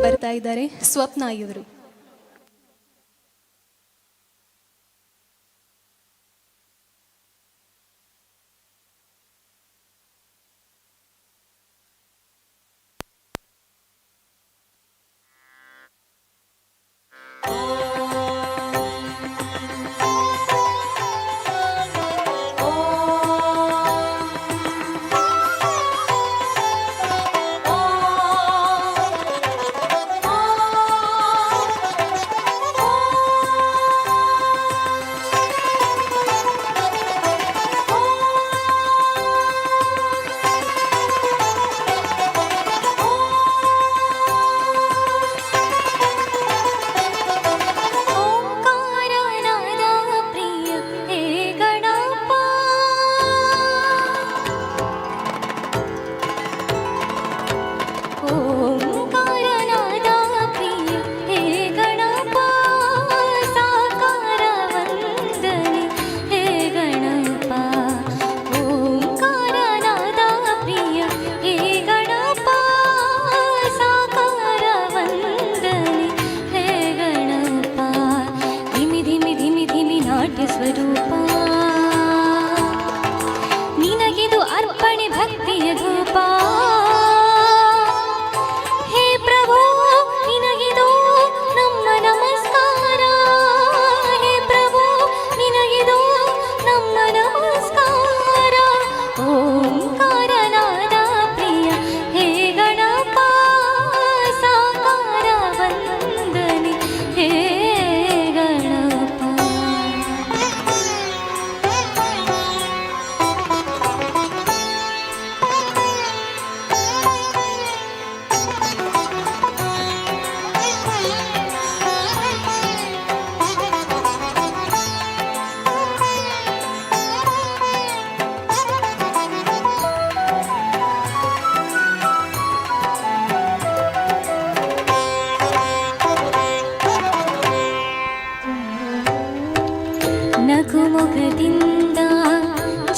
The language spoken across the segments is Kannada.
ಬರ್ತಾ ಇದ್ದಾರೆ ಸ್ವಪ್ನ ಇವರು. ಸ್ವರೂಪ ನಿನಗಿದು ಅರ್ಪಣೆ ಭಕ್ತಿಯ ಧೂಪ. ಹೇ ಪ್ರಭು ನಿನಗಿದು ನಮ್ಮ ನಮಸ್ಕಾರ. ಹೇ ಪ್ರಭು ನಿನಗಿದು ನಮ್ಮ ನಮಸ್ಕಾರ. ಓಂಕಾರನಾದ ಪ್ರಿಯ ಹೇ ಗಣಪ ಸಾಕಾರ ವಂದನೆ ಹೇ ನಗುಮುಖದಿಂದ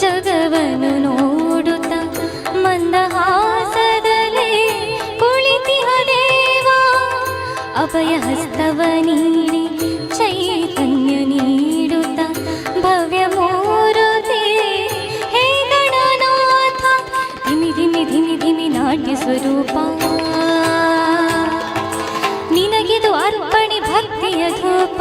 ಜಗವನ್ನು ನೋಡುತ್ತ ಮಂದಹಾಸದಲ್ಲಿ ಕುಳಿತಿಹ ದೇವ. ಅಭಯ ಹಸ್ತವ ನೀಡಿ ಚೈತನ್ಯ ನೀಡುತ್ತ ಭವ್ಯ ಮೂರುತಿ ಹೇ ಗಣನಾಥ. ಧಿಮಿ ಧಿಮಿ ಧಿಮಿ ಧಿಮಿ ನಾಟ್ಯ ಸ್ವರೂಪ ನಿನಗಿದು ಅರ್ಪಣೆ ಭಕ್ತಿಯ ಧೂಪ.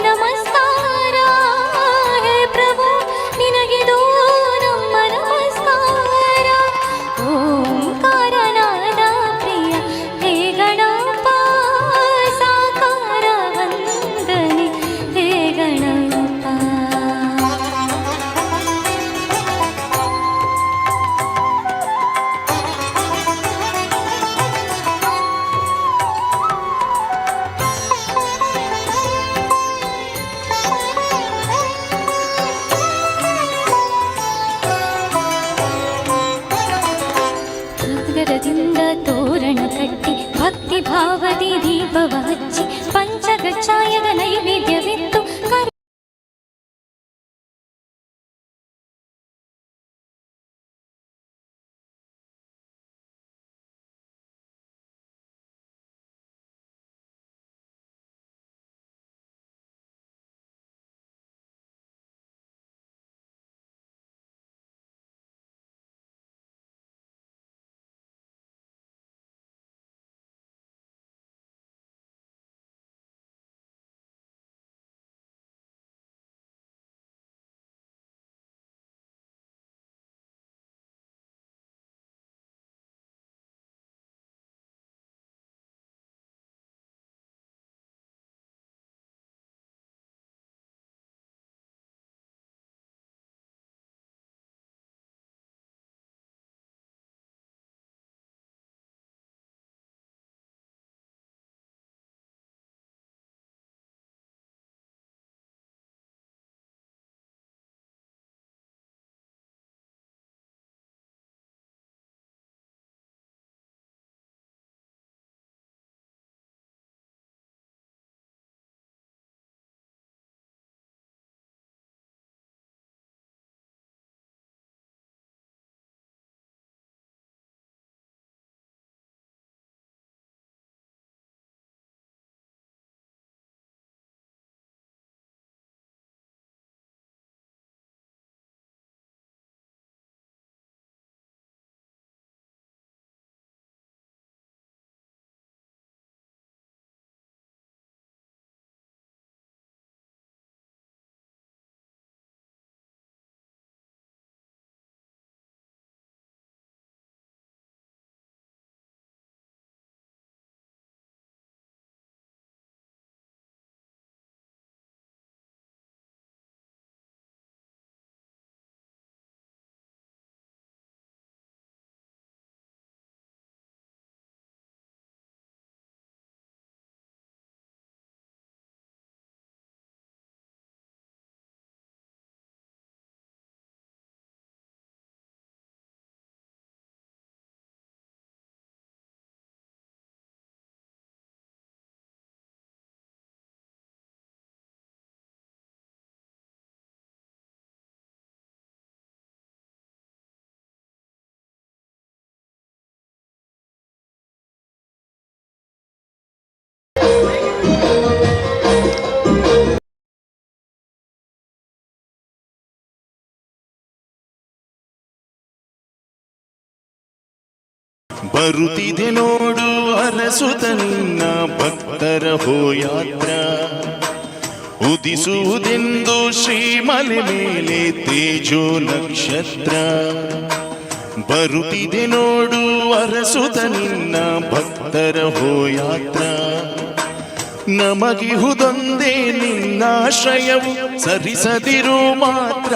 ನಮಸ್ಕಾರ ಹೇ ಪ್ರಭು ನಿನಗಿದು ನಮ್ಮ ನಮಸ್ಕಾರ. ಓಂಕಾರನಾದ ಪ್ರಿಯ ಹೇ ಗಣಪ ಸಾಕಾರ ವಂದನೆ ಹೇ ಗಣಪ. ದಿಂದ ತೋರಣ ಕಟ್ಟಿ ಭಕ್ತಿ ಭಾವದಿ ದೀಪವ ಹಚ್ಚಿ ಪಂಚಗಚ್ಚಾಯದ ನೈವೇದ್ಯವಿತ್ತು ಬರುತ್ತಿದೆ ನೋಡು ಅರಸುತ ನಿನ್ನ ಭಕ್ತರ ಹೋಯಾತ್ರ. ಉದಿಸುವುದೆಂದು ಶ್ರೀಮಲೆ ಮೇಲೆ ತೇಜೋ ನಕ್ಷತ್ರ. ಬರುತ್ತಿದೆ ನೋಡು ಅರಸುತ ನಿನ್ನ ಭಕ್ತರ ಹೋಯಾತ್ರ. ನಮಗಿಹುದೊಂದೇ ನಿನ್ನಾಶ್ರಯವು ಸರಿಸದಿರು ಮಾತ್ರ.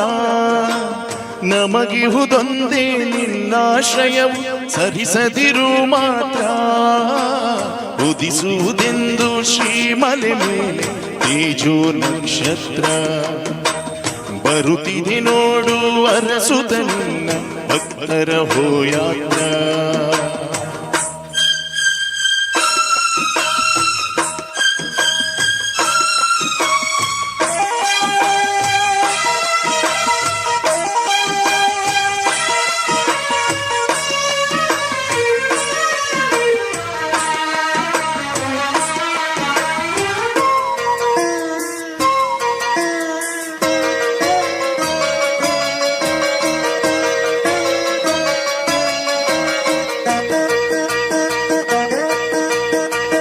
ನಮಗಿಹುದೊಂದೇ ನಿನ್ನಾಶ್ರಯವು ಸರಿಸದಿರು ಮಾತ್ರ. ಉದಿಸುವುದೆಂದು ಶ್ರೀಮಲೆ ಮೇಲೆ ತೇಜೋ ನಕ್ಷತ್ರ. ಬರುತ್ತಿದೆ ನೋಡು ಅರಸುತ ನಿನ್ನ ಭಕ್ತರ ಹೋಯಾತ್ರ.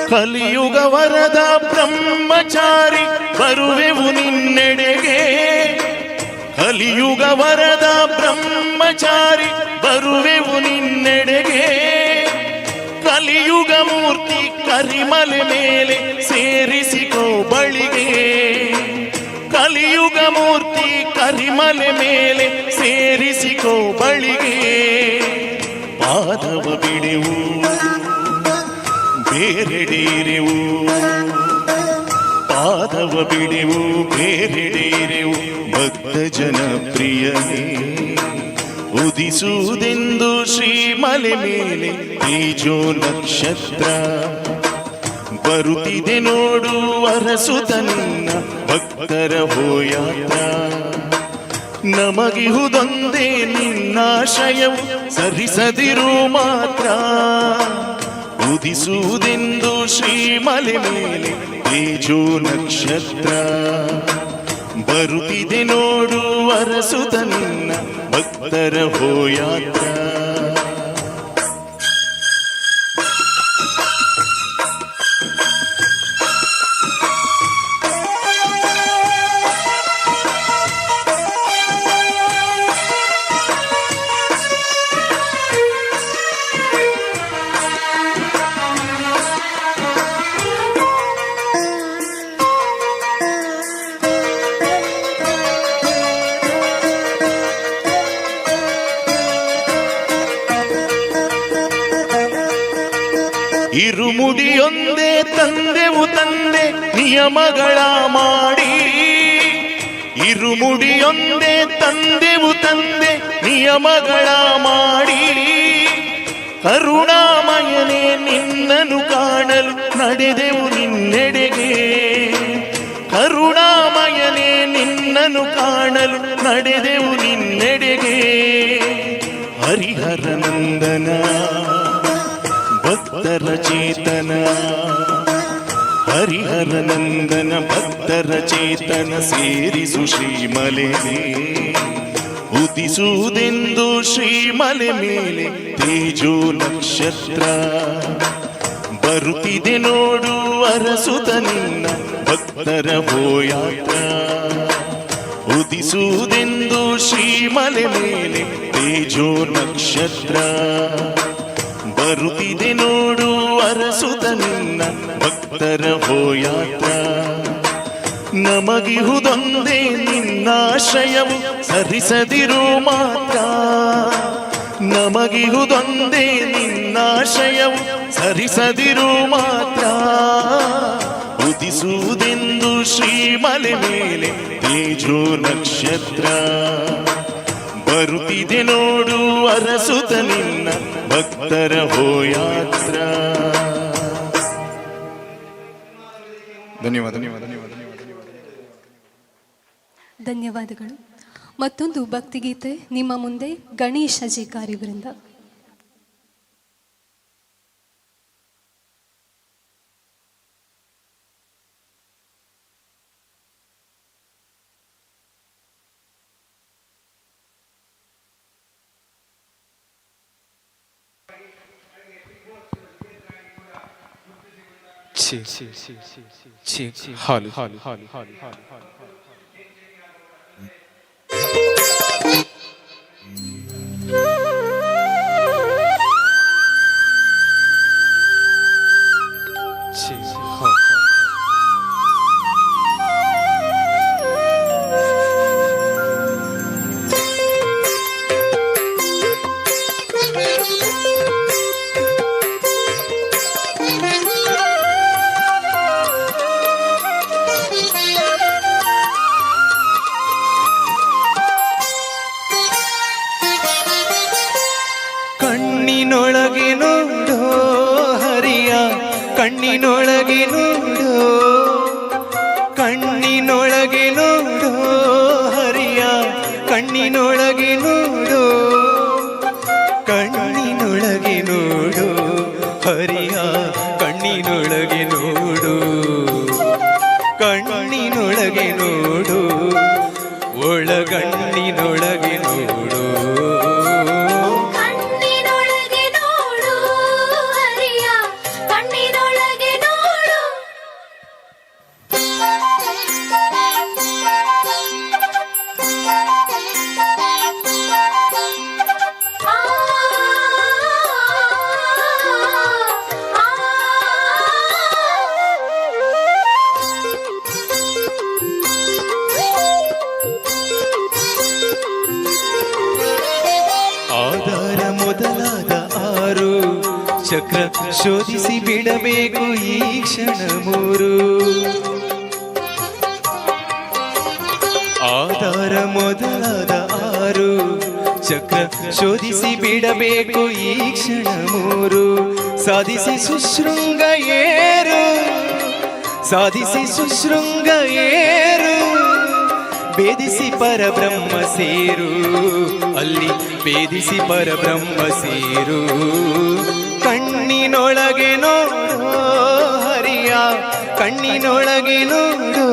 ಕಲಿಯುಗ ವರದ ಬ್ರಹ್ಮಚಾರಿ ಬರುವೆವು ನಿನ್ನೆಡೆಗೆ. ಕಲಿಯುಗ ವರದ ಬ್ರಹ್ಮಚಾರಿ ಬರುವೆವು ನಿನ್ನೆಡೆಗೆ. ಕಲಿಯುಗ ಮೂರ್ತಿ ಕರಿಮಲೆ ಮೇಲೆ ಸೇರಿಸಿಕೋ ಬಳಿಗೆ. ಕಲಿಯುಗ ಮೂರ್ತಿ ಕರಿಮಲೆ ಮೇಲೆ ಸೇರಿಸಿಕೋ ಬಳಿಗೆ. ಪಾದವ ಬಿಡೆವು ಬೇರೆಡೆರೆವು. ಪಾದವ ಬಿಡೆವು ಬೇರೆಡೆರೆವು ಭಕ್ತ ಜನಪ್ರಿಯನೇ. ಉದಿಸುವುದೆಂದು ಶ್ರೀಮಲೆ ಮೇಲೆ ತೇಜೋ ನಕ್ಷತ್ರ. ಬರುತ್ತಿದೆ ನೋಡು ಅರಸುತ ನಿನ್ನ ಭಕ್ತರ ಹೋಯಾತ್ರ. ನಮಗಿಹುದೊಂದೇ ನಿನ್ನಾಶ್ರಯವು ಸರಿಸದಿರು ಮಾತ್ರ. ಉದಿಸುವುದೆಂದು ಶ್ರೀಮಲೆ ಮೇಲೆ ತೇಜೋ ನಕ್ಷತ್ರ. ಬರುತ್ತಿದೆ ನೋಡು ಅರಸುತ ನಿನ್ನ ಭಕ್ತರ ಹೋಯಾತ್ರ. ಇರುಮುಡಿಯೊಂದೇ ತಂದೆವು ತಂದೆ ನಿಯಮಗಳ ಮಾಡಿ. ಇರುಮುಡಿಯೊಂದೇ ತಂದೆವು ತಂದೆ ನಿಯಮಗಳ ಮಾಡಿ. ಕರುಣಾಮಯನೇ ನಿನ್ನನ್ನು ಕಾಣಲು ನಡೆದೆವು ನಿನ್ನೆಡೆಗೆ. ಕರುಣಾಮಯನೇ ನಿನ್ನನ್ನು ಕಾಣಲು ನಡೆದೆವು ನಿನ್ನೆಡೆಗೆ. ಹರಿಹರ ನಂದನ ಭಕ್ತರ ಚೇತನ. ಹರಿಹರ ನಂದನ ಭಕ್ತರ ಚೇತನ ಸೇರಿಸು ಶ್ರೀಮಲೆಗೆ. ಉದಿಸುವುದೆಂದು ಶ್ರೀಮಲೆ ಮೇಲೆ ತೇಜೋ ನಕ್ಷತ್ರ. ಬರುತ್ತಿದೆ ನೋಡು ಅರಸುತ ನಿನ್ನ ಭಕ್ತರ ಹೋಯಾತ್ರ. ಉದಿಸುವುದೆಂದು ಶ್ರೀಮಲೆ ಮೇಲೆ ತೇಜೋ ನಕ್ಷತ್ರ. ಬರುತ್ತಿದೆ ನೋಡು ಅರಸುತ ನಿನ್ನ ಭಕ್ತರ ಹೋಯಾತ್ರ. ನಮಗಿಹುದೊಂದೇ ನಿನ್ನಾಶ್ರಯವು ಸರಿಸದಿರು ಮಾತ್ರ. ನಮಗಿಹುದೊಂದೇ ನಿನ್ನಾಶ್ರಯವು ಸರಿಸದಿರು ಮಾತ್ರ. ಉದಿಸುವುದೆಂದು ಶ್ರೀಮಲೆ ಮೇಲೆ ತೇಜೋ ನಕ್ಷತ್ರ. ಬರುತ್ತಿದೆ ನೋಡು ಅರಸುತ ನಿನ್ನ ಭಕ್ತರ ಹೋಯಾತ್ರ. ಧನ್ಯವಾದ. ಧನ್ಯವಾದಗಳು. ಮತ್ತೊಂದು ಭಕ್ತಿಗೀತೆ ನಿಮ್ಮ ಮುಂದೆ ಗಣೇಶ ಜೇಕಾರಿ ವೃಂದ. ಹಾಲು ಕಣ್ಣಿನೊಳಗೆ ನೋಡೋ ಹರಿಯ ಕಣ್ಣಿನೊಳಗೆ ನೋಡೋ ಕಣ್ಣಿನೊಳಗೆ ನೋಡೋ ಹರಿಯ ಕಣ್ಣಿನೊಳಗೆ ನೋಡೋ ಕಣ್ಣಿನೊಳಗೆ ನೋಡೋ ಹರಿಯ ಕಣ್ಣಿನೊಳಗೆ ನೋಡೋ ಕಣ್ಣಿನೊಳಗೆ ನೋಡೋ ಒಳಗಣ್ಣಿನೊಳಗೆ ನೋಡೋ ಆಧಾರ ಮೊದಲಾದ ಆರು ಚಕ್ರ ಶೋಧಿಸಿ ಬಿಡಬೇಕು ಈ ಕ್ಷಣ ಮೂರು ಆಧಾರ ಮೊದಲಾದ ಆರು ಚಕ್ರ ಶೋಧಿಸಿ ಬಿಡಬೇಕು ಈ ಕ್ಷಣ ಮೂರು ಸಾಧಿಸಿ ಸುಶೃಂಗ ಏರು ಸಾಧಿಸಿ ಸುಶೃಂಗ ಏರು ಭೇದಿಸಿ ಪರಬ್ರಹ್ಮ ಸೇರು ಅಲ್ಲಿ ಭೇದಿಸಿ ಪರಬ್ರಹ್ಮ ಸೇರು ಕಣ್ಣಿನೊಳಗೆ ನೋಡೋ ಹರಿಯ ಕಣ್ಣಿನೊಳಗೆ ನೋಡೋ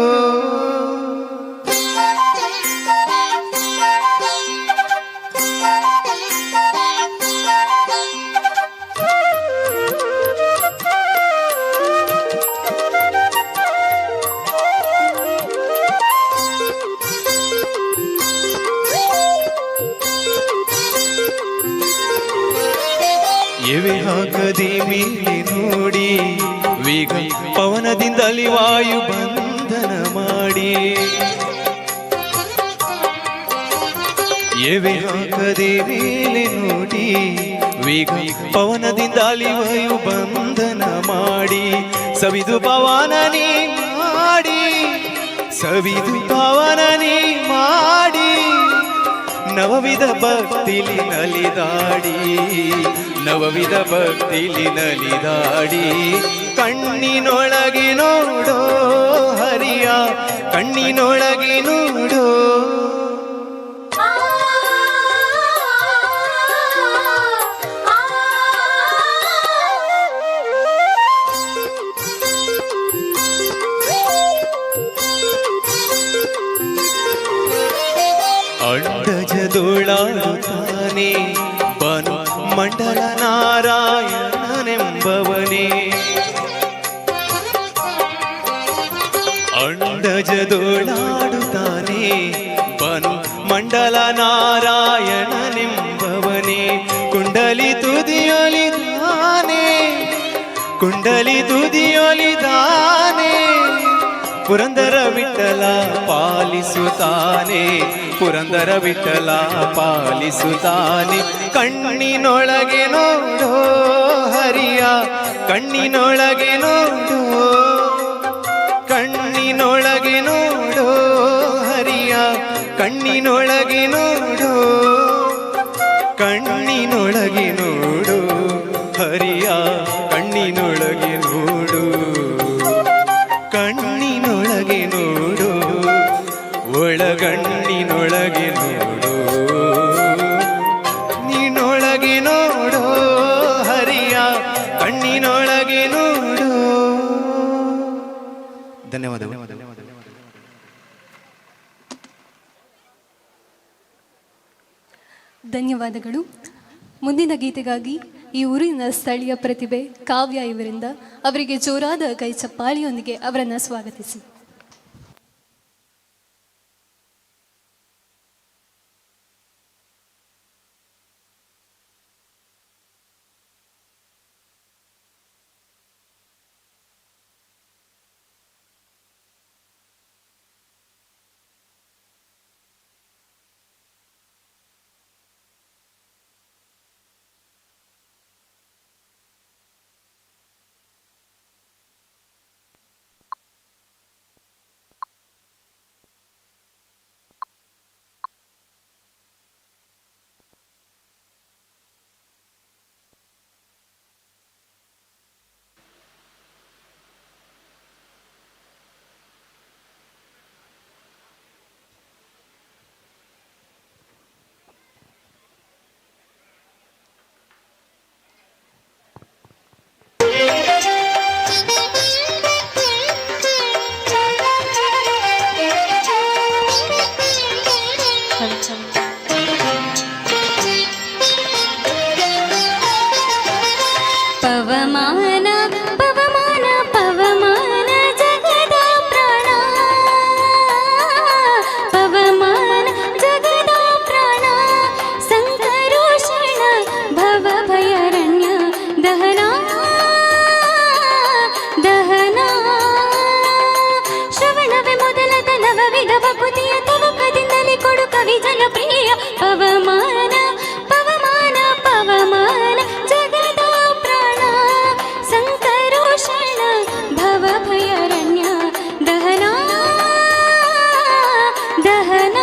ಎವೆ ಹಾಕದೆ ಮೇಲೆ ನೋಡಿ ವೇಗ ಪವನದಿಂದಲಿ ವಾಯು ಬಂಧನ ಮಾಡಿ ಎವೆ ಹಾಕದೆ ಮೇಲೆ ನೋಡಿ ವೇಗ ಪವನದಿಂದಲಿ ವಾಯು ಬಂಧನ ಮಾಡಿ ಸವಿದು ಪವನನಿ ಮಾಡಿ ಸವಿದು ಪವನನಿ ಮಾಡಿ ನವವಿಧ ಭಕ್ತಿಲಿ ನಲಿದಾಡಿ ನವವಿಧ ಭಕ್ತಿಲಿ ನಲಿದಾಡಿ ಕಣ್ಣಿನೊಳಗೆ ನೋಡೋ ಹರಿಯ ಕಣ್ಣಿನೊಳಗೆ ನೋಡೋ ಅಂಡಜದೊಳಾಡುತ್ತಾನೆ ಬನು ಮಂಡಲ ನಾರಾಯಣನೆಂಬವನೇ ಅಂಡಜದೊಳಾಡುತ್ತಾನೆ ಬನು ಮಂಡಲ ನಾರಾಯಣನೆಂಬವನೇ ಕುಂಡಲಿ ತುದಿಯೊಲಿದಾನೆ ಕುಂಡಲಿ ತುದಿಯೊಲಿದಾನೆ ಪುರಂದರ ವಿಠಲ ಪಾಲಿಸುತ್ತಾನೆ ಪುರಂದರ ವಿಠಲ ಪಾಲಿಸುತ್ತಾನೆ ಕಣ್ಣಿನೊಳಗೆ ನೋಡೋ ಹರಿಯ ಕಣ್ಣಿನೊಳಗೆ ನೋಡೋ ಕಣ್ಣಿನೊಳಗೆ ನೋಡೋ ಹರಿಯ ಕಣ್ಣಿನೊಳಗೆ ನೋಡೋ ಕಣ್ಣಿನೊಳಗೆ ನೋಡೋ ಹರಿಯ ಕಣ್ಣಿನೊಳಗೆ ನೋಡೋ ಕಣ್ಣಿನೊಳಗೆ ನೋಡು ಒಳಗಣ್ಣಿನೊಳಗೆ ನೋಡು ನೀನೊಳಗೆ ನೋಡು ಹರಿಯ ಕಣ್ಣಿನೊಳಗೆ ನೋಡು ಧನ್ಯವಾದ ಧನ್ಯವಾದಗಳು. ಮುಂದಿನ ಗೀತೆಗಾಗಿ ಈ ಊರಿನ ಸ್ಥಳೀಯ ಪ್ರತಿಭೆ ಕಾವ್ಯ ಇವರಿಂದ ಅವರಿಗೆ ಜೋರಾದ ಕೈ ಚಪ್ಪಾಳಿಯೊಂದಿಗೆ ಅವರನ್ನು ಸ್ವಾಗತಿಸಿ. ಪವಮಾನ ಪವಮಾನ ಪವಮಾನ ಜಗದ ಪ್ರಾಣ, ಪವಮಾನ ಜಗದ ಪ್ರಾಣ, ಸಂಕರೋಷಣ ಭವ ಭಯರಣ್ಯ ದಹನ ದಹನ, ಶ್ರವಣವೇ ಮೊದಲದ ನವವಿಧ ಭಕುತಿಯ ತವಕದಿಂದಲೇ ಕೊಡು ಕವಿ ಜನಪ್ರಿಯ. ಪವಮಾನ ಪವಮಾನ ಪವಮಾನ ಜಗದ ಪ್ರಾಣ, ಸಂಕರೋಷಣ ಭವ ಭಯರಣ್ಯ ದಹನ ದಹನ.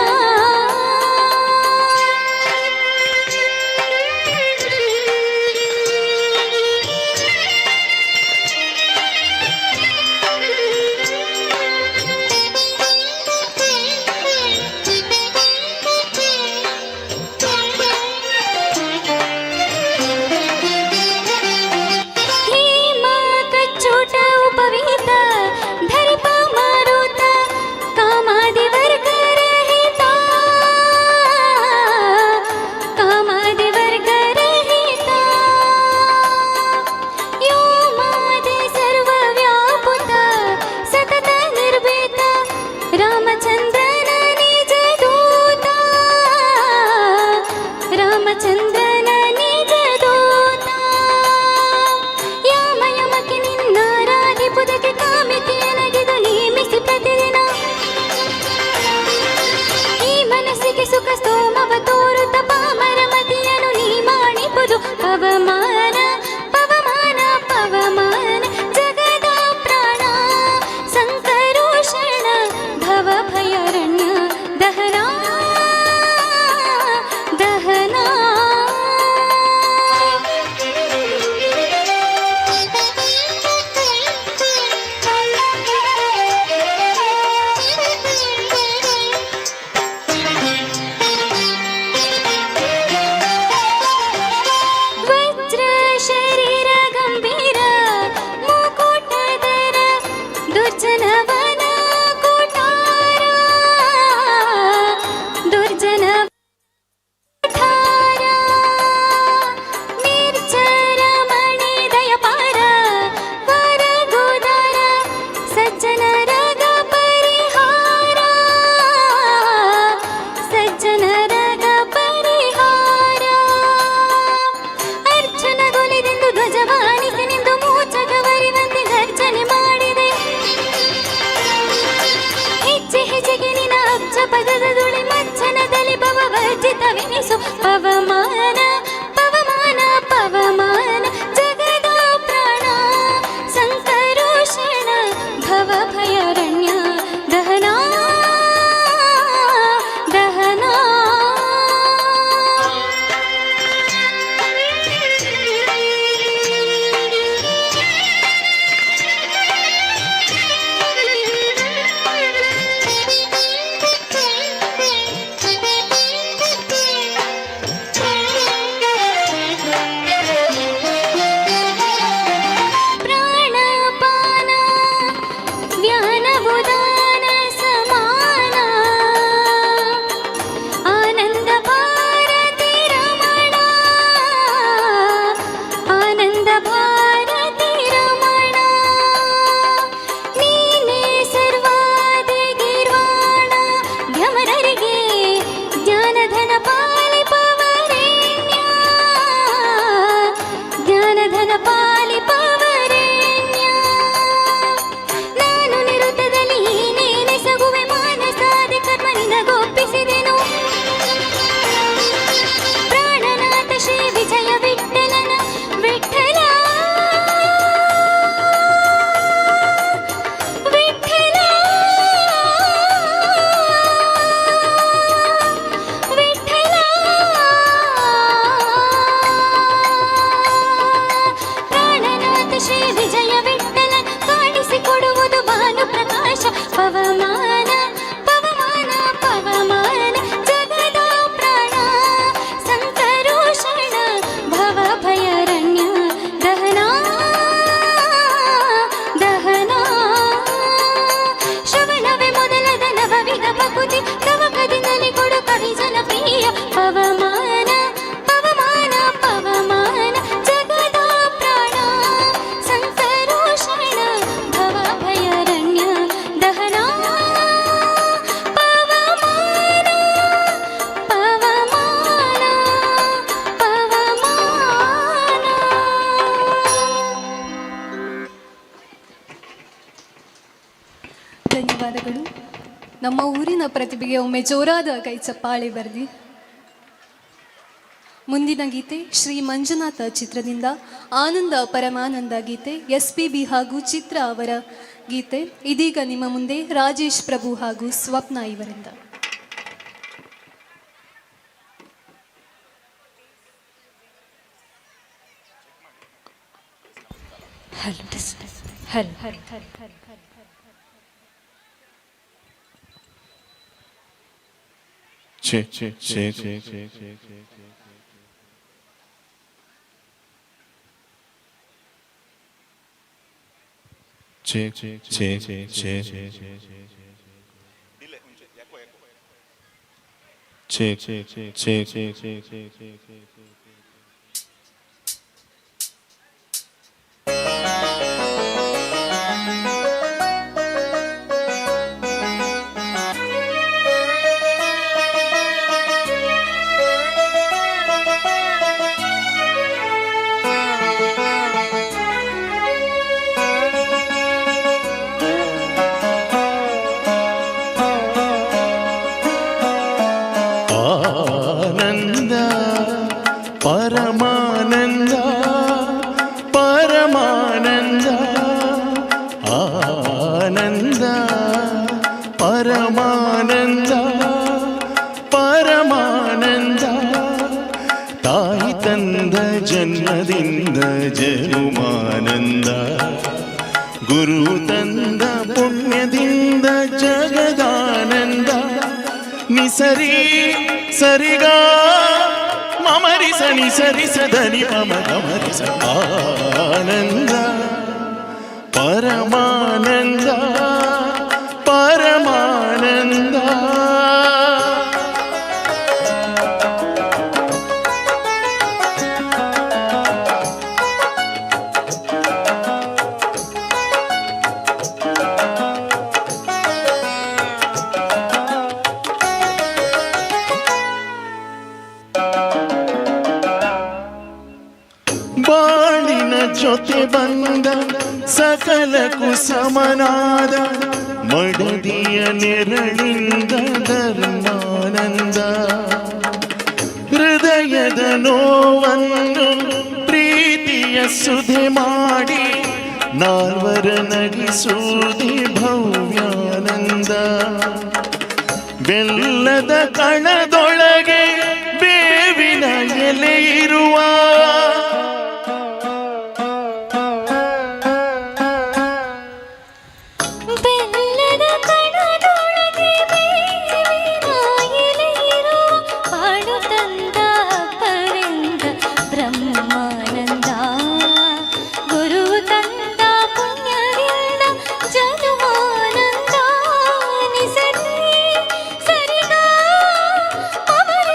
ಪವಮಾನ ಪವಮಾನ ಪವಮಾನ ಜಗದ ಪ್ರಾಣ ಸಂಕರೋಷಣ ಭವ ಭಯರಣ್ಯ ದಹನ ದಹನ ಶ್ರವಣವೇ ಮೊದಲದ ನವವಿಧ ಭಕುತಿ ತವಕದಿಂದಲೇ ಕೊಡು ಕವಿ ಜನಪ್ರಿಯ ಪವಮಾನ ಪವಮಾನ ಪವಮಾನ ಜಗದ ಪ್ರಾಣ ಸಂಕರೋಷಣ ಭವ ಭಯರಣ್ಯ ದಹನ ಪವಮಾನ ಪವಮಾನ ಪವಮಾನ. ಧನ್ಯವಾದಗಳು. ನಮ್ಮ ಊರಿನ ಪ್ರತಿಭೆಗೆ ಒಮ್ಮೆ ಜೋರಾದ ಕೈ ಚಪ್ಪಾಳೆ ಬರೆದಿ. ಮುಂದಿನ ಗೀತೆ ಶ್ರೀ ಮಂಜುನಾಥ ಚಿತ್ರದಿಂದ ಆನಂದ ಪರಮಾನಂದ ಗೀತೆ, SPB ಹಾಗೂ ಚಿತ್ರ ಅವರ ಗೀತೆ. ಇದೀಗ ನಿಮ್ಮ ಮುಂದೆ ರಾಜೇಶ್ ಪ್ರಭು ಹಾಗೂ ಸ್ವಪ್ನ ಇವರಿಂದ. Check, check, check, check, check, check, check. Check, check, check, check, check, check, check, check, check, check, check, check. ಆನಂದ ಪರಮಾನಂದ ಪರಮಾನಂದ ಆನಂದ ಪರಮಾನಂದ ಪರಮಾನಂದ ತಾಯಿ ತಂದ ಜನ್ಮದಿಂದ ಜನುಮಾನಂದ ಗುರು ತಂದ ಪುಣ್ಯದಿಂದ ಜಗದಾನಂದ ನಿಸರಿ ಸರಿಗ ಮಮರಿ ಸನಿ ಸರಿ ಸದನಿ ಮಮ ಗಮರಿ ಸ ಆನಂದ ಪರಮಾನಂದ ಪರಮಾನಂದ. ಬಾಳಿನ ಜೊತೆ ಬಂದ ಸಕಲಕ್ಕೂ ಸಮನಾದ ಮಡದಿಯ ನೆರಳಿಂದ ಧರ್ಮಾನಂದ ಹೃದಯದ ನೋವನ್ನು ಪ್ರೀತಿಯ ಸುಧೆ ಮಾಡಿ ನಾಲ್ವರ ನಗಿಸುವುದೇ ಭವ್ಯಾನಂದ ಬೆಲ್ಲದ ಕಣದೊಳಗೆ ಬೇವಿನ ಎಲೆ ಇರುವ ಬೆಲ್ಲದ ಕಣದೊಳಗೆ ಬೇವಿನ ಎಲೆಯಿರುವ ಬಾಳು ತಂದ ಪರಿಂದ ಬ್ರಹ್ಮಾನಂದ ಗುರು ತಂದ ಪುಣ್ಯದಿಂದ ಜನುಮಾನಂದ ನಿಸರಿ ಸರಿಗ ಅಮರ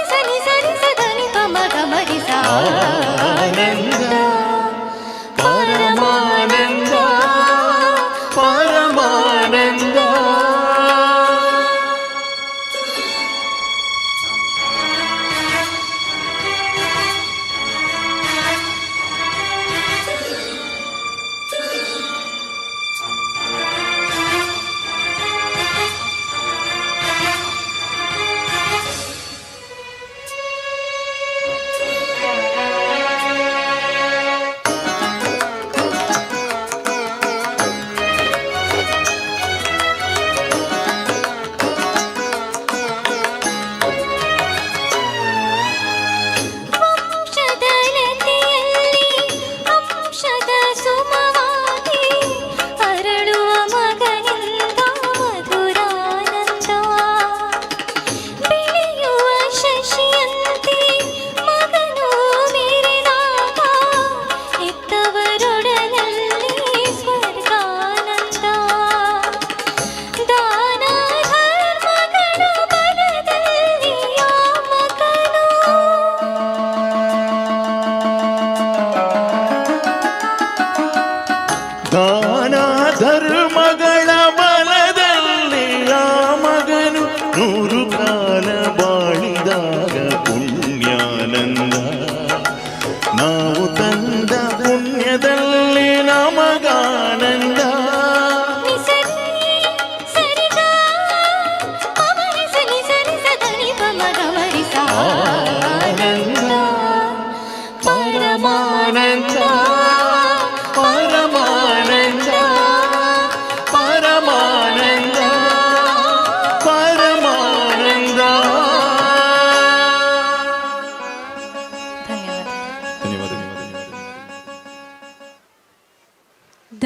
ಬಂದ ಪುಣ್ಯದಲ್ಲಿ ನಮಗಾನಂದ. ಆನಂದ ಪರಮಾನಂದ ಪರಮಾನಂದ ಪರಮಾನಂದ ಪರಮಾನಂದ.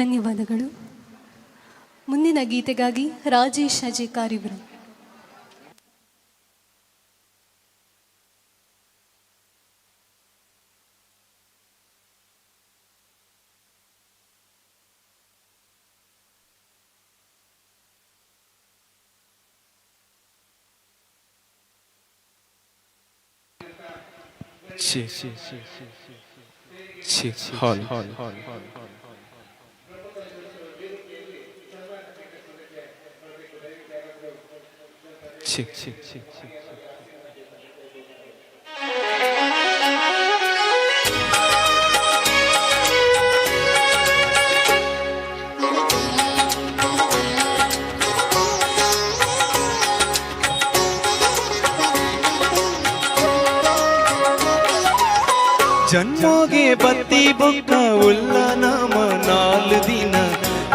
ಧನ್ಯವಾದಗಳು. ಮುಂದಿನ ಗೀತೆಗಾಗಿ ರಾಜೇಶ್ ಅಜೇಕಾರ್ ಇವರು. ಜನ್ಮೋಗೆ ಬತ್ತಿ ಬೊಕ್ಕ ಉಲ್ಲ ನಾಮ 4 ದಿನ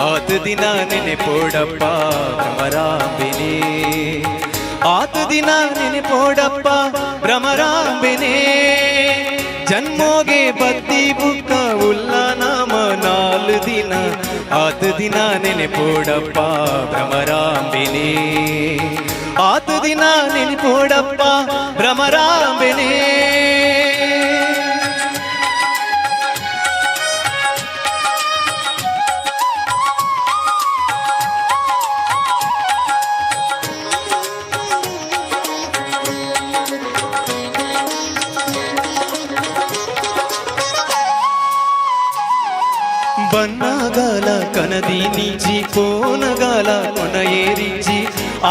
8 ದಿನ ನೆನೆಪೋಡಪ್ಪ ಭ್ರಮರಾಂಬೆನೇ. 8 ದಿನ ನೆನೆಪೋಡಪ್ಪ ಭ್ರಮರಾಂಬೆನೇ. ಜನ್ಮೋಗೆ ಬತ್ತಿ ಬುಕ್ಕ ಉಲ್ಲ ನಾಮ 4 ದಿನ 8 ದಿನ ನೆನೆಪೋಡಪ್ಪ ಭ್ರಮರಾಂಬೆನೇ. 8 ದಿನ ನೆನೆಪೋಡಪ್ಪ ಭ್ರಮರಾಂಬೆನೇ. ಬನ್ನಗಾಲ ಕನದಿ ನೀಚಿ ಕೋನಗಾಲ ಕೊನ ಏರಿಚಿ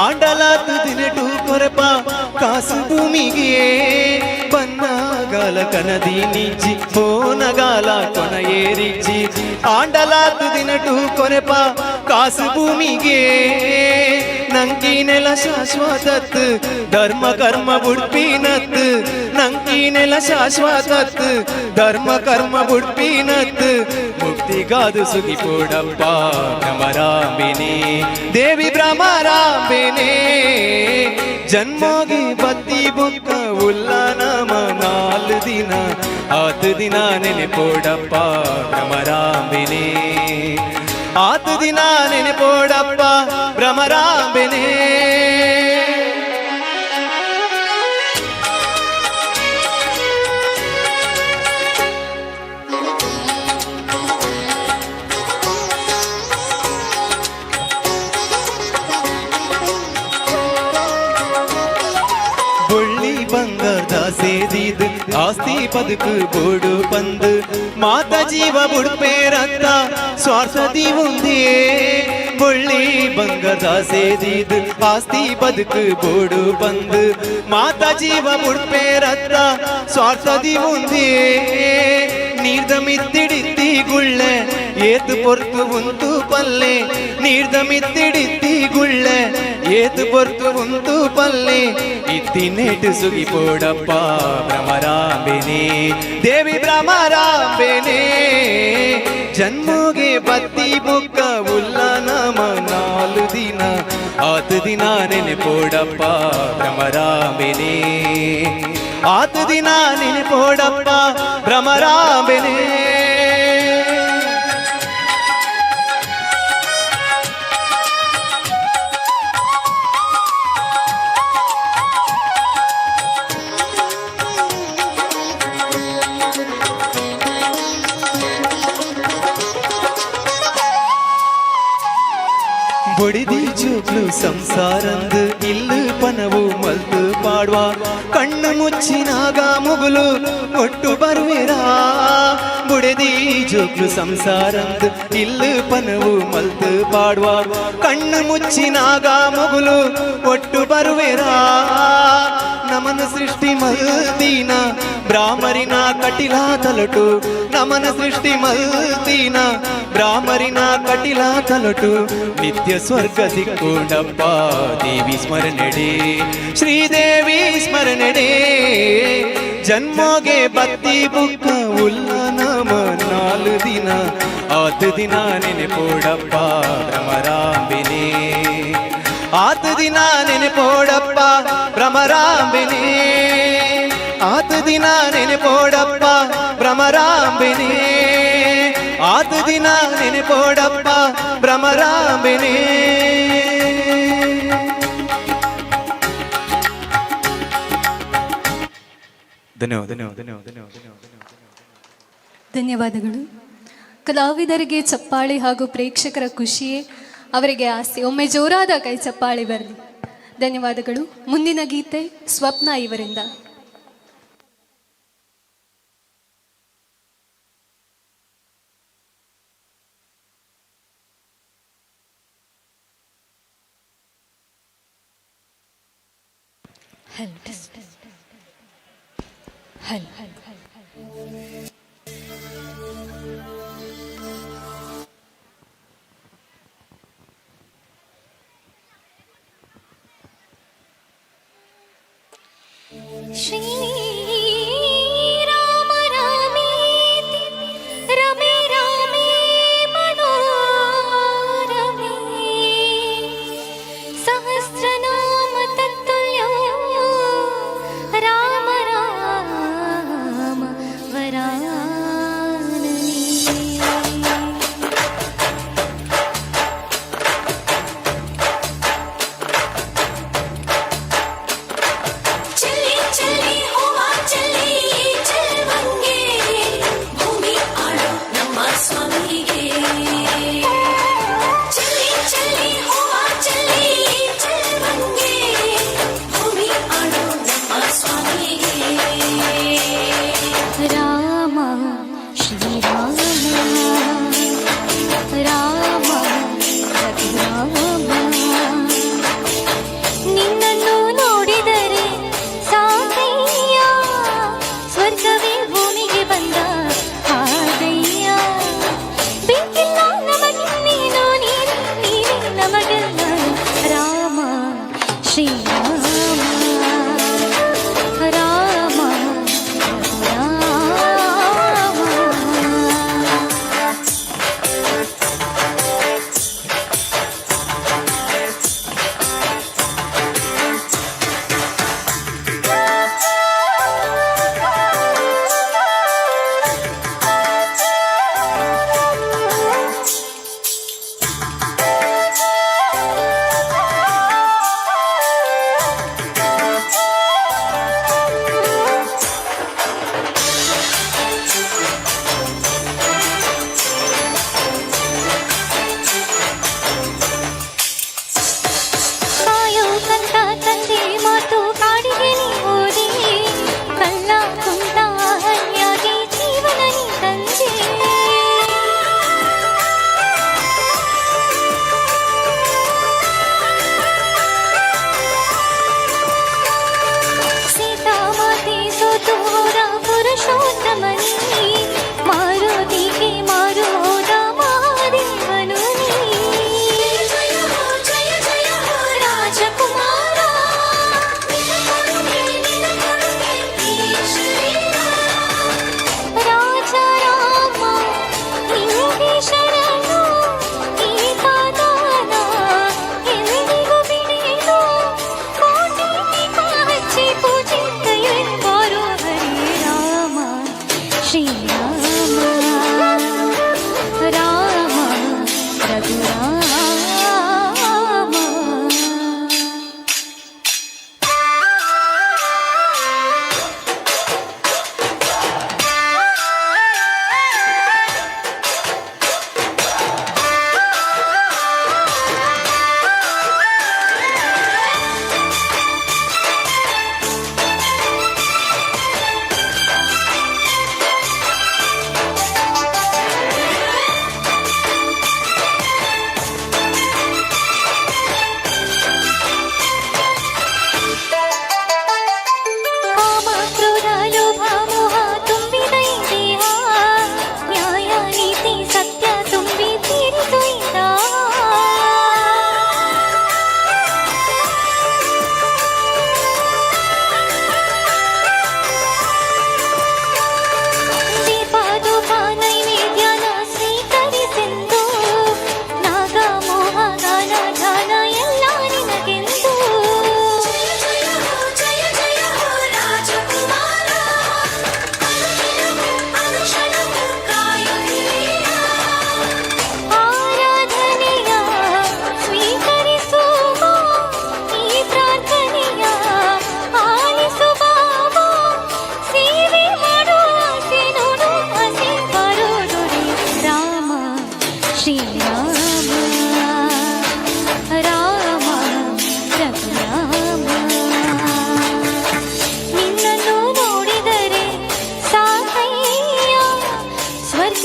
ಆಂಡಲಾತ ದಿನಟು ಕೊರಪ ಕಾಸು ಭೂಮಿಗೆ. ಬನ್ನಗಾಲ ಕನದಿ ನೀಚಿ ಕೋನಗಾಲ ಕೊನ ಏರಿಚಿ ಆಂಡಲಾತ ದಿನಟು ಕೊರಪ ಕಾಸು ಭೂಮಿಗೆ. ನಂಕಿ ನೆಲ ಶಾಶ್ವತತ್ ಧರ್ಮ ಕರ್ಮ ಬುಡ್ಪಿನತ್. ನಂಕಿ ನೆಲ ಶಾಶ್ವತತ್ ಧರ್ಮ ಕರ್ಮ ಬುಡ್ಪಿನತ್. ಮುಕ್ತಿಗಾದು ಸುಗಿಪೋಡಪ್ಪ ಭ್ರಮರಾಂಬೆನೇ. ದೇವಿ ಭ್ರಮರಾಂಬೆನೇ. ಜನ್ಮೋಗಿ ಬತ್ತಿ ಬುಕ್ಕ ಉಲ್ಲ ನಾಮ 4 ದಿನ 8 ದಿನ ನೆನೆಪೋಡಪ್ಪ ಭ್ರಮರಾಂಬೆನೇ. 8 ದಿನ ನೆನೆಪೋಡಪ್ಪ ಭ್ರಮರಾಂಬೆನೇ. ಬಂಗಾರದ ಸೇದಿದ್ ಆಸ್ತಿ ಬದುಕು ಬೋಡು ಬಂದು ಮಾತ ಜೀವ ಬುಡ್ಪೇರತ್ತ ಸ್ವಾರ್ಥದಿ ಒಂದೇ. ಬೊಳ್ಳಿ ಬಂಗಾರದ ಸೇದಿದ್ ಆಸ್ತಿ ಬದುಕು ಬೋಡು ಬಂದು ಮಾತ ಜೀವ ಬುಡ್ಪೇರತ್ತ ಸ್ವಾರ್ಥದಿ ಒಂದೇ. ನೀರ್ದ ಮಿತ್ತಿಡಿತ್ತಿ ಗುಳ್ಳೆ ಏತು ಪೊರ್ತು ಉಂಟು ಪಲ್ಲೆ. ನೀರ್ದ ಮಿತ್ತಿಡಿತ್ತಿ ಗುಳ್ಳೆ ಏತು ಪೊರ್ತು ಉಂಟು ಪಲ್ಲೆ. ಇತ್ತಿನೇಟು ಸುಗಿಪೋಡಪ್ಪ ಭ್ರಮರಾಂಬೆನೇ. ದೇವಿ ಭ್ರಮರಾಂಬೆನೇ. ಜನ್ಮೋಗೆ ಬತ್ತಿ ಬುಕ್ಕ ಉಲ್ಲ ನಾಮ 4 ದಿನ 8 ದಿನ ನೆನೆಪೋಡಪ್ಪ ಭ್ರಮರಾಂಬೆನೇ. 8 ದಿನ ನೆನೆಪೋಡಪ್ಪ ಭ್ರಮರಾಂಬೆನೇ. ಬೊಡಿದಿ ಜೋಗ್ಲು ಸಂಸಾರಂದು ಇಲ್ಲು ಪನವು ಮಲ್ತು ಪಾಡುವ. ಕಣ್ಣು ಮುಚ್ಚಿನಾಗ ಮುಗುಲು ಒಟ್ಟು ಬರುವಿರಾ. ಬೊಡಿದಿ ಜೋಗ್ಲು ಸಂಸಾರಂದು ಇಲ್ಲು ಪನವು ಮಲ್ತು ಪಾಡುವ. ಕಣ್ಣು ಮುಚ್ಚಿನಾಗ ಮುಗುಲು ಒಟ್ಟು ಬರುವಿರಾ. ನಮನ ಸೃಷ್ಟಿ ಮಲ್ದೀನ ಬ್ರಾಹ್ಮರಿನ ಕಟಿಲ ತಲಟು ನಮನ ಸೃಷ್ಟಿ ಮಲ್ತಿನ ಬ್ರಾಹ್ಮರಿನ ಕಟಿಲ ಕಲಟು ನಿತ್ಯ ಸ್ವರ್ಗ ದಿಕ್ಕೋಡಪ್ಪ ದೇವಿ ಸ್ಮರಣೆಡೆ ಶ್ರೀದೇವಿ ಸ್ಮರಣೆಡೆ ಜನ್ಮೋಗೆ ಬತ್ತಿ ಬುಕ್ಕ ಉಲ್ಲ ನಮ 4 ದಿನ 8 ದಿನ ನೆನೆಪೋಡಪ್ಪ ಭ್ರಮರಾಂಬಿನೇ 8 ದಿನ ನೆನೆಪೋಡಪ್ಪ ಭ್ರಮರಾಂಬಿನೇ 8 ದಿನ ನೆನೆಪೋಡಪ್ಪ ಭ್ರಮರಾಂಬಿನೇ 8 ದಿನ ನೆನೆಪೋಡಪ್ಪ ಭ್ರಮರಾಂಬಿನೇ ಧನ್ಯವಾದಗಳು. ಕಲಾವಿದರಿಗೆ ಚಪ್ಪಾಳೆ ಹಾಗೂ ಪ್ರೇಕ್ಷಕರ ಖುಷಿಯೇ ಅವರಿಗೆ ಆಸೆ. ಒಮ್ಮೆ ಜೋರಾದ ಕೈ ಚಪ್ಪಾಳೆ ಬರಲಿ. ಧನ್ಯವಾದಗಳು. ಮುಂದಿನ ಗೀತೆ ಸ್ವಪ್ನ ಇವರಿಂದ. ಶ್ರೀ ರಾಮ ರಾಮೇತಿ ರಮೇ ರಾಮೇ ಮನೋರಮೇ ಸಹಸ್ರನಾಮ ತತ್ತುಲ್ಯೋ ರಾಮ ರಾಮ ವರಾನನೇ. चली चली हो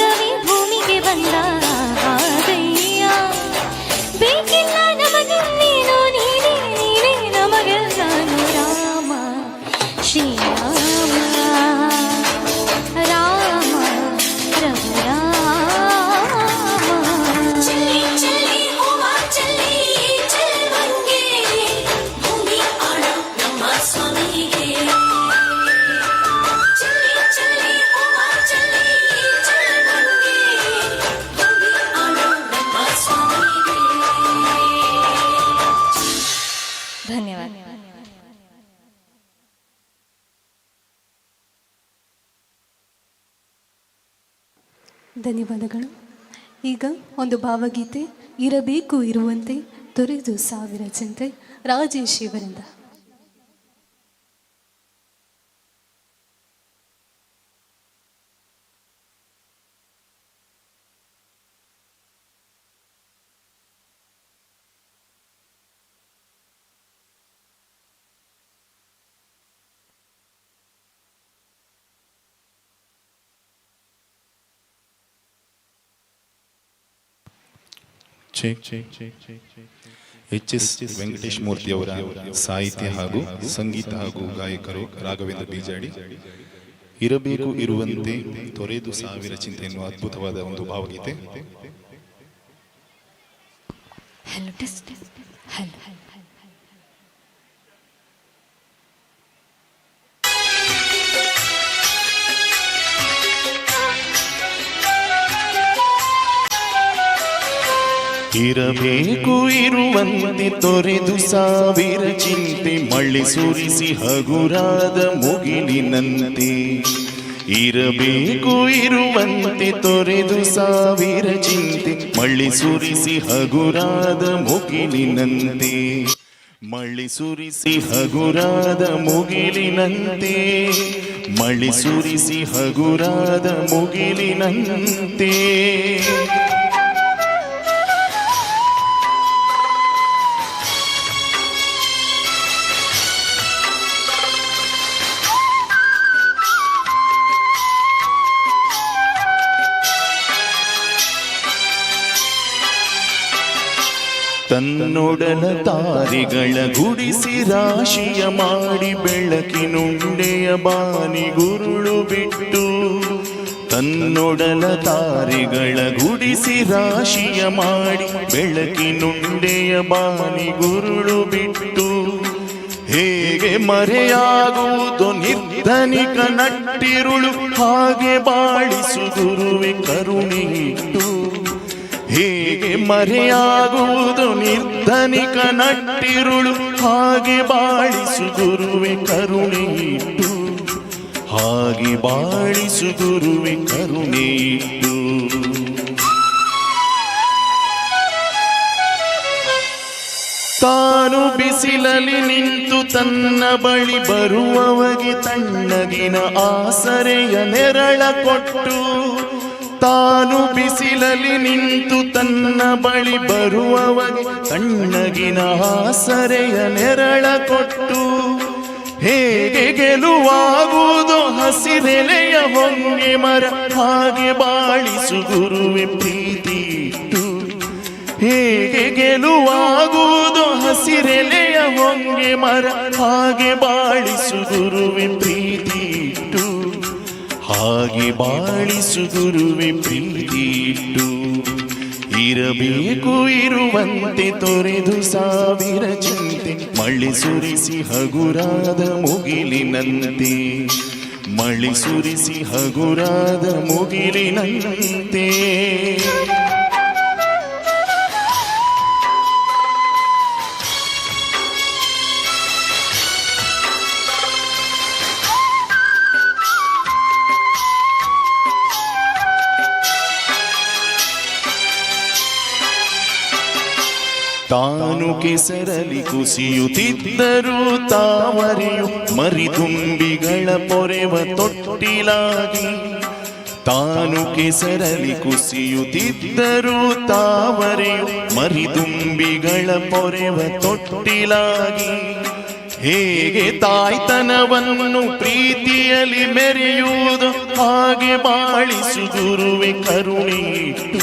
ಕವಿ ಭೂಮಿಗೆ ಬಂದ ಹಾಗಯ್ಯ ಬೇಕಿಲ್ಲ ನಮಗಿನ್ನೇನು ನೀನೇ ನೀನೇ ನಮಗೆಲ್ಲನು ರಾಮ ಶ್ರೀರಾಮ ರಾಮ ರಘುರಾಮ ಚಲಿ ಚಲಿ ಹೂವ ಚಲಿ ಚೆಲುವಂಗೆ ಭೂಮಿ ಆಡೋ ನಮ್ಮ ಸ್ವಾಮಿಗೆ ಚಲಿ ಚಲಿ ಹೂವ ಚಲಿ ಚೆಲುವಂಗೆ ಭೂಮಿ ಆಡೋ ನಮ್ಮ ಸ್ವಾಮಿಗೆ ಧನ್ಯವಾದ. ಧನ್ಯವಾದಗಳು. ಈಗ ಒಂದು ಭಾವಗೀತೆ ಇರಬೇಕು ಇರುವಂತೆ ತೊರೆದು ಸಾವಿರ ಚಿಂತೆ ರಾಜೇಶ್ ಇವರಿಂದ. ಎಚ್.ಎಸ್. ವೆಂಕಟೇಶ್ ಮೂರ್ತಿ ಅವರ ಸಾಹಿತ್ಯ ಹಾಗೂ ಸಂಗೀತ ಹಾಗೂ ಗಾಯಕರು ರಾಘವೇಂದ್ರ ಬೀಜಾಡಿ. ಇರಬೇಕು ಇರುವಂತೆ ತೊರೆದು ಸಾವಿರ ಚಿಂತೆ ಎನ್ನುವ ಅದ್ಭುತವಾದ ಒಂದು ಭಾವಗೀತೆ. ಹಲೋ ಟೆಸ್ಟ್ ಹಲೋ ಇರಬೇಕು ಇರುವಂತೆ ತೊರೆದು ಸಾವಿರ ಚಿಂತೆ ಮಳೆ ಸುರಿಸಿ ಹಗುರಾದ ಮುಗಿಲಿನಂತೆ. ಇರಬೇಕು ಇರುವಂತೆ ತೊರೆದು ಸಾವಿರ ಚಿಂತೆ ಮಳೆ ಸುರಿಸಿ ಹಗುರಾದ ಮುಗಿಲಿನಂತೆ. ಮಳೆ ಸುರಿಸಿ ಹಗುರಾದ ಮುಗಿಲಿನಂತೆ ಮಳೆ ಸುರಿಸಿ ಹಗುರಾದ ಮುಗಿಲಿನಂತೆ. ತನ್ನೊಡಲ ತಾರೆಗಳ ಗುಡಿಸಿ ರಾಶಿಯ ಮಾಡಿ ಬೆಳಕಿನುಂಡೆಯ ಬಾನಿ ಗುರುಳು ಬಿಟ್ಟು. ತನ್ನೊಡಲ ತಾರೆಗಳ ಗುಡಿಸಿ ರಾಶಿಯ ಮಾಡಿ ಬೆಳಕಿನುಂಡೆಯ ಬಾನಿ ಗುರುಳು ಬಿಟ್ಟು. ಹೇಗೆ ಮರೆಯಾಗುವುದು ನಿರ್ಧನಿಕ ನಟ್ಟಿರುಳು ಹಾಗೆ ಬಾಳಿಸು ಗುರುವೆ ಕರುಣೆ ಇಟ್ಟು. ಹೇಗೆ ಮರೆಯಾಗುವುದು ನಿರ್ಧನಿಕ ನಟ್ಟಿರುಳು ಹಾಗೆ ಬಾಳಿಸು ಗುರುವೆ ಕರುಣೆ ಇಟ್ಟು. ಹಾಗೆ ಬಾಳಿಸು ಗುರುವೆ ಕರುಣೆ ಇಟ್ಟು. ತಾನು ಬಿಸಿಲಲ್ಲಿ ನಿಂತು ತನ್ನ ಬಳಿ ಬರುವವಗೆ ತಣ್ಣಗಿನ ಆಸರೆಯ ನೆರಳ ಕೊಟ್ಟು. ತಾನು ಬಿಸಿಲಲ್ಲಿ ನಿಂತು ತನ್ನ ಬಳಿ ಬರುವವಗೆ ತಣ್ಣಗಿನ ಆಸರೆಯ ನೆರಳ ಕೊಟ್ಟು. ಹೇಗೆ ಗೆಲುವಾಗುವುದು ಹಸಿರೆಲೆಯ ಹೊಂಗೆ ಮರ ಹಾಗೆ ಬಾಳಿಸು ಗುರುವೆ ಪ್ರೀತಿ ಇಟ್ಟು. ಹೇಗೆ ಗೆಲುವಾಗುವುದು ಹಸಿರೆಲೆಯ ಹೊಂಗೆ ಮರ ಹಾಗೆ ಬಾಳಿಸು ಗುರುವೆ ಪ್ರೀತಿ ಇಟ್ಟು. ಹಾಗೆ ಬಾಳಿಸು ಗುರುವೆ ಪ್ರೀತಿ ಇಟ್ಟು. ಇರಬೇಕು ಇರುವಂತೆ ತೊರೆದು ಸಾವಿರ ಚಿಂತೆ ಮಳೆ ಸುರಿಸಿ ಹಗುರಾದ ಮುಗಿಲಿನಂತೆ. ಮಳೆ ಸುರಿಸಿ ಹಗುರಾದ ಮುಗಿಲಿನಂತೆ. ತಾನು ಕೆಸರಲಿ ಕುಸಿಯುತ್ತಿದ್ದರೂ ತಾವರೆಯು ಮರಿದುಂಬಿಗಳ ಪೊರೆವ ತೊಟ್ಟಿಲಾಗಿ. ತಾನು ಕೆಸರಲಿ ಕುಸಿಯುತ್ತಿದ್ದರೂ ತಾವರೆಯು ಮರಿದುಂಬಿಗಳ ಪೊರೆವ ತೊಟ್ಟಿಲಾಗಿ. ಹೇಗೆ ತಾಯ್ತನವನ್ನು ಪ್ರೀತಿಯಲ್ಲಿ ಮೆರೆಯುವುದು ಹಾಗೆ ಬಾಳಿಸು ಗುರುವೆ ಕರುಣೆ ಇಟ್ಟು.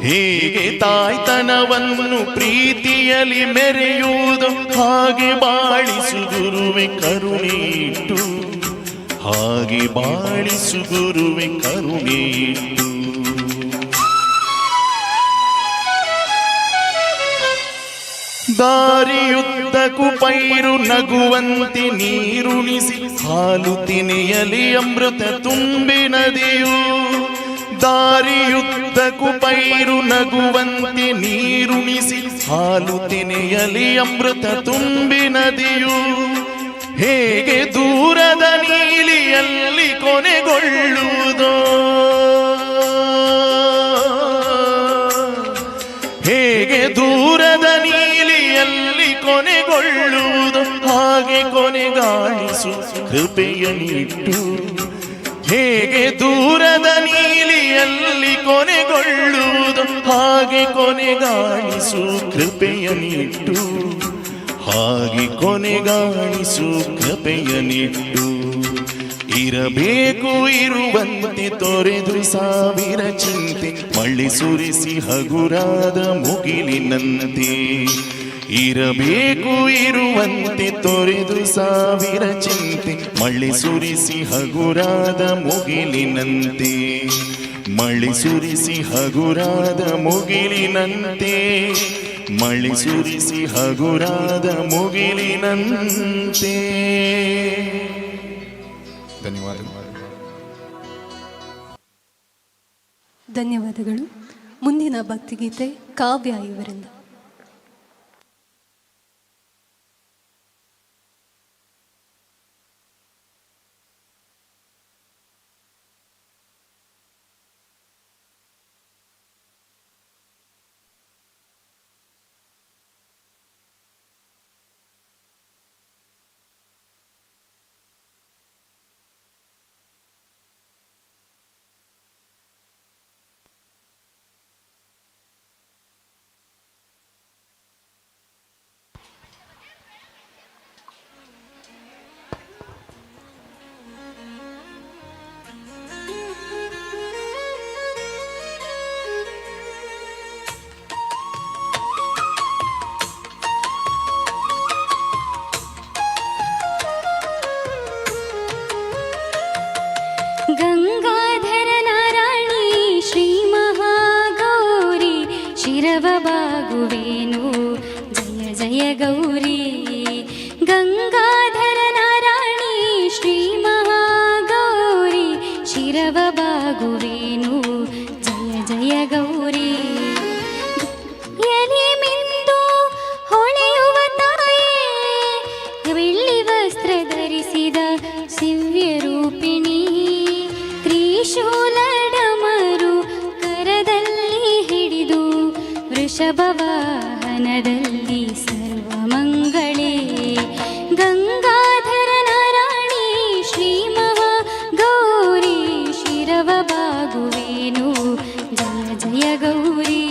ಹೇಗೆ ತಾಯ್ತನವನ್ನು ಪ್ರೀತಿಯಲ್ಲಿ ಮೆರೆಯುವುದು ಹಾಗೆ ಬಾಳಿಸು ಗುರುವೆ ಕರುಣೆ ಇಟ್ಟು. ಹಾಗೆ ಬಾಳಿಸು ಗುರುವೆ ಕರುಣೆ ಇಟ್ಟು. ದಾರಿಯುದ್ದಕ್ಕೂ ಪೈರು ನಗುವಂತೆ ನೀರುಣಿಸಿ ಹಾಲು ತಿನೆಯಲಿ ಅಮೃತ ತುಂಬಿ ನದಿಯು. ದಾರಿಯುದ್ದಕ್ಕೂ ಪೈರು ನಗುವಂತೆ ನೀರುಣಿಸಿ ಹಾಲು ತಿನೆಯಲಿ ಅಮೃತ ತುಂಬಿ ನದಿಯು. ಹೇಗೆ ದೂರದ ನೀಲಿಯಲ್ಲಿ ಕೊನೆಗೊಳ್ಳುವುದೋ, ಹೇಗೆ ದೂರದ ನೀಲಿಯಲ್ಲಿ ಕೊನೆಗೊಳ್ಳುವುದು ಹಾಗೆ ಕೊನೆಗಾಣಿಸು ಕೃಪೆಯ ನೀಟ್ಟು. ಹೇಗೆ ದೂರದ ನೀಲಿಯಲ್ಲಿ ಕೊನೆಗೊಳ್ಳುವುದು ಹಾಗೆ ಕೊನೆಗಾಣಿಸು ಕೃಪೆಯ ನೀಟ್ಟು. ಹಾಗೆ ಕೊನೆಗಾಣಿಸು ಕೃಪೆಯ ನೀಟ್ಟು. ಇರಬೇಕು ಇರುವಂತೆ ತೊರೆದು ಸಾವಿರ ಚಿಂತೆ ಮಳೆ ಸುರಿಸಿ ಹಗುರಾದ ಮುಗಿಲಿನಂತೆ. ಇರಬೇಕು ಇರುವಂತೆ ತೊರೆದು ಸಾವಿರ ಚಿಂತೆ ಮಳೆ ಸುರಿಸಿ ಹಗುರಾದ ಮುಗಿಲಿನಂತೆ. ಮಳೆ ಸುರಿಸಿ ಹಗುರಾದ ಮುಗಿಲಿನಂತೆ. ಮಳೆ ಸುರಿಸಿ ಹಗುರಾದ ಮುಗಿಲಿನಂತೆ. ಧನ್ಯವಾದಗಳು. ಮುಂದಿನ ಭಕ್ತಿಗೀತೆ ಕಾವ್ಯ ಇವರಿಂದ. ಗಂಗಾಧರ ನಾರಾಯಣಿ ಶ್ರೀ ಮಹಾಗೌರಿ ಶಿರವ ಬಾಗುವೇನು ಜಯ ಜಯ ಗೌರಿ. ಗಂಗಾಧರ ನಾರಾಯಣಿ ಶ್ರೀ ಮಹಾಗೌರಿ ಶಿರವ ಬಾಗುವೇನು ಜಯ ಜಯ ಗೌರಿ. ಎಲೆ ಮಿಂದು ಹೊಳೆಯುವ ತಾಯೇ ಬೆಳ್ಳಿ ವಸ್ತ್ರ ಧರಿಸಿದ ಸಿವ್ಯ ರೂಪಿಣಿ. ತ್ರಿಶೂಲಡಮರು ಕರದಲ್ಲಿ ಹಿಡಿದು ವೃಷಭ ವಾಹನದಲ್ಲಿ ಸರ್ವಮಂಗಳೇ. ಗಂಗಾಧರ ನಾರಾಯಣಿ ಶ್ರೀ ಮಹಾಗೌರಿ ಶಿರವ ಬಾಗುವೇನು ಜಯ ಜಯ ಗೌರಿ.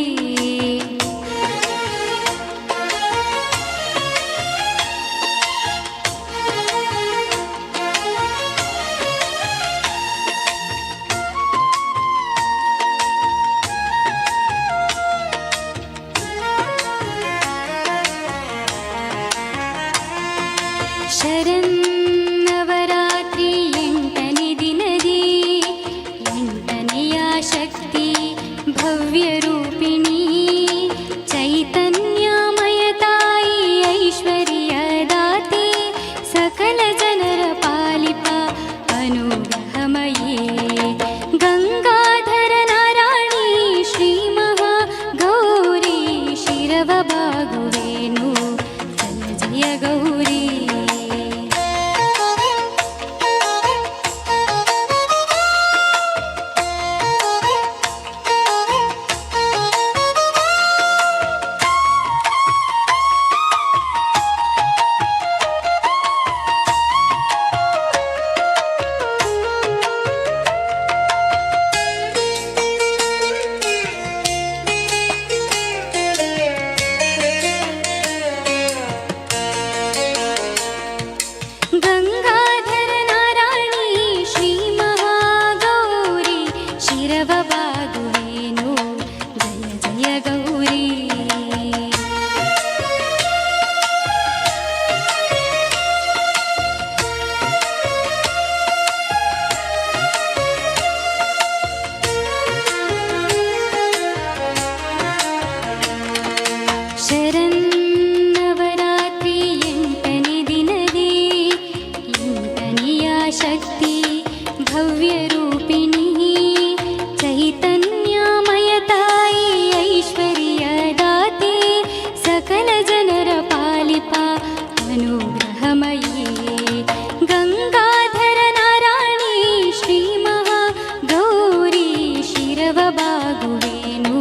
ಶಿರವ ಬಾಗುವೇನು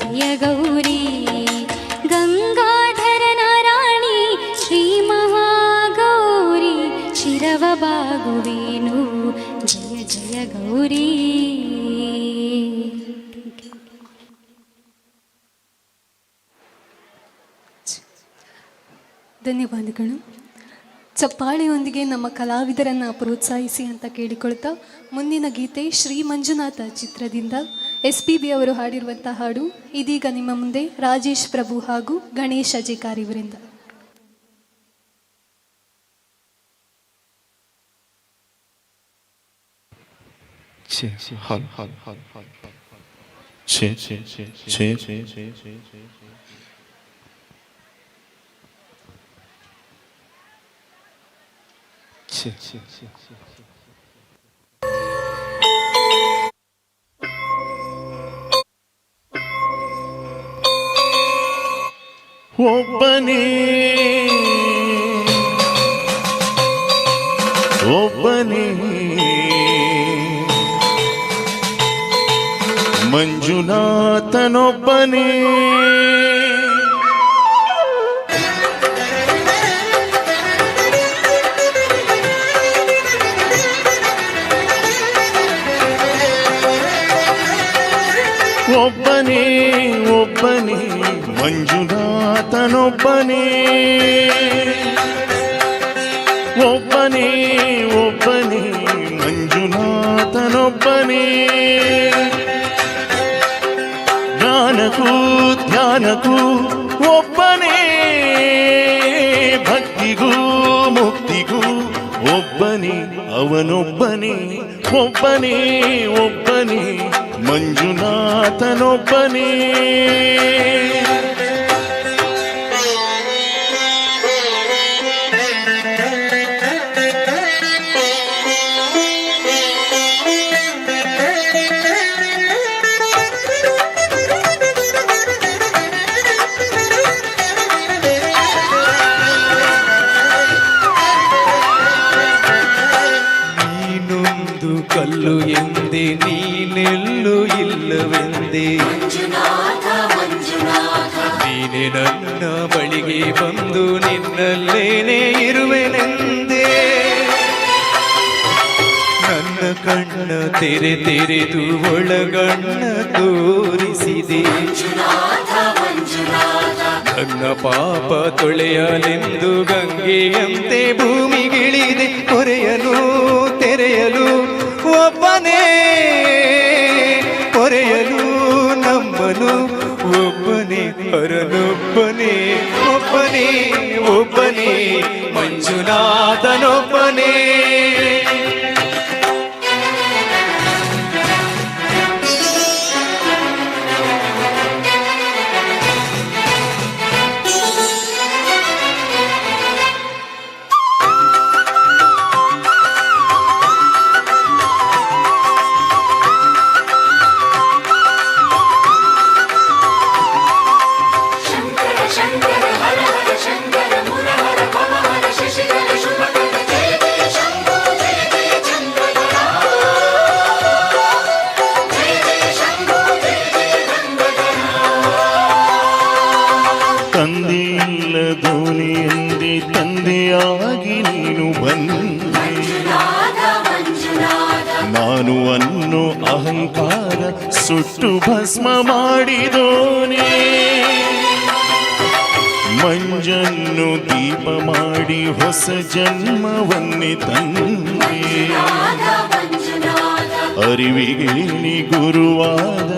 ಜಯ ಜಯ ಗೌರಿ ಗಂಗಾಧರನ ರಾಣಿ ಶ್ರೀ ಮಹಾಗೌರಿ ಶಿರವ ಬಾಗುವೇನು ಜಯ ಜಯ ಗೌರಿ. ಧನ್ಯವಾದಗಳು. ಚಪ್ಪಾಳೆಯೊಂದಿಗೆ ನಮ್ಮ ಕಲಾವಿದರನ್ನು ಪ್ರೋತ್ಸಾಹಿಸಿ ಅಂತ ಕೇಳಿಕೊಳ್ತಾ ಮುಂದಿನ ಗೀತೆ ಶ್ರೀ ಮಂಜುನಾಥ ಚಿತ್ರದಿಂದ SPB ಅವರು ಹಾಡಿರುವಂಥ ಹಾಡು ಇದೀಗ ನಿಮ್ಮ ಮುಂದೆ ರಾಜೇಶ್ ಪ್ರಭು ಹಾಗೂ ಗಣೇಶ್ ಅಜೇಕಾರ್ ಇವರಿಂದ. ಒಬ್ಬನೇ ಒಬ್ಬನೇ ಮಂಜುನಾಥನೊಬ್ಬನೇ ಒಬ್ಬನೇ ಒಬ್ಬನೇ ಮಂಜುನಾಥನೊಬ್ಬನೇ ಒಬ್ಬನೇ ಒಬ್ಬನೇ ಮಂಜುನಾಥನೊಬ್ಬನೇ ಜ್ಞಾನಕ್ಕೂ ಧ್ಯಾನಕ್ಕೂ ಒಬ್ಬನೇ ಭಕ್ತಿಗೂ ಮುಕ್ತಿಗೂ ಒಬ್ಬನೇ ಅವನೊಬ್ಬನೇ ಒಬ್ಬನೇ ಒಬ್ಬನೇ ಮಂಜುನಾಥನೊಬ್ಬನೇ. ನೀನೊಂದು ಕಲ್ಲು ಎಂದೆ ನೀನೆಲ್ಲೂ ಇಲ್ಲವೆಂದೆ ನೀನೆ ನನ್ನ ಬಳಿಗೆ ಬಂದು ನಿನ್ನಲ್ಲೇನೆ ಇರುವೆನೆಂದೆ ನನ್ನ ಕಣ್ಣ ತೆರೆದು ಒಳಗಣ್ಣ ತೋರಿಸಿದೆ ನನ್ನ ಪಾಪ ತೊಳೆಯಲೆಂದು ಗಂಗೆಯಂತೆ ಭೂಮಿಗಿಳಿದೆ ಹೊರೆಯಲು ತೆರೆಯಲು ಒಬ್ಬನೇ ಹೊರೆಯಲು ನಮ್ಮನು ಒಬ್ಬನೇ ಹರನೊಬ್ಬನೇ ಒಬ್ಬನೇ ಒಬ್ಬನೇ ಮಂಜುನಾಥನೊಬ್ಬನೇ. ತಂದೆಯಿಲ್ಲ ಧೋನಿಯಂದೆ ತಂದೆಯಾಗಿ ನೀನು ಬಂದೆ ನಾನು ಅನ್ನೋ ಅಹಂಕಾರ ಸುಟ್ಟು ಭಸ್ಮ ಮಾಡಿದೋನೆ ಮಂಜನ್ನು ದೀಪ ಮಾಡಿ ಹೊಸ ಜನ್ಮವನ್ನೇ ತಂದೆ ಅರಿವಿಗೆ ನೀ ಗುರುವಾದ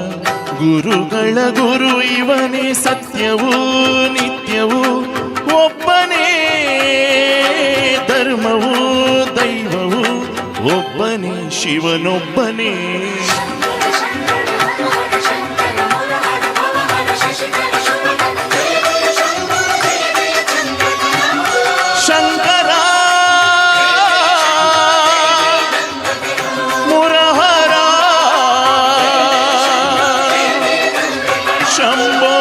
ಗುರುಗಳ ಗುರು ಇವನೇ ಸತ್ಯವೂ ನಿತ್ಯವೂ ಒಬ್ಬನೇ ಧರ್ಮವೂ ದೈವವೂ ಒಬ್ಬನೇ ಶಿವನೊಬ್ಬನೇ. ಶಂಕರ ಮುರಹರ ಶಂಭೋ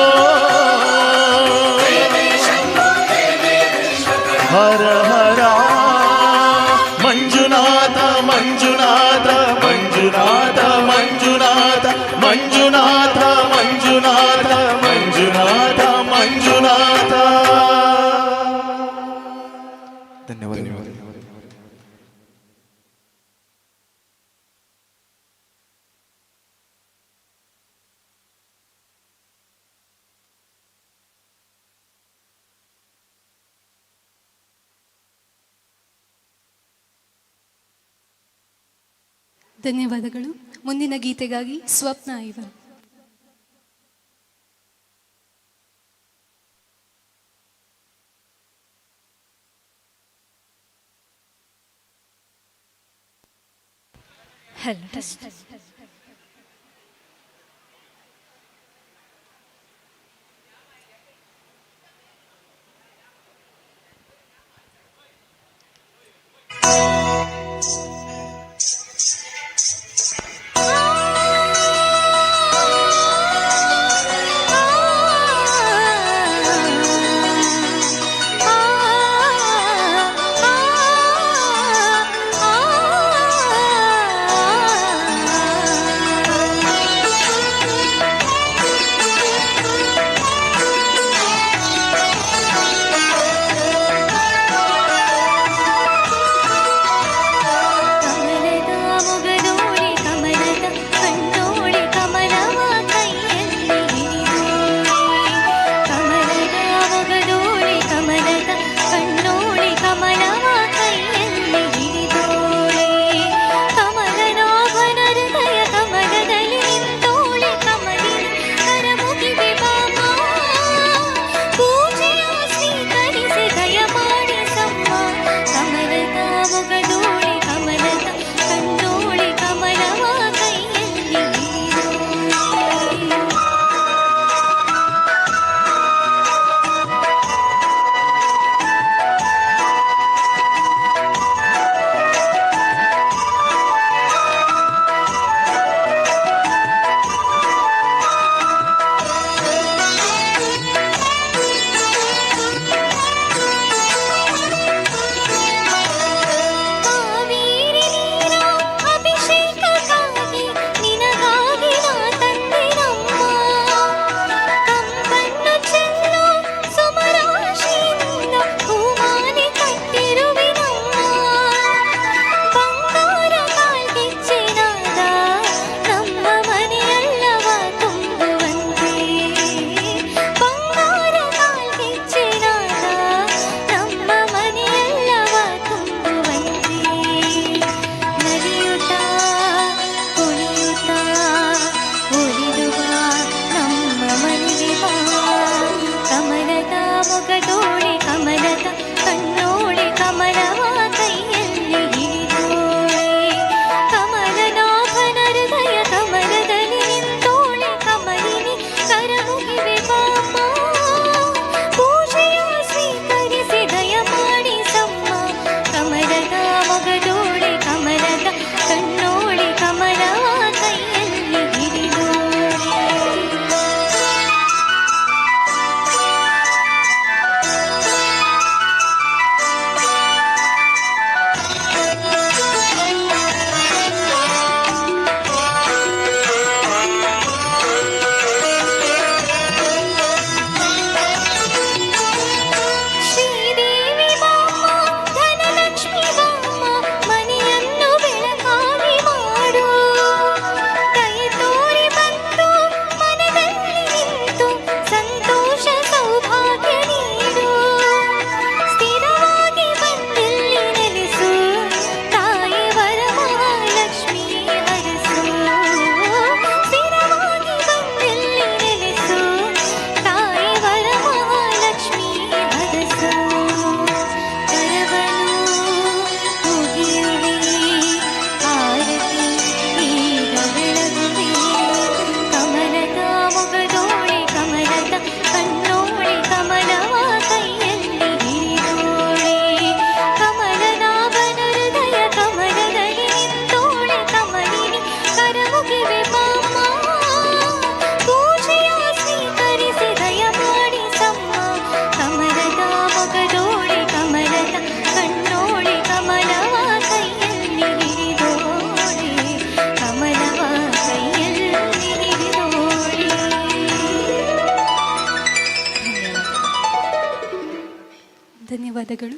ಹರ ಹರ ಮಂಜುನಾಥ ಮಂಜುನಾಥ ಮಂಜುನಾಥ ಮಂಜುನಾಥ ಮಂಜುನಾಥ ಮಂಜುನಾಥ ಮಂಜುನಾಥ ಮಂಜುನಾಥ. ಧನ್ಯವಾದ. ಧನ್ಯವಾದಗಳು. ಮುಂದಿನ ಗೀತೆಗಾಗಿ ಸ್ವಪ್ನ ಐವನ್. ಧನ್ಯವಾದಗಳು.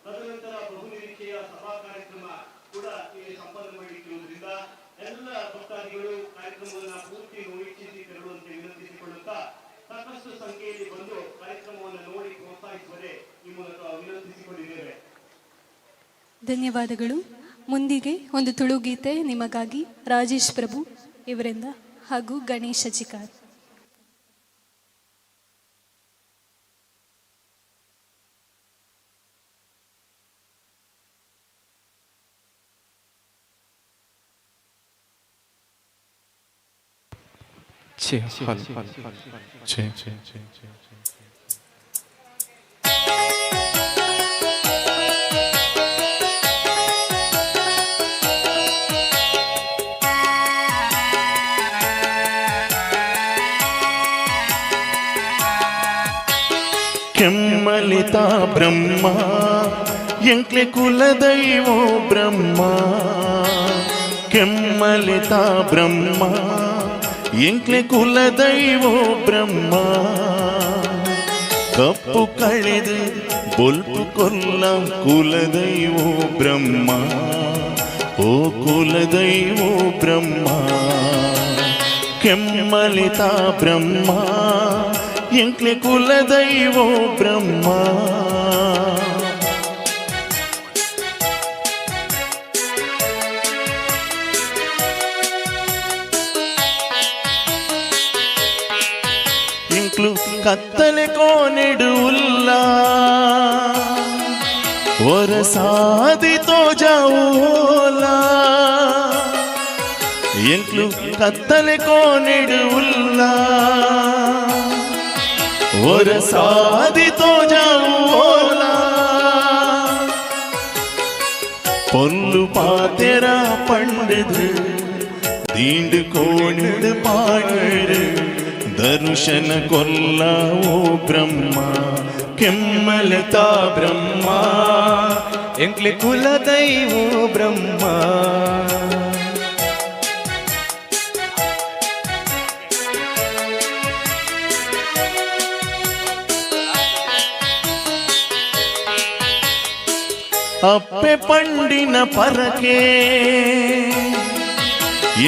ತದನಂತರ ಬಹುನಿರೀಕ್ಷೆಯ ಸಭಾ ಕಾರ್ಯಕ್ರಮ ಕೂಡ ಇಲ್ಲಿ ಸಂಪನ್ನಗೊಳ್ಳಿರುವುದರಿಂದ ಎಲ್ಲ ಭಕ್ತಾದಿಗಳು ಕಾರ್ಯಕ್ರಮವನ್ನು ಪೂರ್ತಿ ವೀಕ್ಷಿಸಿ ತೆರಳುವಂತೆ ವಿನಂತಿಸಿಕೊಳ್ಳುತ್ತಾ ಸಾಕಷ್ಟು ಸಂಖ್ಯೆಯಲ್ಲಿ ಬಂದು ಕಾರ್ಯಕ್ರಮವನ್ನು ನೋಡಿ ಪ್ರೋತ್ಸಾಹಿಸುವರೆ ಈ ಮೂಲಕ ವಿನಂತಿಸಿಕೊಂಡಿದ್ದೇವೆ. ಧನ್ಯವಾದಗಳು. ಮುಂದಿಗೆ ಒಂದು ತುಳುಗೀತೆ ನಿಮಗಾಗಿ ರಾಜೇಶ್ ಪ್ರಭು ಇವರಿಂದ ಹಾಗೂ ಗಣೇಶ ಚಿಕಾರ್. ಕೆಮ್ಮಲಿತಾ ಬ್ರಹ್ಮ ಎಂಕ್ಲೆ ಕುಲದೈವೋ ಬ್ರಹ್ಮ, ಕೆಮ್ಮಲಿತಾ ಬ್ರಹ್ಮ ಎಂಕ್ಲೆ ಕುಲದೈವೋ ಬ್ರಹ್ಮ, ಕಪ್ಪು ಕಳೆದು ಬೊಲ್ಪು ಕೊಲ್ಲ ಕುಲದೈವೋ ಬ್ರಹ್ಮ, ಓ ಕುಲದೈವೋ ಬ್ರಹ್ಮ, ಕೆಮ್ಮಲಿತಾ ಬ್ರಹ್ಮ ಎಂಕ್ಲೆ ಕುಲದೈವೋ ಬ್ರಹ್ಮ. ಎಂಕ್ಲು ಕತ್ತಲೆ ಕೋನೆಡುಲ್ಲ ಒರಸಾದಿ ತೋಜಾವೋಲ, ಎಂಕ್ಲು ಕತ್ತಲೆ ಕೋನೆಡುಲ್ಲ ಒರಸಾದಿ ತೋಜಾವೋಲ, பொல்லு பாத்திர பண்டது தீண்டு கோணிடு பாடு ದರ್ಶನ ಕೊಲ್ಲ ಓ ಬ್ರಹ್ಮ, ಕೆಮ್ಮಲತಾ ಬ್ರಹ್ಮ ಎಂಕ್ಲೆ ಕುಲದೈವೋ ಬ್ರಹ್ಮ. ಅಪ್ಪೆ ಪಂಡಿನ ಪರಕೆ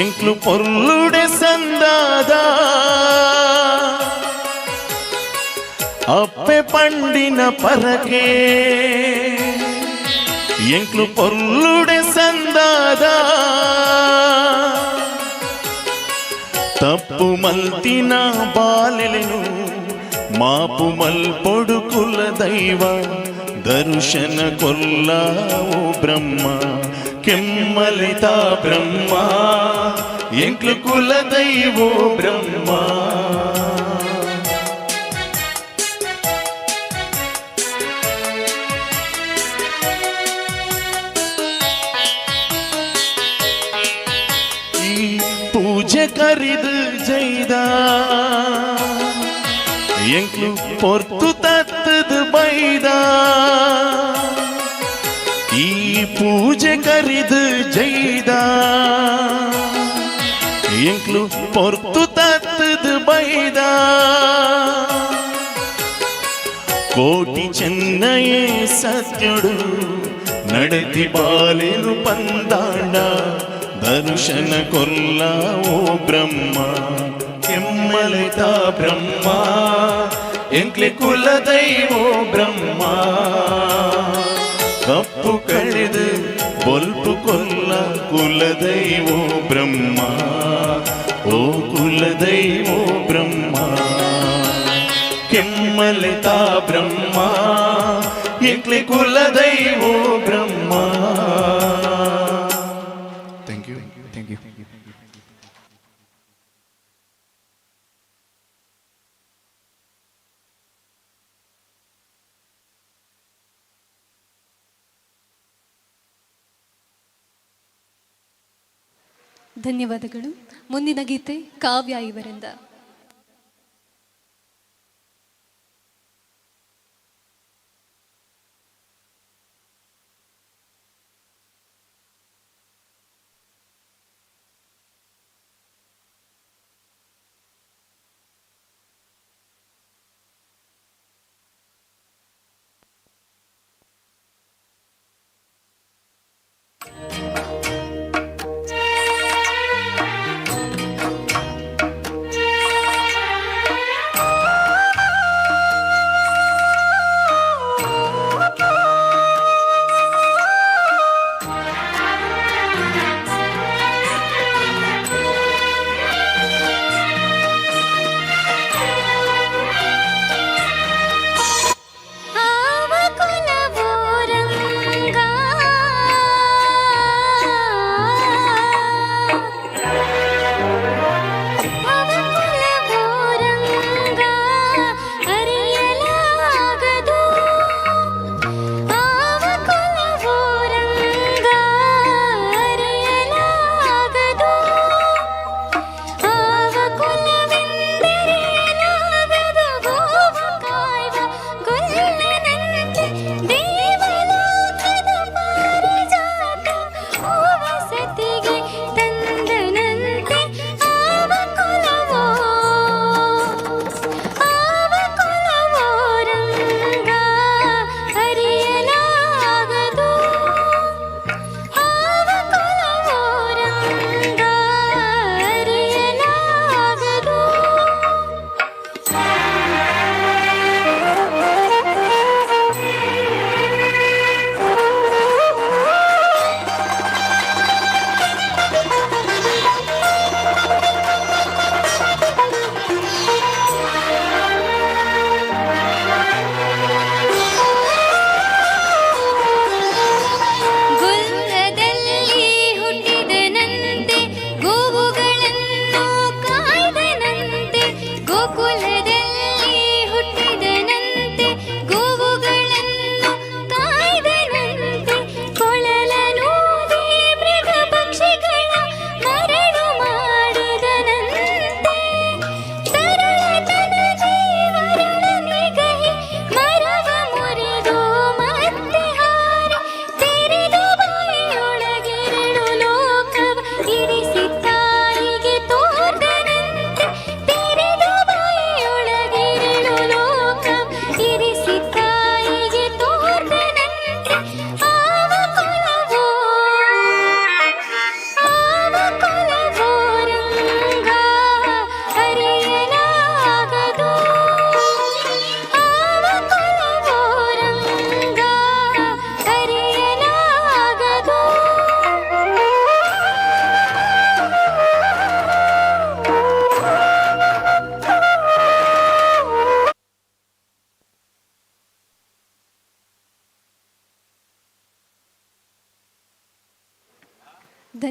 ಎಂಕ್ಲು ಪೊರ್ಲುಡೆ ಸಂದಾದ, ಅಪ್ಪೆ ಪಂಡಿನ ಪರಕೆ ಎಂಕ್ಲು ಪೊರ್ಲುಡೆ ಸಂದಾದ, ತಪ್ಪು ಮಲ್ತಿನ ಬಾಲೆಲೆನು ಮಾಪು ಮಲ್ಪೊಡು ಕುಲ ದೈವ, ದರ್ಶನ ಕೊಲ್ಲ ಓ ಬ್ರಹ್ಮ, ಕೆಮ್ಮಲಿತಾ ಬ್ರಹ್ಮ ಎಂಕ್ಲು ಕುಲ ದೈವೋ ಬ್ರಹ್ಮ. ಈ ಪೂಜೆ ಕರಿದು ಜೈದ ಎಂಕ್ಲು ಪೊರ್ತು ತತ್ತದ ಬೈದ, ಈ ಪೂಜೆ ಕರಿದು ಜೈದ ಎಂಕ್ಲು ಪೊರ್ತು ತತ್ತದ ಬೈದ, ಕೋಟಿ ಚೆನ್ನಯೇ ಸತ್ಯಡು ನಡತಿ ಬಾಲೆನು ಪಂದಾಂಡ, ದರ್ಶನ ಕೊಲ್ಲ ಓ ಬ್ರಹ್ಮ, ಕೆಮ್ಮಲಿತಾ ಬ್ರಹ್ಮ ಎಂಕ್ಲೆ ಕುಲದೈವೋ ಬ್ರಹ್ಮ, ಕಪ್ಪು ಕಳೆದು ಬೊಲ್ಪು ಕೊಲ್ಲ ಕುಲದೈವೋ ಬ್ರಹ್ಮ, ಓ ಕುಲದೈವೋ ಬ್ರಹ್ಮ, ಕೆಮ್ಮಲಿತಾ ಬ್ರಹ್ಮ ಎಂಕ್ಲೆ ಕುಲದೈವೋ ಬ್ರಹ್ಮ. Thank you. ಧನ್ಯವಾದಗಳು. ಮುಂದಿನ ಗೀತೆ ಕಾವ್ಯ ಇವರಿಂದ.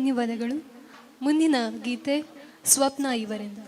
ಧನ್ಯವಾದಗಳು. ಮುಂದಿನ ಗೀತೆ ಸ್ವಪ್ನ ಇವರಿಂದ.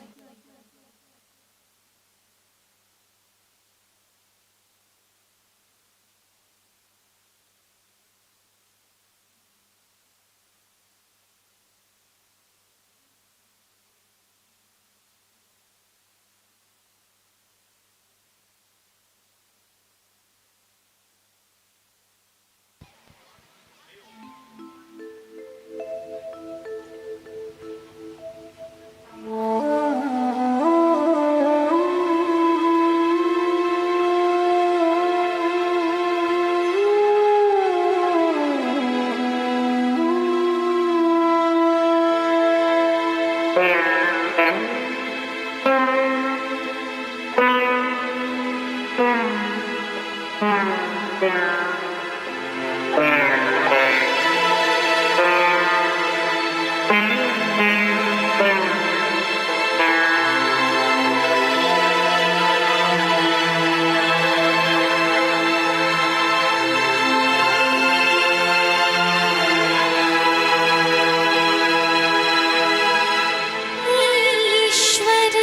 ईश्वर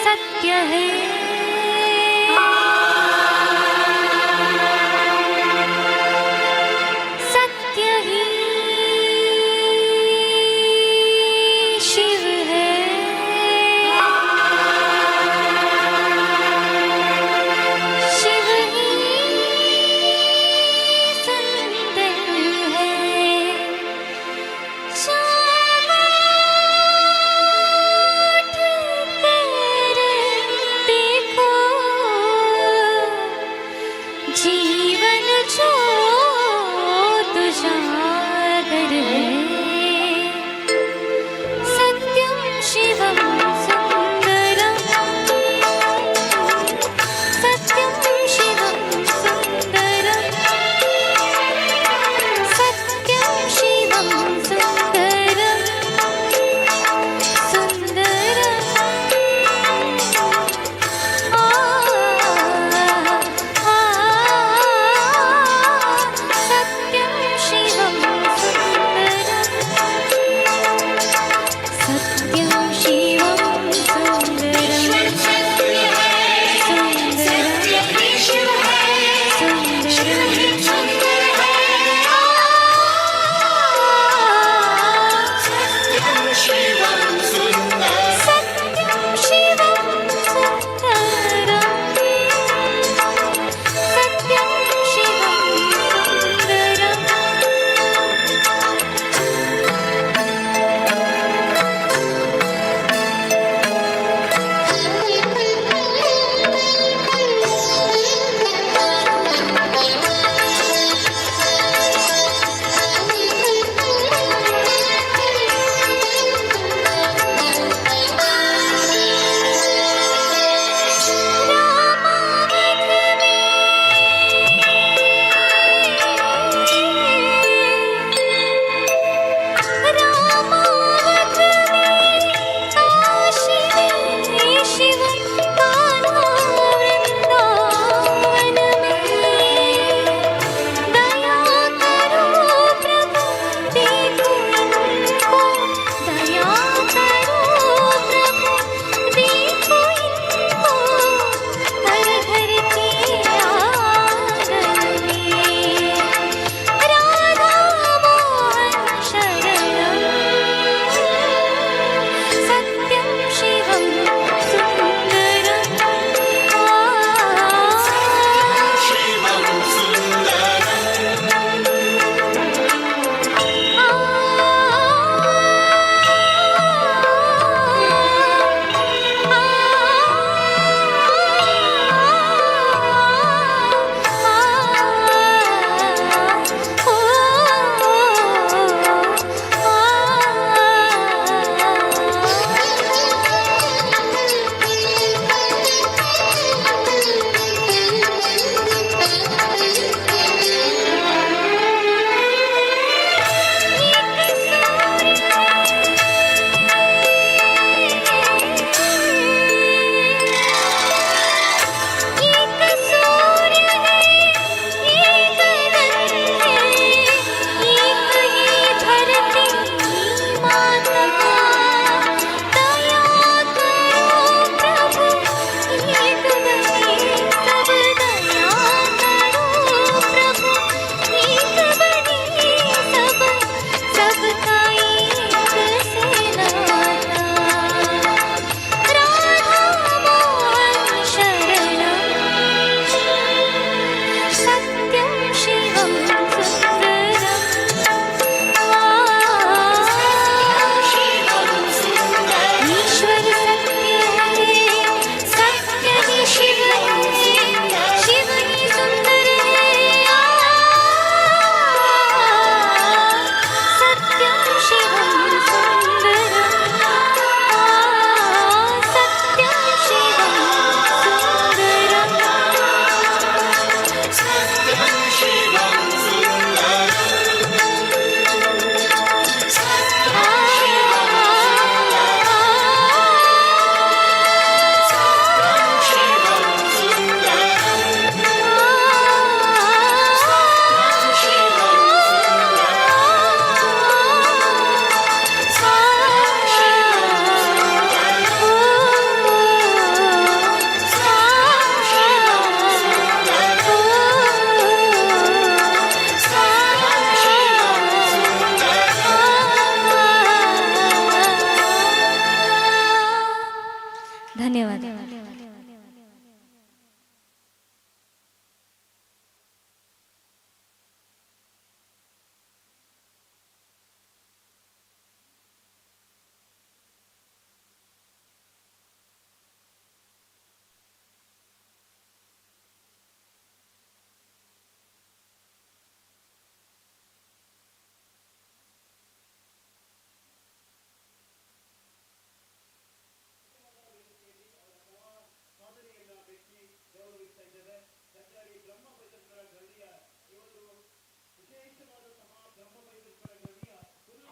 सत्य है, सत्य ही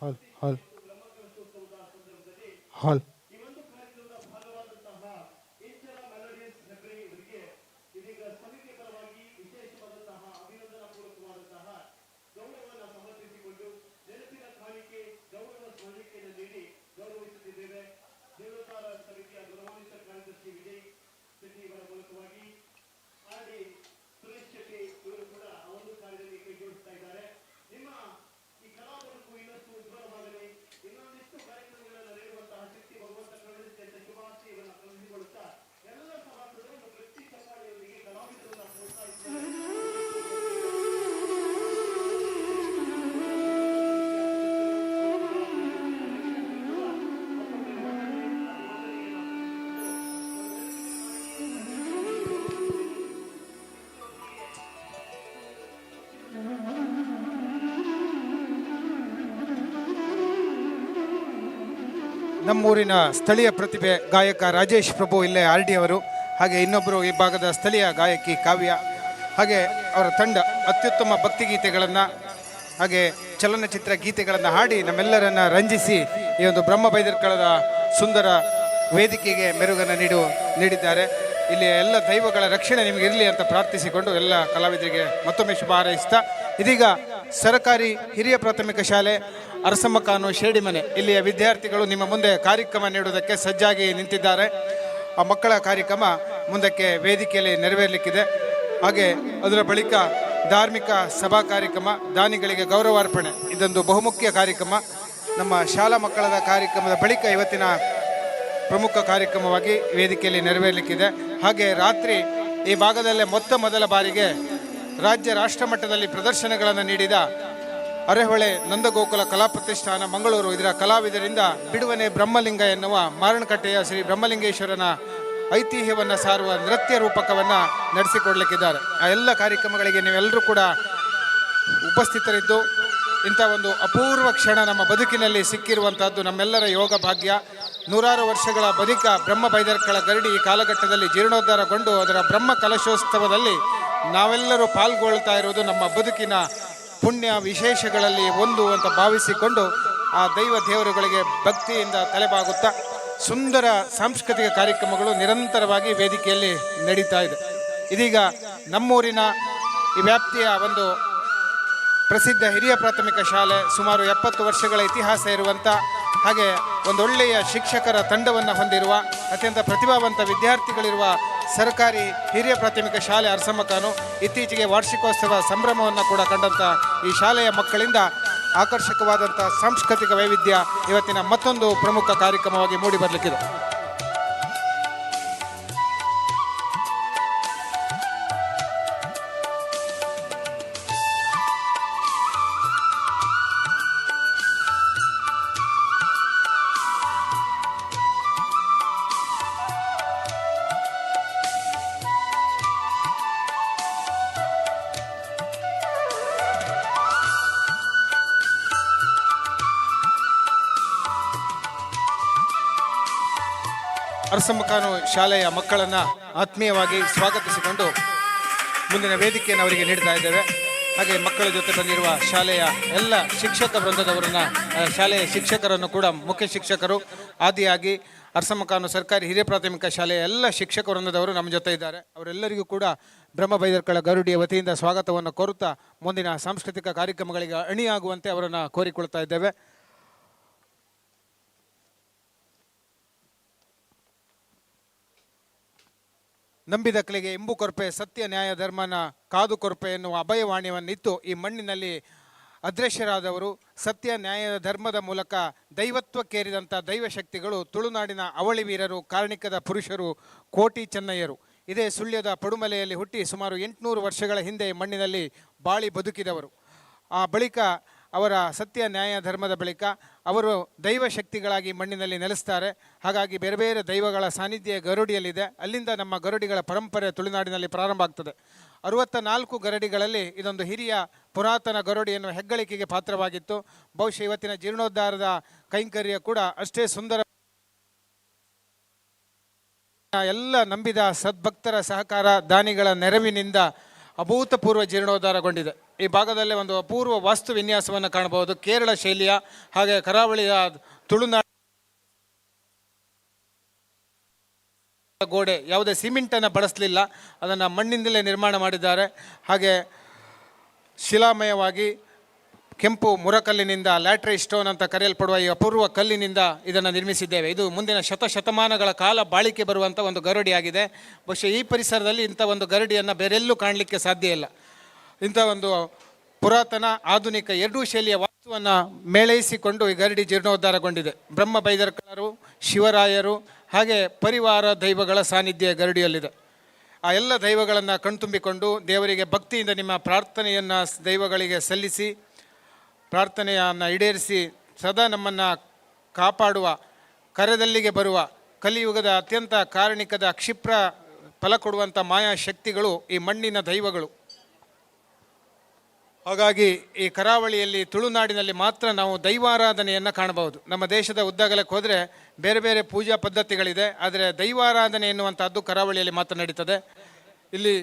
ಹಾಲ್ ಹಾಲ್ ಹಾಲ್ ನಮ್ಮೂರಿನ ಸ್ಥಳೀಯ ಪ್ರತಿಭೆ ಗಾಯಕ ರಾಜೇಶ್ ಪ್ರಭು ಇಲ್ಲೇ ಆರ್ ಡಿ ಅವರು, ಹಾಗೆ ಇನ್ನೊಬ್ಬರು ಈ ಭಾಗದ ಸ್ಥಳೀಯ ಗಾಯಕಿ ಕಾವ್ಯ, ಹಾಗೆ ಅವರ ತಂಡ ಅತ್ಯುತ್ತಮ ಭಕ್ತಿಗೀತೆಗಳನ್ನು ಹಾಗೆ ಚಲನಚಿತ್ರ ಗೀತೆಗಳನ್ನು ಹಾಡಿ ನಮ್ಮೆಲ್ಲರನ್ನ ರಂಜಿಸಿ ಈ ಒಂದು ಬ್ರಹ್ಮ ಬೈದರ್ಕಳದ ಸುಂದರ ವೇದಿಕೆಗೆ ಮೆರುಗನ್ನು ನೀಡಿದ್ದಾರೆ. ಇಲ್ಲಿ ಎಲ್ಲ ದೈವಗಳ ರಕ್ಷಣೆ ನಿಮಗೆ ಇರಲಿ ಅಂತ ಪ್ರಾರ್ಥಿಸಿಕೊಂಡು ಎಲ್ಲ ಕಲಾವಿದರಿಗೆ ಮತ್ತೊಮ್ಮೆ ಶುಭ ಹಾರೈಸ್ತಾ, ಇದೀಗ ಸರ್ಕಾರಿ ಹಿರಿಯ ಪ್ರಾಥಮಿಕ ಶಾಲೆ ಅರಸಮ್ಮ ಕಾನು ಶೇಡಿಮನೆ ಇಲ್ಲಿಯ ವಿದ್ಯಾರ್ಥಿಗಳು ನಿಮ್ಮ ಮುಂದೆ ಕಾರ್ಯಕ್ರಮ ನೀಡುವುದಕ್ಕೆ ಸಜ್ಜಾಗಿ ನಿಂತಿದ್ದಾರೆ. ಆ ಮಕ್ಕಳ ಕಾರ್ಯಕ್ರಮ ಮುಂದಕ್ಕೆ ವೇದಿಕೆಯಲ್ಲಿ ನೆರವೇರಲಿಕ್ಕಿದೆ. ಹಾಗೆ ಅದರ ಬಳಿಕ ಧಾರ್ಮಿಕ ಸಭಾ ಕಾರ್ಯಕ್ರಮ, ದಾನಿಗಳಿಗೆ ಗೌರವಾರ್ಪಣೆ, ಇದೊಂದು ಬಹುಮುಖ್ಯ ಕಾರ್ಯಕ್ರಮ. ನಮ್ಮ ಶಾಲಾ ಮಕ್ಕಳದ ಕಾರ್ಯಕ್ರಮದ ಬಳಿಕ ಇವತ್ತಿನ ಪ್ರಮುಖ ಕಾರ್ಯಕ್ರಮವಾಗಿ ವೇದಿಕೆಯಲ್ಲಿ ನೆರವೇರಲಿಕ್ಕಿದೆ. ಹಾಗೆ ರಾತ್ರಿ ಈ ಭಾಗದಲ್ಲೇ ಮೊದಲ ಬಾರಿಗೆ ರಾಜ್ಯ ರಾಷ್ಟ್ರ ಮಟ್ಟದಲ್ಲಿ ಪ್ರದರ್ಶನಗಳನ್ನು ನೀಡಿದ ಅರೆಹೊಳೆ ನಂದಗೋಕುಲ ಕಲಾ ಪ್ರತಿಷ್ಠಾನ ಮಂಗಳೂರು, ಇದರ ಕಲಾವಿದರಿಂದ ಬಿಡುವನೆ ಬ್ರಹ್ಮಲಿಂಗ ಎನ್ನುವ ಮಾರಣಕಟ್ಟೆಯ ಶ್ರೀ ಬ್ರಹ್ಮಲಿಂಗೇಶ್ವರನ ಐತಿಹ್ಯವನ್ನು ಸಾರುವ ನೃತ್ಯ ರೂಪಕವನ್ನು ನಡೆಸಿಕೊಡ್ಲಿಕ್ಕಿದ್ದಾರೆ. ಆ ಎಲ್ಲ ಕಾರ್ಯಕ್ರಮಗಳಿಗೆ ನೀವೆಲ್ಲರೂ ಕೂಡ ಉಪಸ್ಥಿತರಿದ್ದು ಇಂಥ ಒಂದು ಅಪೂರ್ವ ಕ್ಷಣ ನಮ್ಮ ಬದುಕಿನಲ್ಲಿ ಸಿಕ್ಕಿರುವಂತಹದ್ದು ನಮ್ಮೆಲ್ಲರ ಯೋಗ ಭಾಗ್ಯ. ನೂರಾರು ವರ್ಷಗಳ ಬದುಕ ಬ್ರಹ್ಮ ಬೈದರ್ಕಳ ಗರಡಿ ಈ ಕಾಲಘಟ್ಟದಲ್ಲಿ ಜೀರ್ಣೋದ್ಧಾರಗೊಂಡು ಅದರ ಬ್ರಹ್ಮ ಕಲಶೋತ್ಸವದಲ್ಲಿ ನಾವೆಲ್ಲರೂ ಪಾಲ್ಗೊಳ್ತಾ ಇರುವುದು ನಮ್ಮ ಬದುಕಿನ ಪುಣ್ಯ ವಿಶೇಷಗಳಲ್ಲಿ ಒಂದು ಅಂತ ಭಾವಿಸಿಕೊಂಡು ಆ ದೇವರುಗಳಿಗೆ ಭಕ್ತಿಯಿಂದ ತಲೆಬಾಗುತ್ತಾ ಸುಂದರ ಸಾಂಸ್ಕೃತಿಕ ಕಾರ್ಯಕ್ರಮಗಳು ನಿರಂತರವಾಗಿ ವೇದಿಕೆಯಲ್ಲಿ ನಡೀತಾ ಇದೆ. ಇದೀಗ ನಮ್ಮೂರಿನ ಈ ವ್ಯಾಪ್ತಿಯ ಒಂದು ಪ್ರಸಿದ್ಧ ಹಿರಿಯ ಪ್ರಾಥಮಿಕ ಶಾಲೆ, ಸುಮಾರು 70 ವರ್ಷಗಳ ಇತಿಹಾಸ ಇರುವಂಥ, ಹಾಗೆ ಒಂದೊಳ್ಳೆಯ ಶಿಕ್ಷಕರ ತಂಡವನ್ನು ಹೊಂದಿರುವ, ಅತ್ಯಂತ ಪ್ರತಿಭಾವಂತ ವಿದ್ಯಾರ್ಥಿಗಳಿರುವ ಸರ್ಕಾರಿ ಹಿರಿಯ ಪ್ರಾಥಮಿಕ ಶಾಲೆ ಅರಸಮ್ಮ ಕಾನು ಇತ್ತೀಚೆಗೆ ವಾರ್ಷಿಕೋತ್ಸವ ಸಂಭ್ರಮವನ್ನು ಕೂಡ ಕಂಡಂಥ ಈ ಶಾಲೆಯ ಮಕ್ಕಳಿಂದ ಆಕರ್ಷಕವಾದಂಥ ಸಾಂಸ್ಕೃತಿಕ ವೈವಿಧ್ಯ ಇವತ್ತಿನ ಮತ್ತೊಂದು ಪ್ರಮುಖ ಕಾರ್ಯಕ್ರಮವಾಗಿ ಮೂಡಿ ಬರಲಿಕ್ಕಿದೆ. ಅರಸಮ್ಮ ಕಾನು ಶಾಲೆಯ ಮಕ್ಕಳನ್ನು ಆತ್ಮೀಯವಾಗಿ ಸ್ವಾಗತಿಸಿಕೊಂಡು ಮುಂದಿನ ವೇದಿಕೆಯನ್ನು ಅವರಿಗೆ ನೀಡ್ತಾ ಇದ್ದೇವೆ. ಹಾಗೆ ಮಕ್ಕಳ ಜೊತೆ ಬಂದಿರುವ ಶಾಲೆಯ ಎಲ್ಲ ಶಿಕ್ಷಕ ವೃಂದದವರನ್ನ, ಶಾಲೆಯ ಶಿಕ್ಷಕರನ್ನು ಕೂಡ, ಮುಖ್ಯ ಶಿಕ್ಷಕರು ಆದಿಯಾಗಿ ಅರಸಮ್ಮ ಕಾನು ಸರ್ಕಾರಿ ಹಿರಿಯ ಪ್ರಾಥಮಿಕ ಶಾಲೆಯ ಎಲ್ಲ ಶಿಕ್ಷಕ ವೃಂದದವರು ನಮ್ಮ ಜೊತೆ ಇದ್ದಾರೆ. ಅವರೆಲ್ಲರಿಗೂ ಕೂಡ ಬ್ರಹ್ಮ ಬೈದರ್ಕಳ ಗರುಡಿಯ ವತಿಯಿಂದ ಸ್ವಾಗತವನ್ನು ಕೋರುತ್ತಾ ಮುಂದಿನ ಸಾಂಸ್ಕೃತಿಕ ಕಾರ್ಯಕ್ರಮಗಳಿಗೆ ಅಣಿಯಾಗುವಂತೆ ಅವರನ್ನು ಕೋರಿಕೊಳ್ತಾ ಇದ್ದೇವೆ. ನಂಬಿದಕ್ಕಲಿಗೆ ಇಂಬು ಕೊರಪೆ, ಸತ್ಯ ನ್ಯಾಯ ಧರ್ಮನ ಕಾದು ಕೊರಪೆ ಎನ್ನುವ ಅಭಯವಾಣಿಯನ್ನಿತ್ತು ಈ ಮಣ್ಣಿನಲ್ಲಿ ಅದೃಶ್ಯರಾದವರು. ಸತ್ಯ ನ್ಯಾಯ ಧರ್ಮದ ಮೂಲಕ ದೈವತ್ವಕ್ಕೇರಿದಂಥ ದೈವಶಕ್ತಿಗಳು ತುಳುನಾಡಿನ ಅವಳಿ ವೀರರು, ಕಾರ್ಣಿಕದ ಪುರುಷರು, ಕೋಟಿ ಚೆನ್ನಯ್ಯರು. ಇದೇ ಸುಳ್ಯದ ಪಡುಮಲೆಯಲ್ಲಿ ಹುಟ್ಟಿ ಸುಮಾರು 800 ವರ್ಷಗಳ ಹಿಂದೆ ಮಣ್ಣಿನಲ್ಲಿ ಬಾಳಿ ಬದುಕಿದವರು. ಆ ಬಳಿಕ ಅವರ ಸತ್ಯ ನ್ಯಾಯ ಧರ್ಮದ ಬಳಿಕ ಅವರು ದೈವಶಕ್ತಿಗಳಾಗಿ ಮಣ್ಣಿನಲ್ಲಿ ನೆಲೆಸ್ತಾರೆ. ಹಾಗಾಗಿ ಬೇರೆ ಬೇರೆ ದೈವಗಳ ಸಾನ್ನಿಧ್ಯ ಗರುಡಿಯಲ್ಲಿದೆ. ಅಲ್ಲಿಂದ ನಮ್ಮ ಗರುಡಿಗಳ ಪರಂಪರೆ ತುಳುನಾಡಿನಲ್ಲಿ ಪ್ರಾರಂಭ ಆಗ್ತದೆ. 64 ಗರಡಿಗಳಲ್ಲಿ ಇದೊಂದು ಹಿರಿಯ ಪುರಾತನ ಗರುಡಿ ಎನ್ನುವ ಹೆಗ್ಗಳಿಕೆಗೆ ಪಾತ್ರವಾಗಿತ್ತು. ಬಹುಶಃ ಇವತ್ತಿನ ಜೀರ್ಣೋದ್ಧಾರದ ಕೈಂಕರ್ಯ ಕೂಡ ಅಷ್ಟೇ ಸುಂದರ. ಎಲ್ಲ ನಂಬಿದ ಸದ್ಭಕ್ತರ ಸಹಕಾರ, ದಾನಿಗಳ ನೆರವಿನಿಂದ ಅಭೂತಪೂರ್ವ ಜೀರ್ಣೋದ್ಧಾರಗೊಂಡಿದೆ. ಈ ಭಾಗದಲ್ಲಿ ಒಂದು ಅಪೂರ್ವ ವಾಸ್ತು ವಿನ್ಯಾಸವನ್ನು ಕಾಣಬಹುದು. ಕೇರಳ ಶೈಲಿಯ ಹಾಗೆ ಕರಾವಳಿಯ ತುಳುನಾಡು ಗೋಡೆ ಯಾವುದೇ ಸಿಮೆಂಟನ್ನು ಬಳಸಲಿಲ್ಲ, ಅದನ್ನು ಮಣ್ಣಿಂದಲೇ ನಿರ್ಮಾಣ ಮಾಡಿದ್ದಾರೆ. ಹಾಗೆ ಶಿಲಾಮಯವಾಗಿ ಕೆಂಪು ಮುರಕಲ್ಲಿನಿಂದ ಲ್ಯಾಟ್ರೈ ಸ್ಟೋನ್ ಅಂತ ಕರೆಯಲ್ಪಡುವ ಈ ಅಪೂರ್ವ ಕಲ್ಲಿನಿಂದ ಇದನ್ನು ನಿರ್ಮಿಸಿದ್ದೇವೆ. ಇದು ಮುಂದಿನ ಶತಮಾನಗಳ ಕಾಲ ಬಾಳಿಕೆ ಬರುವಂಥ ಒಂದು ಗರಡಿಯಾಗಿದೆ. ಬಹುಶಃ ಈ ಪರಿಸರದಲ್ಲಿ ಇಂಥ ಒಂದು ಗರಡಿಯನ್ನು ಬೇರೆಲ್ಲೂ ಕಾಣಲಿಕ್ಕೆ ಸಾಧ್ಯ ಇಲ್ಲ. ಇಂಥ ಒಂದು ಪುರಾತನ ಆಧುನಿಕ ಎರಡೂ ಶೈಲಿಯ ವಾಸ್ತುವನ್ನು ಮೇಳೈಸಿಕೊಂಡು ಈ ಗರಡಿ ಜೀರ್ಣೋದ್ಧಾರಗೊಂಡಿದೆ. ಬ್ರಹ್ಮ ಬೈದರ್ಕರು, ಶಿವರಾಯರು ಹಾಗೆ ಪರಿವಾರ ದೈವಗಳ ಸಾನ್ನಿಧ್ಯ ಗರಡಿಯಲ್ಲಿದೆ. ಆ ಎಲ್ಲ ದೈವಗಳನ್ನು ಕಣ್ತುಂಬಿಕೊಂಡು ದೇವರಿಗೆ ಭಕ್ತಿಯಿಂದ ನಿಮ್ಮ ಪ್ರಾರ್ಥನೆಯನ್ನು ದೈವಗಳಿಗೆ ಸಲ್ಲಿಸಿ ಪ್ರಾರ್ಥನೆಯನ್ನು ಈಡೇರಿಸಿ ಸದಾ ನಮ್ಮನ್ನು ಕಾಪಾಡುವ ಕರದಲ್ಲಿಗೆ ಬರುವ ಕಲಿಯುಗದ ಅತ್ಯಂತ ಕಾರಣಿಕದ ಕ್ಷಿಪ್ರ ಫಲ ಕೊಡುವಂಥ ಮಾಯಾ ಶಕ್ತಿಗಳು ಈ ಮಣ್ಣಿನ ದೈವಗಳು. ಹಾಗಾಗಿ ಈ ಕರಾವಳಿಯಲ್ಲಿ ತುಳುನಾಡಿನಲ್ಲಿ ಮಾತ್ರ ನಾವು ದೈವಾರಾಧನೆಯನ್ನು ಕಾಣಬಹುದು. ನಮ್ಮ ದೇಶದ ಉದ್ದಗಲಕ್ಕೆ ಹೋದರೆ ಬೇರೆ ಬೇರೆ ಪೂಜಾ ಪದ್ಧತಿಗಳಿದೆ, ಆದರೆ ದೈವಾರಾಧನೆ ಎನ್ನುವಂಥದ್ದು ಕರಾವಳಿಯಲ್ಲಿ ಮಾತ್ರ ನಡೀತದೆ. ಇಲ್ಲಿ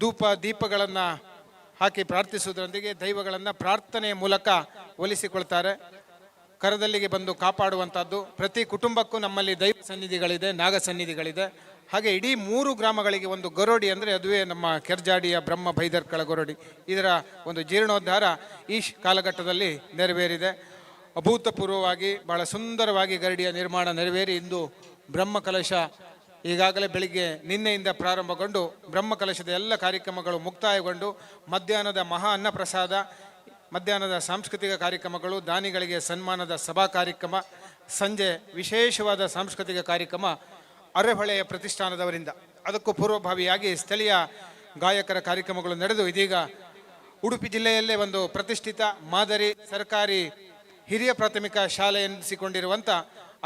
ಧೂಪ ದೀಪಗಳನ್ನು ಹಾಕಿ ಪ್ರಾರ್ಥಿಸುವುದರೊಂದಿಗೆ ದೈವಗಳನ್ನು ಪ್ರಾರ್ಥನೆಯ ಮೂಲಕ ಒಲಿಸಿಕೊಳ್ತಾರೆ. ಕರದಲ್ಲಿಗೆ ಬಂದು ಕಾಪಾಡುವಂಥದ್ದು. ಪ್ರತಿ ಕುಟುಂಬಕ್ಕೂ ನಮ್ಮಲ್ಲಿ ದೈವ ಸನ್ನಿಧಿಗಳಿದೆ, ನಾಗ ಸನ್ನಿಧಿಗಳಿದೆ. ಹಾಗೆ ಇಡೀ 3 ಗ್ರಾಮಗಳಿಗೆ ಒಂದು ಗೊರೋಡಿ ಅಂದರೆ ಅದುವೇ ನಮ್ಮ ಕೆರ್ಜಾಡಿಯ ಬ್ರಹ್ಮ ಬೈದರ್ಕಳ ಗೊರೋಡಿ. ಇದರ ಒಂದು ಜೀರ್ಣೋದ್ಧಾರ ಈ ಕಾಲಘಟ್ಟದಲ್ಲಿ ನೆರವೇರಿದೆ. ಅಭೂತಪೂರ್ವವಾಗಿ ಬಹಳ ಸುಂದರವಾಗಿ ಗರಡಿಯ ನಿರ್ಮಾಣ ನೆರವೇರಿ ಇಂದು ಬ್ರಹ್ಮಕಲಶ ಈಗಾಗಲೇ ಬೆಳಿಗ್ಗೆ ನಿನ್ನೆಯಿಂದ ಪ್ರಾರಂಭಗೊಂಡು ಬ್ರಹ್ಮಕಲಶದ ಎಲ್ಲ ಕಾರ್ಯಕ್ರಮಗಳು ಮುಕ್ತಾಯಗೊಂಡು ಮಧ್ಯಾಹ್ನದ ಮಹಾ ಅನ್ನಪ್ರಸಾದ, ಮಧ್ಯಾಹ್ನದ ಸಾಂಸ್ಕೃತಿಕ ಕಾರ್ಯಕ್ರಮಗಳು, ದಾನಿಗಳಿಗೆ ಸನ್ಮಾನದ ಸಭಾ ಕಾರ್ಯಕ್ರಮ, ಸಂಜೆ ವಿಶೇಷವಾದ ಸಾಂಸ್ಕೃತಿಕ ಕಾರ್ಯಕ್ರಮ ಅರೆಹೊಳೆಯ ಪ್ರತಿಷ್ಠಾನದವರಿಂದ. ಅದಕ್ಕೂ ಪೂರ್ವಭಾವಿಯಾಗಿ ಸ್ಥಳೀಯ ಗಾಯಕರ ಕಾರ್ಯಕ್ರಮಗಳು ನಡೆದು ಇದೀಗ ಉಡುಪಿ ಜಿಲ್ಲೆಯಲ್ಲೇ ಒಂದು ಪ್ರತಿಷ್ಠಿತ ಮಾದರಿ ಸರ್ಕಾರಿ ಹಿರಿಯ ಪ್ರಾಥಮಿಕ ಶಾಲೆ ಎನಿಸಿಕೊಂಡಿರುವಂಥ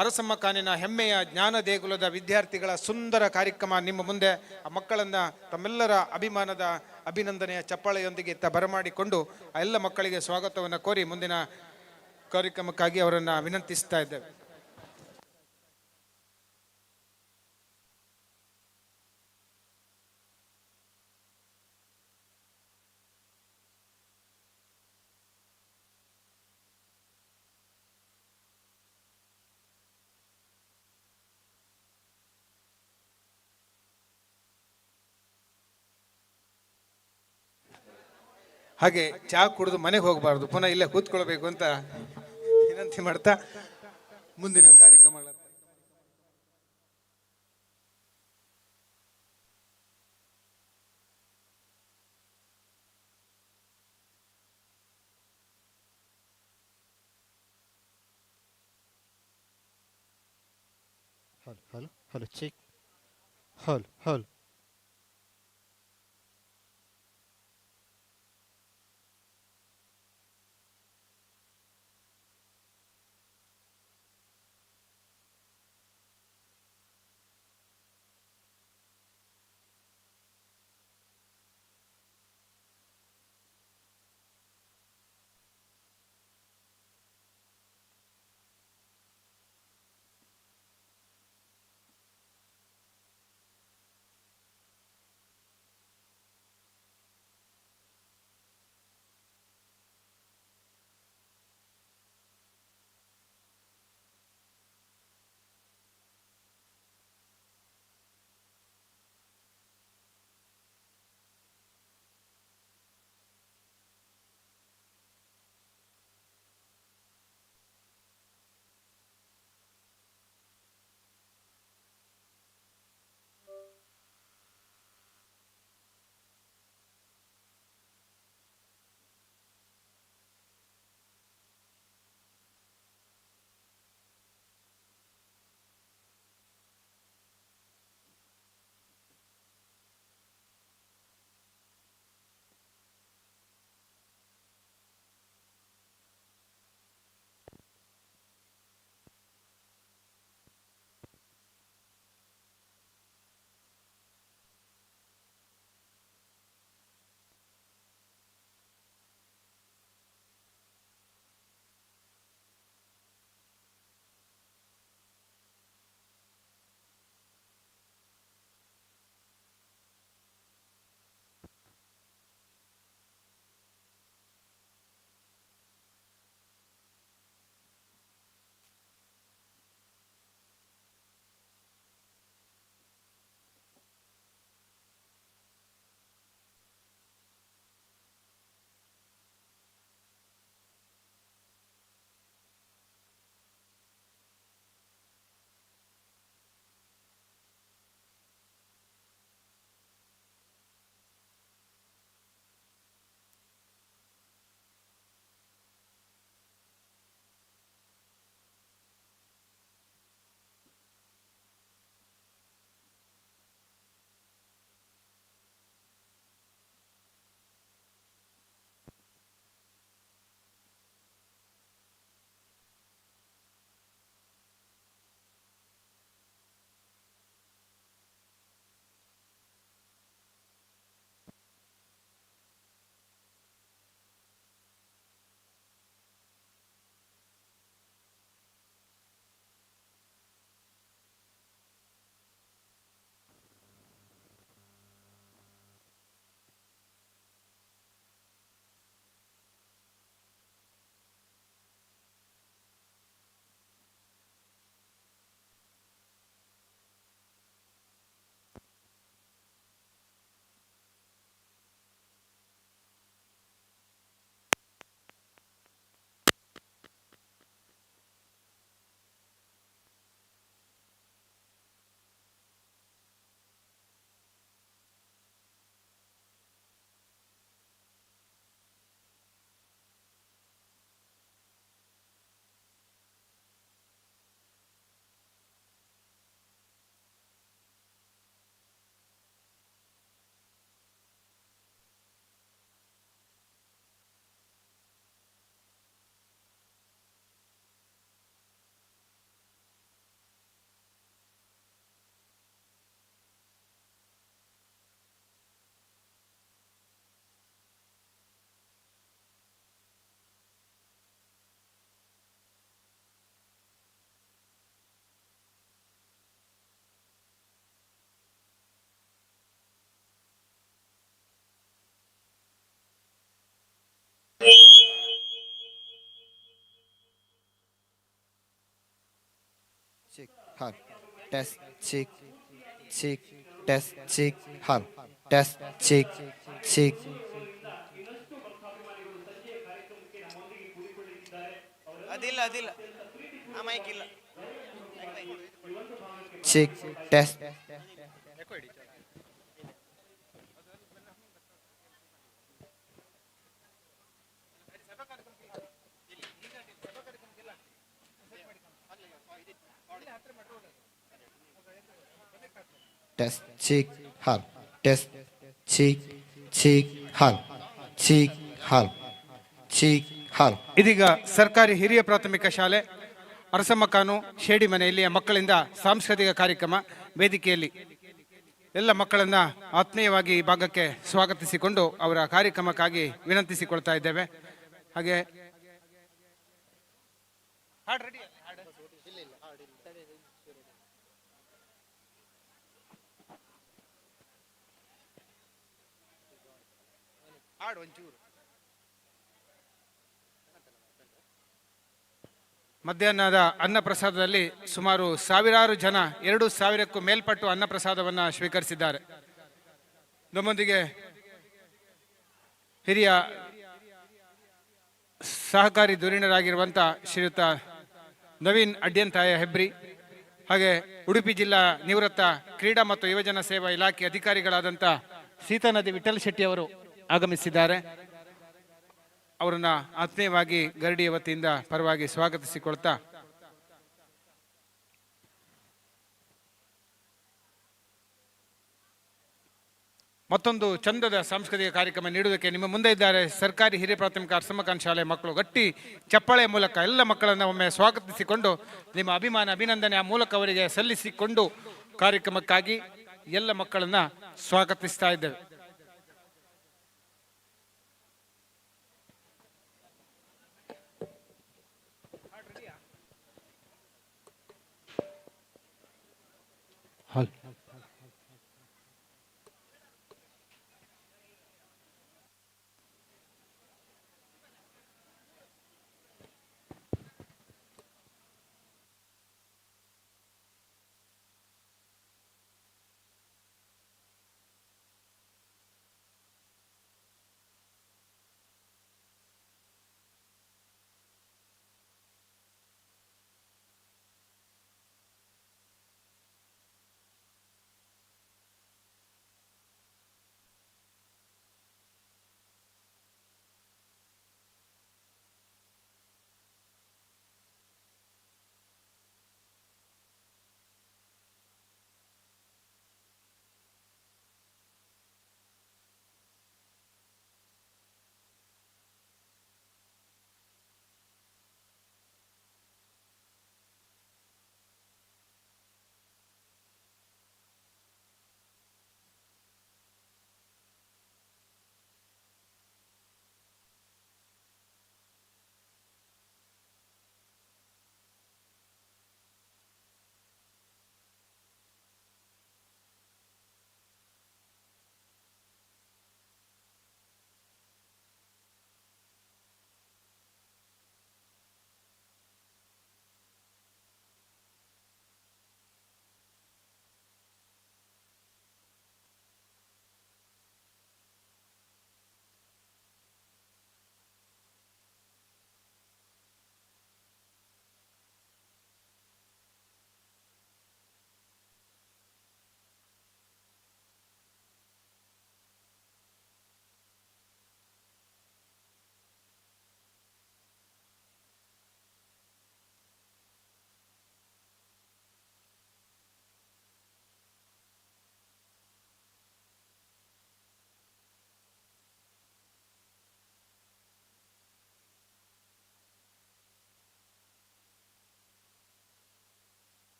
ಅರಸಮ್ಮ ಕಾನಿನ ಹೆಮ್ಮೆಯ ಜ್ಞಾನ ದೇಗುಲದ ವಿದ್ಯಾರ್ಥಿಗಳ ಸುಂದರ ಕಾರ್ಯಕ್ರಮ ನಿಮ್ಮ ಮುಂದೆ. ಆ ಮಕ್ಕಳನ್ನು ತಮ್ಮೆಲ್ಲರ ಅಭಿಮಾನದ ಅಭಿನಂದನೆಯ ಚಪ್ಪಾಳೆಯೊಂದಿಗೆ ಬರಮಾಡಿಕೊಂಡು ಆ ಎಲ್ಲ ಮಕ್ಕಳಿಗೆ ಸ್ವಾಗತವನ್ನು ಕೋರಿ ಮುಂದಿನ ಕಾರ್ಯಕ್ರಮಕ್ಕಾಗಿ ಅವರನ್ನು ವಿನಂತಿಸ್ತಾ ಇದ್ದೇವೆ. ಹಾಗೆ ಚಹಾ ಕುಡಿದು ಮನೆಗೆ ಹೋಗಬಾರ್ದು, ಪುನಃ ಇಲ್ಲೇ ಕೂತ್ಕೊಳ್ಬೇಕು ಅಂತ ವಿನಂತಿ ಮಾಡ್ತಾ ಮುಂದಿನ ಕಾರ್ಯಕ್ರಮಗಳ Hello, check. Hello. check, hal. Test, check, check, test, check, hal. Test, check, check. Check, test. Test, check, hal. Test, check, check, hal. Check, hal. Check, hal. ಇದೀಗ ಸರ್ಕಾರಿ ಹಿರಿಯ ಪ್ರಾಥಮಿಕ ಶಾಲೆ ಅರಸಮಕಾನು ಶೇಡಿ ಮನೆಯಲ್ಲಿಯ ಮಕ್ಕಳಿಂದ ಸಾಂಸ್ಕೃತಿಕ ಕಾರ್ಯಕ್ರಮ ವೇದಿಕೆಯಲ್ಲಿ ಎಲ್ಲ ಮಕ್ಕಳನ್ನ ಆತ್ಮೀಯವಾಗಿ ಈ ಭಾಗಕ್ಕೆ ಸ್ವಾಗತಿಸಿಕೊಂಡು ಅವರ ಕಾರ್ಯಕ್ರಮಕ್ಕಾಗಿ ವಿನಂತಿಸಿಕೊಳ್ತಾ ಇದ್ದೇವೆ. ಹಾಗೆ ಮಧ್ಯಾಹ್ನದ ಅನ್ನಪ್ರಸಾದದಲ್ಲಿ ಸುಮಾರು ಸಾವಿರಾರು ಜನ 2,000ಕ್ಕೂ ಮೇಲ್ಪಟ್ಟು ಅನ್ನಪ್ರಸಾದವನ್ನು ಸ್ವೀಕರಿಸಿದ್ದಾರೆ. ನಮ್ಮೊಂದಿಗೆ ಹಿರಿಯ ಸಹಕಾರಿ ಧುರೀಣರಾಗಿರುವಂಥ ಶ್ರೀಯುತ ನವೀನ್ ಅಡ್ಯಂತಾಯ ಹೆಬ್ರಿ, ಹಾಗೆ ಉಡುಪಿ ಜಿಲ್ಲಾ ನಿವೃತ್ತ ಕ್ರೀಡಾ ಮತ್ತು ಯುವಜನ ಸೇವಾ ಇಲಾಖೆ ಅಧಿಕಾರಿಗಳಾದಂಥ ಸೀತಾನದಿ ವಿಠಲ್ ಶೆಟ್ಟಿ ಅವರು ಆಗಮಿಸಿದ್ದಾರೆ. ಅವರನ್ನ ಆತ್ಮೀಯವಾಗಿ ಗರಡಿಯ ವತಿಯಿಂದ ಪರವಾಗಿ ಸ್ವಾಗತಿಸಿಕೊಳ್ತಾ ಮತ್ತೊಂದು ಚಂದದ ಸಾಂಸ್ಕೃತಿಕ ಕಾರ್ಯಕ್ರಮ ನೀಡುವುದಕ್ಕೆ ನಿಮ್ಮ ಮುಂದೆ ಇದ್ದಾರೆ ಸರ್ಕಾರಿ ಹಿರಿಯ ಪ್ರಾಥಮಿಕ ಅರಸಮಕಾನ್ ಶಾಲೆ ಮಕ್ಕಳು. ಗಟ್ಟಿ ಚಪ್ಪಾಳೆಯ ಮೂಲಕ ಎಲ್ಲ ಮಕ್ಕಳನ್ನು ಒಮ್ಮೆ ಸ್ವಾಗತಿಸಿಕೊಂಡು ನಿಮ್ಮ ಅಭಿನಂದನೆ ಆ ಮೂಲಕ ಅವರಿಗೆ ಸಲ್ಲಿಸಿಕೊಂಡು ಕಾರ್ಯಕ್ರಮಕ್ಕಾಗಿ ಎಲ್ಲ ಮಕ್ಕಳನ್ನ ಸ್ವಾಗತಿಸ್ತಾ ಇದ್ದೇವೆ. Hal.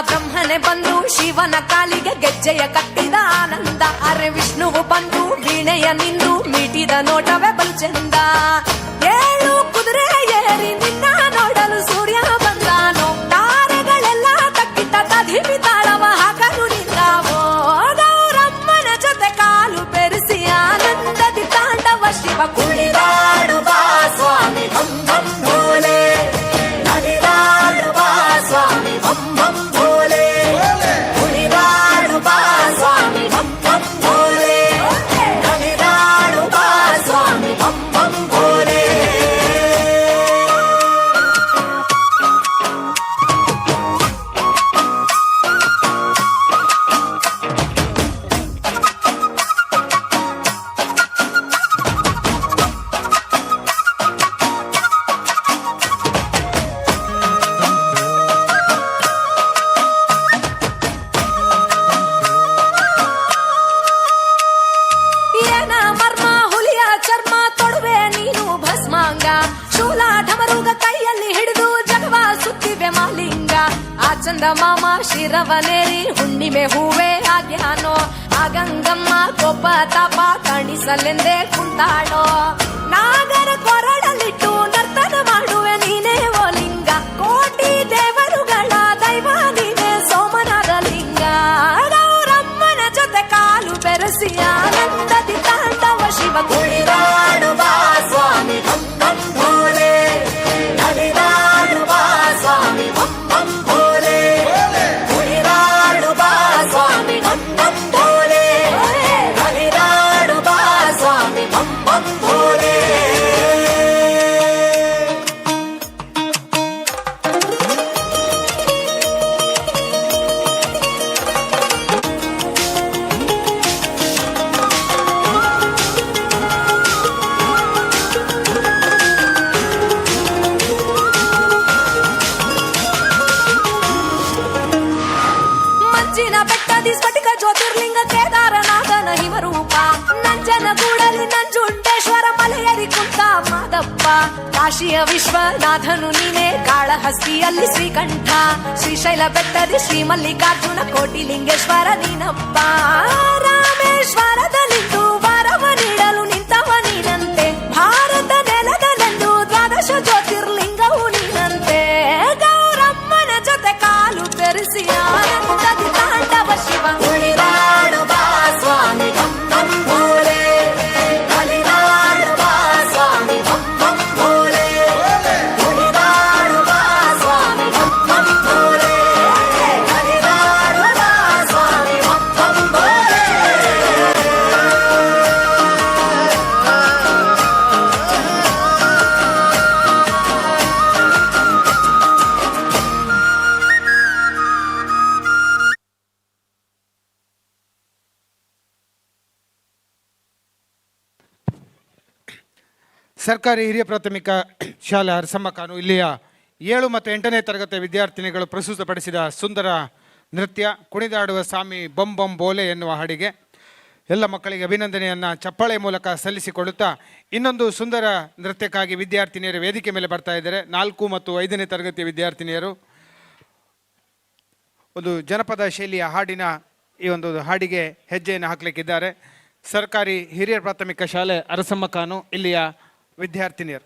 ಬ್ರಹ್ಮನೆ ಬಂದು ಶಿವನ ಕಾಲಿಗೆ ಗೆಜ್ಜೆಯ ಕಟ್ಟಿದ ಆನಂದ. ಅರೆ ವಿಷ್ಣುವು ಬಂದು ವೀಣೆಯ ನಿಂದು ಮೀಟಿದ ನೋಟವೇ ಬಲು ಚಂದ. ಏಳು ಕುದುರೆ ಏರಿ ನಿನ್ನ ನೋಡಲು ಸೂರ್ಯ ಬಂದಾನೋ. ತಾರೆಗಳೆಲ್ಲ ತಕ್ಕಿಟ್ಟ ತಧಿಮಿ ತಾಳವ ಹಾಕಲು ನಿಂದಾವೋ. ಗೌರಮ್ಮನ ಜೊತೆ ಕಾಲು ಬೆರೆಸಿ ಆನಂದದಿ ತಾಂಡವ ಶಿವ ಕುಣಿದಾಡುವ ಸ್ವಾಮಿ ಭಂ ಭಂ ಭೋಲೆ. ನಲಿದಾಡುವ ಸ್ವಾಮಿ ಭಂ ಭಂ ಭೋಲೆ. ಕುಣಿದಾಡುವ ಸ್ವಾಮಿ ಭಂ ಭಂ ಭೋಲೆ. ನಲಿದಾಡುವ ಸ್ವಾಮಿ ಭಂ ಭಂ ಭೋಲೆ. ಏನ ಮರ್ಮ ಹುಲಿಯ ಚರ್ಮ ತೊಡುವೆ ನೀನು ಭಸ್ಮಾಂಗ. ಶೂಲ ಢಮರುಗ ಕೈಯಲ್ಲಿ ಹಿಡಿದು ಜಗವ ಸುತ್ತಿವೆ ಮಾಲಿಂಗ. ಆ ಚಂದ ಮಾಮ ಶಿರವನೇರಿ ಹುಣ್ಣಿಮೆ ಹೂವೇ ಆಗ್ಯಾನೋ. ಆ ಗಂಗಮ್ಮ ಕೋಪ ತಾಪ ಕಾಣಿಸಲೆಂದೇ ಕುಂತಾಳೋ. ನಾಗರ ಕೊರಡಲಿಟ್ಟು ನರ್ತನ ಮಾಡುವೆ ನೀನೇ ಓ ಲಿಂಗ. ಕೋಟಿ ದೇವರುಗಳ ದೈವ ನೀನೇ ಸೋಮನಾದ ಲಿಂಗ. ಗೌರಮ್ಮನ ಜೊತೆ ಕಾಲು ಬೆರೆಸಿ ಆನಂದದಿ ತಾಂಡವ ಶಿವ ಕುಣಿದಾಡುವ ಸ್ವಾಮಿ ಭಂ ಭಂ ಭೋಲೆ. ನಲಿದಾಡುವ ಸ್ವಾಮಿ ಭಂ ಭಂ ಭೋಲೆ. ಕುಣಿದಾಡುವ ಸ್ವಾಮಿ ಭಂ ಭಂ ಭೋಲೆ. ನಲಿದಾಡುವ ಸ್ವಾಮಿ ಭಂ ಭಂ ಭೋಲೆ. ಮಂಜಿನ ಬೆಟ್ಟದಿ ಸ್ಫಟಿಕ ಜ್ಯೋತಿರ್ಲಿಂಗ ಕೇದಾರನಾಥನ ಹಿಮರೂಪ. ನಂಜನ ಗೂಡಲಿ ನಂಜುಂಡೇಶ್ವರ ಮಲೆಯರಿ ಕುಂತ ಮಾದಪ್ಪ. ಕಾಶಿಯ ವಿಶ್ವನಾಥನು ನೀನೆ ಕಾಳಹಸ್ತಿಯಲ್ಲಿ ಶ್ರೀಕಂಠ. ಶ್ರೀಶೈಲ ಬೆಟ್ಟದಿ ಶ್ರೀ ಮಲ್ಲಿಕಾರ್ಜುನ ಕೋಟಿ ಲಿಂಗೇಶ್ವರ ನೀನಪ್ಪ. ರಾಮೇಶ್ವರದಲ್ಲಿದ್ದು ವರವ ನೀಡಲು ನಿಂತವ ನೀನಂತೆ. ಭಾರತ ನೆಲದಲ್ಲೆಂದು ದ್ವಾದಶ ಜ್ಯೋತಿರ್ಲಿಂಗವು ನೀನಂತೆ. ಗೌರಮ್ಮನ ಜೊತೆ ಕಾಲು ಬೆರೆಸಿ ಆನಂದದಿ ತಾಂಡವ ಶಿವ ಕುಣಿದಾಡುವ ಸ್ವಾಮಿ ಭಂ ಭಂ ಭೋಲೆ. ನಲಿದಾಡುವ ಸ್ವಾಮಿ ಭಂ ಭಂ ಭೋಲೆ. ಕುಣಿದಾಡುವ ಸ್ವಾಮಿ ಭಂ ಭಂ ಭೋಲೆ. ನಲಿದಾಡುವ ಸ್ವಾಮಿ ಭಂ ಭಂ ಭೋಲೆ. ಸರ್ಕಾರಿ ಹಿರಿಯ ಪ್ರಾಥಮಿಕ ಶಾಲೆ ಅರಸಮ್ಮ ಕಾನು ಇಲ್ಲಿಯ 7 ಮತ್ತು 8ನೇ ತರಗತಿಯ ವಿದ್ಯಾರ್ಥಿನಿಗಳು ಪ್ರಸ್ತುತಪಡಿಸಿದ ಸುಂದರ ನೃತ್ಯ ಕುಣಿದಾಡುವ ಸ್ವಾಮಿ ಬಂ ಬಂ ಬೋಲೆ ಎನ್ನುವ ಹಾಡಿಗೆ ಎಲ್ಲ ಮಕ್ಕಳಿಗೆ ಅಭಿನಂದನೆಯನ್ನು ಚಪ್ಪಾಳೆ ಮೂಲಕ ಸಲ್ಲಿಸಿಕೊಳ್ಳುತ್ತಾ ಇನ್ನೊಂದು ಸುಂದರ ನೃತ್ಯಕ್ಕಾಗಿ ವಿದ್ಯಾರ್ಥಿನಿಯರು ವೇದಿಕೆ ಮೇಲೆ ಬರ್ತಾ ಇದ್ದಾರೆ. 4 ಮತ್ತು 5ನೇ ತರಗತಿಯ ವಿದ್ಯಾರ್ಥಿನಿಯರು ಒಂದು ಜನಪದ ಶೈಲಿಯ ಹಾಡಿನ ಈ ಒಂದು ಹಾಡಿಗೆ ಹೆಜ್ಜೆಯನ್ನು ಹಾಕಲಿಕ್ಕಿದ್ದಾರೆ. ಸರ್ಕಾರಿ ಹಿರಿಯ ಪ್ರಾಥಮಿಕ ಶಾಲೆ ಅರಸಮ್ಮ ಕಾನು ಇಲ್ಲಿಯ ವಿದ್ಯಾರ್ಥಿನಿಯರು.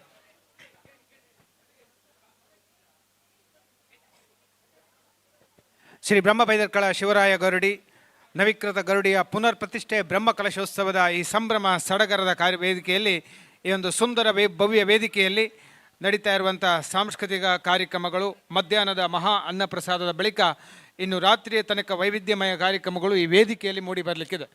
ಶ್ರೀ ಬ್ರಹ್ಮ ಬೈದರ್ಕಳ ಶಿವರಾಯ ಗರುಡಿ ನವೀಕೃತ ಗರುಡಿಯ ಪುನರ್ ಪ್ರತಿಷ್ಠೆ ಬ್ರಹ್ಮ ಕಲಶೋತ್ಸವದ ಈ ಸಂಭ್ರಮ ಸಡಗರದ ವೇದಿಕೆಯಲ್ಲಿ ಈ ಒಂದು ಸುಂದರ ಭವ್ಯ ವೇದಿಕೆಯಲ್ಲಿ ನಡೀತಾ ಇರುವಂಥ ಸಾಂಸ್ಕೃತಿಕ ಕಾರ್ಯಕ್ರಮಗಳು, ಮಧ್ಯಾಹ್ನದ ಮಹಾ ಅನ್ನಪ್ರಸಾದದ ಬಳಿಕ ಇನ್ನು ರಾತ್ರಿಯ ತನಕ ವೈವಿಧ್ಯಮಯ ಕಾರ್ಯಕ್ರಮಗಳು ಈ ವೇದಿಕೆಯಲ್ಲಿ ಮೂಡಿ ಬರಲಿಕ್ಕಿದೆ.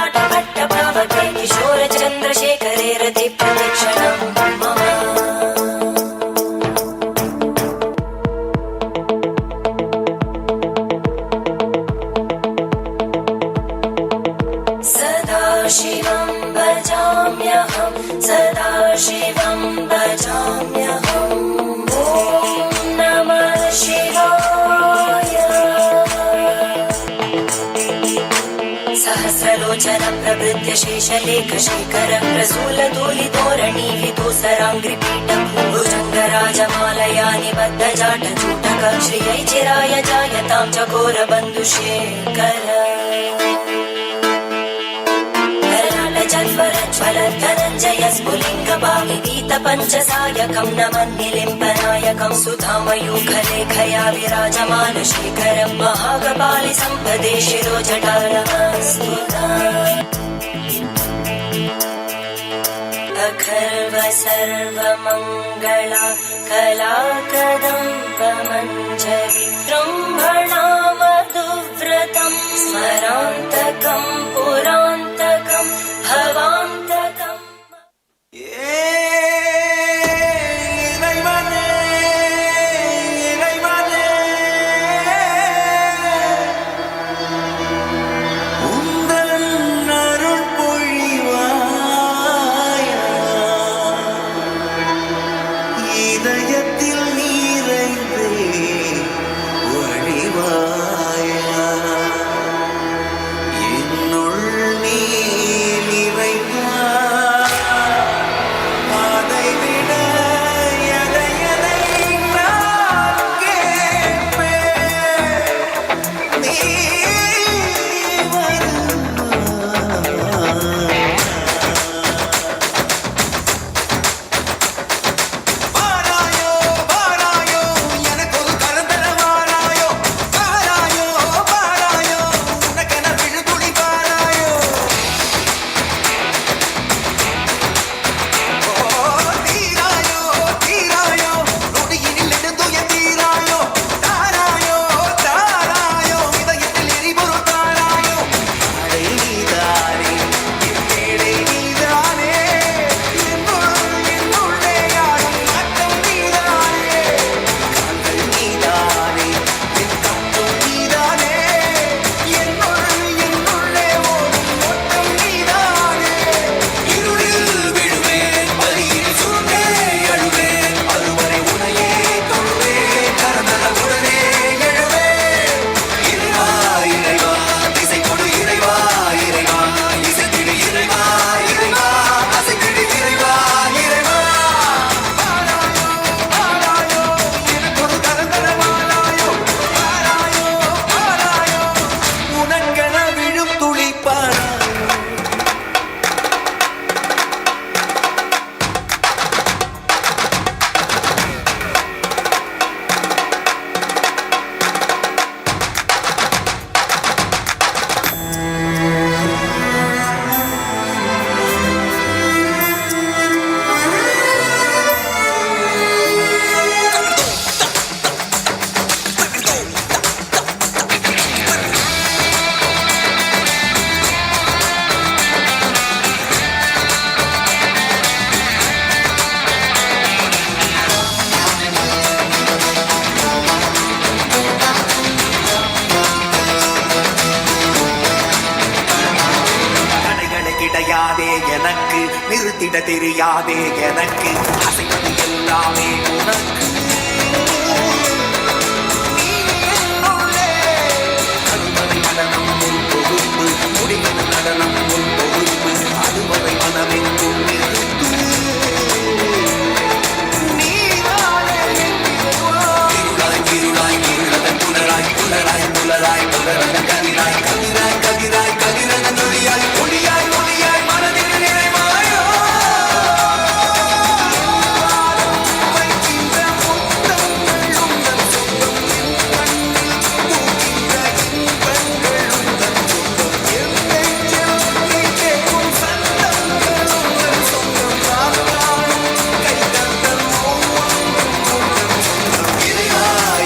ललाट भट्ट पावके किशोर चन्द्रशेखरे रति प्रदक्षिणं मम शिवं भजाम्यहं सदा शिवं भजाम्यहम् ॐ नमः शिवाय सहस्रलोचन प्रभृत्य शेषलेख शेखर प्रसूलधूलितोरणि विदूसराङ्घ्रिपीठं भुजङ्गराजमालया निबद्धजाटचूटक श्रियै चिराय जायतां चकोरबन्धुशेखर ज्वलद्धनञ्जय स्फुलिङ्गभाविगीतपञ्चसायकं नमन्निलिम्बनायकं सुधामयूखलेखया विराजमानशेखरं महाकपालि सम्पदे शिरोजटालमस्तुता अखर्व सर्वमङ्गला कलाकदम्बमञ्जरी जृम्भणा मधुव्रतं स्मरान्तकं पुरान्तकं भवान्तकम् நிறுத்திட தெரியாதே எனக்கு அசைவது எல்லாமே உனக்கு அதுவரை நடனம் உன் தொகுப்பு முடிவது நடனம் உன் தொகுப்பு அதுவரை மனமெங்கும் நிறுத்து இருளாய் இருளாய் இருளதன் புலராய் புலராய் புலராய் புலரதன் கதிராய் கதிராய் கதிராய் கதிரதன் ஒளியாய் ஒளியாய் ஒளியாய் மனதில் நிறைவாயோ இறைவா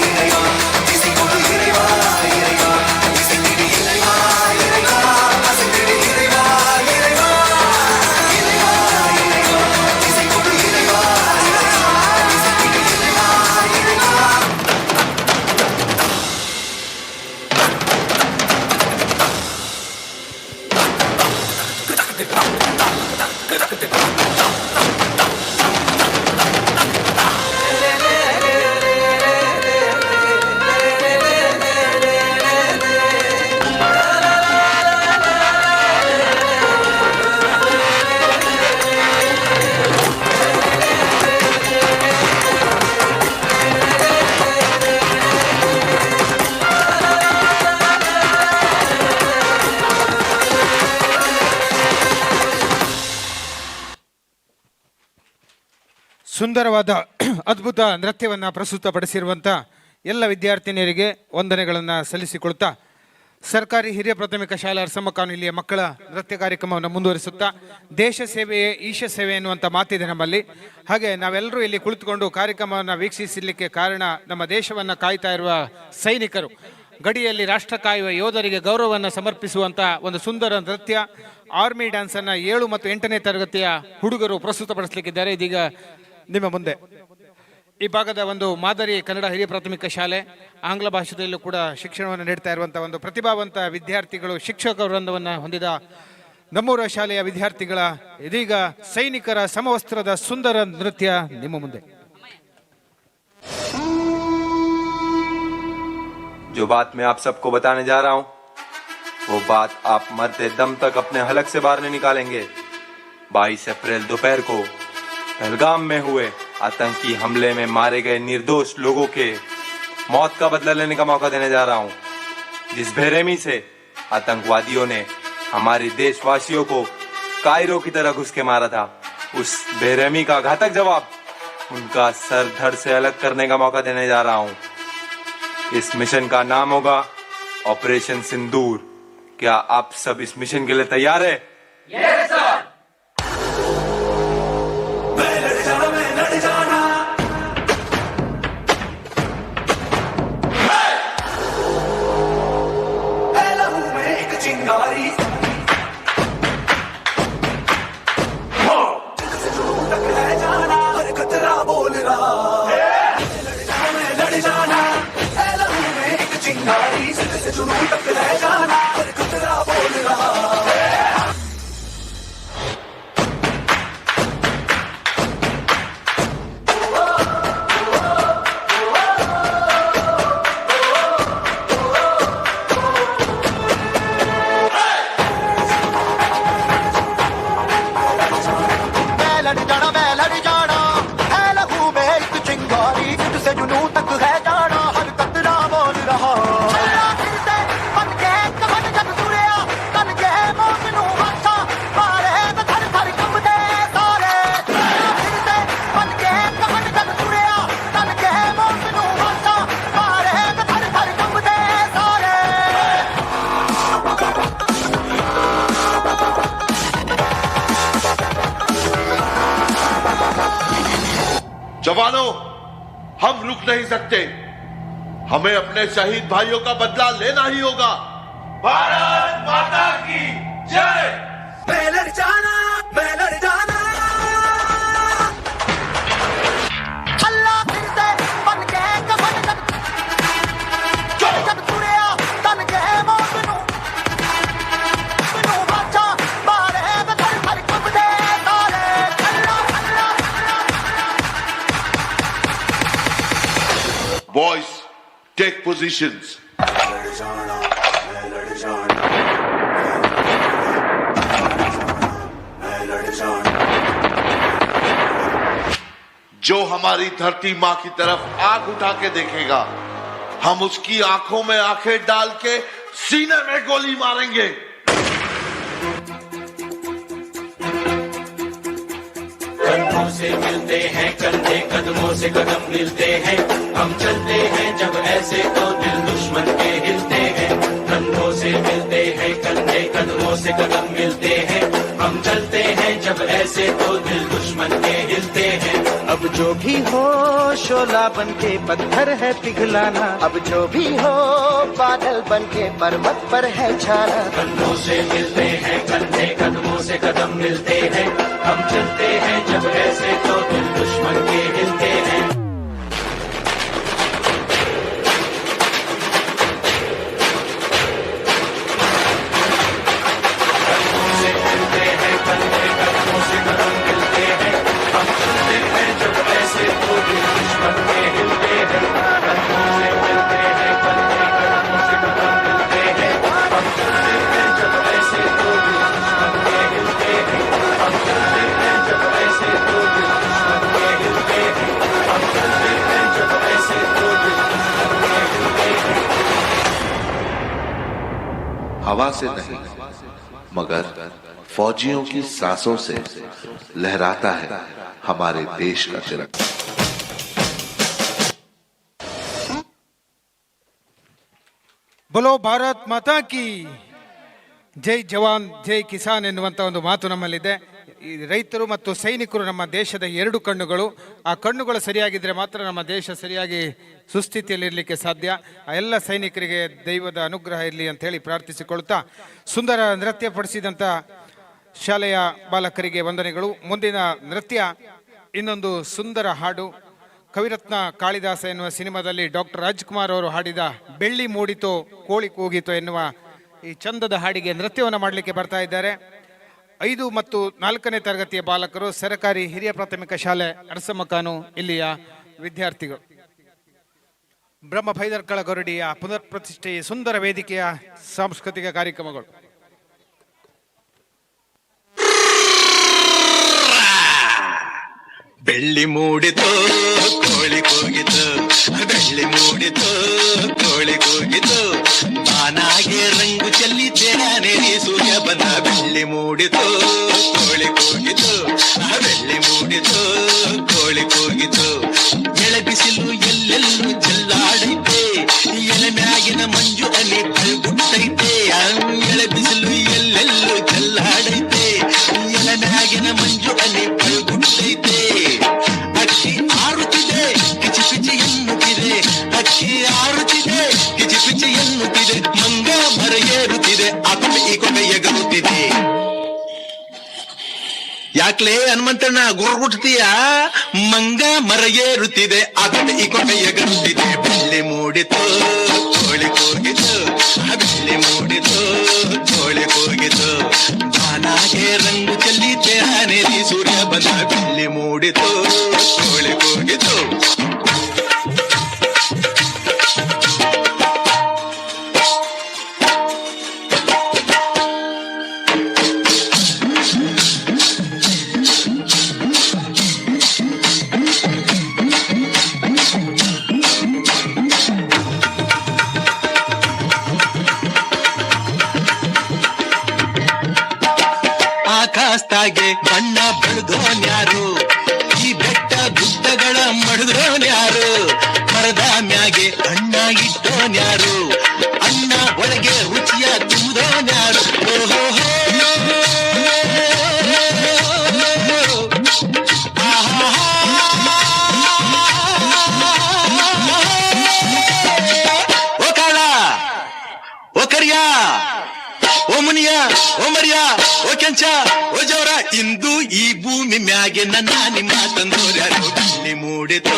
இறைவா இசை கொடு இறைவா இறைவா இசை ಸುಂದರವಾದ ಅದ್ಭುತ ನೃತ್ಯವನ್ನು ಪ್ರಸ್ತುತಪಡಿಸಿರುವಂಥ ಎಲ್ಲ ವಿದ್ಯಾರ್ಥಿನಿಯರಿಗೆ ವಂದನೆಗಳನ್ನು ಸಲ್ಲಿಸಿಕೊಳ್ತಾ ಸರ್ಕಾರಿ ಹಿರಿಯ ಪ್ರಾಥಮಿಕ ಶಾಲಾ ಅರಸಮ್ಮ ಕಾಲೋನಿಯ ಮಕ್ಕಳ ನೃತ್ಯ ಕಾರ್ಯಕ್ರಮವನ್ನು ಮುಂದುವರಿಸುತ್ತಾ ದೇಶ ಸೇವೆಯೇ ಈಶ ಸೇವೆ ಎನ್ನುವಂಥ ಮಾತಿದೆ ನಮ್ಮಲ್ಲಿ. ಹಾಗೆ ನಾವೆಲ್ಲರೂ ಇಲ್ಲಿ ಕುಳಿತುಕೊಂಡು ಕಾರ್ಯಕ್ರಮವನ್ನು ವೀಕ್ಷಿಸಲಿಕ್ಕೆ ಕಾರಣ ನಮ್ಮ ದೇಶವನ್ನು ಕಾಯ್ತಾ ಇರುವ ಸೈನಿಕರು, ಗಡಿಯಲ್ಲಿ ರಾಷ್ಟ್ರ ಕಾಯುವ ಯೋಧರಿಗೆ ಗೌರವವನ್ನು ಸಮರ್ಪಿಸುವಂಥ ಒಂದು ಸುಂದರ ನೃತ್ಯ ಆರ್ಮಿ ಡ್ಯಾನ್ಸನ್ನು 7 ಮತ್ತು 8ನೇ ತರಗತಿಯ ಹುಡುಗರು ಪ್ರಸ್ತುತಪಡಿಸಲಿಕ್ಕಿದ್ದಾರೆ. ಇದೀಗ ನಿಮ್ಮ ಮುಂದೆ ಈ ಭಾಗದ ಒಂದು ಮಾದರಿ ಕನ್ನಡ ಹಿರಿಯ ಪ್ರಾಥಮಿಕ ಶಾಲೆ, ಆಂಗ್ಲ ಭಾಷೆಯಲ್ಲೂ ಕೂಡ ಶಿಕ್ಷಣವನ್ನು ನೀಡ್ತಾ ಇರುವಂಥ ಒಂದು ಪ್ರತಿಭಾವಂತ ವಿದ್ಯಾರ್ಥಿಗಳು, ಶಿಕ್ಷಕ ವೃಂದವನ್ನು ಹೊಂದಿದ ನಮ್ಮೂರ ಶಾಲೆಯ ವಿದ್ಯಾರ್ಥಿಗಳ ಇದೀಗ ಸೈನಿಕರ ಸಮವಸ್ತ್ರದ ಸುಂದರ ನೃತ್ಯ ನಿಮ್ಮ ಮುಂದೆ. जो बात मैं आप सबको बताने जा रहा हूं, वो बात आप मरते दम तक अपने हलक से बाहर नहीं निकालेंगे. 22 अप्रैल दोपहर को पहलगाम में हुए आतंकी हमले में मारे गए निर्दोष लोगों के मौत का बदला लेने का मौका देने जा रहा हूं. जिस बेरहमी से आतंकवादियों ने हमारे देशवासियों को कायरो की तरह घुस के मारा था, उस बेरहमी का घातक जवाब उनका सर धड़ से अलग करने का मौका देने जा रहा हूं. इस मिशन का नाम होगा ऑपरेशन सिंदूर. क्या आप सब इस मिशन के लिए तैयार है? Yes sir. मैं लड़ जाना लहू में एक चिंगारी से जुनून तक है जाना, हर खतरा बोल रहा. लड़ जाना लहू में एक चिंगारी से जुनून तक है जाना, हर खतरा बोल रहा. जवानों, हम रुक नहीं सकते. हमें अपने शहीद भाइयों का बदला लेना ही होगा. भारत माता की जय. मैं लड़ जाना अल्लाह फिर से बन के कफन जब तुरिया तन के मौत नू बाचा मारे धर धर कब दे तारे. Boys, take positions. जो हमारी धरती माँ की तरफ आंख उठा के देखेगा, हम उसकी आंखों में आंखें डाल के सीने में गोली मारेंगे. कंधों से मिलते हैं कंधे, कदमों से कदम मिलते हैं. हम चलते हैं जब ऐसे तो दिल दुश्मन के हिलते हैं. कंधों से मिलते हैं कंधे, कदमों से कदम मिलते हैं. हम चलते हैं जब ऐसे तो दिल दुश्मन के हिलते हैं. अब जो भी हो शोला बन के पत्थर है पिघलाना, अब जो भी हो बादल बन के पर्वत पर है छाना. कंधों से मिलते हैं कंधे, कदमों से कदम मिलते हैं. हम चलते हैं जब ऐसे तो दिल दुश्मन के हिलते हैं. कंधों से मिलते हैं हवा से नहीं मगर फौजियों की सांसों से लहराता है हमारे देश का तिरंगा। बोलो ಭಾರತ್ ಮಾತಾ ಕಿ ಜೈ ಜವಾನ್ ಜೈ ಕಿಸಾನ್ ಎನ್ನುವಂಥ ಒಂದು ಮಾತು ನಮ್ಮಲ್ಲಿದೆ. ಈ ರೈತರು ಮತ್ತು ಸೈನಿಕರು ನಮ್ಮ ದೇಶದ ಎರಡು ಕಣ್ಣುಗಳು. ಆ ಕಣ್ಣುಗಳು ಸರಿಯಾಗಿದ್ದರೆ ಮಾತ್ರ ನಮ್ಮ ದೇಶ ಸರಿಯಾಗಿ ಸುಸ್ಥಿತಿಯಲ್ಲಿರಲಿಕ್ಕೆ ಸಾಧ್ಯ. ಆ ಎಲ್ಲ ಸೈನಿಕರಿಗೆ ದೈವದ ಅನುಗ್ರಹ ಇರಲಿ ಅಂತ ಹೇಳಿ ಪ್ರಾರ್ಥಿಸಿಕೊಳ್ತಾ, ಸುಂದರ ನೃತ್ಯ ಪಡಿಸಿದಂಥ ಶಾಲೆಯ ಬಾಲಕರಿಗೆ ವಂದನೆಗಳು. ಮುಂದಿನ ನೃತ್ಯ ಇನ್ನೊಂದು ಸುಂದರ ಹಾಡು. ಕವಿರತ್ನ ಕಾಳಿದಾಸ ಎನ್ನುವ ಸಿನಿಮಾದಲ್ಲಿ ಡಾಕ್ಟರ್ ರಾಜ್ಕುಮಾರ್ ಅವರು ಹಾಡಿದ ಬೆಳ್ಳಿ ಮೂಡಿತೋ ಕೋಳಿ ಕೂಗಿತೋ ಎನ್ನುವ ಈ ಚಂದದ ಹಾಡಿಗೆ ನೃತ್ಯವನ್ನು ಮಾಡಲಿಕ್ಕೆ ಬರ್ತಾ ಇದ್ದಾರೆ. 5 ಮತ್ತು 4ನೇ ತರಗತಿಯ ಬಾಲಕರು, ಸರ್ಕಾರಿ ಹಿರಿಯ ಪ್ರಾಥಮಿಕ ಶಾಲೆ ಅರಸಮಕಾನು ಇಲ್ಲಿಯ ವಿದ್ಯಾರ್ಥಿಗಳು. ಬ್ರಹ್ಮ ಭೈದರ್ಕಳ ಗರುಡಿಯ ಪುನರ್ ಪ್ರತಿಷ್ಠೆ ಸುಂದರ ವೇದಿಕೆಯ ಸಾಂಸ್ಕೃತಿಕ ಕಾರ್ಯಕ್ರಮಗಳು. ಬೆಳ್ಳಿ ಮೂಡಿತು ಕೋಳಿ ಕೂಗಿತು, ಬೆಳ್ಳಿ ಮೂಡಿತು ಕೋಳಿ ಕೂಗಿತು, ಬಾನಾಗೆ ರಂಗು ಚೆಲ್ಲಿದ್ದೆ ನೆರಿ ಸೂರ್ಯ ಬಂದ. ಬೆಳ್ಳಿ ಮೂಡಿತು ಕೋಳಿ ಕೂಗಿತು, ಬೆಳ್ಳಿ ಮೂಡಿತು ಕೋಳಿ ಕೂಗಿತು, ಎಳೆ ಬಿಸಿಲು ಎಲ್ಲೆಲ್ಲೂ ಚೆಲ್ಲಾಡೈತೆ, ಎಲೆ ಮ್ಯಾಗಿನ ಮಂಜು ಅನಿ ಬಳ್ಗುಟ್ಟೈತೆ. ಎಳೆ ಬಿಸಿಲು ಎಲ್ಲೆಲ್ಲೂ ಚೆಲ್ಲಾಡೈತೆ, ಎಲೆ ಮ್ಯಾಗಿನ ಮಂಜು ಅನಿ ಬಳ್ಗುಟ್ಟೈತೆ. ಅಕ್ಕಿ ಆರುತ್ತಿದೆ ಕಿಚಿ ಪಿಚಿ ಎನ್ನುತ್ತಿದೆ, ಅಕ್ಕಿ ಆರುತ್ತಿದೆ ಕಿಚಿ ಪಿಚಿ ಎನ್ನುತ್ತಿದೆ, ಮಂಗ ಮರ ಏರುತ್ತಿದೆ, ಆ ಕೊನೆ ಈ ಕೊನೆ ಎಗರುತ್ತಿದೆ. ಯಾಕ್ಲೇ ಹನುಮಂತಣ್ಣ ಗುರ್ಗುಟ್ತೀಯ? ಮಂಗ ಮರ ಏರುತ್ತಿದೆ, ಆ ಕೊನೆ ಈ ಕೊನೆ ಎಗರುತ್ತಿದೆ. ಬೆಳ್ಳಿ ಮೂಡಿತು ಕೋಳಿ ಕೂಗಿತು, ಬೆಳ್ಳಿ ಮೂಡಿತು ಕೋಳಿ ಕೂಗಿತು, ಬಾನಾಗೆ ರಂಗು ಚೆಲ್ಲಿದ್ದೆ ನೆರಿ ಸೂರ್ಯ ಬಂದ. ಬೆಳ್ಳಿ ಮೂಡಿತು ಕೋಳಿ ಕೂಗಿತು. ಆಕಾಶದಾಗೆ ಬಣ್ಣ ಬಡ್ದೋನ್ಯಾರು, ಈ ಬೆಟ್ಟ ಗುಡ್ಡಗಳ ಮಡ್ದೋನ್ಯಾರು, ಮರದ ಮ್ಯಾಗೆ ಅಣ್ಣ ಇಟ್ಟೋನ್ಯಾರು, ಅಣ್ಣ ಒಳಗೆ ರುಚಿಯ ತುಂಬಿದೋನ್ಯಾರು. ಓಹೋ ಓ ಕಾಳ ಓ ಕರಿಯ ಓ ಮುನಿಯ ಓ ಮರಿಯ ಓ ಕೆಂಚ ಓ ಜೋರ, ಇಂದು ಈ ಭೂಮಿ ಮ್ಯಾಗೆ ನನ್ನ ನಿಮ್ಮ ತಂದೋರ್ಯಾರು. ಬೆಳ್ಳಿ ಮೂಡಿತು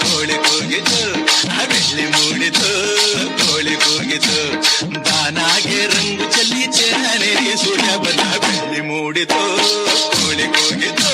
ಕೋಳಿ ಕೂಗಿತು, ಬೆಳ್ಳಿ ಮೂಡಿತು ಕೋಳಿ ಕೂಗಿತು, ಬಾನಾಗೆ ರಂಗು ಚೆಲ್ಲಿತೆ ನೆರಿ ಸೂರ್ಯ ಬಂದ. ಬೆಳ್ಳಿ ಮೂಡಿತು ಕೋಳಿ ಕೂಗಿತು.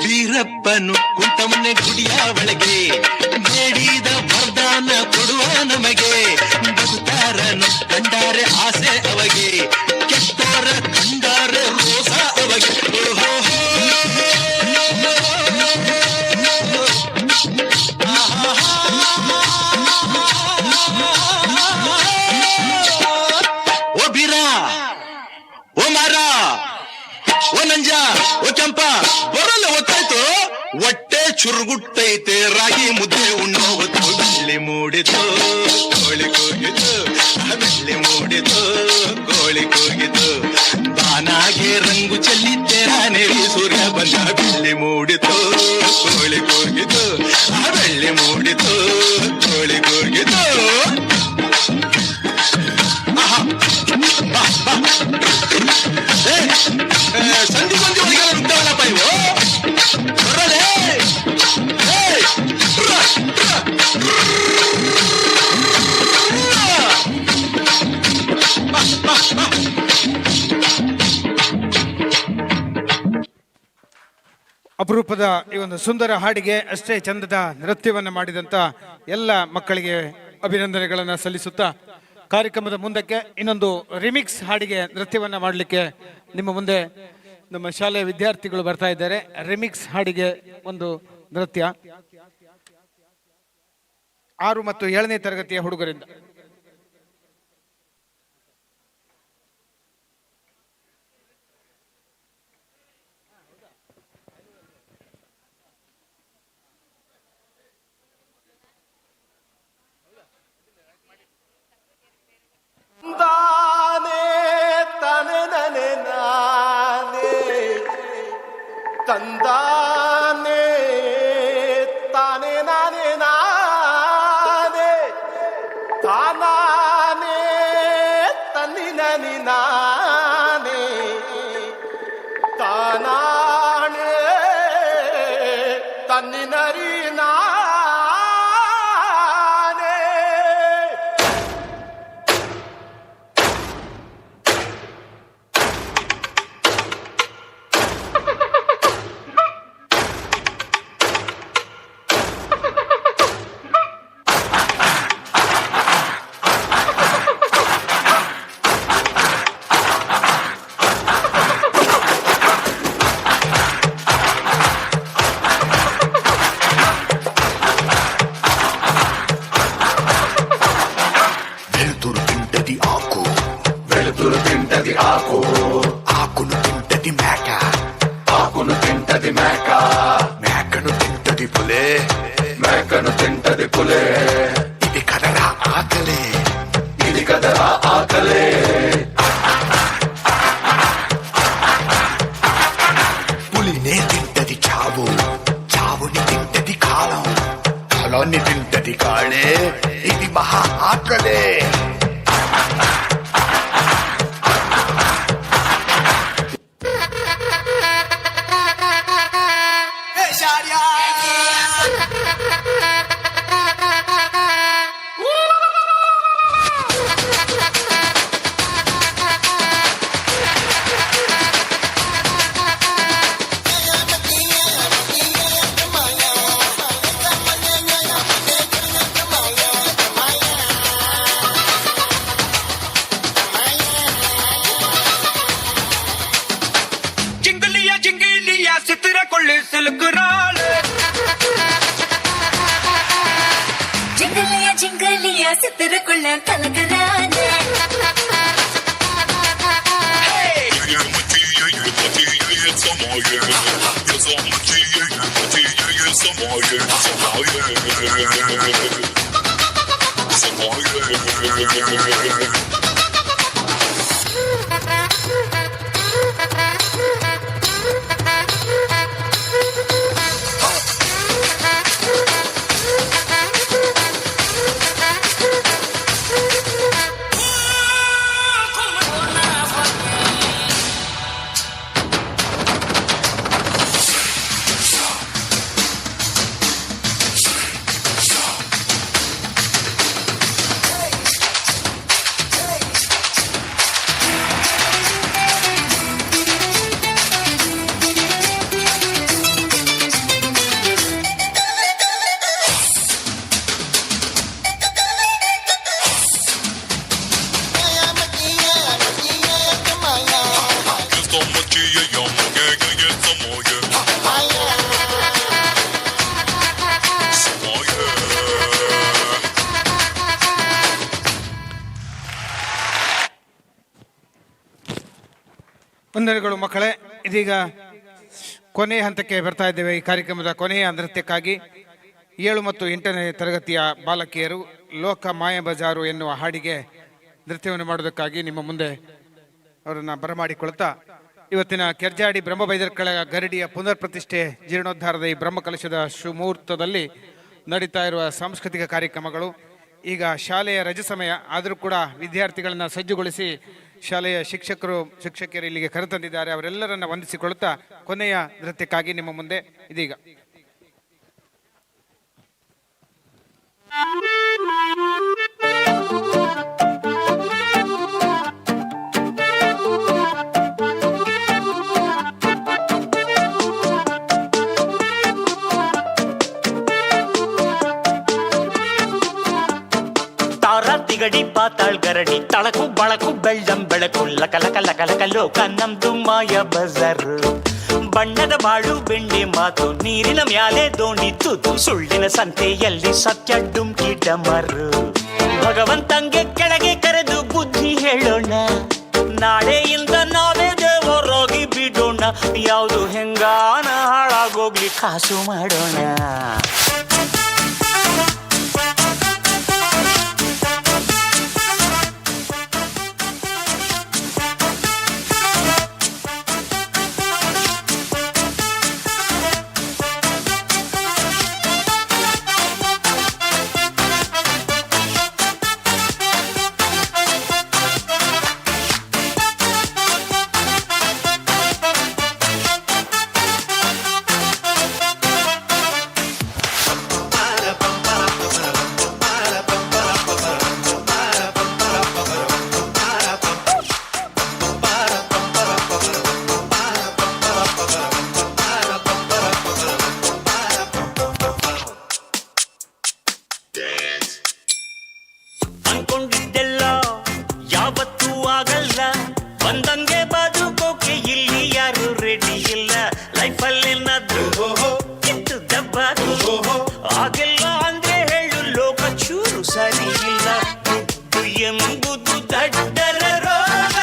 ವೀರಪ್ಪನು ಕುಂಟಮನೆ ಗುಡಿಯ ಒಳಗೆ ಬೇಡಿದ ವರದಾನ ಕೊಡುವ ನಮಗೆ, ಬದುಕಾರನು ಕಂಡಾರೆ ಆಸೆ ಅವಗೆ, ಕೆಟ್ಟೋರ ಕಂಡಾರೆ ರೋಸ ಅವಗೆ. ಓಹೋ ಓ ಬೀರ ಓ ಮಾರ ಓ ನಂಜ ಓ ಕೆಂಪ ಬರಲ್ಲ ಹೊತ್ತಾಯ್ತು, ಹೊಟ್ಟೆ ಚುರುಗುಟ್ಟೈತೆ ರಾಗಿ ಮುದ್ದೆ ಉಣ್ಣೋ ಹೊತ್ತು. ಬೆಳ್ಳಿ ಮೂಡಿತು ಕೋಳಿ ಕೂಗಿತು, ಬೆಳ್ಳಿ ಮೂಡಿತು ಕೋಳಿ ಕೂಗಿತು, ಬಾನಾಗೆ ರಂಗು ಚೆಲ್ಲಿದ್ದೆ ನೆರಿ ಸೂರ್ಯ ಬಂದ. ಬೆಳ್ಳಿ ಮೂಡಿತು ಕೋಳಿ ಕೂಗಿತು, ಬೆಳ್ಳಿ ಮೂಡಿತು ಕೋಳಿ ಕೂಗಿತು. ಸಂಧಿ ಸಂಧಿ ಒಳಗೆಲ್ಲ ನುಗ್ತಾವಲ್ಲಪ್ಪ ಇವು, ಬರಲೇ ಅಪರೂಪದ ಈ ಒಂದು ಸುಂದರ ಹಾಡಿಗೆ ಅಷ್ಟೇ ಚಂದದ ನೃತ್ಯವನ್ನು ಮಾಡಿದಂಥ ಎಲ್ಲ ಮಕ್ಕಳಿಗೆ ಅಭಿನಂದನೆಗಳನ್ನು ಸಲ್ಲಿಸುತ್ತಾ ಕಾರ್ಯಕ್ರಮದ ಮುಂದಕ್ಕೆ ಇನ್ನೊಂದು ರಿಮಿಕ್ಸ್ ಹಾಡಿಗೆ ನೃತ್ಯವನ್ನು ಮಾಡಲಿಕ್ಕೆ ನಿಮ್ಮ ಮುಂದೆ ನಮ್ಮ ಶಾಲೆಯ ವಿದ್ಯಾರ್ಥಿಗಳು ಬರ್ತಾ ಇದ್ದಾರೆ. ರಿಮಿಕ್ಸ್ ಹಾಡಿಗೆ ಒಂದು ನೃತ್ಯ 6 ಮತ್ತು 7ನೇ ತರಗತಿಯ ಹುಡುಗರಿಂದ. ತಂದಾನೆ ತನೆ ನನೆ ನಾನೇ ತಂದಾನೆ ತಾನೆ ನಾನೇ ನಾನೇ ತಾನಾನೆ ತನ್ನಿ ನನಿ ನಾನೇ ತಾನಾಣೆ ತನ್ನಿ ನರಿ ನಾನೇ. వెలుతురు తింటది ఆకు ఆకును తింటది మేక ఆకును తింటది మేక మేకను తింటది పులే మేకను తింటది పులే ఇది కదరా ఆకలే ఇది కదరా ఆకలే. పులినే తింటది చావు చావుని తింటది కాలం కాలాన్ని తింటది కాళే ఇది మహా ఆకలే. ಜಿಂಗಲಿಯ ಜಿಂಗಲಿಯ ಸಿತ್ತಿರಕೊಳ್ಳ ಕಲಕರಾನ ವಂದನೆಗಳು ಮಕ್ಕಳೇ. ಇದೀಗ ಕೊನೆಯ ಹಂತಕ್ಕೆ ಬರ್ತಾ ಇದ್ದೇವೆ. ಈ ಕಾರ್ಯಕ್ರಮದ ಕೊನೆಯ ನೃತ್ಯಕ್ಕಾಗಿ 7 ಮತ್ತು 8ನೇ ತರಗತಿಯ ಬಾಲಕಿಯರು ಲೋಕ ಮಾಯ ಬಜಾರು ಎನ್ನುವ ಹಾಡಿಗೆ ನೃತ್ಯವನ್ನು ಮಾಡೋದಕ್ಕಾಗಿ ನಿಮ್ಮ ಮುಂದೆ ಅವರನ್ನು ಬರಮಾಡಿಕೊಳ್ತಾ ಇವತ್ತಿನ ಕೆರ್ಜಾಡಿ ಬ್ರಹ್ಮಬೈದರ್ಕಳ ಗರಡಿಯ ಪುನರ್ ಪ್ರತಿಷ್ಠೆ ಜೀರ್ಣೋದ್ಧಾರದ ಈ ಬ್ರಹ್ಮಕಲಶದ ಶುಮುಹೂರ್ತದಲ್ಲಿ ನಡೀತಾ ಇರುವ ಸಾಂಸ್ಕೃತಿಕ ಕಾರ್ಯಕ್ರಮಗಳು ಈಗ ಶಾಲೆಯ ರಜೆ ಸಮಯ ಆದರೂ ಕೂಡ ವಿದ್ಯಾರ್ಥಿಗಳನ್ನು ಸಜ್ಜುಗೊಳಿಸಿ ಶಾಲೆಯ ಶಿಕ್ಷಕಿಯರು ಇಲ್ಲಿಗೆ ಕರೆತಂದಿದ್ದಾರೆ. ಅವರೆಲ್ಲರನ್ನ ವಂದಿಸಿಕೊಳ್ಳುತ್ತಾ ಕೊನೆಯ ನೃತ್ಯಕ್ಕಾಗಿ ನಿಮ್ಮ ಮುಂದೆ ಇದೀಗ ಗರಡಿ ಪಾತಾಳ್ ಗರಡಿ ತಳಕು ಬಳಕು ಬೆಳ್ಳಂ ಬೆಳಕು ಲಕ ಲಕ ಲಕ ಲಕ ಲೋಕ ನಮ್ದು ಮಾಯ ಬಜಾರ್. ಬಣ್ಣದ ಬಾಳು ಬೆಂಡೆ ಮಾತು ನೀರಿನ ಮ್ಯಾಲೆ ದೋಣಿ ತೂತು ಸುಳ್ಳಿನ ಸಂತೆಯಲ್ಲಿ ಸತ್ಯ ಡುಮ್ಕಿ ಡಮರು. ಭಗವಂತಂಗೆ ಕೆಳಗೆ ಕರೆದು ಬುದ್ಧಿ ಹೇಳೋಣ, ನಾಳೆಯಿಂದ ನಾವೇ ದೇವರಾಗಿ ಬಿಡೋಣ. ಯಾವುದು ಹೆಂಗಾನ ಹಾಳಾಗೋಗ್ಲಿ ಕಾಸು ಮಾಡೋಣ. ಅನ್ಕೊಂಡಿದ್ದೆಲ್ಲ ಯಾವತ್ತೂ ಆಗಲ್ಲ, ಬಂದಂಗೆ ಬದುಕೋಕೆ ಇಲ್ಲಿ ಯಾರು ರೆಡಿ ಇಲ್ಲ. ಲೈಫಲ್ಲಿ ಏನಾದ್ರು ಕಿತ್ತು ದಬ್ಬ ಆಗಿಲ್ಲ ಅಂದ್ರೆ ಹೇಳು, ಲೋಕ ಚೂರು ಸರಿ ಇಲ್ಲ. ದುಡ್ಡು ಎಂಬುದು ದಡ್ಡರ ರೋಗ,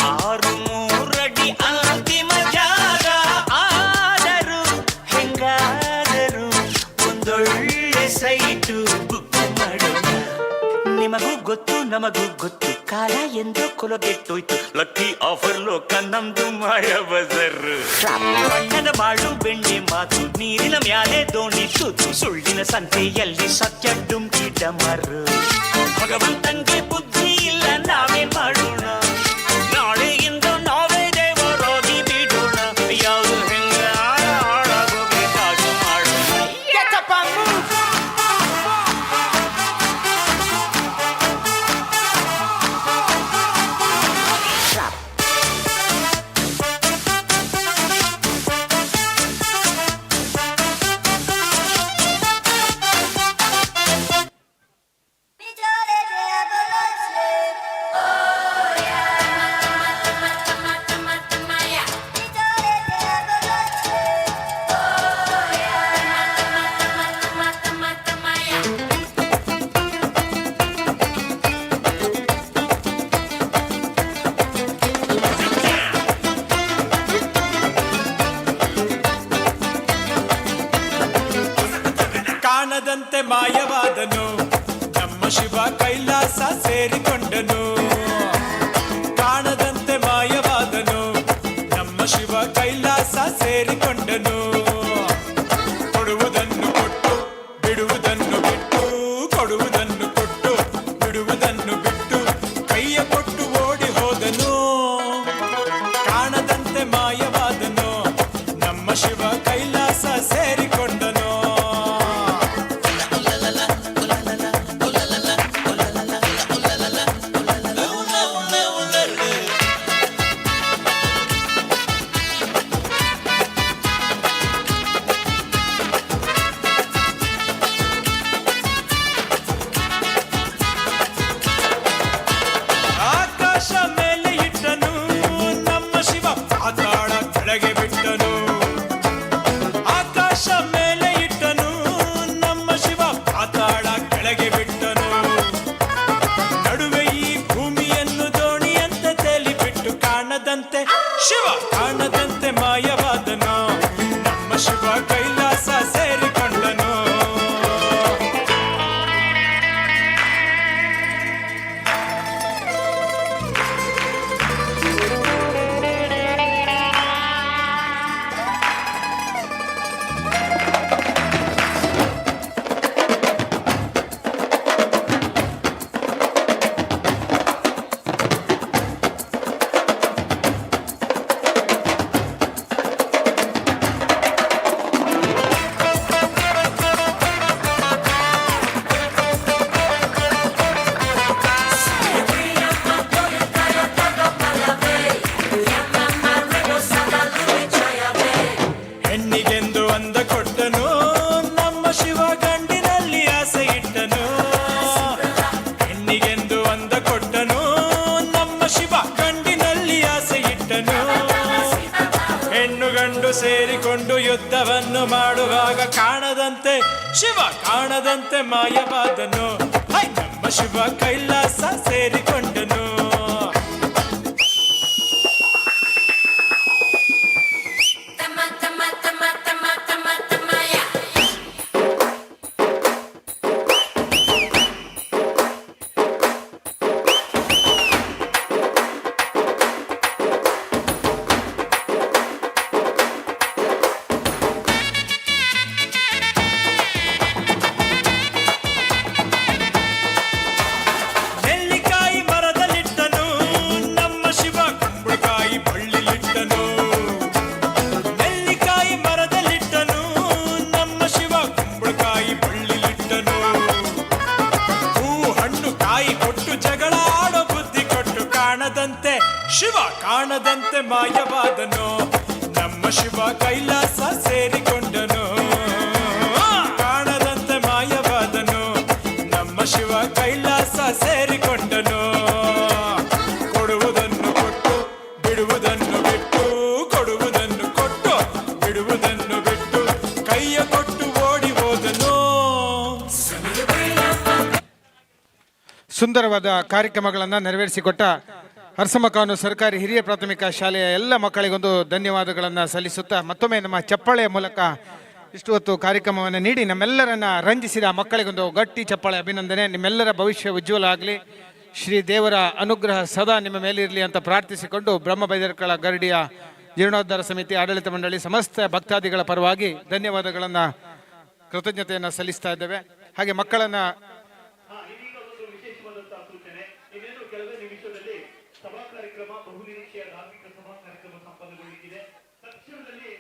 6 ಅಡಿ ಅಂತಿಮ ಜಾಗ. ಆದರೂ ಹೆಂಗಾದರೂ ಒಂದೊಳ್ಳೆ ಸೈಟು ಬುಕ್ ಮಾಡೋಣ. ನಿಮಗೂ ಗೊತ್ತು ನಮಗೂ ಗೊತ್ತು, ಕಾಲ ಎಂದು ಕೊಲಗೆಟ್ಟೋಯ್ತು. ಲಕ್ಕಿ ಆಫರ್ ಲೋಕ ನಮ್ದು ಮಾಯ ಬಜಾರ್. ಬಣ್ಣದ ಬಾಳು ಬೆಣ್ಣೆ ಮಾತು ನೀರಿನ ಮ್ಯಾಲೆ ದೋಣಿ ತೂತು ಸುಳ್ಳಿನ ಸಂತೆಯಲ್ಲಿ ಸತ್ಯ ಡುಮ್ಕಿ ಡಮರು. ಭಗವಂತಂಗೆ ಬುದ್ಧಿ ಇಲ್ಲ, ನಾವೇನ್ ಮಾಡೋಣ? ನಾಳೆಯಿಂದ ನಾವೇ ದೇವರಾಗಿ ಬಿಡೋಣ. ಯಾವುದು ಹೆಂಗ ಹಾಳಾಗೋಗಿ ಕಾಸು ಮಾಡೋಣ. ಕಾಣದಂತೆ ಮಾಯವಾದನು ನಮ್ಮ ಶಿವ ಕೈಲಾಸ ಸೇರಿಕೊಂಡನು. ಕಾಣದಂತೆ ಮಾಯವಾದನು ನಮ್ಮ ಶಿವ ಕೈಲಾಸ ಸೇರಿಕೊಂಡನು. ಕೊಡುವುದನ್ನು ಕೊಟ್ಟು ಬಿಡುವುದನ್ನು ಬಿಟ್ಟು, ಕೊಡುವುದನ್ನು ಕೊಟ್ಟು ಬಿಡುವುದನ್ನು ಬಿಟ್ಟು, ಕೈಯ ಕೊಟ್ಟು ಓಡಿ ಹೋದನು. ಕಾಣದಂತೆ ಮಾಯವಾದನು ನಮ್ಮ ಶಿವ ಕೈಲಾಸ ಸೇರಿಕೊಂಡನು. ಆಕಾಶ ಮೇಲೆ ಇಟ್ಟನು ನಮ್ಮ ಶಿವ ಪಾತಾಳ ಕೆಳಗೆ ಬಿಟ್ಟನು. ಆಕಾಶ ಮೇಲೆ ಇಟ್ಟನು ನಮ್ಮ ಶಿವ ಪಾತಾಳ ಕೆಳಗೆ ಬಿಟ್ಟನು. ನಡುವೆ ಈ ಭೂಮಿಯನ್ನು ದೋಣಿಯಂತೆ ತೇಲಿಬಿಟ್ಟು ಕಾಣದಂತೆ ಶಿವ ಕಾಣದಂತೆ ಮಾಯವಾದನು ನಮ್ಮ ಶಿವ ಕೈಲಾಸ ಸೇರಿಕೊಂಡನು. ಎಲ್ಲರೂ ಸೇರಿಕೊಂಡು ಯುದ್ಧವನ್ನು ಮಾಡುವಾಗ ಕಾಣದಂತೆ ಶಿವ ಕಾಣದಂತೆ ಮಾಯವಾದನು. ನಮ್ಮ ಶಿವ ಕೈಲಾಸ ಸೇರಿಕೊಂಡನು. ಶಿವ ಕಾಣದಂತೆ ಮಾಯವಾದನು. ನಮ್ಮ ಶಿವ ಕೈಲಾಸ ಸೇರಿಕೊಂಡನು. ಕಾಣದಂತೆ ಮಾಯವಾದನು. ನಮ್ಮ ಶಿವ ಕೈಲಾಸ ಸೇರಿಕೊಂಡನು. ಕೊಡುವುದನ್ನು ಕೊಟ್ಟು ಬಿಡುವುದನ್ನು ಬಿಟ್ಟು, ಕೊಡುವುದನ್ನು ಕೊಟ್ಟು ಬಿಡುವುದನ್ನು ಬಿಟ್ಟು, ಕೈಯ ಕೊಟ್ಟು ಓಡಿ ಹೋದನು. ಸುಂದರವಾದ ಕಾರ್ಯಕ್ರಮಗಳನ್ನು ನೆರವೇರಿಸಿಕೊಟ್ಟ ಅರಸಮಕಾನು ಸರ್ಕಾರಿ ಹಿರಿಯ ಪ್ರಾಥಮಿಕ ಶಾಲೆಯ ಎಲ್ಲ ಮಕ್ಕಳಿಗೊಂದು ಧನ್ಯವಾದಗಳನ್ನು ಸಲ್ಲಿಸುತ್ತಾ ಮತ್ತೊಮ್ಮೆ ನಮ್ಮ ಚಪ್ಪಾಳೆಯ ಮೂಲಕ ಇಷ್ಟು ಹೊತ್ತು ಕಾರ್ಯಕ್ರಮವನ್ನು ನೀಡಿ ನಮ್ಮೆಲ್ಲರನ್ನ ರಂಜಿಸಿದ ಮಕ್ಕಳಿಗೊಂದು ಗಟ್ಟಿ ಚಪ್ಪಾಳೆ ಅಭಿನಂದನೆ. ನಿಮ್ಮೆಲ್ಲರ ಭವಿಷ್ಯ ಉಜ್ವಲ ಆಗಲಿ, ಶ್ರೀ ದೇವರ ಅನುಗ್ರಹ ಸದಾ ನಿಮ್ಮ ಮೇಲಿರಲಿ ಅಂತ ಪ್ರಾರ್ಥಿಸಿಕೊಂಡು ಬ್ರಹ್ಮಬೈದರ್ಕಳ ಗರಡಿಯ ಜೀರ್ಣೋದ್ಧಾರ ಸಮಿತಿ ಆಡಳಿತ ಮಂಡಳಿ ಸಮಸ್ತ ಭಕ್ತಾದಿಗಳ ಪರವಾಗಿ ಧನ್ಯವಾದಗಳನ್ನು ಕೃತಜ್ಞತೆಯನ್ನು ಸಲ್ಲಿಸ್ತಾ ಇದ್ದೇವೆ. ಹಾಗೆ ಮಕ್ಕಳನ್ನು ಸಭಾ ಕಾರ್ಯಕ್ರಮ ಬಹುನಿರೀಕ್ಷೆಯ ಧಾರ್ಮಿಕ ಸಭಾ ಕಾರ್ಯಕ್ರಮ ಸಂಪನ್ನಗೊಳ್ಳಿದೆ. ತಕ್ಷಣದಲ್ಲಿ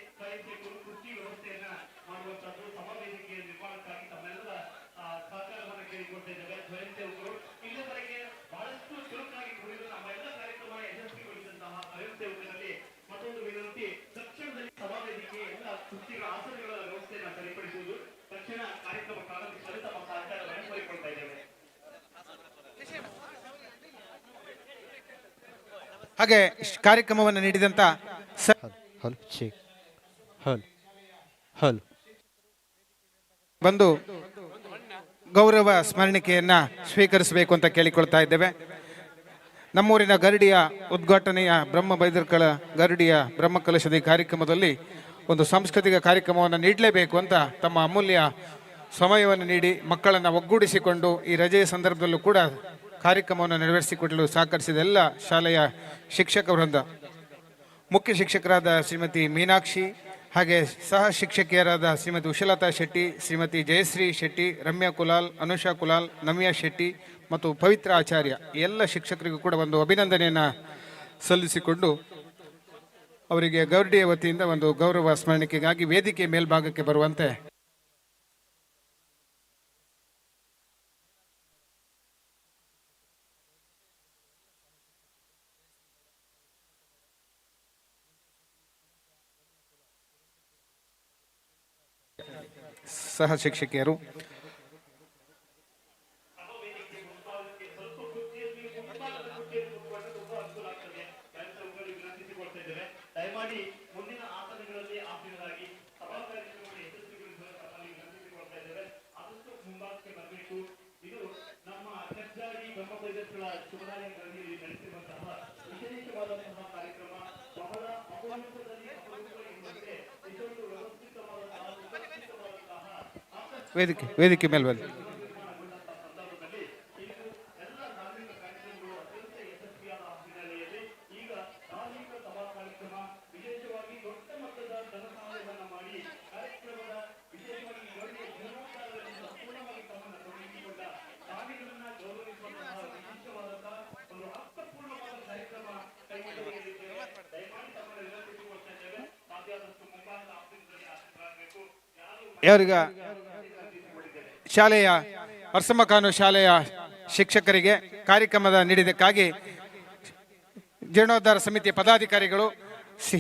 ಕುರ್ಚಿ ವ್ಯವಸ್ಥೆಯನ್ನ ಮಾಡುವಂತದ್ದು ಸಭಾ ವೇದಿಕೆಯ ನಿರ್ಮಾಣಕ್ಕಾಗಿ ತಮ್ಮೆಲ್ಲರ ಸಹಕಾರವನ್ನು ಕೇಳಿಕೊಳ್ತಾ ಇದ್ದೇವೆ. ಸ್ವಯಂ ಸೇವಕರು ಇಲ್ಲಿವರೆಗೆ ಬಹಳಷ್ಟು ಚುರುಕಾಗಿ ದುಡಿದು ನಮ್ಮ ಎಲ್ಲ ಕಾರ್ಯಕ್ರಮ ಯಶಸ್ವಿಗೊಳಿಸಿದಂತಹ ಸ್ವಯಂ ಸೇವಕರಲ್ಲಿ ಮತ್ತೊಂದು ವಿನಂತಿ, ತಕ್ಷಣದಲ್ಲಿ ಸಭಾ ವೇದಿಕೆಯ ಎಲ್ಲ ಕುರ್ಚಿಗಳ ಆಸನಗಳ ವ್ಯವಸ್ಥೆಯನ್ನು ಸರಿಪಡಿಸುವುದು. ತಕ್ಷಣ ಕಾರ್ಯಕ್ರಮ ಪ್ರಾರಂಭಿಸಲು ತಮ್ಮ ಸಹಕಾರವನ್ನು ಕೋರಿಕೊಳ್ತಾ ಇದ್ದೇವೆ. ಹಾಗೆ ಕಾರ್ಯಕ್ರಮವನ್ನು ನೀಡಿದಂಥ ಬಂದು ಗೌರವ ಸ್ಮರಣಿಕೆಯನ್ನ ಸ್ವೀಕರಿಸಬೇಕು ಅಂತ ಕೇಳಿಕೊಳ್ತಾ ಇದ್ದೇವೆ. ನಮ್ಮೂರಿನ ಗರಡಿಯ ಉದ್ಘಾಟನೆಯ ಬ್ರಹ್ಮಬೈದರ್ಕಳ ಗರಡಿಯ ಬ್ರಹ್ಮಕಲಶದ ಕಾರ್ಯಕ್ರಮದಲ್ಲಿ ಒಂದು ಸಾಂಸ್ಕೃತಿಕ ಕಾರ್ಯಕ್ರಮವನ್ನು ನೀಡಲೇಬೇಕು ಅಂತ ತಮ್ಮ ಅಮೂಲ್ಯ ಸಮಯವನ್ನು ನೀಡಿ ಮಕ್ಕಳನ್ನು ಒಗ್ಗೂಡಿಸಿಕೊಂಡು ಈ ರಜೆಯ ಸಂದರ್ಭದಲ್ಲೂ ಕೂಡ ಕಾರ್ಯಕ್ರಮವನ್ನು ನೆರವೇರಿಸಿಕೊಡಲು ಸಹಕರಿಸಿದ ಎಲ್ಲ ಶಾಲೆಯ ಶಿಕ್ಷಕ ವೃಂದ, ಮುಖ್ಯ ಶಿಕ್ಷಕರಾದ ಶ್ರೀಮತಿ ಮೀನಾಕ್ಷಿ, ಹಾಗೆ ಸಹ ಶಿಕ್ಷಕಿಯರಾದ ಶ್ರೀಮತಿ ಉಷಲತಾ ಶೆಟ್ಟಿ, ಶ್ರೀಮತಿ ಜಯಶ್ರೀ ಶೆಟ್ಟಿ, ರಮ್ಯಾ ಕುಲಾಲ್, ಅನುಷಾ ಕುಲಾಲ್, ನಮ್ಯಾ ಶೆಟ್ಟಿ ಮತ್ತು ಪವಿತ್ರ ಆಚಾರ್ಯ, ಎಲ್ಲ ಶಿಕ್ಷಕರಿಗೂ ಕೂಡ ಒಂದು ಅಭಿನಂದನೆಯನ್ನು ಸಲ್ಲಿಸಿಕೊಂಡು ಅವರಿಗೆ ಗೌರ್ಡಿಯ ವತಿಯಿಂದ ಒಂದು ಗೌರವ ಸ್ಮರಣಿಕೆಗಾಗಿ ವೇದಿಕೆ ಮೇಲ್ಭಾಗಕ್ಕೆ ಬರುವಂತೆ ಸಹ ಶಿಕ್ಷಕಿಯರು ದಯಮಾಡಿ ಮುಂದಿನ ಆಸನಗಳಲ್ಲಿ ಆಸೀನರಾಗಿ ಸಭಾ ಕಾರ್ಯಕ್ರಮವನ್ನು ಯಶಸ್ವಿಗೊಳಿಸುವ ವಿನಂತಿಸಿಕೊಳ್ತಾ ಇದ್ದೇವೆ. ಆದಷ್ಟು ಮುಂಭಾಗಕ್ಕೆ ಬರಬೇಕು. ಇದು ನಮ್ಮ ಕಜ್ಜಾಡಿ ಬ್ರಹ್ಮಬೈದರ್ಕಳ ಶುಭಾಲಯಗಳಲ್ಲಿ ನಡೆಸಿರುವಂತಹ ವಿಶೇಷವಾದಂತಹ ಕಾರ್ಯಕ್ರಮ. ಬಹಳ ಅಪರೂಪದಲ್ಲಿ ಅಪರೂಪ ಎಂಬಂತೆ ಇದೊಂದು ವ್ಯವಸ್ಥಿತವಾದಂತಹ ವೇದಿಕೆ ಮೇಲೆ ಬಂದು ಸಂದರ್ಭದಲ್ಲಿ ಇದು ಎಲ್ಲ ಧಾರ್ಮಿಕ ಕಾರ್ಯಕ್ರಮಗಳು ಅತ್ಯಂತ ಯಶಸ್ವಿಯಾದ ಹಿನ್ನೆಲೆಯಲ್ಲಿ ಈಗ ಧಾರ್ಮಿಕ ಸಭಾ ಕಾರ್ಯಕ್ರಮ ವಿಶೇಷವಾಗಿ ದೊಡ್ಡ ಮಟ್ಟದ ಧನಸಹಾಯವನ್ನು ಮಾಡಿ ಕಾರ್ಯಕ್ರಮದ ವಿಶೇಷವಾಗಿ ಒಳ್ಳೆಯ ಜೀವನೋತ್ಸಾಹದಲ್ಲಿ ಸಂಪೂರ್ಣವಾಗಿ ತಮ್ಮನ್ನು ತೊಡಗಿಸಿಕೊಂಡ ಸ್ವಾಮಿಗಳನ್ನ ಗೌರವಿಸುವಂತಹ ವಿಶೇಷವಾದಂತಹ ಒಂದು ಅರ್ಥಪೂರ್ಣವಾದ ಕಾರ್ಯಕ್ರಮ ಕೈಗೊಳ್ಳಲಿದ್ದೇವೆ. ದಯಮಾಡಿ ತಮ್ಮನ್ನು ವಿನಂತಿಸಿಕೊಳ್ತಾ ಇದ್ದೇವೆ. ಸಾಧ್ಯ ಆದಷ್ಟು ಮುಂಭಾಗದ ಆಫೀಸ್ಗಳಲ್ಲಿ ಹಾಜರಾಗಬೇಕು. ಯಾರೀಗ ಶಾಲೆಯ ಅರಸಮಕಾನು ಶಾಲೆಯ ಶಿಕ್ಷಕರಿಗೆ ಕಾರ್ಯಕ್ರಮದ ನೀಡಿದ್ದಕ್ಕಾಗಿ ಜೀರ್ಣೋದ್ಧಾರ ಸಮಿತಿಯ ಪದಾಧಿಕಾರಿಗಳು,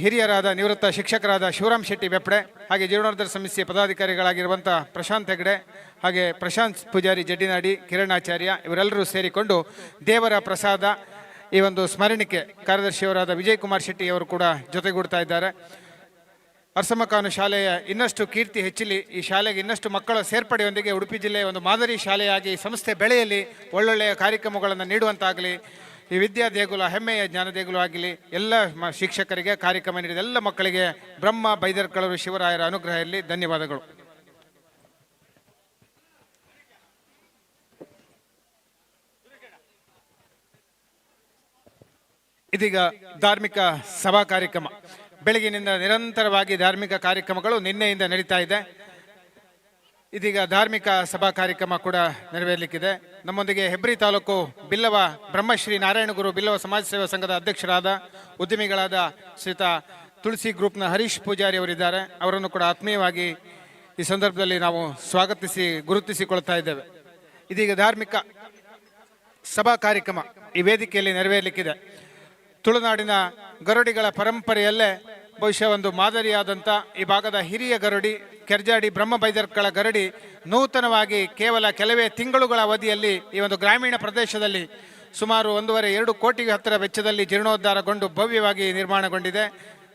ಹಿರಿಯರಾದ ನಿವೃತ್ತ ಶಿಕ್ಷಕರಾದ ಶಿವರಾಮ್ ಶೆಟ್ಟಿ ಬೆಪ್ಪಡೆ, ಹಾಗೆ ಜೀರ್ಣೋದ್ಧಾರ ಸಮಿತಿಯ ಪದಾಧಿಕಾರಿಗಳಾಗಿರುವಂಥ ಪ್ರಶಾಂತ್ ಹೆಗಡೆ, ಹಾಗೆ ಪ್ರಶಾಂತ್ ಪೂಜಾರಿ ಜಡ್ಡಿನಾಡಿ, ಕಿರಣಾಚಾರ್ಯ ಇವರೆಲ್ಲರೂ ಸೇರಿಕೊಂಡು ದೇವರ ಪ್ರಸಾದ ಈ ಒಂದು ಸ್ಮರಣಿಕೆ ಕಾರ್ಯದರ್ಶಿಯವರಾದ ವಿಜಯ್ ಕುಮಾರ್ ಶೆಟ್ಟಿ ಅವರು ಕೂಡ ಜೊತೆಗೂಡ್ತಾ ಇದ್ದಾರೆ. ಅರ್ಸಮಕಾನು ಶಾಲೆಯ ಇನ್ನಷ್ಟು ಕೀರ್ತಿ ಹೆಚ್ಚಲಿ, ಈ ಶಾಲೆಗೆ ಇನ್ನಷ್ಟು ಮಕ್ಕಳ ಸೇರ್ಪಡೆಯೊಂದಿಗೆ ಉಡುಪಿ ಜಿಲ್ಲೆಯ ಒಂದು ಮಾದರಿ ಶಾಲೆಯಾಗಿ ಸಂಸ್ಥೆ ಬೆಳೆಯಲಿ, ಒಳ್ಳೊಳ್ಳೆಯ ಕಾರ್ಯಕ್ರಮಗಳನ್ನು ನೀಡುವಂತಾಗಲಿ. ಈ ವಿದ್ಯಾ ದೇಗುಲ ಹೆಮ್ಮೆಯ ಜ್ಞಾನ ದೇಗುಲ ಆಗಲಿ. ಎಲ್ಲ ಶಿಕ್ಷಕರಿಗೆ, ಕಾರ್ಯಕ್ರಮ ನೀಡಿದ ಎಲ್ಲ ಮಕ್ಕಳಿಗೆ ಬ್ರಹ್ಮ ಬೈದರ್ಕಳರು ಶಿವರಾಯರ ಅನುಗ್ರಹ ಇರಲಿ. ಧನ್ಯವಾದಗಳು. ಇದೀಗ ಧಾರ್ಮಿಕ ಸಭಾ ಕಾರ್ಯಕ್ರಮ. ಬೆಳಗಿನಿಂದ ನಿರಂತರವಾಗಿ ಧಾರ್ಮಿಕ ಕಾರ್ಯಕ್ರಮಗಳು ನಿನ್ನೆಯಿಂದ ನಡೀತಾ ಇದೆ. ಇದೀಗ ಧಾರ್ಮಿಕ ಸಭಾ ಕಾರ್ಯಕ್ರಮ ಕೂಡ ನೆರವೇರಲಿಕ್ಕಿದೆ. ನಮ್ಮೊಂದಿಗೆ ಹೆಬ್ರಿ ತಾಲೂಕು ಬಿಲ್ಲವ ಬ್ರಹ್ಮಶ್ರೀ ನಾರಾಯಣಗುರು ಬಿಲ್ಲವ ಸಮಾಜ ಸೇವಾ ಸಂಘದ ಅಧ್ಯಕ್ಷರಾದ ಉದ್ಯಮಿಗಳಾದ ಶ್ರೀತ ತುಳಸಿ ಗ್ರೂಪ್ನ ಹರೀಶ್ ಪೂಜಾರಿ ಅವರಿದ್ದಾರೆ. ಅವರನ್ನು ಕೂಡ ಆತ್ಮೀಯವಾಗಿ ಈ ಸಂದರ್ಭದಲ್ಲಿ ನಾವು ಗುರುತಿಸಿಕೊಳ್ತಾ ಇದ್ದೇವೆ. ಇದೀಗ ಧಾರ್ಮಿಕ ಸಭಾ ಕಾರ್ಯಕ್ರಮ ಈ ವೇದಿಕೆಯಲ್ಲಿ ನೆರವೇರಲಿಕ್ಕಿದೆ. ತುಳುನಾಡಿನ ಗರುಡಿಗಳ ಪರಂಪರೆಯಲ್ಲೇ ಬಹುಶಃ ಒಂದು ಮಾದರಿಯಾದಂಥ ಈ ಭಾಗದ ಹಿರಿಯ ಗರುಡಿ ಕೆರ್ಜಾಡಿ ಬ್ರಹ್ಮ ಬೈದರ್ಕಳ ಗರಡಿ ನೂತನವಾಗಿ ಕೇವಲ ಕೆಲವೇ ತಿಂಗಳುಗಳ ಅವಧಿಯಲ್ಲಿ ಈ ಒಂದು ಗ್ರಾಮೀಣ ಪ್ರದೇಶದಲ್ಲಿ ಸುಮಾರು 1.5-2 ಕೋಟಿ ಹತ್ತಿರ ವೆಚ್ಚದಲ್ಲಿ ಜೀರ್ಣೋದ್ಧಾರಗೊಂಡು ಭವ್ಯವಾಗಿ ನಿರ್ಮಾಣಗೊಂಡಿದೆ.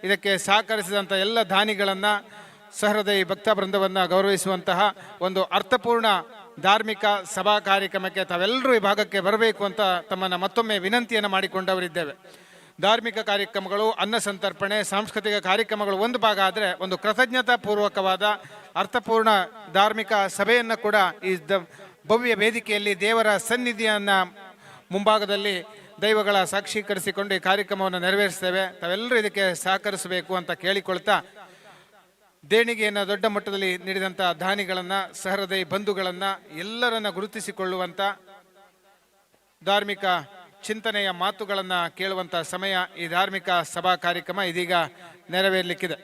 ಇದಕ್ಕೆ ಸಹಕರಿಸಿದಂಥ ಎಲ್ಲ ದಾನಿಗಳನ್ನು, ಸಹೃದಯಿ ಭಕ್ತ ವೃಂದವನ್ನು ಗೌರವಿಸುವಂತಹ ಒಂದು ಅರ್ಥಪೂರ್ಣ ಧಾರ್ಮಿಕ ಸಭಾ ಕಾರ್ಯಕ್ರಮಕ್ಕೆ ತಾವೆಲ್ಲರೂ ಈ ಭಾಗಕ್ಕೆ ಬರಬೇಕು ಅಂತ ತಮ್ಮನ್ನು ಮತ್ತೊಮ್ಮೆ ವಿನಂತಿಯನ್ನು ಮಾಡಿಕೊಂಡವರಿದ್ದೇವೆ. ಧಾರ್ಮಿಕ ಕಾರ್ಯಕ್ರಮಗಳು, ಅನ್ನ ಸಂತರ್ಪಣೆ, ಸಾಂಸ್ಕೃತಿಕ ಕಾರ್ಯಕ್ರಮಗಳು ಒಂದು ಭಾಗ ಆದರೆ, ಒಂದು ಕೃತಜ್ಞತಾ ಪೂರ್ವಕವಾದ ಅರ್ಥಪೂರ್ಣ ಧಾರ್ಮಿಕ ಸಭೆಯನ್ನು ಕೂಡ ಈ ಭವ್ಯ ವೇದಿಕೆಯಲ್ಲಿ ದೇವರ ಸನ್ನಿಧಿಯನ್ನು ಮುಂಭಾಗದಲ್ಲಿ ದೈವಗಳ ಸಾಕ್ಷೀಕರಿಸಿಕೊಂಡು ಈ ಕಾರ್ಯಕ್ರಮವನ್ನು ನೆರವೇರಿಸ್ತೇವೆ. ತಾವೆಲ್ಲರೂ ಇದಕ್ಕೆ ಸಹಕರಿಸಬೇಕು ಅಂತ ಕೇಳಿಕೊಳ್ತಾ, ದೇಣಿಗೆಯನ್ನು ದೊಡ್ಡ ಮಟ್ಟದಲ್ಲಿ ನೀಡಿದಂಥ ದಾನಿಗಳನ್ನು, ಸಹೃದಯಿ ಬಂಧುಗಳನ್ನು ಎಲ್ಲರನ್ನ ಗುರುತಿಸಿಕೊಳ್ಳುವಂಥ ಧಾರ್ಮಿಕ ಚಿಂತನೆಯ ಮಾತುಗಳನ್ನು ಕೇಳುವಂಥ ಸಮಯ ಈ ಧಾರ್ಮಿಕ ಸಭಾ ಕಾರ್ಯಕ್ರಮ ಇದೀಗ ನೆರವೇರಲಿಕ್ಕಿದೆ.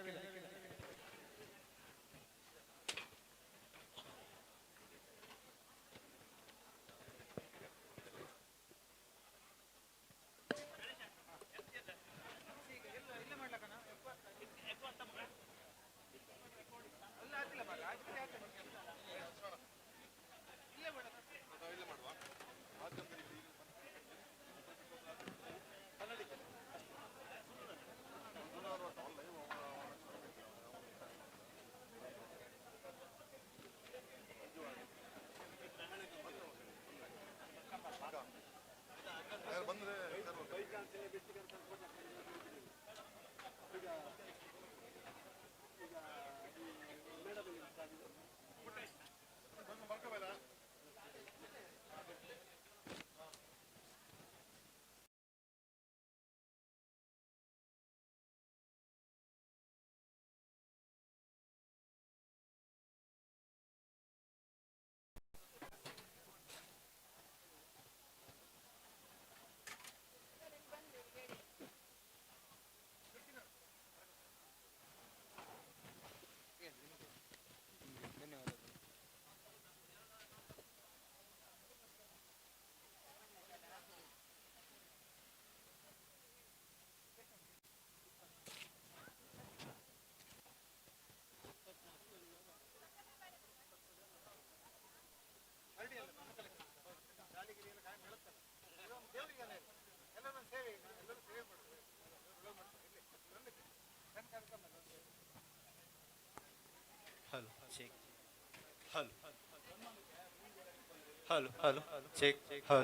Hello check hello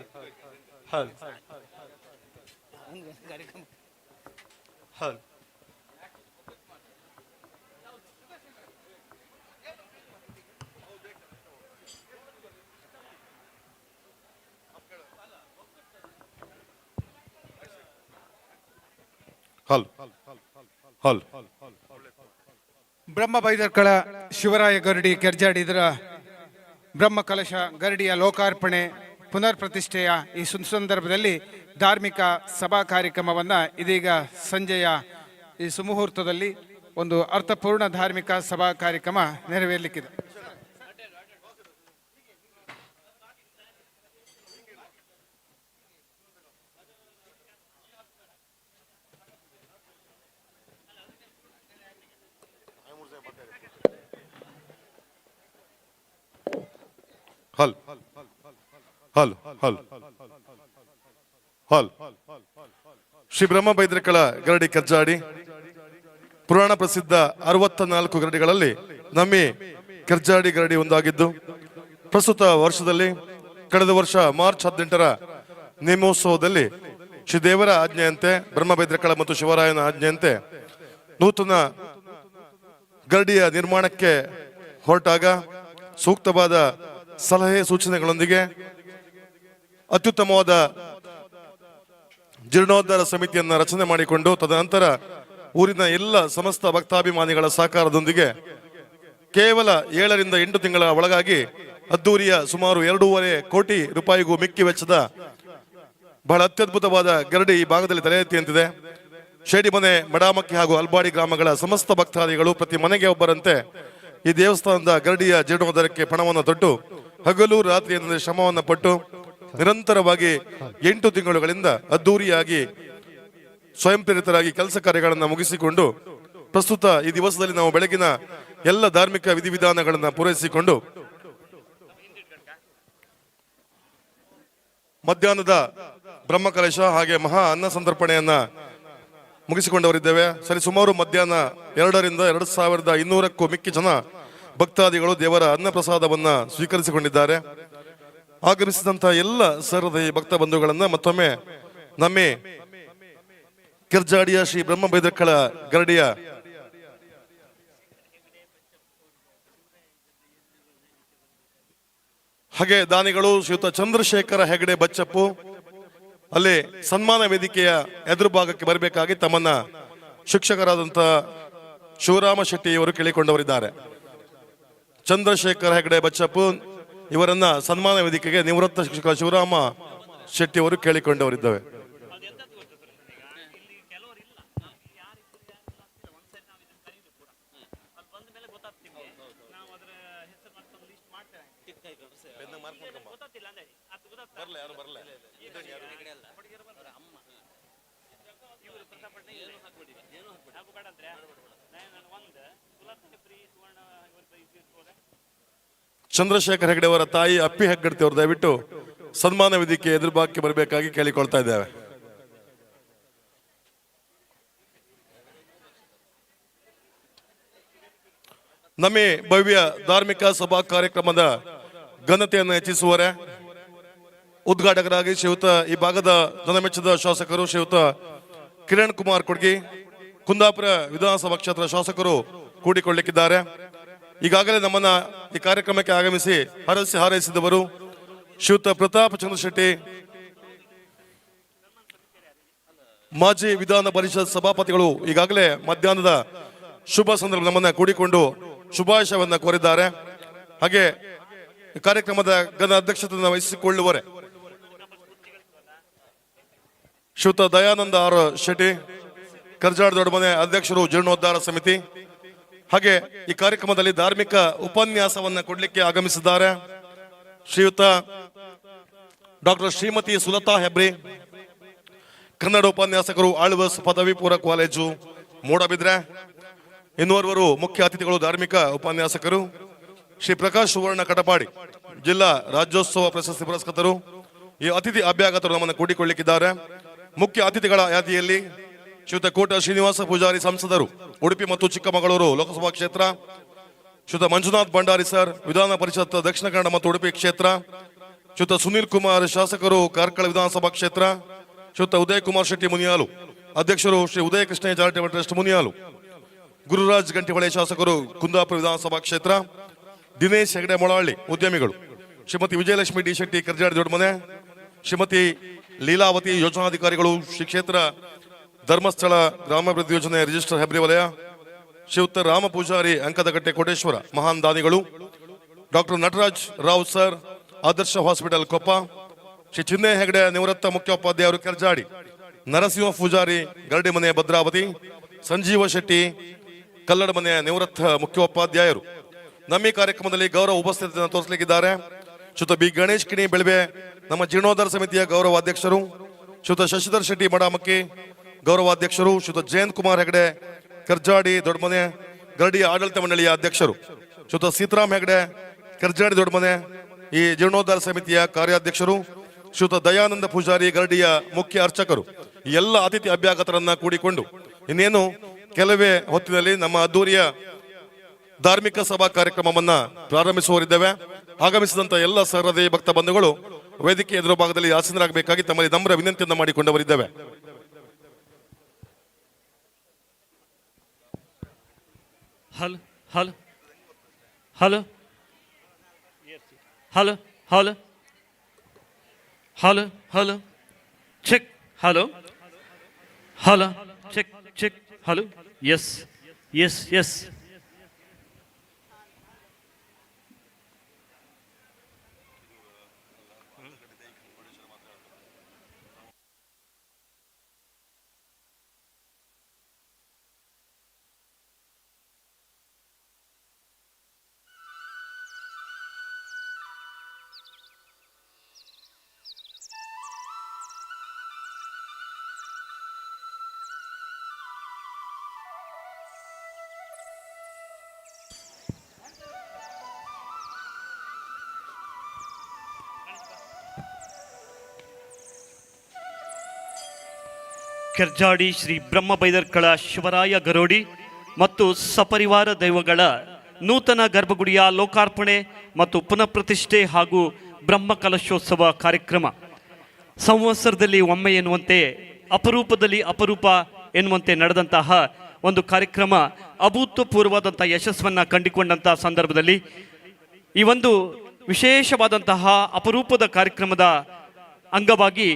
hello hello ಹಲ್ ಬ್ರಹ್ಮ ಬೈದರ್ಕಳ ಶಿವರಾಯ ಗರಡಿ ಕೆರ್ಜಾಡಿ ಇದರ ಬ್ರಹ್ಮ ಕಲಶ ಗರಡಿಯ ಲೋಕಾರ್ಪಣೆ ಪುನರ್ ಪ್ರತಿಷ್ಠೆಯ ಈ ಸಂದರ್ಭದಲ್ಲಿ ಧಾರ್ಮಿಕ ಸಭಾ ಕಾರ್ಯಕ್ರಮವನ್ನು ಇದೀಗ ಸಂಜೆಯ ಈ ಸುಮುಹೂರ್ತದಲ್ಲಿ ಒಂದು ಅರ್ಥಪೂರ್ಣ ಧಾರ್ಮಿಕ ಸಭಾ ಕಾರ್ಯಕ್ರಮ ನೆರವೇರಲಿಕ್ಕಿದೆ. ಹಲ್ ಹಲ್ ಹಲ್ ಹಲ್ ಶ್ರೀ ಬ್ರಹ್ಮ ಬೈದ್ರಕಳ ಗರಡಿ ಕಜ್ಜಾಡಿ ಪುರಾಣ ಪ್ರಸಿದ್ಧ 64 ಗರಡಿಗಳಲ್ಲಿ ನಮ್ಮಿ ಕೆರ್ಜಾಡಿ ಗರಡಿ ಒಂದಾಗಿದ್ದು, ಪ್ರಸ್ತುತ ವರ್ಷದಲ್ಲಿ ಕಳೆದ ವರ್ಷ ಮಾರ್ಚ್ 18ರ ನೇಮೋತ್ಸವದಲ್ಲಿ ಶ್ರೀದೇವರ ಆಜ್ಞೆಯಂತೆ, ಬ್ರಹ್ಮಭೈದ್ರಕಳ ಮತ್ತು ಶಿವರಾಯನ ಆಜ್ಞೆಯಂತೆ ನೂತನ ಗರಡಿಯ ನಿರ್ಮಾಣಕ್ಕೆ ಹೊರಟಾಗ ಸೂಕ್ತವಾದ ಸಲಹೆ ಸೂಚನೆಗಳೊಂದಿಗೆ ಅತ್ಯುತ್ತಮವಾದ ಜೀರ್ಣೋದ್ಧಾರ ಸಮಿತಿಯನ್ನ ರಚನೆ ಮಾಡಿಕೊಂಡು, ತದನಂತರ ಊರಿನ ಎಲ್ಲ ಸಮಸ್ತ ಭಕ್ತಾಭಿಮಾನಿಗಳ ಸಹಕಾರದೊಂದಿಗೆ ಕೇವಲ 7 ರಿಂದ 8 ತಿಂಗಳ ಒಳಗಾಗಿ ಅದ್ದೂರಿಯ ಸುಮಾರು 2.5 ಕೋಟಿ ರೂಪಾಯಿಗೂ ಮಿಕ್ಕಿ ವೆಚ್ಚದ ಬಹಳ ಅತ್ಯದ್ಭುತವಾದ ಗರಡಿ ಈ ಭಾಗದಲ್ಲಿ ತಲೆ ಎತ್ತಿಯಂತಿದೆ. ಶೇಡಿಮನೆ, ಮಡಾಮಕ್ಕಿ ಹಾಗೂ ಅಲ್ಬಾಡಿ ಗ್ರಾಮಗಳ ಸಮಸ್ತ ಭಕ್ತಾದಿಗಳು ಪ್ರತಿ ಮನೆಗೆ ಒಬ್ಬರಂತೆ ಈ ದೇವಸ್ಥಾನದ ಗರಡಿಯ ಜೀರ್ಣೋದ್ಧಾರಕ್ಕೆ ಪಣವನ್ನು ತೊಟ್ಟು ಹಗಲು ರಾತ್ರಿ ಎನ್ನದೆ ಶ್ರಮವನ್ನು ಪಟ್ಟು ನಿರಂತರವಾಗಿ 8 ತಿಂಗಳುಗಳಿಂದ ಅದ್ದೂರಿಯಾಗಿ ಸ್ವಯಂ ಪ್ರೇರಿತರಾಗಿ ಕೆಲಸ ಕಾರ್ಯಗಳನ್ನು ಮುಗಿಸಿಕೊಂಡು ಪ್ರಸ್ತುತ ಈ ದಿವಸದಲ್ಲಿ ನಾವು ಬೆಳಗಿನ ಎಲ್ಲ ಧಾರ್ಮಿಕ ವಿಧಿವಿಧಾನಗಳನ್ನು ಪೂರೈಸಿಕೊಂಡು ಮಧ್ಯಾಹ್ನದ ಬ್ರಹ್ಮಕಲಶ ಹಾಗೆ ಮಹಾ ಅನ್ನ ಸಂತರ್ಪಣೆಯನ್ನ ಮುಗಿಸಿಕೊಂಡವರಿದ್ದೇವೆ. ಸರಿ ಸುಮಾರು ಮಧ್ಯಾಹ್ನ 2 ರಿಂದ 2200ಕ್ಕೂ ಮಿಕ್ಕಿ ಜನ ಭಕ್ತಾದಿಗಳು ದೇವರ ಅನ್ನ ಪ್ರಸಾದವನ್ನ ಸ್ವೀಕರಿಸಿಕೊಂಡಿದ್ದಾರೆ. ಆಗಮಿಸಿದಂತಹ ಎಲ್ಲ ಸಹೃದಯಿ ಭಕ್ತ ಬಂಧುಗಳನ್ನ ಮತ್ತೊಮ್ಮೆ ನಮ್ಮೆ ಕೆರ್ಜಾಡಿಯ ಶ್ರೀ ಬ್ರಹ್ಮಭೈದ್ರಕಳ ಗರಡಿಯ ಹಾಗೆ ದಾನಿಗಳು ಶ್ರೀಯುತ ಚಂದ್ರಶೇಖರ ಹೆಗಡೆ ಬಚ್ಚಪ್ಪು ಅಲ್ಲಿ ಸನ್ಮಾನ ವೇದಿಕೆಯ ಎದುರು ಭಾಗಕ್ಕೆ ಬರಬೇಕಾಗಿ ತಮ್ಮನ್ನ ಶಿಕ್ಷಕರಾದಂತಹ ಶಿವರಾಮ ಶೆಟ್ಟಿ ಇವರು ಕೇಳಿಕೊಂಡವರಿದ್ದಾರೆ. ಚಂದ್ರಶೇಖರ ಹೆಗಡೆ ಬಚ್ಚಪ್ಪು ಇವರನ್ನ ಸನ್ಮಾನ ವೇದಿಕೆಗೆ ನಿವೃತ್ತ ಶಿಕ್ಷಕ ಶಿವರಾಮ ಶೆಟ್ಟಿ ಅವರು ಕೇಳಿಕೊಂಡವರಿದ್ದೇವೆ. ಚಂದ್ರಶೇಖರ್ ಹೆಗಡೆ ಅವರ ತಾಯಿ ಅಪ್ಪಿ ಹೆಗ್ಗಡ್ತಿ ಅವರು ದಯವಿಟ್ಟು ಸನ್ಮಾನ ವೇದಿಕೆ ಎದುರು ಭಾಗಕ್ಕೆ ಬರಬೇಕಾಗಿ ಕೇಳಿಕೊಳ್ತಾ ಇದ್ದೇವೆ. ನಮ್ಮ ಭವ್ಯ ಧಾರ್ಮಿಕ ಸಭಾ ಕಾರ್ಯಕ್ರಮದ ಘನತೆಯನ್ನು ಹೆಚ್ಚಿಸುವರೆ ಉದ್ಘಾಟಕರಾಗಿ ಶ್ರೀಯುತ ಈ ಭಾಗದ ಜನಮೆಚ್ಚದ ಶಾಸಕರು ಶ್ರೀಯುತ ಕಿರಣ್ ಕುಮಾರ್ ಕೊಡ್ಗಿ, ಕುಂದಾಪುರ ವಿಧಾನಸಭಾ ಕ್ಷೇತ್ರ ಶಾಸಕರು ಕೂಡಿಕೊಳ್ಳಲಿಕ್ಕಿದ್ದಾರೆ. ಈಗಾಗಲೇ ನಮ್ಮನ್ನ ಈ ಕಾರ್ಯಕ್ರಮಕ್ಕೆ ಆಗಮಿಸಿ ಹಾರೈಸಿದವರು ಶ್ರೀಯುತ ಪ್ರತಾಪ್ ಚಂದ್ರ ಶೆಟ್ಟಿ, ಮಾಜಿ ವಿಧಾನ ಪರಿಷತ್ ಸಭಾಪತಿಗಳು ಈಗಾಗಲೇ ಮಧ್ಯಾಹ್ನದ ಶುಭ ಸಂದರ್ಭ ನಮ್ಮನ್ನ ಕೂಡಿಕೊಂಡು ಶುಭಾಶಯವನ್ನ ಕೋರಿದ್ದಾರೆ. ಹಾಗೆ ಕಾರ್ಯಕ್ರಮದ ಘನ ಅಧ್ಯಕ್ಷತೆಯನ್ನು ವಹಿಸಿಕೊಳ್ಳುವರೆ ಶ್ರೀಯುತ ದಯಾನಂದ ಆರ್ ಶೆಟ್ಟಿ, ಕರ್ಜಾಡ್ ದೊಡ್ಡಮನೆ ಅಧ್ಯಕ್ಷರು, ಜೀರ್ಣೋದ್ಧಾರ ಸಮಿತಿ. ಹಾಗೆ ಈ ಕಾರ್ಯಕ್ರಮದಲ್ಲಿ ಧಾರ್ಮಿಕ ಉಪನ್ಯಾಸವನ್ನ ಕೊಡ್ಲಿಕ್ಕೆ ಆಗಮಿಸಿದ್ದಾರೆ ಶ್ರೀಯುತ ಡಾಕ್ಟರ್ ಶ್ರೀಮತಿ ಸುಲತಾ ಹೆಬ್ರಿ, ಕನ್ನಡ ಉಪನ್ಯಾಸಕರು, ಆಳ್ವಸ್ ಪದವಿ ಪೂರ್ವ ಕಾಲೇಜು ಮೂಡಬಿದ್ರೆ. ಇನ್ನೋರ್ವರು ಮುಖ್ಯ ಅತಿಥಿಗಳು ಧಾರ್ಮಿಕ ಉಪನ್ಯಾಸಕರು ಶ್ರೀ ಪ್ರಕಾಶ್ ಸುವರ್ಣ ಕಟಪಾಡಿ, ಜಿಲ್ಲಾ ರಾಜ್ಯೋತ್ಸವ ಪ್ರಶಸ್ತಿ ಪುರಸ್ಕೃತರು. ಈ ಅತಿಥಿ ಅಭ್ಯಾಗತರು ನಮ್ಮನ್ನು ಕೂಡಿಕೊಳ್ಳಿಕ್ಕಿದ್ದಾರೆ. ಮುಖ್ಯ ಅತಿಥಿಗಳ ಯಾದಿಯಲ್ಲಿ ಶ್ರೀಯುತ ಕೋಟ ಶ್ರೀನಿವಾಸ ಪೂಜಾರಿ, ಸಂಸದರು, ಉಡುಪಿ ಮತ್ತು ಚಿಕ್ಕಮಗಳೂರು ಲೋಕಸಭಾ ಕ್ಷೇತ್ರ. ಶ್ರೀಯುತ ಮಂಜುನಾಥ್ ಭಂಡಾರಿ ಸರ್, ವಿಧಾನ ಪರಿಷತ್ ದಕ್ಷಿಣ ಕನ್ನಡ ಮತ್ತು ಉಡುಪಿ ಕ್ಷೇತ್ರ. ಶ್ರೀಯುತ ಸುನೀಲ್ ಕುಮಾರ್, ಶಾಸಕರು, ಕಾರ್ಕಳ ವಿಧಾನಸಭಾ ಕ್ಷೇತ್ರ. ಶ್ರೀಯುತ ಉದಯ್ ಕುಮಾರ್ ಶೆಟ್ಟಿ ಮುನಿಯಾಲು, ಅಧ್ಯಕ್ಷರು, ಶ್ರೀ ಉದಯ ಕೃಷ್ಣ ಚಾರಿಟೇಬಲ್ ಟ್ರಸ್ಟ್ ಮುನಿಯಾಲು. ಗುರುರಾಜ್ ಗಂಟಿಹೊಳೆ, ಶಾಸಕರು, ಕುಂದಾಪುರ ವಿಧಾನಸಭಾ ಕ್ಷೇತ್ರ. ದಿನೇಶ್ ಹೆಗಡೆ ಮೊಳಹಳ್ಳಿ, ಉದ್ಯಮಿಗಳು. ಶ್ರೀಮತಿ ವಿಜಯಲಕ್ಷ್ಮಿ ಡಿ ಶೆಟ್ಟಿ, ಕರ್ಜಾಡಿ ದೊಡ್ಡಮನೆ. ಶ್ರೀಮತಿ ಲೀಲಾವತಿ, ಯೋಜನಾಧಿಕಾರಿಗಳು, ಶ್ರೀ ಕ್ಷೇತ್ರ ಧರ್ಮಸ್ಥಳ ಗ್ರಾಮಾಭಿವೃದ್ಧಿ ಯೋಜನೆ ರಿಜಿಸ್ಟರ್ ಹೆಬ್ರಿ ವಲಯ. ಶ್ರೀಯುತ ರಾಮ ಪೂಜಾರಿ, ಅಂಕದಕಟ್ಟೆ, ಕೋಟೇಶ್ವರ, ಮಹಾನ್ ದಾನಿಗಳು. ಡಾಕ್ಟರ್ ನಟರಾಜ್ ರಾವ್ ಸರ್, ಆದರ್ಶ ಹಾಸ್ಪಿಟಲ್ ಕೊಪ್ಪ. ಶ್ರೀ ಚಿನ್ನೆ ಹೆಗಡೆ, ನಿವೃತ್ತ ಮುಖ್ಯೋಪಾಧ್ಯಾಯರು, ಕೆರ್ಜಾಡಿ. ನರಸಿಂಹ ಪೂಜಾರಿ, ಗರಡಿ ಮನೆ, ಭದ್ರಾವತಿ. ಸಂಜೀವ ಶೆಟ್ಟಿ, ಕಲ್ಲಡ ಮನೆ, ನಿವೃತ್ತ ಮುಖ್ಯೋಪಾಧ್ಯಾಯರು. ನಮ್ಮ ಈ ಕಾರ್ಯಕ್ರಮದಲ್ಲಿ ಗೌರವ ಉಪಸ್ಥಿತಿಯನ್ನು ತೋರಿಸಲಿಕ್ಕಿದ್ದಾರೆ ಶ್ರೀಯುತ ಬಿ ಗಣೇಶ್ ಕಿಣಿ ಬೆಳವೆ, ನಮ್ಮ ಜೀರ್ಣೋದ್ಧಾರ ಸಮಿತಿಯ ಗೌರವಾಧ್ಯಕ್ಷರು. ಶ್ರೀಯುತ ಶಶಿಧರ್ ಶೆಟ್ಟಿ ಮಡಾಮಕ್ಕಿ, ಗೌರವಾಧ್ಯಕ್ಷರು. ಶ್ರೀಯುತ ಜಯಂತ್ ಕುಮಾರ್ ಹೆಗಡೆ, ಕರ್ಜಾಡಿ ದೊಡ್ಡಮನೆ ಗರಡಿಯ ಆಡಳಿತ ಮಂಡಳಿಯ ಅಧ್ಯಕ್ಷರು. ಶ್ರೀಯುತ ಸೀತಾರಾಮ್ ಹೆಗಡೆ, ಕರ್ಜಾಡಿ ದೊಡ್ಡಮನೆ ಈ ಜೀರ್ಣೋದ್ಧಾರ ಸಮಿತಿಯ ಕಾರ್ಯಾಧ್ಯಕ್ಷರು. ಶ್ರೀಯುತ ದಯಾನಂದ ಪೂಜಾರಿ, ಗರಡಿಯ ಮುಖ್ಯ ಅರ್ಚಕರು. ಈ ಎಲ್ಲ ಅತಿಥಿ ಅಭ್ಯಾಗತರನ್ನ ಕೂಡಿಕೊಂಡು ಇನ್ನೇನು ಕೆಲವೇ ಹೊತ್ತಿನಲ್ಲಿ ನಮ್ಮ ಅದ್ದೂರಿಯ ಧಾರ್ಮಿಕ ಸಭಾ ಕಾರ್ಯಕ್ರಮವನ್ನ ಪ್ರಾರಂಭಿಸುವರಿದ್ದೇವೆ. ಆಗಮಿಸಿದಂತ ಎಲ್ಲ ಸಹೃದಯ ಭಕ್ತ ಬಂಧುಗಳು ವೇದಿಕೆ ಎದುರು ಭಾಗದಲ್ಲಿ ಆಸೀನರಾಗಬೇಕಾಗಿ ತಮ್ಮಲ್ಲಿ ನಮ್ರ ವಿನಂತಿಯನ್ನು ಮಾಡಿಕೊಂಡವರಿದ್ದೇವೆ. Hello hello hello hello hello hello hello check hello hello check check hello yes yes yes Kerjadi Shri Brahma Baidarkala Shivaraya Garodi ಮತ್ತು ಸಪರಿವಾರ ದೈವಗಳ ನೂತನ ಗರ್ಭಗುಡಿಯ ಲೋಕಾರ್ಪಣೆ ಮತ್ತು ಪುನಃಪ್ರತಿಷ್ಠೆ ಹಾಗೂ ಬ್ರಹ್ಮ ಕಲಶೋತ್ಸವ ಕಾರ್ಯಕ್ರಮ ಸಂವತ್ಸರದಲ್ಲಿ ಒಮ್ಮೆ ಎನ್ನುವಂತೆ ಅಪರೂಪದಲ್ಲಿ ಅಪರೂಪ ಎನ್ನುವಂತೆ ನಡೆದಂತಹ ಒಂದು ಕಾರ್ಯಕ್ರಮ ಅಭೂತಪೂರ್ವವಾದಂಥ ಯಶಸ್ಸನ್ನು ಕಂಡುಕೊಂಡಂತಹ ಸಂದರ್ಭದಲ್ಲಿ ಈ ಒಂದು ವಿಶೇಷವಾದಂತಹ ಅಪರೂಪದ ಕಾರ್ಯಕ್ರಮದ ಅಂಗವಾಗಿ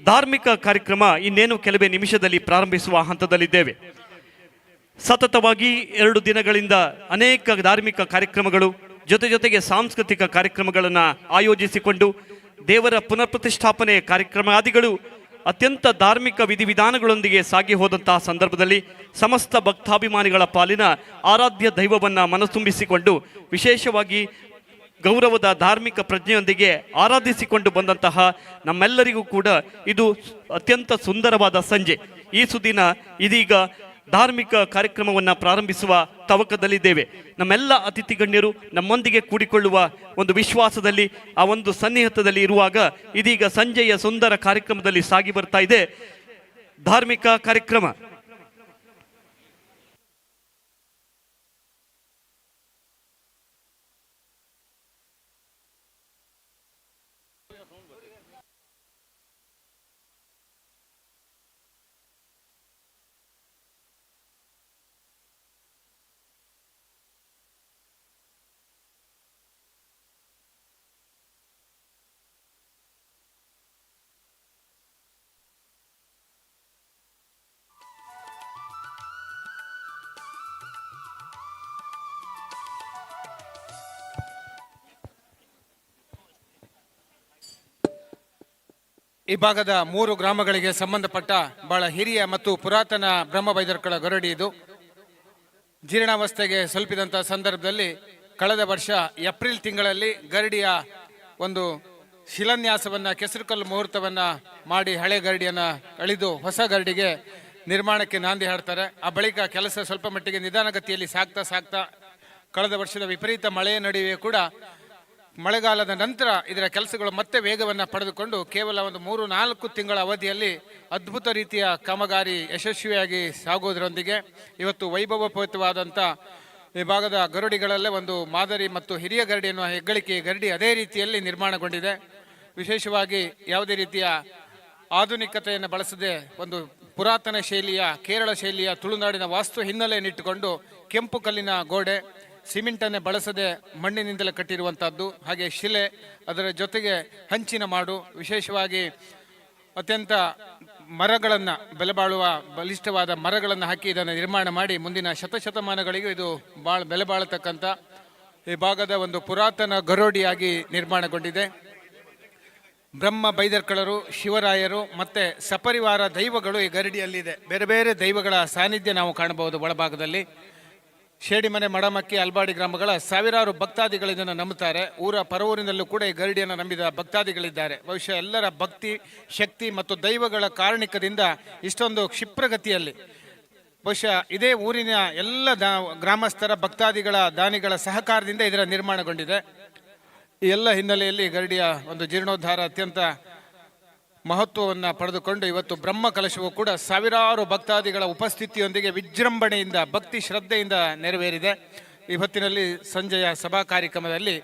ಧಾರ್ಮಿಕ ಕಾರ್ಯಕ್ರಮ ಇನ್ನೇನು ಕೆಲವೇ ನಿಮಿಷದಲ್ಲಿ ಪ್ರಾರಂಭಿಸುವ ಹಂತದಲ್ಲಿದ್ದೇವೆ. ಸತತವಾಗಿ 2 ದಿನಗಳಿಂದ ಅನೇಕ ಧಾರ್ಮಿಕ ಕಾರ್ಯಕ್ರಮಗಳು ಜೊತೆಗೆ ಸಾಂಸ್ಕೃತಿಕ ಕಾರ್ಯಕ್ರಮಗಳನ್ನು ಆಯೋಜಿಸಿಕೊಂಡು ದೇವರ ಪುನಃಪ್ರತಿಷ್ಠಾಪನೆ ಕಾರ್ಯಕ್ರಮಾದಿಗಳು ಅತ್ಯಂತ ಧಾರ್ಮಿಕ ವಿಧಿವಿಧಾನಗಳೊಂದಿಗೆ ಸಾಗಿ ಹೋದಂತಹ ಸಂದರ್ಭದಲ್ಲಿ ಸಮಸ್ತ ಭಕ್ತಾಭಿಮಾನಿಗಳ ಪಾಲಿನ ಆರಾಧ್ಯ ದೈವವನ್ನು ಮನತುಂಬಿಸಿಕೊಂಡು ವಿಶೇಷವಾಗಿ ಗೌರವದ ಧಾರ್ಮಿಕ ಪ್ರಜ್ಞೆಯೊಂದಿಗೆ ಆರಾಧಿಸಿಕೊಂಡು ಬಂದಂತಹ ನಮ್ಮೆಲ್ಲರಿಗೂ ಕೂಡ ಇದು ಅತ್ಯಂತ ಸುಂದರವಾದ ಸಂಜೆ. ಈ ಸುದಿನ ಇದೀಗ ಧಾರ್ಮಿಕ ಕಾರ್ಯಕ್ರಮವನ್ನು ಪ್ರಾರಂಭಿಸುವ ತವಕದಲ್ಲಿದ್ದೇವೆ. ನಮ್ಮೆಲ್ಲ ಅತಿಥಿ ಗಣ್ಯರು ನಮ್ಮೊಂದಿಗೆ ಕೂಡಿಕೊಳ್ಳುವ ಒಂದು ವಿಶ್ವಾಸದಲ್ಲಿ ಆ ಒಂದು ಸನ್ನಿಹಿತದಲ್ಲಿ ಇರುವಾಗ ಇದೀಗ ಸಂಜೆಯ ಸುಂದರ ಕಾರ್ಯಕ್ರಮದಲ್ಲಿ ಸಾಗಿ ಬರ್ತಾ ಇದೆ ಧಾರ್ಮಿಕ ಕಾರ್ಯಕ್ರಮ. ಈ ಭಾಗದ 3 ಗ್ರಾಮಗಳಿಗೆ ಸಂಬಂಧಪಟ್ಟ ಬಹಳ ಹಿರಿಯ ಮತ್ತು ಪುರಾತನ ಬ್ರಹ್ಮ ಬೈದರ್ಕಳ ಗರಡಿ ಇದು. ಜೀರ್ಣಾವಸ್ಥೆಗೆ ತಲುಪಿದಂಥ ಸಂದರ್ಭದಲ್ಲಿ ಕಳೆದ ವರ್ಷ ಏಪ್ರಿಲ್ ತಿಂಗಳಲ್ಲಿ ಗರಡಿಯ ಒಂದು ಶಿಲಾನ್ಯಾಸವನ್ನು ಕೆಸರುಕಲ್ಲು ಮುಹೂರ್ತವನ್ನು ಮಾಡಿ ಹಳೆ ಗರಡಿಯನ್ನು ಅಳಿದು ಹೊಸ ಗರಡಿಗೆ ನಿರ್ಮಾಣಕ್ಕೆ ನಾಂದಿ ಹಾಡ್ತಾರೆ. ಆ ಬಳಿಕ ಕೆಲಸ ಸ್ವಲ್ಪ ಮಟ್ಟಿಗೆ ನಿಧಾನಗತಿಯಲ್ಲಿ ಸಾಗ್ತಾ ಕಳೆದ ವರ್ಷದ ವಿಪರೀತ ಮಳೆಯ ನಡುವೆ ಕೂಡ ಮಳೆಗಾಲದ ನಂತರ ಇದರ ಕೆಲಸಗಳು ಮತ್ತೆ ವೇಗವನ್ನು ಪಡೆದುಕೊಂಡು ಕೇವಲ ಒಂದು 3-4 ತಿಂಗಳ ಅವಧಿಯಲ್ಲಿ ಅದ್ಭುತ ರೀತಿಯ ಕಾಮಗಾರಿ ಯಶಸ್ವಿಯಾಗಿ ಸಾಗುವುದರೊಂದಿಗೆ ಇವತ್ತು ವೈಭವಪೂರಿತವಾದಂಥ ಈ ಭಾಗದ ಗರುಡಿಗಳಲ್ಲೇ ಒಂದು ಮಾದರಿ ಮತ್ತು ಹಿರಿಯ ಗರಡಿ ಎನ್ನುವ ಹೆಗ್ಗಳಿಕೆ ಗರಡಿ ಅದೇ ರೀತಿಯಲ್ಲಿ ನಿರ್ಮಾಣಗೊಂಡಿದೆ. ವಿಶೇಷವಾಗಿ ಯಾವುದೇ ರೀತಿಯ ಆಧುನಿಕತೆಯನ್ನು ಬಳಸದೆ ಒಂದು ಪುರಾತನ ಶೈಲಿಯ ಕೇರಳ ಶೈಲಿಯ ತುಳುನಾಡಿನ ವಾಸ್ತು ಹಿನ್ನೆಲೆಯನ್ನಿಟ್ಟುಕೊಂಡು ಕೆಂಪು ಕಲ್ಲಿನ ಗೋಡೆ, ಸಿಮೆಂಟನ್ನೇ ಬಳಸದೆ ಮಣ್ಣಿನಿಂದಲೇ ಕಟ್ಟಿರುವಂಥದ್ದು, ಹಾಗೆ ಶಿಲೆ, ಅದರ ಜೊತೆಗೆ ಹಂಚಿನ ಮಾಡು, ವಿಶೇಷವಾಗಿ ಅತ್ಯಂತ ಮರಗಳನ್ನು ಬೆಲೆಬಾಳುವ ಬಲಿಷ್ಠವಾದ ಮರಗಳನ್ನು ಹಾಕಿ ಇದನ್ನು ನಿರ್ಮಾಣ ಮಾಡಿ ಮುಂದಿನ ಶತಶತಮಾನಗಳಿಗೂ ಇದು ಬೆಲೆ ಬಾಳತಕ್ಕಂಥ ಈ ಭಾಗದ ಒಂದು ಪುರಾತನ ಗರೋಡಿಯಾಗಿ ನಿರ್ಮಾಣಗೊಂಡಿದೆ. ಬ್ರಹ್ಮ ಬೈದರ್ಕಳರು, ಶಿವರಾಯರು ಮತ್ತು ಸಪರಿವಾರ ದೈವಗಳು ಈ ಗರಡಿಯಲ್ಲಿದೆ. ಬೇರೆ ಬೇರೆ ದೈವಗಳ ಸಾನ್ನಿಧ್ಯ ನಾವು ಕಾಣಬಹುದು ಒಳಭಾಗದಲ್ಲಿ. ಶೇಡಿಮನೆ, ಮಡಮಕ್ಕಿ, ಅಲ್ಬಾಡಿ ಗ್ರಾಮಗಳ ಸಾವಿರಾರು ಭಕ್ತಾದಿಗಳು ಇದನ್ನು ನಂಬುತ್ತಾರೆ. ಊರ ಪರವೂರಿನಲ್ಲೂ ಕೂಡ ಈ ಗರಡಿಯನ್ನು ನಂಬಿದ ಭಕ್ತಾದಿಗಳಿದ್ದಾರೆ. ಬಹುಶಃ ಎಲ್ಲರ ಭಕ್ತಿ, ಶಕ್ತಿ ಮತ್ತು ದೈವಗಳ ಕಾರಣಿಕದಿಂದ ಇಷ್ಟೊಂದು ಕ್ಷಿಪ್ರಗತಿಯಲ್ಲಿ ಬಹುಶಃ ಇದೇ ಊರಿನ ಎಲ್ಲ ಗ್ರಾಮಸ್ಥರ ಭಕ್ತಾದಿಗಳ ದಾನಿಗಳ ಸಹಕಾರದಿಂದ ಇದರ ನಿರ್ಮಾಣಗೊಂಡಿದೆ. ಈ ಎಲ್ಲ ಹಿನ್ನೆಲೆಯಲ್ಲಿ ಗರಡಿಯ ಒಂದು ಜೀರ್ಣೋದ್ಧಾರ ಅತ್ಯಂತ ಮಹತ್ವವನ್ನು ಪಡೆದುಕೊಂಡು ಇವತ್ತು ಬ್ರಹ್ಮ ಕಲಶವು ಕೂಡ ಸಾವಿರಾರು ಭಕ್ತಾದಿಗಳ ಉಪಸ್ಥಿತಿಯೊಂದಿಗೆ ವಿಜೃಂಭಣೆಯಿಂದ ಭಕ್ತಿ ಶ್ರದ್ಧೆಯಿಂದ ನೆರವೇರಿದೆ. ಇವತ್ತಿನಲ್ಲಿ ಸಂಜೆಯ ಸಭಾ ಕಾರ್ಯಕ್ರಮದಲ್ಲಿ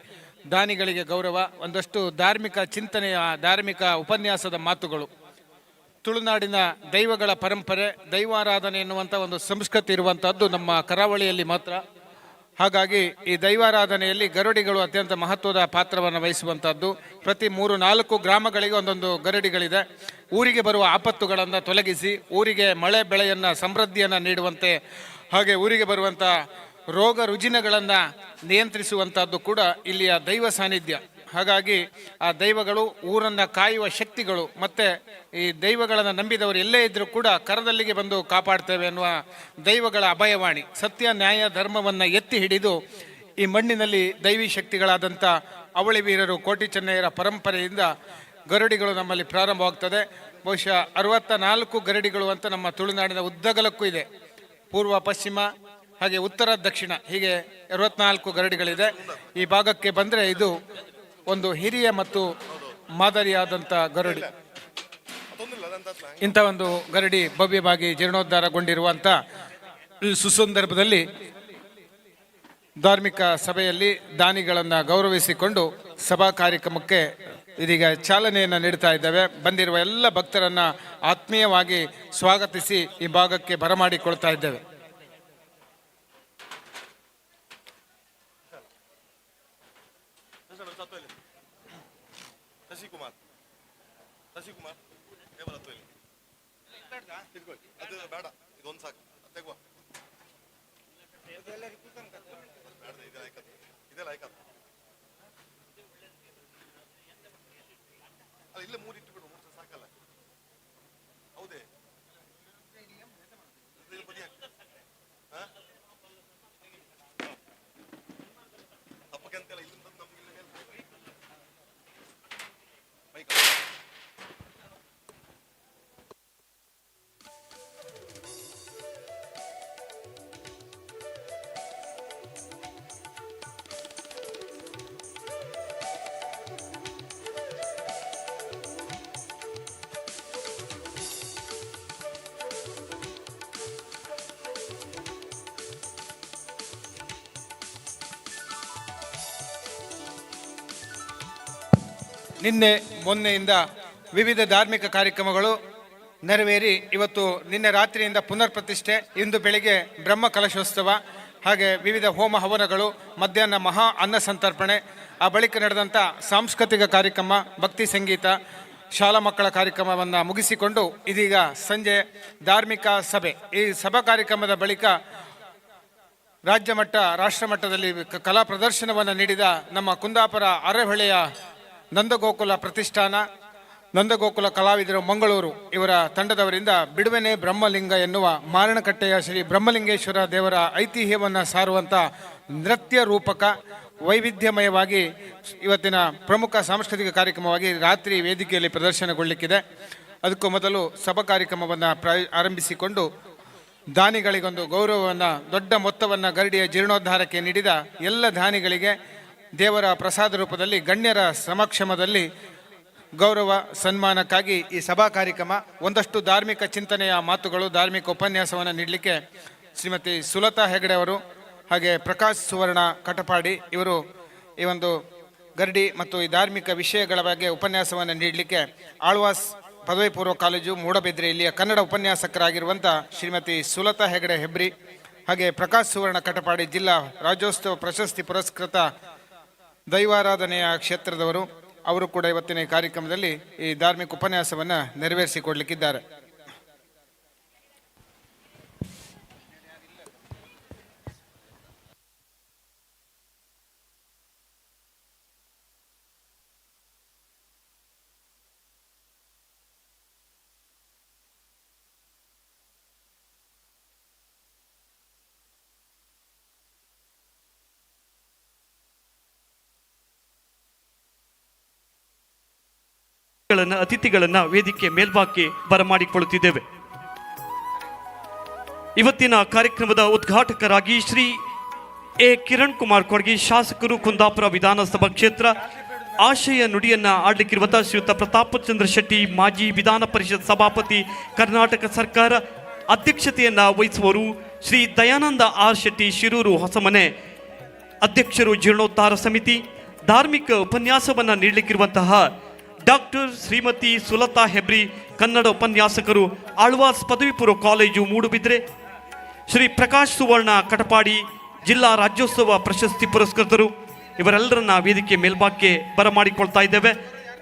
ದಾನಿಗಳಿಗೆ ಗೌರವ, ಒಂದಷ್ಟು ಧಾರ್ಮಿಕ ಚಿಂತನೆಯ ಧಾರ್ಮಿಕ ಉಪನ್ಯಾಸದ ಮಾತುಗಳು, ತುಳುನಾಡಿನ ದೈವಗಳ ಪರಂಪರೆ, ದೈವಾರಾಧನೆ ಎನ್ನುವಂಥ ಒಂದು ಸಂಸ್ಕೃತಿ ಇರುವಂಥದ್ದು ನಮ್ಮ ಕರಾವಳಿಯಲ್ಲಿ ಮಾತ್ರ. ಹಾಗಾಗಿ ಈ ದೈವಾರಾಧನೆಯಲ್ಲಿ ಗರುಡಿಗಳು ಅತ್ಯಂತ ಮಹತ್ವದ ಪಾತ್ರವನ್ನು ವಹಿಸುವಂಥದ್ದು. ಪ್ರತಿ 3-4 ಗ್ರಾಮಗಳಿಗೆ ಒಂದೊಂದು ಗರುಡಿಗಳಿದೆ. ಊರಿಗೆ ಬರುವ ಆಪತ್ತುಗಳನ್ನು ತೊಲಗಿಸಿ ಊರಿಗೆ ಮಳೆ ಬೆಳೆಯನ್ನು ಸಮೃದ್ಧಿಯನ್ನು ನೀಡುವಂತೆ, ಹಾಗೆ ಊರಿಗೆ ಬರುವಂಥ ರೋಗ ರುಜಿನಗಳನ್ನು ನಿಯಂತ್ರಿಸುವಂಥದ್ದು ಕೂಡ ಇಲ್ಲಿಯ ದೈವ ಸಾನ್ನಿಧ್ಯ. ಹಾಗಾಗಿ ಆ ದೈವಗಳು ಊರನ್ನು ಕಾಯುವ ಶಕ್ತಿಗಳು. ಮತ್ತು ಈ ದೈವಗಳನ್ನು ನಂಬಿದವರು ಎಲ್ಲೇ ಇದ್ದರೂ ಕೂಡ ಕರದಲ್ಲಿಗೆ ಬಂದು ಕಾಪಾಡ್ತೇವೆ ಎನ್ನುವ ದೈವಗಳ ಅಭಯವಾಣಿ. ಸತ್ಯ ನ್ಯಾಯ ಧರ್ಮವನ್ನು ಎತ್ತಿ ಹಿಡಿದು ಈ ಮಣ್ಣಿನಲ್ಲಿ ದೈವಿ ಶಕ್ತಿಗಳಾದಂಥ ಅವಳಿ ವೀರರು ಕೋಟಿ ಚೆನ್ನಯ್ಯರ ಪರಂಪರೆಯಿಂದ ಗರುಡಿಗಳು ನಮ್ಮಲ್ಲಿ ಪ್ರಾರಂಭವಾಗ್ತದೆ. ಬಹುಶಃ 64 ಗರುಡಿಗಳು ಅಂತ ನಮ್ಮ ತುಳುನಾಡಿನ ಉದ್ದಗಲಕ್ಕೂ ಇದೆ. ಪೂರ್ವ ಪಶ್ಚಿಮ ಹಾಗೆ ಉತ್ತರ ದಕ್ಷಿಣ ಹೀಗೆ 64 ಗರುಡಿಗಳಿದೆ. ಈ ಭಾಗಕ್ಕೆ ಬಂದರೆ ಇದು ಒಂದು ಹಿರಿಯ ಮತ್ತು ಮಾದರಿಯಾದಂಥ ಗರುಡಿ. ಇಂಥ ಒಂದು ಗರುಡಿ ಭವ್ಯವಾಗಿ ಜೀರ್ಣೋದ್ಧಾರಗೊಂಡಿರುವಂಥ ಈ ಸುಸಂದರ್ಭದಲ್ಲಿ ಧಾರ್ಮಿಕ ಸಭೆಯಲ್ಲಿ ದಾನಿಗಳನ್ನು ಗೌರವಿಸಿಕೊಂಡು ಸಭಾ ಕಾರ್ಯಕ್ರಮಕ್ಕೆ ಇದೀಗ ಚಾಲನೆಯನ್ನು ನೀಡ್ತಾ ಇದ್ದೇವೆ. ಬಂದಿರುವ ಎಲ್ಲ ಭಕ್ತರನ್ನು ಆತ್ಮೀಯವಾಗಿ ಸ್ವಾಗತಿಸಿ ಈ ಭಾಗಕ್ಕೆ ಬರಮಾಡಿಕೊಳ್ತಾ ಇದ್ದೇವೆ. ನಿನ್ನೆ ಮೊನ್ನೆಯಿಂದ ವಿವಿಧ ಧಾರ್ಮಿಕ ಕಾರ್ಯಕ್ರಮಗಳು ನೆರವೇರಿ ಇವತ್ತು ನಿನ್ನೆ ರಾತ್ರಿಯಿಂದ ಪುನರ್ ಪ್ರತಿಷ್ಠೆ, ಇಂದು ಬೆಳಿಗ್ಗೆ ಬ್ರಹ್ಮ ಕಲಶೋತ್ಸವ, ಹಾಗೆ ವಿವಿಧ ಹೋಮ ಹವನಗಳು, ಮಧ್ಯಾಹ್ನ ಮಹಾ ಅನ್ನ ಸಂತರ್ಪಣೆ, ಆ ಬಳಿಕ ನಡೆದಂಥ ಸಾಂಸ್ಕೃತಿಕ ಕಾರ್ಯಕ್ರಮ, ಭಕ್ತಿ ಸಂಗೀತ, ಶಾಲಾ ಮಕ್ಕಳ ಕಾರ್ಯಕ್ರಮವನ್ನು ಮುಗಿಸಿಕೊಂಡು ಇದೀಗ ಸಂಜೆ ಧಾರ್ಮಿಕ ಸಭೆ. ಈ ಸಭಾ ಕಾರ್ಯಕ್ರಮದ ಬಳಿಕ ರಾಜ್ಯ ಮಟ್ಟ ರಾಷ್ಟ್ರ ಮಟ್ಟದಲ್ಲಿ ಕಲಾ ಪ್ರದರ್ಶನವನ್ನು ನೀಡಿದ ನಮ್ಮ ಕುಂದಾಪುರ ಅರೆಹೊಳೆಯ ನಂದಗೋಕುಲ ಪ್ರತಿಷ್ಠಾನ, ನಂದಗೋಕುಲ ಕಲಾವಿದರು ಮಂಗಳೂರು ಇವರ ತಂಡದವರಿಂದ ಬಿಡುವೆನೆ ಬ್ರಹ್ಮಲಿಂಗ ಎನ್ನುವ ಮಾರಣಕಟ್ಟೆಯ ಶ್ರೀ ಬ್ರಹ್ಮಲಿಂಗೇಶ್ವರ ದೇವರ ಐತಿಹ್ಯವನ್ನು ಸಾರುವಂಥ ನೃತ್ಯ ರೂಪಕ ವೈವಿಧ್ಯಮಯವಾಗಿ ಇವತ್ತಿನ ಪ್ರಮುಖ ಸಾಂಸ್ಕೃತಿಕ ಕಾರ್ಯಕ್ರಮವಾಗಿ ರಾತ್ರಿ ವೇದಿಕೆಯಲ್ಲಿ ಪ್ರದರ್ಶನಗೊಳ್ಳಲಿಕ್ಕಿದೆ. ಅದಕ್ಕೂ ಮೊದಲು ಸಭಾ ಕಾರ್ಯಕ್ರಮವನ್ನು ಆರಂಭಿಸಿಕೊಂಡು ದಾನಿಗಳಿಗೊಂದು ಗೌರವವನ್ನು, ದೊಡ್ಡ ಮೊತ್ತವನ್ನು ಗರುಡಿಯ ಜೀರ್ಣೋದ್ಧಾರಕ್ಕೆ ನೀಡಿದ ಎಲ್ಲ ದಾನಿಗಳಿಗೆ ದೇವರ ಪ್ರಸಾದ ರೂಪದಲ್ಲಿ ಗಣ್ಯರ ಸಮಕ್ಷಮದಲ್ಲಿ ಗೌರವ ಸನ್ಮಾನಕ್ಕಾಗಿ ಈ ಸಭಾ ಕಾರ್ಯಕ್ರಮ. ಒಂದಷ್ಟು ಧಾರ್ಮಿಕ ಚಿಂತನೆಯ ಮಾತುಗಳು, ಧಾರ್ಮಿಕ ಉಪನ್ಯಾಸವನ್ನು ನೀಡಲಿಕ್ಕೆ ಶ್ರೀಮತಿ ಸುಲತಾ ಹೆಗಡೆ ಅವರು ಹಾಗೆ ಪ್ರಕಾಶ್ ಸುವರ್ಣ ಕಟಪಾಡಿ ಇವರು ಈ ಒಂದು ಗರಡಿ ಮತ್ತು ಈ ಧಾರ್ಮಿಕ ವಿಷಯಗಳ ಬಗ್ಗೆ ಉಪನ್ಯಾಸವನ್ನು ನೀಡಲಿಕ್ಕೆ ಆಳ್ವಾಸ್ ಪದವಿ ಪೂರ್ವ ಕಾಲೇಜು ಮೂಡಬಿದ್ರೆ ಇಲ್ಲಿಯ ಕನ್ನಡ ಉಪನ್ಯಾಸಕರಾಗಿರುವಂಥ ಶ್ರೀಮತಿ ಸುಲತಾ ಹೆಗಡೆ ಹೆಬ್ರಿ ಹಾಗೆ ಪ್ರಕಾಶ್ ಸುವರ್ಣ ಕಟಪಾಡಿ ಜಿಲ್ಲಾ ರಾಜ್ಯೋತ್ಸವ ಪ್ರಶಸ್ತಿ ಪುರಸ್ಕೃತ ದೈವಾರಾಧನೆಯ ಕ್ಷೇತ್ರದವರು, ಅವರು ಕೂಡ ಇವತ್ತಿನ ಈ ಕಾರ್ಯಕ್ರಮದಲ್ಲಿ ಈ ಧಾರ್ಮಿಕ ಉಪನ್ಯಾಸವನ್ನು ನೆರವೇರಿಸಿಕೊಡ್ಲಿಕ್ಕಿದ್ದಾರೆ. ಅತಿಥಿಗಳನ್ನ ವೇದಿಕೆ ಮೇಲ್ಭಾಗಕ್ಕೆ ಬರಮಾಡಿಕೊಳ್ಳುತ್ತಿದ್ದೇವೆ. ಇವತ್ತಿನ ಕಾರ್ಯಕ್ರಮದ ಉದ್ಘಾಟಕರಾಗಿ ಶ್ರೀ ಎ ಕಿರಣ್ ಕುಮಾರ್ ಕೊಡ್ಗಿ, ಶಾಸಕರು, ಕುಂದಾಪುರ ವಿಧಾನಸಭಾ ಕ್ಷೇತ್ರ, ಆಶಯ ನುಡಿಯನ್ನ ಆಡಲಿಕ್ಕಿರುವಂಥ ಶ್ರೀಯುತ ಪ್ರತಾಪಚಂದ್ರ ಶೆಟ್ಟಿ, ಮಾಜಿ ವಿಧಾನ ಪರಿಷತ್ ಸಭಾಪತಿ, ಕರ್ನಾಟಕ ಸರ್ಕಾರ. ಅಧ್ಯಕ್ಷತೆಯನ್ನ ವಹಿಸುವರು ಶ್ರೀ ದಯಾನಂದ ಆರ್ ಶೆಟ್ಟಿ, ಶಿರೂರು ಹೊಸಮನೆ, ಅಧ್ಯಕ್ಷರು ಜೀರ್ಣೋದ್ಧಾರ ಸಮಿತಿ. ಧಾರ್ಮಿಕ ಉಪನ್ಯಾಸವನ್ನು ನೀಡಲಿಕ್ಕಿರುವಂತಹ ಡಾಕ್ಟರ್ ಶ್ರೀಮತಿ ಸುಲತಾ ಹೆಬ್ರಿ, ಕನ್ನಡ ಉಪನ್ಯಾಸಕರು, ಆಳ್ವಾಸ್ ಪದವಿ ಪೂರ್ವ ಕಾಲೇಜು ಮೂಡುಬಿದ್ರೆ. ಶ್ರೀ ಪ್ರಕಾಶ್ ಸುವರ್ಣ ಕಟಪಾಡಿ, ಜಿಲ್ಲಾ ರಾಜ್ಯೋತ್ಸವ ಪ್ರಶಸ್ತಿ ಪುರಸ್ಕೃತರು. ಇವರೆಲ್ಲರನ್ನ ವೇದಿಕೆ ಮೇಲ್ಭಾಗಕ್ಕೆ ಬರಮಾಡಿಕೊಳ್ತಾ ಇದ್ದೇವೆ.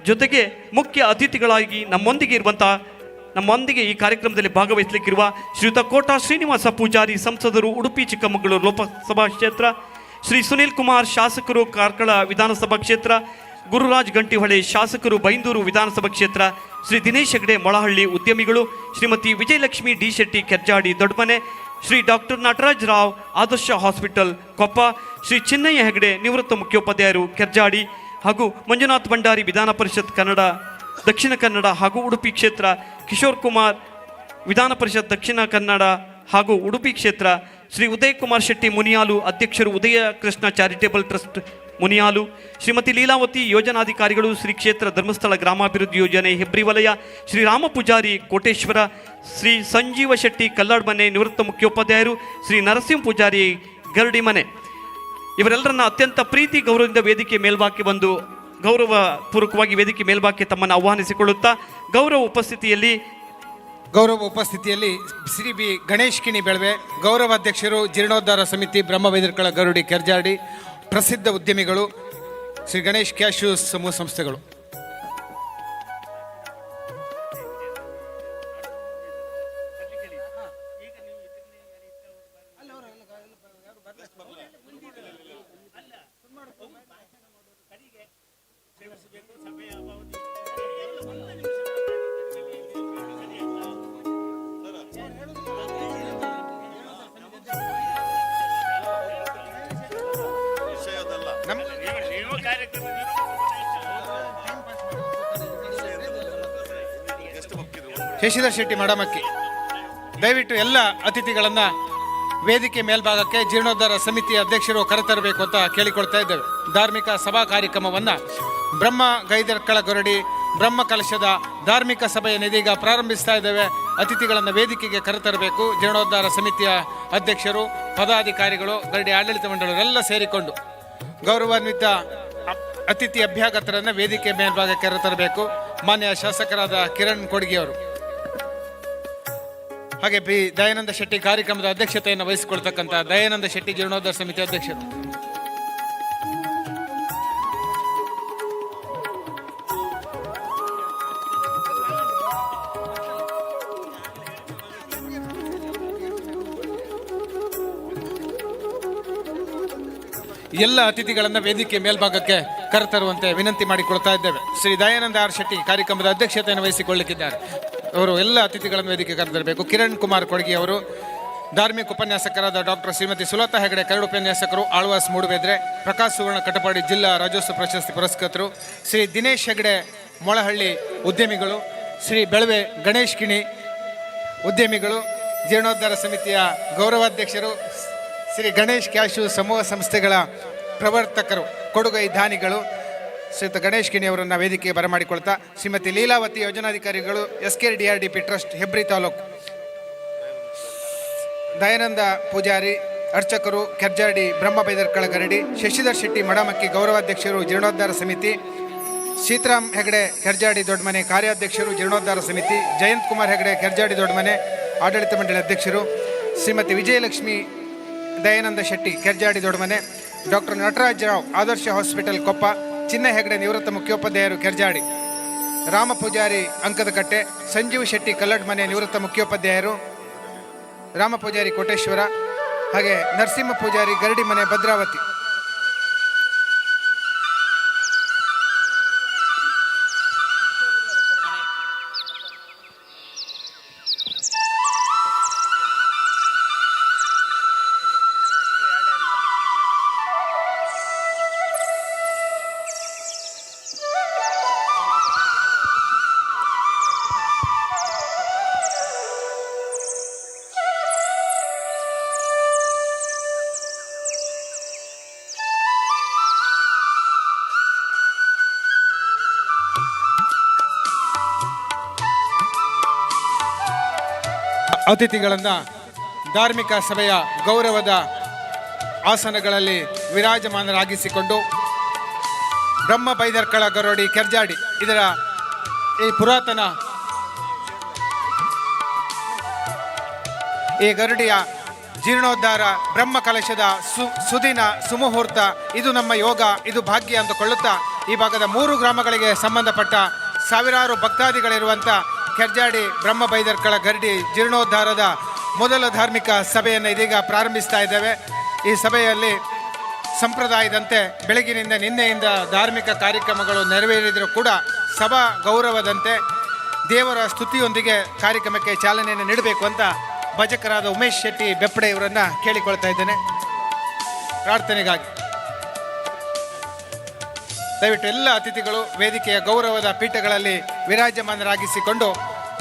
ಜೊತೆಗೆ ಮುಖ್ಯ ಅತಿಥಿಗಳಾಗಿ ನಮ್ಮೊಂದಿಗೆ ಈ ಕಾರ್ಯಕ್ರಮದಲ್ಲಿ ಭಾಗವಹಿಸಲಿಕ್ಕಿರುವ ಶ್ರೀಯುತ ಕೋಟಾ ಶ್ರೀನಿವಾಸ ಪೂಜಾರಿ, ಸಂಸದರು, ಉಡುಪಿ ಚಿಕ್ಕಮಗಳೂರು ಲೋಕಸಭಾ ಕ್ಷೇತ್ರ. ಶ್ರೀ ಸುನೀಲ್ ಕುಮಾರ್, ಶಾಸಕರು, ಕಾರ್ಕಳ ವಿಧಾನಸಭಾ ಕ್ಷೇತ್ರ. ಗುರುರಾಜ್ ಗಂಟಿಹೊಳೆ, ಶಾಸಕರು, ಬೈಂದೂರು ವಿಧಾನಸಭಾ ಕ್ಷೇತ್ರ. ಶ್ರೀ ದಿನೇಶ್ ಹೆಗಡೆ, ಮೊಳಹಳ್ಳಿ, ಉದ್ಯಮಿಗಳು. ಶ್ರೀಮತಿ ವಿಜಯಲಕ್ಷ್ಮಿ ಡಿ ಶೆಟ್ಟಿ, ಕೆರ್ಜಾಡಿ, ದೊಡ್ಡಮನೆ. ಶ್ರೀ ಡಾಕ್ಟರ್ ನಟರಾಜ್ ರಾವ್, ಆದರ್ಶ ಹಾಸ್ಪಿಟಲ್, ಕೊಪ್ಪ. ಶ್ರೀ ಚಿನ್ನಯ್ಯ ಹೆಗಡೆ, ನಿವೃತ್ತ ಮುಖ್ಯೋಪಾಧ್ಯಾಯರು, ಕೆರ್ಜಾಡಿ. ಹಾಗೂ ಮಂಜುನಾಥ್ ಭಂಡಾರಿ, ವಿಧಾನ ಪರಿಷತ್ ಕನ್ನಡ ದಕ್ಷಿಣ ಕನ್ನಡ ಹಾಗೂ ಉಡುಪಿ ಕ್ಷೇತ್ರ. ಕಿಶೋರ್ ಕುಮಾರ್, ವಿಧಾನ ಪರಿಷತ್ ದಕ್ಷಿಣ ಕನ್ನಡ ಹಾಗೂ ಉಡುಪಿ ಕ್ಷೇತ್ರ. ಶ್ರೀ ಉದಯ್ ಕುಮಾರ್ ಶೆಟ್ಟಿ, ಮುನಿಯಾಲು, ಅಧ್ಯಕ್ಷರು, ಉದಯ ಕೃಷ್ಣ ಚಾರಿಟೇಬಲ್ ಟ್ರಸ್ಟ್, ಮುನಿಯಾಲು. ಶ್ರೀಮತಿ ಲೀಲಾವತಿ, ಯೋಜನಾಧಿಕಾರಿಗಳು, ಶ್ರೀ ಕ್ಷೇತ್ರ ಧರ್ಮಸ್ಥಳ ಗ್ರಾಮಾಭಿವೃದ್ಧಿ ಯೋಜನೆ, ಹೆಬ್ರಿ ವಲಯ. ಶ್ರೀ ರಾಮ ಪೂಜಾರಿ, ಕೋಟೇಶ್ವರ. ಶ್ರೀ ಸಂಜೀವ ಶೆಟ್ಟಿ, ಕಲ್ಲಾಡ್ಮನೆ, ನಿವೃತ್ತ ಮುಖ್ಯೋಪಾಧ್ಯಾಯರು. ಶ್ರೀ ನರಸಿಂಹ ಪೂಜಾರಿ, ಗರಡಿ ಮನೆ. ಇವರೆಲ್ಲರನ್ನ ಅತ್ಯಂತ ಪ್ರೀತಿ ಗೌರವದಿಂದ ವೇದಿಕೆ ಮೇಲ್ಭಾಗಕ್ಕೆ ಬಂದು ಗೌರವ ಪೂರ್ವಕವಾಗಿ ವೇದಿಕೆ ಮೇಲ್ಭಾಗಕ್ಕೆ ತಮ್ಮನ್ನು ಆಹ್ವಾನಿಸಿಕೊಳ್ಳುತ್ತಾ ಗೌರವ ಉಪಸ್ಥಿತಿಯಲ್ಲಿ ಶ್ರೀ ಬಿ ಗಣೇಶ್ ಕಿಣಿ ಬೆಳವೆ, ಗೌರವಾಧ್ಯಕ್ಷರು, ಜೀರ್ಣೋದ್ಧಾರ ಸಮಿತಿ, ಬ್ರಹ್ಮಬೈದರ್ಕಳ ಗರುಡಿ, ಕೆರ್ಜಾಡಿ. ಪ್ರಸಿದ್ಧ ಉದ್ಯಮಿಗಳು, ಶ್ರೀ ಗಣೇಶ್ ಕ್ಯಾಶ್ಯೂಸ್ ಸಮೂಹ ಸಂಸ್ಥೆಗಳು. ಶಶಿಧರ್ ಶೆಟ್ಟಿ, ಮಡಮಕ್ಕಿ. ದಯವಿಟ್ಟು ಎಲ್ಲ ಅತಿಥಿಗಳನ್ನು ವೇದಿಕೆ ಮೇಲ್ಭಾಗಕ್ಕೆ ಜೀರ್ಣೋದ್ಧಾರ ಸಮಿತಿಯ ಅಧ್ಯಕ್ಷರು ಕರೆತರಬೇಕು ಅಂತ ಕೇಳಿಕೊಳ್ತಾ ಇದ್ದೇವೆ. ಧಾರ್ಮಿಕ ಸಭಾ ಕಾರ್ಯಕ್ರಮವನ್ನು ಬ್ರಹ್ಮ ಗೈದರ್ಕಳ ಗೊರಡಿ ಬ್ರಹ್ಮ ಕಲಶದ ಧಾರ್ಮಿಕ ಸಭೆಯನ್ನು ಇದೀಗ ಪ್ರಾರಂಭಿಸ್ತಾ ಇದ್ದೇವೆ. ಅತಿಥಿಗಳನ್ನು ವೇದಿಕೆಗೆ ಕರೆತರಬೇಕು. ಜೀರ್ಣೋದ್ಧಾರ ಸಮಿತಿಯ ಅಧ್ಯಕ್ಷರು, ಪದಾಧಿಕಾರಿಗಳು, ಗರಡಿ ಆಡಳಿತ ಮಂಡಳಿಯವರೆಲ್ಲ ಸೇರಿಕೊಂಡು ಗೌರವಾನ್ವಿತ ಅತಿಥಿ ಅಭ್ಯಾಗತರನ್ನು ವೇದಿಕೆ ಮೇಲ್ಭಾಗಕ್ಕೆ ಕರೆತರಬೇಕು. ಮಾನ್ಯ ಶಾಸಕರಾದ ಕಿರಣ್ ಕೊಡ್ಗಿಯವರು, ಹಾಗೆ ಬಿ ದಯಾನಂದ ಶೆಟ್ಟಿ ಕಾರ್ಯಕ್ರಮದ ಅಧ್ಯಕ್ಷತೆಯನ್ನು ವಹಿಸಿಕೊಳ್ತಕ್ಕಂಥ ದಯಾನಂದ ಶೆಟ್ಟಿ, ಜೀರ್ಣೋದ್ಧಾರ ಸಮಿತಿ ಅಧ್ಯಕ್ಷರು. ಎಲ್ಲ ಅತಿಥಿಗಳನ್ನು ವೇದಿಕೆ ಮೇಲ್ಭಾಗಕ್ಕೆ ಕರೆತರುವಂತೆ ವಿನಂತಿ ಮಾಡಿಕೊಳ್ತಾ ಇದ್ದೇವೆ. ಶ್ರೀ ದಯಾನಂದ ಆರ್ ಶೆಟ್ಟಿ ಕಾರ್ಯಕ್ರಮದ ಅಧ್ಯಕ್ಷತೆಯನ್ನು ವಹಿಸಿಕೊಳ್ಳಲಿಕ್ಕಿದ್ದಾರೆ. ಅವರು ಎಲ್ಲ ಅತಿಥಿಗಳನ್ನು ವೇದಿಕೆ ಕರೆತರಬೇಕು. ಕಿರಣ್ ಕುಮಾರ್ ಕೊಡ್ಗಿ ಅವರು, ಧಾರ್ಮಿಕ ಉಪನ್ಯಾಸಕರಾದ ಡಾಕ್ಟರ್ ಶ್ರೀಮತಿ ಸುಲತಾ ಹೆಗಡೆ, ಕನ್ನಡ ಉಪನ್ಯಾಸಕರು, ಆಳ್ವಾಸ್ ಮೂಡುಬಿದ್ರೆ. ಪ್ರಕಾಶ್ ಸುವರ್ಣ ಕಟಪಾಡಿ, ಜಿಲ್ಲಾ ರಾಜ್ಯೋತ್ಸವ ಪ್ರಶಸ್ತಿ ಪುರಸ್ಕೃತರು. ಶ್ರೀ ದಿನೇಶ್ ಹೆಗಡೆ, ಮೊಳಹಳ್ಳಿ, ಉದ್ಯಮಿಗಳು. ಶ್ರೀ ಬೆಳವೆ ಗಣೇಶ್ ಕಿಣಿ, ಉದ್ಯಮಿಗಳು. ಜೀರ್ಣೋದ್ಧಾರ ಸಮಿತಿಯ ಗೌರವಾಧ್ಯಕ್ಷರು, ಶ್ರೀ ಗಣೇಶ್ ಕ್ಯಾಶು ಸಮೂಹ ಸಂಸ್ಥೆಗಳ ಪ್ರವರ್ತಕರು, ಕೊಡುಗೈ ದಾನಿಗಳು. ಶ್ರೀಯುತ ಗಣೇಶ್ ಕಿಣಿ ಅವರನ್ನು ವೇದಿಕೆಗೆ ಬರಮಾಡಿಕೊಳ್ತಾ ಶ್ರೀಮತಿ ಲೀಲಾವತಿ, ಯೋಜನಾಧಿಕಾರಿಗಳು, SKDRDP ಟ್ರಸ್ಟ್, ಹೆಬ್ರಿ ತಾಲೂಕು. ದಯಾನಂದ ಪೂಜಾರಿ, ಅರ್ಚಕರು, ಕೆರ್ಜಾಡಿ, ಬ್ರಹ್ಮಬೈದರ್ಕಳ ಗರಡಿ. ಶಶಿಧರ್ ಶೆಟ್ಟಿ, ಮಡಮಕ್ಕಿ, ಗೌರವಾಧ್ಯಕ್ಷರು, ಜೀರ್ಣೋದ್ಧಾರ ಸಮಿತಿ. ಸೀತಾರಾಮ್ ಹೆಗಡೆ, ಕೆರ್ಜಾಡಿ ದೊಡ್ಡಮನೆ, ಕಾರ್ಯಾಧ್ಯಕ್ಷರು, ಜೀರ್ಣೋದ್ಧಾರ ಸಮಿತಿ. ಜಯಂತ್ ಕುಮಾರ್ ಹೆಗಡೆ, ಕೆರ್ಜಾಡಿ ದೊಡ್ಡಮನೆ, ಆಡಳಿತ ಮಂಡಳಿ ಅಧ್ಯಕ್ಷರು. ಶ್ರೀಮತಿ ವಿಜಯಲಕ್ಷ್ಮಿ ದಯಾನಂದ ಶೆಟ್ಟಿ, ಕೆರ್ಜಾಡಿ ದೊಡ್ಡಮನೆ. ಡಾಕ್ಟರ್ ನಟರಾಜ್ ರಾವ್, ಆದರ್ಶ ಹಾಸ್ಪಿಟಲ್, ಕೊಪ್ಪ. ಚಿನ್ನ ಹೆಗಡೆ, ನಿವೃತ್ತ ಮುಖ್ಯೋಪಾಧ್ಯಾಯರು, ಕೆರ್ಜಾಡಿ. ರಾಮ ಪೂಜಾರಿ, ಅಂಕದಕಟ್ಟೆ. ಸಂಜೀವ್ ಶೆಟ್ಟಿ, ಕಲ್ಲಡ್ಮನೆ, ನಿವೃತ್ತ ಮುಖ್ಯೋಪಾಧ್ಯಾಯರು. ರಾಮ ಪೂಜಾರಿ, ಕೋಟೇಶ್ವರ. ಹಾಗೆ ನರಸಿಂಹ ಪೂಜಾರಿ, ಗರಡಿ ಮನೆ, ಭದ್ರಾವತಿ. ಅತಿಥಿಗಳನ್ನು ಧಾರ್ಮಿಕ ಸಭೆಯ ಗೌರವದ ಆಸನಗಳಲ್ಲಿ ವಿರಾಜಮಾನರಾಗಿಸಿಕೊಂಡು ಬ್ರಹ್ಮ ಬೈದರ್ಕಳ ಗರೋಡಿ ಕೆರ್ಜಾಡಿ ಇದರ ಈ ಪುರಾತನ ಈ ಗರುಡಿಯ ಜೀರ್ಣೋದ್ಧಾರ ಬ್ರಹ್ಮ ಕಲಶದ ಸುದಿನ ಸುಮುಹೂರ್ತ ಇದು ನಮ್ಮ ಯೋಗ, ಇದು ಭಾಗ್ಯ ಅಂದುಕೊಳ್ಳುತ್ತಾ ಈ ಭಾಗದ 3 ಗ್ರಾಮಗಳಿಗೆ ಸಂಬಂಧಪಟ್ಟ ಸಾವಿರಾರು ಭಕ್ತಾದಿಗಳಿರುವಂಥ ಕೆರ್ಜಾಡಿ ಬ್ರಹ್ಮ ಬೈದರ್ಕಳ ಗರಡಿ ಜೀರ್ಣೋದ್ಧಾರದ ಮೊದಲ ಧಾರ್ಮಿಕ ಸಭೆಯನ್ನು ಇದೀಗ ಪ್ರಾರಂಭಿಸ್ತಾ ಇದ್ದೇವೆ. ಈ ಸಭೆಯಲ್ಲಿ ಸಂಪ್ರದಾಯದಂತೆ ಬೆಳಗಿನಿಂದ ನಿನ್ನೆಯಿಂದ ಧಾರ್ಮಿಕ ಕಾರ್ಯಕ್ರಮಗಳು ನೆರವೇರಿದರೂ ಕೂಡ ಸಭಾ ಗೌರವದಂತೆ ದೇವರ ಸ್ತುತಿಯೊಂದಿಗೆ ಕಾರ್ಯಕ್ರಮಕ್ಕೆ ಚಾಲನೆಯನ್ನು ನೀಡಬೇಕು ಅಂತ ಭಜಕರಾದ ಉಮೇಶ್ ಶೆಟ್ಟಿ ಬೆಪ್ಪಡೆ ಇವರನ್ನು ಕೇಳಿಕೊಳ್ತಾ ಇದ್ದೇನೆ ಪ್ರಾರ್ಥನೆಗಾಗಿ. ದಯವಿಟ್ಟು ಎಲ್ಲ ಅತಿಥಿಗಳು ವೇದಿಕೆಯ ಗೌರವದ ಪೀಠಗಳಲ್ಲಿ ವಿರಾಜಮಾನರಾಗಿಸಿಕೊಂಡು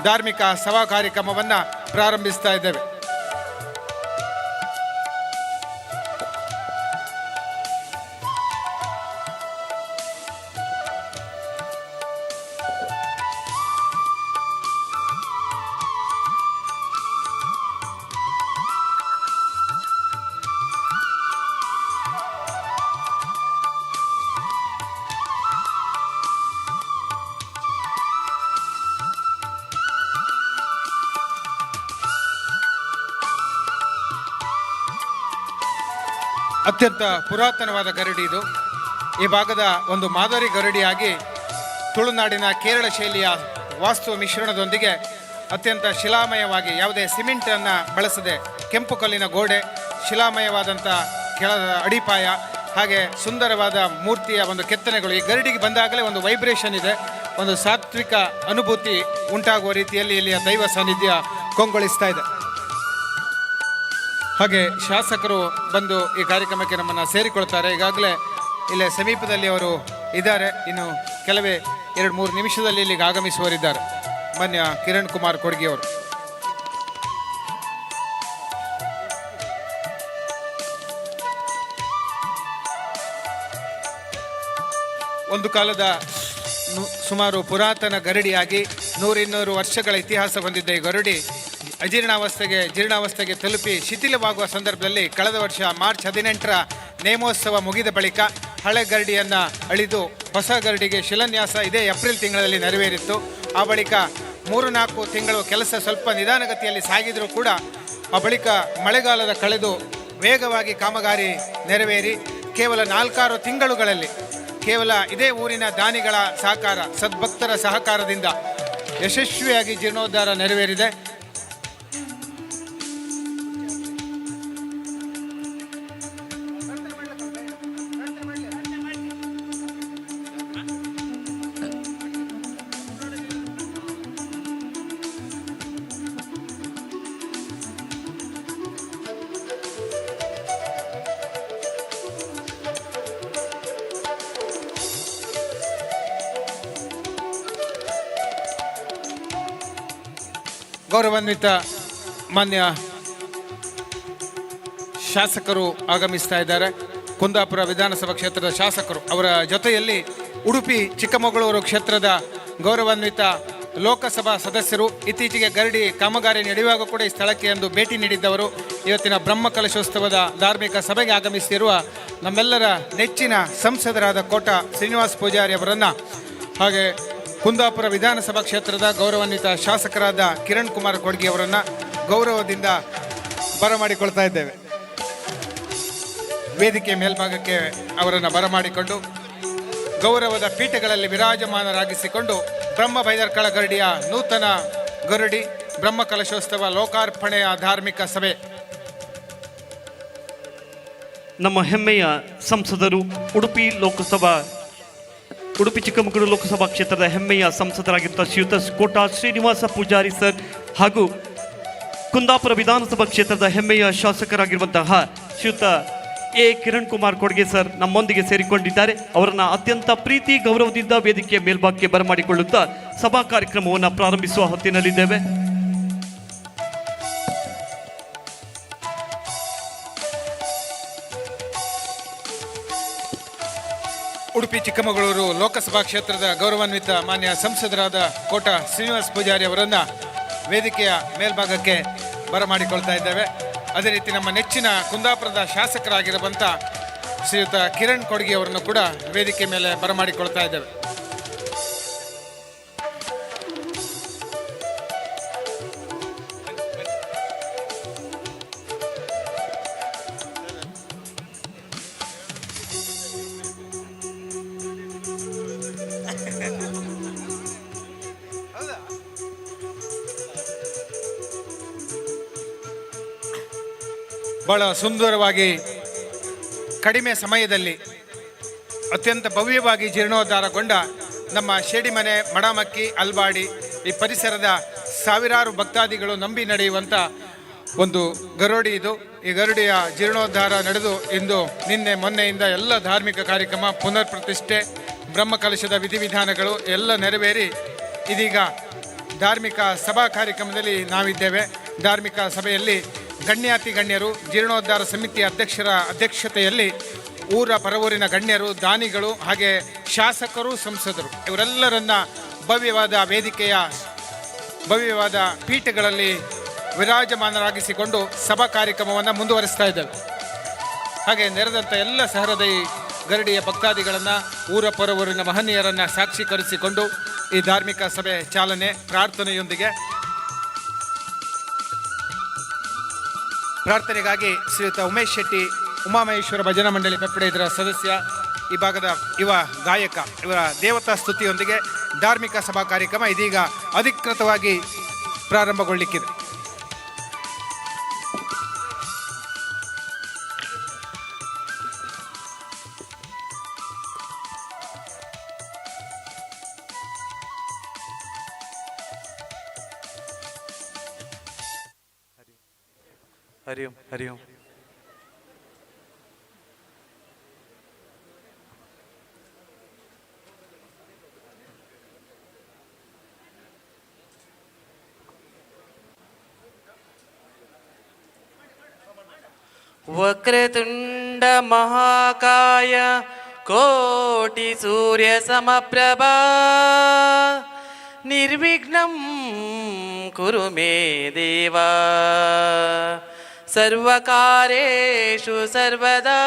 ಧಾರ್ಮಿಕ ಸಭಾ ಕಾರ್ಯಕ್ರಮವನ್ನು ಪ್ರಾರಂಭಿಸ್ತಾ ಇದ್ದೇವೆ. ಅತ್ಯಂತ ಪುರಾತನವಾದ ಗರಡಿ ಇದು. ಈ ಭಾಗದ ಒಂದು ಮಾದರಿ ಗರಡಿಯಾಗಿ ತುಳುನಾಡಿನ ಕೇರಳ ಶೈಲಿಯ ವಾಸ್ತು ಮಿಶ್ರಣದೊಂದಿಗೆ ಅತ್ಯಂತ ಶಿಲಾಮಯವಾಗಿ ಯಾವುದೇ ಸಿಮೆಂಟನ್ನು ಬಳಸದೆ ಕೆಂಪು ಕಲ್ಲಿನ ಗೋಡೆ, ಶಿಲಾಮಯವಾದಂಥ ಕೆಳದ ಅಡಿಪಾಯ, ಹಾಗೆ ಸುಂದರವಾದ ಮೂರ್ತಿಯ ಒಂದು ಕೆತ್ತನೆಗಳು. ಈ ಗರಡಿಗೆ ಬಂದಾಗಲೇ ಒಂದು ವೈಬ್ರೇಷನ್ ಇದೆ, ಒಂದು ಸಾತ್ವಿಕ ಅನುಭೂತಿ ಉಂಟಾಗುವ ರೀತಿಯಲ್ಲಿ ಇಲ್ಲಿಯ ದೈವ ಸಾನ್ನಿಧ್ಯ ಕೊಂಗೊಳಿಸ್ತಾ ಇದೆ. ಹಾಗೆ ಶಾಸಕರು ಬಂದು ಈ ಕಾರ್ಯಕ್ರಮಕ್ಕೆ ನಮ್ಮನ್ನು ಸೇರಿಕೊಳ್ತಾರೆ. ಈಗಾಗಲೇ ಇಲ್ಲೇ ಸಮೀಪದಲ್ಲಿ ಅವರು ಇದ್ದಾರೆ. ಇನ್ನು ಕೆಲವೇ 2-3 ನಿಮಿಷದಲ್ಲಿ ಇಲ್ಲಿಗೆ ಆಗಮಿಸುವವರಿದ್ದಾರೆ. ಮಾನ್ಯ ಕಿರಣ್ ಕುಮಾರ್ ಕೊಡ್ಗಿ ಅವರು. ಒಂದು ಕಾಲದ ಸುಮಾರು ಪುರಾತನ ಗರಡಿಯಾಗಿ 100-200 ವರ್ಷಗಳ ಇತಿಹಾಸ ಹೊಂದಿದ್ದ ಈ ಗರಡಿ ಜೀರ್ಣಾವಸ್ಥೆಗೆ ತಲುಪಿ ಶಿಥಿಲವಾಗುವ ಸಂದರ್ಭದಲ್ಲಿ ಕಳೆದ ವರ್ಷ ಮಾರ್ಚ್ 18ರ ನೇಮೋತ್ಸವ ಮುಗಿದ ಬಳಿಕ ಹಳೆ ಗರಡಿಯನ್ನು ಅಳಿದು ಹೊಸ ಗರಡಿಗೆ ಶಿಲಾನ್ಯಾಸ ಇದೇ ಏಪ್ರಿಲ್ ತಿಂಗಳಲ್ಲಿ ನೆರವೇರಿತ್ತು. ಆ ಬಳಿಕ 3-4 ತಿಂಗಳು ಕೆಲಸ ಸ್ವಲ್ಪ ನಿಧಾನಗತಿಯಲ್ಲಿ ಸಾಗಿದರೂ ಕೂಡ ಆ ಬಳಿಕ ಮಳೆಗಾಲದ ಕಳೆದು ವೇಗವಾಗಿ ಕಾಮಗಾರಿ ನೆರವೇರಿ ಕೇವಲ 4-6 ತಿಂಗಳುಗಳಲ್ಲಿ ಕೇವಲ ಇದೇ ಊರಿನ ದಾನಿಗಳ ಸಹಕಾರ, ಸದ್ಭಕ್ತರ ಸಹಕಾರದಿಂದ ಯಶಸ್ವಿಯಾಗಿ ಜೀರ್ಣೋದ್ಧಾರ ನೆರವೇರಿದೆ. ಗೌರವಾನ್ವಿತ ಮಾನ್ಯ ಶಾಸಕರು ಆಗಮಿಸ್ತಾ ಇದ್ದಾರೆ. ಕುಂದಾಪುರ ವಿಧಾನಸಭಾ ಕ್ಷೇತ್ರದ ಶಾಸಕರು, ಅವರ ಜೊತೆಯಲ್ಲಿ ಉಡುಪಿ ಚಿಕ್ಕಮಗಳೂರು ಕ್ಷೇತ್ರದ ಗೌರವಾನ್ವಿತ ಲೋಕಸಭಾ ಸದಸ್ಯರು, ಇತ್ತೀಚೆಗೆ ಗರಡಿ ಕಾಮಗಾರಿ ನಡೆಯುವಾಗ ಕೂಡ ಈ ಸ್ಥಳಕ್ಕೆ ಎಂದು ಭೇಟಿ ನೀಡಿದ್ದವರು, ಇವತ್ತಿನ ಬ್ರಹ್ಮ ಕಲಶೋತ್ಸವದ ಧಾರ್ಮಿಕ ಸಭೆಗೆ ಆಗಮಿಸಿರುವ ನಮ್ಮೆಲ್ಲರ ನೆಚ್ಚಿನ ಸಂಸದರಾದ ಕೋಟ ಶ್ರೀನಿವಾಸ ಪೂಜಾರಿ ಅವರನ್ನು, ಹಾಗೆ ಕುಂದಾಪುರ ವಿಧಾನಸಭಾ ಕ್ಷೇತ್ರದ ಗೌರವಾನ್ವಿತ ಶಾಸಕರಾದ ಕಿರಣ್ ಕುಮಾರ್ ಕೊಡ್ಗಿ ಅವರನ್ನು ಗೌರವದಿಂದ ಬರಮಾಡಿಕೊಳ್ತಾ ಇದ್ದೇವೆ. ವೇದಿಕೆ ಮೇಲ್ಭಾಗಕ್ಕೆ ಅವರನ್ನು ಬರಮಾಡಿಕೊಂಡು ಗೌರವದ ಪೀಠಗಳಲ್ಲಿ ವಿರಾಜಮಾನರಾಗಿಸಿಕೊಂಡು ಬ್ರಹ್ಮ ಬೈದರ್ಕಳ ಗರಡಿಯ ನೂತನ ಗರಡಿ ಬ್ರಹ್ಮ ಕಲಶೋತ್ಸವ ಲೋಕಾರ್ಪಣೆಯ ಧಾರ್ಮಿಕ ಸಭೆ. ನಮ್ಮ ಹೆಮ್ಮೆಯ ಸಂಸದರು ಉಡುಪಿ ಚಿಕ್ಕಮಗಳೂರು ಲೋಕಸಭಾ ಕ್ಷೇತ್ರದ ಹೆಮ್ಮೆಯ ಸಂಸದರಾಗಿದ್ದ ಶ್ರೀಯುತ ಕೋಟ ಶ್ರೀನಿವಾಸ ಪೂಜಾರಿ ಸರ್ ಹಾಗೂ ಕುಂದಾಪುರ ವಿಧಾನಸಭಾ ಕ್ಷೇತ್ರದ ಹೆಮ್ಮೆಯ ಶಾಸಕರಾಗಿರುವಂತಹ ಶ್ರೀಯುತ ಕಿರಣ್ ಕುಮಾರ್ ಕೊಡ್ಗೆ ಸರ್ ನಮ್ಮೊಂದಿಗೆ ಸೇರಿಕೊಂಡಿದ್ದಾರೆ. ಅವರನ್ನು ಅತ್ಯಂತ ಪ್ರೀತಿ ಗೌರವದಿಂದ ವೇದಿಕೆಯ ಮೇಲ್ಭಾಗಕ್ಕೆ ಬರಮಾಡಿಕೊಳ್ಳುತ್ತಾ ಸಭಾ ಕಾರ್ಯಕ್ರಮವನ್ನು ಪ್ರಾರಂಭಿಸುವ ಹೊತ್ತಿನಲ್ಲಿದ್ದೇವೆ. ಉಡುಪಿ ಚಿಕ್ಕಮಗಳೂರು ಲೋಕಸಭಾ ಕ್ಷೇತ್ರದ ಗೌರವಾನ್ವಿತ ಮಾನ್ಯ ಸಂಸದರಾದ ಕೋಟ ಶ್ರೀನಿವಾಸ ಪೂಜಾರಿ ಅವರನ್ನು ವೇದಿಕೆಯ ಮೇಲ್ಭಾಗಕ್ಕೆ ಬರಮಾಡಿಕೊಳ್ತಾ ಇದ್ದೇವೆ. ಅದೇ ರೀತಿ ನಮ್ಮ ನೆಚ್ಚಿನ ಕುಂದಾಪುರದ ಶಾಸಕರಾಗಿರುವಂಥ ಶ್ರೀಯುತ ಕಿರಣ್ ಕೊಡ್ಗಿ ಅವರನ್ನು ಕೂಡ ವೇದಿಕೆ ಮೇಲೆ ಬರಮಾಡಿಕೊಳ್ತಾ ಇದ್ದೇವೆ. ಬಹಳ ಸುಂದರವಾಗಿ ಕಡಿಮೆ ಸಮಯದಲ್ಲಿ ಅತ್ಯಂತ ಭವ್ಯವಾಗಿ ಜೀರ್ಣೋದ್ಧಾರಗೊಂಡ ನಮ್ಮ ಶೇಡಿಮನೆ, ಮಡಮಕ್ಕಿ, ಅಲ್ಬಾಡಿ ಈ ಪರಿಸರದ ಸಾವಿರಾರು ಭಕ್ತಾದಿಗಳು ನಂಬಿ ನಡೆಯುವಂಥ ಒಂದು ಗರುಡಿ ಇದು. ಈ ಗರುಡಿಯ ಜೀರ್ಣೋದ್ಧಾರ ನಡೆದು ಇಂದು ನಿನ್ನೆ ಮೊನ್ನೆಯಿಂದ ಎಲ್ಲ ಧಾರ್ಮಿಕ ಕಾರ್ಯಕ್ರಮ, ಪುನರ್ ಪ್ರತಿಷ್ಠೆ, ಬ್ರಹ್ಮಕಲಶದ ವಿಧಿವಿಧಾನಗಳು ಎಲ್ಲ ನೆರವೇರಿ ಇದೀಗ ಧಾರ್ಮಿಕ ಸಭಾ ಕಾರ್ಯಕ್ರಮದಲ್ಲಿ ನಾವಿದ್ದೇವೆ. ಧಾರ್ಮಿಕ ಸಭೆಯಲ್ಲಿ ಗಣ್ಯಾತಿ ಗಣ್ಯರು, ಜೀರ್ಣೋದ್ಧಾರ ಸಮಿತಿಯ ಅಧ್ಯಕ್ಷರ ಅಧ್ಯಕ್ಷತೆಯಲ್ಲಿ ಊರ ಪರವೂರಿನ ಗಣ್ಯರು, ದಾನಿಗಳು, ಹಾಗೆ ಶಾಸಕರು, ಸಂಸದರು ಇವರೆಲ್ಲರನ್ನ ಭವ್ಯವಾದ ವೇದಿಕೆಯ ಭವ್ಯವಾದ ಪೀಠಗಳಲ್ಲಿ ವಿರಾಜಮಾನರಾಗಿಸಿಕೊಂಡು ಸಭಾ ಕಾರ್ಯಕ್ರಮವನ್ನು ಮುಂದುವರಿಸ್ತಾ ಇದ್ದೇವೆ. ಹಾಗೆ ನೆರೆದಂಥ ಎಲ್ಲ ಸಹೃದಯಿ ಗರಡಿಯ ಭಕ್ತಾದಿಗಳನ್ನು, ಊರ ಪರವೂರಿನ ಮಹನೀಯರನ್ನು ಸಾಕ್ಷೀಕರಿಸಿಕೊಂಡು ಈ ಧಾರ್ಮಿಕ ಸಭೆ ಚಾಲನೆ ಪ್ರಾರ್ಥನೆಯೊಂದಿಗೆ. ಪ್ರಾರ್ಥನೆಗಾಗಿ ಶ್ರೀಯುತ ಉಮೇಶ್ ಶೆಟ್ಟಿ, ಉಮಾಮಹೇಶ್ವರ ಭಜನಾ ಮಂಡಳಿ ಪೆಪ್ಪಡೆ ಇದರ ಸದಸ್ಯ, ಈ ಭಾಗದ ಯುವ ಗಾಯಕ, ಇವರ ದೇವತಾ ಸ್ತುತಿಯೊಂದಿಗೆ ಧಾರ್ಮಿಕ ಸಭಾ ಕಾರ್ಯಕ್ರಮ ಇದೀಗ ಅಧಿಕೃತವಾಗಿ ಪ್ರಾರಂಭಗೊಳ್ಳಿಕ್ಕಿದೆ. ಹರಿ ಓಂ, ಹರಿ ಓಂ. ವಕ್ರತುಂಡ ಮಹಾಕಾಯ ಕೋಟಿ ಸೂರ್ಯ ಸಮಪ್ರಭಾ ನಿರ್ವಿಘ್ನಂ ಕುರು ಮೇ ದೇವಾ ಸರ್ವಕಾರ್ಯೇಷು ಸರ್ವದಾ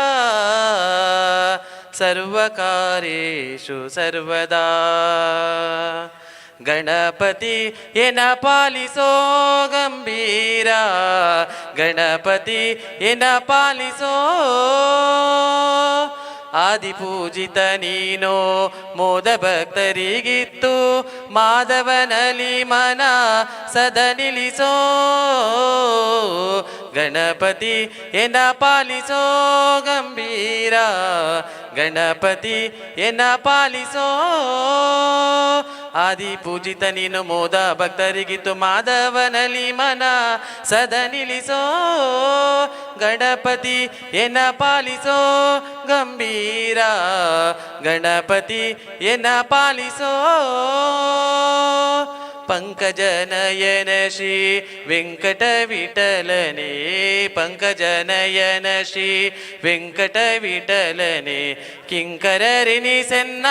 ಸರ್ವಕಾರ್ಯೇಷು ಸರ್ವದಾ. ಗಣಪತಿ ಎನ ಪಾಲಿಸೋ ಗಂಭೀರ, ಗಣಪತಿ ಎನ ಪಾಲಿಸೋ ಆದಿಪೂಜಿತ ನೀನೋ ಮೋದ ಭಕ್ತರಿಗಿತ್ತು ಮಾಧವನಲಿ ಮನ ಸದ ನಿಲ್ಲಿಸೋ. ಗಣಪತಿ ಎನ ಪಾಲಿಸೋ ಗಂಭೀರ, ಗಣಪತಿ ಎನ ಪಾಲಿಸೋ ಆದಿಪೂಜಿತ ನೀನು ಮೋದ ಭಕ್ತರಿಗಿತ್ತು ಮಾಧವನಲಿ ಮನ ಸದ ನಿಲ್ಲಿಸೋ. ಗಣಪತಿ ಎನ ಪಾಲಿಸೋ ಗಂಭೀರ, ಗಣಪತಿ ಎನ ಪಾಲಿಸೋ. ಪಂಕಜನಯನ ಶ್ರೀ ವೆಂಕಟ ವಿಠಲನೆ, ಪಂಕಜನಯನ ಶ್ರೀ ವೆಂಕಟ ವಿಠಲನೆ. ಕಿಂಕರರಿನಿಸೆನ್ನ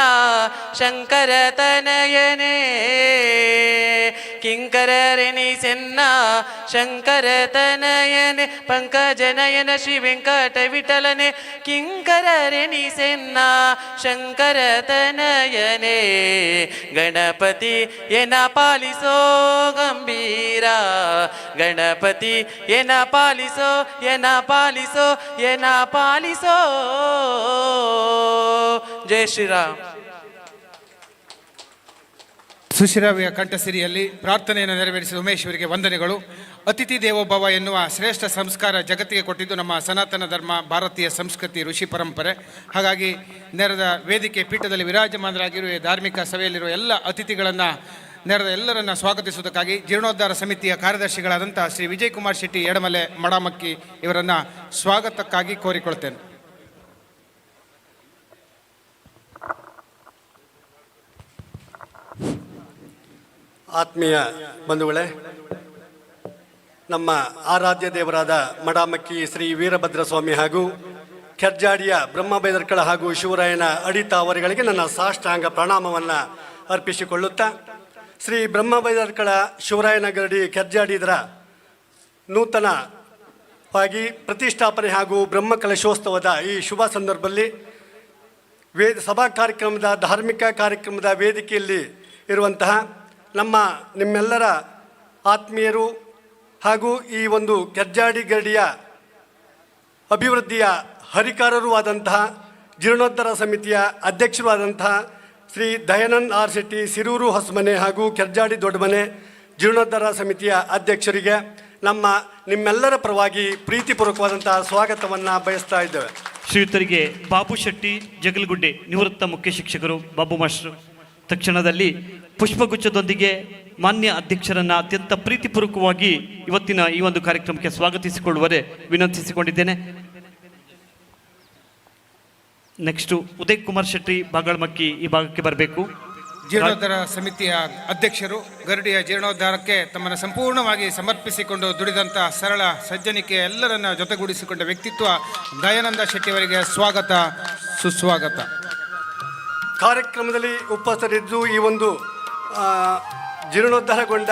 ಶಂಕರ ತನಯನೇ, ಕಿಂಕರರಿನಿಸೆನ್ನ ಶಂಕರ ತನಯನೆ. ಪಂಕಜನಯನ ಶ್ರೀ ವೆಂಕಟ ವಿಠಲನೆ, ಕಿಂಕರರಿನಿಸೆನ್ನ ಶಂಕರ ತನಯನೇ. ಗಣಪತಿ ಎನ ಪಾಲಿಸೋ ಗಂಭೀರ, ಗಣಪತಿ ಎನ ಪಾಲಿಸೋ, ಎನ ಪಾಲಿಸೋ, ಎನ ಪಾಲಿಸೋ. ಜೈ ಶ್ರೀರಾಮ್. ಸುಶಿರಾವಿಯ ಕಂಠಸಿರಿಯಲ್ಲಿ ಪ್ರಾರ್ಥನೆಯನ್ನು ನೆರವೇರಿಸಿದ ಉಮೇಶ್ವರಿಗೆ ವಂದನೆಗಳು. ಅತಿಥಿ ದೇವೋಭವ ಎನ್ನುವ ಶ್ರೇಷ್ಠ ಸಂಸ್ಕಾರ ಜಗತ್ತಿಗೆ ಕೊಟ್ಟಿದ್ದು ನಮ್ಮ ಸನಾತನ ಧರ್ಮ, ಭಾರತೀಯ ಸಂಸ್ಕೃತಿ, ಋಷಿ ಪರಂಪರೆ. ಹಾಗಾಗಿ ನೆರೆದ ವೇದಿಕೆ ಪೀಠದಲ್ಲಿ ವಿರಾಜಮಾನರಾಗಿರುವ ಧಾರ್ಮಿಕ ಸಭೆಯಲ್ಲಿರುವ ಎಲ್ಲ ಅತಿಥಿಗಳನ್ನು, ನೆರೆದ ಎಲ್ಲರನ್ನ ಸ್ವಾಗತಿಸುವುದಕ್ಕಾಗಿ ಜೀರ್ಣೋದ್ಧಾರ ಸಮಿತಿಯ ಕಾರ್ಯದರ್ಶಿಗಳಾದಂಥ ಶ್ರೀ ವಿಜಯ್ ಕುಮಾರ್ ಶೆಟ್ಟಿ ಎಡಮಲೆ ಮಡಮಕ್ಕಿ ಇವರನ್ನು ಸ್ವಾಗತಕ್ಕಾಗಿ ಕೋರಿಕೊಳ್ತೇನೆ. ಆತ್ಮೀಯ ಬಂಧುಗಳೇ, ನಮ್ಮ ಆರಾಧ್ಯ ದೇವರಾದ ಮಡಮಕ್ಕಿ ಶ್ರೀ ವೀರಭದ್ರ ಸ್ವಾಮಿ ಹಾಗೂ ಕೆರ್ಜಾಡಿಯ ಬ್ರಹ್ಮಬೈದರ್ಕಳ ಹಾಗೂ ಶಿವರಾಯನ ಅಡಿತ ಅವರುಗಳಿಗೆ ನನ್ನ ಸಾಷ್ಟಾಂಗ ಪ್ರಣಾಮವನ್ನು ಅರ್ಪಿಸಿಕೊಳ್ಳುತ್ತಾ, ಶ್ರೀ ಬ್ರಹ್ಮಬೈದರ್ಕಳ ಶಿವರಾಯನ ಗರಡಿ ಕೆರ್ಜಾಡಿದರ ನೂತನವಾಗಿ ಪ್ರತಿಷ್ಠಾಪನೆ ಹಾಗೂ ಬ್ರಹ್ಮಕಲಶೋತ್ಸವದ ಈ ಶುಭ ಸಂದರ್ಭದಲ್ಲಿ ಸಭಾ ಕಾರ್ಯಕ್ರಮದ ಧಾರ್ಮಿಕ ಕಾರ್ಯಕ್ರಮದ ವೇದಿಕೆಯಲ್ಲಿ ಇರುವಂತಹ ನಿಮ್ಮೆಲ್ಲರ ಆತ್ಮೀಯರು ಹಾಗೂ ಈ ಒಂದು ಕೆರ್ಜಾಡಿ ಗರಡಿಯ ಅಭಿವೃದ್ಧಿಯ ಹರಿಕಾರರೂ ಆದಂತಹ ಜೀರ್ಣೋದ್ಧಾರ ಸಮಿತಿಯ ಅಧ್ಯಕ್ಷರೂ ಆದಂತಹ ಶ್ರೀ ದಯಾನಂದ್ ಆರ್ ಶೆಟ್ಟಿ ಸಿರೂರು ಹೊಸಮನೆ ಹಾಗೂ ಕೆರ್ಜಾಡಿ ದೊಡ್ಡಮನೆ ಜೀರ್ಣೋದ್ಧಾರ ಸಮಿತಿಯ ಅಧ್ಯಕ್ಷರಿಗೆ ನಿಮ್ಮೆಲ್ಲರ ಪರವಾಗಿ ಪ್ರೀತಿಪೂರ್ವಕವಾದಂತಹ ಸ್ವಾಗತವನ್ನು ಬಯಸ್ತಾ ಇದ್ದೇವೆ. ಶ್ರೀಯುತರಿಗೆ ಬಾಬು ಶೆಟ್ಟಿ ಜಗಲ್ಗುಡ್ಡೆ ನಿವೃತ್ತ ಮುಖ್ಯ ಶಿಕ್ಷಕರು ಬಾಬು ಮಾಸ್ಟರ್ ತಕ್ಷಣದಲ್ಲಿ ಪುಷ್ಪಗುಚ್ಛದೊಂದಿಗೆ ಮಾನ್ಯ ಅಧ್ಯಕ್ಷರನ್ನು ಅತ್ಯಂತ ಪ್ರೀತಿಪೂರ್ವಕವಾಗಿ ಇವತ್ತಿನ ಈ ಒಂದು ಕಾರ್ಯಕ್ರಮಕ್ಕೆ ಸ್ವಾಗತಿಸಿಕೊಳ್ಳುವರೆ ವಿನಂತಿಸಿಕೊಂಡಿದ್ದೇನೆ. ನೆಕ್ಸ್ಟು ಉದಯ್ ಕುಮಾರ್ ಶೆಟ್ಟಿ ಬಾಗಳಮಕ್ಕಿ ಈ ಭಾಗಕ್ಕೆ ಬರಬೇಕು. ಜೀರ್ಣೋದ್ಧಾರ ಸಮಿತಿಯ ಅಧ್ಯಕ್ಷರು ಗರಡಿಯ ಜೀರ್ಣೋದ್ಧಾರಕ್ಕೆ ತಮ್ಮನ್ನು ಸಂಪೂರ್ಣವಾಗಿ ಸಮರ್ಪಿಸಿಕೊಂಡು ದುಡಿದಂಥ ಸರಳ ಸಜ್ಜನಿಕೆ ಎಲ್ಲರನ್ನ ಜೊತೆಗೂಡಿಸಿಕೊಂಡ ವ್ಯಕ್ತಿತ್ವ ದಯಾನಂದ ಶೆಟ್ಟಿಯವರಿಗೆ ಸ್ವಾಗತ ಸುಸ್ವಾಗತ. ಕಾರ್ಯಕ್ರಮದಲ್ಲಿ ಉಪಸ್ಥಿತರಿದ್ದು ಈ ಒಂದು ಜೀರ್ಣೋದ್ಧಾರಗೊಂಡ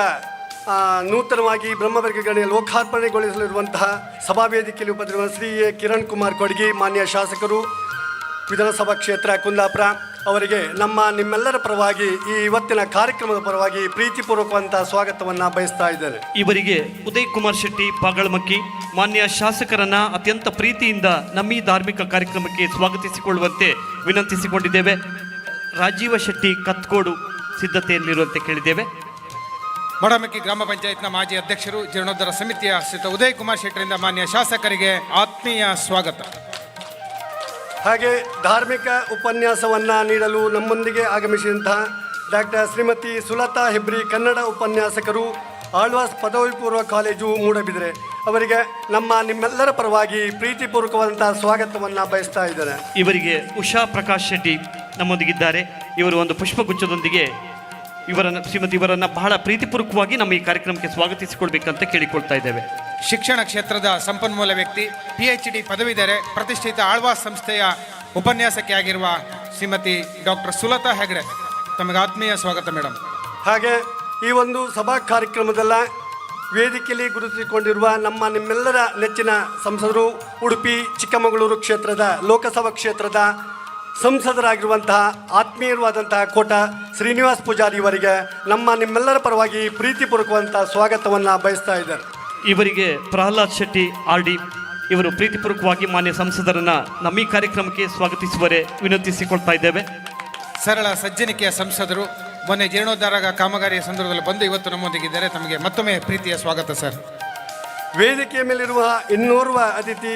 ನೂತನವಾಗಿ ಬ್ರಹ್ಮವರ್ಗಗಣೆ ಲೋಕಾರ್ಪಣೆಗೊಳಿಸಲಿರುವಂತಹ ಸಭಾವೇದಿಕೆಯಲ್ಲಿ ಉಪಸ್ಥಿತರಿರುವ ಶ್ರೀ ಕಿರಣ್ ಕುಮಾರ್ ಕೊಡಗಿ ಮಾನ್ಯ ಶಾಸಕರು ವಿಧಾನಸಭಾ ಕ್ಷೇತ್ರ ಕುಂದಾಪುರ ಅವರಿಗೆ ನಿಮ್ಮೆಲ್ಲರ ಪರವಾಗಿ ಈ ಇವತ್ತಿನ ಕಾರ್ಯಕ್ರಮದ ಪರವಾಗಿ ಪ್ರೀತಿಪೂರ್ವಕವಂತಹ ಸ್ವಾಗತವನ್ನು ಬಯಸ್ತಾ ಇದ್ದೇನೆ. ಇವರಿಗೆ ಉದಯ್ ಕುಮಾರ್ ಶೆಟ್ಟಿ ಬಾಗಳಮಕ್ಕಿ ಮಾನ್ಯ ಶಾಸಕರನ್ನ ಅತ್ಯಂತ ಪ್ರೀತಿಯಿಂದ ನಮ್ಮ ಈ ಧಾರ್ಮಿಕ ಕಾರ್ಯಕ್ರಮಕ್ಕೆ ಸ್ವಾಗತಿಸಿಕೊಳ್ಳುವಂತೆ ವಿನಂತಿಸಿಕೊಂಡಿದ್ದೇವೆ. ರಾಜೀವ ಶೆಟ್ಟಿ ಕತ್ಕೋಡು ಸಿದ್ಧತೆಯಲ್ಲಿರುವಂತೆ ಕೇಳಿದ್ದೇವೆ. ಮಡಮಕ್ಕಿ ಗ್ರಾಮ ಪಂಚಾಯತ್ನ ಮಾಜಿ ಅಧ್ಯಕ್ಷರು ಜೀರ್ಣೋದ್ಧಾರ ಸಮಿತಿಯ ಶ್ರೀ ಉದಯ್ ಕುಮಾರ್ ಶೆಟ್ಟರಿಂದ ಮಾನ್ಯ ಶಾಸಕರಿಗೆ ಆತ್ಮೀಯ ಸ್ವಾಗತ. ಹಾಗೆ ಧಾರ್ಮಿಕ ಉಪನ್ಯಾಸವನ್ನು ನೀಡಲು ನಮ್ಮೊಂದಿಗೆ ಆಗಮಿಸಿದಂತಹ ಡಾಕ್ಟರ್ ಶ್ರೀಮತಿ ಸುಲತಾ ಹೆಬ್ರಿ ಕನ್ನಡ ಉಪನ್ಯಾಸಕರು ಆಳ್ವಾಸ್ ಪದವಿ ಪೂರ್ವ ಕಾಲೇಜು ಮೂಡಬಿದರೆ ಅವರಿಗೆ ನಿಮ್ಮೆಲ್ಲರ ಪರವಾಗಿ ಪ್ರೀತಿಪೂರ್ವಕವಾದಂತಹ ಸ್ವಾಗತವನ್ನು ಬಯಸ್ತಾ ಇದ್ದಾರೆ. ಇವರಿಗೆ ಉಷಾ ಪ್ರಕಾಶ್ ಶೆಟ್ಟಿ ನಮ್ಮೊಂದಿಗಿದ್ದಾರೆ. ಇವರು ಒಂದು ಪುಷ್ಪಗುಚ್ಛದೊಂದಿಗೆ ಇವರನ್ನು ಬಹಳ ಪ್ರೀತಿಪೂರ್ವಕವಾಗಿ ನಮ್ಮ ಈ ಕಾರ್ಯಕ್ರಮಕ್ಕೆ ಸ್ವಾಗತಿಸಿಕೊಳ್ಬೇಕಂತ ಕೇಳಿಕೊಳ್ತಾ ಇದ್ದೇವೆ. ಶಿಕ್ಷಣ ಕ್ಷೇತ್ರದ ಸಂಪನ್ಮೂಲ ವ್ಯಕ್ತಿ PhD ಪದವೀಧರೆ ಪ್ರತಿಷ್ಠಿತ ಆಳ್ವಾಸ್ ಸಂಸ್ಥೆಯ ಉಪನ್ಯಾಸಕಿ ಆಗಿರುವ ಶ್ರೀಮತಿ ಡಾಕ್ಟರ್ ಸುಲತಾ ಹೆಗ್ಡೆ ತಮಗೆ ಆತ್ಮೀಯ ಸ್ವಾಗತ ಮೇಡಮ್. ಹಾಗೆ ಈ ಒಂದು ಸಭಾ ಕಾರ್ಯಕ್ರಮದಲ್ಲ ವೇದಿಕೆಯಲ್ಲಿ ಗುರುತಿಸಿಕೊಂಡಿರುವ ನಿಮ್ಮೆಲ್ಲರ ನೆಚ್ಚಿನ ಸಂಸದರು ಉಡುಪಿ ಚಿಕ್ಕಮಗಳೂರು ಕ್ಷೇತ್ರದ ಲೋಕಸಭಾ ಕ್ಷೇತ್ರದ ಸಂಸದರಾಗಿರುವಂತಹ ಆತ್ಮೀಯವಾದಂತಹ ಕೋಟ ಶ್ರೀನಿವಾಸ್ ಪೂಜಾರಿ ಇವರಿಗೆ ನಿಮ್ಮೆಲ್ಲರ ಪರವಾಗಿ ಪ್ರೀತಿಪೂರ್ವಕವಂತಹ ಸ್ವಾಗತವನ್ನು ಬಯಸ್ತಾ ಇದ್ದಾರೆ. ಇವರಿಗೆ ಪ್ರಹ್ಲಾದ್ ಶೆಟ್ಟಿ RD ಇವರು ಪ್ರೀತಿಪೂರ್ವಕವಾಗಿ ಮಾನ್ಯ ಸಂಸದರನ್ನ ನಮ್ಮ ಈ ಕಾರ್ಯಕ್ರಮಕ್ಕೆ ಸ್ವಾಗತಿಸುವರೆ ವಿನಂತಿಸಿಕೊಳ್ತಾ ಇದ್ದೇವೆ. ಸರಳ ಸಜ್ಜನಿಕೆಯ ಸಂಸದರು ಮೊನ್ನೆ ಜೀರ್ಣೋದ್ಧಾರ ಕಾಮಗಾರಿಯ ಸಂದರ್ಭದಲ್ಲಿ ಬಂದು ಇವತ್ತು ನಮ್ಮೊಂದಿಗಿದ್ದಾರೆ. ತಮಗೆ ಮತ್ತೊಮ್ಮೆ ಪ್ರೀತಿಯ ಸ್ವಾಗತ ಸರ್. ವೇದಿಕೆಯ ಮೇಲಿರುವ ಇನ್ನೋರ್ವ ಅತಿಥಿ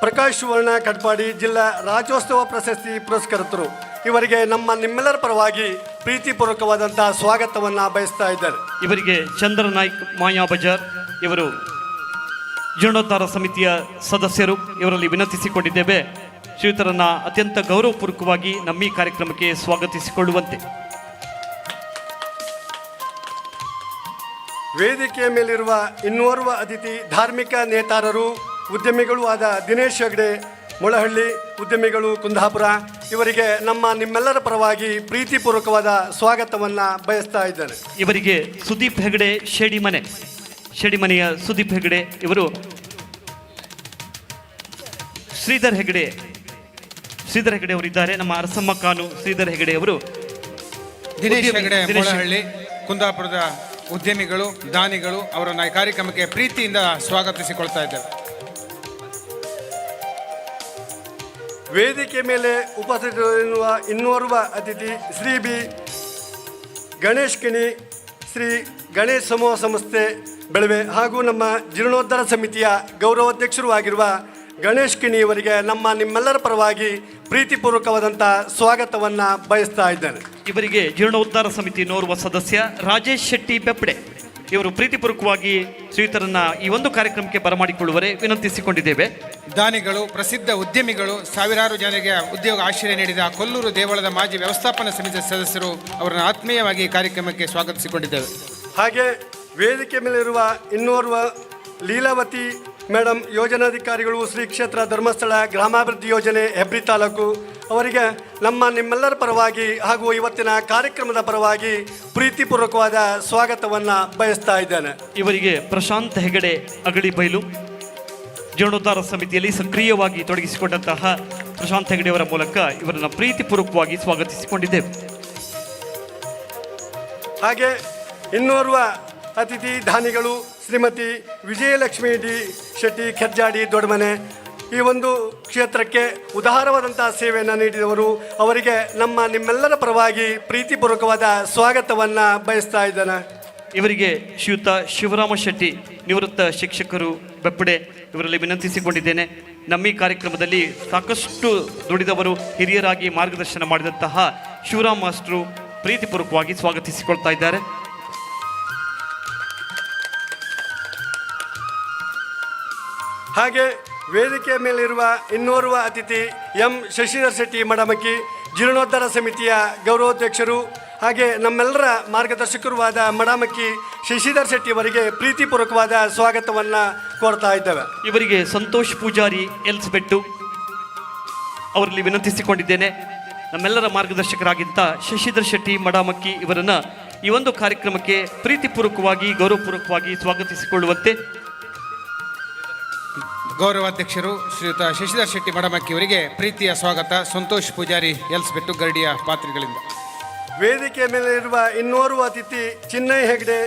ಪ್ರಕಾಶ್ ಸುವರ್ಣ ಕಡ್ಪಾಡಿ ಜಿಲ್ಲಾ ರಾಜ್ಯೋತ್ಸವ ಪ್ರಶಸ್ತಿ ಪುರಸ್ಕರ್ತರು ಇವರಿಗೆ ನಿಮ್ಮೆಲ್ಲರ ಪರವಾಗಿ ಪ್ರೀತಿಪೂರ್ವಕವಾದಂತಹ ಸ್ವಾಗತವನ್ನು ಬಯಸ್ತಾ ಇದ್ದಾರೆ. ಇವರಿಗೆ ಚಂದ್ರ ನಾಯ್ಕ್ ಮಾಯಾ ಬಜಾರ್ ಇವರು ಜೀರ್ಣೋದ್ಧಾರ ಸಮಿತಿಯ ಸದಸ್ಯರು ಇವರಲ್ಲಿ ವಿನಂತಿಸಿಕೊಂಡಿದ್ದೇವೆ ಶ್ರೀಯುತರನ್ನ ಅತ್ಯಂತ ಗೌರವಪೂರ್ವಕವಾಗಿ ನಮ್ಮ ಈ ಕಾರ್ಯಕ್ರಮಕ್ಕೆ ಸ್ವಾಗತಿಸಿಕೊಳ್ಳುವಂತೆ. ವೇದಿಕೆಯ ಮೇಲಿರುವ ಇನ್ನೋರ್ವ ಅತಿಥಿ ಧಾರ್ಮಿಕ ನೇತಾರರು ಉದ್ಯಮಿಗಳು ಆದ ದಿನೇಶ್ ಹೆಗ್ಡೆ ಮೊಳಹಳ್ಳಿ ಉದ್ಯಮಿಗಳು ಕುಂದಾಪುರ ಇವರಿಗೆ ನಿಮ್ಮೆಲ್ಲರ ಪರವಾಗಿ ಪ್ರೀತಿಪೂರ್ವಕವಾದ ಸ್ವಾಗತವನ್ನು ಬಯಸ್ತಾ ಇದ್ದೇನೆ. ಇವರಿಗೆ ಸುದೀಪ್ ಹೆಗ್ಡೆ ಶೆಡಿಮನೆಯ ಸುದೀಪ್ ಹೆಗ್ಡೆ ಇವರು ಶ್ರೀಧರ್ ಹೆಗ್ಡೆ ಅವರಿದ್ದಾರೆ. ನಮ್ಮ ಅರಸಮ್ಮ ಕಾನು ಶ್ರೀಧರ್ ಹೆಗ್ಡೆ ಅವರು ದಿನೇಶ್ ಹೆಗ್ಡೆ ಮೊಳಹಳ್ಳಿ ಕುಂದಾಪುರದ ಉದ್ಯಮಿಗಳು ದಾನಿಗಳು ಅವರನ್ನು ಈ ಕಾರ್ಯಕ್ರಮಕ್ಕೆ ಪ್ರೀತಿಯಿಂದ ಸ್ವಾಗತಿಸಿಕೊಳ್ತಾ ಇದ್ದೇವೆ. ವೇದಿಕೆ ಮೇಲೆ ಉಪಸ್ಥಿತರಿರುವ ಇನ್ನೋರ್ವ ಅತಿಥಿ ಶ್ರೀ ಬಿ ಗಣೇಶ್ ಕಿಣಿ ಶ್ರೀ ಗಣೇಶ್ ಸಮೂಹ ಸಂಸ್ಥೆ ಬೆಳವೆ ಹಾಗೂ ನಮ್ಮ ಜೀರ್ಣೋದ್ಧಾರ ಸಮಿತಿಯ ಗೌರವಾಧ್ಯಕ್ಷರೂ ಆಗಿರುವ ಗಣೇಶ್ ಕಿಣಿಯವರಿಗೆ ನಿಮ್ಮೆಲ್ಲರ ಪರವಾಗಿ ಪ್ರೀತಿಪೂರ್ವಕವಾದಂಥ ಸ್ವಾಗತವನ್ನು ಬಯಸ್ತಾ ಇದ್ದೇನೆ. ಇವರಿಗೆ ಜೀರ್ಣೋದ್ಧಾರ ಸಮಿತಿ ನೋರ್ವ ಸದಸ್ಯ ರಾಜೇಶ್ ಶೆಟ್ಟಿ ಬೆಪ್ಪಡೆ ಇವರು ಪ್ರೀತಿಪೂರ್ವಕವಾಗಿ ಶ್ರೀಯುತರನ್ನ ಈ ಒಂದು ಕಾರ್ಯಕ್ರಮಕ್ಕೆ ಬರಮಾಡಿಕೊಳ್ಳುವರೆ ವಿನಂತಿಸಿಕೊಂಡಿದ್ದೇವೆ. ದಾನಿಗಳು ಪ್ರಸಿದ್ಧ ಉದ್ಯಮಿಗಳು ಸಾವಿರಾರು ಜನರಿಗೆ ಉದ್ಯೋಗ ಆಶ್ರಯ ನೀಡಿದ ಕೊಲ್ಲೂರು ದೇವಳದ ಮಾಜಿ ವ್ಯವಸ್ಥಾಪನಾ ಸಮಿತಿ ಸದಸ್ಯರು ಅವರನ್ನು ಆತ್ಮೀಯವಾಗಿ ಕಾರ್ಯಕ್ರಮಕ್ಕೆ ಸ್ವಾಗತಿಸಿಕೊಂಡಿದ್ದೇವೆ. ಹಾಗೆ ವೇದಿಕೆ ಮೇಲಿರುವ ಇನ್ನೋರ್ವ ಲೀಲಾವತಿ ಮೇಡಮ್ ಯೋಜನಾಧಿಕಾರಿಗಳು ಶ್ರೀ ಕ್ಷೇತ್ರ ಧರ್ಮಸ್ಥಳ ಗ್ರಾಮಾಭಿವೃದ್ಧಿ ಯೋಜನೆ ಹೆಬ್ರಿ ತಾಲೂಕು ಅವರಿಗೆ ನಮ್ಮ ನಿಮ್ಮೆಲ್ಲರ ಪರವಾಗಿ ಹಾಗೂ ಇವತ್ತಿನ ಕಾರ್ಯಕ್ರಮದ ಪರವಾಗಿ ಪ್ರೀತಿಪೂರ್ವಕವಾದ ಸ್ವಾಗತವನ್ನು ಬಯಸ್ತಾ ಇದ್ದೇನೆ. ಇವರಿಗೆ ಪ್ರಶಾಂತ್ ಹೆಗಡೆ ಅಗಡಿಬೈಲು ಜೀರ್ಣೋದ್ಧಾರ ಸಮಿತಿಯಲ್ಲಿ ಸಕ್ರಿಯವಾಗಿ ತೊಡಗಿಸಿಕೊಂಡಂತಹ ಪ್ರಶಾಂತ್ ಹೆಗಡೆಯವರ ಮೂಲಕ ಇವರನ್ನು ಪ್ರೀತಿಪೂರ್ವಕವಾಗಿ ಸ್ವಾಗತಿಸಿಕೊಂಡಿದ್ದೇವೆ. ಹಾಗೆ ಇನ್ನೋರ್ವ ಅತಿಥಿ ದಾನಿಗಳು ಶ್ರೀಮತಿ ವಿಜಯಲಕ್ಷ್ಮಿ ಡಿ ಶೆಟ್ಟಿ ಕೆರ್ಜಾಡಿ ದೊಡ್ಡಮನೆ. ಈ ಒಂದು ಕ್ಷೇತ್ರಕ್ಕೆ ಉದಾರವಾದಂಥ ಸೇವೆಯನ್ನು ನೀಡಿದವರು. ಅವರಿಗೆ ನಮ್ಮ ನಿಮ್ಮೆಲ್ಲರ ಪರವಾಗಿ ಪ್ರೀತಿಪೂರ್ವಕವಾದ ಸ್ವಾಗತವನ್ನು ಬಯಸ್ತಾ ಇದ್ದೇನೆ. ಇವರಿಗೆ ಶ್ರೀಯುತ ಶಿವರಾಮ ಶೆಟ್ಟಿ ನಿವೃತ್ತ ಶಿಕ್ಷಕರು ಬೆಪ್ಪಡೆ ಇವರಲ್ಲಿ ವಿನಂತಿಸಿಕೊಂಡಿದ್ದೇನೆ. ನಮ್ಮ ಈ ಕಾರ್ಯಕ್ರಮದಲ್ಲಿ ಸಾಕಷ್ಟು ದುಡಿದವರು, ಹಿರಿಯರಾಗಿ ಮಾರ್ಗದರ್ಶನ ಮಾಡಿದಂತಹ ಶಿವರಾಮ್ ಮಾಸ್ಟ್ರು ಪ್ರೀತಿಪೂರ್ವಕವಾಗಿ ಸ್ವಾಗತಿಸಿಕೊಳ್ತಾ ಇದ್ದಾರೆ. ಹಾಗೆ ವೇದಿಕೆಯ ಮೇಲಿರುವ ಇನ್ನೋರ್ವ ಅತಿಥಿ ಎಂ ಶಶಿಧರ್ ಶೆಟ್ಟಿ ಮಡಮಕ್ಕಿ, ಜೀರ್ಣೋದ್ಧಾರ ಸಮಿತಿಯ ಗೌರವಾಧ್ಯಕ್ಷರು ಹಾಗೆ ನಮ್ಮೆಲ್ಲರ ಮಾರ್ಗದರ್ಶಕರುವಾದ ಮಡಮಕ್ಕಿ ಶಶಿಧರ್ ಶೆಟ್ಟಿ ಅವರಿಗೆ ಪ್ರೀತಿಪೂರ್ವಕವಾದ ಸ್ವಾಗತವನ್ನು ಕೋರ್ತಾ ಇದ್ದೇವೆ. ಇವರಿಗೆ ಸಂತೋಷ್ ಪೂಜಾರಿ ಎಲ್ಸ್ಬೆಟ್ಟು ಅವರಲ್ಲಿ ವಿನಂತಿಸಿಕೊಂಡಿದ್ದೇನೆ. ನಮ್ಮೆಲ್ಲರ ಮಾರ್ಗದರ್ಶಕರಾಗಿದ್ದ ಶಶಿಧರ್ ಶೆಟ್ಟಿ ಮಡಮಕ್ಕಿ ಇವರನ್ನು ಈ ಒಂದು ಕಾರ್ಯಕ್ರಮಕ್ಕೆ ಪ್ರೀತಿಪೂರ್ವಕವಾಗಿ ಗೌರವಪೂರ್ವಕವಾಗಿ ಸ್ವಾಗತಿಸಿಕೊಳ್ಳುವಂತೆ ಗೌರವಾಧ್ಯಕ್ಷರು ಶ್ರೀಯುತ ಶಶಿಧರ್ ಶೆಟ್ಟಿ ಮಡಮಕ್ಕಿ ಅವರಿಗೆ ಪ್ರೀತಿಯ ಸ್ವಾಗತ. ಸಂತೋಷ್ ಪೂಜಾರಿ ಎಲ್ಸ್ಬೆಟ್ಟು ಗರಡಿಯ ಪಾತ್ರಿಗಳಿಂದ. ವೇದಿಕೆಯ ಮೇಲೆ ಇರುವ ಇನ್ನೋರ್ವ ಅತಿಥಿ ಚಿನ್ನೈ ಹೆಗ್ಡೆ,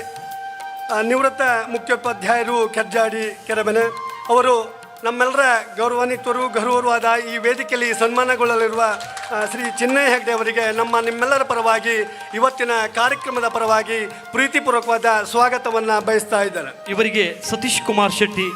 ನಿವೃತ್ತ ಮುಖ್ಯೋಪಾಧ್ಯಾಯರು ಕೆರ್ಜಾಡಿ ಕೆರೆಮನೆ. ಅವರು ನಮ್ಮೆಲ್ಲರ ಗೌರವಾನ್ವಿತರು ಗೌರವವಾದ ಈ ವೇದಿಕೆಯಲ್ಲಿ ಸನ್ಮಾನಗೊಳ್ಳಲಿರುವ ಶ್ರೀ ಚಿನ್ನೈ ಹೆಗ್ಡೆ ಅವರಿಗೆ ನಮ್ಮ ನಿಮ್ಮೆಲ್ಲರ ಪರವಾಗಿ ಇವತ್ತಿನ ಕಾರ್ಯಕ್ರಮದ ಪರವಾಗಿ ಪ್ರೀತಿಪೂರ್ವಕವಾದ ಸ್ವಾಗತವನ್ನು ಬಯಸ್ತಾ ಇದ್ದಾರೆ. ಇವರಿಗೆ ಸತೀಶ್ ಕುಮಾರ್ ಶೆಟ್ಟಿ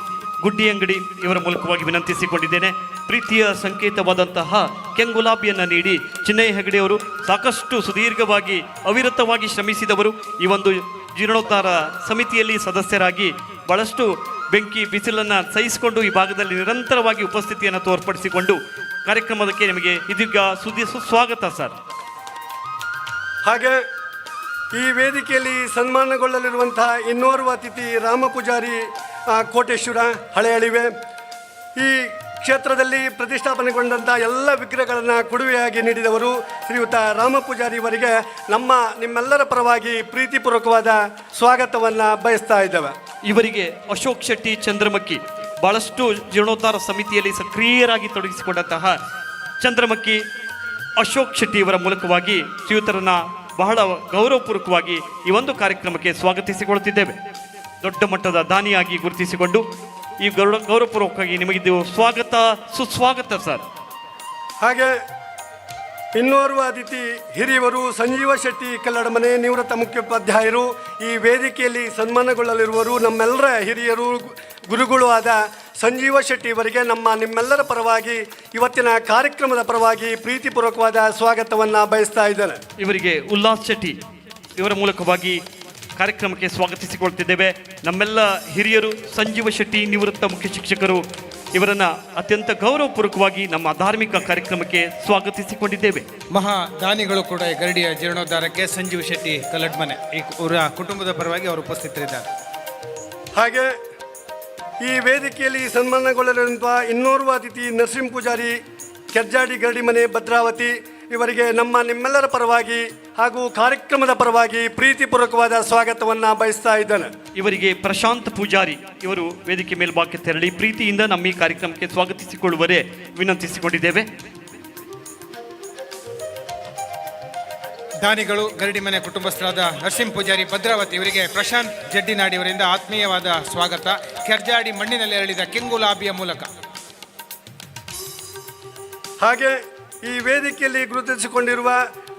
ಗುಡ್ಡಿ ಅಂಗಡಿ ಇವರ ಮೂಲಕವಾಗಿ ವಿನಂತಿಸಿಕೊಂಡಿದ್ದೇನೆ. ಪ್ರೀತಿಯ ಸಂಕೇತವಾದಂತಹ ಕೆಂಗುಲಾಬಿಯನ್ನು ನೀಡಿ ಚಿನ್ನೈ ಹೆಗಡೆಯವರು ಸಾಕಷ್ಟು ಸುದೀರ್ಘವಾಗಿ ಅವಿರತವಾಗಿ ಶ್ರಮಿಸಿದವರು. ಈ ಒಂದು ಜೀರ್ಣೋದ್ಧಾರ ಸಮಿತಿಯಲ್ಲಿ ಸದಸ್ಯರಾಗಿ ಬಹಳಷ್ಟು ಬೆಂಕಿ ಬಿಸಿಲನ್ನು ಸಹಿಸಿಕೊಂಡು ಈ ಭಾಗದಲ್ಲಿ ನಿರಂತರವಾಗಿ ಉಪಸ್ಥಿತಿಯನ್ನು ತೋರ್ಪಡಿಸಿಕೊಂಡು ಕಾರ್ಯಕ್ರಮಕ್ಕೆ ನಿಮಗೆ ಇದೀಗ ಸುಸ್ವಾಗತ ಸರ್. ಹಾಗೆ ಈ ವೇದಿಕೆಯಲ್ಲಿ ಸನ್ಮಾನಗೊಳ್ಳಲಿರುವಂತಹ ಇನ್ನೋರ್ವ ಅತಿಥಿ ರಾಮ ಪೂಜಾರಿ ಕೋಟೇಶ್ವರ ಹಳೆಯಳಿವೆ. ಈ ಕ್ಷೇತ್ರದಲ್ಲಿ ಪ್ರತಿಷ್ಠಾಪನೆಗೊಂಡಂಥ ಎಲ್ಲ ವಿಗ್ರಹಗಳನ್ನು ಕೊಡುಗೆಯಾಗಿ ನೀಡಿದವರು ಶ್ರೀಯುತ ರಾಮ ಪೂಜಾರಿ ಅವರಿಗೆ ನಮ್ಮ ನಿಮ್ಮೆಲ್ಲರ ಪರವಾಗಿ ಪ್ರೀತಿಪೂರ್ವಕವಾದ ಸ್ವಾಗತವನ್ನು ಬಯಸ್ತಾ ಇದ್ದೇವೆ. ಇವರಿಗೆ ಅಶೋಕ್ ಶೆಟ್ಟಿ ಚಂದ್ರಮಕ್ಕಿ ಬಹಳಷ್ಟು ಜೀರ್ಣೋದ್ಧಾರ ಸಮಿತಿಯಲ್ಲಿ ಸಕ್ರಿಯರಾಗಿ ತೊಡಗಿಸಿಕೊಂಡಂತಹ ಚಂದ್ರಮಕ್ಕಿ ಅಶೋಕ್ ಶೆಟ್ಟಿ ಇವರ ಮೂಲಕವಾಗಿ ಶ್ರೀಯುತರನ್ನ ಬಹಳ ಗೌರವಪೂರ್ವಕವಾಗಿ ಈ ಒಂದು ಕಾರ್ಯಕ್ರಮಕ್ಕೆ ಸ್ವಾಗತಿಸಿಕೊಳ್ಳುತ್ತಿದ್ದೇವೆ. ದೊಡ್ಡ ಮಟ್ಟದ ದಾನಿಯಾಗಿ ಗುರುತಿಸಿಕೊಂಡು ಈ ಗೌರವಪೂರ್ವಕವಾಗಿ ನಿಮಗಿದ್ದು ಸ್ವಾಗತ ಸುಸ್ವಾಗತ ಸರ್. ಹಾಗೆ ಇನ್ನೋರ್ವ ಅತಿಥಿ ಹಿರಿಯವರು ಸಂಜೀವ ಶೆಟ್ಟಿ ಕಲ್ಲಡಮನೆ, ನಿವೃತ್ತ ಮುಖ್ಯೋಪಾಧ್ಯಾಯರು. ಈ ವೇದಿಕೆಯಲ್ಲಿ ಸನ್ಮಾನಗೊಳ್ಳಲಿರುವರು ನಮ್ಮೆಲ್ಲರ ಹಿರಿಯರು ಗುರುಗಳು ಆದ ಸಂಜೀವ ಶೆಟ್ಟಿ ಇವರಿಗೆ ನಮ್ಮ ನಿಮ್ಮೆಲ್ಲರ ಪರವಾಗಿ ಇವತ್ತಿನ ಕಾರ್ಯಕ್ರಮದ ಪರವಾಗಿ ಪ್ರೀತಿಪೂರ್ವಕವಾದ ಸ್ವಾಗತವನ್ನು ಬಯಸ್ತಾ ಇದ್ದಾರೆ. ಇವರಿಗೆ ಉಲ್ಲಾಸ್ ಶೆಟ್ಟಿ ಇವರ ಮೂಲಕವಾಗಿ ಕಾರ್ಯಕ್ರಮಕ್ಕೆ ಸ್ವಾಗತಿಸಿಕೊಳ್ತಿದ್ದೇವೆ. ನಮ್ಮೆಲ್ಲ ಹಿರಿಯರು ಸಂಜೀವ ಶೆಟ್ಟಿ ನಿವೃತ್ತ ಮುಖ್ಯ ಶಿಕ್ಷಕರು ಇವರನ್ನು ಅತ್ಯಂತ ಗೌರವಪೂರ್ವಕವಾಗಿ ನಮ್ಮ ಧಾರ್ಮಿಕ ಕಾರ್ಯಕ್ರಮಕ್ಕೆ ಸ್ವಾಗತಿಸಿಕೊಂಡಿದ್ದೇವೆ. ಮಹಾ ದಾನಿಗಳು ಕೂಡ ಗರಡಿಯ ಜೀರ್ಣೋದ್ಧಾರಕ್ಕೆ ಸಂಜೀವ್ ಶೆಟ್ಟಿ ಕಲ್ಲಡ್ಮನೆ ಅವರ ಕುಟುಂಬದ ಪರವಾಗಿ ಅವರು ಉಪಸ್ಥಿತರಿದ್ದಾರೆ. ಹಾಗೆ ಈ ವೇದಿಕೆಯಲ್ಲಿ ಸನ್ಮಾನಗೊಳ್ಳಲಿರುವಂತಹ ಇನ್ನೋರ್ವ ಅತಿಥಿ ನರಸಿಂಹ ಪೂಜಾರಿ ಕೆರ್ಜಾಡಿ ಗರಡಿ ಮನೆ ಭದ್ರಾವತಿ. ಇವರಿಗೆ ನಮ್ಮ ನಿಮ್ಮೆಲ್ಲರ ಪರವಾಗಿ ಹಾಗೂ ಕಾರ್ಯಕ್ರಮದ ಪರವಾಗಿ ಪ್ರೀತಿಪೂರ್ವಕವಾದ ಸ್ವಾಗತವನ್ನು ಬಯಸ್ತಾ ಇದ್ದೇನೆ. ಇವರಿಗೆ ಪ್ರಶಾಂತ್ ಪೂಜಾರಿ ಇವರು ವೇದಿಕೆ ಮೇಲ್ಭಾಗಕ್ಕೆ ತೆರಳಿ ಪ್ರೀತಿಯಿಂದ ನಮ್ಮ ಈ ಕಾರ್ಯಕ್ರಮಕ್ಕೆ ಸ್ವಾಗತಿಸಿಕೊಳ್ಳುವರೆ ವಿನಂತಿಸಿಕೊಂಡಿದ್ದೇವೆ. ದಾನಿಗಳು ಗರಡಿ ಮನೆ ಕುಟುಂಬಸ್ಥರಾದ ನರಸಿಂಹ ಪೂಜಾರಿ ಭದ್ರಾವತಿ ಇವರಿಗೆ ಪ್ರಶಾಂತ್ ಜಡ್ಡಿನಾಡಿ ಅವರಿಂದ ಆತ್ಮೀಯವಾದ ಸ್ವಾಗತ. ಕೆರ್ಜಾಡಿ ಮಣ್ಣಿನಲ್ಲಿ ಅರಳಿದ ಕೆಂಗುಲಾಬಿಯ ಮೂಲಕ. ಹಾಗೆ ಈ ವೇದಿಕೆಯಲ್ಲಿ ಗುರುತಿಸಿಕೊಂಡಿರುವ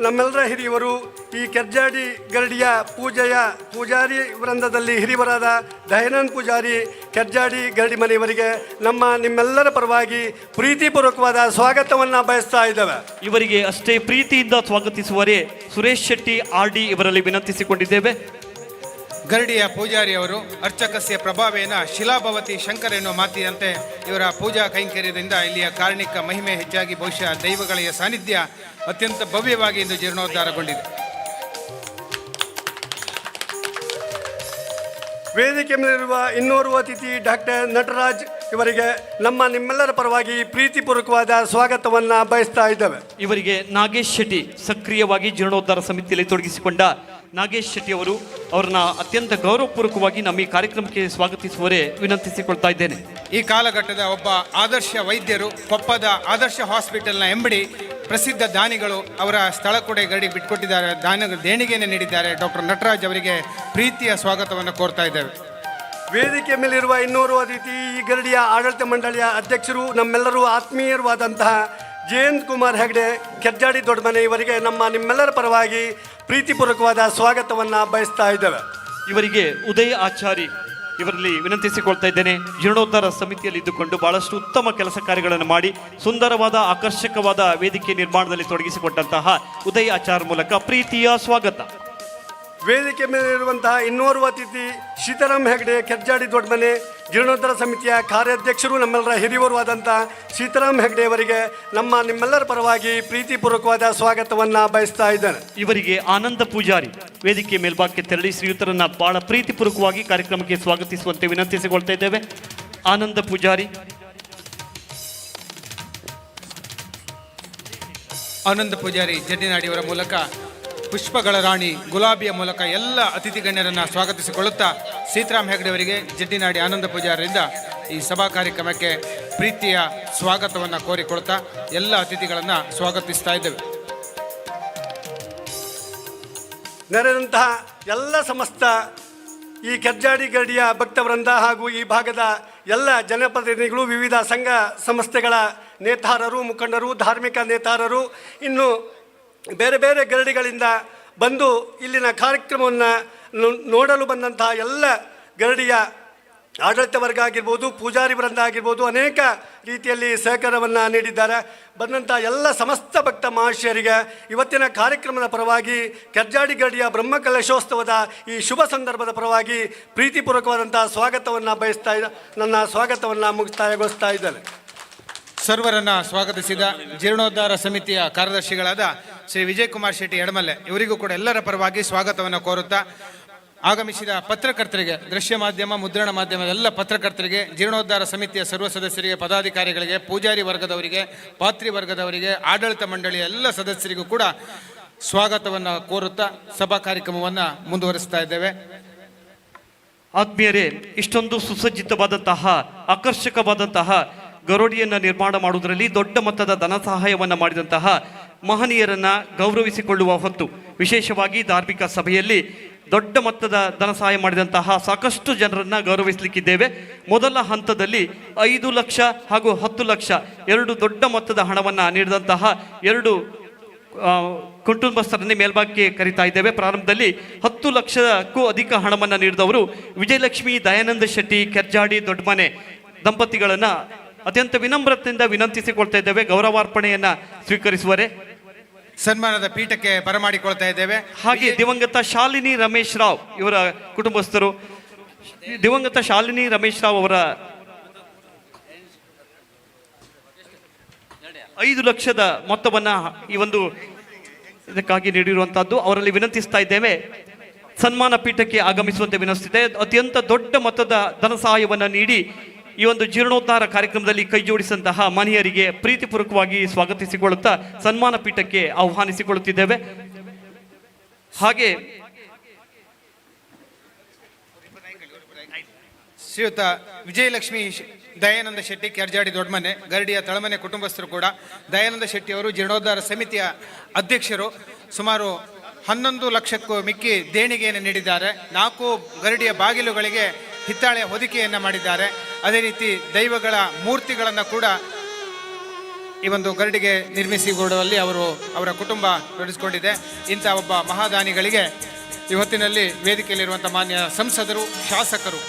ನಮ್ಮೆಲ್ಲರ ಹಿರಿಯವರು ಈ ಕೆರ್ಜಾಡಿ ಗರಡಿಯ ಪೂಜಾರಿ ವೃಂದದಲ್ಲಿ ಹಿರಿಯವರಾದ ದಯಾನಂದ್ ಪೂಜಾರಿ ಕೆರ್ಜಾಡಿ ಗರಡಿ ಮನೆಯವರಿಗೆ ನಮ್ಮ ನಿಮ್ಮೆಲ್ಲರ ಪರವಾಗಿ ಪ್ರೀತಿಪೂರ್ವಕವಾದ ಸ್ವಾಗತವನ್ನು ಬಯಸ್ತಾ ಇದ್ದೇವೆ. ಇವರಿಗೆ ಅಷ್ಟೇ ಪ್ರೀತಿಯಿಂದ ಸ್ವಾಗತಿಸುವರೆ ಸುರೇಶ್ ಶೆಟ್ಟಿ RD ಇವರಲ್ಲಿ ವಿನಂತಿಸಿಕೊಂಡಿದ್ದೇವೆ. ಗರಡಿಯ ಪೂಜಾರಿ ಅವರು ಅರ್ಚಕಸ್ಯ ಪ್ರಭಾವೇನ ಶಿಲಾಭವತಿ ಶಂಕರ ಎನ್ನುವ ಮಾತಿನಂತೆ ಇವರ ಪೂಜಾ ಕೈಂಕರ್ಯದಿಂದ ಇಲ್ಲಿಯ ಕಾರಣಿಕ ಮಹಿಮೆ ಹೆಚ್ಚಾಗಿ ಬಹುಶಃ ದೈವಗಳ ಸಾನ್ನಿಧ್ಯ ಅತ್ಯಂತ ಭವ್ಯವಾಗಿ ಇಂದು ಜೀರ್ಣೋದ್ಧಾರಗೊಂಡಿದೆ. ವೇದಿಕೆ ಮೇಲಿರುವ ಇನ್ನೋರ್ವ ಅತಿಥಿ ಡಾಕ್ಟರ್ ನಟರಾಜ್ ಇವರಿಗೆ ನಿಮ್ಮೆಲ್ಲರ ಪರವಾಗಿ ಪ್ರೀತಿಪೂರ್ವಕವಾದ ಸ್ವಾಗತವನ್ನು ಬಯಸ್ತಾ ಇದ್ದೇವೆ. ಇವರಿಗೆ ನಾಗೇಶ್ ಶೆಟ್ಟಿ, ಸಕ್ರಿಯವಾಗಿ ಜೀರ್ಣೋದ್ಧಾರ ಸಮಿತಿಯಲ್ಲಿ ತೊಡಗಿಸಿಕೊಂಡ ನಾಗೇಶ್ ಶೆಟ್ಟಿ ಅವರು ಅವರನ್ನ ಅತ್ಯಂತ ಗೌರವಪೂರ್ವಕವಾಗಿ ನಮ್ಮ ಈ ಕಾರ್ಯಕ್ರಮಕ್ಕೆ ಸ್ವಾಗತಿಸುವವರೇ ವಿನಂತಿಸಿಕೊಳ್ತಾ ಇದ್ದೇನೆ. ಈ ಕಾಲಘಟ್ಟದ ಒಬ್ಬ ಆದರ್ಶ ವೈದ್ಯರು, ಕೊಪ್ಪದ ಆದರ್ಶ ಹಾಸ್ಪಿಟಲ್ನ ಎಂಬಡಿ ಪ್ರಸಿದ್ಧ ದಾನಿಗಳು ಅವರ ಸ್ಥಳ ಕೂಡ ಗಡಿಗೆ ಬಿಟ್ಕೊಟ್ಟಿದ್ದಾರೆ, ದೇಣಿಗೆಯನ್ನು ನೀಡಿದ್ದಾರೆ. ಡಾಕ್ಟರ್ ನಟರಾಜ್ ಅವರಿಗೆ ಪ್ರೀತಿಯ ಸ್ವಾಗತವನ್ನು ಕೋರ್ತಾ ಇದ್ದೇವೆ. ವೇದಿಕೆ ಮೇಲಿರುವ ಇನ್ನೋರ್ವ ಅತಿಥಿ ಈ ಗರಡಿಯ ಆಡಳಿತ ಮಂಡಳಿಯ ಅಧ್ಯಕ್ಷರು, ನಮ್ಮೆಲ್ಲರೂ ಆತ್ಮೀಯವಾದಂತಹ ಜಯಂತ್ ಕುಮಾರ್ ಹೆಗ್ಡೆ, ಕೆಜ್ಜಾಡಿ ದೊಡ್ಡಮನೆ ಇವರಿಗೆ ನಿಮ್ಮೆಲ್ಲರ ಪರವಾಗಿ ಪ್ರೀತಿಪೂರ್ವಕವಾದ ಸ್ವಾಗತವನ್ನು ಬಯಸ್ತಾ ಇದ್ದೇವೆ. ಇವರಿಗೆ ಉದಯ್ ಆಚಾರಿ ಇವರಲ್ಲಿ ವಿನಂತಿಸಿಕೊಳ್ತಾ ಇದ್ದೇನೆ. ಜೀರ್ಣೋದ್ಧಾರ ಸಮಿತಿಯಲ್ಲಿ ಇದ್ದುಕೊಂಡು ಬಹಳಷ್ಟು ಉತ್ತಮ ಕೆಲಸ ಕಾರ್ಯಗಳನ್ನು ಮಾಡಿ ಸುಂದರವಾದ ಆಕರ್ಷಕವಾದ ವೇದಿಕೆ ನಿರ್ಮಾಣದಲ್ಲಿ ತೊಡಗಿಸಿಕೊಟ್ಟಂತಹ ಉದಯ್ ಆಚಾರ್ ಮೂಲಕ ಪ್ರೀತಿಯ ಸ್ವಾಗತ. ವೇದಿಕೆ ಮೇಲಿರುವಂತಹ ಇನ್ನೋರ್ವ ಅತಿಥಿ ಸೀತಾರಾಮ್ ಹೆಗ್ಡೆ, ಕೆಜ್ಜಾಡಿ ದೊಡ್ಡಮನೆ ಜೀರ್ಣೋದ್ಧಾರ ಸಮಿತಿಯ ಕಾರ್ಯಾಧ್ಯಕ್ಷರು, ನಮ್ಮೆಲ್ಲರ ಹಿರಿಯವರು ಆದಂತಹ ಸೀತಾರಾಮ್ ಹೆಗ್ಡೆ ಅವರಿಗೆ ನಿಮ್ಮೆಲ್ಲರ ಪರವಾಗಿ ಪ್ರೀತಿಪೂರ್ವಕವಾದ ಸ್ವಾಗತವನ್ನು ಬಯಸ್ತಾ ಇದ್ದೇನೆ. ಇವರಿಗೆ ಆನಂದ ಪೂಜಾರಿ ವೇದಿಕೆ ಮೇಲ್ಭಾಗಕ್ಕೆ ತೆರಳಿ ಶ್ರೀಯುತರನ್ನ ಬಹಳ ಪ್ರೀತಿಪೂರ್ವಕವಾಗಿ ಕಾರ್ಯಕ್ರಮಕ್ಕೆ ಸ್ವಾಗತಿಸುವಂತೆ ವಿನಂತಿಸಿಕೊಳ್ತಾ ಇದ್ದೇವೆ. ಆನಂದ ಪೂಜಾರಿ. ಆನಂದ ಪೂಜಾರಿ ಜಡ್ಡಿನಾಡಿಯವರ ಮೂಲಕ ಪುಷ್ಪಗಳ ರಾಣಿ ಗುಲಾಬಿಯ ಮೂಲಕ ಎಲ್ಲ ಅತಿಥಿ ಗಣ್ಯರನ್ನು ಸ್ವಾಗತಿಸಿಕೊಳ್ಳುತ್ತಾ ಸೀತಾರಾಮ್ ಹೆಗ್ಡೆ ಅವರಿಗೆ ಜಡ್ಡಿನಾಡಿ ಆನಂದ ಪೂಜಾರಿಯಿಂದ ಈ ಸಭಾ ಕಾರ್ಯಕ್ರಮಕ್ಕೆ ಪ್ರೀತಿಯ ಸ್ವಾಗತವನ್ನು ಕೋರಿಕೊಳ್ತಾ ಎಲ್ಲ ಅತಿಥಿಗಳನ್ನು ಸ್ವಾಗತಿಸ್ತಾ ಇದ್ದೇವೆ. ನೆರೆದಂತಹ ಎಲ್ಲ ಸಮಸ್ತ ಈ ಕೆಜ್ಜಾಡಿ ಗರಡಿಯ ಭಕ್ತವೃಂದ ಹಾಗೂ ಈ ಭಾಗದ ಎಲ್ಲ ಜನಪ್ರತಿನಿಧಿಗಳು, ವಿವಿಧ ಸಂಘ ಸಂಸ್ಥೆಗಳ ನೇತಾರರು, ಮುಖಂಡರು, ಧಾರ್ಮಿಕ ನೇತಾರರು, ಇನ್ನು ಬೇರೆ ಬೇರೆ ಗರಡಿಗಳಿಂದ ಬಂದು ಇಲ್ಲಿನ ಕಾರ್ಯಕ್ರಮವನ್ನು ನೋಡಲು ಬಂದಂತಹ ಎಲ್ಲ ಗರಡಿಯ ಆಡಳಿತ ವರ್ಗ ಆಗಿರ್ಬೋದು, ಪೂಜಾರಿ ವೃಂದ ಆಗಿರ್ಬೋದು, ಅನೇಕ ರೀತಿಯಲ್ಲಿ ಸಹಕಾರವನ್ನು ನೀಡಿದ್ದಾರೆ. ಬಂದಂಥ ಎಲ್ಲ ಸಮಸ್ತ ಭಕ್ತ ಮಹಾಶಯರಿಗೆ ಇವತ್ತಿನ ಕಾರ್ಯಕ್ರಮದ ಪರವಾಗಿ ಕೆಜ್ಜಾಡಿ ಗರಡಿಯ ಬ್ರಹ್ಮಕಲಶೋತ್ಸವದ ಈ ಶುಭ ಸಂದರ್ಭದ ಪರವಾಗಿ ಪ್ರೀತಿಪೂರ್ವಕವಾದಂಥ ಸ್ವಾಗತವನ್ನು ಬಯಸ್ತಾ ನನ್ನ ಸ್ವಾಗತವನ್ನು ಮುಕ್ತಾಯಗೊಳಿಸ್ತಾ ಇದ್ದೇನೆ. ಸರ್ವರನ್ನು ಸ್ವಾಗತಿಸಿದ ಜೀರ್ಣೋದ್ಧಾರ ಸಮಿತಿಯ ಕಾರ್ಯದರ್ಶಿಗಳಾದ ಶ್ರೀ ವಿಜಯಕುಮಾರ್ ಶೆಟ್ಟಿ ಎಡಮಲ್ಲೆ ಇವರಿಗೂ ಕೂಡ ಎಲ್ಲರ ಪರವಾಗಿ ಸ್ವಾಗತವನ್ನು ಕೋರುತ್ತಾ ಆಗಮಿಸಿದ ಪತ್ರಕರ್ತರಿಗೆ, ದೃಶ್ಯ ಮಾಧ್ಯಮ, ಮುದ್ರಣ ಮಾಧ್ಯಮದ ಎಲ್ಲ ಪತ್ರಕರ್ತರಿಗೆ, ಜೀರ್ಣೋದ್ಧಾರ ಸಮಿತಿಯ ಸರ್ವ ಸದಸ್ಯರಿಗೆ, ಪದಾಧಿಕಾರಿಗಳಿಗೆ, ಪೂಜಾರಿ ವರ್ಗದವರಿಗೆ, ಪಾತ್ರಿ ವರ್ಗದವರಿಗೆ, ಆಡಳಿತ ಮಂಡಳಿಯ ಎಲ್ಲ ಸದಸ್ಯರಿಗೂ ಕೂಡ ಸ್ವಾಗತವನ್ನು ಕೋರುತ್ತಾ ಸಭಾ ಕಾರ್ಯಕ್ರಮವನ್ನು ಮುಂದುವರಿಸ್ತಾ ಇದ್ದೇವೆ. ಆತ್ಮೀಯರೇ, ಇಷ್ಟೊಂದು ಸುಸಜ್ಜಿತವಾದಂತಹ ಆಕರ್ಷಕವಾದಂತಹ ಗರೋಡಿಯನ್ನು ನಿರ್ಮಾಣ ಮಾಡುವುದರಲ್ಲಿ ದೊಡ್ಡ ಮೊತ್ತದ ಧನ ಸಹಾಯವನ್ನು ಮಾಡಿದಂತಹ ಮಹನೀಯರನ್ನ ಗೌರವಿಸಿಕೊಳ್ಳುವ ಹೊತ್ತು, ವಿಶೇಷವಾಗಿ ಧಾರ್ಮಿಕ ಸಭೆಯಲ್ಲಿ ದೊಡ್ಡ ಮೊತ್ತದ ಧನ ಸಹಾಯ ಮಾಡಿದಂತಹ ಸಾಕಷ್ಟು ಜನರನ್ನು ಗೌರವಿಸಲಿಕ್ಕಿದ್ದೇವೆ. ಮೊದಲ ಹಂತದಲ್ಲಿ 5 ಲಕ್ಷ ಹಾಗೂ 10 ಲಕ್ಷ ಎರಡು ದೊಡ್ಡ ಮೊತ್ತದ ಹಣವನ್ನು ನೀಡಿದಂತಹ ಎರಡು ಕುಟುಂಬಸ್ಥರನ್ನೇ ಮೇಲ್ಭಾಗಕ್ಕೆ ಕರೀತಾ ಇದ್ದೇವೆ. ಪ್ರಾರಂಭದಲ್ಲಿ 10 ಲಕ್ಷಕ್ಕೂ ಅಧಿಕ ಹಣವನ್ನು ನೀಡಿದವರು ವಿಜಯಲಕ್ಷ್ಮಿ ದಯಾನಂದ ಶೆಟ್ಟಿ, ಕೆಜ್ಜಾಡಿ ದೊಡ್ಡಮನೆ ದಂಪತಿಗಳನ್ನು ಅತ್ಯಂತ ವಿನಮ್ರತೆಯಿಂದ ವಿನಂತಿಸಿಕೊಳ್ತಾ ಇದ್ದೇವೆ. ಗೌರವಾರ್ಪಣೆಯನ್ನ ಸ್ವೀಕರಿಸುವರೆ ಸನ್ಮಾನದ ಪೀಠಕ್ಕೆ ಬರಮಾಡಿಕೊಳ್ತಾ ಇದ್ದೇವೆ. ಹಾಗೆ ದಿವಂಗತ ಶಾಲಿನಿ ರಮೇಶ್ ರಾವ್ ಇವರ ಕುಟುಂಬಸ್ಥರು, ದಿವಂಗತ ಶಾಲಿನಿ ರಮೇಶ್ ರಾವ್ ಅವರ 5 ಲಕ್ಷದ ಮೊತ್ತವನ್ನ ಈ ಒಂದು ಇದಕ್ಕಾಗಿ ನೀಡಿರುವಂತಹದ್ದು. ಅವರಲ್ಲಿ ವಿನಂತಿಸ್ತಾ ಇದ್ದೇವೆ ಸನ್ಮಾನ ಪೀಠಕ್ಕೆ ಆಗಮಿಸುವಂತೆ ವಿನಂತಿಸಿದೆ. ಅತ್ಯಂತ ದೊಡ್ಡ ಮೊತ್ತದ ಧನ ಸಹಾಯವನ್ನು ನೀಡಿ ಈ ಒಂದು ಜೀರ್ಣೋದ್ಧಾರ ಕಾರ್ಯಕ್ರಮದಲ್ಲಿ ಕೈ ಜೋಡಿಸಿದಂತಹ ಮಹನೀಯರಿಗೆ ಪ್ರೀತಿಪೂರ್ವಕವಾಗಿ ಸ್ವಾಗತಿಸಿಕೊಳ್ಳುತ್ತಾ ಸನ್ಮಾನ ಪೀಠಕ್ಕೆ ಆಹ್ವಾನಿಸಿಕೊಳ್ಳುತ್ತಿದ್ದೇವೆ. ಹಾಗೆ ಶ್ರೀಯುತ ವಿಜಯಲಕ್ಷ್ಮಿ ದಯಾನಂದ ಶೆಟ್ಟಿ, ಕೆರ್ಜಾಡಿ ದೊಡ್ಡಮನೆ, ಗರಡಿಯ ತಳಮನೆ ಕುಟುಂಬಸ್ಥರು ಕೂಡ. ದಯಾನಂದ ಶೆಟ್ಟಿ ಅವರು ಜೀರ್ಣೋದ್ಧಾರ ಸಮಿತಿಯ ಅಧ್ಯಕ್ಷರು. ಸುಮಾರು 11 ಲಕ್ಷಕ್ಕೂ ಮಿಕ್ಕಿ ದೇಣಿಗೆಯನ್ನು ನೀಡಿದ್ದಾರೆ. 4 ಗರಡಿಯ ಬಾಗಿಲುಗಳಿಗೆ ಹಿತ್ತಾಳೆಯ ಹೊದಿಕೆಯನ್ನು ಮಾಡಿದ್ದಾರೆ. ಅದೇ ರೀತಿ ದೈವಗಳ ಮೂರ್ತಿಗಳನ್ನು ಕೂಡ ಈ ಒಂದು ಗರಡಿಗೆ ನಿರ್ಮಿಸಿಕೊಡುವಲ್ಲಿ ಅವರ ಕುಟುಂಬ ತೊಡಗಿಸಿಕೊಂಡಿದೆ. ಇಂಥ ಒಬ್ಬ ಮಹಾದಾನಿಗಳಿಗೆ ಇವತ್ತಿನಲ್ಲಿ ವೇದಿಕೆಯಲ್ಲಿರುವಂಥ ಮಾನ್ಯ ಸಂಸದರು, ಶಾಸಕರು,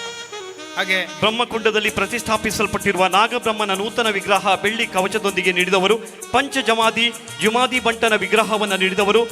ಹಾಗೆ ಬ್ರಹ್ಮಕುಂಡದಲ್ಲಿ ಪ್ರತಿಷ್ಠಾಪಿಸಲ್ಪಟ್ಟಿರುವ ನಾಗಬ್ರಹ್ಮನ ನೂತನ ವಿಗ್ರಹ ಬೆಳ್ಳಿ ಕವಚದೊಂದಿಗೆ ನೀಡಿದವರು, ಪಂಚಜಮಾದಿ ಜುಮಾದಿ ಬಂಟನ ವಿಗ್ರಹವನ್ನು ನೀಡಿದವರು,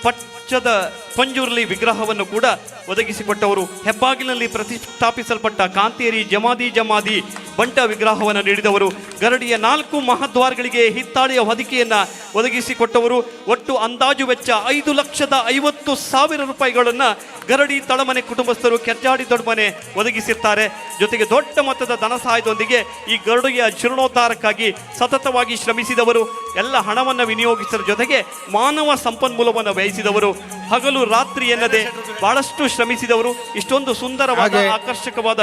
ಪಚ್ಚದ ಪಂಜುರ್ಲಿ ವಿಗ್ರಹವನ್ನು ಕೂಡ ಒದಗಿಸಿಕೊಟ್ಟವರು, ಹೆಬ್ಬಾಗಿಲಿನಲ್ಲಿ ಪ್ರತಿಷ್ಠಾಪಿಸಲ್ಪಟ್ಟ ಕಾಂತೇರಿ ಜಮಾದಿ ಬಂಟ ವಿಗ್ರಹವನ್ನು ನೀಡಿದವರು. ಗರಡಿಯ 4 ಮಹಾದ್ವಾರಗಳಿಗೆ ಹಿತ್ತಾಳೆಯ ಹೊದಿಕೆಯನ್ನು ಒದಗಿಸಿಕೊಟ್ಟವರು. ಒಟ್ಟು ಅಂದಾಜು ವೆಚ್ಚ 5,50,000 ರೂಪಾಯಿಗಳನ್ನು ಗರಡಿ ತಳಮನೆ ಕುಟುಂಬಸ್ಥರು ಕೆರ್ಜಾಡಿ ದೊಡ್ಡಮನೆ ಒದಗಿಸಿರ್ತಾರೆ. ಜೊತೆಗೆ ದೊಡ್ಡ ಮೊತ್ತದ ಧನ ಸಹಾಯದೊಂದಿಗೆ ಈ ಗರಡಿಯ ಜೀರ್ಣೋದ್ಧಾರಕ್ಕಾಗಿ ಸತತವಾಗಿ ಶ್ರಮಿಸಿದವರು. ಎಲ್ಲ ಹಣವನ್ನು ವಿನಿಯೋಗಿಸಿದ ಜೊತೆಗೆ ಮಾನವ ಸಂಪನ್ಮೂಲವನ್ನು ವ್ಯಯಿಸಿದವರು. ಹಗಲು ರಾತ್ರಿ ಎನ್ನದೆ ಬಹಳಷ್ಟು ಶ್ರಮಿಸಿದವರು. ಇಷ್ಟೊಂದು ಸುಂದರವಾದ ಆಕರ್ಷಕವಾದ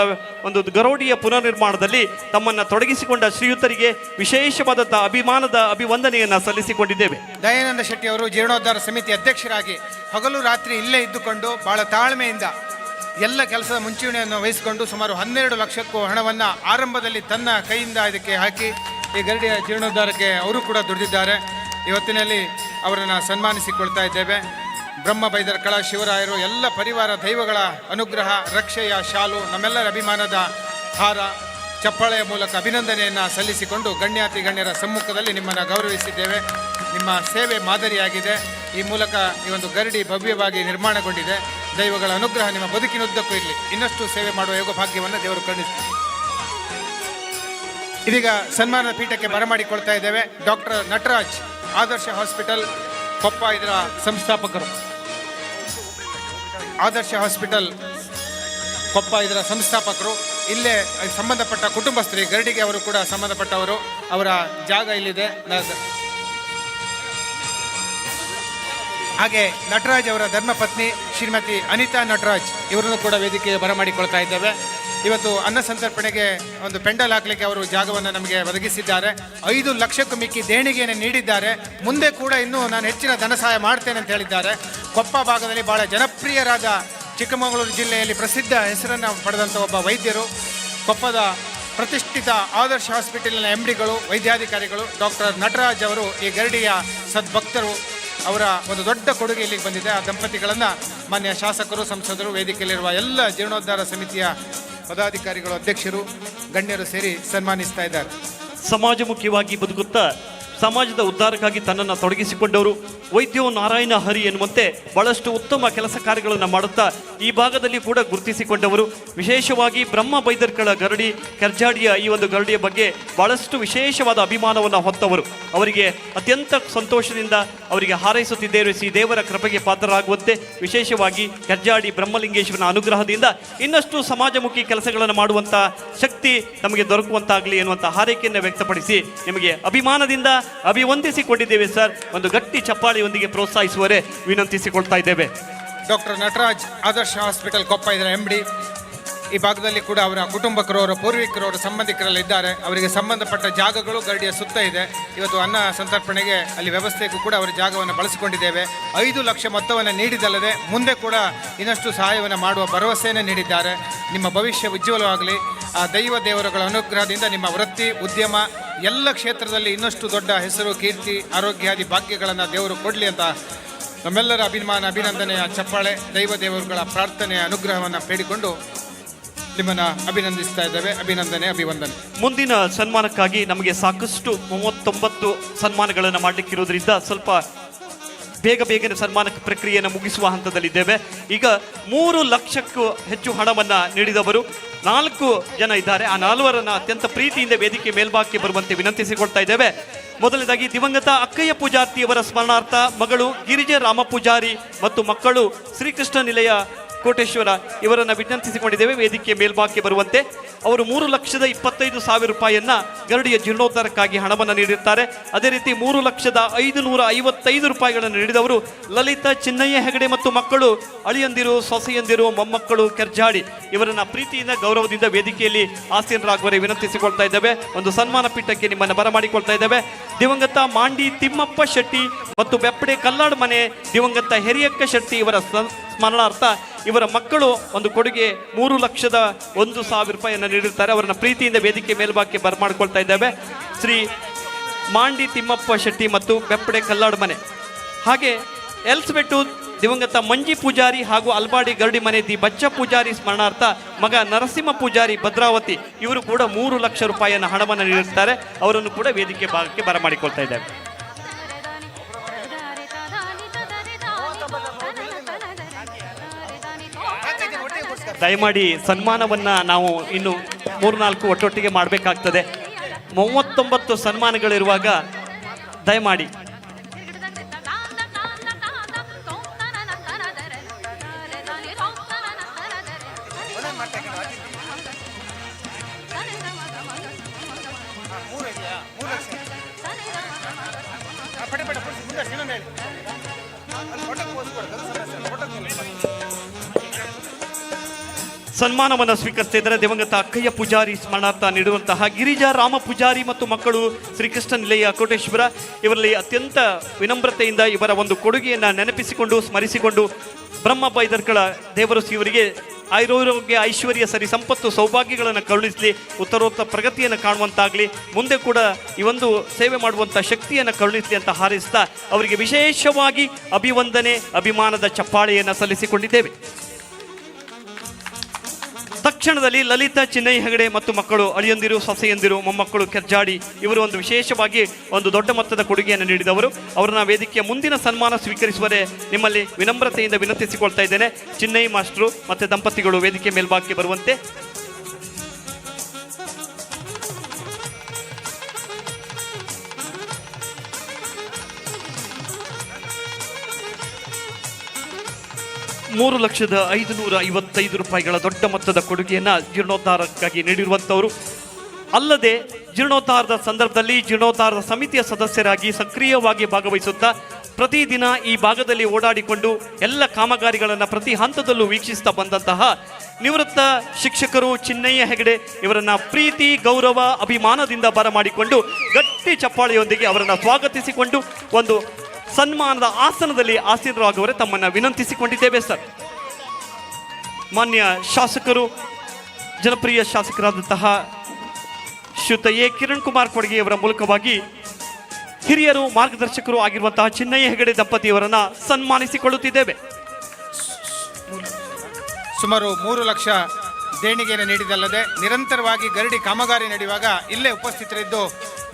ಒಂದು ಗರೋಡಿಯ ಪುನರ್ನಿರ್ಮಾಣದಲ್ಲಿ ತಮ್ಮನ್ನು ತೊಡಗಿಸಿಕೊಂಡ ಶ್ರೀಯುತರಿಗೆ ವಿಶೇಷವಾದಂತಹ ಅಭಿಮಾನದ ಅಭಿವಂದನೆಯನ್ನು ಸಲ್ಲಿಸಿಕೊಂಡಿದ್ದೇವೆ. ದಯಾನಂದ ಶೆಟ್ಟಿ ಅವರು ಜೀರ್ಣೋದ್ಧಾರ ಸಮಿತಿ ಅಧ್ಯಕ್ಷರಾಗಿ ಹಗಲು ರಾತ್ರಿ ಇಲ್ಲೇ ಇದ್ದುಕೊಂಡು ಬಹಳ ತಾಳ್ಮೆಯಿಂದ ಎಲ್ಲ ಕೆಲಸದ ಮುಂಚೂಣಿಯನ್ನು ವಹಿಸಿಕೊಂಡು ಸುಮಾರು 12 ಲಕ್ಷಕ್ಕೂ ಹಣವನ್ನು ಆರಂಭದಲ್ಲಿ ತನ್ನ ಕೈಯಿಂದ ಇದಕ್ಕೆ ಹಾಕಿ ಈ ಗರಡಿಯ ಜೀರ್ಣೋದ್ಧಾರಕ್ಕೆ ಅವರು ಕೂಡ ದುಡಿದಿದ್ದಾರೆ. ಇವತ್ತಿನಲ್ಲಿ ಅವರನ್ನು ಸನ್ಮಾನಿಸಿಕೊಳ್ತಾ ಇದ್ದೇವೆ. ಬ್ರಹ್ಮ ಬೈದರ್ಕಳ ಶಿವರಾಯರು ಎಲ್ಲ ಪರಿವಾರ ದೈವಗಳ ಅನುಗ್ರಹ ರಕ್ಷೆಯ ಶಾಲು ನಮ್ಮೆಲ್ಲರ ಅಭಿಮಾನದ ಹಾರ ಚಪ್ಪಾಳೆಯ ಮೂಲಕ ಅಭಿನಂದನೆಯನ್ನು ಸಲ್ಲಿಸಿಕೊಂಡು ಗಣ್ಯಾತಿ ಗಣ್ಯರ ಸಮ್ಮುಖದಲ್ಲಿ ನಿಮ್ಮನ್ನು ಗೌರವಿಸಿದ್ದೇವೆ. ನಿಮ್ಮ ಸೇವೆ ಮಾದರಿಯಾಗಿದೆ. ಈ ಮೂಲಕ ಈ ಒಂದು ಗರಡಿ ಭವ್ಯವಾಗಿ ನಿರ್ಮಾಣಗೊಂಡಿದೆ. ದೈವಗಳ ಅನುಗ್ರಹ ನಿಮ್ಮ ಬದುಕಿನುದ್ದಕ್ಕೂ ಇರಲಿ. ಇನ್ನಷ್ಟು ಸೇವೆ ಮಾಡುವ ಯೋಗ ಭಾಗ್ಯವನ್ನು ದೇವರು ಕರುಣಿಸ್ತಾರೆ. ಇದೀಗ ಸನ್ಮಾನದ ಪೀಠಕ್ಕೆ ಬರಮಾಡಿಕೊಳ್ತಾ ಇದ್ದೇವೆ ಡಾಕ್ಟರ್ ನಟರಾಜ್, ಆದರ್ಶ ಹಾಸ್ಪಿಟಲ್ ಕೊಪ್ಪ, ಇದರ ಸಂಸ್ಥಾಪಕರು. ಆದರ್ಶ ಹಾಸ್ಪಿಟಲ್ ಕೊಪ್ಪ ಇದರ ಸಂಸ್ಥಾಪಕರು. ಇಲ್ಲೇ ಸಂಬಂಧಪಟ್ಟ ಕುಟುಂಬಸ್ಥರು, ಗರಡಿಗೆ ಅವರು ಕೂಡ ಸಂಬಂಧಪಟ್ಟವರು. ಅವರ ಜಾಗ ಇಲ್ಲಿದೆ. ಹಾಗೆ ನಟರಾಜ್ ಅವರ ಧರ್ಮಪತ್ನಿ ಶ್ರೀಮತಿ ಅನಿತಾ ನಟರಾಜ್ ಇವರನ್ನು ಕೂಡ ವೇದಿಕೆಗೆ ಬರಮಾಡಿಕೊಳ್ತಾ ಇದ್ದೇವೆ. ಇವತ್ತು ಅನ್ನ ಸಂತರ್ಪಣೆಗೆ ಒಂದು ಪೆಂಡಲ್ ಹಾಕಲಿಕ್ಕೆ ಅವರು ಜಾಗವನ್ನು ನಮಗೆ ಒದಗಿಸಿದ್ದಾರೆ. 5 ಲಕ್ಷಕ್ಕೂ ಮಿಕ್ಕಿ ದೇಣಿಗೆಯನ್ನು ನೀಡಿದ್ದಾರೆ. ಮುಂದೆ ಕೂಡ ಇನ್ನೂ ನಾನು ಹೆಚ್ಚಿನ ಧನ ಸಹಾಯ ಮಾಡ್ತೇನೆ ಅಂತ ಹೇಳಿದ್ದಾರೆ. ಕೊಪ್ಪ ಭಾಗದಲ್ಲಿ ಬಹಳ ಜನಪ್ರಿಯರಾದ ಚಿಕ್ಕಮಗಳೂರು ಜಿಲ್ಲೆಯಲ್ಲಿ ಪ್ರಸಿದ್ಧ ಹೆಸರನ್ನು ಪಡೆದಂಥ ಒಬ್ಬ ವೈದ್ಯರು, ಕೊಪ್ಪದ ಪ್ರತಿಷ್ಠಿತ ಆದರ್ಶ ಹಾಸ್ಪಿಟಲ್ನ MDಗಳು, ವೈದ್ಯಾಧಿಕಾರಿಗಳು ಡಾಕ್ಟರ್ ನಟರಾಜ್ ಅವರು ಈ ಗರಡಿಯ ಸದ್ಭಕ್ತರು. ಅವರ ಒಂದು ದೊಡ್ಡ ಕೊಡುಗೆ ಇಲ್ಲಿಗೆ ಬಂದಿದೆ. ಆ ದಂಪತಿಗಳನ್ನು ಮಾನ್ಯ ಶಾಸಕರು, ಸಂಸದರು, ವೇದಿಕೆಯಲ್ಲಿರುವ ಎಲ್ಲ ಜೀರ್ಣೋದ್ಧಾರ ಸಮಿತಿಯ ಪದಾಧಿಕಾರಿಗಳು, ಅಧ್ಯಕ್ಷರು, ಗಣ್ಯರು ಸೇರಿ ಸನ್ಮಾನಿಸ್ತಾ ಇದ್ದಾರೆ. ಸಮಾಜಮುಖಿಯಾಗಿ ಬದುಕುತ್ತಾ ಸಮಾಜದ ಉದ್ಧಾರಕ್ಕಾಗಿ ತನ್ನನ್ನು ತೊಡಗಿಸಿಕೊಂಡವರು. ವೈದ್ಯೋ ನಾರಾಯಣ ಹರಿ ಎನ್ನುವಂತೆ ಬಹಳಷ್ಟು ಉತ್ತಮ ಕೆಲಸ ಕಾರ್ಯಗಳನ್ನು ಮಾಡುತ್ತಾ ಈ ಭಾಗದಲ್ಲಿ ಕೂಡ ಗುರುತಿಸಿಕೊಂಡವರು. ವಿಶೇಷವಾಗಿ ಬ್ರಹ್ಮ ಬೈದರ್ಕಳ ಗರಡಿ ಕೆರ್ಜಾಡಿಯ ಈ ಒಂದು ಗರಡಿಯ ಬಗ್ಗೆ ಬಹಳಷ್ಟು ವಿಶೇಷವಾದ ಅಭಿಮಾನವನ್ನು ಹೊತ್ತವರು. ಅವರಿಗೆ ಅತ್ಯಂತ ಸಂತೋಷದಿಂದ ಅವರಿಗೆ ಹಾರೈಸುತ್ತಿದ್ದೇವೆ. ಶ್ರೀ ದೇವರ ಕೃಪೆಗೆ ಪಾತ್ರರಾಗುವಂತೆ ವಿಶೇಷವಾಗಿ ಕೆರ್ಜಾಡಿ ಬ್ರಹ್ಮಲಿಂಗೇಶ್ವರನ ಅನುಗ್ರಹದಿಂದ ಇನ್ನಷ್ಟು ಸಮಾಜಮುಖಿ ಕೆಲಸಗಳನ್ನು ಮಾಡುವಂಥ ಶಕ್ತಿ ನಮಗೆ ದೊರಕುವಂತಾಗಲಿ ಎನ್ನುವಂಥ ಹಾರೈಕೆಯನ್ನು ವ್ಯಕ್ತಪಡಿಸಿ ನಿಮಗೆ ಅಭಿಮಾನದಿಂದ ಅಭಿವಂದಿಸಿಕೊಂಡಿದ್ದೇವೆ ಸರ್. ಒಂದು ಗಟ್ಟಿ ಚಪ್ಪಾಳಿಯೊಂದಿಗೆ ಪ್ರೋತ್ಸಾಹಿಸುವರೆ ವಿನಂತಿಸಿಕೊಳ್ತಾ ಇದ್ದೇವೆ. ಡಾಕ್ಟರ್ ನಟರಾಜ್, ಆದರ್ಶ ಹಾಸ್ಪಿಟಲ್ ಕೊಪ್ಪ ಇದರ MD. ಈ ಭಾಗದಲ್ಲಿ ಕೂಡ ಅವರ ಕುಟುಂಬಕರು, ಅವರ ಪೂರ್ವಿಕರು, ಅವರ ಸಂಬಂಧಿಕರೆಲ್ಲ ಇದ್ದಾರೆ. ಅವರಿಗೆ ಸಂಬಂಧಪಟ್ಟ ಜಾಗಗಳು ಗರಡಿಯ ಸುತ್ತ ಇದೆ. ಇವತ್ತು ಅನ್ನ ಸಂತರ್ಪಣೆಗೆ ಅಲ್ಲಿ ವ್ಯವಸ್ಥೆಗೂ ಕೂಡ ಅವರ ಜಾಗವನ್ನು ಬಳಸಿಕೊಂಡಿದ್ದೇವೆ. 5 ಲಕ್ಷ ಮೊತ್ತವನ್ನು ನೀಡಿದಲ್ಲದೆ ಮುಂದೆ ಕೂಡ ಇನ್ನಷ್ಟು ಸಹಾಯವನ್ನು ಮಾಡುವ ಭರವಸೆಯನ್ನು ನೀಡಿದ್ದಾರೆ. ನಿಮ್ಮ ಭವಿಷ್ಯ ಉಜ್ವಲವಾಗಲಿ. ಆ ದೇವರುಗಳ ಅನುಗ್ರಹದಿಂದ ನಿಮ್ಮ ವೃತ್ತಿ, ಉದ್ಯಮ ಎಲ್ಲ ಕ್ಷೇತ್ರದಲ್ಲಿ ಇನ್ನಷ್ಟು ದೊಡ್ಡ ಹೆಸರು, ಕೀರ್ತಿ, ಆರೋಗ್ಯಾದಿ ಭಾಗ್ಯಗಳನ್ನು ದೇವರು ಕೊಡಲಿ ಅಂತ ನಮ್ಮೆಲ್ಲರ ಅಭಿನಂದನೆಯ ಚಪ್ಪಾಳೆ, ದೇವರುಗಳ ಪ್ರಾರ್ಥನೆಯ ಅನುಗ್ರಹವನ್ನು ಬೇಡಿಕೊಂಡು ನಿಮ್ಮನ್ನು ಅಭಿನಂದಿಸ್ತಾ ಇದ್ದೇವೆ. ಅಭಿನಂದನೆ, ಅಭಿವಂದನೆ. ಮುಂದಿನ ಸನ್ಮಾನಕ್ಕಾಗಿ ನಮಗೆ ಸಾಕಷ್ಟು 39 ಸನ್ಮಾನಗಳನ್ನು ಮಾಡಲಿಕ್ಕಿರೋದ್ರಿಂದ ಸ್ವಲ್ಪ ಬೇಗನೆ ಸನ್ಮಾನ ಪ್ರಕ್ರಿಯೆಯನ್ನು ಮುಗಿಸುವ ಹಂತದಲ್ಲಿದ್ದೇವೆ. ಈಗ 3 ಲಕ್ಷಕ್ಕೂ ಹೆಚ್ಚು ಹಣವನ್ನು ನೀಡಿದವರು 4 ಜನ ಇದ್ದಾರೆ. ಆ 4ವರನ್ನು ಅತ್ಯಂತ ಪ್ರೀತಿಯಿಂದ ವೇದಿಕೆ ಮೇಲ್ಭಾಗಕ್ಕೆ ಬರುವಂತೆ ವಿನಂತಿಸಿಕೊಳ್ತಾ ಇದ್ದೇವೆ. ಮೊದಲನೇದಾಗಿ ದಿವಂಗತ ಅಕ್ಕಯ್ಯ ಪೂಜಾರ್ತಿಯವರ ಸ್ಮರಣಾರ್ಥ ಮಗಳು ಗಿರಿಜೆ ರಾಮ ಪೂಜಾರಿ ಮತ್ತು ಮಕ್ಕಳು ಶ್ರೀಕೃಷ್ಣ ನಿಲಯ ಕೋಟೇಶ್ವರ ಇವರನ್ನು ವಿನಂತಿಸಿಕೊಂಡಿದ್ದೇವೆ ವೇದಿಕೆ ಮೇಲ್ಭಾಗಕ್ಕೆ ಬರುವಂತೆ. ಅವರು 3,25,000 ರೂಪಾಯಿಯನ್ನು ಗರಡಿಯ ಜೀರ್ಣೋದ್ಧಾರಕ್ಕಾಗಿ ಹಣವನ್ನು ನೀಡಿರ್ತಾರೆ. ಅದೇ ರೀತಿ 3,555,000 ರೂಪಾಯಿಗಳನ್ನು ನೀಡಿದವರು ಲಲಿತಾ ಚಿನ್ನಯ್ಯ ಹೆಗಡೆ ಮತ್ತು ಮಕ್ಕಳು, ಅಳಿಯಂದಿರು, ಸೊಸೆಯಂದಿರು, ಮೊಮ್ಮಕ್ಕಳು ಕೆರ್ಜಾಡಿ ಇವರನ್ನು ಪ್ರೀತಿಯಿಂದ ಗೌರವದಿಂದ ವೇದಿಕೆಯಲ್ಲಿ ಆಸೀನರಾಗುವರೆ ವಿನಂತಿಸಿಕೊಳ್ತಾ ಇದ್ದೇವೆ. ಒಂದು ಸನ್ಮಾನ ಪೀಠಕ್ಕೆ ನಿಮ್ಮನ್ನು ಬರಮಾಡಿಕೊಳ್ತಾ ಇದ್ದೇವೆ. ದಿವಂಗತ ಮಾಂಡಿ ತಿಮ್ಮಪ್ಪ ಶೆಟ್ಟಿ ಮತ್ತು ಬೆಪ್ಪಡೆ ಕಲ್ಲಾಡ್ ಮನೆ ದಿವಂಗತ ಹೆರಿಯಕ್ಕ ಶೆಟ್ಟಿ ಇವರ ಸ್ಮರಣಾರ್ಥ ಇವರ ಮಕ್ಕಳು ಒಂದು ಕೊಡುಗೆ 3,01,000 ರೂಪಾಯಿಯನ್ನು ನೀಡಿರ್ತಾರೆ. ಅವರನ್ನ ಪ್ರೀತಿಯಿಂದ ವೇದಿಕೆ ಮೇಲ್ಭಾಗಕ್ಕೆ ಬರಮಾಡಿಕೊಳ್ತಾ ಇದ್ದೇವೆ. ಶ್ರೀ ಮಾಂಡಿ ತಿಮ್ಮಪ್ಪ ಶೆಟ್ಟಿ ಮತ್ತು ಬೆಪ್ಪಡೆ ಕಲ್ಲಾಡ್ ಮನೆ. ಹಾಗೆ ಎಲ್ಸ್ಬೆಟ್ಟು ದಿವಂಗತ ಮಂಜಿ ಪೂಜಾರಿ ಹಾಗೂ ಅಲ್ಬಾಡಿ ಗರಡಿ ಮನೆ ದಿ ಬಚ್ಚ ಪೂಜಾರಿ ಸ್ಮರಣಾರ್ಥ ಮಗ ನರಸಿಂಹ ಪೂಜಾರಿ ಭದ್ರಾವತಿ ಇವರು ಕೂಡ 3 ಲಕ್ಷ ರೂಪಾಯಿಯನ್ನು ಹಣವನ್ನು ನೀಡಿರ್ತಾರೆ. ಅವರನ್ನು ಕೂಡ ವೇದಿಕೆ ಭಾಗಕ್ಕೆ ಬರಮಾಡಿಕೊಳ್ತಾ ಇದ್ದೇವೆ. ದಯಮಾಡಿ ಸನ್ಮಾನವನ್ನು ನಾವು ಇನ್ನು 3-4 ಒಟ್ಟೊಟ್ಟಿಗೆ ಮಾಡಬೇಕಾಗ್ತದೆ. 39 ಸನ್ಮಾನಗಳಿರುವಾಗ ದಯಮಾಡಿ ಸನ್ಮಾನವನ್ನು ಸ್ವೀಕರಿಸ್ತಾ ಇದ್ದಾರೆ. ದಿವಂಗತ ಅಕ್ಕಯ್ಯ ಪೂಜಾರಿ ಸ್ಮರಣಾರ್ಥ ನೀಡುವಂತಹ ಗಿರಿಜಾ ರಾಮ ಪೂಜಾರಿ ಮತ್ತು ಮಕ್ಕಳು ಶ್ರೀಕೃಷ್ಣ ನಿಲಯ ಕೋಟೇಶ್ವರ ಇವರಲ್ಲಿ ಅತ್ಯಂತ ವಿನಮ್ರತೆಯಿಂದ ಇವರ ಒಂದು ಕೊಡುಗೆಯನ್ನು ನೆನಪಿಸಿಕೊಂಡು ಸ್ಮರಿಸಿಕೊಂಡು ಬ್ರಹ್ಮ ಬೈದರ್ಕಳ ದೇವರು ಇವರಿಗೆ ಆಯುರೋಗ್ಯ ಐಶ್ವರ್ಯ ಸರಿ ಸಂಪತ್ತು ಸೌಭಾಗ್ಯಗಳನ್ನು ಕರುಣಿಸಲಿ, ಉತ್ತರೋತ್ತರ ಪ್ರಗತಿಯನ್ನು ಕಾಣುವಂತಾಗಲಿ, ಮುಂದೆ ಕೂಡ ಈ ಒಂದು ಸೇವೆ ಮಾಡುವಂಥ ಶಕ್ತಿಯನ್ನು ಕರುಣಿಸಲಿ ಅಂತ ಹಾರೈಸ್ತಾ ಅವರಿಗೆ ವಿಶೇಷವಾಗಿ ಅಭಿವಂದನೆ ಅಭಿಮಾನದ ಚಪ್ಪಾಳೆಯನ್ನು ಸಲ್ಲಿಸಿಕೊಂಡಿದ್ದೇವೆ. ತಕ್ಷಣದಲ್ಲಿ ಲಲಿತಾ ಚಿನ್ನೈ ಹೆಗಡೆ ಮತ್ತು ಮಕ್ಕಳು ಅಳಿಯಂದಿರು ಸೊಸೆಯಂದಿರು ಮೊಮ್ಮಕ್ಕಳು ಕೆರ್ಜಾಡಿ ಇವರು ಒಂದು ವಿಶೇಷವಾಗಿ ಒಂದು ದೊಡ್ಡ ಮೊತ್ತದ ಕೊಡುಗೆಯನ್ನು ನೀಡಿದವರು. ಅವರನ್ನ ವೇದಿಕೆಯ ಮುಂದಿನ ಸನ್ಮಾನ ಸ್ವೀಕರಿಸುವರೆ ನಿಮ್ಮಲ್ಲಿ ವಿನಮ್ರತೆಯಿಂದ ವಿನಂತಿಸಿಕೊಳ್ತಾ ಇದ್ದೇನೆ. ಚಿನ್ನೈ ಮಾಸ್ಟ್ರು ಮತ್ತು ದಂಪತಿಗಳು ವೇದಿಕೆ ಮೇಲ್ಭಾಗಕ್ಕೆ ಬರುವಂತೆ. ₹3,555,000 ದೊಡ್ಡ ಮೊತ್ತದ ಕೊಡುಗೆಯನ್ನು ಜೀರ್ಣೋದ್ಧಾರಕ್ಕಾಗಿ ನೀಡಿರುವಂಥವರು. ಅಲ್ಲದೆ ಜೀರ್ಣೋದ್ಧಾರದ ಸಂದರ್ಭದಲ್ಲಿ ಜೀರ್ಣೋದ್ಧಾರದ ಸಮಿತಿಯ ಸದಸ್ಯರಾಗಿ ಸಕ್ರಿಯವಾಗಿ ಭಾಗವಹಿಸುತ್ತಾ ಪ್ರತಿದಿನ ಈ ಭಾಗದಲ್ಲಿ ಓಡಾಡಿಕೊಂಡು ಎಲ್ಲ ಕಾಮಗಾರಿಗಳನ್ನು ಪ್ರತಿ ಹಂತದಲ್ಲೂ ವೀಕ್ಷಿಸ್ತಾ ಬಂದಂತಹ ನಿವೃತ್ತ ಶಿಕ್ಷಕರು ಚಿನ್ನಯ್ಯ ಹೆಗಡೆ ಇವರನ್ನು ಪ್ರೀತಿ ಗೌರವ ಅಭಿಮಾನದಿಂದ ಬರಮಾಡಿಕೊಂಡು ಗಟ್ಟಿ ಚಪ್ಪಾಳೆಯೊಂದಿಗೆ ಅವರನ್ನು ಸ್ವಾಗತಿಸಿಕೊಂಡು ಒಂದು ಸನ್ಮಾನದ ಆಸನದಲ್ಲಿ ಆಸೀನರಾಗುವರೆ ತಮ್ಮನ್ನು ವಿನಂತಿಸಿಕೊಂಡಿದ್ದೇವೆ ಸರ್. ಮಾನ್ಯ ಶಾಸಕರು ಜನಪ್ರಿಯ ಶಾಸಕರಾದಂತಹ ಶ್ರೀಯುತ ಎ ಕಿರಣ್ ಕುಮಾರ್ ಕೊಡಗೆಯವರ ಮೂಲಕವಾಗಿ ಹಿರಿಯರು ಮಾರ್ಗದರ್ಶಕರು ಆಗಿರುವಂತಹ ಚಿನ್ನಯ್ಯ ಹೆಗಡೆ ದಂಪತಿಯವರನ್ನು ಸನ್ಮಾನಿಸಿಕೊಳ್ಳುತ್ತಿದ್ದೇವೆ. ಸುಮಾರು 3 ಲಕ್ಷ ದೇಣಿಗೆಯನ್ನು ನೀಡಿದಲ್ಲದೆ ನಿರಂತರವಾಗಿ ಗರಡಿ ಕಾಮಗಾರಿ ನಡೆಯುವಾಗ ಇಲ್ಲೇ ಉಪಸ್ಥಿತರಿದ್ದು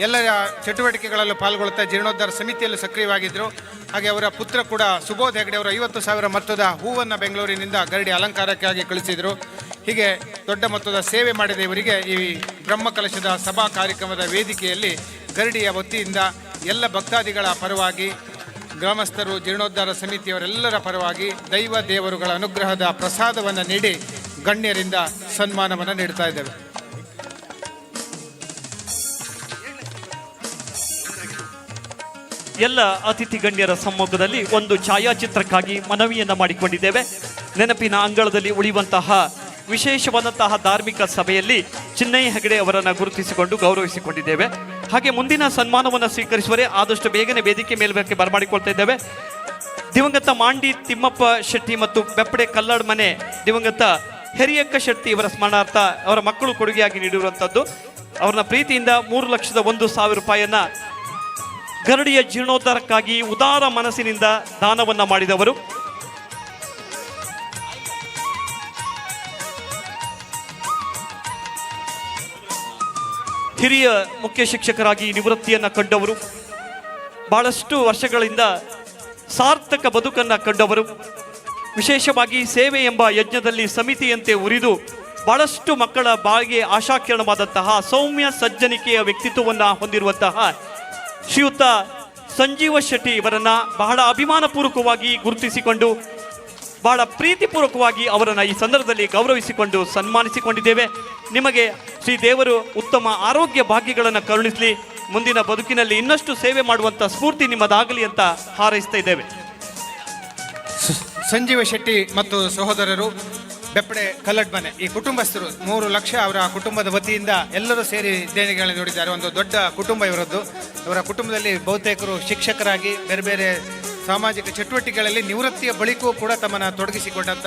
ಎಲ್ಲ ಚಟುವಟಿಕೆಗಳಲ್ಲೂ ಪಾಲ್ಗೊಳ್ಳುತ್ತಾ ಜೀರ್ಣೋದ್ಧಾರ ಸಮಿತಿಯಲ್ಲಿ ಸಕ್ರಿಯವಾಗಿದ್ದರು. ಹಾಗೆ ಅವರ ಪುತ್ರ ಕೂಡ ಸುಬೋಧ್ ಹೆಗಡೆ ಅವರು 50,000 ಮೊತ್ತದ ಹೂವನ್ನು ಬೆಂಗಳೂರಿನಿಂದ ಗರಡಿ ಅಲಂಕಾರಕ್ಕಾಗಿ ಕಳಿಸಿದರು. ಹೀಗೆ ದೊಡ್ಡ ಮೊತ್ತದ ಸೇವೆ ಮಾಡಿದ ಇವರಿಗೆ ಈ ಬ್ರಹ್ಮಕಲಶದ ಸಭಾ ಕಾರ್ಯಕ್ರಮದ ವೇದಿಕೆಯಲ್ಲಿ ಗರಡಿಯ ವತಿಯಿಂದ ಎಲ್ಲ ಭಕ್ತಾದಿಗಳ ಪರವಾಗಿ ಗ್ರಾಮಸ್ಥರು ಜೀರ್ಣೋದ್ಧಾರ ಸಮಿತಿಯವರೆಲ್ಲರ ಪರವಾಗಿ ದೈವ ದೇವರುಗಳ ಅನುಗ್ರಹದ ಪ್ರಸಾದವನ್ನು ನೀಡಿ ಗಣ್ಯರಿಂದ ಸನ್ಮಾನವನ್ನು ನೀಡ್ತಾ ಇದ್ದೇವೆ. ಎಲ್ಲ ಅತಿಥಿ ಗಣ್ಯರ ಸಮ್ಮುಖದಲ್ಲಿ ಒಂದು ಛಾಯಾಚಿತ್ರಕ್ಕಾಗಿ ಮನವಿಯನ್ನು ಮಾಡಿಕೊಂಡಿದ್ದೇವೆ. ನೆನಪಿನ ಅಂಗಳದಲ್ಲಿ ಉಳಿಯುವಂತಹ ವಿಶೇಷವಾದಂತಹ ಧಾರ್ಮಿಕ ಸಭೆಯಲ್ಲಿ ಚಿನ್ನಯ್ಯ ಹೆಗಡೆ ಅವರನ್ನು ಗುರುತಿಸಿಕೊಂಡು ಗೌರವಿಸಿಕೊಂಡಿದ್ದೇವೆ. ಹಾಗೆ ಮುಂದಿನ ಸನ್ಮಾನವನ್ನು ಸ್ವೀಕರಿಸುವರೆ ಆದಷ್ಟು ಬೇಗನೆ ವೇದಿಕೆ ಮೇಲ್ಭಾಗಕ್ಕೆ ಬರಮಾಡಿಕೊಳ್ತಾ ಇದ್ದೇವೆ. ದಿವಂಗತ ಮಾಂಡಿ ತಿಮ್ಮಪ್ಪ ಶೆಟ್ಟಿ ಮತ್ತು ಬೆಪ್ಪಡೆ ಕಲ್ಲಡ್ ಮನೆ ದಿವಂಗತ ಹೆರಿಯಕ್ಕ ಶೆಟ್ಟಿ ಇವರ ಸ್ಮರಣಾರ್ಥ ಅವರ ಮಕ್ಕಳು ಕೊಡುಗೆಯಾಗಿ ನೀಡಿರುವಂಥದ್ದು. ಅವ್ರನ್ನ ಪ್ರೀತಿಯಿಂದ ₹3,01,000 ಗರಡಿಯ ಜೀರ್ಣೋದ್ಧಾರಕ್ಕಾಗಿ ಉದಾರ ಮನಸ್ಸಿನಿಂದ ದಾನವನ್ನು ಮಾಡಿದವರು. ಹಿರಿಯ ಮುಖ್ಯ ಶಿಕ್ಷಕರಾಗಿ ನಿವೃತ್ತಿಯನ್ನು ಕಂಡವರು, ಬಹಳಷ್ಟು ವರ್ಷಗಳಿಂದ ಸಾರ್ಥಕ ಬದುಕನ್ನು ಕಂಡವರು, ವಿಶೇಷವಾಗಿ ಸೇವೆ ಎಂಬ ಯಜ್ಞದಲ್ಲಿ ಸಮಿತಿಯಂತೆ ಉರಿದು ಬಹಳಷ್ಟು ಮಕ್ಕಳ ಬಾಳಿಗೆ ಆಶಾಕಿರಣವಾದಂತಹ ಸೌಮ್ಯ ಸಜ್ಜನಿಕೆಯ ವ್ಯಕ್ತಿತ್ವವನ್ನು ಹೊಂದಿರುವಂತಹ ಶ್ರೀಯುತ ಸಂಜೀವ ಶೆಟ್ಟಿ ಇವರನ್ನು ಬಹಳ ಅಭಿಮಾನಪೂರ್ವಕವಾಗಿ ಗುರುತಿಸಿಕೊಂಡು ಬಹಳ ಪ್ರೀತಿಪೂರ್ವಕವಾಗಿ ಅವರನ್ನು ಈ ಸಂದರ್ಭದಲ್ಲಿ ಗೌರವಿಸಿಕೊಂಡು ಸನ್ಮಾನಿಸಿಕೊಂಡಿದ್ದೇವೆ. ನಿಮಗೆ ಶ್ರೀ ದೇವರು ಉತ್ತಮ ಆರೋಗ್ಯ ಭಾಗ್ಯಗಳನ್ನು ಕರುಣಿಸಲಿ, ಮುಂದಿನ ಬದುಕಿನಲ್ಲಿ ಇನ್ನಷ್ಟು ಸೇವೆ ಮಾಡುವಂಥ ಸ್ಫೂರ್ತಿ ನಿಮ್ಮದಾಗಲಿ ಅಂತ ಹಾರೈಸ್ತಾ ಇದ್ದೇವೆ. ಸಂಜೀವ ಶೆಟ್ಟಿ ಮತ್ತು ಸಹೋದರರು ಬೆಪ್ಪಡೆ ಕಲ್ಲಡ್ ಮನೆ ಈ ಕುಟುಂಬಸ್ಥರು 3 ಲಕ್ಷ ಅವರ ಕುಟುಂಬದ ವತಿಯಿಂದ ಎಲ್ಲರೂ ಸೇರಿ ದೇಣಿಗೆಗಳನ್ನು ನೀಡಿದ್ದಾರೆ. ಒಂದು ದೊಡ್ಡ ಕುಟುಂಬ ಇವರದ್ದು. ಇವರ ಕುಟುಂಬದಲ್ಲಿ ಬಹುತೇಕರು ಶಿಕ್ಷಕರಾಗಿ ಬೇರೆ ಬೇರೆ ಸಾಮಾಜಿಕ ಚಟುವಟಿಕೆಗಳಲ್ಲಿ ನಿವೃತ್ತಿಯ ಬಳಿಕೂ ಕೂಡ ತಮ್ಮನ್ನು ತೊಡಗಿಸಿಕೊಂಡಂಥ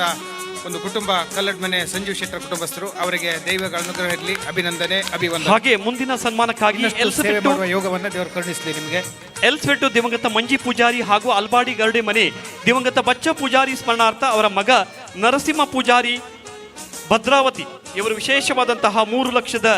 ಒಂದು ಕುಟುಂಬ ಕಲ್ಲಡ್ ಮನೆ ಸಂಜೀವ್ ಶೆಟ್ಟರ್ ಕುಟುಂಬಸ್ಥರು. ಅವರಿಗೆ ದೈವಗಳ ಅನುಗ್ರಹ ಇರಲಿ, ಅಭಿನಂದನೆ ಅಭಿವಂದನೆ. ಹಾಗೆ ಮುಂದಿನ ಸನ್ಮಾನಕ್ಕಾಗಿ ಸೇವೆ ಮಾಡುವ ಯೋಗವನ್ನು ದೇವರು ಕರುಣಿಸಲಿ ನಿಮಗೆ. ಎಲ್ಸ್ವೆಟ್ಟು ದಿವಂಗತ ಮಂಜಿ ಪೂಜಾರಿ ಹಾಗೂ ಅಲ್ಬಾಡಿ ಗರಡಿ ಮನೆ ದಿವಂಗತ ಬಚ್ಚ ಪೂಜಾರಿ ಸ್ಮರಣಾರ್ಥ ಅವರ ಮಗ ನರಸಿಂಹ ಪೂಜಾರಿ ಭದ್ರಾವತಿ ಇವರು ವಿಶೇಷವಾದಂತಹ 3 ಲಕ್ಷದ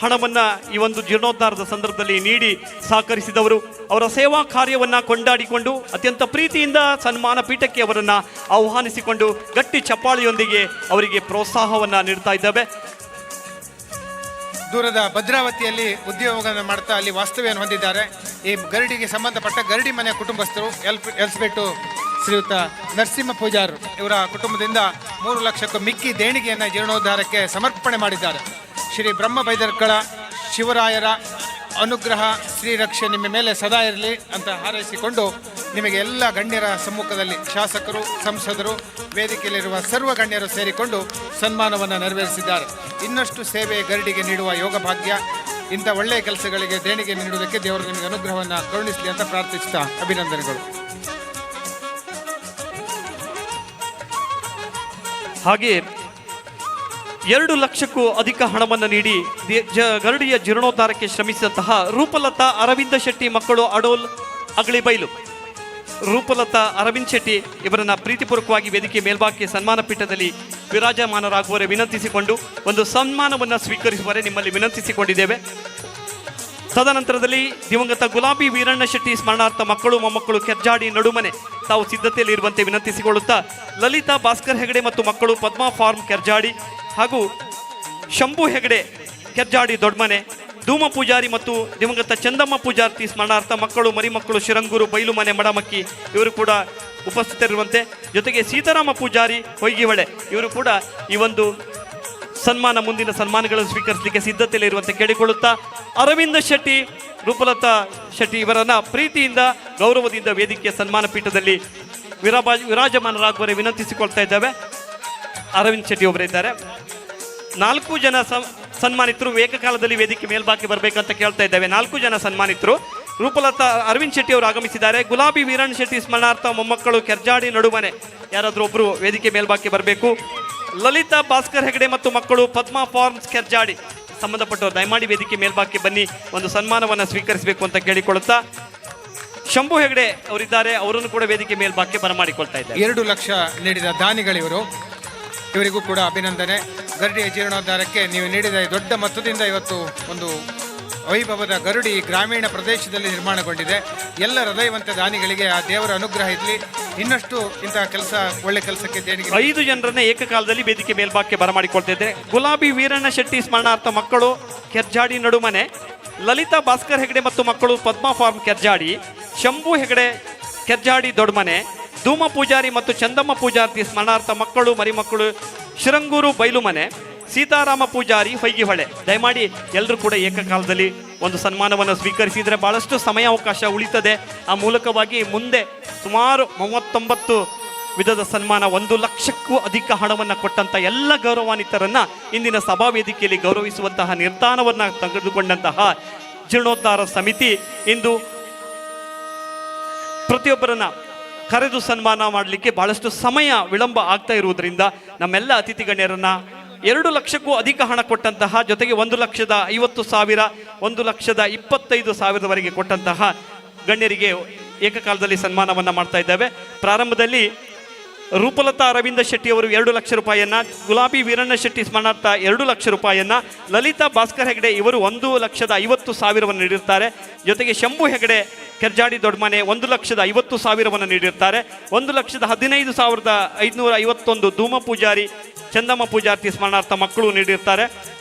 ಹಣವನ್ನು ಈ ಒಂದು ಜೀರ್ಣೋದ್ಧಾರದ ಸಂದರ್ಭದಲ್ಲಿ ನೀಡಿ ಸಹಕರಿಸಿದವರು. ಅವರ ಸೇವಾ ಕಾರ್ಯವನ್ನು ಕೊಂಡಾಡಿಕೊಂಡು ಅತ್ಯಂತ ಪ್ರೀತಿಯಿಂದ ಸನ್ಮಾನ ಪೀಠಕ್ಕೆ ಅವರನ್ನು ಆಹ್ವಾನಿಸಿಕೊಂಡು ಗಟ್ಟಿ ಚಪ್ಪಾಳಿಯೊಂದಿಗೆ ಅವರಿಗೆ ಪ್ರೋತ್ಸಾಹವನ್ನು ನೀಡ್ತಾ ಇದ್ದಾವೆ. ದೂರದ ಭದ್ರಾವತಿಯಲ್ಲಿ ಉದ್ಯೋಗವನ್ನು ಮಾಡ್ತಾ ಅಲ್ಲಿ ವಾಸ್ತವ್ಯವನ್ನು ಹೊಂದಿದ್ದಾರೆ. ಈ ಗರಡಿಗೆ ಸಂಬಂಧಪಟ್ಟ ಗರಡಿ ಮನೆಯ ಕುಟುಂಬಸ್ಥರು ಎಲ್ಸ್ಬೆಟ್ಟು ಶ್ರೀಯುತ ನರಸಿಂಹ ಪೂಜಾರ್ ಇವರ ಕುಟುಂಬದಿಂದ 3 ಲಕ್ಷಕ್ಕೂ ಮಿಕ್ಕಿ ದೇಣಿಗೆಯನ್ನು ಜೀರ್ಣೋದ್ಧಾರಕ್ಕೆ ಸಮರ್ಪಣೆ ಮಾಡಿದ್ದಾರೆ. ಶ್ರೀ ಬ್ರಹ್ಮ ಬೈದರ್ಕಳ ಶಿವರಾಯರ ಅನುಗ್ರಹ ಶ್ರೀರಕ್ಷೆ ನಿಮ್ಮ ಮೇಲೆ ಸದಾ ಇರಲಿ ಅಂತ ಹಾರೈಸಿಕೊಂಡು ನಿಮಗೆ ಎಲ್ಲ ಗಣ್ಯರ ಸಮ್ಮುಖದಲ್ಲಿ ಶಾಸಕರು, ಸಂಸದರು, ವೇದಿಕೆಯಲ್ಲಿರುವ ಸರ್ವ ಗಣ್ಯರು ಸೇರಿಕೊಂಡು ಸನ್ಮಾನವನ್ನು ನೆರವೇರಿಸಿದ್ದಾರೆ. ಇನ್ನಷ್ಟು ಸೇವೆ ಗರಡಿಗೆ ನೀಡುವ ಯೋಗ ಭಾಗ್ಯ, ಇಂಥ ಒಳ್ಳೆಯ ಕೆಲಸಗಳಿಗೆ ದೇಣಿಗೆ ನೀಡುವುದಕ್ಕೆ ದೇವರು ನಿಮಗೆ ಅನುಗ್ರಹವನ್ನು ಕರುಣಿಸಲಿ ಅಂತ ಪ್ರಾರ್ಥಿಸ್ತಾ ಅಭಿನಂದನೆಗಳು. ಹಾಗೆ 2 ಲಕ್ಷಕ್ಕೂ ಅಧಿಕ ಹಣವನ್ನು ನೀಡಿ ಗರಡಿಯ ಜೀರ್ಣೋದ್ಧಾರಕ್ಕೆ ಶ್ರಮಿಸಿದಂತಹ ರೂಪಲತಾ ಅರವಿಂದ ಶೆಟ್ಟಿ ಮಕ್ಕಳು ಅಡೋಲ್ ಅಗಳಿಬೈಲು. ರೂಪಲತಾ ಅರವಿಂದ್ ಶೆಟ್ಟಿ ಇವರನ್ನು ಪ್ರೀತಿಪೂರ್ವಕವಾಗಿ ವೇದಿಕೆ ಮೇಲ್ಭಾಗಕ್ಕೆ ಸನ್ಮಾನ ಪೀಠದಲ್ಲಿ ವಿರಾಜಮಾನರಾಗುವರೆ ವಿನಂತಿಸಿಕೊಂಡು ಒಂದು ಸನ್ಮಾನವನ್ನು ಸ್ವೀಕರಿಸುವರೆ ನಿಮ್ಮಲ್ಲಿ ವಿನಂತಿಸಿಕೊಂಡಿದ್ದೇವೆ. ತದನಂತರದಲ್ಲಿ ದಿವಂಗತ ಗುಲಾಬಿ ವೀರಣ್ಣ ಶೆಟ್ಟಿ ಸ್ಮರಣಾರ್ಥ ಮಕ್ಕಳು ಮೊಮ್ಮಕ್ಕಳು ಕೆರ್ಜಾಡಿ ನಡುಮನೆ ತಾವು ಸಿದ್ಧತೆಯಲ್ಲಿ ಇರುವಂತೆ ವಿನಂತಿಸಿಕೊಳ್ಳುತ್ತಾ ಲಲಿತಾ ಭಾಸ್ಕರ್ ಹೆಗಡೆ ಮತ್ತು ಮಕ್ಕಳು ಪದ್ಮಾ ಫಾರ್ಮ್ ಕೆರ್ಜಾಡಿ ಹಾಗೂ ಶಂಭು ಹೆಗಡೆ ಕೆರ್ಜಾಡಿ ದೊಡ್ಮನೆ, ಧೂಮ ಪೂಜಾರಿ ಮತ್ತು ದಿವಂಗತ ಚಂದಮ್ಮ ಪೂಜಾರ್ತಿ ಸ್ಮರಣಾರ್ಥ ಮಕ್ಕಳು ಮರಿಮಕ್ಕಳು ಶಿರಂಗೂರು ಬೈಲುಮನೆ ಮಡಮಕ್ಕಿ ಇವರು ಕೂಡ ಉಪಸ್ಥಿತರಿರುವಂತೆ, ಜೊತೆಗೆ ಸೀತಾರಾಮ ಪೂಜಾರಿ ಹೊಯ್ಗಿವಳೆ ಇವರು ಕೂಡ ಈ ಒಂದು ಮುಂದಿನ ಸನ್ಮಾನಗಳನ್ನು ಸ್ವೀಕರಿಸಲಿಕ್ಕೆ ಸಿದ್ಧತೆಯಲ್ಲಿ ಇರುವಂತೆ ಕೇಳಿಕೊಳ್ಳುತ್ತಾ ಅರವಿಂದ ಶೆಟ್ಟಿ, ರೂಪಲತಾ ಶೆಟ್ಟಿ ಇವರನ್ನ ಪ್ರೀತಿಯಿಂದ ಗೌರವದಿಂದ ವೇದಿಕೆಯ ಸನ್ಮಾನ ಪೀಠದಲ್ಲಿ ವಿರಾಜಮಾನರಾಗುವರೆ ವಿನಂತಿಸಿಕೊಳ್ತಾ ಇದ್ದೇವೆ. ಅರವಿಂದ್ ಶೆಟ್ಟಿ ಒಬ್ಬರಿದ್ದಾರೆ. 4 ಜನ ಸನ್ಮಾನಿತರು ಏಕಕಾಲದಲ್ಲಿ ವೇದಿಕೆ ಮೇಲ್ಭಾಗಕ್ಕೆ ಬರಬೇಕಂತ ಕೇಳ್ತಾ ಇದ್ದೇವೆ. 4 ಜನ ಸನ್ಮಾನಿತರು ರೂಪಲತಾ ಅರವಿಂದ್ ಶೆಟ್ಟಿ ಅವರು ಆಗಮಿಸಿದ್ದಾರೆ. ಗುಲಾಬಿ ವೀರಣ್ಣ ಶೆಟ್ಟಿ ಸ್ಮರಣಾರ್ಥ ಮೊಮ್ಮಕ್ಕಳು ಕೆರ್ಜಾಡಿ ನಡುಮನೆ ಯಾರಾದರೂ ಒಬ್ಬರು ವೇದಿಕೆ ಮೇಲ್ಭಾಗಕ್ಕೆ ಬರಬೇಕು. ಲಲಿತಾ ಭಾಸ್ಕರ್ ಹೆಗಡೆ ಮತ್ತು ಮಕ್ಕಳು ಪದ್ಮಾ ಫಾರ್ಮ್ಸ್ ಕೆರ್ಜಾಡಿ ಸಂಬಂಧಪಟ್ಟವರು ದಯಮಾಡಿ ವೇದಿಕೆ ಮೇಲ್ಭಾಗಕ್ಕೆ ಬನ್ನಿ, ಒಂದು ಸನ್ಮಾನವನ್ನು ಸ್ವೀಕರಿಸಬೇಕು ಅಂತ ಕೇಳಿಕೊಳ್ಳುತ್ತಾ ಶಂಭು ಹೆಗಡೆ ಅವರಿದ್ದಾರೆ, ಅವರನ್ನು ಕೂಡ ವೇದಿಕೆ ಮೇಲ್ಭಾಗಕ್ಕೆ ಬರಮಾಡಿಕೊಳ್ತಾ ಇದ್ದಾರೆ. 2 ಲಕ್ಷ ನೀಡಿದ ದಾನಿಗಳಿವರು, ಇವರಿಗೂ ಕೂಡ ಅಭಿನಂದನೆ. ಗರಡಿಯ ಜೀರ್ಣೋದ್ಧಾರಕ್ಕೆ ನೀವು ನೀಡಿದ ದೊಡ್ಡ ಮೊತ್ತದಿಂದ ಇವತ್ತು ಒಂದು ವೈಭವದ ಗರುಡಿ ಗ್ರಾಮೀಣ ಪ್ರದೇಶದಲ್ಲಿ ನಿರ್ಮಾಣಗೊಂಡಿದೆ. ಎಲ್ಲ ಹೃದಯವಂತ ದಾನಿಗಳಿಗೆ ಆ ದೇವರ ಅನುಗ್ರಹ ಇರಲಿ. ಇನ್ನಷ್ಟು ಇಂತಹ ಕೆಲಸ, ಒಳ್ಳೆ ಕೆಲಸಕ್ಕೆ ದೇಣಿಗೆ. 5 ಜನರನ್ನ ಏಕಕಾಲದಲ್ಲಿ ವೇದಿಕೆ ಮೇಲ್ಭಾಗಕ್ಕೆ ಬರಮಾಡಿಕೊಳ್ತಾ ಇದ್ದಾರೆ. ಗುಲಾಬಿ ವೀರಣ್ಣ ಶೆಟ್ಟಿ ಸ್ಮರಣಾರ್ಥ ಮಕ್ಕಳು ಕೆರ್ಜಾಡಿ ನಡುಮನೆ, ಲಲಿತಾ ಭಾಸ್ಕರ್ ಹೆಗಡೆ ಮತ್ತು ಮಕ್ಕಳು ಪದ್ಮಾ ಫಾರ್ಮ್ ಕೆರ್ಜಾಡಿ, ಶಂಭು ಹೆಗಡೆ ಕೆರ್ಜಾಡಿ ದೊಡ್ಮನೆ, ಧೂಮ ಪೂಜಾರಿ ಮತ್ತು ಚಂದಮ್ಮ ಪೂಜಾರ್ತಿ ಸ್ಮರಣಾರ್ಥ ಮಕ್ಕಳು ಮರಿಮಕ್ಕಳು ಶಿರಂಗೂರು ಬೈಲುಮನೆ, ಸೀತಾರಾಮ ಪೂಜಾರಿ ಹೊಯ್ಗಿಹೊಳೆ. ದಯಮಾಡಿ ಎಲ್ಲರೂ ಕೂಡ ಏಕಕಾಲದಲ್ಲಿ ಒಂದು ಸನ್ಮಾನವನ್ನು ಸ್ವೀಕರಿಸಿದರೆ ಬಹಳಷ್ಟು ಸಮಯಾವಕಾಶ ಉಳಿತದೆ. ಆ ಮೂಲಕವಾಗಿ ಮುಂದೆ ಸುಮಾರು 39 ವಿಧದ ಸನ್ಮಾನ, 1 ಲಕ್ಷಕ್ಕೂ ಅಧಿಕ ಹಣವನ್ನು ಕೊಟ್ಟಂಥ ಎಲ್ಲ ಗೌರವಾನ್ವಿತರನ್ನ ಇಂದಿನ ಸಭಾ ವೇದಿಕೆಯಲ್ಲಿ ಗೌರವಿಸುವಂತಹ ನಿರ್ಧಾರವನ್ನು ತೆಗೆದುಕೊಂಡಂತಹ ಜೀರ್ಣೋದ್ಧಾರ ಸಮಿತಿ ಇಂದು ಪ್ರತಿಯೊಬ್ಬರನ್ನ ಕರೆದು ಸನ್ಮಾನ ಮಾಡಲಿಕ್ಕೆ ಬಹಳಷ್ಟು ಸಮಯ ವಿಳಂಬ ಆಗ್ತಾ ಇರುವುದರಿಂದ ನಮ್ಮೆಲ್ಲ ಅತಿಥಿ ಗಣ್ಯರನ್ನ 2 ಲಕ್ಷಕ್ಕೂ ಅಧಿಕ ಹಣ ಕೊಟ್ಟಂತಹ, ಜೊತೆಗೆ 1,50,000, 1,25,000ವರೆಗೆ ಕೊಟ್ಟಂತಹ ಗಣ್ಯರಿಗೆ ಏಕಕಾಲದಲ್ಲಿ ಸನ್ಮಾನವನ್ನು ಮಾಡ್ತಾ ಇದ್ದೇವೆ. ಪ್ರಾರಂಭದಲ್ಲಿ ರೂಪಲತಾ ಅರವಿಂದ ಶೆಟ್ಟಿ ಅವರು 2 ಲಕ್ಷ ರೂಪಾಯಿಯನ್ನು, ಗುಲಾಬಿ ವೀರಣ್ಣ ಶೆಟ್ಟಿ ಸ್ಮರಣಾರ್ಥ 2 ಲಕ್ಷ ರೂಪಾಯಿಯನ್ನು, ಲಲಿತಾ ಭಾಸ್ಕರ್ ಹೆಗಡೆ ಇವರು 1,50,000 ನೀಡಿರ್ತಾರೆ. ಜೊತೆಗೆ ಶಂಭು ಹೆಗಡೆ ಕೆರ್ಜಾಡಿ ದೊಡ್ಮನೆ 1,50,000 ನೀಡಿರ್ತಾರೆ. 1,15,551 ಧೂಮ ಪೂಜಾರಿ ಚಂದಮ್ಮ ಪೂಜಾರ್ತಿ ಸ್ಮರಣಾರ್ಥ ಮಕ್ಕಳು ನೀಡಿರ್ತಾರೆ.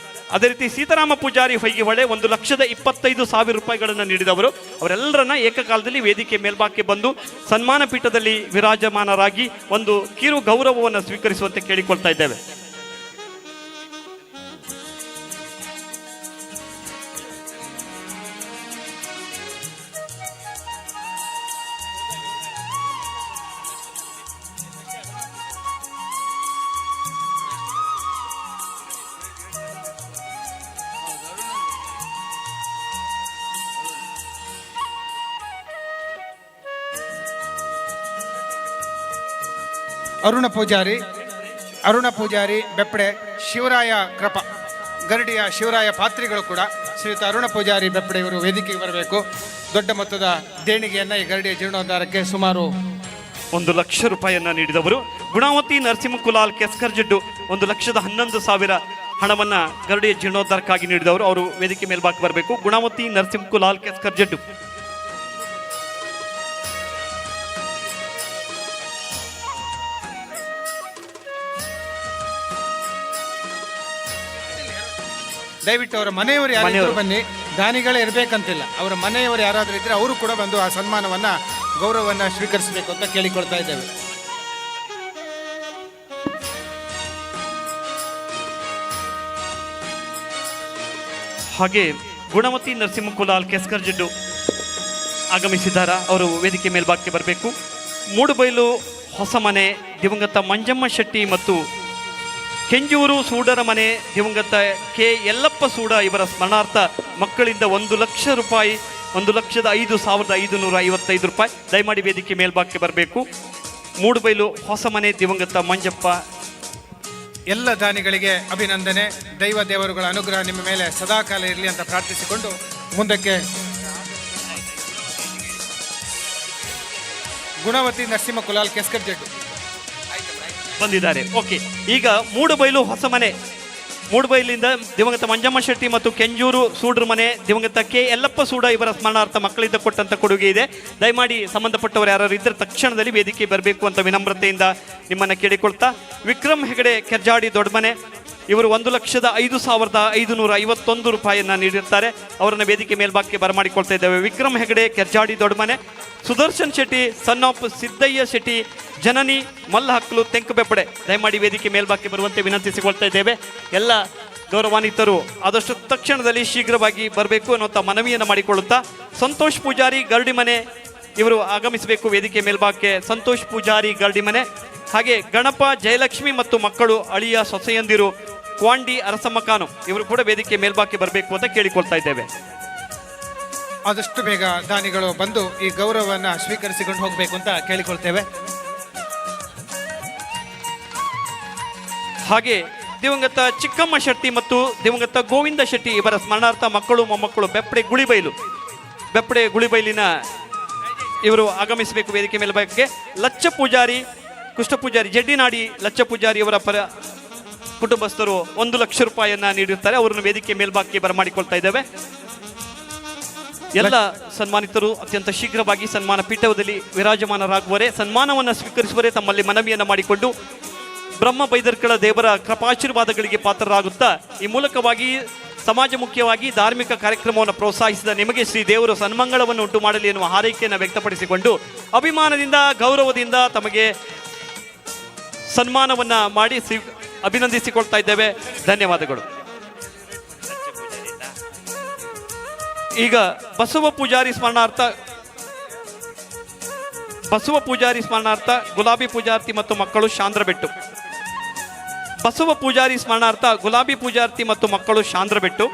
ಅದೇ ರೀತಿ ಸೀತಾರಾಮ ಪೂಜಾರಿ ಹೊಯ್ಗಿಹೊಳೆ 1,25,000 ರೂಪಾಯಿಗಳನ್ನು ನೀಡಿದವರು. ಅವರೆಲ್ಲರನ್ನ ಏಕಕಾಲದಲ್ಲಿ ವೇದಿಕೆ ಮೇಲ್ಭಾಗಕ್ಕೆ ಬಂದು ಸನ್ಮಾನ ಪೀಠದಲ್ಲಿ ವಿರಾಜಮಾನರಾಗಿ ಒಂದು ಕಿರು ಗೌರವವನ್ನು ಸ್ವೀಕರಿಸುವಂತೆ ಕೇಳಿಕೊಳ್ತಾ ಇದ್ದೇವೆ. ಅರುಣ ಪೂಜಾರಿ ಬೆಪ್ಪಡೆ, ಶಿವರಾಯ ಕೃಪ, ಗರಡಿಯ ಶಿವರಾಯ ಪಾತ್ರಿಗಳು ಕೂಡ ಶ್ರೀಯುತ ಅರುಣ ಪೂಜಾರಿ ಬೆಪ್ಪಡೆ ಇವರು ವೇದಿಕೆಗೆ ಬರಬೇಕು. ದೊಡ್ಡ ಮೊತ್ತದ ದೇಣಿಗೆಯನ್ನು ಈ ಗರಡಿಯ ಜೀರ್ಣೋದ್ಧಾರಕ್ಕೆ ಸುಮಾರು 1 ಲಕ್ಷ ರೂಪಾಯಿಯನ್ನು ನೀಡಿದವರು. ಗುಣಾವತಿ ನರಸಿಂಹ ಕುಲಾಲ್ ಕೆಸ್ಕರ್ಜಡ್ಡು 1,11,000 ಹಣವನ್ನು ಗರಡಿಯ ಜೀರ್ಣೋದ್ಧಾರಕ್ಕಾಗಿ ನೀಡಿದವರು. ಅವರು ವೇದಿಕೆ ಮೇಲ್ಭಾಗಕ್ಕೆ ಬರಬೇಕು. ಗುಣಮತಿ ನರಸಿಂಹಕುಲಾಲ್ ಕೆಸ್ಕರ್ ಜಡ್ಡು. ದಯವಿಟ್ಟು ಅವರ ಮನೆಯವರು ಯಾರಾದರೂ ಬನ್ನಿ, ದಾನಿಗಳೇ ಇರಬೇಕಂತಿಲ್ಲ. ಅವರ ಮನೆಯವರು ಯಾರಾದರೂ ಇದ್ರೆ ಅವರು ಕೂಡ ಬಂದು ಆ ಸನ್ಮಾನವನ್ನ ಗೌರವವನ್ನು ಸ್ವೀಕರಿಸಬೇಕು ಅಂತ ಕೇಳಿಕೊಳ್ತಾ ಇದ್ದೇವೆ. ಹಾಗೆ ಗುಣಮತಿ ನರಸಿಂಹಕುಲಾಲ್ ಕೆಸ್ಕರ್ ಜಡ್ಡು ಆಗಮಿಸಿದ್ದಾರೆ. ಅವರು ವೇದಿಕೆ ಮೇಲ್ಭಾಗಕ್ಕೆ ಬರಬೇಕು. ಮೂಡುಬೈಲು ಹೊಸಮನೆ ದಿವಂಗತ ಮಂಜಮ್ಮ ಶೆಟ್ಟಿ ಮತ್ತು ಕೆಂಜೂರು ಸೂಡರ ಮನೆ ದಿವಂಗತ ಕೆ ಯಲ್ಲಪ್ಪ ಸೂಡ ಇವರ ಸ್ಮರಣಾರ್ಥ ಮಕ್ಕಳಿಂದ 1,00,000 ರೂಪಾಯಿ, 1,05,555 ರೂಪಾಯಿ ದಯಮಾಡಿ ವೇದಿಕೆ ಮೇಲ್ಭಾಗಕ್ಕೆ ಬರಬೇಕು. ಮೂಡುಬೈಲು ಹೊಸಮನೆ ದಿವಂಗತ ಮಂಜಪ್ಪ. ಎಲ್ಲ ದಾನಿಗಳಿಗೆ ಅಭಿನಂದನೆ. ದೈವ ದೇವರುಗಳ ಅನುಗ್ರಹ ನಿಮ್ಮ ಮೇಲೆ ಸದಾಕಾಲ ಇರಲಿ ಅಂತ ಪ್ರಾರ್ಥಿಸಿಕೊಂಡು ಮುಂದಕ್ಕೆ ಗುಣವತಿ ನರಸಿಂಹಕುಲಾಲ್ ಕೆಸ್ಕರ್ ಜಡ್ಡು ಬಂದಿದ್ದಾರೆ. ಓಕೆ, ಈಗ ಮೂಡುಬೈಲು ಹೊಸಮನೆ, ಮೂಡುಬೈಲಿಂದ ದಿವಂಗತ ಮಂಜಮ್ಮ ಶೆಟ್ಟಿ ಮತ್ತು ಕೆಂಜೂರು ಸೂಡ್ರ ಮನೆ ದಿವಂಗತ ಕೆ ಯಲ್ಲಪ್ಪ ಸೂಡ ಇವರ ಸ್ಮರಣಾರ್ಥ ಮಕ್ಕಳಿಂದ ಕೊಟ್ಟಂತ ಕೊಡುಗೆ ಇದೆ. ದಯಮಾಡಿ ಸಂಬಂಧಪಟ್ಟವರು ಯಾರು ಇದ್ದರೆ ತಕ್ಷಣದಲ್ಲಿ ವೇದಿಕೆ ಬರಬೇಕು ಅಂತ ವಿನಮ್ರತೆಯಿಂದ ನಿಮ್ಮನ್ನು ಕೇಳಿಕೊಳ್ತಾ, ವಿಕ್ರಮ್ ಹೆಗಡೆ ಕೆರ್ಜಾಡಿ ದೊಡ್ಡಮನೆ ಇವರು 1,05,551 ರೂಪಾಯಿಯನ್ನು ನೀಡಿರ್ತಾರೆ. ಅವರನ್ನು ವೇದಿಕೆ ಮೇಲ್ಭಾಗಕ್ಕೆ ಬರಮಾಡಿಕೊಳ್ತಾ ಇದ್ದೇವೆ. ವಿಕ್ರಮ್ ಹೆಗಡೆ ಕೆರ್ಜಾಡಿ ದೊಡ್ಡಮನೆ, ಸುದರ್ಶನ್ ಶೆಟ್ಟಿ ಸನ್ ಆಫ್ ಸಿದ್ದಯ್ಯ ಶೆಟ್ಟಿ ಜನನಿ ಮಲ್ಲ ಹಕ್ಕಲು ತೆಂಕಬೆಪ್ಪಡೆ ದಯಮಾಡಿ ವೇದಿಕೆ ಮೇಲ್ಭಾಗಕ್ಕೆ ಬರುವಂತೆ ವಿನಂತಿಸಿಕೊಳ್ತಾ ಇದ್ದೇವೆ. ಎಲ್ಲ ಗೌರವಾನ್ವಿತರು ಆದಷ್ಟು ತಕ್ಷಣದಲ್ಲಿ ಶೀಘ್ರವಾಗಿ ಬರಬೇಕು ಅನ್ನುವಂಥ ಮನವಿಯನ್ನು ಮಾಡಿಕೊಳ್ಳುತ್ತಾ, ಸಂತೋಷ್ ಪೂಜಾರಿ ಗರ್ಡಿಮನೆ ಇವರು ಆಗಮಿಸಬೇಕು ವೇದಿಕೆ ಮೇಲ್ಭಾಗಕ್ಕೆ. ಸಂತೋಷ್ ಪೂಜಾರಿ ಗರ್ಡಿಮನೆ, ಹಾಗೆ ಗಣಪ ಜಯಲಕ್ಷ್ಮಿ ಮತ್ತು ಮಕ್ಕಳು ಅಳಿಯ ಸೊಸೆಯಂದಿರು ಕ್ವಾಂಡಿ ಅರಸಮ್ಮಕಾನು ಇವರು ಕೂಡ ವೇದಿಕೆ ಮೇಲ್ಭಾಗಕ್ಕೆ ಬರಬೇಕು ಅಂತ ಕೇಳಿಕೊಳ್ತಾ ಇದ್ದೇವೆ. ಆದಷ್ಟು ಬೇಗ ದಾನಿಗಳು ಬಂದು ಈ ಗೌರವವನ್ನು ಸ್ವೀಕರಿಸಿಕೊಂಡು ಹೋಗಬೇಕು ಅಂತ ಕೇಳಿಕೊಳ್ತೇವೆ. ಹಾಗೆ ದಿವಂಗತ ಚಿಕ್ಕಮ್ಮ ಶೆಟ್ಟಿ ಮತ್ತು ದಿವಂಗತ ಗೋವಿಂದ ಶೆಟ್ಟಿ ಇವರ ಸ್ಮರಣಾರ್ಥ ಮಕ್ಕಳು ಮೊಮ್ಮಕ್ಕಳು ಬೆಪ್ಪಡೆ ಗುಳಿಬೈಲಿನ ಇವರು ಆಗಮಿಸಬೇಕು ವೇದಿಕೆ ಮೇಲ್ಭಾಗಕ್ಕೆ. ಲಚ್ಚ ಪೂಜಾರಿ ಕುಷ್ಠ ಪೂಜಾರಿ ಜಡ್ಡಿನಾಡಿ ಲಚ್ಚ ಪೂಜಾರಿ ಅವರ ಕುಟುಂಬಸ್ಥರು 1,00,000 ರೂಪಾಯಿಯನ್ನು ನೀಡಿರ್ತಾರೆ. ಅವರನ್ನು ವೇದಿಕೆ ಮೇಲ್ಭಾಗಕ್ಕೆ ಬರಮಾಡಿಕೊಳ್ತಾ ಇದ್ದೇವೆ. ಎಲ್ಲ ಸನ್ಮಾನಿತರು ಅತ್ಯಂತ ಶೀಘ್ರವಾಗಿ ಸನ್ಮಾನ ಪೀಠದಲ್ಲಿ ವಿರಾಜಮಾನರಾಗುವರೆ, ಸನ್ಮಾನವನ್ನು ಸ್ವೀಕರಿಸುವರೆ ತಮ್ಮಲ್ಲಿ ಮನವಿಯನ್ನು ಮಾಡಿಕೊಂಡು ಬ್ರಹ್ಮ ಬೈದರ್ಕಳ ದೇವರ ಕೃಪಾಶೀರ್ವಾದಗಳಿಗೆ ಪಾತ್ರರಾಗುತ್ತಾ ಈ ಮೂಲಕವಾಗಿ ಸಮಾಜ ಮುಖ್ಯವಾಗಿ ಧಾರ್ಮಿಕ ಕಾರ್ಯಕ್ರಮವನ್ನು ಪ್ರೋತ್ಸಾಹಿಸಿದ ನಿಮಗೆ ಶ್ರೀ ದೇವರು ಸನ್ಮಂಗಳವನ್ನು ಉಂಟು ಮಾಡಲಿ ಎನ್ನುವ ಹಾರೈಕೆಯನ್ನು ವ್ಯಕ್ತಪಡಿಸಿಕೊಂಡು ಅಭಿಮಾನದಿಂದ ಗೌರವದಿಂದ ತಮಗೆ ಸನ್ಮಾನವನ್ನು ಮಾಡಿ ಅಭಿನಂದಿಸಿಕೊಳ್ತಾ ಇದ್ದೇವೆ. ಧನ್ಯವಾದಗಳು. ಈಗ ಬಸವ ಪೂಜಾರಿ ಸ್ಮರಣಾರ್ಥ ಗುಲಾಬಿ ಪೂಜಾರ್ತಿ ಮತ್ತು ಮಕ್ಕಳು ಶಾಂದ್ರಬೆಟ್ಟು. ಬಸವ ಪೂಜಾರಿ ಸ್ಮರಣಾರ್ಥ ಗುಲಾಬಿ ಪೂಜಾರ್ತಿ ಮತ್ತು ಮಕ್ಕಳು ಶಾಂದ್ರಬೆಟ್ಟು.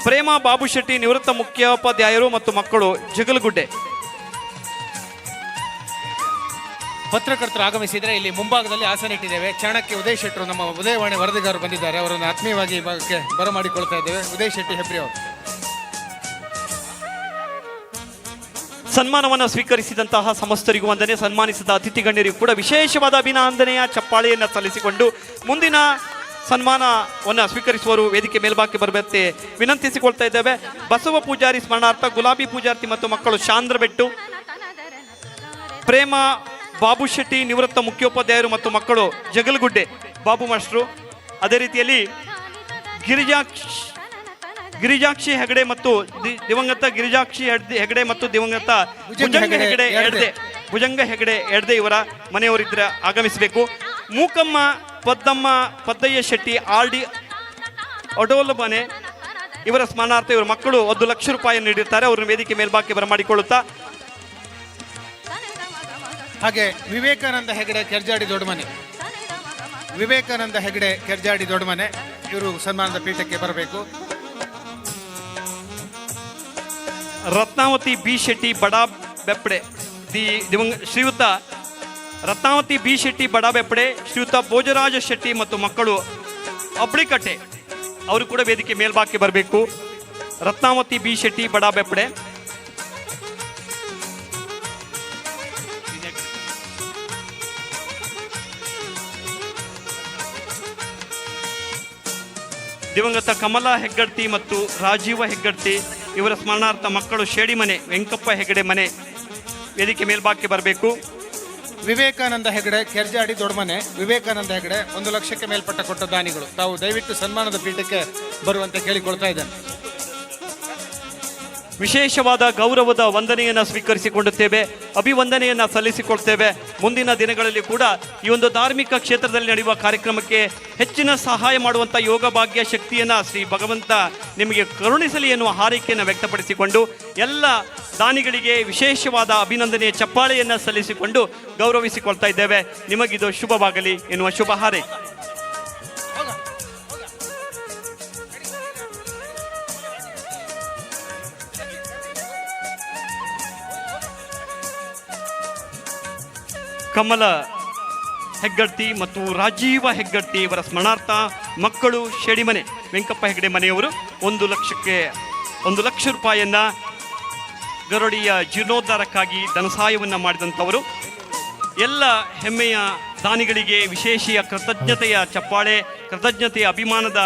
ಪ್ರೇಮ ಬಾಬು ಶೆಟ್ಟಿ ನಿವೃತ್ತ ಮುಖ್ಯೋಪಾಧ್ಯಾಯರು ಮತ್ತು ಮಕ್ಕಳು ಜಗಲಗುಡ್ಡೆ. ಪತ್ರಕರ್ತರು ಆಗಮಿಸಿದರೆ ಇಲ್ಲಿ ಮುಂಭಾಗದಲ್ಲಿ ಆಸನ ಇಟ್ಟಿದ್ದೇವೆ. ಚಾಣಕ್ಯ ಉದಯ್ ಶೆಟ್ಟರು ನಮ್ಮ ಉದಯವಾಣಿ ವರದಿಗಾರರು ಬಂದಿದ್ದಾರೆ. ಅವರನ್ನು ಆತ್ಮೀಯವಾಗಿ ಈ ಭಾಗಕ್ಕೆ ಬರಮಾಡಿಕೊಳ್ತಾ ಇದ್ದೇವೆ. ಉದಯ್ ಶೆಟ್ಟಿ ಹೆಬ್ರಿ ಅವರು ಸನ್ಮಾನವನ್ನು ಸ್ವೀಕರಿಸಿದಂತಹ ಸಮಸ್ತರಿಗೂ ವಂದನೆ, ಸನ್ಮಾನಿಸಿದ ಅತಿಥಿ ಗಣ್ಯರಿಗೂ ಕೂಡ ವಿಶೇಷವಾದ ಅಭಿನಂದನೆಯ ಚಪ್ಪಾಳೆಯನ್ನು ಸಲ್ಲಿಸಿಕೊಂಡು ಮುಂದಿನ ಸನ್ಮಾನವನ್ನು ಸ್ವೀಕರಿಸುವರು ವೇದಿಕೆ ಮೇಲ್ಭಾಗಕ್ಕೆ ಬರಬೇಕೆ ವಿನಂತಿಸಿಕೊಳ್ತಾ ಇದ್ದೇವೆ. ಬಸವ ಪೂಜಾರಿ ಸ್ಮರಣಾರ್ಥ ಗುಲಾಬಿ ಪೂಜಾರ್ತಿ ಮತ್ತು ಮಕ್ಕಳು ಶಾಂದ್ರಬೆಟ್ಟು. ಪ್ರೇಮ ಬಾಬು ಶೆಟ್ಟಿ ನಿವೃತ್ತ ಮುಖ್ಯೋಪಾಧ್ಯಾಯರು ಮತ್ತು ಮಕ್ಕಳು ಜಗಲಗುಡ್ಡೆ ಬಾಬು ಮಾಸ್ಟ್ರು. ಅದೇ ರೀತಿಯಲ್ಲಿ ಗಿರಿಜಾಕ್ಷಿ ಹೆಗಡೆ ಮತ್ತು ದಿವಂಗತ ಗಿರಿಜಾಕ್ಷಿ ಹೆಗಡೆ ಮತ್ತು ದಿವಂಗತ ಭುಜಂಗ ಹೆಗಡೆ ಎಡ್ದೆ ಇವರ ಮನೆಯವರಿದ್ರೆ ಆಗಮಿಸಬೇಕು. ಮೂಕಮ್ಮ ಪದ್ದಯ್ಯ ಶೆಟ್ಟಿ ಆರ್ಡಿ ಅಡೋಲ ಮನೆ ಇವರ ಸ್ಮರಣಾರ್ಥ ಇವರ ಮಕ್ಕಳು 1,00,000 ರೂಪಾಯಿ ನೀಡಿರ್ತಾರೆ. ಅವರನ್ನು ವೇದಿಕೆ ಮೇಲ್ಭಾಗಕ್ಕೆ ಬರಮಾಡಿಕೊಳ್ಳುತ್ತಾ, ಹಾಗೆ ವಿವೇಕಾನಂದ ಹೆಗಡೆ ಕೆರ್ಜಾಡಿ ದೊಡ್ಡಮನೆ ಇವರು ಸನ್ಮಾನದ ಪೀಠಕ್ಕೆ ಬರಬೇಕು. ರತ್ನಾವತಿ ಬಿ ಶೆಟ್ಟಿ ಬಡಾ ಬೆಪ್ಪಡೆ ಶ್ರೀಯುತ ರತ್ನಾವತಿ ಬಿ ಶೆಟ್ಟಿ ಬಡಾ ಬೆಪ್ಪಡೆ, ಶ್ರೀಯುತ ಭೋಜರಾಜ ಶೆಟ್ಟಿ ಮತ್ತು ಮಕ್ಕಳು ಅಬ್ಳಿಕಟ್ಟೆ ಅವರು ಕೂಡ ವೇದಿಕೆ ಮೇಲ್ಭಾಗಕ್ಕೆ ಬರಬೇಕು. ರತ್ನಾವತಿ ಬಿ ಶೆಟ್ಟಿ ಬಡಾ ಬೆಪ್ಪಡೆ. ದಿವಂಗತ ಕಮಲಾ ಹೆಗ್ಗಡ್ತಿ ಮತ್ತು ರಾಜೀವ ಹೆಗ್ಗಡ್ತಿ ಇವರ ಸ್ಮರಣಾರ್ಥ ಮಕ್ಕಳು ಶೇಡಿಮನೆ ವೆಂಕಪ್ಪ ಹೆಗಡೆ ಮನೆ ವೇದಿಕೆ ಮೇಲ್ಭಾಗಕ್ಕೆ ಬರಬೇಕು. ವಿವೇಕಾನಂದ ಹೆಗಡೆ ಕೆರ್ಜಾಡಿ ದೊಡ್ಡಮನೆ. ವಿವೇಕಾನಂದ ಹೆಗಡೆ 1 ಲಕ್ಷಕ್ಕೆ ಮೇಲ್ಪಟ್ಟ ಕೊಟ್ಟ ದಾನಿಗಳು. ತಾವು ದಯವಿಟ್ಟು ಸನ್ಮಾನದ ಪೀಠಕ್ಕೆ ಬರುವಂತೆ ಕೇಳಿಕೊಳ್ತಾ ಇದ್ದೇನೆ. ವಿಶೇಷವಾದ ಗೌರವದ ವಂದನೆಯನ್ನು ಸ್ವೀಕರಿಸಿಕೊಳ್ಳುತ್ತೇವೆ, ಅಭಿವಂದನೆಯನ್ನು ಸಲ್ಲಿಸಿಕೊಳ್ತೇವೆ. ಮುಂದಿನ ದಿನಗಳಲ್ಲಿ ಕೂಡ ಈ ಒಂದು ಧಾರ್ಮಿಕ ಕ್ಷೇತ್ರದಲ್ಲಿ ನಡೆಯುವ ಕಾರ್ಯಕ್ರಮಕ್ಕೆ ಹೆಚ್ಚಿನ ಸಹಾಯ ಮಾಡುವಂಥ ಯೋಗ ಭಾಗ್ಯ ಶಕ್ತಿಯನ್ನು ಶ್ರೀ ಭಗವಂತ ನಿಮಗೆ ಕರುಣಿಸಲಿ ಎನ್ನುವ ಹಾರೈಕೆಯನ್ನು ವ್ಯಕ್ತಪಡಿಸಿಕೊಂಡು ಎಲ್ಲ ದಾನಿಗಳಿಗೆ ವಿಶೇಷವಾದ ಅಭಿನಂದನೆಯ ಚಪ್ಪಾಳೆಯನ್ನು ಸಲ್ಲಿಸಿಕೊಂಡು ಗೌರವಿಸಿಕೊಳ್ತಾ ಇದ್ದೇವೆ. ನಿಮಗಿದು ಶುಭವಾಗಲಿ ಎನ್ನುವ ಶುಭ ಹಾರೈಕೆ. ಕಮಲ ಹೆಗ್ಗಡ್ತಿ ಮತ್ತು ರಾಜೀವ ಹೆಗ್ಗಡ್ತಿ ಇವರ ಸ್ಮರಣಾರ್ಥ ಮಕ್ಕಳು ಶೇಡಿಮನೆ ವೆಂಕಪ್ಪ ಹೆಗಡೆ ಮನೆಯವರು 1 ಲಕ್ಷ ರೂಪಾಯಿಯನ್ನು ಗರಡಿಯ ಜೀರ್ಣೋದ್ಧಾರಕ್ಕಾಗಿ ಧನಸಹಾಯವನ್ನು ಮಾಡಿದಂಥವರು. ಎಲ್ಲ ಹೆಮ್ಮೆಯ ದಾನಿಗಳಿಗೆ ವಿಶೇಷ ಕೃತಜ್ಞತೆಯ ಚಪ್ಪಾಳೆ, ಕೃತಜ್ಞತೆಯ ಅಭಿಮಾನದ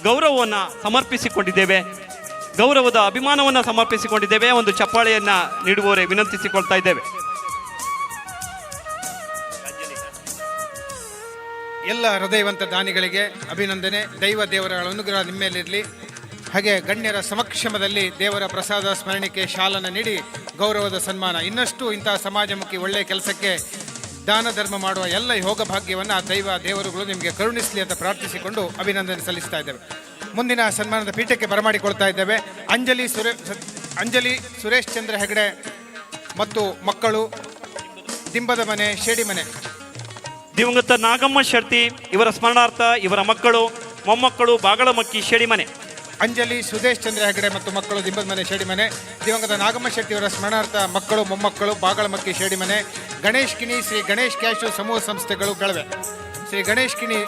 ಗೌರವವನ್ನು ಸಮರ್ಪಿಸಿಕೊಂಡಿದ್ದೇವೆ. ಗೌರವದ ಅಭಿಮಾನವನ್ನು ಸಮರ್ಪಿಸಿಕೊಂಡಿದ್ದೇವೆ. ಒಂದು ಚಪ್ಪಾಳೆಯನ್ನು ನೀಡುವವರೇ ವಿನಂತಿಸಿಕೊಳ್ತಾ ಇದ್ದೇವೆ. ಎಲ್ಲ ಹೃದಯವಂತ ದಾನಿಗಳಿಗೆ ಅಭಿನಂದನೆ. ದೇವರ ಅನುಗ್ರಹ ನಿಮ್ಮ ಮೇಲಿರಲಿ. ಹಾಗೆ ಗಣ್ಯರ ಸಮಕ್ಷಮದಲ್ಲಿ ದೇವರ ಪ್ರಸಾದ ಸ್ಮರಣೆಗೆ ಶಾಲನ್ನು ನೀಡಿ ಗೌರವದ ಸನ್ಮಾನ. ಇನ್ನಷ್ಟು ಇಂತಹ ಸಮಾಜಮುಖಿ ಒಳ್ಳೆಯ ಕೆಲಸಕ್ಕೆ ದಾನ ಧರ್ಮ ಮಾಡುವ ಎಲ್ಲ ಯೋಗ ಭಾಗ್ಯವನ್ನು ದೇವರುಗಳು ನಿಮಗೆ ಕರುಣಿಸಲಿ ಅಂತ ಪ್ರಾರ್ಥಿಸಿಕೊಂಡು ಅಭಿನಂದನೆ ಸಲ್ಲಿಸ್ತಾ ಇದ್ದೇವೆ. ಮುಂದಿನ ಸನ್ಮಾನದ ಪೀಠಕ್ಕೆ ಬರಮಾಡಿಕೊಳ್ತಾ ಇದ್ದೇವೆ. ಅಂಜಲಿ ಸುರೇಶ್ ಚಂದ್ರ ಹೆಗಡೆ ಮತ್ತು ಮಕ್ಕಳು ದಿಂಬದ ಮನೆ ಶೇಡಿಮನೆ. ದಿವಂಗತ ನಾಗಮ್ಮ ಶೆಟ್ಟಿ ಇವರ ಸ್ಮರಣಾರ್ಥ ಇವರ ಮಕ್ಕಳು ಮೊಮ್ಮಕ್ಕಳು ಬಾಗಳಮಕ್ಕಿ ಶೇಡಿಮನೆ. ಅಂಜಲಿ ಸುದೇಶ್ ಚಂದ್ರ ಹೆಗಡೆ ಮತ್ತು ಮಕ್ಕಳು ದಿಂಬದ ಮನೆ ಶೇಡಿಮನೆ. ದಿವಂಗತ ನಾಗಮ್ಮ ಶೆಟ್ಟಿ ಇವರ ಸ್ಮರಣಾರ್ಥ ಮಕ್ಕಳು ಮೊಮ್ಮಕ್ಕಳು ಬಾಗಳಮಕ್ಕಿ ಶೇಡಿಮನೆ. ಗಣೇಶ್ ಕಿಣಿ ಶ್ರೀ ಗಣೇಶ್ ಕ್ಯಾಶು ಸಮೂಹ ಸಂಸ್ಥೆಗಳು ಕಳವೆ. ಶ್ರೀ ಗಣೇಶ್ ಕಿಣಿ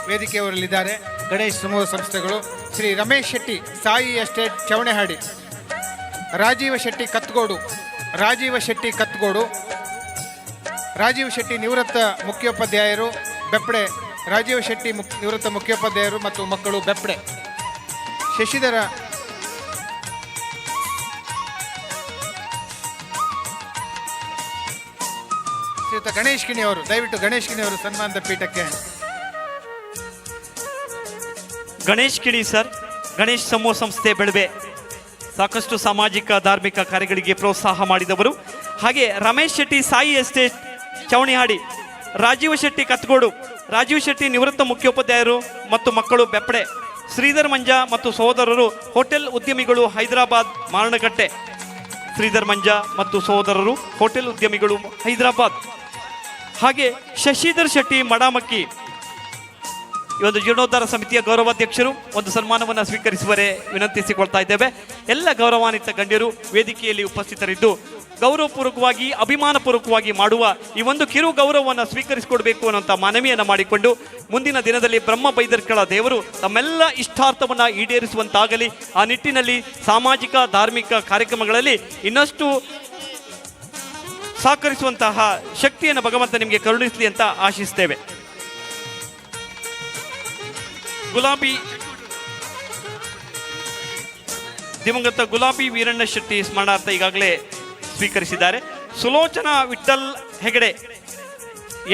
ವೇದಿಕೆಯವರಲ್ಲಿದ್ದಾರೆ. ಗಣೇಶ್ ಸಮೂಹ ಸಂಸ್ಥೆಗಳು. ಶ್ರೀ ರಮೇಶ್ ಶೆಟ್ಟಿ ಸಾಯಿ ಎಸ್ಟೇಟ್ ಚವಣೆಹಾಡಿ. ರಾಜೀವ ಶೆಟ್ಟಿ ಕತ್ಗೋಡು. ರಾಜೀವ್ ಶೆಟ್ಟಿ ನಿವೃತ್ತ ಮುಖ್ಯೋಪಾಧ್ಯಾಯರು ಬೆಪ್ಪಡೆ. ರಾಜೀವ್ ಶೆಟ್ಟಿ ನಿವೃತ್ತ ಮುಖ್ಯೋಪಾಧ್ಯಾಯರು ಮತ್ತು ಮಕ್ಕಳು ಬೆಪ್ಪಡೆ. ಶಶಿಧರ ಶ್ರೀಯುತ ಗಣೇಶ್ ಕಿಣಿ ಅವರು, ದಯವಿಟ್ಟು ಗಣೇಶ್ ಕಿಣಿ ಅವರು ಸನ್ಮಾನದ ಪೀಠಕ್ಕೆ. ಗಣೇಶ್ ಕಿಣಿ ಸರ್, ಗಣೇಶ್ ಸಮೂಹ ಸಂಸ್ಥೆ ಬೆಳವೆ ಸಾಕಷ್ಟು ಸಾಮಾಜಿಕ ಧಾರ್ಮಿಕ ಕಾರ್ಯಗಳಿಗೆ ಪ್ರೋತ್ಸಾಹ ಮಾಡಿದವರು. ಹಾಗೆ ರಮೇಶ್ ಶೆಟ್ಟಿ ಸಾಯಿ ಎಸ್ಟೇಟ್ ಚವಣಿಹಾಡಿ. ರಾಜೀವ್ ಶೆಟ್ಟಿ ಕತ್ಗೋಡು. ರಾಜೀವ್ ಶೆಟ್ಟಿ ನಿವೃತ್ತ ಮುಖ್ಯೋಪಾಧ್ಯಾಯರು ಮತ್ತು ಮಕ್ಕಳು ಬೆಪ್ಪಡೆ. ಶ್ರೀಧರ್ ಮಂಜಾ ಮತ್ತು ಸಹೋದರರು ಹೋಟೆಲ್ ಉದ್ಯಮಿಗಳು ಹೈದರಾಬಾದ್ ಮಾರಣಗಟ್ಟೆ. ಶ್ರೀಧರ್ ಮಂಜಾ ಮತ್ತು ಸಹೋದರರು ಹೋಟೆಲ್ ಉದ್ಯಮಿಗಳು ಹೈದರಾಬಾದ್. ಹಾಗೆ ಶಶಿಧರ್ ಶೆಟ್ಟಿ ಮಡಾಮಕ್ಕಿ ಈ ಒಂದು ಜೀರ್ಣೋದ್ಧಾರ ಸಮಿತಿಯ ಗೌರವಾಧ್ಯಕ್ಷರು ಒಂದು ಸನ್ಮಾನವನ್ನು ಸ್ವೀಕರಿಸುವರೆ ವಿನಂತಿಸಿಕೊಳ್ತಾ ಇದ್ದೇವೆ. ಎಲ್ಲ ಗೌರವಾನ್ವಿತ ಗಣ್ಯರು ವೇದಿಕೆಯಲ್ಲಿ ಉಪಸ್ಥಿತರಿದ್ದು ಗೌರವಪೂರ್ವಕವಾಗಿ ಅಭಿಮಾನಪೂರ್ವಕವಾಗಿ ಮಾಡುವ ಈ ಒಂದು ಕಿರು ಗೌರವವನ್ನು ಸ್ವೀಕರಿಸಿಕೊಡ್ಬೇಕು ಅನ್ನೋಂಥ ಮನವಿಯನ್ನು ಮಾಡಿಕೊಂಡು ಮುಂದಿನ ದಿನದಲ್ಲಿ ಬ್ರಹ್ಮ ಬೈದರ್ಕಳ ದೇವರು ತಮ್ಮೆಲ್ಲ ಇಷ್ಟಾರ್ಥವನ್ನು ಈಡೇರಿಸುವಂತಾಗಲಿ. ಆ ನಿಟ್ಟಿನಲ್ಲಿ ಸಾಮಾಜಿಕ ಧಾರ್ಮಿಕ ಕಾರ್ಯಕ್ರಮಗಳಲ್ಲಿ ಇನ್ನಷ್ಟು ಸಹಕರಿಸುವಂತಹ ಶಕ್ತಿಯನ್ನು ಭಗವಂತ ನಿಮಗೆ ಕರುಣಿಸಲಿ ಅಂತ ಆಶಿಸ್ತೇವೆ. ದಿವಂಗತ ಗುಲಾಬಿ ವೀರಣ್ಣ ಶೆಟ್ಟಿ ಸ್ಮರಣಾರ್ಥ ಈಗಾಗಲೇ ಸ್ವೀಕರಿಸಿದ್ದಾರೆ. ಸುಲೋಚನಾ ವಿಠಲ್ ಹೆಗಡೆ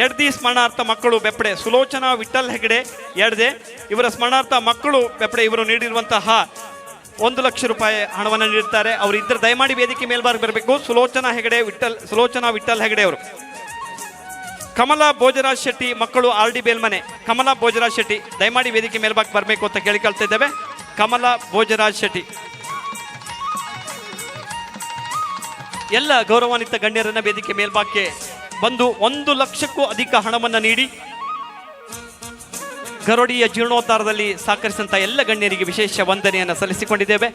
ಎಡ್ದಿ ಸ್ಮರಣಾರ್ಥ ಮಕ್ಕಳು ಬೆಪ್ಪಡೆ. ಸುಲೋಚನಾ ವಿಠಲ್ ಹೆಗಡೆ ಎಡ್ದೆ ಇವರ ಸ್ಮರಣಾರ್ಥ ಮಕ್ಕಳು ಬೆಪ್ಪಡೆ. ಇವರು ನೀಡಿರುವಂತಹ 1 ಲಕ್ಷ ರೂಪಾಯಿ ಹಣವನ್ನು ನೀಡುತ್ತಾರೆ. ಅವರು ಇದ್ದರೆ ದಯಮಾಡಿ ವೇದಿಕೆ ಮೇಲ್ಬಾರ್ಗೆ ಬರಬೇಕು. ಸುಲೋಚನಾ ವಿಠಲ್ ಹೆಗಡೆ ಅವರು. ಕಮಲಾ ಭೋಜರಾಜ್ ಶೆಟ್ಟಿ ಮಕ್ಕಳು ಆರ್ ಡಿ ಬೇಲ್ಮನೆ. ಕಮಲಾ ಭೋಜರಾಜ್ ಶೆಟ್ಟಿ ದಯಮಾಡಿ ವೇದಿಕೆ ಮೇಲ್ಭಾಗ ಬರಬೇಕು ಅಂತ ಕೇಳಿಕೊಳ್ತಾ ಇದ್ದೇವೆ. ಕಮಲಾ ಭೋಜರಾಜ್ ಶೆಟ್ಟಿ. ಎಲ್ಲ ಗೌರವಾನ್ವಿತ ಗಣ್ಯರನ್ನ ವೇದಿಕೆ ಮೇಲ್ಭಾಗಕ್ಕೆ ಬಂದು 1 ಲಕ್ಷಕ್ಕೂ ಅಧಿಕ ಹಣವನ್ನು ನೀಡಿ ಗರೋಡಿಯ ಜೀರ್ಣೋದ್ಧಾರದಲ್ಲಿ ಸಹಕರಿಸಿದಂಥ ಎಲ್ಲ ಗಣ್ಯರಿಗೆ ವಿಶೇಷ ವಂದನೆಯನ್ನು ಸಲ್ಲಿಸಿಕೊಂಡಿದ್ದೇವೆ.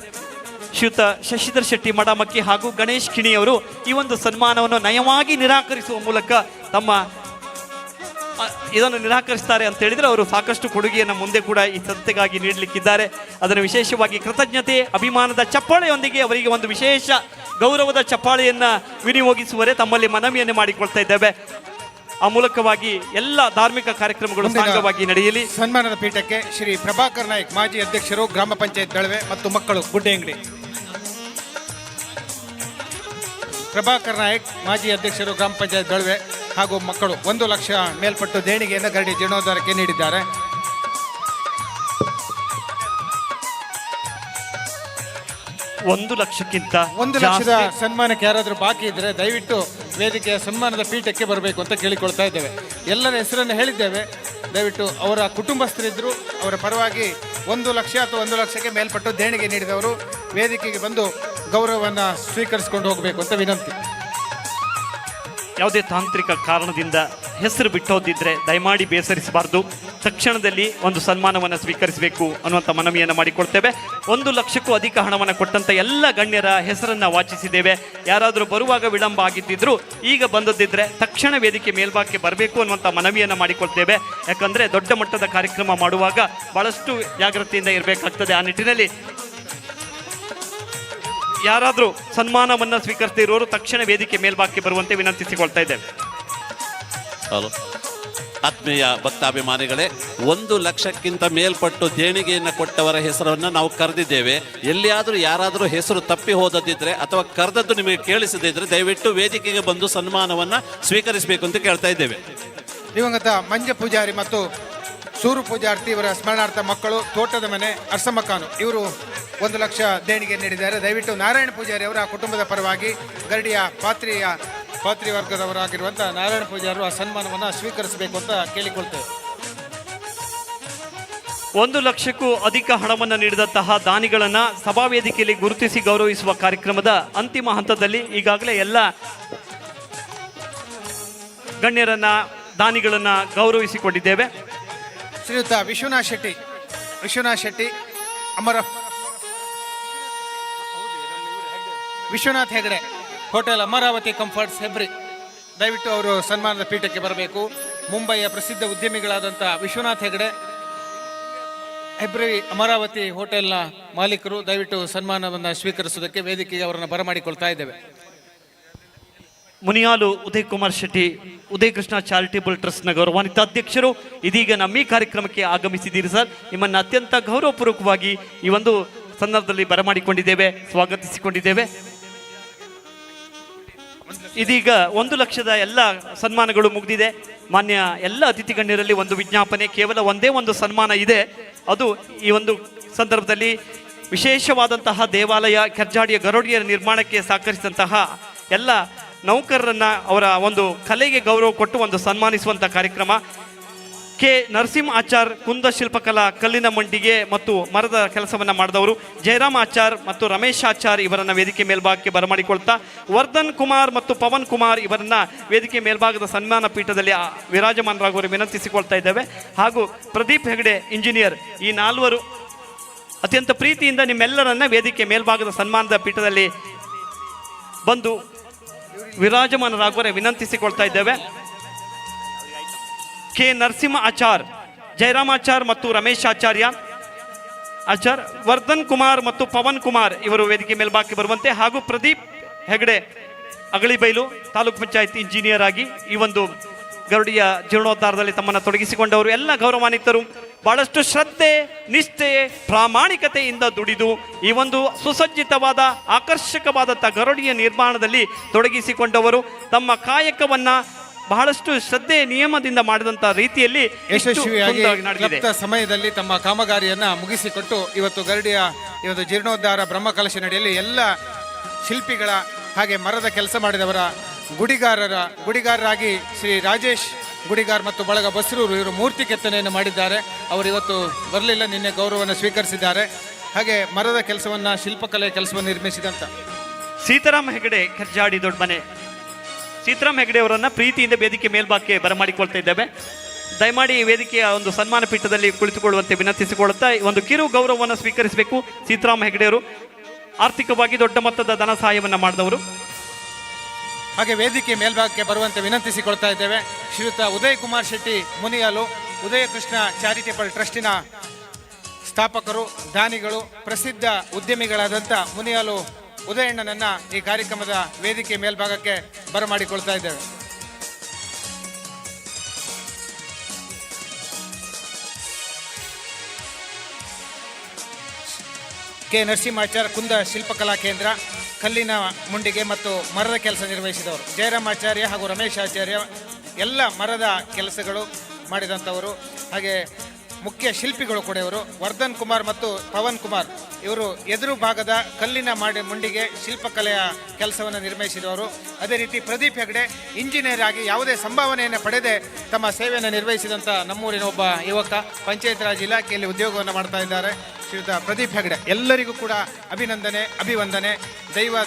ಶ್ರೀಯುತ ಶಶಿಧರ್ ಶೆಟ್ಟಿ ಮಡಾಮಕ್ಕಿ ಹಾಗೂ ಗಣೇಶ್ ಕಿಣಿಯವರು ಈ ಒಂದು ಸನ್ಮಾನವನ್ನು ನಯವಾಗಿ ನಿರಾಕರಿಸುವ ಮೂಲಕ ತಮ್ಮ ಇದನ್ನು ನಿರಾಕರಿಸ್ತಾರೆ ಅಂತ ಹೇಳಿದರೆ ಅವರು ಸಾಕಷ್ಟು ಕೊಡುಗೆಯನ್ನು ಮುಂದೆ ಕೂಡ ಈ ಸಂಸ್ಥೆಗಾಗಿ ನೀಡಲಿಕ್ಕಿದ್ದಾರೆ. ಅದನ್ನು ವಿಶೇಷವಾಗಿ ಕೃತಜ್ಞತೆ ಅಭಿಮಾನದ ಚಪ್ಪಾಳೆಯೊಂದಿಗೆ ಅವರಿಗೆ ಒಂದು ವಿಶೇಷ ಗೌರವದ ಚಪ್ಪಾಳೆಯನ್ನು ವಿನಿಯೋಗಿಸುವರೆ ತಮ್ಮಲ್ಲಿ ಮನವಿಯನ್ನು ಮಾಡಿಕೊಳ್ತಾ ಇದ್ದೇವೆ. ಆ ಮೂಲಕವಾಗಿ ಎಲ್ಲ ಧಾರ್ಮಿಕ ಕಾರ್ಯಕ್ರಮಗಳು ಸಾಂಗವಾಗಿ ನಡೆಯಲಿ. ಸನ್ಮಾನದ ಪೀಠಕ್ಕೆ ಶ್ರೀ ಪ್ರಭಾಕರ್ ನಾಯ್ಕ್, ಮಾಜಿ ಅಧ್ಯಕ್ಷರು, ಗ್ರಾಮ ಪಂಚಾಯತ್ ದಳವೆ ಮತ್ತು ಮಕ್ಕಳು, ಗುಡ್ಡೆಂಗಡಿ. ಪ್ರಭಾಕರ್ ನಾಯ್ಕ್, ಮಾಜಿ ಅಧ್ಯಕ್ಷರು, ಗ್ರಾಮ ಪಂಚಾಯತ್ ದಳವೆ ಹಾಗೂ ಮಕ್ಕಳು 1 ಲಕ್ಷ ಮೇಲ್ಪಟ್ಟು ದೇಣಿಗೆಯನ್ನು ಗರಡಿ ಜೀರ್ಣೋದ್ಧಾರಕ್ಕೆ ನೀಡಿದ್ದಾರೆ. ಒಂದು ಲಕ್ಷಕ್ಕಿಂತ 1 ಲಕ್ಷದ ಸನ್ಮಾನಕ್ಕೆ ಯಾರಾದರೂ ಬಾಕಿ ಇದ್ದರೆ ದಯವಿಟ್ಟು ವೇದಿಕೆಯ ಸನ್ಮಾನದ ಪೀಠಕ್ಕೆ ಬರಬೇಕು ಅಂತ ಕೇಳಿಕೊಳ್ತಾ ಇದ್ದೇವೆ. ಎಲ್ಲರ ಹೆಸರನ್ನು ಹೇಳಿದ್ದೇವೆ. ದಯವಿಟ್ಟು ಅವರ ಕುಟುಂಬಸ್ಥರಿದ್ದರು, ಅವರ ಪರವಾಗಿ 1 ಲಕ್ಷ ಅಥವಾ 1 ಲಕ್ಷಕ್ಕೆ ಮೇಲ್ಪಟ್ಟು ದೇಣಿಗೆ ನೀಡಿದವರು ವೇದಿಕೆಗೆ ಬಂದು ಗೌರವವನ್ನು ಸ್ವೀಕರಿಸಿಕೊಂಡು ಹೋಗಬೇಕು ಅಂತ ವಿನಂತಿ. ಯಾವುದೇ ತಾಂತ್ರಿಕ ಕಾರಣದಿಂದ ಹೆಸರು ಬಿಟ್ಟೋದಿದ್ರೆ ದಯಮಾಡಿ ಬೇಸರಿಸಬಾರ್ದು. ತಕ್ಷಣದಲ್ಲಿ ಒಂದು ಸನ್ಮಾನವನ್ನು ಸ್ವೀಕರಿಸಬೇಕು ಅನ್ನುವಂಥ ಮನವಿಯನ್ನು ಮಾಡಿಕೊಡ್ತೇವೆ. 1 ಲಕ್ಷಕ್ಕೂ ಅಧಿಕ ಹಣವನ್ನು ಕೊಟ್ಟಂಥ ಎಲ್ಲ ಗಣ್ಯರ ಹೆಸರನ್ನು ವಾಚಿಸಿದ್ದೇವೆ. ಯಾರಾದರೂ ಬರುವಾಗ ವಿಳಂಬ ಆಗಿದ್ದಿದ್ರು ಈಗ ಬಂದದ್ದಿದ್ರೆ ತಕ್ಷಣ ವೇದಿಕೆ ಮೇಲ್ಭಾಗಕ್ಕೆ ಬರಬೇಕು ಅನ್ನುವಂಥ ಮನವಿಯನ್ನು ಮಾಡಿಕೊಳ್ತೇವೆ. ಯಾಕಂದರೆ ದೊಡ್ಡ ಮಟ್ಟದ ಕಾರ್ಯಕ್ರಮ ಮಾಡುವಾಗ ಭಾಳಷ್ಟು ಜಾಗೃತಿಯಿಂದ ಇರಬೇಕಾಗ್ತದೆ. ಆ ನಿಟ್ಟಿನಲ್ಲಿ ಯಾರಾದರೂ ಸನ್ಮಾನವನ್ನು ಸ್ವೀಕರಿಸದೇ ಇರೋರು ತಕ್ಷಣ ವೇದಿಕೆ ಮೇಲ್ಭಾಗಕ್ಕೆ ಬರುವಂತೆ ವಿನಂತಿಸಿಕೊಳ್ತಾ ಇದ್ದೇವೆ. ಹಲೋ ಆತ್ಮೀಯ ಭಕ್ತಾಭಿಮಾನಿಗಳೇ, 1 ಲಕ್ಷಕ್ಕಿಂತ ಮೇಲ್ಪಟ್ಟು ದೇಣಿಗೆಯನ್ನು ಕೊಟ್ಟವರ ಹೆಸರನ್ನು ನಾವು ಕರೆದಿದ್ದೇವೆ. ಎಲ್ಲಿಯಾದರೂ ಯಾರಾದರೂ ಹೆಸರು ತಪ್ಪಿ ಹೋದದಿದ್ದರೆ ಅಥವಾ ಕರೆದದ್ದು ನಿಮಗೆ ಕೇಳಿಸದಿದ್ದರೆ ದಯವಿಟ್ಟು ವೇದಿಕೆಗೆ ಬಂದು ಸನ್ಮಾನವನ್ನು ಸ್ವೀಕರಿಸಬೇಕು ಅಂತ ಕೇಳ್ತಾ ಇದ್ದೇವೆ. ದಿವಂಗತ ಮಂಜ ಪೂಜಾರಿ ಮತ್ತು ಸೂರು ಪೂಜಾರ್ತಿ ಇವರ ಸ್ಮರಣಾರ್ಥ ಮಕ್ಕಳು, ತೋಟದ ಮನೆ, ಅರ್ಸಮಕಾನು ಇವರು 1 ಲಕ್ಷ ದೇಣಿಗೆ ನೀಡಿದ್ದಾರೆ. ದಯವಿಟ್ಟು ನಾರಾಯಣ ಪೂಜಾರಿ ಅವರ ಕುಟುಂಬದ ಪರವಾಗಿ ಗರಡಿಯ ಪಾತ್ರಿ ವರ್ಗದವರಾಗಿರುವಂಥ ನಾರಾಯಣ ಪೂಜಾರಿ ಆ ಸನ್ಮಾನವನ್ನು ಸ್ವೀಕರಿಸಬೇಕು ಅಂತ ಕೇಳಿಕೊಳ್ತೇವೆ. 1 ಲಕ್ಷಕ್ಕೂ ಅಧಿಕ ಹಣವನ್ನು ನೀಡಿದಂತಹ ದಾನಿಗಳನ್ನು ಸಭಾ ವೇದಿಕೆಯಲ್ಲಿ ಗುರುತಿಸಿ ಗೌರವಿಸುವ ಕಾರ್ಯಕ್ರಮದ ಅಂತಿಮ ಹಂತದಲ್ಲಿ ಈಗಾಗಲೇ ಎಲ್ಲ ಗಣ್ಯರನ್ನ ದಾನಿಗಳನ್ನು ಗೌರವಿಸಿಕೊಂಡಿದ್ದೇವೆ. ಶ್ರೀಯುತ ವಿಶ್ವನಾಥ್ ಶೆಟ್ಟಿ ವಿಶ್ವನಾಥ್ ಹೆಗಡೆ, ಹೋಟೆಲ್ ಅಮರಾವತಿ ಕಂಫರ್ಟ್ಸ್, ಹೆಬ್ರಿ. ದಯವಿಟ್ಟು ಅವರು ಸನ್ಮಾನದ ಪೀಠಕ್ಕೆ ಬರಬೇಕು. ಮುಂಬಯಿಯ ಪ್ರಸಿದ್ಧ ಉದ್ಯಮಿಗಳಾದಂಥ ವಿಶ್ವನಾಥ್ ಹೆಗಡೆ, ಹೆಬ್ರಿ ಅಮರಾವತಿ ಹೋಟೆಲ್ನ ಮಾಲೀಕರು, ದಯವಿಟ್ಟು ಸನ್ಮಾನವನ್ನು ಸ್ವೀಕರಿಸುವುದಕ್ಕೆ ವೇದಿಕೆಗೆ ಅವರನ್ನು ಬರಮಾಡಿಕೊಳ್ತಾ ಇದ್ದೇವೆ. ಮುನಿಯಾಲು ಉದಯ್ ಕುಮಾರ್ ಶೆಟ್ಟಿ, ಉದಯ ಕೃಷ್ಣ ಚಾರಿಟೇಬಲ್ ಟ್ರಸ್ಟ್ನ ಗೌರವಾನ್ವಿತ ಅಧ್ಯಕ್ಷರು, ಇದೀಗ ನಮ್ಮ ಈ ಕಾರ್ಯಕ್ರಮಕ್ಕೆ ಆಗಮಿಸಿದ್ದೀರಿ ಸರ್. ನಿಮ್ಮನ್ನು ಅತ್ಯಂತ ಗೌರವಪೂರ್ವಕವಾಗಿ ಈ ಒಂದು ಸಂದರ್ಭದಲ್ಲಿ ಬರಮಾಡಿಕೊಂಡಿದ್ದೇವೆ, ಸ್ವಾಗತಿಸಿಕೊಂಡಿದ್ದೇವೆ. ಇದೀಗ 1 ಲಕ್ಷದ ಎಲ್ಲ ಸನ್ಮಾನಗಳು ಮುಗಿದಿದೆ. ಮಾನ್ಯ ಎಲ್ಲ ಅತಿಥಿ ಗಣ್ಯರಲ್ಲಿ ಒಂದು ವಿಜ್ಞಾಪನೆ, ಕೇವಲ ಒಂದೇ ಒಂದು ಸನ್ಮಾನ ಇದೆ. ಅದು ಈ ಒಂದು ಸಂದರ್ಭದಲ್ಲಿ ವಿಶೇಷವಾದಂತಹ ದೇವಾಲಯ ಕೆರ್ಜಾಡಿಯ ಗರೋಡಿಯ ನಿರ್ಮಾಣಕ್ಕೆ ಸಹಕರಿಸಿದಂತಹ ಎಲ್ಲ ನೌಕರರನ್ನ ಅವರ ಒಂದು ಕಲೆಗೆ ಗೌರವ ಕೊಟ್ಟು ಒಂದು ಸನ್ಮಾನಿಸುವಂಥ ಕಾರ್ಯಕ್ರಮ. ಕೆ ನರಸಿಂಹ ಆಚಾರ್, ಕುಂದ ಶಿಲ್ಪಕಲಾ, ಕಲ್ಲಿನ ಮಂಡಿಗೆ ಮತ್ತು ಮರದ ಕೆಲಸವನ್ನು ಮಾಡಿದವರು, ಜಯರಾಮ್ ಆಚಾರ್ ಮತ್ತು ರಮೇಶ್ ಆಚಾರ್ ಇವರನ್ನು ವೇದಿಕೆ ಮೇಲ್ಭಾಗಕ್ಕೆ ಬರಮಾಡಿಕೊಳ್ತಾ, ವರ್ಧನ್ ಕುಮಾರ್ ಮತ್ತು ಪವನ್ ಕುಮಾರ್ ಇವರನ್ನ ವೇದಿಕೆ ಮೇಲ್ಭಾಗದ ಸನ್ಮಾನ ಪೀಠದಲ್ಲಿ ವಿರಾಜಮಾನರಾಗುವರು ವಿನಂತಿಸಿಕೊಳ್ತಾ ಇದ್ದೇವೆ. ಹಾಗೂ ಪ್ರದೀಪ್ ಹೆಗಡೆ ಇಂಜಿನಿಯರ್, ಈ 4 ಅತ್ಯಂತ ಪ್ರೀತಿಯಿಂದ ನಿಮ್ಮೆಲ್ಲರನ್ನ ವೇದಿಕೆ ಮೇಲ್ಭಾಗದ ಸನ್ಮಾನದ ಪೀಠದಲ್ಲಿ ಬಂದು ವಿರಾಜಮಾನರಾಗುವರೆ ವಿನಂತಿಸಿಕೊಳ್ತಾ ಇದ್ದೇವೆ. ಕೆ ನರಸಿಂಹ ಆಚಾರ್, ಜಯರಾಮ್ ಆಚಾರ್ ಮತ್ತು ರಮೇಶ್ ಆಚಾರ್, ವರ್ಧನ್ ಕುಮಾರ್ ಮತ್ತು ಪವನ್ ಕುಮಾರ್ ಇವರು ವೇದಿಕೆ ಮೇಲ್ಭಾಗಕ್ಕೆ ಬರುವಂತೆ, ಹಾಗೂ ಪ್ರದೀಪ್ ಹೆಗಡೆ ಅಗಳಿಬೈಲು ತಾಲೂಕು ಪಂಚಾಯತ್ ಇಂಜಿನಿಯರ್ ಆಗಿ ಈ ಒಂದು ಗರುಡಿಯ ಜೀರ್ಣೋದ್ಧಾರದಲ್ಲಿ ತಮ್ಮನ್ನು ತೊಡಗಿಸಿಕೊಂಡವರು. ಎಲ್ಲ ಗೌರವಾನ್ವಿತರು ಬಹಳಷ್ಟು ಶ್ರದ್ಧೆ, ನಿಷ್ಠೆ, ಪ್ರಾಮಾಣಿಕತೆಯಿಂದ ದುಡಿದು ಈ ಒಂದು ಸುಸಜ್ಜಿತವಾದ ಆಕರ್ಷಕವಾದಂಥ ಗರುಡಿಯ ನಿರ್ಮಾಣದಲ್ಲಿ ತೊಡಗಿಸಿಕೊಂಡವರು. ತಮ್ಮ ಕಾಯಕವನ್ನು ಬಹಳಷ್ಟು ಶ್ರದ್ಧೆ, ನಿಯಮದಿಂದ ಮಾಡಿದಂಥ ರೀತಿಯಲ್ಲಿ ಯಶಸ್ವಿಯಾಗಿ ಸಮಯದಲ್ಲಿ ತಮ್ಮ ಕಾಮಗಾರಿಯನ್ನು ಮುಗಿಸಿಕೊಟ್ಟು ಇವತ್ತು ಗರಡಿಯ ಈ ಒಂದು ಜೀರ್ಣೋದ್ಧಾರ ಬ್ರಹ್ಮಕಲಶ ನಡೆಯಲ್ಲಿ ಎಲ್ಲ ಶಿಲ್ಪಿಗಳ ಹಾಗೆ ಮರದ ಕೆಲಸ ಮಾಡಿದವರ ಗುಡಿಗಾರರಾಗಿ ಶ್ರೀ ರಾಜೇಶ್ ಗುಡಿಗಾರ್ ಮತ್ತು ಬಳಗ ಬಸ್ರೂರು ಇವರು ಮೂರ್ತಿ ಕೆತ್ತನೆಯನ್ನು ಮಾಡಿದ್ದಾರೆ. ಅವರು ಇವತ್ತು ಬರಲಿಲ್ಲ, ನಿನ್ನೆ ಗೌರವವನ್ನು ಸ್ವೀಕರಿಸಿದ್ದಾರೆ. ಹಾಗೆ ಮರದ ಕೆಲಸವನ್ನು, ಶಿಲ್ಪಕಲೆ ಕೆಲಸವನ್ನು ನಿರ್ಮಿಸಿದಂಥ ಸೀತಾರಾಮ್ ಹೆಗಡೆ ಕೆರ್ಜಾಡಿ ದೊಡ್ಡಮನೆ, ಸೀತಾರಾಮ್ ಹೆಗಡೆ ಅವರನ್ನು ಪ್ರೀತಿಯಿಂದ ವೇದಿಕೆ ಮೇಲ್ಭಾಗಕ್ಕೆ ಬರಮಾಡಿಕೊಳ್ತಾ ಇದ್ದೇವೆ. ದಯಮಾಡಿ ವೇದಿಕೆಯ ಒಂದು ಸನ್ಮಾನ ಪೀಠದಲ್ಲಿ ಕುಳಿತುಕೊಳ್ಳುವಂತೆ ವಿನಂತಿಸಿಕೊಳ್ಳುತ್ತಾ ಒಂದು ಕಿರು ಗೌರವವನ್ನು ಸ್ವೀಕರಿಸಬೇಕು. ಸೀತಾರಾಮ್ ಹೆಗಡೆಯವರು ಆರ್ಥಿಕವಾಗಿ ದೊಡ್ಡ ಮೊತ್ತದ ಧನ ಸಹಾಯವನ್ನು ಮಾಡಿದವರು. ಹಾಗೆ ವೇದಿಕೆ ಮೇಲ್ಭಾಗಕ್ಕೆ ಬರುವಂತೆ ವಿನಂತಿಸಿಕೊಳ್ತಾ ಇದ್ದೇವೆ. ಶ್ರೀಯುತ ಉದಯ್ ಕುಮಾರ್ ಶೆಟ್ಟಿ ಮುನಿಯಾಲು, ಉದಯ ಕೃಷ್ಣ ಚಾರಿಟೇಬಲ್ ಟ್ರಸ್ಟಿನ ಸ್ಥಾಪಕರು, ದಾನಿಗಳು, ಪ್ರಸಿದ್ಧ ಉದ್ಯಮಿಗಳಾದಂಥ ಮುನಿಯಾಲು ಉದಯಣ್ಣನನ್ನ ಈ ಕಾರ್ಯಕ್ರಮದ ವೇದಿಕೆ ಮೇಲ್ಭಾಗಕ್ಕೆ ಬರಮಾಡಿಕೊಳ್ತಾ ಇದ್ದೇವೆ. ಕೆ ನರಸಿಂಹಾಚಾರ್ಯ ಕುಂದ ಶಿಲ್ಪಕಲಾ ಕೇಂದ್ರ ಕಲ್ಲಿನ ಮುಂಡಿಗೆ ಮತ್ತು ಮರದ ಕೆಲಸ ನಿರ್ವಹಿಸಿದವರು. ಜಯರಾಮಾಚಾರ್ಯ ಹಾಗೂ ರಮೇಶ್ ಆಚಾರ್ಯ ಎಲ್ಲ ಮರದ ಕೆಲಸಗಳು ಮಾಡಿದಂಥವರು. ಹಾಗೆ ಮುಖ್ಯ ಶಿಲ್ಪಿಗಳು ಕೂಡ ಇವರು. ವರ್ಧನ್ ಕುಮಾರ್ ಮತ್ತು ಪವನ್ ಕುಮಾರ್ ಇವರು ಎದುರು ಭಾಗದ ಕಲ್ಲಿನ ಮುಂಡಿಗೆ ಶಿಲ್ಪಕಲೆಯ ಕೆಲಸವನ್ನು ನಿರ್ವಹಿಸಿದವರು. ಅದೇ ರೀತಿ ಪ್ರದೀಪ್ ಹೆಗ್ಡೆ ಇಂಜಿನಿಯರ್ ಆಗಿ ಯಾವುದೇ ಸಂಭಾವನೆಯನ್ನು ಪಡೆದೇ ತಮ್ಮ ಸೇವೆಯನ್ನು ನಿರ್ವಹಿಸಿದಂಥ ನಮ್ಮೂರಿನ ಒಬ್ಬ ಯುವಕ. ಪಂಚಾಯತ್ ರಾಜ್ ಇಲಾಖೆಯಲ್ಲಿ ಉದ್ಯೋಗವನ್ನು ಮಾಡ್ತಾ ಇದ್ದಾರೆ ಶ್ರೀಯುತ ಪ್ರದೀಪ್ ಹೆಗ್ಡೆ. ಎಲ್ಲರಿಗೂ ಕೂಡ ಅಭಿವಂದನೆ.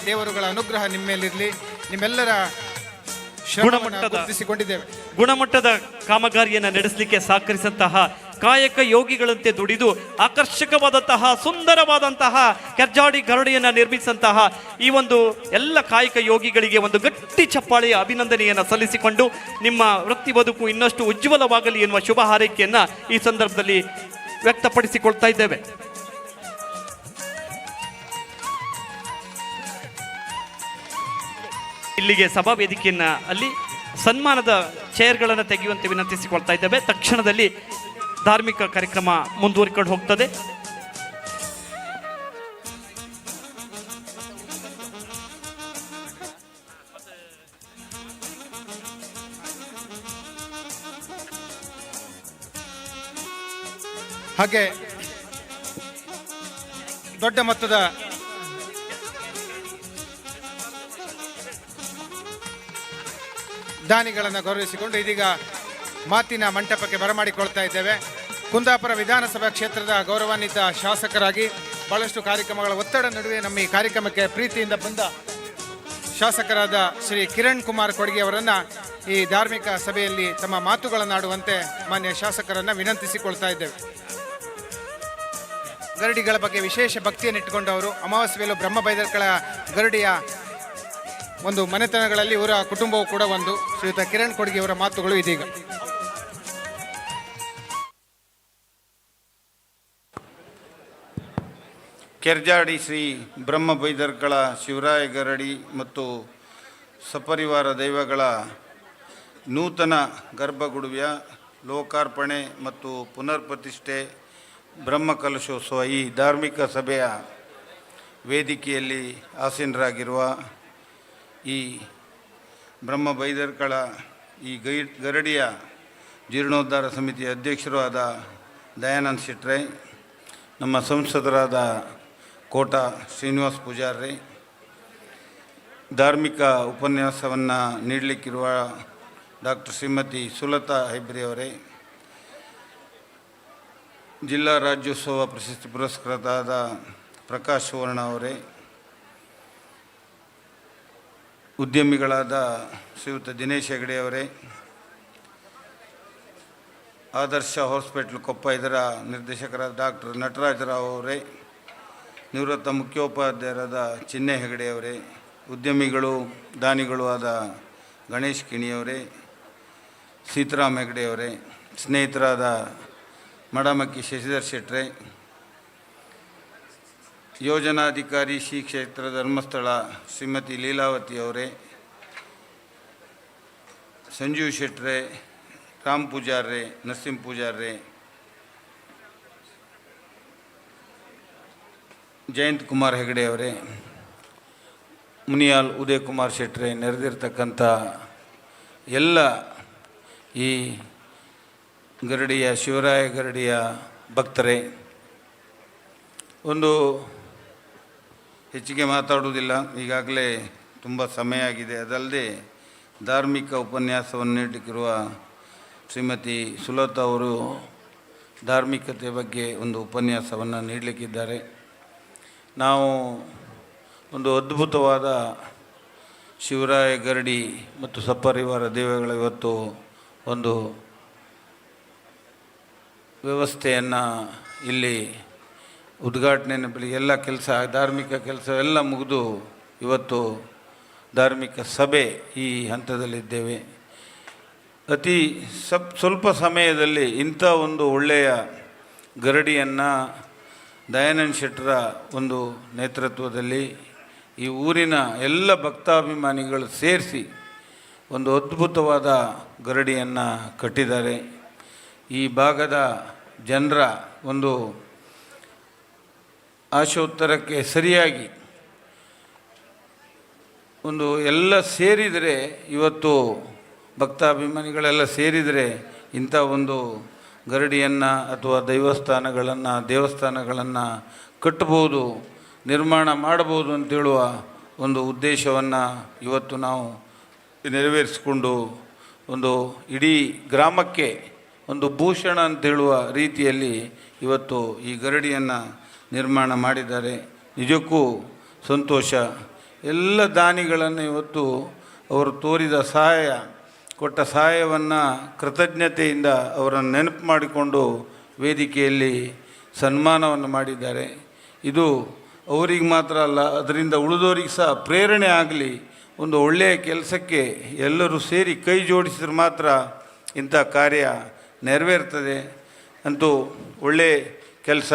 ದೇವರುಗಳ ಅನುಗ್ರಹ ನಿಮ್ಮ ಮೇಲಿರಲಿ. ನಿಮ್ಮೆಲ್ಲರ ಗುಣಮಟ್ಟದ ಕಾಮಗಾರಿಯನ್ನು ನಡೆಸಲಿಕ್ಕೆ ಸಹಕರಿಸಂತಹ ಕಾಯಕ ಯೋಗಿಗಳಂತೆ ದುಡಿದು ಆಕರ್ಷಕವಾದಂತಹ ಸುಂದರವಾದಂತಹ ಕೆರ್ಜಾಡಿ ಗರಡಿಯನ್ನು ನಿರ್ಮಿಸಿದಂತಹ ಈ ಒಂದು ಎಲ್ಲ ಕಾಯಕ ಯೋಗಿಗಳಿಗೆ ಒಂದು ಗಟ್ಟಿ ಚಪ್ಪಾಳೆಯ ಅಭಿನಂದನೆಯನ್ನು ಸಲ್ಲಿಸಿಕೊಂಡು ನಿಮ್ಮ ವೃತ್ತಿ ಬದುಕು ಇನ್ನಷ್ಟು ಉಜ್ವಲವಾಗಲಿ ಎನ್ನುವ ಶುಭ ಹಾರೈಕೆಯನ್ನು ಈ ಸಂದರ್ಭದಲ್ಲಿ ವ್ಯಕ್ತಪಡಿಸಿಕೊಳ್ತಾ ಇದ್ದೇವೆ. ಇಲ್ಲಿಗೆ ಸಭಾ ವೇದಿಕೆಯನ್ನು ಅಲ್ಲಿ ಸನ್ಮಾನದ ಚೇರ್ಗಳನ್ನು ತೆಗೆಯುವಂತೆ ವಿನಂತಿಸಿಕೊಳ್ತಾ ಇದ್ದೇವೆ. ತಕ್ಷಣದಲ್ಲಿ ಧಾರ್ಮಿಕ ಕಾರ್ಯಕ್ರಮ ಮುಂದುವರಿಕೊಂಡು ಹೋಗ್ತದೆ. ಹಾಗೆ ದೊಡ್ಡ ಮೊತ್ತದ ದಾನಿಗಳನ್ನು ಗೌರವಿಸಿಕೊಂಡು ಇದೀಗ ಮಾತಿನ ಮಂಟಪಕ್ಕೆ ಬರಮಾಡಿಕೊಳ್ತಾ ಇದ್ದೇವೆ. ಕುಂದಾಪುರ ವಿಧಾನಸಭಾ ಕ್ಷೇತ್ರದ ಗೌರವಾನ್ವಿತ ಶಾಸಕರಾಗಿ ಬಹಳಷ್ಟು ಕಾರ್ಯಕ್ರಮಗಳ ಒತ್ತಡ ನಡುವೆ ನಮ್ಮ ಈ ಕಾರ್ಯಕ್ರಮಕ್ಕೆ ಪ್ರೀತಿಯಿಂದ ಬಂದ ಶಾಸಕರಾದ ಶ್ರೀ ಕಿರಣ್ ಕುಮಾರ್ ಕೊಡ್ಗೆ ಅವರನ್ನು ಈ ಧಾರ್ಮಿಕ ಸಭೆಯಲ್ಲಿ ತಮ್ಮ ಮಾತುಗಳನ್ನಾಡುವಂತೆ ಮಾನ್ಯ ಶಾಸಕರನ್ನು ವಿನಂತಿಸಿಕೊಳ್ತಾ ಇದ್ದೇವೆ. ಗರಡಿಗಳ ಬಗ್ಗೆ ವಿಶೇಷ ಭಕ್ತಿಯನ್ನು ಇಟ್ಟುಕೊಂಡವರು. ಅಮಾವಾಸ್ಯೆಯಲ್ಲೂ ಬ್ರಹ್ಮ ಬೈದರ್ಕಳ ಗರಡಿಯ ಒಂದು ಮನೆತನಗಳಲ್ಲಿ ಇವರ ಕುಟುಂಬವು ಕೂಡ ಒಂದು. ಶ್ರೀಯುತ ಕಿರಣ್ ಕೊಡ್ಗೆ ಅವರ ಮಾತುಗಳು ಇದೀಗ. ಕೆರ್ಜಾಡಿ ಶ್ರೀ ಬ್ರಹ್ಮ ಬೈದರ್ಕಳ ಶಿವರಾಯ ಗರಡಿ ಮತ್ತು ಸಪರಿವಾರ ದೈವಗಳ ನೂತನ ಗರ್ಭಗುಡಿಯ ಲೋಕಾರ್ಪಣೆ ಮತ್ತು ಪುನರ್ ಪ್ರತಿಷ್ಠೆ ಬ್ರಹ್ಮಕಲಶೋತ್ಸವ ಈ ಧಾರ್ಮಿಕ ಸಭೆಯ ವೇದಿಕೆಯಲ್ಲಿ ಆಸೀನರಾಗಿರುವ ಈ ಬ್ರಹ್ಮ ಬೈದರ್ಕಳ ಈ ಗರಡಿಯ ಜೀರ್ಣೋದ್ಧಾರ ಸಮಿತಿಯ ಅಧ್ಯಕ್ಷರೂ ಆದ ದಯಾನಂದ್ ಶೆಟ್ರೆ, ನಮ್ಮ ಸಂಸದರಾದ ಕೋಟ ಶ್ರೀನಿವಾಸ್ ಪೂಜಾರ್ರೆ, ಧಾರ್ಮಿಕ ಉಪನ್ಯಾಸವನ್ನು ನೀಡಲಿಕ್ಕಿರುವ ಡಾಕ್ಟರ್ ಶ್ರೀಮತಿ ಸುಲತಾ ಹೆಬ್ರಿ ಅವರೇ, ಜಿಲ್ಲಾ ರಾಜ್ಯೋತ್ಸವ ಪ್ರಶಸ್ತಿ ಪುರಸ್ಕೃತರಾದ ಪ್ರಕಾಶ್ ಸುವರ್ಣ ಅವರೇ, ಉದ್ಯಮಿಗಳಾದ ಶ್ರೀಯುತ ದಿನೇಶ್ ಹೆಗಡೆ ಅವರೇ, ಆದರ್ಶ ಹಾಸ್ಪಿಟಲ್ ಕೊಪ್ಪ ಇದರ ನಿರ್ದೇಶಕರಾದ ಡಾಕ್ಟರ್ ನಟರಾಜರಾವ್ ಅವರೇ, ನಿವೃತ್ತ ಮುಖ್ಯೋಪಾಧ್ಯಾಯರಾದ ಚಿನ್ನೆ ಹೆಗಡೆ ಅವರೇ, ಉದ್ಯಮಿಗಳು ದಾನಿಗಳು ಆದ ಗಣೇಶ್ ಕಿಣಿಯವರೇ, ಸೀತಾರಾಮ್ ಹೆಗಡೆ ಅವರೇ, ಸ್ನೇಹಿತರಾದ ಮಡಮಕ್ಕಿ ಶಶಿಧರ್ ಶೆಟ್ರೆ, ಯೋಜನಾಧಿಕಾರಿ ಶ್ರೀ ಕ್ಷೇತ್ರ ಧರ್ಮಸ್ಥಳ ಶ್ರೀಮತಿ ಲೀಲಾವತಿ ಅವರೇ, ಸಂಜೀವ್ ಶೆಟ್ರೆ, ರಾಮ್ ಪೂಜಾರ್ರೆ, ನರಸಿಂಹ ಪೂಜಾರ್ರೆ, ಜಯಂತ್ ಕುಮಾರ್ ಹೆಗಡೆ ಅವರೇ, ಮುನಿಯಾಲ್ ಉದಯ್ ಕುಮಾರ್ ಶೆಟ್ರೆ, ನೆರೆದಿರ್ತಕ್ಕಂಥ ಎಲ್ಲ ಈ ಗರಡಿಯ ಶಿವರಾಯ ಗರಡಿಯ ಭಕ್ತರೇ, ಒಂದು ಹೆಚ್ಚಿಗೆ ಮಾತಾಡುವುದಿಲ್ಲ, ಈಗಾಗಲೇ ತುಂಬ ಸಮಯ ಆಗಿದೆ. ಅದಲ್ಲದೆ ಧಾರ್ಮಿಕ ಉಪನ್ಯಾಸವನ್ನು ನೀಡಲಿಕ್ಕಿರುವ ಶ್ರೀಮತಿ ಸುಲತಾ ಅವರು ಧಾರ್ಮಿಕತೆ ಬಗ್ಗೆ ಒಂದು ಉಪನ್ಯಾಸವನ್ನು ನೀಡಲಿಕ್ಕಿದ್ದಾರೆ. ನಾವು ಒಂದು ಅದ್ಭುತವಾದ ಶಿವರಾಯ ಗರಡಿ ಮತ್ತು ಸಪರಿವಾರ ದೇವಗಳ ಇವತ್ತು ಒಂದು ವ್ಯವಸ್ಥೆಯನ್ನು ಇಲ್ಲಿ ಉದ್ಘಾಟನೆಯನ್ನು ಎಲ್ಲ ಕೆಲಸ ಧಾರ್ಮಿಕ ಕೆಲಸ ಎಲ್ಲ ಮುಗಿದು ಇವತ್ತು ಧಾರ್ಮಿಕ ಸಭೆ ಈ ಹಂತದಲ್ಲಿದ್ದೇವೆ. ಅತಿ ಸ್ವಲ್ಪ ಸಮಯದಲ್ಲಿ ಇಂಥ ಒಂದು ಒಳ್ಳೆಯ ಗರಡಿಯನ್ನು ದಯಾನಂದ್ ಶೆಟ್ಟರ ಒಂದು ನೇತೃತ್ವದಲ್ಲಿ ಈ ಊರಿನ ಎಲ್ಲ ಭಕ್ತಾಭಿಮಾನಿಗಳು ಸೇರಿಸಿ ಒಂದು ಅದ್ಭುತವಾದ ಗರಡಿಯನ್ನು ಕಟ್ಟಿದ್ದಾರೆ. ಈ ಭಾಗದ ಜನರ ಒಂದು ಆಶೋತ್ತರಕ್ಕೆ ಸರಿಯಾಗಿ ಒಂದು ಎಲ್ಲ ಸೇರಿದರೆ, ಇವತ್ತು ಭಕ್ತಾಭಿಮಾನಿಗಳೆಲ್ಲ ಸೇರಿದರೆ ಇಂಥ ಒಂದು ಗರಡಿಯನ್ನು ಅಥವಾ ದೇವಸ್ಥಾನಗಳನ್ನು ಕಟ್ಟಬಹುದು, ನಿರ್ಮಾಣ ಮಾಡಬಹುದು ಅಂತೇಳುವ ಒಂದು ಉದ್ದೇಶವನ್ನು ಇವತ್ತು ನಾವು ನೆರವೇರಿಸಿಕೊಂಡು ಒಂದು ಇಡೀ ಗ್ರಾಮಕ್ಕೆ ಒಂದು ಭೂಷಣ ಅಂತೇಳುವ ರೀತಿಯಲ್ಲಿ ಇವತ್ತು ಈ ಗರಡಿಯನ್ನು ನಿರ್ಮಾಣ ಮಾಡಿದ್ದಾರೆ. ನಿಜಕ್ಕೂ ಸಂತೋಷ. ಎಲ್ಲ ದಾನಿಗಳನ್ನು ಇವತ್ತು ಅವರು ತೋರಿದ ಕೊಟ್ಟ ಸಹಾಯವನ್ನು ಕೃತಜ್ಞತೆಯಿಂದ ಅವರನ್ನು ನೆನಪು ಮಾಡಿಕೊಂಡು ವೇದಿಕೆಯಲ್ಲಿ ಸನ್ಮಾನವನ್ನು ಮಾಡಿದ್ದಾರೆ. ಇದು ಅವರಿಗೆ ಮಾತ್ರ ಅಲ್ಲ, ಅದರಿಂದ ಉಳಿದವರಿಗೆ ಸಹ ಪ್ರೇರಣೆ ಆಗಲಿ. ಒಂದು ಒಳ್ಳೆಯ ಕೆಲಸಕ್ಕೆ ಎಲ್ಲರೂ ಸೇರಿ ಕೈ ಜೋಡಿಸಿದ್ರೆ ಮಾತ್ರ ಇಂಥ ಕಾರ್ಯ ನೆರವೇರ್ತದೆ. ಅಂತೂ ಒಳ್ಳೆಯ ಕೆಲಸ.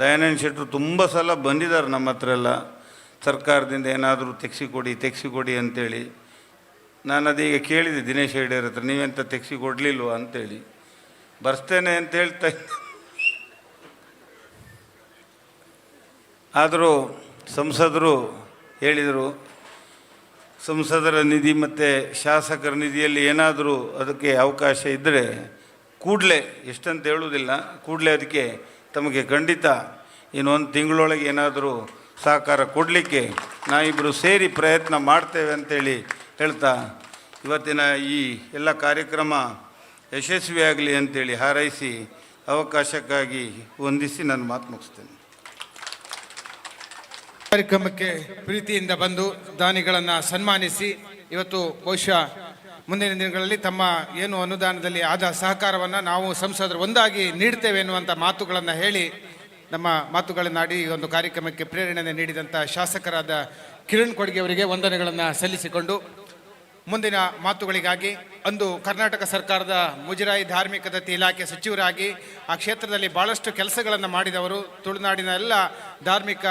ದಯಾನಂದ ಶೆಟ್ಟರು ತುಂಬ ಸಲ ಬಂದಿದ್ದಾರೆ ನಮ್ಮ ಹತ್ರ ಎಲ್ಲ, ಸರ್ಕಾರದಿಂದ ಏನಾದರೂ ತೆಗೆಸಿಕೊಡಿ ಅಂತೇಳಿ. ನಾನು ಅದೀಗ ಕೇಳಿದೆ ದಿನೇಶ್ ಹೆಗ್ಡೆಯವ್ರ ಹತ್ರ, ನೀವೆಂತ ತೆಗೆಸಿಕೊಡ್ಲಿಲ್ವ ಅಂತೇಳಿ. ಬರ್ಸ್ತೇನೆ ಅಂತ ಹೇಳ್ತಾ ಆದರೂ ಸಂಸದರು ಹೇಳಿದರು, ಸಂಸದರ ನಿಧಿ ಮತ್ತು ಶಾಸಕರ ನಿಧಿಯಲ್ಲಿ ಏನಾದರೂ ಅದಕ್ಕೆ ಅವಕಾಶ ಇದ್ದರೆ ಕೂಡಲೇ, ಎಷ್ಟಂತ ಹೇಳುವುದಿಲ್ಲ, ಕೂಡಲೇ ಅದಕ್ಕೆ ತಮಗೆ ಖಂಡಿತ ಇನ್ನೊಂದು ತಿಂಗಳೊಳಗೆ ಏನಾದರೂ ಸಹಕಾರ ಕೊಡಲಿಕ್ಕೆ ನಾವಿಬ್ಬರು ಸೇರಿ ಪ್ರಯತ್ನ ಮಾಡ್ತೇವೆ ಅಂತೇಳಿ ಹೇಳ್ತಾ, ಇವತ್ತಿನ ಈ ಎಲ್ಲ ಕಾರ್ಯಕ್ರಮ ಯಶಸ್ವಿಯಾಗಲಿ ಅಂತೇಳಿ ಹಾರೈಸಿ ಅವಕಾಶಕ್ಕಾಗಿ ವಂದಿಸಿ ನನ್ನ ಮಾತು ಮುಗಿಸ್ತೇನೆ. ಕಾರ್ಯಕ್ರಮಕ್ಕೆ ಪ್ರೀತಿಯಿಂದ ಬಂದು ದಾನಿಗಳನ್ನು ಸನ್ಮಾನಿಸಿ, ಇವತ್ತು ಬಹುಶಃ ಮುಂದಿನ ದಿನಗಳಲ್ಲಿ ತಮ್ಮ ಏನು ಅನುದಾನದಲ್ಲಿ ಆದ ಸಹಕಾರವನ್ನು ನಾವು ಸಂಸದರು ಒಂದಾಗಿ ನೀಡ್ತೇವೆ ಎನ್ನುವಂಥ ಮಾತುಗಳನ್ನು ಹೇಳಿ, ನಮ್ಮ ಮಾತುಗಳನ್ನಾಡಿ ಈ ಒಂದು ಕಾರ್ಯಕ್ರಮಕ್ಕೆ ಪ್ರೇರಣೆ ನೀಡಿದಂಥ ಶಾಸಕರಾದ ಕಿರಣ್ ಕೊಡ್ಗೆ ಅವರಿಗೆ ವಂದನೆಗಳನ್ನು ಸಲ್ಲಿಸಿಕೊಂಡು, ಮುಂದಿನ ಮಾತುಗಳಿಗಾಗಿ ಅಂದು ಕರ್ನಾಟಕ ಸರ್ಕಾರದ ಮುಜರಾಯಿ ಧಾರ್ಮಿಕ ದತ್ತಿ ಇಲಾಖೆ ಸಚಿವರಾಗಿ ಆ ಕ್ಷೇತ್ರದಲ್ಲಿ ಭಾಳಷ್ಟು ಕೆಲಸಗಳನ್ನು ಮಾಡಿದವರು, ತುಳುನಾಡಿನ ಎಲ್ಲ ಧಾರ್ಮಿಕ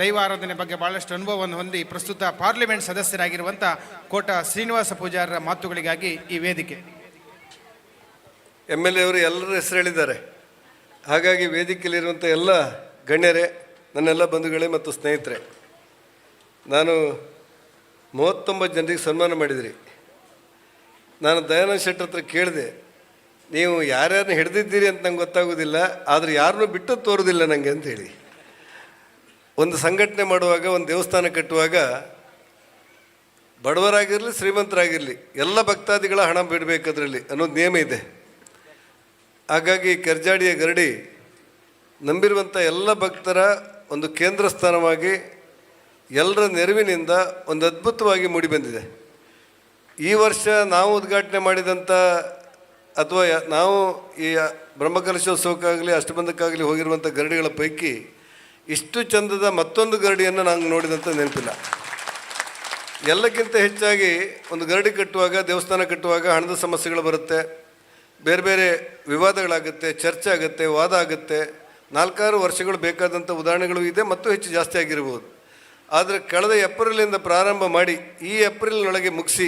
ದೈವಾರಾಧನೆ ಬಗ್ಗೆ ಭಾಳಷ್ಟು ಅನುಭವವನ್ನು ಹೊಂದಿ ಪ್ರಸ್ತುತ ಪಾರ್ಲಿಮೆಂಟ್ ಸದಸ್ಯರಾಗಿರುವಂಥ ಕೋಟ ಶ್ರೀನಿವಾಸ ಪೂಜಾರರ ಮಾತುಗಳಿಗಾಗಿ ಈ ವೇದಿಕೆ. MLA ಅವರು ಎಲ್ಲರ ಹೆಸರು ಹೇಳಿದ್ದಾರೆ. ಹಾಗಾಗಿ ವೇದಿಕೆಯಲ್ಲಿರುವಂಥ ಎಲ್ಲ ಗಣ್ಯರೇ, ನನ್ನೆಲ್ಲ ಬಂಧುಗಳೇ ಮತ್ತು ಸ್ನೇಹಿತರೆ, ನಾನು 39 ಜನರಿಗೆ ಸನ್ಮಾನ ಮಾಡಿದ್ರಿ. ನಾನು ದಯಾನಂದ ಶೆಟ್ಟರ್ ಹತ್ರ ಕೇಳಿದೆ, ನೀವು ಯಾರ್ಯಾರನ್ನ ಹಿಡಿದಿದ್ದೀರಿ ಅಂತ ನಂಗೆ ಗೊತ್ತಾಗೋದಿಲ್ಲ, ಆದರೆ ಯಾರನ್ನೂ ಬಿಟ್ಟು ತೋರೋದಿಲ್ಲ ನನಗೆ ಅಂತೇಳಿ. ಒಂದು ಸಂಘಟನೆ ಮಾಡುವಾಗ, ಒಂದು ದೇವಸ್ಥಾನ ಕಟ್ಟುವಾಗ ಬಡವರಾಗಿರಲಿ ಶ್ರೀಮಂತರಾಗಿರಲಿ ಎಲ್ಲ ಭಕ್ತಾದಿಗಳ ಹಣ ಬಿಡಬೇಕದ್ರಲ್ಲಿ ಅನ್ನೋದು ನಿಯಮ ಇದೆ. ಹಾಗಾಗಿ ಕೆರ್ಜಾಡಿಯ ಗರಡಿ ನಂಬಿರುವಂಥ ಎಲ್ಲ ಭಕ್ತರ ಒಂದು ಕೇಂದ್ರ ಸ್ಥಾನವಾಗಿ ಎಲ್ಲರ ನೆರವಿನಿಂದ ಒಂದು ಅದ್ಭುತವಾಗಿ ಮೂಡಿಬಂದಿದೆ. ಈ ವರ್ಷ ನಾವು ಉದ್ಘಾಟನೆ ಮಾಡಿದಂಥ ಅಥವಾ ನಾವು ಈ ಬ್ರಹ್ಮಕಲಶೋತ್ಸವಕ್ಕಾಗಲಿ ಅಷ್ಟಬಂಧಕ್ಕಾಗಲಿ ಹೋಗಿರುವಂಥ ಗರಡಿಗಳ ಪೈಕಿ ಇಷ್ಟು ಚಂದದ ಮತ್ತೊಂದು ಗರಡಿಯನ್ನು ನಾನು ನೋಡಿದಂಥ ನೆನಪಿಲ್ಲ. ಎಲ್ಲಕ್ಕಿಂತ ಹೆಚ್ಚಾಗಿ ಒಂದು ಗರಡಿ ಕಟ್ಟುವಾಗ, ದೇವಸ್ಥಾನ ಕಟ್ಟುವಾಗ ಹಣದ ಸಮಸ್ಯೆಗಳು ಬರುತ್ತೆ, ಬೇರೆ ಬೇರೆ ವಿವಾದಗಳಾಗುತ್ತೆ, ಚರ್ಚೆ ಆಗುತ್ತೆ, ವಾದ ಆಗುತ್ತೆ. 4-6 ವರ್ಷಗಳು ಬೇಕಾದಂಥ ಉದಾಹರಣೆಗಳು ಇದೆ, ಮತ್ತು ಹೆಚ್ಚು ಜಾಸ್ತಿ ಆಗಿರ್ಬೋದು. ಆದರೆ ಕಳೆದ ಏಪ್ರಿಲಿಂದ ಪ್ರಾರಂಭ ಮಾಡಿ ಈ ಏಪ್ರಿಲ್ನೊಳಗೆ ಮುಗಿಸಿ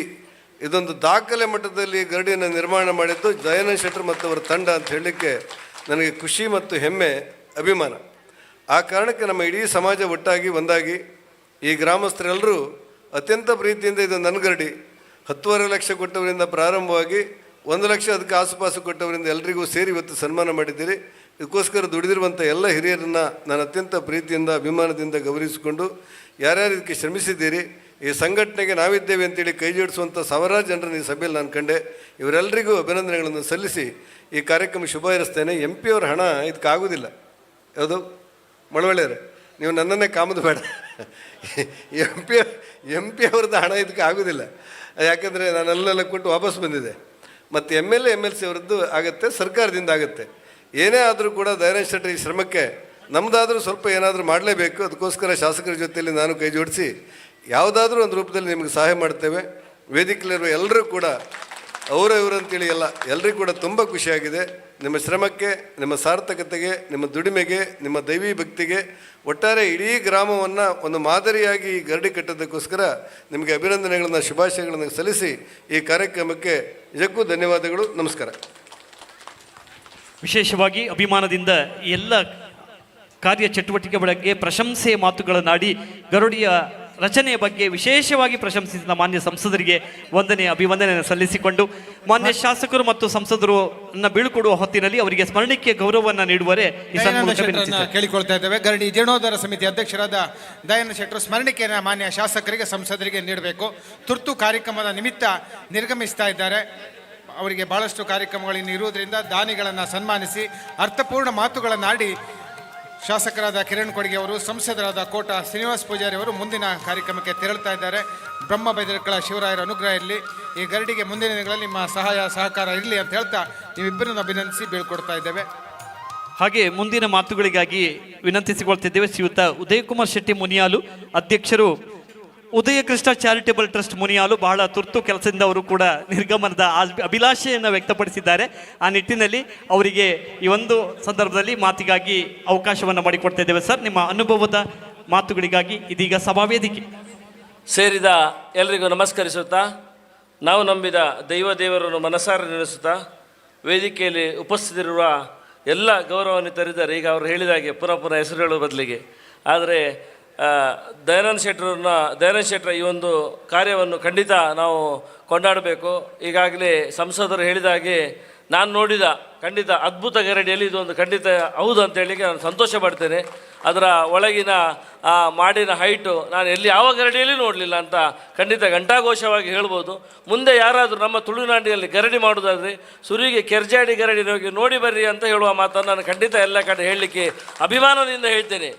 ಇದೊಂದು ದಾಖಲೆ ಮಟ್ಟದಲ್ಲಿ ಗರಡಿಯನ್ನು ನಿರ್ಮಾಣ ಮಾಡಿದ್ದು ದಯಾನಂದ ಶೆಟ್ಟರ್ ಮತ್ತು ಅವರ ತಂಡ ಅಂತ ಹೇಳಲಿಕ್ಕೆ ನನಗೆ ಖುಷಿ ಮತ್ತು ಹೆಮ್ಮೆ, ಅಭಿಮಾನ. ಆ ಕಾರಣಕ್ಕೆ ನಮ್ಮ ಇಡೀ ಸಮಾಜ ಒಟ್ಟಾಗಿ ಒಂದಾಗಿ ಈ ಗ್ರಾಮಸ್ಥರೆಲ್ಲರೂ ಅತ್ಯಂತ ಪ್ರೀತಿಯಿಂದ ಇದು ನನ್ನ ಗರಡಿ 10.5 ಲಕ್ಷ ಕೊಟ್ಟವರಿಂದ ಪ್ರಾರಂಭವಾಗಿ 1 ಲಕ್ಷ ಅದಕ್ಕೆ ಆಸುಪಾಸು ಕೊಟ್ಟವರಿಂದ ಎಲ್ಲರಿಗೂ ಸೇರಿ ಇವತ್ತು ಸನ್ಮಾನ ಮಾಡಿದ್ದೀರಿ. ಇದಕ್ಕೋಸ್ಕರ ದುಡಿದಿರುವಂಥ ಎಲ್ಲ ಹಿರಿಯರನ್ನು ನಾನು ಅತ್ಯಂತ ಪ್ರೀತಿಯಿಂದ ಅಭಿಮಾನದಿಂದ ಗೌರವಿಸಿಕೊಂಡು, ಯಾರ್ಯಾರು ಇದಕ್ಕೆ ಶ್ರಮಿಸಿದ್ದೀರಿ, ಈ ಸಂಘಟನೆಗೆ ನಾವಿದ್ದೇವೆ ಅಂತೇಳಿ ಕೈ ಜೋಡಿಸುವಂಥ ಸಾವಿರಾರು ಜನರನ್ನು ಈ ಸಭೆಯಲ್ಲಿ ನಾನು ಕಂಡೆ. ಇವರೆಲ್ಲರಿಗೂ ಅಭಿನಂದನೆಗಳನ್ನು ಸಲ್ಲಿಸಿ ಈ ಕಾರ್ಯಕ್ರಮ ಶುಭ ಹಾರೈಸ್ತೇನೆ. MP ಅವ್ರ ಹಣ ಇದಕ್ಕಾಗೋದಿಲ್ಲ. ಯಾವುದು ಮಳವಳ್ಳಿಯವ್ರೆ, ನೀವು ನನ್ನನ್ನೇ ಕಾಮದು ಬೇಡ. MP ಅವ್ರದ್ದು ಹಣ ಇದಕ್ಕೆ ಆಗೋದಿಲ್ಲ. ಯಾಕಂದರೆ ನಾನೆಲ್ಲ ಕೊಟ್ಟು ವಾಪಸ್ ಬಂದಿದೆ. ಮತ್ತು MLA MLC ಅವರದ್ದು ಆಗುತ್ತೆ, ಸರ್ಕಾರದಿಂದ ಆಗುತ್ತೆ. ಏನೇ ಆದರೂ ಕೂಡ ದಯಾನಂದ ಶೆಟ್ಟರ್ ಈ ಶ್ರಮಕ್ಕೆ ನಮ್ಮದಾದರೂ ಸ್ವಲ್ಪ ಏನಾದರೂ ಮಾಡಲೇಬೇಕು. ಅದಕ್ಕೋಸ್ಕರ ಶಾಸಕರ ಜೊತೆಯಲ್ಲಿ ನಾನು ಕೈ ಜೋಡಿಸಿ ಯಾವುದಾದ್ರೂ ಒಂದು ರೂಪದಲ್ಲಿ ನಿಮಗೆ ಸಹಾಯ ಮಾಡ್ತೇವೆ. ವೇದಿಕೆಯಲ್ಲಿರುವ ಎಲ್ಲರೂ ಕೂಡ ಇವರು ಅಂತೇಳಿ ಎಲ್ಲ ಎಲ್ಲರಿಗೂ ಕೂಡ ತುಂಬ ಖುಷಿಯಾಗಿದೆ. ನಿಮ್ಮ ಶ್ರಮಕ್ಕೆ, ನಿಮ್ಮ ಸಾರ್ಥಕತೆಗೆ, ನಿಮ್ಮ ದುಡಿಮೆಗೆ, ನಿಮ್ಮ ದೈವಿ ಭಕ್ತಿಗೆ, ಒಟ್ಟಾರೆ ಇಡೀ ಗ್ರಾಮವನ್ನು ಒಂದು ಮಾದರಿಯಾಗಿ ಈ ಗರಡಿ ಕಟ್ಟೋದಕ್ಕೋಸ್ಕರ ನಿಮಗೆ ಅಭಿನಂದನೆಗಳನ್ನು, ಶುಭಾಶಯಗಳನ್ನು ಸಲ್ಲಿಸಿ ಈ ಕಾರ್ಯಕ್ರಮಕ್ಕೆ ನಿಜಕ್ಕೂ ಧನ್ಯವಾದಗಳು. ನಮಸ್ಕಾರ. ವಿಶೇಷವಾಗಿ ಅಭಿಮಾನದಿಂದ ಎಲ್ಲ ಕಾರ್ಯಚಟುವಟಿಕೆ ಬಗ್ಗೆ ಪ್ರಶಂಸೆಯ ಮಾತುಗಳನ್ನಾಡಿ ಗರುಡಿಯ ರಚನೆಯ ಬಗ್ಗೆ ವಿಶೇಷವಾಗಿ ಪ್ರಶಂಸಿಸಿದ ಮಾನ್ಯ ಸಂಸದರಿಗೆ ಅಭಿವಂದನೆ ಸಲ್ಲಿಸಿಕೊಂಡು ಮಾನ್ಯ ಶಾಸಕರು ಮತ್ತು ಸಂಸದರು ಬೀಳ್ಕೊಡುವ ಹೊತ್ತಿನಲ್ಲಿ ಅವರಿಗೆ ಸ್ಮರಣಿಕೆ ಗೌರವವನ್ನು ನೀಡುವರೆ ಕೇಳಿಕೊಳ್ತಾ ಇದ್ದೇವೆ. ಗರಡಿ ಜೀರ್ಣೋದ್ಧಾರ ಸಮಿತಿ ಅಧ್ಯಕ್ಷರಾದ ದಯಾನಂದ ಶೆಟ್ಟರು ಸ್ಮರಣಿಕೆಯನ್ನು ಮಾನ್ಯ ಶಾಸಕರಿಗೆ ಸಂಸದರಿಗೆ ನೀಡಬೇಕು. ತುರ್ತು ಕಾರ್ಯಕ್ರಮದ ನಿಮಿತ್ತ ನಿರ್ಗಮಿಸ್ತಾ ಇದ್ದಾರೆ. ಅವರಿಗೆ ಬಹಳಷ್ಟು ಕಾರ್ಯಕ್ರಮಗಳಿನ್ನು ಇರುವುದರಿಂದ ದಾನಿಗಳನ್ನು ಸನ್ಮಾನಿಸಿ ಅರ್ಥಪೂರ್ಣ ಮಾತುಗಳನ್ನಾಡಿ ಶಾಸಕರಾದ ಕಿರಣ್ ಕೊಡ್ಗೆ ಅವರು, ಸಂಸದರಾದ ಕೋಟ ಶ್ರೀನಿವಾಸ ಪೂಜಾರಿ ಅವರು ಮುಂದಿನ ಕಾರ್ಯಕ್ರಮಕ್ಕೆ ತೆರಳುತ್ತಾ ಇದ್ದಾರೆ. ಬ್ರಹ್ಮ ಬೈದರ್ಕಳ ಶಿವರಾಯರ ಅನುಗ್ರಹ ಇರಲಿ, ಈ ಗರಡಿಗೆ ಮುಂದಿನ ದಿನಗಳಲ್ಲಿ ನಿಮ್ಮ ಸಹಾಯ ಸಹಕಾರ ಇರಲಿ ಅಂತ ಹೇಳ್ತಾ ನೀವಿಬ್ಬರನ್ನು ಅಭಿನಂದಿಸಿ ಬೀಳ್ಕೊಡ್ತಾ ಇದ್ದೇವೆ. ಹಾಗೆ ಮುಂದಿನ ಮಾತುಗಳಿಗಾಗಿ ವಿನಂತಿಸಿಕೊಳ್ತಿದ್ದೇವೆ. ಶ್ರೀಯುತ ಉದಯಕುಮಾರ್ ಶೆಟ್ಟಿ ಮುನಿಯಾಲು, ಅಧ್ಯಕ್ಷರು ಉದಯ ಕೃಷ್ಣ ಚಾರಿಟೇಬಲ್ ಟ್ರಸ್ಟ್ ಮುನಿಯಾಲು, ಬಹಳ ತುರ್ತು ಕೆಲಸದಿಂದ ಅವರು ಕೂಡ ನಿರ್ಗಮನದ ಅಭಿಲಾಷೆಯನ್ನು ವ್ಯಕ್ತಪಡಿಸಿದ್ದಾರೆ. ಆ ನಿಟ್ಟಿನಲ್ಲಿ ಅವರಿಗೆ ಈ ಒಂದು ಸಂದರ್ಭದಲ್ಲಿ ಮಾತಿಗಾಗಿ ಅವಕಾಶವನ್ನು ಮಾಡಿಕೊಡ್ತಾ ಇದ್ದೇವೆ. ಸರ್, ನಿಮ್ಮ ಅನುಭವದ ಮಾತುಗಳಿಗಾಗಿ ಇದೀಗ ಸಭಾವೇದಿಕೆ. ಸೇರಿದ ಎಲ್ಲರಿಗೂ ನಮಸ್ಕರಿಸುತ್ತಾ, ನಾವು ನಂಬಿದ ದೇವರನ್ನು ಮನಸಾರ ನೆನೆಸುತ್ತಾ, ವೇದಿಕೆಯಲ್ಲಿ ಉಪಸ್ಥಿತರಿರುವ ಎಲ್ಲ ಗೌರವಾನ್ವಿತರಿದ್ದಾರೆ. ಈಗ ಅವರು ಹೇಳಿದಾಗೆ ಪುನಃ ಹೆಸರು ಹೇಳುವ ಬದಲಿಗೆ, ಆದರೆ ದಯಾನಂದ ಶೆಟ್ಟರ ಈ ಒಂದು ಕಾರ್ಯವನ್ನು ಖಂಡಿತ ನಾವು ಕೊಂಡಾಡಬೇಕು. ಈಗಾಗಲೇ ಸಂಸದರು ಹೇಳಿದಾಗೆ ನಾನು ನೋಡಿದ ಖಂಡಿತ ಅದ್ಭುತ ಗರಡಿಯಲ್ಲಿ ಇದೊಂದು ಖಂಡಿತ ಹೌದು ಅಂತ ಹೇಳಲಿಕ್ಕೆ ನಾನು ಸಂತೋಷ ಪಡ್ತೇನೆ. ಅದರ ಒಳಗಿನ ಆ ಮಾಡಿನ ಹೈಟು ನಾನು ಯಾವ ಗರಡಿಯಲ್ಲಿ ನೋಡಲಿಲ್ಲ ಅಂತ ಖಂಡಿತ ಘಂಟಾಘೋಷವಾಗಿ ಹೇಳ್ಬೋದು. ಮುಂದೆ ಯಾರಾದರೂ ನಮ್ಮ ತುಳುನಾಡಿನಲ್ಲಿ ಗರಡಿ ಮಾಡೋದಾದರೆ ಸುರಿಗೆ ಕೆರ್ಜಾಡಿ ಗರಡಿ ನೋಡಿ ಬರ್ರಿ ಅಂತ ಹೇಳುವ ಮಾತನ್ನು ನಾನು ಖಂಡಿತ ಎಲ್ಲ ಕಡೆ ಹೇಳಲಿಕ್ಕೆ ಅಭಿಮಾನದಿಂದ ಹೇಳ್ತೇನೆ.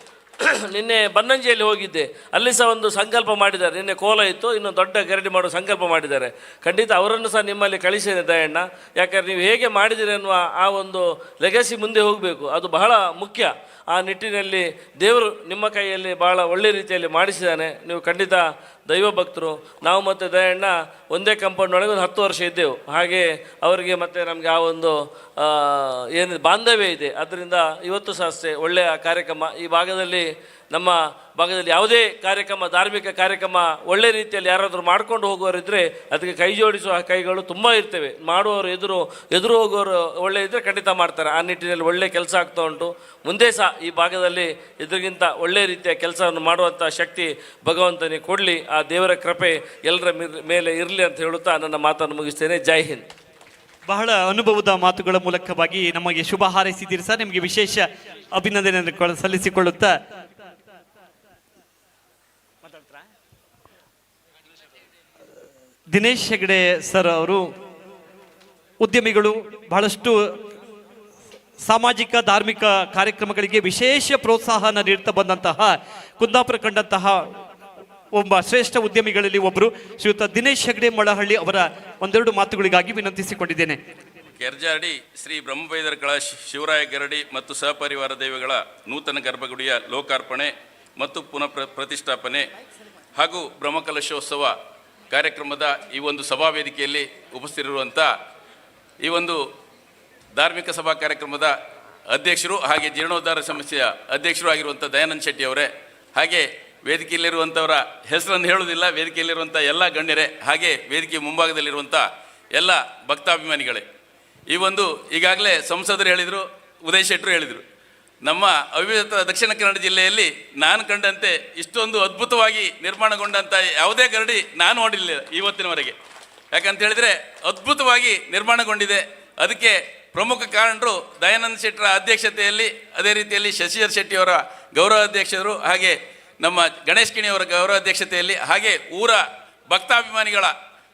ನಿನ್ನೆ ಬನ್ನಂಜಿಯಲ್ಲಿ ಹೋಗಿದ್ದೆ, ಅಲ್ಲಿ ಸಹ ಒಂದು ಸಂಕಲ್ಪ ಮಾಡಿದ್ದಾರೆ. ನಿನ್ನೆ ಕೋಲ ಇತ್ತು, ಇನ್ನು ದೊಡ್ಡ ಗರಡಿ ಮಾಡುವ ಸಂಕಲ್ಪ ಮಾಡಿದ್ದಾರೆ. ಖಂಡಿತ ಅವರನ್ನು ಸಹ ನಿಮ್ಮಲ್ಲಿ ಕಳಿಸಿದೆ ದಯಣ್ಣ. ಯಾಕಂದರೆ ನೀವು ಹೇಗೆ ಮಾಡಿದ್ದೀರಿ ಅನ್ನುವ ಆ ಒಂದು ಲೆಗಸಿ ಮುಂದೆ ಹೋಗಬೇಕು, ಅದು ಬಹಳ ಮುಖ್ಯ. ಆ ನಿಟ್ಟಿನಲ್ಲಿ ದೇವರು ನಿಮ್ಮ ಕೈಯಲ್ಲಿ ಭಾಳ ಒಳ್ಳೆ ರೀತಿಯಲ್ಲಿ ಮಾಡಿಸಿದ್ದಾನೆ. ನೀವು ಖಂಡಿತ ದೈವ ಭಕ್ತರು. ನಾವು ಮತ್ತು ದಯಣ್ಣ ಒಂದೇ ಕಾಂಪೌಂಡ್ ಒಳಗೆ ಒಂದು 10 ವರ್ಷ ಇದ್ದೆವು. ಹಾಗೆ ಅವರಿಗೆ ಮತ್ತು ನಮಗೆ ಆ ಒಂದು ಏನು ಬಾಂಧವ್ಯ ಇದೆ. ಅದರಿಂದ ಇವತ್ತು ಸಹ ಅಷ್ಟೇ ಒಳ್ಳೆಯ ಕಾರ್ಯಕ್ರಮ. ಈ ಭಾಗದಲ್ಲಿ ನಮ್ಮ ಭಾಗದಲ್ಲಿ ಯಾವುದೇ ಕಾರ್ಯಕ್ರಮ, ಧಾರ್ಮಿಕ ಕಾರ್ಯಕ್ರಮ ಒಳ್ಳೆ ರೀತಿಯಲ್ಲಿ ಯಾರಾದರೂ ಮಾಡ್ಕೊಂಡು ಹೋಗುವವರಿದ್ದರೆ ಅದಕ್ಕೆ ಕೈ ಜೋಡಿಸುವ ಕೈಗಳು ತುಂಬ ಇರ್ತವೆ. ಮಾಡುವವರು ಎದುರು ಹೋಗುವವರು ಒಳ್ಳೆ ಇದ್ದರೆ ಖಂಡಿತ ಮಾಡ್ತಾರೆ. ಆ ನಿಟ್ಟಿನಲ್ಲಿ ಒಳ್ಳೆ ಕೆಲಸ ಆಗ್ತಾ ಉಂಟು. ಮುಂದೆ ಸಹ ಈ ಭಾಗದಲ್ಲಿ ಇದಕ್ಕಿಂತ ಒಳ್ಳೆಯ ರೀತಿಯ ಕೆಲಸವನ್ನು ಮಾಡುವಂಥ ಶಕ್ತಿ ಭಗವಂತನಿಗೆ ಕೊಡಲಿ. ಆ ದೇವರ ಕೃಪೆ ಎಲ್ಲರ ಮೇಲೆ ಇರಲಿ ಅಂತ ಹೇಳುತ್ತಾ ನನ್ನ ಮಾತನ್ನು ಮುಗಿಸ್ತೇನೆ. ಜೈ ಹಿಂದ್. ಬಹಳ ಅನುಭವದ ಮಾತುಗಳ ಮೂಲಕವಾಗಿ ನಮಗೆ ಶುಭ ಹಾರೈಸಿದ್ದೀರಿ ಸರ್. ನಿಮಗೆ ವಿಶೇಷ ಅಭಿನಂದನೆಯನ್ನು ಸಲ್ಲಿಸಿಕೊಳ್ಳುತ್ತಾ ದಿನೇಶ್ ಹೆಗಡೆ ಸರ್ ಅವರು ಉದ್ಯಮಿಗಳು, ಬಹಳಷ್ಟು ಸಾಮಾಜಿಕ ಧಾರ್ಮಿಕ ಕಾರ್ಯಕ್ರಮಗಳಿಗೆ ವಿಶೇಷ ಪ್ರೋತ್ಸಾಹನ ನೀಡ್ತಾ ಬಂದಂತಹ ಕುಂದಾಪುರ ಕಂಡಂತಹ ಒಬ್ಬ ಶ್ರೇಷ್ಠ ಉದ್ಯಮಿಗಳಲ್ಲಿ ಒಬ್ಬರು ಶ್ರೀಯುತ ದಿನೇಶ್ ಹೆಗಡೆ ಮಳಹಳ್ಳಿ ಅವರ ಒಂದೆರಡು ಮಾತುಗಳಿಗಾಗಿ ವಿನಂತಿಸಿಕೊಂಡಿದ್ದೇನೆ. ಕೆರ್ಜಾಡಿ ಶ್ರೀ ಬ್ರಹ್ಮಬೈದರ್ಕಳ ಶಿವರಾಯ ಗರಡಿ ಮತ್ತು ಸಹಪರಿವಾರ ದೇವಿಗಳ ನೂತನ ಗರ್ಭಗುಡಿಯ ಲೋಕಾರ್ಪಣೆ ಮತ್ತು ಪುನಃ ಪ್ರತಿಷ್ಠಾಪನೆ ಹಾಗೂ ಬ್ರಹ್ಮಕಲಶೋತ್ಸವ ಕಾರ್ಯಕ್ರಮದ ಈ ಒಂದು ಸಭಾ ವೇದಿಕೆಯಲ್ಲಿ ಉಪಸ್ಥಿತಿರುವಂಥ ಈ ಒಂದು ಧಾರ್ಮಿಕ ಸಭಾ ಕಾರ್ಯಕ್ರಮದ ಅಧ್ಯಕ್ಷರು ಹಾಗೆ ಜೀರ್ಣೋದ್ಧಾರ ಸಂಸ್ಥೆಯ ಅಧ್ಯಕ್ಷರು ಆಗಿರುವಂಥ ದಯಾನಂದ ಶೆಟ್ಟಿ ಅವರೇ, ಹಾಗೆ ವೇದಿಕೆಯಲ್ಲಿರುವಂಥವರ ಹೆಸರನ್ನು ಹೇಳುವುದಿಲ್ಲ, ವೇದಿಕೆಯಲ್ಲಿರುವಂಥ ಎಲ್ಲ ಗಣ್ಯರೇ, ಹಾಗೆ ವೇದಿಕೆ ಮುಂಭಾಗದಲ್ಲಿರುವಂಥ ಎಲ್ಲ ಭಕ್ತಾಭಿಮಾನಿಗಳೇ, ಈ ಒಂದು ಈಗಾಗಲೇ ಸಂಸದರು ಹೇಳಿದರು, ಉದಯ್ ಶೆಟ್ಟರು ಹೇಳಿದರು, ನಮ್ಮ ಅವಿಭಜಿತ ದಕ್ಷಿಣ ಕನ್ನಡ ಜಿಲ್ಲೆಯಲ್ಲಿ ನಾನು ಕಂಡಂತೆ ಇಷ್ಟೊಂದು ಅದ್ಭುತವಾಗಿ ನಿರ್ಮಾಣಗೊಂಡಂಥ ಯಾವುದೇ ಗರಡಿ ನಾನು ನೋಡಿಲ್ಲ ಇವತ್ತಿನವರೆಗೆ. ಯಾಕಂತ ಹೇಳಿದರೆ ಅದ್ಭುತವಾಗಿ ನಿರ್ಮಾಣಗೊಂಡಿದೆ. ಅದಕ್ಕೆ ಪ್ರಮುಖ ಕಾರಣರು ದಯಾನಂದ ಶೆಟ್ಟರ ಅಧ್ಯಕ್ಷತೆಯಲ್ಲಿ, ಅದೇ ರೀತಿಯಲ್ಲಿ ಶಶಿಧರ್ ಶೆಟ್ಟಿಯವರ ಗೌರವಾಧ್ಯಕ್ಷರು, ಹಾಗೆ ನಮ್ಮ ಗಣೇಶ್ ಕಿಣಿಯವರ ಗೌರವಾಧ್ಯಕ್ಷತೆಯಲ್ಲಿ, ಹಾಗೆ ಊರ ಭಕ್ತಾಭಿಮಾನಿಗಳ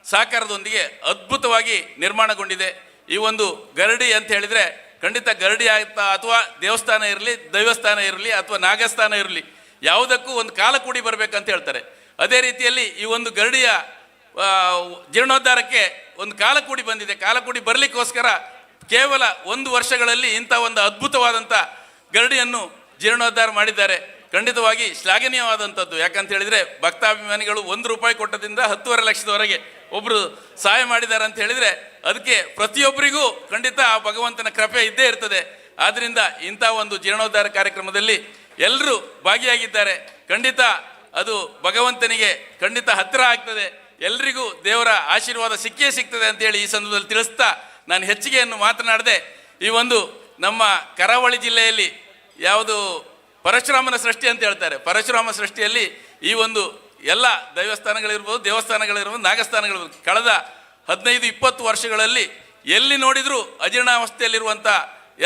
ಸಹಕಾರದೊಂದಿಗೆ ಅದ್ಭುತವಾಗಿ ನಿರ್ಮಾಣಗೊಂಡಿದೆ. ಈ ಒಂದು ಗರಡಿ ಅಂತ ಹೇಳಿದರೆ ಖಂಡಿತ ಗರಡಿ ಆಗ್ತಾ ಅಥವಾ ದೇವಸ್ಥಾನ ಇರಲಿ, ದೈವಸ್ಥಾನ ಇರಲಿ ಅಥವಾ ನಾಗಸ್ಥಾನ ಇರಲಿ, ಯಾವುದಕ್ಕೂ ಒಂದು ಕಾಲ ಕೂಡಿ ಬರಬೇಕಂತ ಹೇಳ್ತಾರೆ. ಅದೇ ರೀತಿಯಲ್ಲಿ ಈ ಒಂದು ಗರಡಿಯ ಜೀರ್ಣೋದ್ಧಾರಕ್ಕೆ ಒಂದು ಕಾಲ ಕೂಡಿ ಬಂದಿದೆ. ಕಾಲ ಕೂಡಿ ಬರಲಿಕ್ಕೋಸ್ಕರ ಕೇವಲ 1 ವರ್ಷಗಳಲ್ಲಿ ಇಂಥ ಒಂದು ಅದ್ಭುತವಾದಂಥ ಗರಡಿಯನ್ನು ಜೀರ್ಣೋದ್ಧಾರ ಮಾಡಿದ್ದಾರೆ. ಖಂಡಿತವಾಗಿ ಶ್ಲಾಘನೀಯವಾದಂಥದ್ದು. ಯಾಕಂತ ಹೇಳಿದರೆ ಭಕ್ತಾಭಿಮಾನಿಗಳು 1 ರೂಪಾಯಿ ಕೊಟ್ಟದಿಂದ 10.5 ಲಕ್ಷದವರೆಗೆ ಒಬ್ಬರು ಸಹಾಯ ಮಾಡಿದ್ದಾರೆ ಅಂತ ಹೇಳಿದರೆ ಅದಕ್ಕೆ ಪ್ರತಿಯೊಬ್ಬರಿಗೂ ಖಂಡಿತ ಆ ಭಗವಂತನ ಕೃಪೆ ಇದ್ದೇ ಇರ್ತದೆ. ಆದ್ದರಿಂದ ಇಂಥ ಒಂದು ಜೀರ್ಣೋದ್ಧಾರ ಕಾರ್ಯಕ್ರಮದಲ್ಲಿ ಎಲ್ಲರೂ ಭಾಗಿಯಾಗಿದ್ದಾರೆ. ಖಂಡಿತ ಅದು ಭಗವಂತನಿಗೆ ಖಂಡಿತ ಹತ್ತಿರ ಆಗ್ತದೆ. ಎಲ್ರಿಗೂ ದೇವರ ಆಶೀರ್ವಾದ ಸಿಕ್ಕೇ ಸಿಗ್ತದೆ ಅಂತೇಳಿ ಈ ಸಂದರ್ಭದಲ್ಲಿ ತಿಳಿಸ್ತಾ ನಾನು ಹೆಚ್ಚಿಗೆಯನ್ನು ಮಾತನಾಡದೆ ಈ ಒಂದು ನಮ್ಮ ಕರಾವಳಿ ಜಿಲ್ಲೆಯಲ್ಲಿ ಯಾವುದು ಪರಶುರಾಮನ ಸೃಷ್ಟಿ ಅಂತ ಹೇಳ್ತಾರೆ. ಪರಶುರಾಮ ಸೃಷ್ಟಿಯಲ್ಲಿ ಈ ಒಂದು ಎಲ್ಲ ದೇವಸ್ಥಾನಗಳಿರ್ಬೋದು, ನಾಗಸ್ಥಾನಗಳಿರ್ಬೋದು, ಕಳೆದ 15-20 ವರ್ಷಗಳಲ್ಲಿ ಎಲ್ಲಿ ನೋಡಿದರೂ ಅಜೀರ್ಣಾವಸ್ಥೆಯಲ್ಲಿರುವಂಥ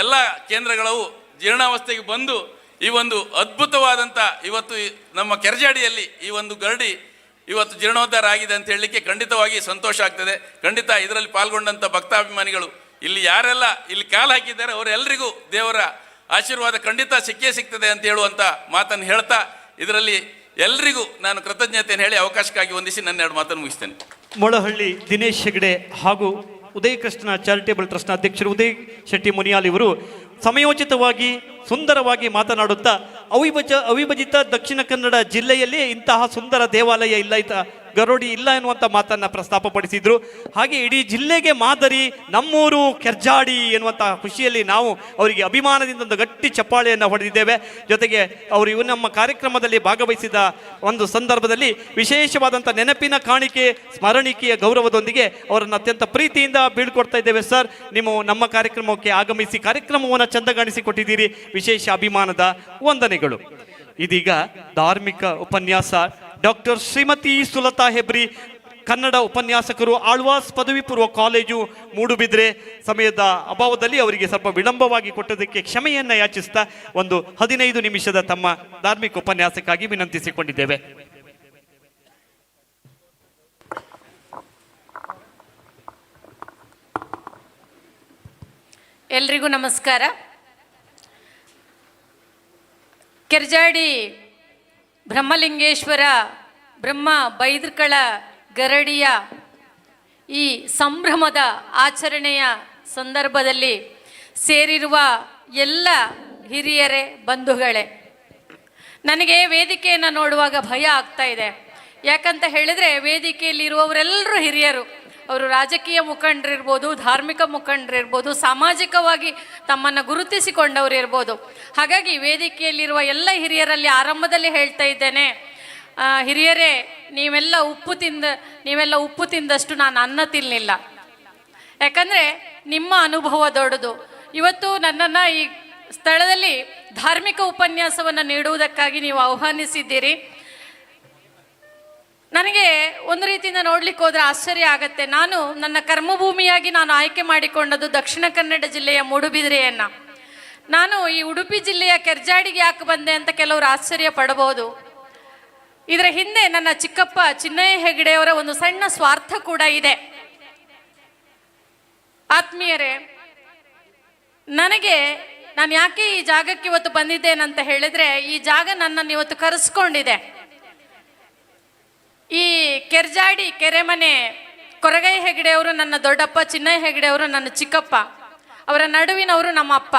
ಎಲ್ಲ ಕೇಂದ್ರಗಳು ಜೀರ್ಣಾವಸ್ಥೆಗೆ ಬಂದು ಈ ಒಂದು ಅದ್ಭುತವಾದಂಥ ಇವತ್ತು ನಮ್ಮ ಕೆರ್ಜಾಡಿಯಲ್ಲಿ ಈ ಒಂದು ಗರಡಿ ಇವತ್ತು ಜೀರ್ಣೋದ್ಧಾರ ಆಗಿದೆ ಅಂತ ಹೇಳಲಿಕ್ಕೆ ಖಂಡಿತವಾಗಿ ಸಂತೋಷ ಆಗ್ತದೆ. ಖಂಡಿತ ಇದರಲ್ಲಿ ಪಾಲ್ಗೊಂಡಂಥ ಭಕ್ತಾಭಿಮಾನಿಗಳು ಇಲ್ಲಿ ಯಾರೆಲ್ಲ ಇಲ್ಲಿ ಕಾಲು ಹಾಕಿದ್ದಾರೆ ಅವರೆಲ್ಲರಿಗೂ ದೇವರ ಆಶೀರ್ವಾದ ಖಂಡಿತ ಸಿಗ್ತದೆ ಅಂತ ಹೇಳುವಂಥ ಮಾತನ್ನು ಹೇಳ್ತಾ ಇದರಲ್ಲಿ ಎಲ್ರಿಗೂ ನಾನು ಕೃತಜ್ಞತೆಯನ್ನು ಹೇಳಿ ಅವಕಾಶಕ್ಕಾಗಿ ವಂದಿಸಿ ನನ್ನ 2 ಮಾತನ್ನು ಮುಗಿಸ್ತೇನೆ. ಮೊಳಹಳ್ಳಿ ದಿನೇಶ್ ಹೆಗಡೆ ಹಾಗೂ ಉದಯ ಕೃಷ್ಣ ಚಾರಿಟೇಬಲ್ ಟ್ರಸ್ಟ್ನ ಅಧ್ಯಕ್ಷರು ಉದಯ್ ಶೆಟ್ಟಿ ಮುನಿಯಾಲ್ ಇವರು ಸಮಯೋಚಿತವಾಗಿ ಸುಂದರವಾಗಿ ಮಾತನಾಡುತ್ತಾ ಅವಿಭಜಿತ ದಕ್ಷಿಣ ಕನ್ನಡ ಜಿಲ್ಲೆಯಲ್ಲಿ ಇಂತಹ ಸುಂದರ ದೇವಾಲಯ ಇಲ್ಲ, ಗರೋಡಿ ಇಲ್ಲ ಎನ್ನುವಂಥ ಮಾತನ್ನು ಪ್ರಸ್ತಾಪಪಡಿಸಿದ್ರು. ಹಾಗೆ ಇಡೀ ಜಿಲ್ಲೆಗೆ ಮಾದರಿ ನಮ್ಮೂರು ಕೆರ್ಜಾಡಿ ಎನ್ನುವಂಥ ಖುಷಿಯಲ್ಲಿ ನಾವು ಅವರಿಗೆ ಅಭಿಮಾನದಿಂದ ಒಂದು ಗಟ್ಟಿ ಚಪ್ಪಾಳೆಯನ್ನು ಹೊಡೆದಿದ್ದೇವೆ. ಜೊತೆಗೆ ಅವರು ನಮ್ಮ ಕಾರ್ಯಕ್ರಮದಲ್ಲಿ ಭಾಗವಹಿಸಿದ ಒಂದು ಸಂದರ್ಭದಲ್ಲಿ ವಿಶೇಷವಾದಂಥ ನೆನಪಿನ ಕಾಣಿಕೆ ಸ್ಮರಣಿಕೆಯ ಗೌರವದೊಂದಿಗೆ ಅವರನ್ನು ಅತ್ಯಂತ ಪ್ರೀತಿಯಿಂದ ಬೀಳ್ಕೊಡ್ತಾ ಇದ್ದೇವೆ. ಸರ್, ನೀವು ನಮ್ಮ ಕಾರ್ಯಕ್ರಮಕ್ಕೆ ಆಗಮಿಸಿ ಕಾರ್ಯಕ್ರಮವನ್ನು ಚಂದಗಾಣಿಸಿಕೊಟ್ಟಿದ್ದೀರಿ, ವಿಶೇಷ ಅಭಿಮಾನದ ವಂದನೆಗಳು. ಇದೀಗ ಧಾರ್ಮಿಕ ಉಪನ್ಯಾಸ ಡಾಕ್ಟರ್ ಶ್ರೀಮತಿ ಸುಲತಾ ಹೆಬ್ರಿ, ಕನ್ನಡ ಉಪನ್ಯಾಸಕರು, ಆಳ್ವಾಸ್ ಪದವಿ ಪೂರ್ವ ಕಾಲೇಜು, ಮೂಡುಬಿದ್ರೆ. ಸಮಯದ ಅಭಾವದಲ್ಲಿ ಅವರಿಗೆ ಸ್ವಲ್ಪ ವಿಳಂಬವಾಗಿ ಕೊಟ್ಟದಕ್ಕೆ ಕ್ಷಮೆಯನ್ನು ಯಾಚಿಸ್ತಾ ಒಂದು 15 ನಿಮಿಷದ ತಮ್ಮ ಧಾರ್ಮಿಕ ಉಪನ್ಯಾಸಕ್ಕಾಗಿ ವಿನಂತಿಸಿಕೊಂಡಿದ್ದೇವೆ. ಎಲ್ರಿಗೂ ನಮಸ್ಕಾರ. ಕೆರ್ಜಾಡಿ ಬ್ರಹ್ಮಲಿಂಗೇಶ್ವರ ಬ್ರಹ್ಮ ಬೈದ್ರಕಳ ಗರಡಿಯ ಈ ಸಂಭ್ರಮದ ಆಚರಣೆಯ ಸಂದರ್ಭದಲ್ಲಿ ಸೇರಿರುವ ಎಲ್ಲ ಹಿರಿಯರೇ, ಬಂಧುಗಳೇ, ನನಗೆ ವೇದಿಕೆಯನ್ನು ನೋಡುವಾಗ ಭಯ ಆಗ್ತಾ ಇದೆ. ಯಾಕಂತ ಹೇಳಿದರೆ ವೇದಿಕೆಯಲ್ಲಿರುವವರೆಲ್ಲರೂ ಹಿರಿಯರು. ಅವರು ರಾಜಕೀಯ ಮುಖಂಡರಿರ್ಬೋದು, ಧಾರ್ಮಿಕ ಮುಖಂಡರಿರ್ಬೋದು, ಸಾಮಾಜಿಕವಾಗಿ ತಮ್ಮನ್ನು ಗುರುತಿಸಿಕೊಂಡವರು ಇರ್ಬೋದು. ಹಾಗಾಗಿ ವೇದಿಕೆಯಲ್ಲಿರುವ ಎಲ್ಲ ಹಿರಿಯರಲ್ಲಿ ಆರಂಭದಲ್ಲಿ ಹೇಳ್ತಾ ಇದ್ದೇನೆ, ಹಿರಿಯರೇ, ನೀವೆಲ್ಲ ಉಪ್ಪು ತಿಂದಷ್ಟು ನಾನು ಅನ್ನ ತಿನ್ನಲಿಲ್ಲ. ಯಾಕಂದರೆ ನಿಮ್ಮ ಅನುಭವ ದೊಡ್ಡದು. ಇವತ್ತು ನನ್ನನ್ನು ಈ ಸ್ಥಳದಲ್ಲಿ ಧಾರ್ಮಿಕ ಉಪನ್ಯಾಸವನ್ನು ನೀಡುವುದಕ್ಕಾಗಿ ನೀವು ಆಹ್ವಾನಿಸಿದ್ದೀರಿ. ನನಗೆ ಒಂದು ರೀತಿಯಿಂದ ನೋಡ್ಲಿಕ್ಕೆ ಹೋದರೆ ಆಶ್ಚರ್ಯ ಆಗತ್ತೆ. ನನ್ನ ಕರ್ಮಭೂಮಿಯಾಗಿ ನಾನು ಆಯ್ಕೆ ಮಾಡಿಕೊಂಡದ್ದು ದಕ್ಷಿಣ ಕನ್ನಡ ಜಿಲ್ಲೆಯ ಮೂಡುಬಿದಿರೆಯನ್ನು. ನಾನು ಈ ಉಡುಪಿ ಜಿಲ್ಲೆಯ ಕೆರ್ಜಾಡಿಗೆ ಯಾಕೆ ಬಂದೆ ಅಂತ ಕೆಲವರು ಆಶ್ಚರ್ಯ ಪಡಬಹುದು. ಇದರ ಹಿಂದೆ ನನ್ನ ಚಿಕ್ಕಪ್ಪ ಚಿನ್ನಯ್ಯ ಹೆಗಡೆಯವರ ಒಂದು ಸಣ್ಣ ಸ್ವಾರ್ಥ ಕೂಡ ಇದೆ. ಆತ್ಮೀಯರೇ, ನಾನು ಯಾಕೆ ಈ ಜಾಗಕ್ಕೆ ಇವತ್ತು ಬಂದಿದ್ದೇನಂತ ಹೇಳಿದ್ರೆ, ಈ ಜಾಗ ನನ್ನನ್ನು ಇವತ್ತು ಕರೆಸ್ಕೊಂಡಿದೆ. ಈ ಕೆರ್ಜಾಡಿ ಕೆರೆಮನೆ ಕೊರಗೈ ಹೆಗಡೆಯವರು ನನ್ನ ದೊಡ್ಡಪ್ಪ, ಚಿನ್ನಯ್ಯ ಹೆಗಡೆಯವರು ನನ್ನ ಚಿಕ್ಕಪ್ಪ, ಅವರ ನಡುವಿನವರು ನಮ್ಮ ಅಪ್ಪ.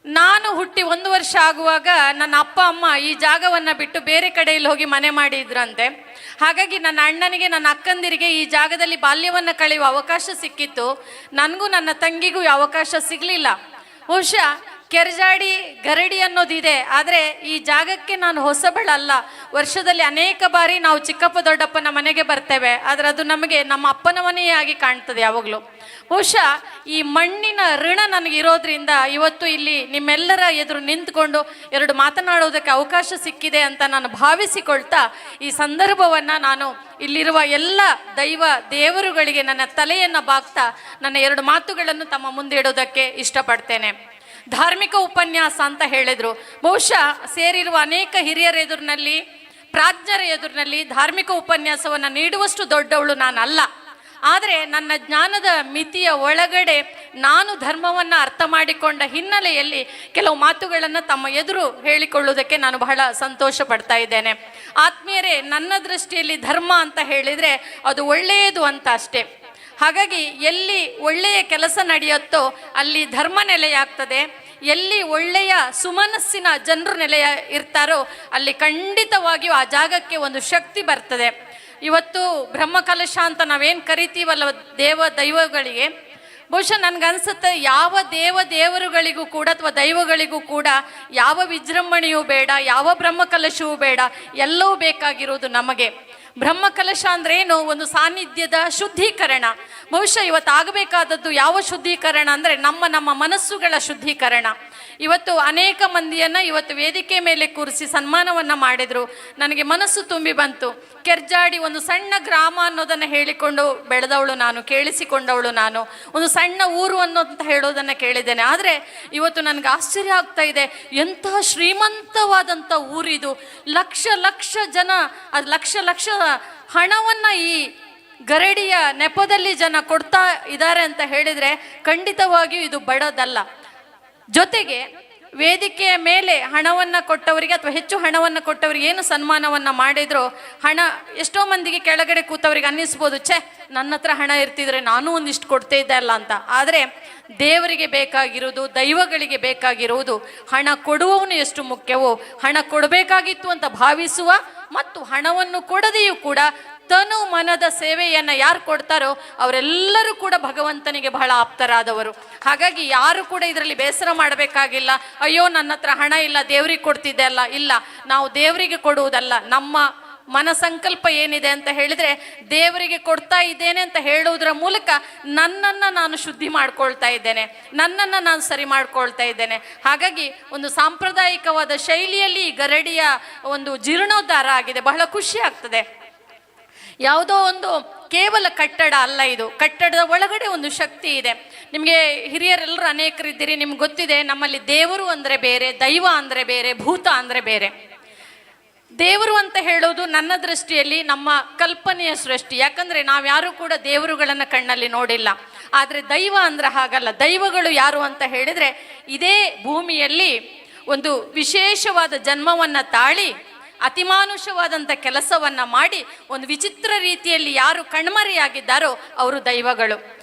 ನಾನು ಹುಟ್ಟಿ 1 ವರ್ಷ ಆಗುವಾಗ ನನ್ನ ಅಪ್ಪ ಅಮ್ಮ ಈ ಜಾಗವನ್ನು ಬಿಟ್ಟು ಬೇರೆ ಕಡೆಯಲ್ಲಿ ಹೋಗಿ ಮನೆ ಮಾಡಿದ್ರಂತೆ. ಹಾಗಾಗಿ ನನ್ನ ಅಣ್ಣನಿಗೆ, ನನ್ನ ಅಕ್ಕಂದಿರಿಗೆ ಈ ಜಾಗದಲ್ಲಿ ಬಾಲ್ಯವನ್ನು ಕಳೆಯುವ ಅವಕಾಶ ಸಿಕ್ಕಿತ್ತು. ನನಗೂ ನನ್ನ ತಂಗಿಗೂ ಈ ಅವಕಾಶ ಸಿಗಲಿಲ್ಲ. ಬಹುಶಃ ಕೆರ್ಜಾಡಿ ಗರಡಿ ಅನ್ನೋದಿದೆ, ಆದರೆ ಈ ಜಾಗಕ್ಕೆ ನಾನು ಹೊಸಬಳಲ್ಲ. ವರ್ಷದಲ್ಲಿ ಅನೇಕ ಬಾರಿ ನಾವು ಚಿಕ್ಕಪ್ಪ ದೊಡ್ಡಪ್ಪನ ಮನೆಗೆ ಬರ್ತೇವೆ, ಆದರೆ ಅದು ನಮಗೆ ನಮ್ಮ ಅಪ್ಪನ ಮನೆಯೇ ಆಗಿ ಕಾಣ್ತದೆ ಯಾವಾಗಲೂ. ಬಹುಶಃ ಈ ಮಣ್ಣಿನ ಋಣ ನನಗಿರೋದ್ರಿಂದ ಇವತ್ತು ಇಲ್ಲಿ ನಿಮ್ಮೆಲ್ಲರ ಎದುರು ನಿಂತ್ಕೊಂಡು 2 ಮಾತನಾಡೋದಕ್ಕೆ ಅವಕಾಶ ಸಿಕ್ಕಿದೆ ಅಂತ ನಾನು ಭಾವಿಸಿಕೊಳ್ತಾ, ಈ ಸಂದರ್ಭವನ್ನು ನಾನು ಇಲ್ಲಿರುವ ಎಲ್ಲ ದೇವರುಗಳಿಗೆ ನನ್ನ ತಲೆಯನ್ನು ಬಾಗ್ತಾ ನನ್ನ 2 ಮಾತುಗಳನ್ನು ತಮ್ಮ ಮುಂದೆ ಇಡೋದಕ್ಕೆ ಇಷ್ಟಪಡ್ತೇನೆ. ಧಾರ್ಮಿಕ ಉಪನ್ಯಾಸ ಅಂತ ಹೇಳಿದ್ರು. ಬಹುಶಃ ಸೇರಿರುವ ಅನೇಕ ಹಿರಿಯರ ಎದುರಿನಲ್ಲಿ, ಪ್ರಾಜ್ಞರ ಎದುರಿನಲ್ಲಿ ಧಾರ್ಮಿಕ ಉಪನ್ಯಾಸವನ್ನು ನೀಡುವಷ್ಟು ದೊಡ್ಡವಳು ನಾನಲ್ಲ. ಆದರೆ ನನ್ನ ಜ್ಞಾನದ ಮಿತಿಯ ಒಳಗಡೆ ನಾನು ಧರ್ಮವನ್ನು ಅರ್ಥ ಮಾಡಿಕೊಂಡ ಹಿನ್ನೆಲೆಯಲ್ಲಿ ಕೆಲವು ಮಾತುಗಳನ್ನು ತಮ್ಮ ಎದುರು ಹೇಳಿಕೊಳ್ಳುವುದಕ್ಕೆ ನಾನು ಬಹಳ ಸಂತೋಷ ಪಡ್ತಾ ಇದ್ದೇನೆ. ಆತ್ಮೀಯರೇ, ನನ್ನ ದೃಷ್ಟಿಯಲ್ಲಿ ಧರ್ಮ ಅಂತ ಹೇಳಿದರೆ ಅದು ಒಳ್ಳೆಯದು ಅಂತ ಅಷ್ಟೇ. ಹಾಗಾಗಿ ಎಲ್ಲಿ ಒಳ್ಳೆಯ ಕೆಲಸ ನಡೆಯುತ್ತೋ ಅಲ್ಲಿ ಧರ್ಮ ನೆಲೆಯಾಗ್ತದೆ. ಎಲ್ಲಿ ಒಳ್ಳೆಯ ಸುಮನಸ್ಸಿನ ಜನರು ಇರ್ತಾರೋ ಅಲ್ಲಿ ಖಂಡಿತವಾಗಿಯೂ ಆ ಜಾಗಕ್ಕೆ ಒಂದು ಶಕ್ತಿ ಬರ್ತದೆ. ಇವತ್ತು ಬ್ರಹ್ಮಕಲಶ ಅಂತ ನಾವೇನು ಕರಿತೀವಲ್ಲ ದೈವಗಳಿಗೆ, ಬಹುಶಃ ನನಗನ್ಸುತ್ತೆ ಯಾವ ದೇವರುಗಳಿಗೂ ಕೂಡ ಅಥವಾ ದೈವಗಳಿಗೂ ಕೂಡ ಯಾವ ವಿಜೃಂಭಣೆಯೂ ಬೇಡ, ಯಾವ ಬ್ರಹ್ಮಕಲಶವೂ ಬೇಡ, ಎಲ್ಲವೂ ಬೇಕಾಗಿರೋದು ನಮಗೆ. ಬ್ರಹ್ಮಕಲಶ ಅಂದ್ರೇನು? ಒಂದು ಸಾನ್ನಿಧ್ಯದ ಶುದ್ಧೀಕರಣ. ಬಹುಶಃ ಇವತ್ತಾಗಬೇಕಾದದ್ದು ಯಾವ ಶುದ್ಧೀಕರಣ ಅಂದರೆ ನಮ್ಮ ಮನಸ್ಸುಗಳ ಶುದ್ಧೀಕರಣ. ಇವತ್ತು ಅನೇಕ ಮಂದಿಯನ್ನು ಇವತ್ತು ವೇದಿಕೆ ಮೇಲೆ ಕೂರಿಸಿ ಸನ್ಮಾನವನ್ನು ಮಾಡಿದರು. ನನಗೆ ಮನಸ್ಸು ತುಂಬಿ ಬಂತು. ಕೆರ್ಜಾಡಿ ಒಂದು ಸಣ್ಣ ಗ್ರಾಮ ಅನ್ನೋದನ್ನು ಹೇಳಿಕೊಂಡು ಬೆಳೆದವಳು ನಾನು, ಕೇಳಿಸಿಕೊಂಡವಳು ನಾನು. ಒಂದು ಸಣ್ಣ ಊರು ಅನ್ನೋಂತ ಹೇಳೋದನ್ನು ಕೇಳಿದ್ದೇನೆ. ಆದರೆ ಇವತ್ತು ನನಗೆ ಆಶ್ಚರ್ಯ ಆಗ್ತಾ ಇದೆ, ಎಂತಹ ಶ್ರೀಮಂತವಾದಂಥ ಊರಿದು. ಲಕ್ಷ ಲಕ್ಷ ಜನ, ಅದು ಲಕ್ಷ ಲಕ್ಷ ಹಣವನ್ನು ಈ ಗರಡಿಯ ನೆಪದಲ್ಲಿ ಜನ ಕೊಡ್ತಾ ಇದ್ದಾರೆ ಅಂತ ಹೇಳಿದರೆ ಖಂಡಿತವಾಗಿಯೂ ಇದು ಬಡದಲ್ಲ. ಜೊತೆಗೆ ವೇದಿಕೆಯ ಮೇಲೆ ಹಣವನ್ನು ಕೊಟ್ಟವರಿಗೆ ಅಥವಾ ಹೆಚ್ಚು ಹಣವನ್ನು ಕೊಟ್ಟವರಿಗೆ ಏನು ಸನ್ಮಾನವನ್ನು ಮಾಡಿದ್ರು, ಹಣ ಎಷ್ಟೋ ಮಂದಿಗೆ ಕೆಳಗಡೆ ಕೂತವರಿಗೆ ಅನ್ನಿಸ್ಬೋದು, ಛೇ ನನ್ನ ಹತ್ರ ಹಣ ಇರ್ತಿದ್ರೆ ನಾನು ಒಂದಿಷ್ಟು ಕೊಡ್ತೇ ಇದ್ದೆ ಅಲ್ಲ ಅಂತ. ಆದರೆ ದೇವರಿಗೆ ಬೇಕಾಗಿರುವುದು, ದೈವಗಳಿಗೆ ಬೇಕಾಗಿರುವುದು ಹಣ ಕೊಡುವವನು ಎಷ್ಟು ಮುಖ್ಯವೋ, ಹಣ ಕೊಡಬೇಕಾಗಿತ್ತು ಅಂತ ಭಾವಿಸುವ ಮತ್ತು ಹಣವನ್ನು ಕೊಡದೆಯೂ ಕೂಡ ತನು ಮನದ ಸೇವೆಯನ್ನು ಯಾರು ಕೊಡ್ತಾರೋ ಅವರೆಲ್ಲರೂ ಕೂಡ ಭಗವಂತನಿಗೆ ಬಹಳ ಆಪ್ತರಾದವರು. ಹಾಗಾಗಿ ಯಾರು ಕೂಡ ಇದರಲ್ಲಿ ಬೇಸರ ಮಾಡಬೇಕಾಗಿಲ್ಲ. ಅಯ್ಯೋ ನನ್ನ ಹತ್ರ ಹಣ ಇಲ್ಲ, ದೇವರಿಗೆ ಕೊಡ್ತಿದ್ದೆ ಅಲ್ಲ. ಇಲ್ಲ, ನಾವು ದೇವರಿಗೆ ಕೊಡುವುದಲ್ಲ, ನಮ್ಮ ಮನ ಸಂಕಲ್ಪ ಏನಿದೆ ಅಂತ ಹೇಳಿದರೆ ದೇವರಿಗೆ ಕೊಡ್ತಾ ಇದ್ದೇನೆ ಅಂತ ಹೇಳುವುದರ ಮೂಲಕ ನನ್ನನ್ನು ನಾನು ಶುದ್ಧಿ ಮಾಡ್ಕೊಳ್ತಾ ಇದ್ದೇನೆ, ನನ್ನನ್ನು ನಾನು ಸರಿ ಮಾಡ್ಕೊಳ್ತಾ ಇದ್ದೇನೆ. ಹಾಗಾಗಿ ಒಂದು ಸಾಂಪ್ರದಾಯಿಕವಾದ ಶೈಲಿಯಲ್ಲಿ ಈ ಗರಡಿಯ ಒಂದು ಜೀರ್ಣೋದ್ಧಾರ ಆಗಿದೆ. ಬಹಳ ಖುಷಿ ಆಗ್ತದೆ. ಯಾವುದೋ ಒಂದು ಕೇವಲ ಕಟ್ಟಡ ಅಲ್ಲ ಇದು, ಕಟ್ಟಡದ ಒಳಗಡೆ ಒಂದು ಶಕ್ತಿ ಇದೆ. ನಿಮಗೆ ಹಿರಿಯರೆಲ್ಲರೂ ಅನೇಕರಿದ್ದೀರಿ, ನಿಮ್ಗೆ ಗೊತ್ತಿದೆ ನಮ್ಮಲ್ಲಿ ದೇವರು ಅಂದರೆ ಬೇರೆ, ದೈವ ಅಂದರೆ ಬೇರೆ, ಭೂತ ಅಂದರೆ ಬೇರೆ. ದೇವರು ಅಂತ ಹೇಳೋದು ನನ್ನ ದೃಷ್ಟಿಯಲ್ಲಿ ನಮ್ಮ ಕಲ್ಪನೆಯ ಸೃಷ್ಟಿ. ಯಾಕಂದರೆ ನಾವ್ಯಾರೂ ಕೂಡ ದೇವರುಗಳನ್ನು ಕಣ್ಣಲ್ಲಿ ನೋಡಿಲ್ಲ. ಆದರೆ ದೈವ ಅಂದರೆ ಹಾಗಲ್ಲ. ದೈವಗಳು ಯಾರು ಅಂತ ಹೇಳಿದರೆ ಇದೇ ಭೂಮಿಯಲ್ಲಿ ಒಂದು ವಿಶೇಷವಾದ ಜನ್ಮವನ್ನು ತಾಳಿ ಅತಿಮಾನುಷವಾದಂಥ ಕೆಲಸವನ್ನು ಮಾಡಿ ಒಂದು ವಿಚಿತ್ರ ರೀತಿಯಲ್ಲಿ ಯಾರು ಕಣ್ಮರೆಯಾಗಿದ್ದಾರೋ ಅವರು ದೈವಗಳು.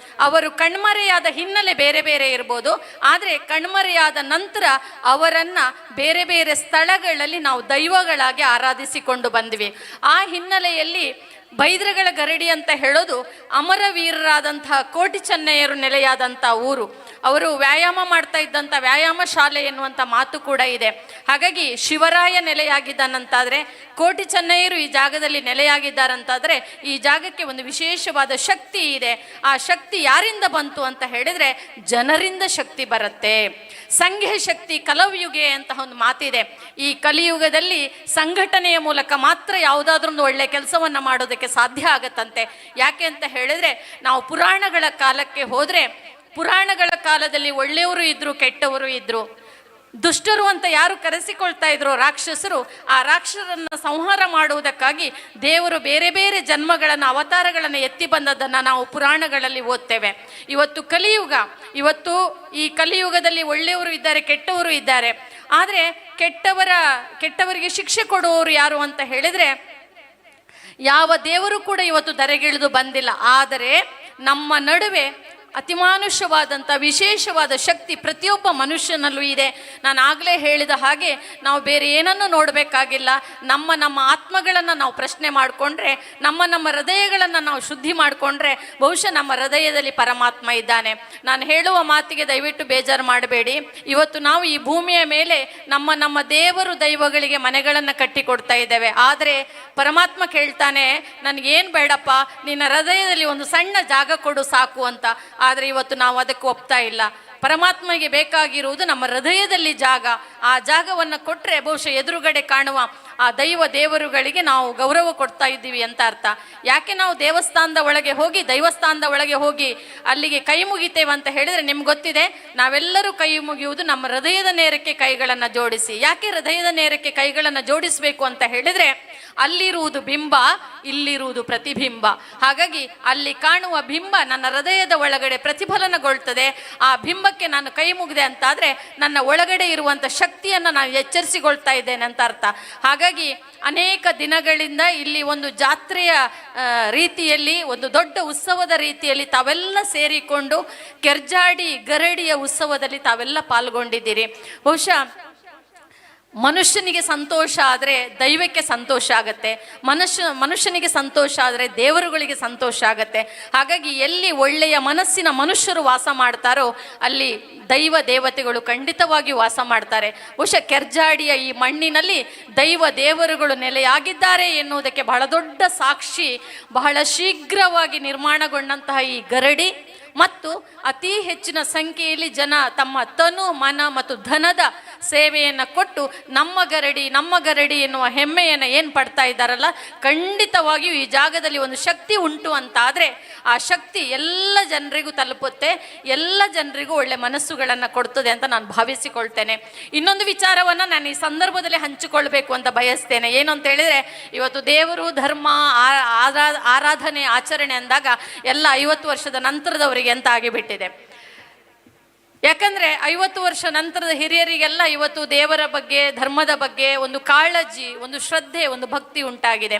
ಅವರು ಕಣ್ಮರೆಯಾದ ಹಿನ್ನೆಲೆ ಬೇರೆ ಬೇರೆ ಇರ್ಬೋದು, ಆದರೆ ಕಣ್ಮರೆಯಾದ ನಂತರ ಅವರನ್ನು ಬೇರೆ ಬೇರೆ ಸ್ಥಳಗಳಲ್ಲಿ ನಾವು ದೈವಗಳಾಗಿ ಆರಾಧಿಸಿಕೊಂಡು ಬಂದ್ವಿ. ಆ ಹಿನ್ನೆಲೆಯಲ್ಲಿ ಬೈದ್ರಗಳ ಗರಡಿ ಅಂತ ಹೇಳೋದು ಅಮರವೀರರಾದಂತಹ ಕೋಟಿ ಚೆನ್ನಯ್ಯರು ನೆಲೆಯಾದಂಥ ಊರು. ಅವರು ವ್ಯಾಯಾಮ ಮಾಡ್ತಾ ಇದ್ದಂಥ ವ್ಯಾಯಾಮ ಶಾಲೆ ಎನ್ನುವಂಥ ಮಾತು ಕೂಡ ಇದೆ. ಹಾಗಾಗಿ ಶಿವರಾಯ ನೆಲೆಯಾಗಿದ್ದಾನಂತಾದರೆ, ಕೋಟಿ ಚೆನ್ನಯ್ಯರು ಈ ಜಾಗದಲ್ಲಿ ನೆಲೆಯಾಗಿದ್ದಾರಂತಾದರೆ ಈ ಜಾಗಕ್ಕೆ ಒಂದು ವಿಶೇಷವಾದ ಶಕ್ತಿ ಇದೆ. ಆ ಶಕ್ತಿ ಯಾರಿಂದ ಬಂತು ಅಂತ ಹೇಳಿದರೆ ಜನರಿಂದ ಶಕ್ತಿ ಬರುತ್ತೆ. ಸಂಘ ಶಕ್ತಿ ಕಲಯುಗೆ ಅಂತ ಒಂದು ಮಾತಿದೆ. ಈ ಕಲಿಯುಗದಲ್ಲಿ ಸಂಘಟನೆಯ ಮೂಲಕ ಮಾತ್ರ ಯಾವುದಾದ್ರೂ ಒಂದು ಒಳ್ಳೆ ಕೆಲಸವನ್ನು ಮಾಡೋದಕ್ಕೆ ಸಾಧ್ಯ ಆಗತ್ತಂತೆ. ಯಾಕೆ ಅಂತ ಹೇಳಿದರೆ ನಾವು ಪುರಾಣಗಳ ಕಾಲಕ್ಕೆ ಹೋದರೆ ಪುರಾಣಗಳ ಕಾಲದಲ್ಲಿ ಒಳ್ಳೆಯವರು ಇದ್ದರು, ಕೆಟ್ಟವರು ಇದ್ದರು. ದುಷ್ಟರು ಅಂತ ಯಾರು ಕರೆಸಿಕೊಳ್ತಾ ಇದ್ರು ರಾಕ್ಷಸರು, ಆ ರಾಕ್ಷಸರನ್ನು ಸಂಹಾರ ಮಾಡುವುದಕ್ಕಾಗಿ ದೇವರು ಬೇರೆ ಬೇರೆ ಜನ್ಮಗಳನ್ನು ಅವತಾರಗಳನ್ನು ಎತ್ತಿ ಬಂದದ್ದನ್ನು ನಾವು ಪುರಾಣಗಳಲ್ಲಿ ಓದ್ತೇವೆ. ಇವತ್ತು ಕಲಿಯುಗ, ಇವತ್ತು ಈ ಕಲಿಯುಗದಲ್ಲಿ ಒಳ್ಳೆಯವರು ಇದ್ದಾರೆ, ಕೆಟ್ಟವರು ಇದ್ದಾರೆ. ಆದರೆ ಕೆಟ್ಟವರಿಗೆ ಶಿಕ್ಷೆ ಕೊಡುವವರು ಯಾರು ಅಂತ ಹೇಳಿದರೆ ಯಾವ ದೇವರು ಕೂಡ ಇವತ್ತು ಧರೆಗಿಳಿದು ಬಂದಿಲ್ಲ. ಆದರೆ ನಮ್ಮ ನಡುವೆ ಅತಿಮಾನುಷವಾದಂಥ ವಿಶೇಷವಾದ ಶಕ್ತಿ ಪ್ರತಿಯೊಬ್ಬ ಮನುಷ್ಯನಲ್ಲೂ ಇದೆ. ನಾನು ಆಗಲೇ ಹೇಳಿದ ಹಾಗೆ ನಾವು ಬೇರೆ ಏನನ್ನು ನೋಡಬೇಕಾಗಿಲ್ಲ. ನಮ್ಮ ಆತ್ಮಗಳನ್ನು ನಾವು ಪ್ರಶ್ನೆ ಮಾಡಿಕೊಂಡ್ರೆ, ನಮ್ಮ ಹೃದಯಗಳನ್ನು ನಾವು ಶುದ್ಧಿ ಮಾಡಿಕೊಂಡ್ರೆ ಬಹುಶಃ ನಮ್ಮ ಹೃದಯದಲ್ಲಿ ಪರಮಾತ್ಮ ಇದ್ದಾನೆ. ನಾನು ಹೇಳುವ ಮಾತಿಗೆ ದಯವಿಟ್ಟು ಬೇಜಾರು ಮಾಡಬೇಡಿ. ಇವತ್ತು ನಾವು ಈ ಭೂಮಿಯ ಮೇಲೆ ನಮ್ಮ ದೇವರು ದೈವಗಳಿಗೆ ಮನೆಗಳನ್ನು ಕಟ್ಟಿಕೊಡ್ತಾ ಇದ್ದೇವೆ. ಆದರೆ ಪರಮಾತ್ಮ ಕೇಳ್ತಾನೆ, ನನಗೇನು ಬೇಡಪ್ಪ, ನಿನ್ನ ಹೃದಯದಲ್ಲಿ ಒಂದು ಸಣ್ಣ ಜಾಗ ಕೊಡು ಸಾಕು ಅಂತ. ಆದರೆ ಇವತ್ತು ನಾವು ಅದಕ್ಕೆ ಒಪ್ತಾ ಇಲ್ಲ. ಪರಮಾತ್ಮಗೆ ಬೇಕಾಗಿರುವುದು ನಮ್ಮ ಹೃದಯದಲ್ಲಿ ಜಾಗ. ಆ ಜಾಗವನ್ನು ಕೊಟ್ಟರೆ ಬಹುಶಃ ಎದುರುಗಡೆ ಕಾಣುವ ಆ ದೇವರುಗಳಿಗೆ ನಾವು ಗೌರವ ಕೊಡ್ತಾ ಇದ್ದೀವಿ ಅಂತ ಅರ್ಥ. ಯಾಕೆ ನಾವು ದೇವಸ್ಥಾನದ ಒಳಗೆ ಹೋಗಿ ದೈವಸ್ಥಾನದ ಒಳಗೆ ಹೋಗಿ ಅಲ್ಲಿಗೆ ಕೈ ಮುಗಿತೇವೆ ಅಂತ ಹೇಳಿದರೆ ನಿಮ್ಗೆ ಗೊತ್ತಿದೆ, ನಾವೆಲ್ಲರೂ ಕೈ ಮುಗಿಯುವುದು ನಮ್ಮ ಹೃದಯದ ನೇರಕ್ಕೆ ಕೈಗಳನ್ನು ಜೋಡಿಸಿ. ಯಾಕೆ ಹೃದಯದ ನೇರಕ್ಕೆ ಕೈಗಳನ್ನು ಜೋಡಿಸಬೇಕು ಅಂತ ಹೇಳಿದರೆ ಅಲ್ಲಿರುವುದು ಬಿಂಬ, ಇಲ್ಲಿರುವುದು ಪ್ರತಿಬಿಂಬ. ಹಾಗಾಗಿ ಅಲ್ಲಿ ಕಾಣುವ ಬಿಂಬ ನನ್ನ ಹೃದಯದ ಒಳಗಡೆ ಪ್ರತಿಫಲನಗೊಳ್ತದೆ. ಆ ಬಿಂಬಕ್ಕೆ ನಾನು ಕೈ ಮುಗಿದೆ ಅಂತಾದರೆ ನನ್ನ ಒಳಗಡೆ ಇರುವಂಥ ಶಕ್ತಿಯನ್ನು ನಾನು ಎಚ್ಚರಿಸಿಕೊಳ್ತಾ ಇದ್ದೇನೆ ಅಂತ ಅರ್ಥ. ಹಾಗಾಗಿ ಅನೇಕ ದಿನಗಳಿಂದ ಇಲ್ಲಿ ಒಂದು ಜಾತ್ರೆಯ ರೀತಿಯಲ್ಲಿ, ಒಂದು ದೊಡ್ಡ ಉತ್ಸವದ ರೀತಿಯಲ್ಲಿ ತಾವೆಲ್ಲ ಸೇರಿಕೊಂಡು ಕೆರ್ಜಾಡಿ ಗರಡಿಯ ಉತ್ಸವದಲ್ಲಿ ತಾವೆಲ್ಲ ಪಾಲ್ಗೊಂಡಿದ್ದೀರಿ. ಬಹುಶಃ ಮನುಷ್ಯನಿಗೆ ಸಂತೋಷ ಆದರೆ ದೈವಕ್ಕೆ ಸಂತೋಷ ಆಗತ್ತೆ, ಮನುಷ್ಯನಿಗೆ ಸಂತೋಷ ಆದರೆ ದೇವರುಗಳಿಗೆ ಸಂತೋಷ ಆಗತ್ತೆ. ಹಾಗಾಗಿ ಎಲ್ಲಿ ಒಳ್ಳೆಯ ಮನಸ್ಸಿನ ಮನುಷ್ಯರು ವಾಸ ಮಾಡ್ತಾರೋ ಅಲ್ಲಿ ದೈವ ದೇವತೆಗಳು ಖಂಡಿತವಾಗಿ ವಾಸ ಮಾಡ್ತಾರೆ. ಬಹುಶಃ ಕೆರ್ಜಾಡಿಯ ಈ ಮಣ್ಣಿನಲ್ಲಿ ದೈವ ದೇವರುಗಳು ನೆಲೆಯಾಗಿದ್ದಾರೆ ಎನ್ನುವುದಕ್ಕೆ ಬಹಳ ದೊಡ್ಡ ಸಾಕ್ಷಿ ಬಹಳ ಶೀಘ್ರವಾಗಿ ನಿರ್ಮಾಣಗೊಂಡಂತಹ ಈ ಗರಡಿ ಮತ್ತು ಅತಿ ಹೆಚ್ಚಿನ ಸಂಖ್ಯೆಯಲ್ಲಿ ಜನ ತಮ್ಮ ತನು ಮನ ಮತ್ತು ಧನದ ಸೇವೆಯನ್ನು ಕೊಟ್ಟು ನಮ್ಮ ಗರಡಿ ಎನ್ನುವ ಹೆಮ್ಮೆಯನ್ನು ಏನು ಪಡ್ತಾ ಇದ್ದಾರಲ್ಲ, ಖಂಡಿತವಾಗಿಯೂ ಈ ಜಾಗದಲ್ಲಿ ಒಂದು ಶಕ್ತಿ ಉಂಟು ಅಂತಾದರೆ ಆ ಶಕ್ತಿ ಎಲ್ಲ ಜನರಿಗೂ ತಲುಪುತ್ತೆ, ಎಲ್ಲ ಜನರಿಗೂ ಒಳ್ಳೆ ಮನಸ್ಸುಗಳನ್ನು ಕೊಡ್ತದೆ ಅಂತ ನಾನು ಭಾವಿಸಿಕೊಳ್ತೇನೆ. ಇನ್ನೊಂದು ವಿಚಾರವನ್ನು ನಾನು ಈ ಸಂದರ್ಭದಲ್ಲಿ ಹಂಚಿಕೊಳ್ಬೇಕು ಅಂತ ಬಯಸ್ತೇನೆ. ಏನು ಅಂತ ಹೇಳಿದರೆ, ಇವತ್ತು ದೇವರು, ಧರ್ಮ, ಆರಾಧನೆ, ಆಚರಣೆ ಅಂದಾಗ ಎಲ್ಲ 50 ವರ್ಷದ ನಂತರದವರಿಗೆ ಅಂತ ಆಗಿಬಿಟ್ಟಿದೆ. ಯಾಕಂದರೆ 50 ವರ್ಷ ನಂತರದ ಹಿರಿಯರಿಗೆಲ್ಲ ಇವತ್ತು ದೇವರ ಬಗ್ಗೆ, ಧರ್ಮದ ಬಗ್ಗೆ ಒಂದು ಕಾಳಜಿ, ಒಂದು ಶ್ರದ್ಧೆ, ಒಂದು ಭಕ್ತಿ ಉಂಟಾಗಿದೆ.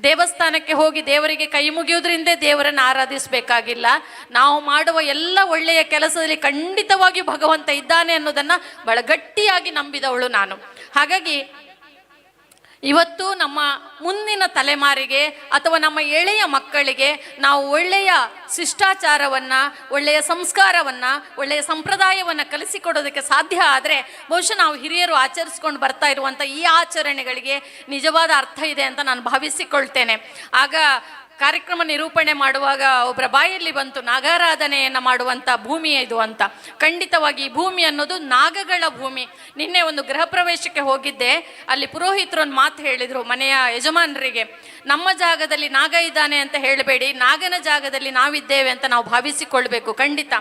ದೇವಸ್ಥಾನಕ್ಕೆ ಹೋಗಿ ದೇವರಿಗೆ ಕೈ ಮುಗಿಯೋದ್ರಿಂದ ದೇವರನ್ನು ಆರಾಧಿಸಬೇಕಾಗಿಲ್ಲ. ನಾವು ಮಾಡುವ ಎಲ್ಲ ಒಳ್ಳೆಯ ಕೆಲಸದಲ್ಲಿ ಖಂಡಿತವಾಗಿಯೂ ಭಗವಂತ ಇದ್ದಾನೆ ಅನ್ನೋದನ್ನು ಬಹಳ ಗಟ್ಟಿಯಾಗಿ ನಂಬಿದವಳು ನಾನು. ಹಾಗಾಗಿ ಇವತ್ತು ನಮ್ಮ ಮುಂದಿನ ತಲೆಮಾರಿಗೆ ಅಥವಾ ನಮ್ಮ ಎಳೆಯ ಮಕ್ಕಳಿಗೆ ನಾವು ಒಳ್ಳೆಯ ಶಿಷ್ಟಾಚಾರವನ್ನು, ಒಳ್ಳೆಯ ಸಂಸ್ಕಾರವನ್ನು, ಒಳ್ಳೆಯ ಸಂಪ್ರದಾಯವನ್ನು ಕಲಿಸಿಕೊಡೋದಕ್ಕೆ ಸಾಧ್ಯ ಆದರೆ ಬಹುಶಃ ನಾವು ಹಿರಿಯರು ಆಚರಿಸ್ಕೊಂಡು ಬರ್ತಾ ಇರುವಂಥ ಈ ಆಚರಣೆಗಳಿಗೆ ನಿಜವಾದ ಅರ್ಥ ಇದೆ ಅಂತ ನಾನು ಭಾವಿಸಿಕೊಳ್ತೇನೆ. ಆಗ ಕಾರ್ಯಕ್ರಮ ನಿರೂಪಣೆ ಮಾಡುವಾಗ ಒಬ್ಬರ ಬಾಯಲ್ಲಿ ಬಂತು, ನಾಗಾರಾಧನೆಯನ್ನು ಮಾಡುವಂಥ ಭೂಮಿ ಇದು ಅಂತ. ಖಂಡಿತವಾಗಿ ಈ ಭೂಮಿ ಅನ್ನೋದು ನಾಗಗಳ ಭೂಮಿ. ನಿನ್ನೆ ಒಂದು ಗೃಹ ಪ್ರವೇಶಕ್ಕೆ ಹೋಗಿದ್ದೆ, ಅಲ್ಲಿ ಪುರೋಹಿತರು ಒಂದು ಮಾತು ಹೇಳಿದರು ಮನೆಯ ಯಜಮಾನರಿಗೆ, ನಮ್ಮ ಜಾಗದಲ್ಲಿ ನಾಗ ಇದ್ದಾನೆ ಅಂತ ಹೇಳಬೇಡಿ, ನಾಗನ ಜಾಗದಲ್ಲಿ ನಾವಿದ್ದೇವೆ ಅಂತ ನಾವು ಭಾವಿಸಿಕೊಳ್ಬೇಕು. ಖಂಡಿತ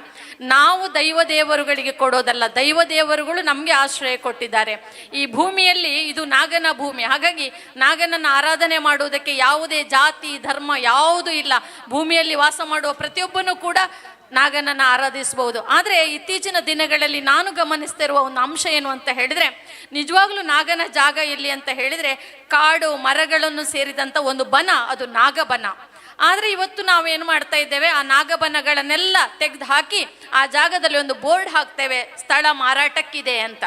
ನಾವು ದೈವ ದೇವರುಗಳಿಗೆ ಕೊಡೋದಲ್ಲ, ದೈವ ದೇವರುಗಳು ನಮಗೆ ಆಶ್ರಯ ಕೊಟ್ಟಿದ್ದಾರೆ. ಈ ಭೂಮಿಯಲ್ಲಿ ಇದು ನಾಗನ ಭೂಮಿ. ಹಾಗಾಗಿ ನಾಗನನ್ನು ಆರಾಧನೆ ಮಾಡುವುದಕ್ಕೆ ಯಾವುದೇ ಜಾತಿ, ಧರ್ಮ ಯಾವುದೂ ಇಲ್ಲ. ಭೂಮಿಯಲ್ಲಿ ವಾಸ ಮಾಡುವ ಪ್ರತಿಯೊಬ್ಬನೂ ಕೂಡ ನಾಗನನ್ನು ಆರಾಧಿಸಬಹುದು. ಆದರೆ ಇತ್ತೀಚಿನ ದಿನಗಳಲ್ಲಿ ನಾನು ಗಮನಿಸ್ತಿರುವ ಒಂದು ಅಂಶ ಏನು ಅಂತ ಹೇಳಿದರೆ, ನಿಜವಾಗ್ಲೂ ನಾಗನ ಜಾಗ ಎಲ್ಲಿ ಅಂತ ಹೇಳಿದರೆ ಕಾಡು ಮರಗಳನ್ನು ಸೇರಿದಂಥ ಒಂದು ಬನ, ಅದು ನಾಗಬನ. ಆದರೆ ಇವತ್ತು ನಾವೇನು ಮಾಡ್ತಾ ಇದ್ದೇವೆ, ಆ ನಾಗಬನಗಳನ್ನೆಲ್ಲ ತೆಗೆದು ಹಾಕಿ ಆ ಜಾಗದಲ್ಲಿ ಒಂದು ಬೋರ್ಡ್ ಹಾಕ್ತೇವೆ, ಸ್ಥಳ ಮಾರಾಟಕ್ಕಿದೆ ಅಂತ.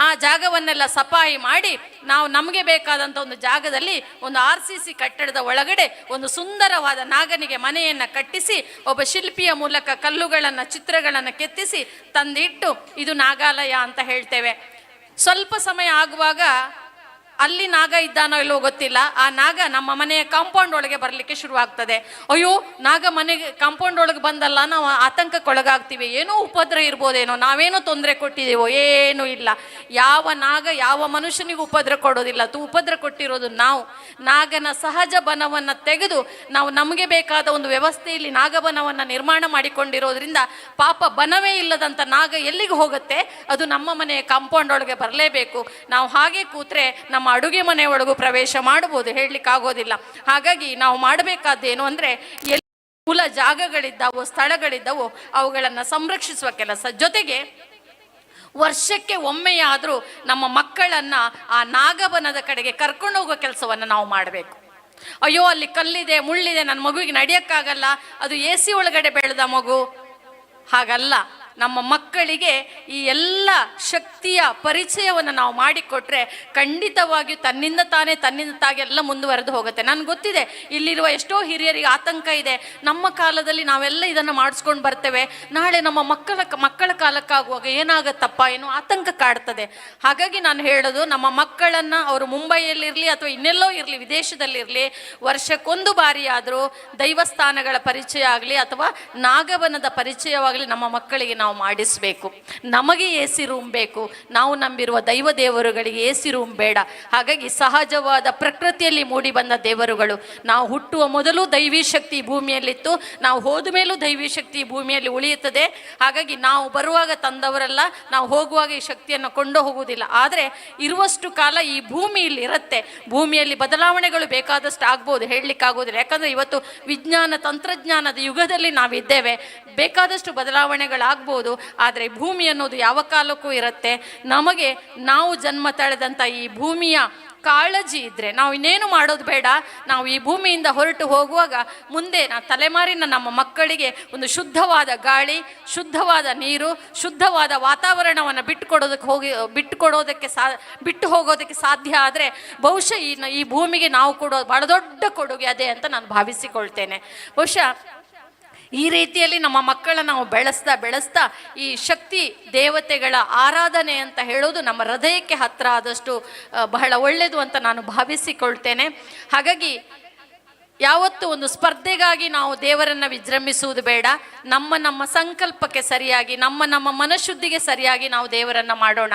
ಆ ಜಾಗವನ್ನೆಲ್ಲ ಸಫಾಯಿ ಮಾಡಿ ನಾವು ನಮಗೆ ಬೇಕಾದಂಥ ಒಂದು ಜಾಗದಲ್ಲಿ ಒಂದು RCC ಕಟ್ಟಡದ ಒಳಗಡೆ ಒಂದು ಸುಂದರವಾದ ನಾಗನಿಗೆ ಮನೆಯನ್ನು ಕಟ್ಟಿಸಿ ಒಬ್ಬ ಶಿಲ್ಪಿಯ ಮೂಲಕ ಕಲ್ಲುಗಳನ್ನು, ಚಿತ್ರಗಳನ್ನು ಕೆತ್ತಿಸಿ ತಂದಿಟ್ಟು ಇದು ನಾಗಾಲಯ ಅಂತ ಹೇಳ್ತೇವೆ. ಸ್ವಲ್ಪ ಸಮಯ ಆಗುವಾಗ ಅಲ್ಲಿ ನಾಗ ಇದ್ದಾನೋ ಇಲ್ಲೋ ಗೊತ್ತಿಲ್ಲ, ಆ ನಾಗ ನಮ್ಮ ಮನೆಯ ಕಾಂಪೌಂಡ್ ಒಳಗೆ ಬರಲಿಕ್ಕೆ ಶುರುವಾಗ್ತದೆ. ಅಯ್ಯೋ, ನಾಗ ಮನೆಗೆ ಕಾಂಪೌಂಡ್ ಒಳಗೆ ಬಂದಲ್ಲ, ನಾವು ಆತಂಕಕ್ಕೊಳಗಾಗ್ತೀವಿ, ಏನೋ ಉಪದ್ರ ಇರ್ಬೋದೇನೋ, ನಾವೇನೋ ತೊಂದರೆ ಕೊಟ್ಟಿದ್ದೀವೋ. ಏನೂ ಇಲ್ಲ. ಯಾವ ನಾಗ ಯಾವ ಮನುಷ್ಯನಿಗೂ ಉಪದ್ರ ಕೊಡೋದಿಲ್ಲ, ಉಪದ್ರ ಕೊಟ್ಟಿರೋದು ನಾವು. ನಾಗನ ಸಹಜ ಬನವನ್ನು ತೆಗೆದು ನಾವು ನಮಗೆ ಬೇಕಾದ ಒಂದು ವ್ಯವಸ್ಥೆಯಲ್ಲಿ ನಾಗಬನವನ್ನು ನಿರ್ಮಾಣ ಮಾಡಿಕೊಂಡಿರೋದ್ರಿಂದ ಪಾಪ ಬನವೇ ಇಲ್ಲದಂಥ ನಾಗ ಎಲ್ಲಿಗೆ ಹೋಗುತ್ತೆ, ಅದು ನಮ್ಮ ಮನೆಯ ಕಾಂಪೌಂಡ್ ಒಳಗೆ ಬರಲೇಬೇಕು. ನಾವು ಹಾಗೆ ಕೂತ್ರೆ ನಮ್ಮ ಅಡುಗೆ ಮನೆ ಒಳಗೂ ಪ್ರವೇಶ ಮಾಡಬಹುದು, ಹೇಳಲಿಕ್ಕೆ ಆಗೋದಿಲ್ಲ. ಹಾಗಾಗಿ ನಾವು ಮಾಡಬೇಕಾದ್ದೇನು ಅಂದರೆ, ಎಲ್ಲಿ ಮೂಲ ಜಾಗಗಳಿದ್ದಾವೋ, ಸ್ಥಳಗಳಿದ್ದಾವೋ ಅವುಗಳನ್ನು ಸಂರಕ್ಷಿಸುವ ಕೆಲಸ. ಜೊತೆಗೆ ವರ್ಷಕ್ಕೆ ಒಮ್ಮೆಯಾದರೂ ನಮ್ಮ ಮಕ್ಕಳನ್ನು ಆ ನಾಗಬನದ ಕಡೆಗೆ ಕರ್ಕೊಂಡು ಹೋಗೋ ಕೆಲಸವನ್ನು ನಾವು ಮಾಡಬೇಕು. ಅಯ್ಯೋ, ಅಲ್ಲಿ ಕಲ್ಲಿದೆ, ಮುಳ್ಳಿದೆ, ನನ್ನ ಮಗುವಿಗೆ ನಡೆಯೋಕ್ಕಾಗಲ್ಲ, ಅದು AC ಒಳಗಡೆ ಬೆಳೆದ ಮಗು, ಹಾಗಲ್ಲ. ನಮ್ಮ ಮಕ್ಕಳಿಗೆ ಈ ಎಲ್ಲ ಶಕ್ತಿಯ ಪರಿಚಯವನ್ನು ನಾವು ಮಾಡಿಕೊಟ್ರೆ ಖಂಡಿತವಾಗಿಯೂ ತನ್ನಿಂದ ತಾನೇ ಎಲ್ಲ ಮುಂದುವರೆದು ಹೋಗುತ್ತೆ. ನನಗೆ ಗೊತ್ತಿದೆ, ಇಲ್ಲಿರುವ ಎಷ್ಟೋ ಹಿರಿಯರಿಗೆ ಆತಂಕ ಇದೆ, ನಮ್ಮ ಕಾಲದಲ್ಲಿ ನಾವೆಲ್ಲ ಇದನ್ನು ಮಾಡಿಸ್ಕೊಂಡು ಬರ್ತೇವೆ, ನಾಳೆ ನಮ್ಮ ಮಕ್ಕಳ ಕಾಲಕ್ಕಾಗುವಾಗ ಏನಾಗತ್ತಪ್ಪ ಏನೋ ಆತಂಕ ಕಾಡ್ತದೆ. ಹಾಗಾಗಿ ನಾನು ಹೇಳೋದು, ನಮ್ಮ ಮಕ್ಕಳನ್ನು ಅವರು ಮುಂಬೈಯಲ್ಲಿರಲಿ ಅಥವಾ ಇನ್ನೆಲ್ಲೋ ಇರಲಿ, ವಿದೇಶದಲ್ಲಿರಲಿ, ವರ್ಷಕ್ಕೊಂದು ಬಾರಿ ಆದರೂ ದೈವಸ್ಥಾನಗಳ ಪರಿಚಯ ಆಗಲಿ ಅಥವಾ ನಾಗಬನದ ಪರಿಚಯವಾಗಲಿ ನಮ್ಮ ಮಕ್ಕಳಿಗೆ ನಾವು ಮಾಡಿಸಬೇಕು. ನಮಗೆ AC ರೂಮ್ ಬೇಕು, ನಾವು ನಂಬಿರುವ ದೈವ ದೇವರುಗಳಿಗೆ AC ರೂಮ್ ಬೇಡ. ಹಾಗಾಗಿ ಸಹಜವಾದ ಪ್ರಕೃತಿಯಲ್ಲಿ ಮೂಡಿ ಬಂದ ದೇವರುಗಳು, ನಾವು ಹುಟ್ಟುವ ಮೊದಲು ದೈವಿ ಶಕ್ತಿ ಭೂಮಿಯಲ್ಲಿತ್ತು, ನಾವು ಹೋದ ಮೇಲೂ ದೈವಿ ಶಕ್ತಿ ಭೂಮಿಯಲ್ಲಿ ಉಳಿಯುತ್ತದೆ. ಹಾಗಾಗಿ ನಾವು ಬರುವಾಗ ತಂದವರಲ್ಲ, ನಾವು ಹೋಗುವಾಗ ಈ ಶಕ್ತಿಯನ್ನು ಕೊಂಡು ಹೋಗುವುದಿಲ್ಲ. ಆದರೆ ಇರುವಷ್ಟು ಕಾಲ ಈ ಭೂಮಿಯಲ್ಲಿ ಇರುತ್ತೆ. ಭೂಮಿಯಲ್ಲಿ ಬದಲಾವಣೆಗಳು ಬೇಕಾದಷ್ಟು ಆಗ್ಬೋದು, ಹೇಳಲಿಕ್ಕಾಗೋದಿಲ್ಲ. ಯಾಕಂದರೆ ಇವತ್ತು ವಿಜ್ಞಾನ ತಂತ್ರಜ್ಞಾನದ ಯುಗದಲ್ಲಿ ನಾವಿದ್ದೇವೆ, ಬೇಕಾದಷ್ಟು ಬದಲಾವಣೆಗಳಾಗ್ಬೋದು. ಆದರೆ ಭೂಮಿ ಅನ್ನೋದು ಯಾವ ಕಾಲಕ್ಕೂ ಇರುತ್ತೆ. ನಮಗೆ ನಾವು ಜನ್ಮ ತಳೆದಂಥ ಈ ಭೂಮಿಯ ಕಾಳಜಿ ಇದ್ದರೆ ನಾವು ಇನ್ನೇನು ಮಾಡೋದು ಬೇಡ. ನಾವು ಈ ಭೂಮಿಯಿಂದ ಹೊರಟು ಹೋಗುವಾಗ ಮುಂದೆ ತಲೆಮಾರಿನ ನಮ್ಮ ಮಕ್ಕಳಿಗೆ ಒಂದು ಶುದ್ಧವಾದ ಗಾಳಿ, ಶುದ್ಧವಾದ ನೀರು, ಶುದ್ಧವಾದ ವಾತಾವರಣವನ್ನು ಬಿಟ್ಟು ಹೋಗೋದಕ್ಕೆ ಸಾಧ್ಯ ಆದರೆ ಬಹುಶಃ ಈ ಭೂಮಿಗೆ ನಾವು ಕೊಡೋ ಬಹಳ ದೊಡ್ಡ ಕೊಡುಗೆ ಅದೇ ಅಂತ ನಾನು ಭಾವಿಸಿಕೊಳ್ತೇನೆ. ಬಹುಶಃ ಈ ರೀತಿಯಲ್ಲಿ ನಮ್ಮ ಮಕ್ಕಳನ್ನು ನಾವು ಬೆಳೆಸ್ತಾ ಈ ಶಕ್ತಿ ದೇವತೆಗಳ ಆರಾಧನೆ ಅಂತ ಹೇಳೋದು ನಮ್ಮ ಹೃದಯಕ್ಕೆ ಹತ್ತಿರ ಆದಷ್ಟು ಬಹಳ ಒಳ್ಳೆಯದು ಅಂತ ನಾನು ಭಾವಿಸಿಕೊಳ್ತೇನೆ. ಹಾಗಾಗಿ ಯಾವತ್ತೂ ಒಂದು ಸ್ಪರ್ಧೆಗಾಗಿ ನಾವು ದೇವರನ್ನು ವಿಜೃಂಭಿಸುವುದು ಬೇಡ. ನಮ್ಮ ಸಂಕಲ್ಪಕ್ಕೆ ಸರಿಯಾಗಿ ನಮ್ಮ ಮನಶುದ್ಧಿಗೆ ಸರಿಯಾಗಿ ನಾವು ದೇವರನ್ನು ಮಾಡೋಣ.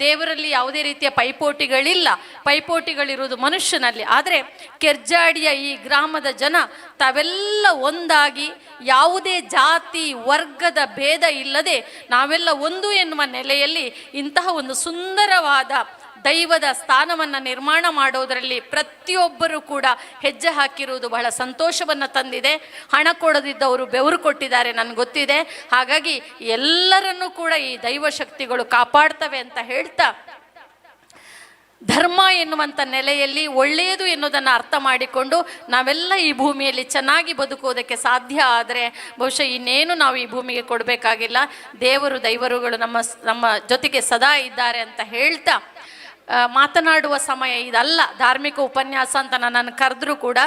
ದೇವರಲ್ಲಿ ಯಾವುದೇ ರೀತಿಯ ಪೈಪೋಟಿಗಳಿಲ್ಲ. ಪೈಪೋಟಿಗಳಿರುವುದು ಮನುಷ್ಯನಲ್ಲಿ. ಆದರೆ ಕೆರ್ಜಾಡಿಯ ಈ ಗ್ರಾಮದ ಜನ ತಾವೆಲ್ಲ ಒಂದಾಗಿ ಯಾವುದೇ ಜಾತಿ ವರ್ಗದ ಭೇದ ಇಲ್ಲದೆ ನಾವೆಲ್ಲ ಒಂದು ಎನ್ನುವ ನೆಲೆಯಲ್ಲಿ ಇಂತಹ ಒಂದು ಸುಂದರವಾದ ದೈವದ ಸ್ಥಾನವನ್ನು ನಿರ್ಮಾಣ ಮಾಡೋದರಲ್ಲಿ ಪ್ರತಿಯೊಬ್ಬರೂ ಕೂಡ ಹೆಜ್ಜೆ ಹಾಕಿರುವುದು ಬಹಳ ಸಂತೋಷವನ್ನು ತಂದಿದೆ. ಹಣ ಕೊಡದಿದ್ದವರು ಬೆವರು ಕೊಟ್ಟಿದ್ದಾರೆ, ನನಗೆ ಗೊತ್ತಿದೆ. ಹಾಗಾಗಿ ಎಲ್ಲರನ್ನೂ ಕೂಡ ಈ ದೈವ ಶಕ್ತಿಗಳು ಕಾಪಾಡ್ತವೆ ಅಂತ ಹೇಳ್ತಾ, ಧರ್ಮ ಎನ್ನುವಂಥ ನೆಲೆಯಲ್ಲಿ ಒಳ್ಳೆಯದು ಎನ್ನುವುದನ್ನು ಅರ್ಥ ಮಾಡಿಕೊಂಡು ನಾವೆಲ್ಲ ಈ ಭೂಮಿಯಲ್ಲಿ ಚೆನ್ನಾಗಿ ಬದುಕುವುದಕ್ಕೆ ಸಾಧ್ಯ ಆದರೆ ಬಹುಶಃ ಇನ್ನೇನು ನಾವು ಈ ಭೂಮಿಗೆ ಕೊಡಬೇಕಾಗಿಲ್ಲ. ದೈವರುಗಳು ನಮ್ಮ ಜೊತೆಗೆ ಸದಾ ಇದ್ದಾರೆ ಅಂತ ಹೇಳ್ತಾ, ಮಾತನಾಡುವ ಸಮಯ ಇದಲ್ಲ, ಧಾರ್ಮಿಕ ಉಪನ್ಯಾಸ ಅಂತ ನನ್ನನ್ನು ಕರೆದ್ರೂ ಕೂಡ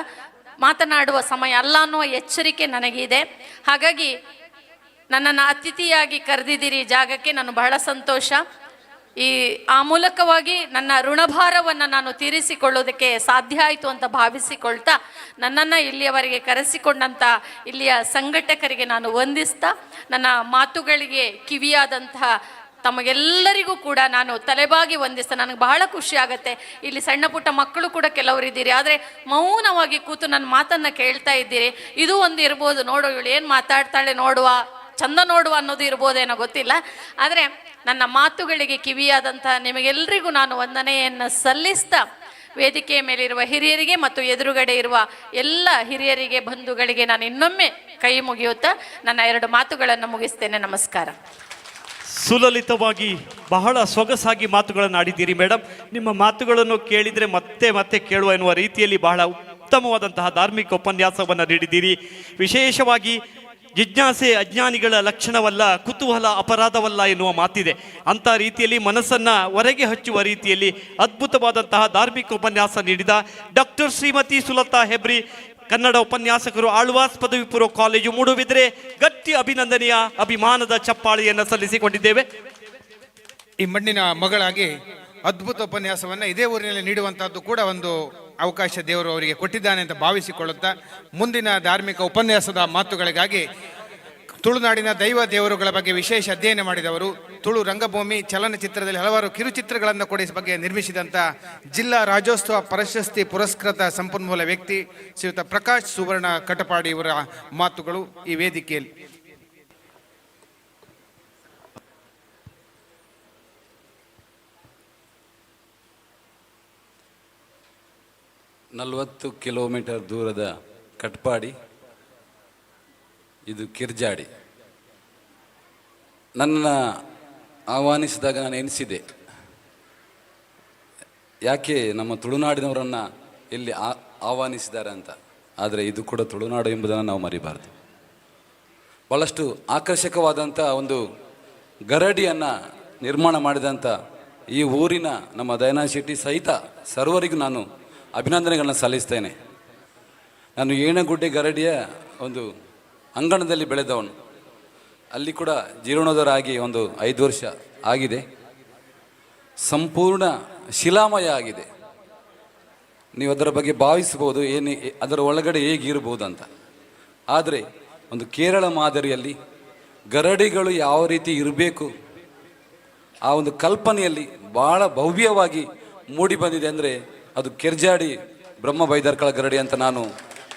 ಮಾತನಾಡುವ ಸಮಯ ಅಲ್ಲ ಅನ್ನುವ ಎಚ್ಚರಿಕೆ ನನಗಿದೆ. ಹಾಗಾಗಿ ನನ್ನನ್ನು ಅತಿಥಿಯಾಗಿ ಕರೆದಿದ್ದೀರಿ ಈ ಜಾಗಕ್ಕೆ, ನಾನು ಬಹಳ ಸಂತೋಷ. ಆ ಮೂಲಕವಾಗಿ ನನ್ನ ಋಣಭಾರವನ್ನು ನಾನು ತೀರಿಸಿಕೊಳ್ಳೋದಕ್ಕೆ ಸಾಧ್ಯ ಆಯಿತು ಅಂತ ಭಾವಿಸಿಕೊಳ್ತಾ, ನನ್ನನ್ನು ಇಲ್ಲಿಯವರೆಗೆ ಕರೆಸಿಕೊಂಡಂಥ ಇಲ್ಲಿಯ ಸಂಘಟಕರಿಗೆ ನಾನು ವಂದಿಸ್ತಾ, ನನ್ನ ಮಾತುಗಳಿಗೆ ಕಿವಿಯಾದಂತಹ ತಮಗೆಲ್ಲರಿಗೂ ಕೂಡ ನಾನು ತಲೆಬಾಗಿ ವಂದಿಸ್ತಾ, ನನಗೆ ಬಹಳ ಖುಷಿ ಆಗುತ್ತೆ. ಇಲ್ಲಿ ಸಣ್ಣ ಪುಟ್ಟ ಮಕ್ಕಳು ಕೂಡ ಕೆಲವರಿದ್ದೀರಿ, ಆದರೆ ಮೌನವಾಗಿ ಕೂತು ನನ್ನ ಮಾತನ್ನು ಕೇಳ್ತಾ ಇದ್ದೀರಿ. ಇದು ಒಂದು ಇರ್ಬೋದು, ನೋಡು ಇವಳು ಏನು ಮಾತಾಡ್ತಾಳೆ ನೋಡುವ, ಚಂದ ನೋಡುವ ಅನ್ನೋದು ಇರ್ಬೋದೇನೋ ಗೊತ್ತಿಲ್ಲ. ಆದರೆ ನನ್ನ ಮಾತುಗಳಿಗೆ ಕಿವಿಯಾದಂಥ ನಿಮಗೆಲ್ಲರಿಗೂ ನಾನು ವಂದನೆಯನ್ನು ಸಲ್ಲಿಸ್ತಾ, ವೇದಿಕೆಯ ಮೇಲಿರುವ ಹಿರಿಯರಿಗೆ ಮತ್ತು ಎದುರುಗಡೆ ಇರುವ ಎಲ್ಲ ಹಿರಿಯರಿಗೆ ಬಂಧುಗಳಿಗೆ ನಾನು ಇನ್ನೊಮ್ಮೆ ಕೈ ಮುಗಿಯುತ್ತಾ ನನ್ನ 2 ಮಾತುಗಳನ್ನು ಮುಗಿಸ್ತೇನೆ. ನಮಸ್ಕಾರ. ಸುಲಲಿತವಾಗಿ ಬಹಳ ಸೊಗಸಾಗಿ ಮಾತುಗಳನ್ನು ಆಡಿದ್ದೀರಿ ಮೇಡಮ್. ನಿಮ್ಮ ಮಾತುಗಳನ್ನು ಕೇಳಿದರೆ ಮತ್ತೆ ಕೇಳುವ ಎನ್ನುವ ರೀತಿಯಲ್ಲಿ ಬಹಳ ಉತ್ತಮವಾದಂತಹ ಧಾರ್ಮಿಕ ಉಪನ್ಯಾಸವನ್ನು ನೀಡಿದ್ದೀರಿ. ವಿಶೇಷವಾಗಿ ಜಿಜ್ಞಾಸೆ ಅಜ್ಞಾನಿಗಳ ಲಕ್ಷಣವಲ್ಲ, ಕುತೂಹಲ ಅಪರಾಧವಲ್ಲ ಎನ್ನುವ ಮಾತಿದೆ. ಅಂಥ ರೀತಿಯಲ್ಲಿ ಮನಸ್ಸನ್ನು ಹೊರಗೆ ಹಚ್ಚುವ ರೀತಿಯಲ್ಲಿ ಅದ್ಭುತವಾದಂತಹ ಧಾರ್ಮಿಕ ಉಪನ್ಯಾಸ ನೀಡಿದ ಡಾಕ್ಟರ್ ಶ್ರೀಮತಿ ಸುಲತಾ ಹೆಬ್ರಿ, ಕನ್ನಡ ಉಪನ್ಯಾಸಕರು, ಆಳ್ವಾಸ್ ಪದವಿ ಪೂರ್ವ ಕಾಲೇಜು, ಮೂಡುಬಿದಿರೆ, ಗಟ್ಟಿ ಅಭಿನಂದನೆಯ ಅಭಿಮಾನದ ಚಪ್ಪಾಳೆಯನ್ನು ಸಲ್ಲಿಸಿಕೊಂಡಿದ್ದೇವೆ. ಈ ಮಣ್ಣಿನ ಮಗಳಾಗಿ ಅದ್ಭುತ ಉಪನ್ಯಾಸವನ್ನು ಇದೇ ಊರಿನಲ್ಲಿ ನೀಡುವಂತಹದ್ದು ಕೂಡ ಒಂದು ಅವಕಾಶ ದೇವರು ಅವರಿಗೆ ಕೊಟ್ಟಿದ್ದಾನೆ ಅಂತ ಭಾವಿಸಿಕೊಳ್ಳುತ್ತಾ, ಮುಂದಿನ ಧಾರ್ಮಿಕ ಉಪನ್ಯಾಸದ ಮಾತುಗಳಿಗಾಗಿ ತುಳುನಾಡಿನ ದೈವ ದೇವರುಗಳ ಬಗ್ಗೆ ವಿಶೇಷ ಅಧ್ಯಯನ ಮಾಡಿದವರು, ತುಳು ರಂಗಭೂಮಿ ಚಲನಚಿತ್ರದಲ್ಲಿ ಹಲವಾರು ಕಿರುಚಿತ್ರಗಳನ್ನು ಕೂಡ ಈ ಬಗ್ಗೆ ನಿರ್ಮಿಸಿದಂಥ ಜಿಲ್ಲಾ ರಾಜ್ಯೋತ್ಸವ ಪ್ರಶಸ್ತಿ ಪುರಸ್ಕೃತ ಸಂಪನ್ಮೂಲ ವ್ಯಕ್ತಿ ಶ್ರೀಯುತ ಪ್ರಕಾಶ್ ಸುವರ್ಣ ಕಟಪಾಡಿ ಇವರ ಮಾತುಗಳು ಈ ವೇದಿಕೆಯಲ್ಲಿ. ನಲವತ್ತು ಕಿಲೋಮೀಟರ್ ದೂರದ ಕಟ್ಪಾಡಿ, ಇದು ಕಿರ್ಜಾಡಿ. ನನ್ನನ್ನು ಆಹ್ವಾನಿಸಿದಾಗ ನಾನು ಎನಿಸಿದೆ, ಯಾಕೆ ನಮ್ಮ ತುಳುನಾಡಿನವರನ್ನು ಇಲ್ಲಿ ಆಹ್ವಾನಿಸಿದ್ದಾರೆ ಅಂತ. ಆದರೆ ಇದು ಕೂಡ ತುಳುನಾಡು ಎಂಬುದನ್ನು ನಾವು ಮರಿಬಾರ್ದು. ಭಾಳಷ್ಟು ಆಕರ್ಷಕವಾದಂಥ ಒಂದು ಗರಡಿಯನ್ನು ನಿರ್ಮಾಣ ಮಾಡಿದಂಥ ಈ ಊರಿನ ನಮ್ಮ ದಯಾನಂದ ಶೆಟ್ಟಿ ಸಹಿತ ಸರ್ವರಿಗೂ ನಾನು ಅಭಿನಂದನೆಗಳನ್ನು ಸಲ್ಲಿಸ್ತೇನೆ. ನಾನು ಏಣಗುಡ್ಡೆ ಗರಡಿಯ ಒಂದು ಅಂಗಣದಲ್ಲಿ ಬೆಳೆದವನು. ಅಲ್ಲಿ ಕೂಡ ಜೀರ್ಣೋದ್ಧಾರ ಆಗಿ ಒಂದು 5 ವರ್ಷ ಆಗಿದೆ. ಸಂಪೂರ್ಣ ಶಿಲಾಮಯ ಆಗಿದೆ. ನೀವು ಅದರ ಬಗ್ಗೆ ಭಾವಿಸ್ಬೋದು ಅದರ ಒಳಗಡೆ ಹೇಗಿರ್ಬೋದು ಅಂತ. ಆದರೆ ಒಂದು ಕೇರಳ ಮಾದರಿಯಲ್ಲಿ ಗರಡಿಗಳು ಯಾವ ರೀತಿ ಇರಬೇಕು ಆ ಒಂದು ಕಲ್ಪನೆಯಲ್ಲಿ ಭಾಳ ಭವ್ಯವಾಗಿ ಮೂಡಿ ಬಂದಿದೆ ಅಂದರೆ ಅದು ಕೆರ್ಜಾಡಿ ಬ್ರಹ್ಮ ಬೈದರ್ಕಳ ಗರಡಿ ಅಂತ ನಾನು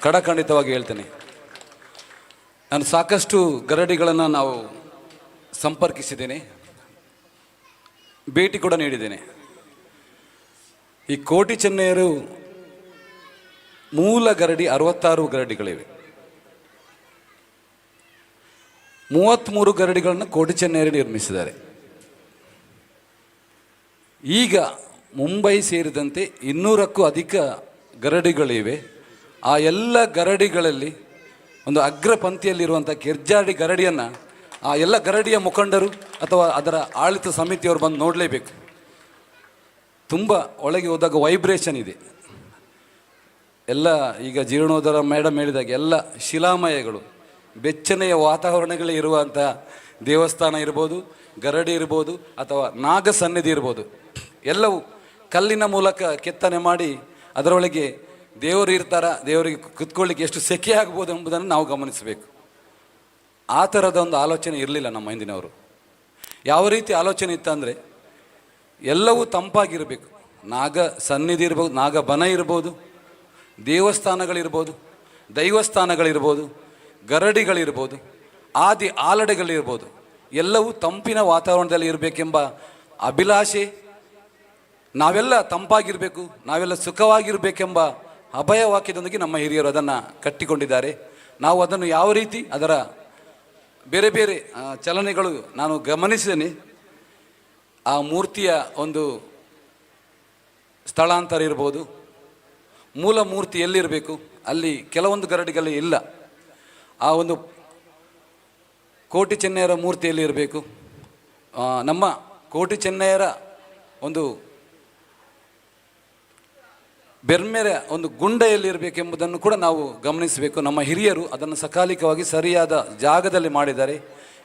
ಖಡಖಂಡಿತವಾಗಿ ಹೇಳ್ತೇನೆ. ನಾನು ಸಾಕಷ್ಟು ಗರಡಿಗಳನ್ನು ನಾವು ಸಂಪರ್ಕಿಸಿದ್ದೇನೆ, ಭೇಟಿ ಕೂಡ ನೀಡಿದ್ದೇನೆ. ಈ ಕೋಟಿ ಚೆನ್ನೈಯರು ಮೂಲ ಗರಡಿ 66 ಗರಡಿಗಳಿವೆ. 33 ಗರಡಿಗಳನ್ನು ಕೋಟಿ ಚೆನ್ನೈಯರು ನಿರ್ಮಿಸಿದ್ದಾರೆ. ಈಗ ಮುಂಬೈ ಸೇರಿದಂತೆ 200ಕ್ಕೂ ಅಧಿಕ ಗರಡಿಗಳಿವೆ. ಆ ಎಲ್ಲ ಗರಡಿಗಳಲ್ಲಿ ಒಂದು ಅಗ್ರ ಪಂಕ್ತಿಯಲ್ಲಿರುವಂಥ ಕೆರ್ಜಾಡಿ ಗರಡಿಯನ್ನು ಆ ಎಲ್ಲ ಗರಡಿಯ ಮುಖಂಡರು ಅಥವಾ ಅದರ ಆಡಳಿತ ಸಮಿತಿಯವರು ಬಂದು ನೋಡಲೇಬೇಕು. ತುಂಬ ಒಳಗೆ ಹೋದಾಗ ವೈಬ್ರೇಷನ್ ಇದೆ. ಎಲ್ಲ ಈಗ ಜೀರ್ಣೋದ್ಧಾರ ಮೇಡಮ್ ಹೇಳಿದಾಗ ಎಲ್ಲ ಶಿಲಾಮಯಗಳು, ಬೆಚ್ಚನೆಯ ವಾತಾವರಣಗಳೇ ಇರುವಂಥ ದೇವಸ್ಥಾನ ಇರ್ಬೋದು, ಗರಡಿ ಇರ್ಬೋದು, ಅಥವಾ ನಾಗ ಸನ್ನಿಧಿ ಇರ್ಬೋದು, ಎಲ್ಲವೂ ಕಲ್ಲಿನ ಮೂಲಕ ಕೆತ್ತನೆ ಮಾಡಿ ಅದರೊಳಗೆ ದೇವರು ಇರ್ತಾರ, ದೇವರಿಗೆ ಕುತ್ಕೊಳ್ಳಿಕ್ಕೆ ಎಷ್ಟು ಸೆಕೆ ಆಗ್ಬೋದು ಎಂಬುದನ್ನು ನಾವು ಗಮನಿಸಬೇಕು. ಆ ಥರದ ಒಂದು ಆಲೋಚನೆ ಇರಲಿಲ್ಲ ನಮ್ಮ ಹಿಂದಿನವರು. ಯಾವ ರೀತಿ ಆಲೋಚನೆ ಇತ್ತಂದರೆ ಎಲ್ಲವೂ ತಂಪಾಗಿರಬೇಕು. ನಾಗ ಸನ್ನಿಧಿ ಇರ್ಬೋದು, ನಾಗ ಬನ ಇರ್ಬೋದು, ದೇವಸ್ಥಾನಗಳಿರ್ಬೋದು, ದೈವಸ್ಥಾನಗಳಿರ್ಬೋದು, ಗರಡಿಗಳಿರ್ಬೋದು, ಆದಿ ಆಲಡೆಗಳಿರ್ಬೋದು, ಎಲ್ಲವೂ ತಂಪಿನ ವಾತಾವರಣದಲ್ಲಿ ಇರಬೇಕೆಂಬ ಅಭಿಲಾಷೆ, ನಾವೆಲ್ಲ ತಂಪಾಗಿರಬೇಕು, ನಾವೆಲ್ಲ ಸುಖವಾಗಿರಬೇಕೆಂಬ ಅಭಯ ವಾಕ್ಯದೊಂದಿಗೆ ನಮ್ಮ ಹಿರಿಯರು ಅದನ್ನು ಕಟ್ಟಿಕೊಂಡಿದ್ದಾರೆ. ನಾವು ಅದನ್ನು ಯಾವ ರೀತಿ ಅದರ ಬೇರೆ ಬೇರೆ ಚಲನೆಗಳು ನಾನು ಗಮನಿಸಿದ್ದೇನೆ. ಆ ಮೂರ್ತಿಯ ಒಂದು ಸ್ಥಳಾಂತರ ಇರ್ಬೋದು, ಮೂಲ ಮೂರ್ತಿ ಎಲ್ಲಿರಬೇಕು ಅಲ್ಲಿ ಕೆಲವೊಂದು ಗರಡಿಗಳಲ್ಲಿ ಇಲ್ಲ. ಆ ಒಂದು ಕೋಟಿ ಚೆನ್ನಯ್ಯರ ಮೂರ್ತಿಯಲ್ಲಿ ಇರಬೇಕು. ನಮ್ಮ ಕೋಟಿ ಚೆನ್ನಯ್ಯರ ಒಂದು ಬೆರ್ಮೆರ ಒಂದು ಗುಂಡೆಯಲ್ಲಿರಬೇಕೆಂಬುದನ್ನು ಕೂಡ ನಾವು ಗಮನಿಸಬೇಕು. ನಮ್ಮ ಹಿರಿಯರು ಅದನ್ನು ಸಕಾಲಿಕವಾಗಿ ಸರಿಯಾದ ಜಾಗದಲ್ಲಿ ಮಾಡಿದ್ದಾರೆ.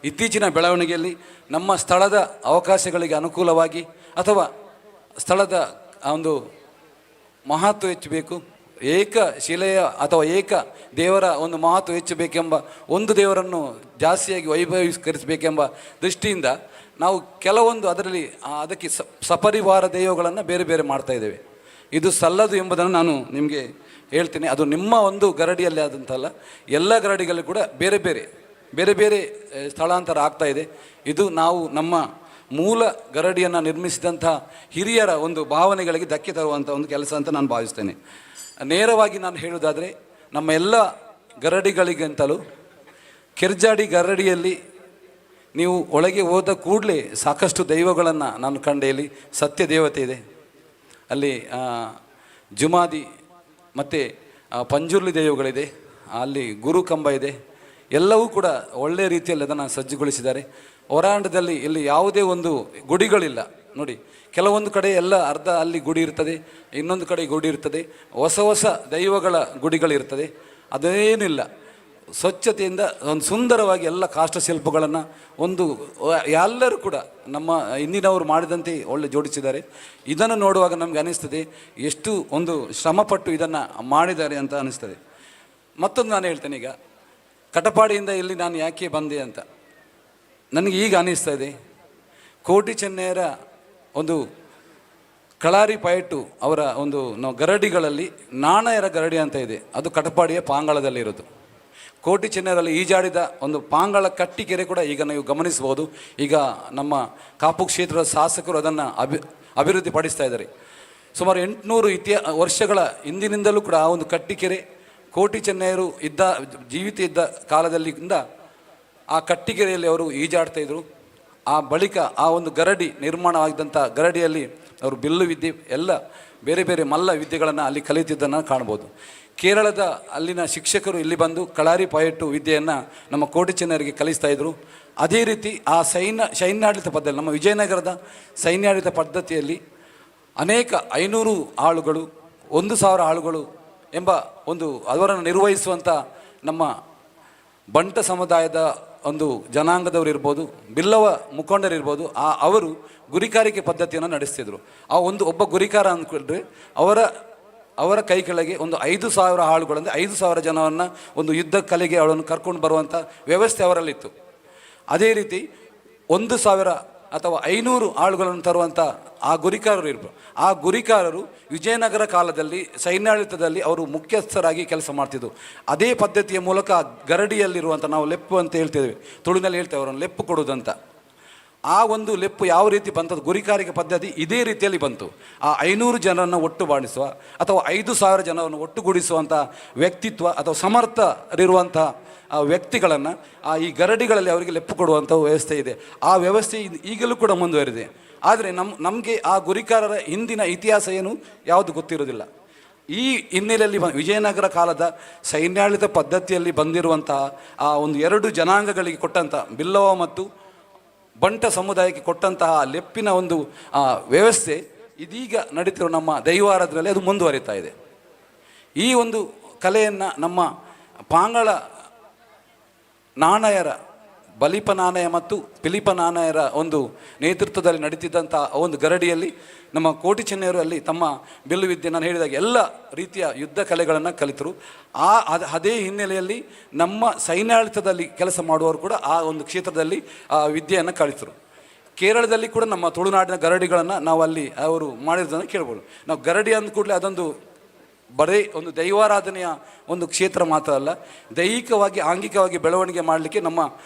ಇತ್ತೀಚಿನ ಬೆಳವಣಿಗೆಯಲ್ಲಿ ನಮ್ಮ ಸ್ಥಳದ ಅವಕಾಶಗಳಿಗೆ ಅನುಕೂಲವಾಗಿ ಅಥವಾ ಸ್ಥಳದ ಒಂದು ಮಹತ್ವ ಹೆಚ್ಚಬೇಕು, ಏಕ ಶಿಲೆಯ ಅಥವಾ ಏಕ ದೇವರ ಒಂದು ಮಹತ್ವ ಹೆಚ್ಚಬೇಕೆಂಬ, ಒಂದು ದೇವರನ್ನು ಜಾಸ್ತಿಯಾಗಿ ವೈಭವೀಕರಿಸಬೇಕೆಂಬ ದೃಷ್ಟಿಯಿಂದ ನಾವು ಕೆಲವೊಂದು ಅದರಲ್ಲಿ ಅದಕ್ಕೆ ಸಪರಿವಾರ ದೈವಗಳನ್ನು ಬೇರೆ ಬೇರೆ ಮಾಡ್ತಾ ಇದ್ದೇವೆ. ಇದು ಸಲ್ಲದು ಎಂಬುದನ್ನು ನಾನು ನಿಮಗೆ ಹೇಳ್ತೀನಿ. ಅದು ನಿಮ್ಮ ಒಂದು ಗರಡಿಯಲ್ಲಿ ಆದಂತಲ್ಲ, ಎಲ್ಲ ಗರಡಿಗಳಲ್ಲಿ ಕೂಡ ಬೇರೆ ಬೇರೆ ಬೇರೆ ಬೇರೆ ಸ್ಥಳಾಂತರ ಆಗ್ತಾ ಇದೆ. ಇದು ನಾವು ನಮ್ಮ ಮೂಲ ಗರಡಿಯನ್ನು ನಿರ್ಮಿಸಿದಂಥ ಹಿರಿಯರ ಒಂದು ಭಾವನೆಗಳಿಗೆ ಧಕ್ಕೆ ತರುವಂಥ ಒಂದು ಕೆಲಸ ಅಂತ ನಾನು ಭಾವಿಸ್ತೇನೆ. ನೇರವಾಗಿ ನಾನು ಹೇಳುವುದಾದರೆ ನಮ್ಮ ಎಲ್ಲ ಗರಡಿಗಳಿಗಿಂತಲೂ ಕೆರ್ಜಾಡಿ ಗರಡಿಯಲ್ಲಿ ನೀವು ಒಳಗೆ ಹೋದ ಕೂಡಲೇ ಸಾಕಷ್ಟು ದೈವಗಳನ್ನು ನಾನು ಕಂಡೆ. ಇಲ್ಲಿ ಸತ್ಯ ದೇವತೆ ಇದೆ, ಅಲ್ಲಿ ಜುಮಾದಿ ಮತ್ತು ಪಂಜುರ್ಲಿ ದೈವಗಳಿದೆ, ಅಲ್ಲಿ ಗುರು ಕಂಬ ಇದೆ. ಎಲ್ಲವೂ ಕೂಡ ಒಳ್ಳೆಯ ರೀತಿಯಲ್ಲಿ ಅದನ್ನು ಸಜ್ಜುಗೊಳಿಸಿದ್ದಾರೆ. ಹೊರಾಂಡದಲ್ಲಿ ಇಲ್ಲಿ ಯಾವುದೇ ಒಂದು ಗುಡಿಗಳಿಲ್ಲ ನೋಡಿ. ಕೆಲವೊಂದು ಕಡೆ ಎಲ್ಲ ಅರ್ಧ ಅಲ್ಲಿ ಗುಡಿ ಇರ್ತದೆ, ಇನ್ನೊಂದು ಕಡೆ ಗುಡಿ ಇರ್ತದೆ, ಹೊಸ ಹೊಸ ದೈವಗಳ ಗುಡಿಗಳಿರ್ತದೆ. ಅದೇನಿಲ್ಲ, ಸ್ವಚ್ಛತೆಯಿಂದ ಒಂದು ಸುಂದರವಾಗಿ ಎಲ್ಲ ಕಾಷ್ಟಶಿಲ್ಪಗಳನ್ನು ಒಂದು ಎಲ್ಲರೂ ಕೂಡ ನಮ್ಮ ಹಿಂದಿನವರು ಮಾಡಿದಂತೆ ಒಳ್ಳೆ ಜೋಡಿಸಿದ್ದಾರೆ. ಇದನ್ನು ನೋಡುವಾಗ ನಮಗೆ ಅನಿಸ್ತದೆ ಎಷ್ಟು ಒಂದು ಶ್ರಮಪಟ್ಟು ಇದನ್ನು ಮಾಡಿದ್ದಾರೆ ಅಂತ ಅನಿಸ್ತದೆ. ಮತ್ತೊಂದು ನಾನು ಹೇಳ್ತೇನೆ, ಈಗ ಕಟಪಾಡಿಯಿಂದ ಇಲ್ಲಿ ನಾನು ಯಾಕೆ ಬಂದೆ ಅಂತ ನನಗೆ ಈಗ ಅನ್ನಿಸ್ತಾ ಇದೆ. ಕೋಟಿ ಚೆನ್ನಯ್ಯರ ಒಂದು ಕಳಾರಿ ಪಯಟ್ಟು ಅವರ ಒಂದು ಗರಡಿಗಳಲ್ಲಿ ನಾಣಯರ ಗರಡಿ ಅಂತ ಇದೆ, ಅದು ಕಟಪಾಡಿಯ ಪಾಂಗಳದಲ್ಲಿರೋದು. ಕೋಟಿ ಚೆನ್ನೈರಲ್ಲಿ ಈಜಾಡಿದ ಒಂದು ಪಾಂಗಳ ಕಟ್ಟಿಕೆರೆ ಕೂಡ ಈಗ ನೀವು ಗಮನಿಸ್ಬೋದು. ಈಗ ನಮ್ಮ ಕಾಪು ಕ್ಷೇತ್ರದ ಶಾಸಕರು ಅದನ್ನು ಅಭಿವೃದ್ಧಿ ಪಡಿಸ್ತಾ ಇದ್ದಾರೆ. ಸುಮಾರು 800 ವರ್ಷಗಳ ಹಿಂದಿನಿಂದಲೂ ಕೂಡ ಆ ಒಂದು ಕಟ್ಟಿಕೆರೆ ಕೋಟಿ ಚೆನ್ನಯ್ಯರು ಜೀವಿತ ಇದ್ದ ಕಾಲದಲ್ಲಿಂದ ಆ ಕಟ್ಟಿಗೆರೆಯಲ್ಲಿ ಅವರು ಈಜಾಡ್ತಾಯಿದ್ರು. ಆ ಬಳಿಕ ಆ ಒಂದು ಗರಡಿ ನಿರ್ಮಾಣವಾಗಿದ್ದಂಥ ಗರಡಿಯಲ್ಲಿ ಅವರು ಬಿಲ್ಲು ವಿದ್ಯೆ ಎಲ್ಲ ಬೇರೆ ಬೇರೆ ಮಲ್ಲ ವಿದ್ಯೆಗಳನ್ನು ಅಲ್ಲಿ ಕಲಿತಿದ್ದನ್ನು ಕಾಣ್ಬೋದು. ಕೇರಳದ ಅಲ್ಲಿನ ಶಿಕ್ಷಕರು ಇಲ್ಲಿ ಬಂದು ಕಳಾರಿ ಪಯಟ್ಟು ವಿದ್ಯೆಯನ್ನು ನಮ್ಮ ಕೋಟಿ ಚೆನ್ನಯ್ಯರಿಗೆ ಕಲಿಸ್ತಾಯಿದ್ರು. ಅದೇ ರೀತಿ ಆ ಸೈನ್ಯಾಡಳಿತ ಪದ್ಧತಿ, ನಮ್ಮ ವಿಜಯನಗರದ ಸೈನ್ಯಾಡಳಿತ ಪದ್ಧತಿಯಲ್ಲಿ ಅನೇಕ 500 ಆಳುಗಳು 1000 ಆಳುಗಳು ಎಂಬ ಒಂದು ಅವರನ್ನು ನಿರ್ವಹಿಸುವಂಥ ನಮ್ಮ ಬಂಟ ಸಮುದಾಯದ ಒಂದು ಜನಾಂಗದವರು ಇರ್ಬೋದು, ಬಿಲ್ಲವ ಮುಖಂಡರಿರ್ಬೋದು, ಅವರು ಗುರಿಕಾರಿಕೆ ಪದ್ಧತಿಯನ್ನು ನಡೆಸ್ತಿದ್ರು. ಆ ಒಬ್ಬ ಗುರಿಕಾರ ಅಂದ್ಕೊಂಡ್ರೆ ಅವರ ಕೈ ಕೆಳಗೆ ಒಂದು 5000 ಆಳುಗಳಂದರೆ 5000 ಜನವನ್ನು ಒಂದು ಯುದ್ಧ ಕಲೆಗೆ ಅವಳನ್ನು ಕರ್ಕೊಂಡು ಬರುವಂಥ ವ್ಯವಸ್ಥೆ ಅವರಲ್ಲಿತ್ತು. ಅದೇ ರೀತಿ 1000 ಅಥವಾ 500 ಆಳುಗಳನ್ನು ತರುವಂಥ ಆ ಗುರಿಕಾರರು ಇರ್ಬೋದು. ಆ ಗುರಿಕಾರರು ವಿಜಯನಗರ ಕಾಲದಲ್ಲಿ ಸೈನ್ಯಾಡಳಿತದಲ್ಲಿ ಅವರು ಮುಖ್ಯಸ್ಥರಾಗಿ ಕೆಲಸ ಮಾಡ್ತಿದ್ದರು. ಅದೇ ಪದ್ಧತಿಯ ಮೂಲಕ ಗರಡಿಯಲ್ಲಿರುವಂಥ, ನಾವು ಲೆಪ್ಪು ಅಂತ ಹೇಳ್ತೇವೆ, ತುಳುನಲ್ಲಿ ಹೇಳ್ತೇವೆ ಅವರನ್ನು ಲೆಪ್ಪು ಕೊಡುವುದಂತ. ಆ ಒಂದು ಲೆಪ್ಪು ಯಾವ ರೀತಿ ಬಂತದ್ದು, ಗುರಿಕಾರಿಕೆ ಪದ್ಧತಿ ಇದೇ ರೀತಿಯಲ್ಲಿ ಬಂತು. ಆ 500 ಜನರನ್ನು ಒಟ್ಟುಗೂಡಿಸುವ ಅಥವಾ 5000 ಜನರನ್ನು ಒಟ್ಟುಗೂಡಿಸುವಂಥ ವ್ಯಕ್ತಿತ್ವ ಅಥವಾ ಸಮರ್ಥರಿರುವಂಥ ವ್ಯಕ್ತಿಗಳನ್ನು ಈ ಗರಡಿಗಳಲ್ಲಿ ಅವರಿಗೆ ಲೆಪ್ಪು ಕೊಡುವಂಥ ವ್ಯವಸ್ಥೆ ಇದೆ. ಆ ವ್ಯವಸ್ಥೆ ಈಗಲೂ ಕೂಡ ಮುಂದುವರಿದೆ. ಆದರೆ ನಮಗೆ ಆ ಗುರಿಕಾರರ ಹಿಂದಿನ ಇತಿಹಾಸ ಏನು ಯಾವುದು ಗೊತ್ತಿರೋದಿಲ್ಲ. ಈ ಹಿನ್ನೆಲೆಯಲ್ಲಿ ವಿಜಯನಗರ ಕಾಲದ ಸೈನ್ಯಾಡಳಿತ ಪದ್ಧತಿಯಲ್ಲಿ ಬಂದಿರುವಂತಹ ಆ ಒಂದು 2 ಜನಾಂಗಗಳಿಗೆ ಕೊಟ್ಟಂಥ ಬಿಲ್ಲವ ಮತ್ತು ಬಂಟ ಸಮುದಾಯಕ್ಕೆ ಕೊಟ್ಟಂತಹ ಲೆಪ್ಪಿನ ಒಂದು ವ್ಯವಸ್ಥೆ ಇದೀಗ ನಡೀತಿರೋ ನಮ್ಮ ದೈವಾರಾಧನೆಯಲ್ಲಿ ಅದು ಮುಂದುವರಿತಾ ಇದೆ. ಈ ಒಂದು ಕಲೆಯನ್ನು ನಮ್ಮ ಪಾಂಗಳ ನಾಣಯರ ಬಲಿಪನಾನಯ ಮತ್ತು ಪಿಲಿಪನಾನಯರ ಒಂದು ನೇತೃತ್ವದಲ್ಲಿ ನಡೀತಿದ್ದಂಥ ಒಂದು ಗರಡಿಯಲ್ಲಿ ನಮ್ಮ ಕೋಟಿ ಚೆನ್ನೈಯರು ಅಲ್ಲಿ ತಮ್ಮ ಬಿಲ್ಲು ವಿದ್ಯೆ ನಾನು ಹೇಳಿದಾಗ ಎಲ್ಲ ರೀತಿಯ ಯುದ್ಧ ಕಲೆಗಳನ್ನು ಕಲಿತರು. ಅದೇ ಹಿನ್ನೆಲೆಯಲ್ಲಿ ನಮ್ಮ ಸೈನ್ಯಾಡಳಿತದಲ್ಲಿ ಕೆಲಸ ಮಾಡುವವರು ಕೂಡ ಆ ಒಂದು ಕ್ಷೇತ್ರದಲ್ಲಿ ಆ ವಿದ್ಯೆಯನ್ನು ಕಲಿತರು. ಕೇರಳದಲ್ಲಿ ಕೂಡ ನಮ್ಮ ತುಳುನಾಡಿನ ಗರಡಿಗಳನ್ನು ನಾವು ಅಲ್ಲಿ ಅವರು ಮಾಡಿರೋದನ್ನು ಕೇಳ್ಬೋದು. ನಾವು ಗರಡಿ ಅಂದ ಕೂಡಲೇ ಅದೊಂದು ಬರೀ ಒಂದು ದೈವಾರಾಧನೆಯ ಒಂದು ಕ್ಷೇತ್ರ ಮಾತ್ರ ಅಲ್ಲ, ದೈಹಿಕವಾಗಿ ಆಂಗಿಕವಾಗಿ ಬೆಳವಣಿಗೆ ಮಾಡಲಿಕ್ಕೆ ನಮ್ಮ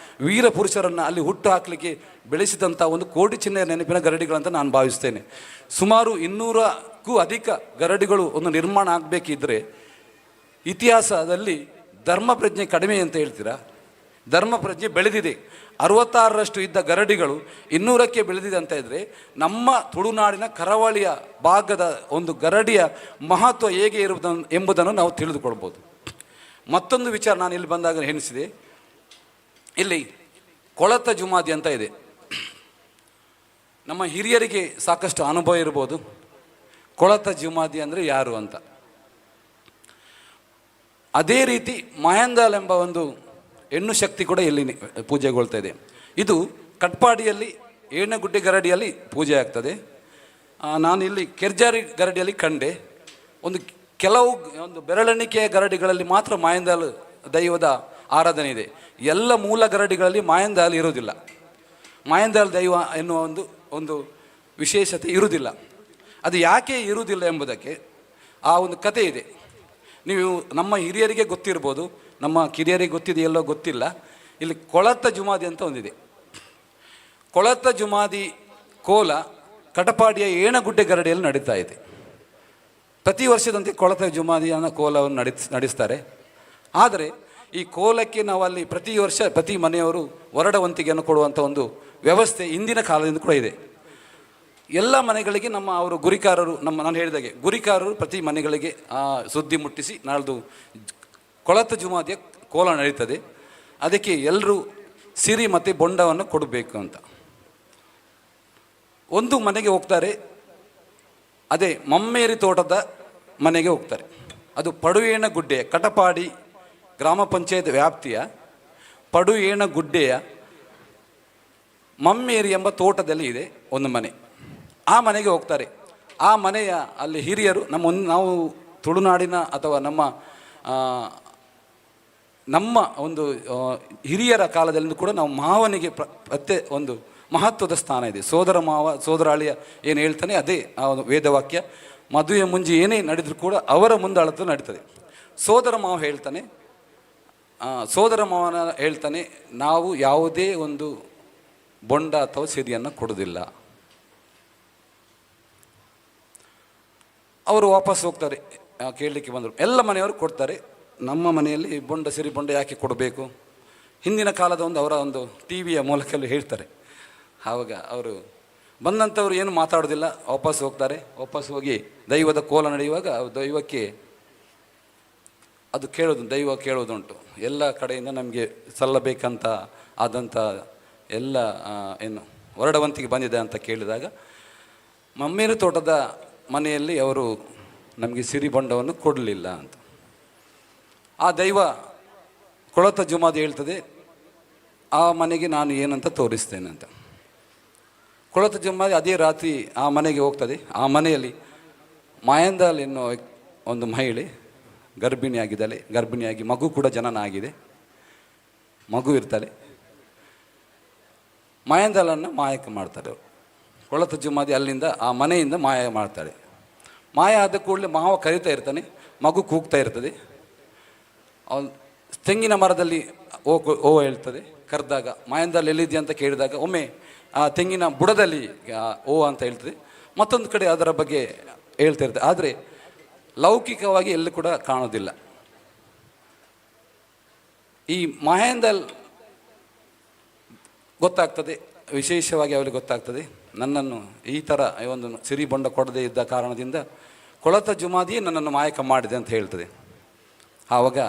ವೀರ ಪುರುಷರನ್ನು ಅಲ್ಲಿ ಹುಟ್ಟು ಹಾಕಲಿಕ್ಕೆ ಬೆಳೆಸಿದಂಥ ಒಂದು ಕೋಟಿ ಚಿಹ್ನೆಯ ನೆನಪಿನ ಗರಡಿಗಳಂತ ನಾನು ಭಾವಿಸ್ತೇನೆ. ಸುಮಾರು 200ಕ್ಕೂ ಅಧಿಕ ಗರಡಿಗಳು ಒಂದು ನಿರ್ಮಾಣ ಆಗಬೇಕಿದ್ರೆ ಇತಿಹಾಸದಲ್ಲಿ ಧರ್ಮ ಪ್ರಜ್ಞೆ ಕಡಿಮೆ ಅಂತ ಹೇಳ್ತೀರಾ? ಧರ್ಮ ಪ್ರಜ್ಞೆ ಬೆಳೆದಿದೆ. 66ರಷ್ಟು ಇದ್ದ ಗರಡಿಗಳು 200ಕ್ಕೆ ಬೆಳೆದಿದೆ ಅಂತ ಇದ್ದರೆ ನಮ್ಮ ತುಳುನಾಡಿನ ಕರಾವಳಿಯ ಭಾಗದ ಒಂದು ಗರಡಿಯ ಮಹತ್ವ ಹೇಗೆ ಇರುವುದನ್ನು ಎಂಬುದನ್ನು ನಾವು ತಿಳಿದುಕೊಳ್ಬೋದು. ಮತ್ತೊಂದು ವಿಚಾರ ನಾನು ಇಲ್ಲಿ ಬಂದಾಗ ಎಣಿಸಿದೆ, ಇಲ್ಲಿ ಕೊಳತ ಜುಮಾದಿ ಅಂತ ಇದೆ. ನಮ್ಮ ಹಿರಿಯರಿಗೆ ಸಾಕಷ್ಟು ಅನುಭವ ಇರ್ಬೋದು ಕೊಳತ ಜುಮಾದಿ ಅಂದರೆ ಯಾರು ಅಂತ. ಅದೇ ರೀತಿ ಮಹೇಂದಾಲ್ ಎಂಬ ಒಂದು ಹೆಣ್ಣು ಶಕ್ತಿ ಕೂಡ ಇಲ್ಲಿ ಪೂಜೆಗೊಳ್ತಾ ಇದೆ. ಇದು ಕಟ್ಪಾಡಿಯಲ್ಲಿ ಏಣಗುಡ್ಡೆ ಗರಡಿಯಲ್ಲಿ ಪೂಜೆ ಆಗ್ತದೆ. ನಾನು ಇಲ್ಲಿ ಕೆರ್ಜಾರಿ ಗರಡಿಯಲ್ಲಿ ಕಂಡೆ. ಕೆಲವು ಬೆರಳೆಣಿಕೆಯ ಗರಡಿಗಳಲ್ಲಿ ಮಾತ್ರ ಮಹೇಂದಾಲ್ ದೈವದ ಆರಾಧನೆ ಇದೆ. ಎಲ್ಲ ಮೂಲ ಗರಡಿಗಳಲ್ಲಿ ಮಹೇಂದಾಲ್ ಇರುವುದಿಲ್ಲ. ಮಹೇಂದಾಲ್ ದೈವ ಎನ್ನುವ ಒಂದು ವಿಶೇಷತೆ ಇರುವುದಿಲ್ಲ. ಅದು ಯಾಕೆ ಇರುವುದಿಲ್ಲ ಎಂಬುದಕ್ಕೆ ಆ ಒಂದು ಕಥೆ ಇದೆ. ನೀವು ನಮ್ಮ ಹಿರಿಯರಿಗೆ ಗೊತ್ತಿರ್ಬೋದು, ನಮ್ಮ ಕಿರಿಯರಿಗೆ ಗೊತ್ತಿದೆಯಲ್ಲೋ ಗೊತ್ತಿಲ್ಲ. ಇಲ್ಲಿ ಕೊಳತ ಜುಮಾದಿ ಅಂತ ಒಂದಿದೆ. ಕೊಳತ ಜುಮಾದಿ ಕೋಲ ಕಟಪಾಡಿಯ ಏಣಗುಡ್ಡೆ ಗರಡಿಯಲ್ಲಿ ನಡೀತಾ ಇದೆ. ಪ್ರತಿ ವರ್ಷದಂತೆ ಕೊಳತ ಜುಮಾದಿಯನ್ನು ಕೋಲವನ್ನು ನಡೆಸ್ತಾರೆ. ಆದರೆ ಈ ಕೋಲಕ್ಕೆ ನಾವು ಅಲ್ಲಿ ಪ್ರತಿ ವರ್ಷ ಪ್ರತಿ ಮನೆಯವರು ಹೊರಡವಂತಿಗೆಯನ್ನು ಕೊಡುವಂಥ ಒಂದು ವ್ಯವಸ್ಥೆ ಇಂದಿನ ಕಾಲದಿಂದ ಕೂಡ ಇದೆ. ಎಲ್ಲ ಮನೆಗಳಿಗೆ ಅವರು ಗುರಿಕಾರರು, ನಾನು ಹೇಳಿದಾಗೆ ಗುರಿಕಾರರು ಪ್ರತಿ ಮನೆಗಳಿಗೆ ಸುದ್ದಿ ಮುಟ್ಟಿಸಿ ನಾಳ್ದು ಕೊಳತ ಜುಮಾದಿಯ ಕೋಲ ನಡೀತದೆ, ಅದಕ್ಕೆ ಎಲ್ಲರೂ ಸಿರಿ ಮತ್ತು ಬೊಂಡವನ್ನು ಕೊಡಬೇಕು ಅಂತ ಒಂದು ಮನೆಗೆ ಹೋಗ್ತಾರೆ. ಅದೇ ಮಮ್ಮೇರಿ ತೋಟದ ಮನೆಗೆ ಹೋಗ್ತಾರೆ. ಅದು ಪಡುಯೇಣಗುಡ್ಡೆಯ ಕಟಪಾಡಿ ಗ್ರಾಮ ಪಂಚಾಯತ್ ವ್ಯಾಪ್ತಿಯ ಪಡುಯೇಣಗುಡ್ಡೆಯ ಮಮ್ಮೇರಿ ಎಂಬ ತೋಟದಲ್ಲಿ ಇದೆ ಒಂದು ಮನೆ. ಆ ಮನೆಗೆ ಹೋಗ್ತಾರೆ. ಆ ಮನೆಯ ಅಲ್ಲಿ ಹಿರಿಯರು ನಾವು ತುಳುನಾಡಿನ ಅಥವಾ ನಮ್ಮ ಒಂದು ಹಿರಿಯರ ಕಾಲದಲ್ಲಿ ಕೂಡ ನಾವು ಮಾವನಿಗೆ ಒಂದು ಮಹತ್ವದ ಸ್ಥಾನ ಇದೆ. ಸೋದರ ಮಾವ ಸೋದರಾಳಿಯ ಏನು ಹೇಳ್ತಾನೆ ಅದೇ ಆ ಒಂದು ವೇದವಾಕ್ಯ. ಮದುವೆ ಮುಂಜಿ ಏನೇ ನಡೆದರೂ ಕೂಡ ಅವರ ಮುಂದಾಳತ್ವ ನಡೀತದೆ. ಸೋದರ ಮಾವನ ಹೇಳ್ತಾನೆ, ನಾವು ಯಾವುದೇ ಒಂದು ಬೊಂಡ ಅಥವಾ ಸಿರಿಯನ್ನು ಕೊಡೋದಿಲ್ಲ. ಅವರು ವಾಪಸ್ ಹೋಗ್ತಾರೆ. ಕೇಳಲಿಕ್ಕೆ ಬಂದರು, ಎಲ್ಲ ಮನೆಯವರು ಕೊಡ್ತಾರೆ. ನಮ್ಮ ಮನೆಯಲ್ಲಿ ಸಿರಿ ಬೊಂಡ ಯಾಕೆ ಕೊಡಬೇಕು? ಹಿಂದಿನ ಕಾಲದ ಅವರ ಟಿ ವಿಯ ಮೂಲಕಲ್ಲಿ ಹೇಳ್ತಾರೆ. ಆವಾಗ ಅವರು ಬಂದಂಥವ್ರು ಏನು ಮಾತಾಡೋದಿಲ್ಲ, ವಾಪಸ್ ಹೋಗ್ತಾರೆ. ವಾಪಸ್ ಹೋಗಿ ದೈವದ ಕೋಲ ನಡೆಯುವಾಗ ದೈವಕ್ಕೆ ಅದು ದೈವ ಕೇಳೋದುಂಟು. ಎಲ್ಲ ಕಡೆಯಿಂದ ನಮಗೆ ಸಲ್ಲಬೇಕಂತ ಆದಂಥ ಎಲ್ಲ ಹೊರಡವಂತಿಗೆ ಬಂದಿದೆ ಅಂತ ಕೇಳಿದಾಗ ಮಮ್ಮೇರು ತೋಟದ ಮನೆಯಲ್ಲಿ ಅವರು ನಮಗೆ ಸಿರಿಬೊಂಡವನ್ನು ಕೊಡಲಿಲ್ಲ ಅಂತ. ಆ ದೈವ ಕೊಳತ ಜುಮಾದಿ ಹೇಳ್ತದೆ, ಆ ಮನೆಗೆ ನಾನು ಏನಂತ ತೋರಿಸ್ತೇನೆ ಅಂತ. ಕೊಳತ ಜುಮಾದಿ ಅದೇ ರಾತ್ರಿ ಆ ಮನೆಗೆ ಹೋಗ್ತದೆ. ಆ ಮನೆಯಲ್ಲಿ ಮಹೇಂದಾಲ್ ಎನ್ನುವ ಒಂದು ಮಹಿಳೆ ಗರ್ಭಿಣಿಯಾಗಿ ಮಗು ಕೂಡ ಜನನ ಆಗಿದೆ, ಮಗು ಇರ್ತಾಳೆ. ಮಹೇಂದಾಲನ್ನು ಮಾಯಕ ಮಾಡ್ತಾರೆ ಅವರು. ಕೊಳತ ಜುಮಾದಿ ಅಲ್ಲಿಂದ ಆ ಮನೆಯಿಂದ ಮಾಯ ಮಾಡ್ತಾಳೆ. ಮಾಯ ಆದ ಕೂಡಲೇ ಮಾವ ಕರೀತಾ ಇರ್ತಾನೆ, ಮಗು ಕೂಗ್ತಾ ಇರ್ತದೆ. ಅವನು ತೆಂಗಿನ ಮರದಲ್ಲಿ ಓ ಹೇಳ್ತದೆ. ಕರೆದಾಗ ಮಹೇಂದಾಲ್ ಎಲ್ಲಿದ್ಯಾ ಅಂತ ಕೇಳಿದಾಗ ಒಮ್ಮೆ ಆ ತೆಂಗಿನ ಬುಡದಲ್ಲಿ ಓ ಅಂತ ಹೇಳ್ತದೆ. ಮತ್ತೊಂದು ಕಡೆ ಅದರ ಬಗ್ಗೆ ಹೇಳ್ತಾ ಇರ್ತದೆ. ಆದರೆ ಲೌಕಿಕವಾಗಿ ಎಲ್ಲೂ ಕೂಡ ಕಾಣೋದಿಲ್ಲ. ಈ ಮಹೇಂದಾಲ್ ಗೊತ್ತಾಗ್ತದೆ, ವಿಶೇಷವಾಗಿ ಅವರಿಗೆ ಗೊತ್ತಾಗ್ತದೆ, ನನ್ನನ್ನು ಈ ಥರ ಒಂದು ಸಿರಿಬೊಂಡ ಕೊಡದೇ ಇದ್ದ ಕಾರಣದಿಂದ ಕೊಳತ ಜುಮಾದಿಯೇ ನನ್ನನ್ನು ಮಾಯಕ ಮಾಡಿದೆ ಅಂತ ಹೇಳ್ತದೆ. ಆವಾಗ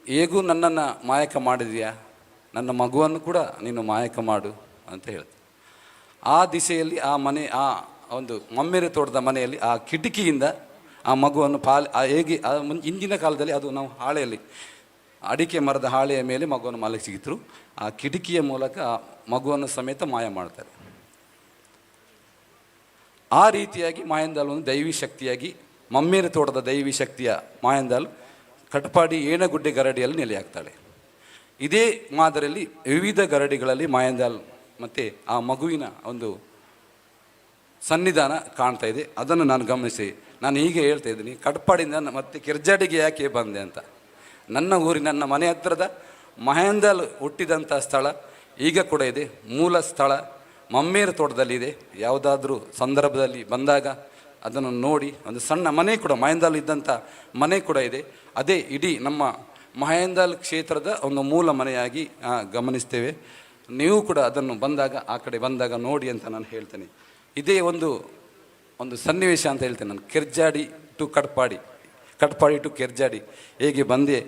ಹೇಗೂ ನನ್ನನ್ನು ಮಾಯಕ ಮಾಡಿದೆಯಾ, ನನ್ನ ಮಗುವನ್ನು ಕೂಡ ನೀನು ಮಾಯಕ ಮಾಡು ಅಂತ ಹೇಳ್ತದೆ. ಆ ದಿಸೆಯಲ್ಲಿ ಆ ಮನೆ ಆ ಒಂದು ಮಮ್ಮೇರೆ ತೋಟದ ಮನೆಯಲ್ಲಿ ಆ ಕಿಟಕಿಯಿಂದ ಆ ಮಗುವನ್ನು ಹೇಗೆ ಹಿಂದಿನ ಕಾಲದಲ್ಲಿ ಅದು ನಾವು ಹಾಳೆಯಲ್ಲಿ ಅಡಿಕೆ ಮರದ ಹಾಳೆಯ ಮೇಲೆ ಮಗುವನ್ನು ಮಲಗಿಸಿದ್ರು. ಆ ಕಿಟಕಿಯ ಮೂಲಕ ಮಗುವನ್ನು ಸಮೇತ ಮಾಯ ಮಾಡ್ತಾರೆ. ಆ ರೀತಿಯಾಗಿ ಮಾಯಂದಾಲ್ ಒಂದು ದೈವಿ ಶಕ್ತಿಯಾಗಿ, ಮಮ್ಮೇರ ತೋಟದ ದೈವಿ ಶಕ್ತಿಯ ಮಾಯಂದಾಲ್ ಕಟಪಾಡಿ ಏಣಗುಡ್ಡೆ ಗರಡಿಯಲ್ಲಿ ನೆಲೆಯಾಗ್ತಾಳೆ. ಇದೇ ಮಾದರಿಯಲ್ಲಿ ವಿವಿಧ ಗರಡಿಗಳಲ್ಲಿ ಮಾಯಂದಾಲ್ ಮತ್ತು ಆ ಮಗುವಿನ ಒಂದು ಸನ್ನಿಧಾನ ಕಾಣ್ತಾ ಇದೆ. ಅದನ್ನು ನಾನು ಗಮನಿಸಿ ನಾನು ಹೀಗೆ ಹೇಳ್ತಾ ಇದ್ದೀನಿ, ಕಟಪಾಡಿಯಿಂದ ಮತ್ತೆ ಕೆರ್ಜಾಡಿಗೆ ಯಾಕೆ ಬಂದೆ ಅಂತ. ನನ್ನ ನನ್ನ ಮನೆ ಹತ್ತಿರದ ಮಹೇಂದಾಲ್ ಹುಟ್ಟಿದಂಥ ಸ್ಥಳ ಈಗ ಕೂಡ ಇದೆ, ಮೂಲ ಸ್ಥಳ ಮಮ್ಮೇರ ತೋಟದಲ್ಲಿದೆ. ಯಾವುದಾದ್ರೂ ಸಂದರ್ಭದಲ್ಲಿ ಬಂದಾಗ ಅದನ್ನು ನೋಡಿ, ಒಂದು ಸಣ್ಣ ಮನೆ ಕೂಡ ಮಹೇಂದಾಲ್ ಇದ್ದಂಥ ಮನೆ ಕೂಡ ಇದೆ. ಅದೇ ಇಡೀ ನಮ್ಮ ಮಹೇಂದಾಲ್ ಕ್ಷೇತ್ರದ ಒಂದು ಮೂಲ ಮನೆಯಾಗಿ ಗಮನಿಸ್ತೇವೆ. ನೀವು ಕೂಡ ಅದನ್ನು ಬಂದಾಗ ಆ ಕಡೆ ಬಂದಾಗ ನೋಡಿ ಅಂತ ನಾನು ಹೇಳ್ತೇನೆ. ಇದೇ ಒಂದು ಸನ್ನಿವೇಶ ಅಂತ ಹೇಳ್ತೇನೆ ನಾನು. ಕೆರ್ಜಾಡಿ ಟು ಕಟಪಾಡಿ, ಕಟಪಾಡಿ ಟು ಕೆರ್ಜಾಡಿ ಹೇಗೆ ಬಂದೆ,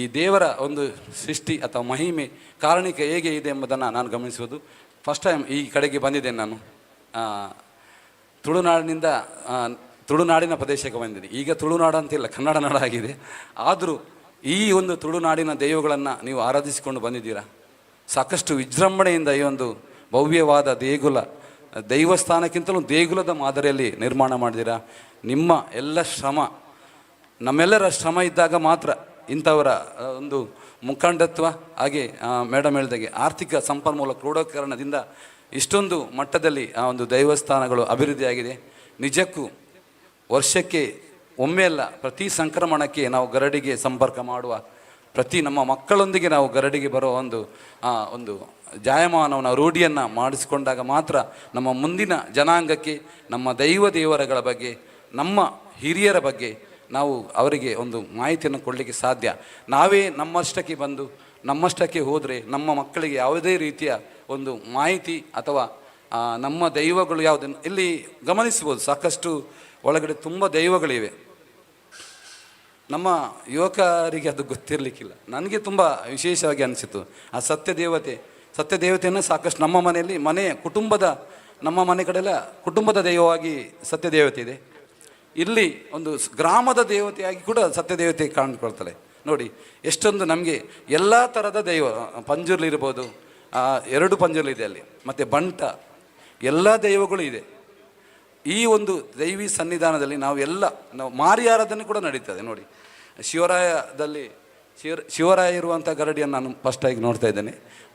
ಈ ದೇವರ ಒಂದು ಸೃಷ್ಟಿ ಅಥವಾ ಮಹಿಮೆ ಕಾರಣಿಕ ಹೇಗೆ ಇದೆ ಎಂಬುದನ್ನು ನಾನು ಗಮನಿಸುವುದು. ಫಸ್ಟ್ ಟೈಮ್ ಈ ಕಡೆಗೆ ಬಂದಿದ್ದೇನೆ ನಾನು. ತುಳುನಾಡಿನ ಪ್ರದೇಶಕ್ಕೆ ಬಂದಿದ್ದೀನಿ. ಈಗ ತುಳುನಾಡು ಅಂತಿಲ್ಲ, ಕನ್ನಡ ನಾಡು ಆಗಿದೆ. ಆದರೂ ಈ ಒಂದು ತುಳುನಾಡಿನ ದೈವಗಳನ್ನು ನೀವು ಆರಾಧಿಸಿಕೊಂಡು ಬಂದಿದ್ದೀರಾ. ಸಾಕಷ್ಟು ವಿಜೃಂಭಣೆಯಿಂದ ಈ ಒಂದು ಭವ್ಯವಾದ ದೈವಸ್ಥಾನಕ್ಕಿಂತಲೂ ದೇಗುಲದ ಮಾದರಿಯಲ್ಲಿ ನಿರ್ಮಾಣ ಮಾಡಿದ್ದೀರಾ. ನಿಮ್ಮ ಎಲ್ಲ ಶ್ರಮ, ನಮ್ಮೆಲ್ಲರ ಶ್ರಮ ಇದ್ದಾಗ ಮಾತ್ರ ಇಂಥವರ ಒಂದು ಮುಖಂಡತ್ವ, ಹಾಗೆ ಮೇಡಮ್ ಹೇಳಿದಾಗೆ ಆರ್ಥಿಕ ಸಂಪನ್ಮೂಲ ಕ್ರೋಢೀಕರಣದಿಂದ ಇಷ್ಟೊಂದು ಮಟ್ಟದಲ್ಲಿ ಆ ಒಂದು ದೇವಸ್ಥಾನಗಳು ಅಭಿವೃದ್ಧಿಯಾಗಿದೆ. ನಿಜಕ್ಕೂ ವರ್ಷಕ್ಕೆ ಒಮ್ಮೆ ಅಲ್ಲ, ಪ್ರತಿ ಸಂಕ್ರಮಣಕ್ಕೆ ನಾವು ಗರಡಿಗೆ ಸಂಪರ್ಕ ಮಾಡುವ, ಪ್ರತಿ ನಮ್ಮ ಮಕ್ಕಳೊಂದಿಗೆ ನಾವು ಗರಡಿಗೆ ಬರೋ ಒಂದು ಜಾಯಮಾನವನ್ನು ರೂಢಿಯನ್ನು ಮಾಡಿಸಿಕೊಂಡಾಗ ಮಾತ್ರ ನಮ್ಮ ಮುಂದಿನ ಜನಾಂಗಕ್ಕೆ ನಮ್ಮ ದೇವರಗಳ ಬಗ್ಗೆ, ನಮ್ಮ ಹಿರಿಯರ ಬಗ್ಗೆ ನಾವು ಅವರಿಗೆ ಒಂದು ಮಾಹಿತಿಯನ್ನು ಕೊಡಲಿಕ್ಕೆ ಸಾಧ್ಯ. ನಾವೇ ನಮ್ಮಷ್ಟಕ್ಕೆ ಬಂದು ನಮ್ಮಷ್ಟಕ್ಕೆ ಹೋದರೆ ನಮ್ಮ ಮಕ್ಕಳಿಗೆ ಯಾವುದೇ ರೀತಿಯ ಒಂದು ಮಾಹಿತಿ ಅಥವಾ ನಮ್ಮ ದೈವಗಳು ಯಾವುದನ್ನು ಇಲ್ಲಿ ಗಮನಿಸ್ಬೋದು. ಸಾಕಷ್ಟು ಒಳಗಡೆ ತುಂಬ ದೈವಗಳಿವೆ. ನಮ್ಮ ಯುವಕರಿಗೆ ಅದು ಗೊತ್ತಿರಲಿಕ್ಕಿಲ್ಲ. ನನಗೆ ತುಂಬ ವಿಶೇಷವಾಗಿ ಅನಿಸಿತು ಆ ಸತ್ಯದೇವತೆಯನ್ನು ಸಾಕಷ್ಟು ನಮ್ಮ ಮನೆಯಲ್ಲಿ ನಮ್ಮ ಮನೆ ಕಡೆಲ್ಲ ಕುಟುಂಬದ ದೈವವಾಗಿ ಸತ್ಯದೇವತೆ ಇದೆ. ಇಲ್ಲಿ ಒಂದು ಗ್ರಾಮದ ದೇವತೆಯಾಗಿ ಕೂಡ ಸತ್ಯದೇವತೆ ಕಾಣ್ಕೊಳ್ತಾಳೆ. ನೋಡಿ ಎಷ್ಟೊಂದು ನಮಗೆ ಎಲ್ಲ ಥರದ ದೈವ, ಪಂಜುರ್ಲಿರ್ಬೋದು, 2 ಪಂಜುರ್ಲಿದೆ ಅಲ್ಲಿ, ಮತ್ತು ಬಂಟ, ಎಲ್ಲ ದೈವಗಳು ಇದೆ. ಈ ಒಂದು ದೈವಿ ಸನ್ನಿಧಾನದಲ್ಲಿ ನಾವು ಮಾರಿ ಆರಾಧನೆ ಕೂಡ ನಡೀತದೆ. ನೋಡಿ ಶಿವರಾಯ ಇರುವಂಥ ಗರಡಿಯನ್ನು ನಾನು ಫಸ್ಟಾಗಿ ನೋಡ್ತಾ ಇದ್ದೇನೆ.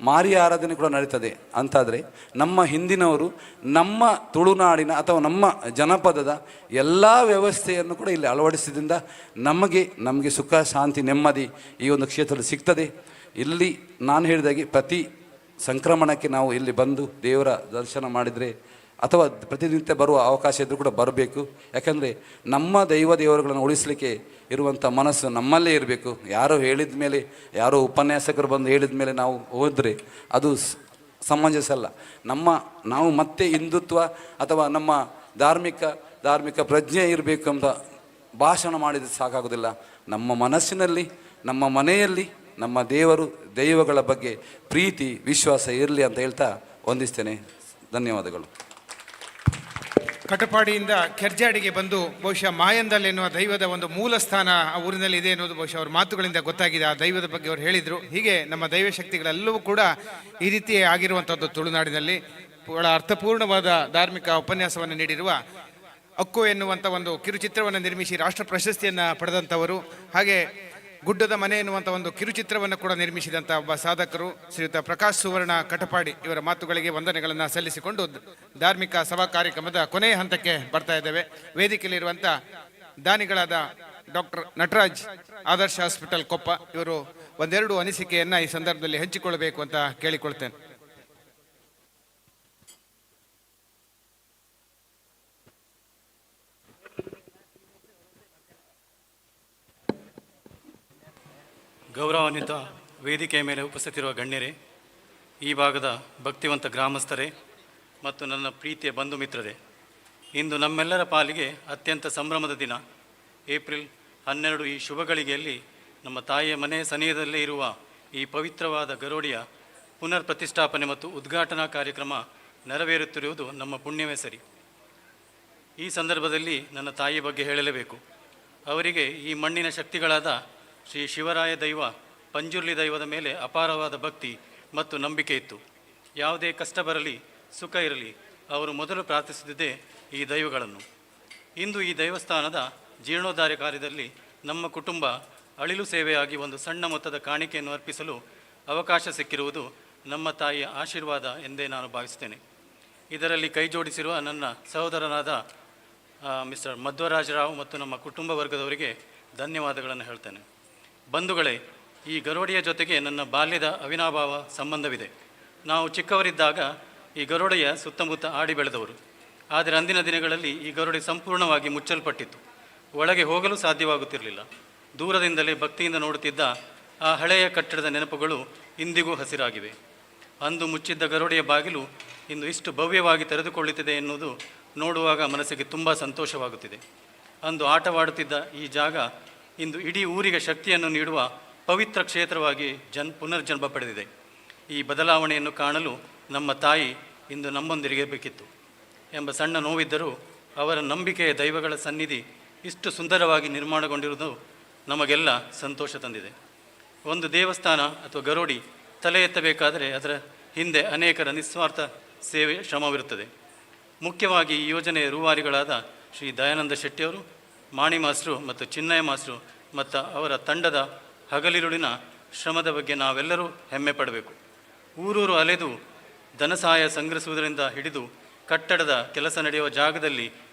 ಮಾರಿ ಆರಾಧನೆ ಕೂಡ ನಡೀತದೆ ಅಂತಾದರೆ ನಮ್ಮ ಹಿಂದಿನವರು ನಮ್ಮ ತುಳುನಾಡಿನ ಅಥವಾ ನಮ್ಮ ಜನಪದದ ಎಲ್ಲ ವ್ಯವಸ್ಥೆಯನ್ನು ಕೂಡ ಇಲ್ಲಿ ಅಳವಡಿಸಿದ್ರಿಂದ ನಮಗೆ ಸುಖ, ಶಾಂತಿ, ನೆಮ್ಮದಿ ಈ ಒಂದು ಕ್ಷೇತ್ರದಲ್ಲಿ ಸಿಗ್ತದೆ. ಇಲ್ಲಿ ನಾನು ಹೇಳಿದಾಗೆ ಪ್ರತಿ ಸಂಕ್ರಮಣಕ್ಕೆ ನಾವು ಇಲ್ಲಿ ಬಂದು ದೇವರ ದರ್ಶನ ಮಾಡಿದರೆ ಅಥವಾ ಪ್ರತಿನಿತ್ಯ ಬರುವ ಅವಕಾಶ ಇದ್ದರೂ ಕೂಡ ಬರಬೇಕು. ಯಾಕಂದರೆ ನಮ್ಮ ದೇವರುಗಳನ್ನು ಉಳಿಸಲಿಕ್ಕೆ ಇರುವಂಥ ಮನಸ್ಸು ನಮ್ಮಲ್ಲೇ ಇರಬೇಕು. ಯಾರೋ ಉಪನ್ಯಾಸಕರು ಬಂದು ಹೇಳಿದ ಮೇಲೆ ನಾವು ಹೋದರೆ ಅದು ಸಮಂಜಸ ಅಲ್ಲ. ನಾವು ಮತ್ತೆ ಹಿಂದುತ್ವ ಅಥವಾ ನಮ್ಮ ಧಾರ್ಮಿಕ ಪ್ರಜ್ಞೆ ಇರಬೇಕು ಅಂತ ಭಾಷಣ ಮಾಡಿದರೆ ಸಾಕಾಗೋದಿಲ್ಲ. ನಮ್ಮ ಮನಸ್ಸಿನಲ್ಲಿ, ನಮ್ಮ ಮನೆಯಲ್ಲಿ ನಮ್ಮ ದೈವಗಳ ಬಗ್ಗೆ ಪ್ರೀತಿ, ವಿಶ್ವಾಸ ಇರಲಿ ಅಂತ ಹೇಳ್ತಾ ವಂದಿಸ್ತೇನೆ. ಧನ್ಯವಾದಗಳು. ಕಟಪಾಡಿಯಿಂದ ಕೆರ್ಜಾಡಿಗೆ ಬಂದು ಬಹುಶಃ ಮಾಯಂದಲ್ ಎನ್ನುವ ದೈವದ ಒಂದು ಮೂಲ ಸ್ಥಾನ ಆ ಊರಿನಲ್ಲಿ ಇದೆ ಎನ್ನುವುದು ಬಹುಶಃ ಅವ್ರ ಮಾತುಗಳಿಂದ ಗೊತ್ತಾಗಿದೆ. ಆ ದೈವದ ಬಗ್ಗೆ ಅವರು ಹೇಳಿದರು. ಹೀಗೆ ನಮ್ಮ ದೈವ ಶಕ್ತಿಗಳೆಲ್ಲವೂ ಕೂಡ ಈ ರೀತಿ ಆಗಿರುವಂಥದ್ದು. ತುಳುನಾಡಿನಲ್ಲಿ ಬಹಳ ಅರ್ಥಪೂರ್ಣವಾದ ಧಾರ್ಮಿಕ ಉಪನ್ಯಾಸವನ್ನು ನೀಡಿರುವ ಅಕ್ಕು ಎನ್ನುವಂಥ ಒಂದು ಕಿರುಚಿತ್ರವನ್ನು ನಿರ್ಮಿಸಿ ರಾಷ್ಟ್ರ ಪ್ರಶಸ್ತಿಯನ್ನು ಪಡೆದಂಥವರು, ಹಾಗೆ ಗುಡ್ಡದ ಮನೆ ಎನ್ನುವಂಥ ಒಂದು ಕಿರುಚಿತ್ರವನ್ನು ಕೂಡ ನಿರ್ಮಿಸಿದಂಥ ಒಬ್ಬ ಸಾಧಕರು ಶ್ರೀಯುತ ಪ್ರಕಾಶ್ ಸುವರ್ಣ ಕಟಪಾಡಿ ಇವರ ಮಾತುಗಳಿಗೆ ವಂದನೆಗಳನ್ನು ಸಲ್ಲಿಸಿಕೊಂಡು ಧಾರ್ಮಿಕ ಸಭಾ ಕಾರ್ಯಕ್ರಮದ ಕೊನೆಯ ಹಂತಕ್ಕೆ ಬರ್ತಾ ಇದ್ದೇವೆ. ವೇದಿಕೆಯಲ್ಲಿರುವಂಥ ದಾನಿಗಳಾದ ಡಾಕ್ಟರ್ ನಟರಾಜ್ ಆದರ್ಶ ಹಾಸ್ಪಿಟಲ್ ಕೊಪ್ಪ ಇವರು ಒಂದೆರಡು ಅನಿಸಿಕೆಯನ್ನು ಈ ಸಂದರ್ಭದಲ್ಲಿ ಹಂಚಿಕೊಳ್ಳಬೇಕು ಅಂತ ಕೇಳಿಕೊಳ್ತೇನೆ. ಗೌರವಾನ್ವಿತ ವೇದಿಕೆಯ ಮೇಲೆ ಉಪಸ್ಥಿತಿರುವ ಗಣ್ಯರೇ, ಈ ಭಾಗದ ಭಕ್ತಿವಂತ ಗ್ರಾಮಸ್ಥರೇ ಮತ್ತು ನನ್ನ ಪ್ರೀತಿಯ ಬಂಧು ಮಿತ್ರರೇ, ಇಂದು ನಮ್ಮೆಲ್ಲರ ಪಾಲಿಗೆ ಅತ್ಯಂತ ಸಂಭ್ರಮದ ದಿನ. ಏಪ್ರಿಲ್ 12 ಈ ಶುಭ ಗಳಿಗೆಯಲ್ಲಿ ನಮ್ಮ ತಾಯಿಯ ಮನೆಯ ಸನಿಹದಲ್ಲೇ ಇರುವ ಈ ಪವಿತ್ರವಾದ ಗರೋಡಿಯ ಪುನರ್ ಪ್ರತಿಷ್ಠಾಪನೆ ಮತ್ತು ಉದ್ಘಾಟನಾ ಕಾರ್ಯಕ್ರಮ ನೆರವೇರುತ್ತಿರುವುದು ನಮ್ಮ ಪುಣ್ಯವೇ ಸರಿ. ಈ ಸಂದರ್ಭದಲ್ಲಿ ನನ್ನ ತಾಯಿಯ ಬಗ್ಗೆ ಹೇಳಲೇಬೇಕು. ಅವರಿಗೆ ಈ ಮಣ್ಣಿನ ಶಕ್ತಿಗಳಾದ ಶ್ರೀ ಶಿವರಾಯ ದೈವ ಪಂಜುರ್ಲಿ ದೈವದ ಮೇಲೆ ಅಪಾರವಾದ ಭಕ್ತಿ ಮತ್ತು ನಂಬಿಕೆ ಇತ್ತು. ಯಾವುದೇ ಕಷ್ಟ ಬರಲಿ ಸುಖ ಇರಲಿ ಅವರು ಮೊದಲು ಪ್ರಾರ್ಥಿಸುತ್ತಿದ್ದೇ ಈ ದೈವಗಳನ್ನು. ಇಂದು ಈ ದೇವಸ್ಥಾನದ ಜೀರ್ಣೋದ್ಧಾರ ಕಾರ್ಯದಲ್ಲಿ ನಮ್ಮ ಕುಟುಂಬ ಅಳಿಲು ಸೇವೆಯಾಗಿ ಒಂದು ಸಣ್ಣ ಮೊತ್ತದ ಕಾಣಿಕೆಯನ್ನು ಅರ್ಪಿಸಲು ಅವಕಾಶ ಸಿಕ್ಕಿರುವುದು ನಮ್ಮ ತಾಯಿಯ ಆಶೀರ್ವಾದ ಎಂದೇ ನಾನು ಭಾವಿಸ್ತೇನೆ. ಇದರಲ್ಲಿ ಕೈ ಜೋಡಿಸಿರುವ ನನ್ನ ಸಹೋದರನಾದ ಮಿಸ್ಟರ್ ಮಧ್ವರಾಜರಾವ್ ಮತ್ತು ನಮ್ಮ ಕುಟುಂಬ ವರ್ಗದವರಿಗೆ ಧನ್ಯವಾದಗಳನ್ನು ಹೇಳ್ತೇನೆ. ಬಂಧುಗಳೇ, ಈ ಗರೋಡಿಯ ಜೊತೆಗೆ ನನ್ನ ಬಾಲ್ಯದ ಅವಿನಾಭಾವ ಸಂಬಂಧವಿದೆ. ನಾವು ಚಿಕ್ಕವರಿದ್ದಾಗ ಈ ಗರೋಡೆಯ ಸುತ್ತಮುತ್ತ ಆಡಿ ಬೆಳೆದವರು. ಆದರೆ ಅಂದಿನ ದಿನಗಳಲ್ಲಿ ಈ ಗರೋಡೆ ಸಂಪೂರ್ಣವಾಗಿ ಮುಚ್ಚಲ್ಪಟ್ಟಿತ್ತು. ಒಳಗೆ ಹೋಗಲು ಸಾಧ್ಯವಾಗುತ್ತಿರಲಿಲ್ಲ. ದೂರದಿಂದಲೇ ಭಕ್ತಿಯಿಂದ ನೋಡುತ್ತಿದ್ದ ಆ ಹಳೆಯ ಕಟ್ಟಡದ ನೆನಪುಗಳು ಇಂದಿಗೂ ಹಸಿರಾಗಿವೆ. ಅಂದು ಮುಚ್ಚಿದ್ದ ಗರೋಡೆಯ ಬಾಗಿಲು ಇಂದು ಇಷ್ಟು ಭವ್ಯವಾಗಿ ತೆರೆದುಕೊಳ್ಳುತ್ತಿದೆ ಎನ್ನುವುದು ನೋಡುವಾಗ ಮನಸ್ಸಿಗೆ ತುಂಬ ಸಂತೋಷವಾಗುತ್ತಿದೆ. ಅಂದು ಆಟವಾಡುತ್ತಿದ್ದ ಈ ಜಾಗ ಇಂದು ಇಡೀ ಊರಿಗೆ ಶಕ್ತಿಯನ್ನು ನೀಡುವ ಪವಿತ್ರ ಕ್ಷೇತ್ರವಾಗಿ ಪುನರ್ಜನ್ಮ ಪಡೆದಿದೆ. ಈ ಬದಲಾವಣೆಯನ್ನು ಕಾಣಲು ನಮ್ಮ ತಾಯಿ ಇಂದು ನಮ್ಮೊಂದಿರಬೇಕಿತ್ತು ಎಂಬ ಸಣ್ಣ ನೋವಿದ್ದರೂ ಅವರ ನಂಬಿಕೆಯ ದೈವಗಳ ಸನ್ನಿಧಿ ಇಷ್ಟು ಸುಂದರವಾಗಿ ನಿರ್ಮಾಣಗೊಂಡಿರುವುದು ನಮಗೆಲ್ಲ ಸಂತೋಷ ತಂದಿದೆ. ಒಂದು ದೇವಸ್ಥಾನ ಅಥವಾ ಗರೋಡಿ ತಲೆ ಎತ್ತಬೇಕಾದರೆ ಅದರ ಹಿಂದೆ ಅನೇಕರ ನಿಸ್ವಾರ್ಥ ಸೇವೆ ಶ್ರಮವಿರುತ್ತದೆ. ಮುಖ್ಯವಾಗಿ ಈ ಯೋಜನೆಯ ರೂವಾರಿಗಳಾದ ಶ್ರೀ ದಯಾನಂದ ಶೆಟ್ಟಿಯವರು, ಮಾಣಿ ಮಾಸ್ಟ್ರು ಮತ್ತು ಚಿನ್ನಯ್ಯ ಮಾಸ್ಟ್ರು ಮತ್ತು ಅವರ ತಂಡದ ಹಗಲಿರುಳಿನ ಶ್ರಮದ ಬಗ್ಗೆ ನಾವೆಲ್ಲರೂ ಹೆಮ್ಮೆ ಪಡಬೇಕು. ಊರೂರು ಅಲೆದು ಧನ ಸಹಾಯ ಸಂಗ್ರಹಿಸುವುದರಿಂದ ಹಿಡಿದು ಕಟ್ಟಡದ ಕೆಲಸ ನಡೆಯುವ ಜಾಗದಲ್ಲಿ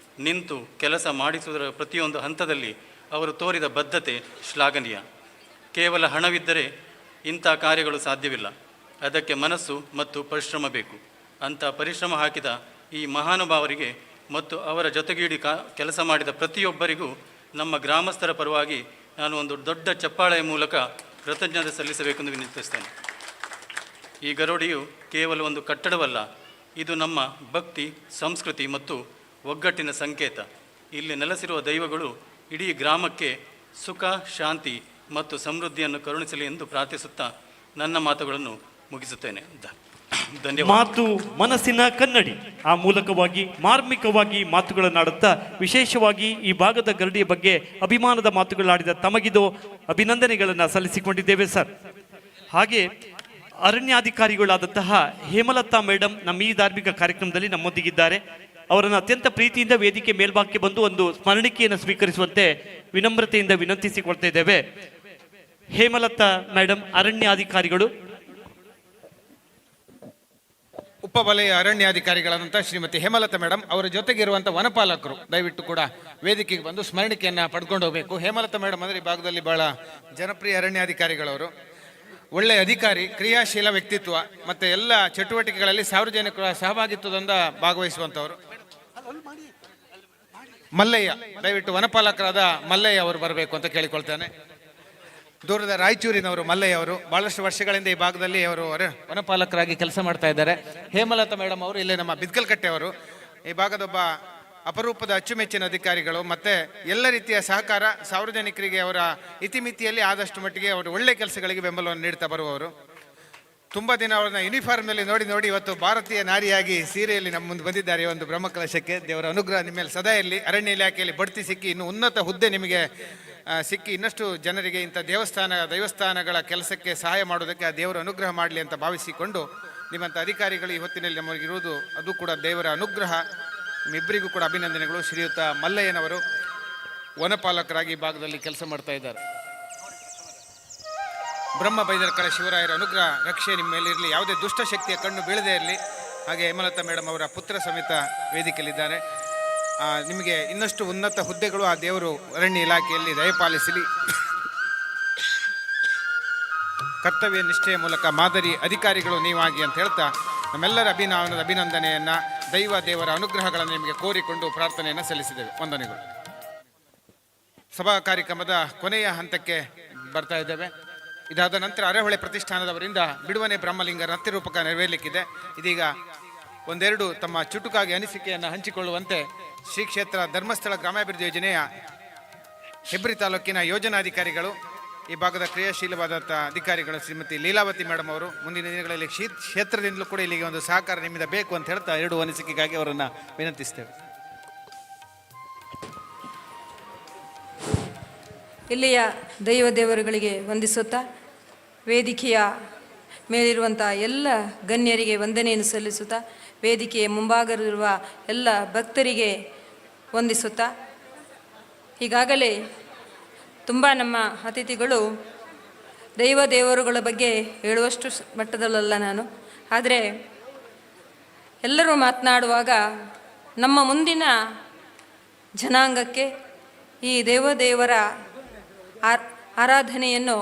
ನಿಂತು ಕೆಲಸ ಮಾಡಿಸುವುದರ ಪ್ರತಿಯೊಂದು ಹಂತದಲ್ಲಿ ಅವರು ತೋರಿದ ಬದ್ಧತೆ ಶ್ಲಾಘನೀಯ. ಕೇವಲ ಹಣವಿದ್ದರೆ ಇಂಥ ಕಾರ್ಯಗಳು ಸಾಧ್ಯವಿಲ್ಲ. ಅದಕ್ಕೆ ಮನಸ್ಸು ಮತ್ತು ಪರಿಶ್ರಮ ಬೇಕು. ಅಂಥ ಪರಿಶ್ರಮ ಹಾಕಿದ ಈ ಮಹಾನುಭಾವರಿಗೆ ಮತ್ತು ಅವರ ಜೊತೆಗೂಡಿ ಕೆಲಸ ಮಾಡಿದ ಪ್ರತಿಯೊಬ್ಬರಿಗೂ ನಮ್ಮ ಗ್ರಾಮಸ್ಥರ ಪರವಾಗಿ ನಾನು ಒಂದು ದೊಡ್ಡ ಚಪ್ಪಾಳೆಯ ಮೂಲಕ ಕೃತಜ್ಞತೆ ಸಲ್ಲಿಸಬೇಕೆಂದು ವಿನಂತಿಸ್ತೇನೆ. ಈ ಗರೋಡಿಯು ಕೇವಲ ಒಂದು ಕಟ್ಟಡವಲ್ಲ, ಇದು ನಮ್ಮ ಭಕ್ತಿ, ಸಂಸ್ಕೃತಿ ಮತ್ತು ಒಗ್ಗಟ್ಟಿನ ಸಂಕೇತ. ಇಲ್ಲಿ ನೆಲೆಸಿರುವ ದೈವಗಳು ಇಡೀ ಗ್ರಾಮಕ್ಕೆ ಸುಖ, ಶಾಂತಿ ಮತ್ತು ಸಮೃದ್ಧಿಯನ್ನು ಕರುಣಿಸಲಿ ಎಂದು ಪ್ರಾರ್ಥಿಸುತ್ತಾ ನನ್ನ ಮಾತುಗಳನ್ನು ಮುಗಿಸುತ್ತೇನೆ. ಧನ್ಯವಾದ. ಮಾತು ಮನಸ್ಸಿನ ಕನ್ನಡಿ. ಆ ಮೂಲಕವಾಗಿ ಮಾರ್ಮಿಕವಾಗಿ ಮಾತುಗಳನ್ನಾಡುತ್ತಾ ವಿಶೇಷವಾಗಿ ಈ ಭಾಗದ ಗರಡಿಯ ಬಗ್ಗೆ ಅಭಿಮಾನದ ಮಾತುಗಳಾಡಿದ ತಮಗಿದು ಅಭಿನಂದನೆಗಳನ್ನು ಸಲ್ಲಿಸಿಕೊಂಡಿದ್ದೇವೆ ಸರ್. ಹಾಗೆ ಅರಣ್ಯಾಧಿಕಾರಿಗಳಾದಂತಹ ಹೇಮಲತಾ ಮೇಡಮ್ ನಮ್ಮ ಈ ಧಾರ್ಮಿಕ ಕಾರ್ಯಕ್ರಮದಲ್ಲಿ ನಮ್ಮೊಂದಿಗಿದ್ದಾರೆ. ಅವರನ್ನು ಅತ್ಯಂತ ಪ್ರೀತಿಯಿಂದ ವೇದಿಕೆ ಮೇಲ್ಭಾಗಕ್ಕೆ ಬಂದು ಒಂದು ಸ್ಮರಣಿಕೆಯನ್ನು ಸ್ವೀಕರಿಸುವಂತೆ ವಿನಮ್ರತೆಯಿಂದ ವಿನಂತಿಸಿಕೊಳ್ತಾ ಇದ್ದೇವೆ. ಹೇಮಲತಾ ಮೇಡಮ್ ಅರಣ್ಯಾಧಿಕಾರಿಗಳು. ಉಪವಲಯ ಅರಣ್ಯಾಧಿಕಾರಿಗಳಾದಂಥ ಶ್ರೀಮತಿ ಹೇಮಲತಾ ಮೇಡಮ್ ಅವರ ಜೊತೆಗಿರುವಂಥ ವನಪಾಲಕರು ದಯವಿಟ್ಟು ಕೂಡ ವೇದಿಕೆಗೆ ಬಂದು ಸ್ಮರಣಿಕೆಯನ್ನು ಪಡ್ಕೊಂಡು ಹೋಗಬೇಕು. ಹೇಮಲತಾ ಮೇಡಮ್ ಅಂದರೆ ಈ ಭಾಗದಲ್ಲಿ ಬಹಳ ಜನಪ್ರಿಯ ಅರಣ್ಯಾಧಿಕಾರಿಗಳವರು. ಒಳ್ಳೆಯ ಅಧಿಕಾರಿ, ಕ್ರಿಯಾಶೀಲ ವ್ಯಕ್ತಿತ್ವ ಮತ್ತು ಎಲ್ಲ ಚಟುವಟಿಕೆಗಳಲ್ಲಿ ಸಾರ್ವಜನಿಕರ ಸಹಭಾಗಿತ್ವದಿಂದ ಭಾಗವಹಿಸುವಂಥವರು. ಮಲ್ಲಯ್ಯ, ದಯವಿಟ್ಟು ವನಪಾಲಕರಾದ ಮಲ್ಲಯ್ಯ ಅವರು ಬರಬೇಕು ಅಂತ ಕೇಳಿಕೊಳ್ತಾನೆ. ದೂರದ ರಾಯಚೂರಿನವರು ಮಲ್ಲಯ್ಯ ಅವರು ಬಹಳಷ್ಟು ವರ್ಷಗಳಿಂದ ಈ ಭಾಗದಲ್ಲಿ ಅವರು ವನಪಾಲಕರಾಗಿ ಕೆಲಸ ಮಾಡ್ತಾ ಇದ್ದಾರೆ. ಹೇಮಲತಾ ಮೇಡಮ್ ಅವರು ಇಲ್ಲೇ ನಮ್ಮ ಬಿದ್ಕಲ್ಕಟ್ಟೆಯವರು. ಈ ಭಾಗದೊಬ್ಬ ಅಪರೂಪದ ಅಚ್ಚುಮೆಚ್ಚಿನ ಅಧಿಕಾರಿಗಳು ಮತ್ತು ಎಲ್ಲ ರೀತಿಯ ಸಹಕಾರ ಸಾರ್ವಜನಿಕರಿಗೆ ಅವರ ಇತಿಮಿತಿಯಲ್ಲಿ ಆದಷ್ಟು ಮಟ್ಟಿಗೆ ಅವರು ಒಳ್ಳೆ ಕೆಲಸಗಳಿಗೆ ಬೆಂಬಲವನ್ನು ನೀಡ್ತಾ ಬರುವವರು. ತುಂಬ ದಿನ ಅವ್ರನ್ನ ಯೂನಿಫಾರ್ಮ್ನಲ್ಲಿ ನೋಡಿ ಇವತ್ತು ಭಾರತೀಯ ನಾರಿಯಾಗಿ ಸೀರೆಯಲ್ಲಿ ನಮ್ಮ ಮುಂದೆ ಬಂದಿದ್ದಾರೆ. ಒಂದು ಬ್ರಹ್ಮಕಲಶಕ್ಕೆ ದೇವರ ಅನುಗ್ರಹ ನಿಮ್ಮ ಮೇಲೆ ಸದಾ ಇರಲಿ. ಅರಣ್ಯ ಇಲಾಖೆಯಲ್ಲಿ ಬಡ್ತಿ ಸಿಕ್ಕಿ ಇನ್ನು ಉನ್ನತ ಹುದ್ದೆ ನಿಮಗೆ ಸಿಕ್ಕಿ ಇನ್ನಷ್ಟು ಜನರಿಗೆ ಇಂಥ ದೈವಸ್ಥಾನಗಳ ಕೆಲಸಕ್ಕೆ ಸಹಾಯ ಮಾಡೋದಕ್ಕೆ ಆ ದೇವರ ಅನುಗ್ರಹ ಮಾಡಲಿ ಅಂತ ಭಾವಿಸಿಕೊಂಡು ನಿಮ್ಮಂಥ ಅಧಿಕಾರಿಗಳು ಈ ಹೊತ್ತಿನಲ್ಲಿ ನಮಗಿರುವುದು ಅದು ಕೂಡ ದೇವರ ಅನುಗ್ರಹ. ನಿಮ್ಮಿಬ್ಬರಿಗೂ ಕೂಡ ಅಭಿನಂದನೆಗಳು. ಶ್ರೀಯುತ ಮಲ್ಲಯ್ಯನವರು ವನಪಾಲಕರಾಗಿ ಈ ಭಾಗದಲ್ಲಿ ಕೆಲಸ ಮಾಡ್ತಾ ಇದ್ದಾರೆ. ಬ್ರಹ್ಮ ಬೈದರ್ಕಳ ಶಿವರಾಯರ ಅನುಗ್ರಹ ರಕ್ಷೆ ನಿಮ್ಮ ಮೇಲೆ ಇರಲಿ. ಯಾವುದೇ ದುಷ್ಟಶಕ್ತಿಯ ಕಣ್ಣು ಬೀಳದೇ ಇರಲಿ. ಹಾಗೆ ಹೇಮಲತಾ ಮೇಡಮ್ ಅವರ ಪುತ್ರ ಸಮೇತ ವೇದಿಕೆಯಲ್ಲಿದ್ದಾರೆ. ನಿಮಗೆ ಇನ್ನಷ್ಟು ಉನ್ನತ ಹುದ್ದೆಗಳು ಆ ದೇವರು ಅರಣ್ಯ ಇಲಾಖೆಯಲ್ಲಿ ದಯಪಾಲಿಸಲಿ. ಕರ್ತವ್ಯ ನಿಷ್ಠೆಯ ಮೂಲಕ ಮಾದರಿ ಅಧಿಕಾರಿಗಳು ನೀವಾಗಿ ಅಂತ ಹೇಳ್ತಾ ನಮ್ಮೆಲ್ಲರ ಅಭಿನಂದನೆಯನ್ನು ದೇವರ ಅನುಗ್ರಹಗಳನ್ನು ನಿಮಗೆ ಕೋರಿಕೊಂಡು ಪ್ರಾರ್ಥನೆಯನ್ನು ಸಲ್ಲಿಸಿದ್ದೇವೆ. ವಂದನೆಗಳು. ಸಭಾ ಕಾರ್ಯಕ್ರಮದ ಕೊನೆಯ ಹಂತಕ್ಕೆ ಬರ್ತಾ ಇದ್ದೇವೆ. ಇದಾದ ನಂತರ ಅರೆಹೊಳೆ ಪ್ರತಿಷ್ಠಾನದವರಿಂದ ಬಿಡುವನೆ ಬ್ರಹ್ಮಲಿಂಗ ನೃತ್ಯರೂಪಕ ನೆರವೇರಲಿಕ್ಕಿದೆ. ಇದೀಗ ಒಂದೆರಡು ತಮ್ಮ ಚುಟುಕಾಗಿ ಅನಿಸಿಕೆಯನ್ನು ಹಂಚಿಕೊಳ್ಳುವಂತೆ ಶ್ರೀ ಕ್ಷೇತ್ರ ಧರ್ಮಸ್ಥಳ ಗ್ರಾಮಾಭಿವೃದ್ಧಿ ಯೋಜನೆಯ ಹೆಬ್ರಿ ತಾಲೂಕಿನ ಯೋಜನಾಧಿಕಾರಿಗಳು, ಈ ಭಾಗದ ಕ್ರಿಯಾಶೀಲವಾದಂಥ ಅಧಿಕಾರಿಗಳು ಶ್ರೀಮತಿ ಲೀಲಾವತಿ ಮೇಡಮ್ ಅವರು ಮುಂದಿನ ದಿನಗಳಲ್ಲಿ ಕ್ಷೇತ್ರದಿಂದಲೂ ಕೂಡ ಇಲ್ಲಿಗೆ ಒಂದು ಸಹಕಾರ ನಿಮ್ಮಿಂದ ಬೇಕು ಅಂತ ಹೇಳ್ತಾ ಎರಡು ಅನಿಸಿಕೆಗಾಗಿ ಅವರನ್ನು ವಿನಂತಿಸ್ತೇವೆ. ಇಲ್ಲಿಯ ದೇವರುಗಳಿಗೆ ವಂದಿಸುತ್ತಾ ವೇದಿಕೆಯ ಮೇಲಿರುವಂಥ ಎಲ್ಲ ಗಣ್ಯರಿಗೆ ವಂದನೆಯನ್ನು ಸಲ್ಲಿಸುತ್ತಾ, ವೇದಿಕೆಯ ಮುಂಭಾಗದಲ್ಲಿರುವ ಎಲ್ಲ ಭಕ್ತರಿಗೆ ವಂದಿಸುತ್ತಾ, ಈಗಾಗಲೇ ತುಂಬ ನಮ್ಮ ಅತಿಥಿಗಳು ದೇವರುಗಳ ಬಗ್ಗೆ ಹೇಳುವಷ್ಟು ಮಟ್ಟದಲ್ಲ ನಾನು. ಆದರೆ ಎಲ್ಲರೂ ಮಾತನಾಡುವಾಗ ನಮ್ಮ ಮುಂದಿನ ಜನಾಂಗಕ್ಕೆ ಈ ದೇವರ ಆರಾಧನೆಯನ್ನು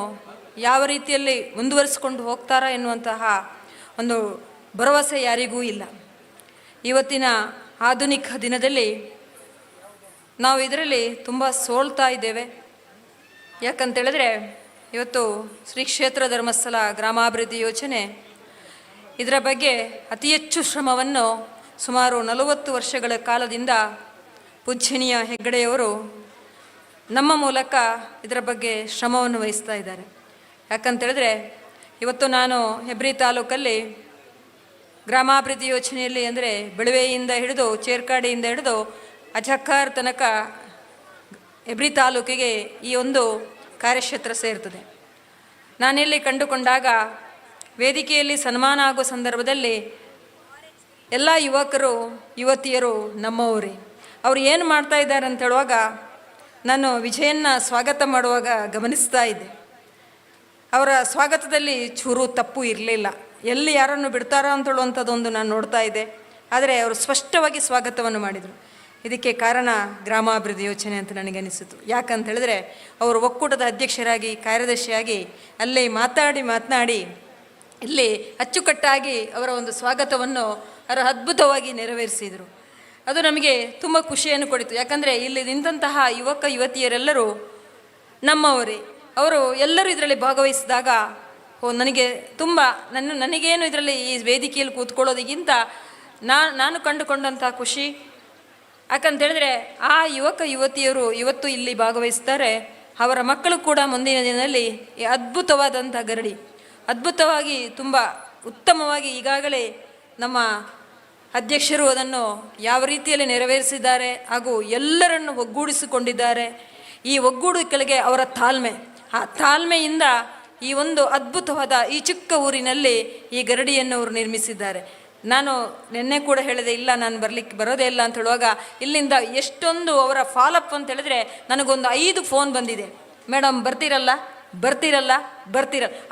ಯಾವ ರೀತಿಯಲ್ಲಿ ಮುಂದುವರಿಸಿಕೊಂಡು ಹೋಗ್ತಾರಾ ಎನ್ನುವಂತಹ ಒಂದು ಭರವಸೆ ಯಾರಿಗೂ ಇಲ್ಲ. ಇವತ್ತಿನ ಆಧುನಿಕ ದಿನದಲ್ಲಿ ನಾವು ಇದರಲ್ಲಿ ತುಂಬ ಸೋಲ್ತಾ ಇದ್ದೇವೆ. ಯಾಕಂತೇಳಿದ್ರೆ ಇವತ್ತು ಶ್ರೀ ಕ್ಷೇತ್ರ ಧರ್ಮಸ್ಥಳ ಗ್ರಾಮಾಭಿವೃದ್ಧಿ ಯೋಜನೆ ಇದರ ಬಗ್ಗೆ ಅತಿ ಹೆಚ್ಚು ಶ್ರಮವನ್ನು ಸುಮಾರು 40 ವರ್ಷಗಳ ಕಾಲದಿಂದ ಪೂಜ್ಯನೀಯ ಹೆಗ್ಗಡೆಯವರು ನಮ್ಮ ಮೂಲಕ ಇದರ ಬಗ್ಗೆ ಶ್ರಮವನ್ನು ವಹಿಸ್ತಾ ಇದ್ದಾರೆ. ಯಾಕಂತೇಳಿದ್ರೆ ಇವತ್ತು ನಾನು ಹೆಬ್ರಿ ತಾಲೂಕಲ್ಲಿ ಗ್ರಾಮಾಭಿವೃದ್ಧಿ ಯೋಜನೆಯಲ್ಲಿ ಅಂದರೆ ಬೆಳವೆಯಿಂದ ಹಿಡಿದು ಚೇರ್ಕಾಡಿಯಿಂದ ಹಿಡಿದು ಅಜಕ್ಕಾರ್ ತನಕ ಹೆಬ್ರಿ ತಾಲೂಕಿಗೆ ಈ ಒಂದು ಕಾರ್ಯಕ್ಷೇತ್ರ ಸೇರ್ತದೆ. ನಾನಿಲ್ಲಿ ಕಂಡುಕೊಂಡಾಗ ವೇದಿಕೆಯಲ್ಲಿ ಸನ್ಮಾನ ಆಗುವ ಸಂದರ್ಭದಲ್ಲಿ ಎಲ್ಲ ಯುವಕರು ಯುವತಿಯರು ನಮ್ಮವರೇ. ಅವರು ಏನು ಮಾಡ್ತಾ ಇದ್ದಾರೆ ಅಂತ ಹೇಳುವಾಗ ನಾನು ವಿಜಯನ್ನ ಸ್ವಾಗತ ಮಾಡುವಾಗ ಗಮನಿಸ್ತಾ ಇದ್ದೆ. ಅವರ ಸ್ವಾಗತದಲ್ಲಿ ಚೂರು ತಪ್ಪು ಇರಲಿಲ್ಲ. ಎಲ್ಲಿ ಯಾರನ್ನು ಬಿಡ್ತಾರೋ ಅಂತ ಹೇಳುವಂಥದ್ದೊಂದು ನಾನು ನೋಡ್ತಾ ಇದ್ದೆ. ಆದರೆ ಅವರು ಸ್ಪಷ್ಟವಾಗಿ ಸ್ವಾಗತವನ್ನು ಮಾಡಿದರು. ಇದಕ್ಕೆ ಕಾರಣ ಗ್ರಾಮಾಭಿವೃದ್ಧಿ ಯೋಜನೆ ಅಂತ ನನಗೆ ಅನಿಸಿತು. ಯಾಕಂತ ಹೇಳಿದ್ರೆ ಅವರು ಒಕ್ಕೂಟದ ಅಧ್ಯಕ್ಷರಾಗಿ ಕಾರ್ಯದರ್ಶಿಯಾಗಿ ಅಲ್ಲೇ ಮಾತನಾಡಿ ಇಲ್ಲಿ ಅಚ್ಚುಕಟ್ಟಾಗಿ ಅವರ ಒಂದು ಸ್ವಾಗತವನ್ನು ಅವರು ಅದ್ಭುತವಾಗಿ ನೆರವೇರಿಸಿದರು. ಅದು ನಮಗೆ ತುಂಬ ಖುಷಿಯನ್ನು ಕೊಡಿತು. ಯಾಕಂದರೆ ಇಲ್ಲಿ ನಿಂತಹ ಯುವಕ ಯುವತಿಯರೆಲ್ಲರೂ ನಮ್ಮವರೇ. ಅವರು ಎಲ್ಲರೂ ಇದರಲ್ಲಿ ಭಾಗವಹಿಸಿದಾಗ ನನಗೆ ತುಂಬ ನನಗೇನು ಇದರಲ್ಲಿ ಈ ವೇದಿಕೆಯಲ್ಲಿ ಕೂತ್ಕೊಳ್ಳೋದಕ್ಕಿಂತ ನಾನು ಕಂಡುಕೊಂಡಂಥ ಖುಷಿ. ಯಾಕಂತೇಳಿದ್ರೆ ಆ ಯುವಕ ಯುವತಿಯರು ಇವತ್ತು ಇಲ್ಲಿ ಭಾಗವಹಿಸ್ತಾರೆ. ಅವರ ಮಕ್ಕಳು ಕೂಡ ಮುಂದಿನ ದಿನದಲ್ಲಿ ಅದ್ಭುತವಾದಂಥ ಗರಡಿ ಅದ್ಭುತವಾಗಿ ತುಂಬ ಉತ್ತಮವಾಗಿ ಈಗಾಗಲೇ ನಮ್ಮ ಅಧ್ಯಕ್ಷರು ಅದನ್ನು ಯಾವ ರೀತಿಯಲ್ಲಿ ನೆರವೇರಿಸಿದ್ದಾರೆ ಹಾಗೂ ಎಲ್ಲರನ್ನು ಒಗ್ಗೂಡಿಸಿಕೊಂಡಿದ್ದಾರೆ. ಈ ಒಗ್ಗೂಡಿಕೆಗಳಿಗೆ ಅವರ ತಾಳ್ಮೆ, ಆ ತಾಳ್ಮೆಯಿಂದ ಈ ಒಂದು ಅದ್ಭುತವಾದ ಈ ಚಿಕ್ಕ ಊರಿನಲ್ಲಿ ಈ ಗರಡಿಯನ್ನು ಅವರು ನಿರ್ಮಿಸಿದ್ದಾರೆ. ನಾನು ನಿನ್ನೆ ಕೂಡ ಹೇಳಿದೆ, ಇಲ್ಲ ನಾನು ಬರೋದೇ ಇಲ್ಲ ಅಂತ ಹೇಳುವಾಗ ಇಲ್ಲಿಂದ ಎಷ್ಟೊಂದು ಅವರ ಫಾಲೋಅಪ್ ಅಂತ ಹೇಳಿದ್ರೆ ನನಗೊಂದು 5 ಫೋನ್ ಬಂದಿದೆ. ಮೇಡಮ್ ಬರ್ತೀರಲ್ಲ.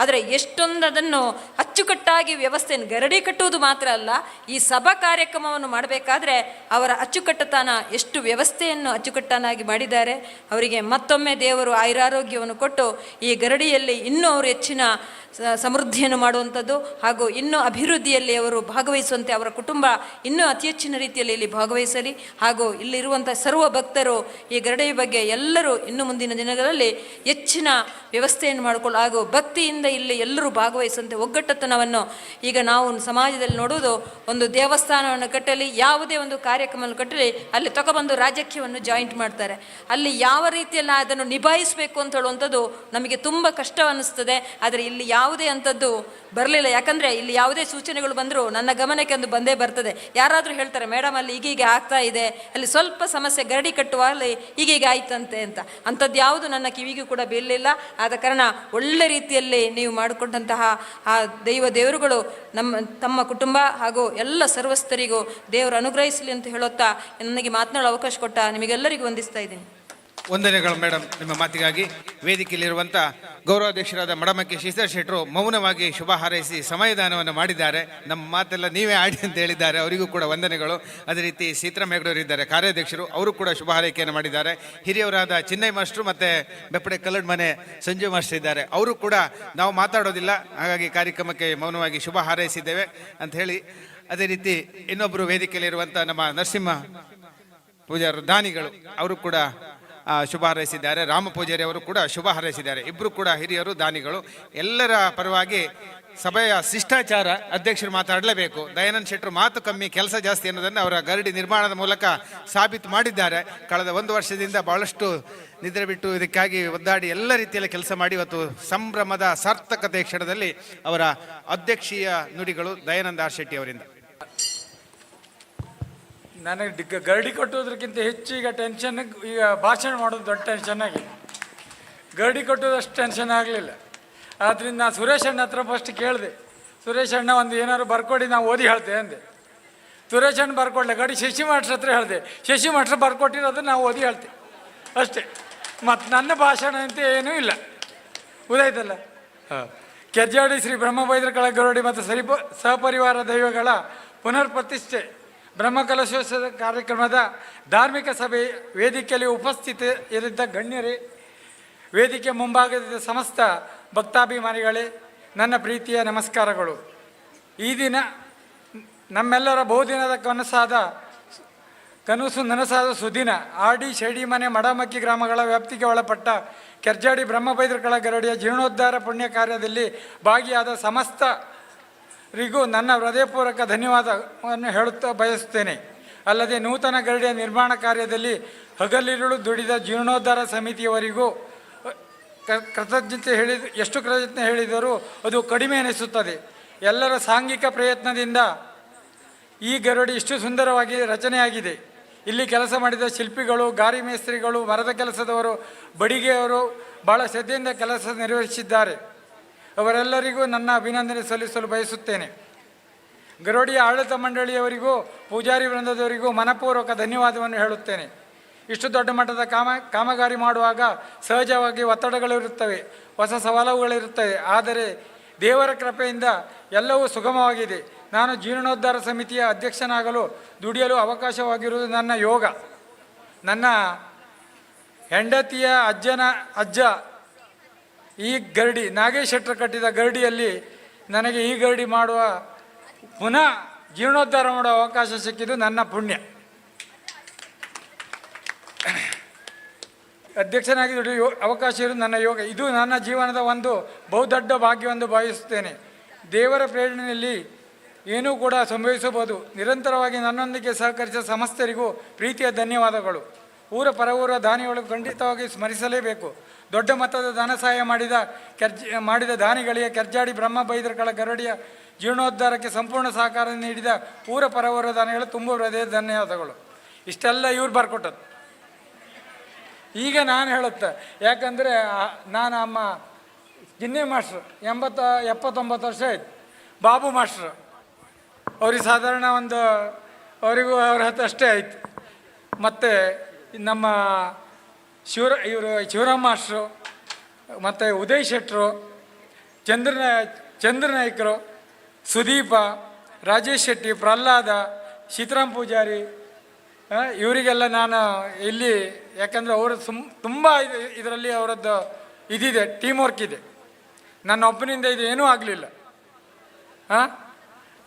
ಆದರೆ ಎಷ್ಟೊಂದು ಅದನ್ನು ಅಚ್ಚುಕಟ್ಟಾಗಿ ವ್ಯವಸ್ಥೆಯನ್ನು ಗರಡಿ ಕಟ್ಟುವುದು ಮಾತ್ರ ಅಲ್ಲ, ಈ ಸಭಾ ಕಾರ್ಯಕ್ರಮವನ್ನು ಮಾಡಬೇಕಾದ್ರೆ ಅವರ ಅಚ್ಚುಕಟ್ಟತನ ಎಷ್ಟು ವ್ಯವಸ್ಥೆಯನ್ನು ಅಚ್ಚುಕಟ್ಟನಾಗಿ ಮಾಡಿದ್ದಾರೆ. ಅವರಿಗೆ ಮತ್ತೊಮ್ಮೆ ದೇವರು ಆಯುರಾರೋಗ್ಯವನ್ನು ಕೊಟ್ಟು ಈ ಗರಡಿಯಲ್ಲಿ ಇನ್ನೂ ಅವರು ಹೆಚ್ಚಿನ ಸಮೃದ್ಧಿಯನ್ನು ಮಾಡುವಂಥದ್ದು ಹಾಗೂ ಇನ್ನೂ ಅಭಿವೃದ್ಧಿಯಲ್ಲಿ ಅವರು ಭಾಗವಹಿಸುವಂತೆ ಅವರ ಕುಟುಂಬ ಇನ್ನೂ ಅತಿ ಹೆಚ್ಚಿನ ರೀತಿಯಲ್ಲಿ ಇಲ್ಲಿ ಭಾಗವಹಿಸಲಿ. ಹಾಗೂ ಇಲ್ಲಿರುವಂಥ ಸರ್ವ ಭಕ್ತರು ಈ ಗರಡಿಯ ಬಗ್ಗೆ ಎಲ್ಲರೂ ಇನ್ನು ಮುಂದಿನ ದಿನಗಳಲ್ಲಿ ಹೆಚ್ಚಿನ ವ್ಯವಸ್ಥೆಯನ್ನು ಮಾಡಿಕೊಳ್ಳು ಹಾಗೂ ಭಕ್ತಿಯಿಂದ ಇಲ್ಲಿ ಎಲ್ಲರೂ ಭಾಗವಹಿಸುವಂತೆ ಒಗ್ಗಟ್ಟತನವನ್ನು ಈಗ ನಾವು ಸಮಾಜದಲ್ಲಿ ನೋಡುವುದು. ಒಂದು ದೇವಸ್ಥಾನವನ್ನು ಕಟ್ಟಲಿ, ಯಾವುದೇ ಒಂದು ಕಾರ್ಯಕ್ರಮವನ್ನು ಕಟ್ಟಲಿ, ಅಲ್ಲಿ ತಗೊಬಂದು ರಾಜಕೀಯವನ್ನು ಜಾಯಿಂಟ್ ಮಾಡ್ತಾರೆ. ಅಲ್ಲಿ ಯಾವ ರೀತಿಯಲ್ಲಿ ಅದನ್ನು ನಿಭಾಯಿಸಬೇಕು ಅಂತ ಹೇಳುವಂಥದ್ದು ನಮಗೆ ತುಂಬ ಕಷ್ಟ ಅನ್ನಿಸ್ತದೆ. ಆದರೆ ಇಲ್ಲಿ ಯಾವುದೇ ಅಂಥದ್ದು ಬರಲಿಲ್ಲ. ಯಾಕಂದರೆ ಇಲ್ಲಿ ಯಾವುದೇ ಸೂಚನೆಗಳು ಬಂದರೂ ನನ್ನ ಗಮನಕ್ಕೆ ಒಂದು ಬಂದೇ ಬರ್ತದೆ. ಯಾರಾದರೂ ಹೇಳ್ತಾರೆ, ಮೇಡಮ್ ಅಲ್ಲಿ ಈಗೀಗ ಆಗ್ತಾ ಇದೆ, ಅಲ್ಲಿ ಸ್ವಲ್ಪ ಸಮಸ್ಯೆ ಗರಡಿ ಕಟ್ಟುವಲ್ಲಿ ಈಗೀಗ ಆಯ್ತಂತೆ ಅಂತ. ಅಂಥದ್ದು ಯಾವುದು ನನ್ನ ಕಿವಿಗೂ ಕೂಡ ಬೀಳಲಿಲ್ಲ. ಆದ ಕಾರಣ ಒಳ್ಳೆ ರೀತಿಯಲ್ಲಿ ನೀವು ಮಾಡಿಕೊಂಡಂತಹ ಆ ದೇವರುಗಳು ತಮ್ಮ ಕುಟುಂಬ ಹಾಗೂ ಎಲ್ಲ ಸರ್ವಸ್ಥರಿಗೂ ದೇವರು ಅನುಗ್ರಹಿಸಲಿ ಅಂತ ಹೇಳುತ್ತಾ ನನಗೆ ಮಾತನಾಡಲು ಅವಕಾಶ ಕೊಟ್ಟ ನಿಮಗೆಲ್ಲರಿಗೂ ವಂದಿಸ್ತಾ ಇದ್ದೀನಿ. ವಂದನೆಗಳು ಮೇಡಮ್ ನಿಮ್ಮ ಮಾತಿಗಾಗಿ. ವೇದಿಕೆಯಲ್ಲಿರುವಂಥ ಗೌರವಾಧ್ಯಕ್ಷರಾದ ಮಡಮಕ್ಕಿ ಶ್ರೀಧರ್ ಶೆಟ್ಟರು ಮೌನವಾಗಿ ಶುಭ ಹಾರೈಸಿ ಸಮಯದಾನವನ್ನು ಮಾಡಿದ್ದಾರೆ. ನಮ್ಮ ಮಾತೆಲ್ಲ ನೀವೇ ಆಡಿ ಅಂತ ಹೇಳಿದ್ದಾರೆ, ಅವರಿಗೂ ಕೂಡ ವಂದನೆಗಳು. ಅದೇ ರೀತಿ ಸೀತಾರಾಮ್ ಹೆಗ್ಡೆಯವರು ಇದ್ದಾರೆ ಕಾರ್ಯಾಧ್ಯಕ್ಷರು, ಅವರು ಕೂಡ ಶುಭ ಹಾರೈಕೆಯನ್ನು ಮಾಡಿದ್ದಾರೆ. ಹಿರಿಯವರಾದ ಚಿನ್ನೈ ಮಾಸ್ಟ್ರು ಮತ್ತು ಬೆಪ್ಪಡೆ ಕಲ್ಲಡ್ ಮನೆ ಸಂಜು ಮಾಸ್ಟರ್ ಇದ್ದಾರೆ, ಅವರು ಕೂಡ ನಾವು ಮಾತಾಡೋದಿಲ್ಲ, ಹಾಗಾಗಿ ಕಾರ್ಯಕ್ರಮಕ್ಕೆ ಮೌನವಾಗಿ ಶುಭ ಹಾರೈಸಿದ್ದೇವೆ ಅಂತ ಹೇಳಿ. ಅದೇ ರೀತಿ ಇನ್ನೊಬ್ಬರು ವೇದಿಕೆಯಲ್ಲಿರುವಂಥ ನಮ್ಮ ನರಸಿಂಹ ಪೂಜಾರ ದಾನಿಗಳು ಅವರು ಕೂಡ ಶುಭ ಹಾರೈಸಿದ್ದಾರೆ. ರಾಮ ಪೂಜಾರಿ ಅವರು ಕೂಡ ಶುಭ ಹಾರೈಸಿದ್ದಾರೆ. ಇಬ್ಬರು ಕೂಡ ಹಿರಿಯರು ದಾನಿಗಳು. ಎಲ್ಲರ ಪರವಾಗಿ ಸಭೆಯ ಶಿಷ್ಟಾಚಾರ ಅಧ್ಯಕ್ಷರು ಮಾತಾಡಲೇಬೇಕು. ದಯಾನಂದ ಶೆಟ್ಟರು ಮಾತು ಕಮ್ಮಿ ಕೆಲಸ ಜಾಸ್ತಿ ಅನ್ನೋದನ್ನು ಅವರ ಗರಡಿ ನಿರ್ಮಾಣದ ಮೂಲಕ ಸಾಬೀತು ಮಾಡಿದ್ದಾರೆ. ಕಳೆದ 1 ವರ್ಷದಿಂದ ಬಹಳಷ್ಟು ನಿದ್ರೆ ಬಿಟ್ಟು ಇದಕ್ಕಾಗಿ ಒದ್ದಾಡಿ ಎಲ್ಲ ರೀತಿಯಲ್ಲಿ ಕೆಲಸ ಮಾಡಿ ಇವತ್ತು ಸಂಭ್ರಮದ ಸಾರ್ಥಕತೆ ಕ್ಷಣದಲ್ಲಿ ಅವರ ಅಧ್ಯಕ್ಷೀಯ ನುಡಿಗಳು ದಯಾನಂದ ಆರ್ ಶೆಟ್ಟಿ ಅವರಿಂದ. ನನಗೆ ಗರಡಿ ಕಟ್ಟೋದ್ರಕ್ಕಿಂತ ಹೆಚ್ಚು ಈಗ ಟೆನ್ಷನ್, ಈಗ ಭಾಷಣ ಮಾಡೋದು ದೊಡ್ಡ ಟೆನ್ಷನ್ ಆಗಿದೆ. ಗರಡಿ ಕಟ್ಟೋದು ಅಷ್ಟು ಟೆನ್ಷನ್ ಆಗಲಿಲ್ಲ. ಆದ್ದರಿಂದ ನಾನು ಸುರೇಶ್ ಅಣ್ಣ ಹತ್ರ ಫಸ್ಟ್ ಕೇಳಿದೆ, ಸುರೇಶ್ ಅಣ್ಣ ಒಂದು ಏನಾದ್ರು ಬರ್ಕೊಡಿ, ನಾವು ಓದಿ ಹೇಳ್ತೇವೆ ಅಂದೆ. ಸುರೇಶ್ ಅಣ್ಣ ಬರ್ಕೊಡ್ಲೆ ಗಾಡಿ ಶಶಿ ಮಾಸ್ಟ್ರ್ ಹತ್ರ ಹೇಳಿದೆ, ಶಶಿ ಮಾಸ್ಟ್ರ್ ಬರ್ಕೊಟ್ಟಿರೋದು ನಾವು ಓದಿ ಹೇಳ್ತೇವೆ ಅಷ್ಟೇ. ಮತ್ತು ನನ್ನ ಭಾಷಣ ಅಂತ ಏನೂ ಇಲ್ಲ, ಉದಾಯ್ತಲ್ಲ. ಕೆರ್ಜಾಡಿ ಶ್ರೀ ಬ್ರಹ್ಮಬೈದ್ರ ಗರುಡಿ ಮತ್ತು ಸಹಪರಿವಾರ ದೈವಗಳ ಪುನರ್ ಪ್ರತಿಷ್ಠೆ ಬ್ರಹ್ಮಕಲಶೋತ್ಸವ ಕಾರ್ಯಕ್ರಮದ ಧಾರ್ಮಿಕ ಸಭೆ ವೇದಿಕೆಯಲ್ಲಿ ಉಪಸ್ಥಿತರಿದ್ದ ಗಣ್ಯರೇ, ವೇದಿಕೆ ಮುಂಭಾಗದ ಸಮಸ್ತ ಭಕ್ತಾಭಿಮಾನಿಗಳೇ, ನನ್ನ ಪ್ರೀತಿಯ ನಮಸ್ಕಾರಗಳು. ಈ ದಿನ ನಮ್ಮೆಲ್ಲರ ಬಹುದಿನದ ಕನಸು ನನಸಾದ ಸುದಿನ. ಆಡಿ ಶೇಡಿಮನೆ ಮಡಮಕ್ಕಿ ಗ್ರಾಮಗಳ ವ್ಯಾಪ್ತಿಗೆ ಒಳಪಟ್ಟ ಕೆರ್ಜಾಡಿ ಬ್ರಹ್ಮಬೈದ್ರ ಗರಡಿಯ ಜೀರ್ಣೋದ್ಧಾರ ಪುಣ್ಯ ಕಾರ್ಯದಲ್ಲಿ ಭಾಗಿಯಾದ ಸಮಸ್ತರಿಗೂ ನನ್ನ ಹೃದಯಪೂರ್ವಕ ಧನ್ಯವಾದವನ್ನು ಹೇಳುತ್ತಾ ಬಯಸುತ್ತೇನೆ. ಅಲ್ಲದೆ ನೂತನ ಗರಡಿಯ ನಿರ್ಮಾಣ ಕಾರ್ಯದಲ್ಲಿ ಹಗಲಿರುಳು ದುಡಿದ ಜೀರ್ಣೋದ್ಧಾರ ಸಮಿತಿಯವರಿಗೂ ಎಷ್ಟು ಕೃತಜ್ಞತೆ ಹೇಳಿದರೂ ಅದು ಕಡಿಮೆ ಎನಿಸುತ್ತದೆ. ಎಲ್ಲರ ಸಾಂಘಿಕ ಪ್ರಯತ್ನದಿಂದ ಈ ಗರಡಿ ಇಷ್ಟು ಸುಂದರವಾಗಿ ರಚನೆಯಾಗಿದೆ. ಇಲ್ಲಿ ಕೆಲಸ ಮಾಡಿದ ಶಿಲ್ಪಿಗಳು, ಗಾರಿ ಮೇಸ್ತ್ರಿಗಳು, ಮರದ ಕೆಲಸದವರು, ಬಡಿಗೆಯವರು ಭಾಳ ಶ್ರದ್ಧೆಯಿಂದ ಕೆಲಸ ನಿರ್ವಹಿಸಿದ್ದಾರೆ. ಅವರೆಲ್ಲರಿಗೂ ನನ್ನ ಅಭಿನಂದನೆ ಸಲ್ಲಿಸಲು ಬಯಸುತ್ತೇನೆ. ಗರಡಿಯ ಆಡಳಿತ ಮಂಡಳಿಯವರಿಗೂ ಪೂಜಾರಿ ವೃಂದದವರಿಗೂ ಮನಪೂರ್ವಕ ಧನ್ಯವಾದವನ್ನು ಹೇಳುತ್ತೇನೆ. ಇಷ್ಟು ದೊಡ್ಡ ಮಟ್ಟದ ಕಾಮಗಾರಿ ಮಾಡುವಾಗ ಸಹಜವಾಗಿ ಒತ್ತಡಗಳಿರುತ್ತವೆ, ಹೊಸ ಸವಾಲುಗಳಿರುತ್ತವೆ. ಆದರೆ ದೇವರ ಕೃಪೆಯಿಂದ ಎಲ್ಲವೂ ಸುಗಮವಾಗಿದೆ. ನಾನು ಜೀರ್ಣೋದ್ಧಾರ ಸಮಿತಿಯ ಅಧ್ಯಕ್ಷನಾಗಲು ದುಡಿಯಲು ಅವಕಾಶವಾಗಿರುವುದು ನನ್ನ ಯೋಗ. ನನ್ನ ಹೆಂಡತಿಯ ಅಜ್ಜ ಈ ಗರಡಿ ನಾಗೇಶ್ ಶೆಟ್ಟರ್ ಕಟ್ಟಿದ ಗರಡಿಯಲ್ಲಿ ನನಗೆ ಈ ಗರಡಿ ಮಾಡುವ ಪುನಃ ಜೀರ್ಣೋದ್ಧಾರ ಮಾಡುವ ಅವಕಾಶ ಸಿಕ್ಕಿದ್ದು ನನ್ನ ಪುಣ್ಯ. ಅಧ್ಯಕ್ಷನಾಗಿ ದುಡಿಯುವ ಅವಕಾಶ ಇರುವುದು ನನ್ನ ಯೋಗ. ಇದು ನನ್ನ ಜೀವನದ ಒಂದು ಬಹುದೊಡ್ಡ ಭಾಗ್ಯವೆಂದು ಭಾವಿಸುತ್ತೇನೆ. ದೇವರ ಪ್ರೇರಣೆಯಲ್ಲಿ ಏನೂ ಕೂಡ ಸಂಭವಿಸಬಹುದು. ನಿರಂತರವಾಗಿ ನನ್ನೊಂದಿಗೆ ಸಹಕರಿಸಿದ ಸಮಸ್ತರಿಗೂ ಪ್ರೀತಿಯ ಧನ್ಯವಾದಗಳು. ಊರ ಪರವೂರ ದಾನಿಗಳು ಖಂಡಿತವಾಗಿ ಸ್ಮರಿಸಲೇಬೇಕು. ದೊಡ್ಡ ಮೊತ್ತದ ಧನ ಸಹಾಯ ಮಾಡಿದ ದಾನಿಗಳಿಗೆ ಕೆರ್ಜಾಡಿ ಬ್ರಹ್ಮಬೈದ್ರ ಗರಡಿಯ ಜೀರ್ಣೋದ್ಧಾರಕ್ಕೆ ಸಂಪೂರ್ಣ ಸಹಕಾರ ನೀಡಿದ ಊರ ಪರವೂರ ದಾನಿಗಳು ತುಂಬ ಹೃದಯ ಧನ್ಯವಾದಗಳು. ಇಷ್ಟೆಲ್ಲ ಇವ್ರು ಬರ್ಕೊಟ್ಟದ್ದು. ಈಗ ನಾನು ಹೇಳುತ್ತೆ, ಯಾಕಂದರೆ ನಾನು ಅಮ್ಮ ಜಿನ್ನೆ ಮಾಸ್ಟ್ರು 79 ವರ್ಷ ಆಯ್ತು. ಬಾಬು ಮಾಸ್ಟ್ರು ಅವ್ರಿಗೆ ಸಾಧಾರಣ ಅವರಿಗೂ ಅವ್ರ ಹತ್ತು ಅಷ್ಟೇ ಆಯಿತು. ಮತ್ತು ನಮ್ಮ ಶಿವರಾಮ್ ಮಾಸ್ಟ್ರು, ಮತ್ತು ಉದಯ್ ಶೆಟ್ಟರು, ಚಂದ್ರನಾಯ್ಕರು, ಸುದೀಪ, ರಾಜೇಶ್ ಶೆಟ್ಟಿ, ಪ್ರಹ್ಲಾದ, ಸೀತಾರಾಮ್ ಪೂಜಾರಿ, ಇವರಿಗೆಲ್ಲ ನಾನು ಇಲ್ಲಿ, ಯಾಕಂದರೆ ಅವರು ತುಂಬ ಇದರಲ್ಲಿ ಅವರದ್ದು ಇದಿದೆ, ಟೀಮ್ ವರ್ಕ್ ಇದೆ. ನನ್ನ ಒಬ್ಬನಿಂದ ಇದು ಏನೂ ಆಗಲಿಲ್ಲ.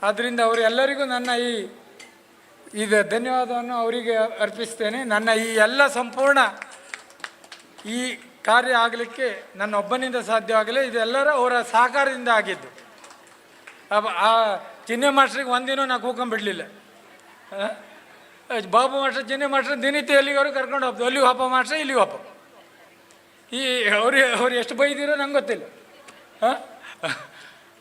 ಆದ್ದರಿಂದ ಅವರೆಲ್ಲರಿಗೂ ನನ್ನ ಇದು ಧನ್ಯವಾದವನ್ನು ಅವರಿಗೆ ಅರ್ಪಿಸ್ತೇನೆ. ನನ್ನ ಈ ಎಲ್ಲ ಸಂಪೂರ್ಣ ಈ ಕಾರ್ಯ ಆಗಲಿಕ್ಕೆ ನನ್ನ ಒಬ್ಬನಿಂದ ಸಾಧ್ಯವಾಗಲಿ, ಇದೆಲ್ಲರೂ ಅವರ ಸಹಕಾರದಿಂದ ಆಗಿದ್ದು. ಆ ಚಿನ್ನೆ ಮಾಸ್ಟ್ರಿಗೆ ಒಂದಿನೂ ನಾನು ಕೂಕೊಂಬಿಡಲಿಲ್ಲ. ಬಾಬು ಮಾಸ್ಟರ್, ಚಿನ್ನೆ ಮಾಸ್ಟರ್ ದಿನಿತ್ಯ ಎಲ್ಲಿಗವರು ಕರ್ಕೊಂಡು ಹೋಗ್ತು, ಅಲ್ಲಿಗೆ ಹೋಪ ಮಾಸ್ಟರ್, ಇಲ್ಲಿಗೆ ಹೋಪ. ಅವ್ರು ಎಷ್ಟು ಬೈದಿರೋ ನಂಗೆ ಗೊತ್ತಿಲ್ಲ.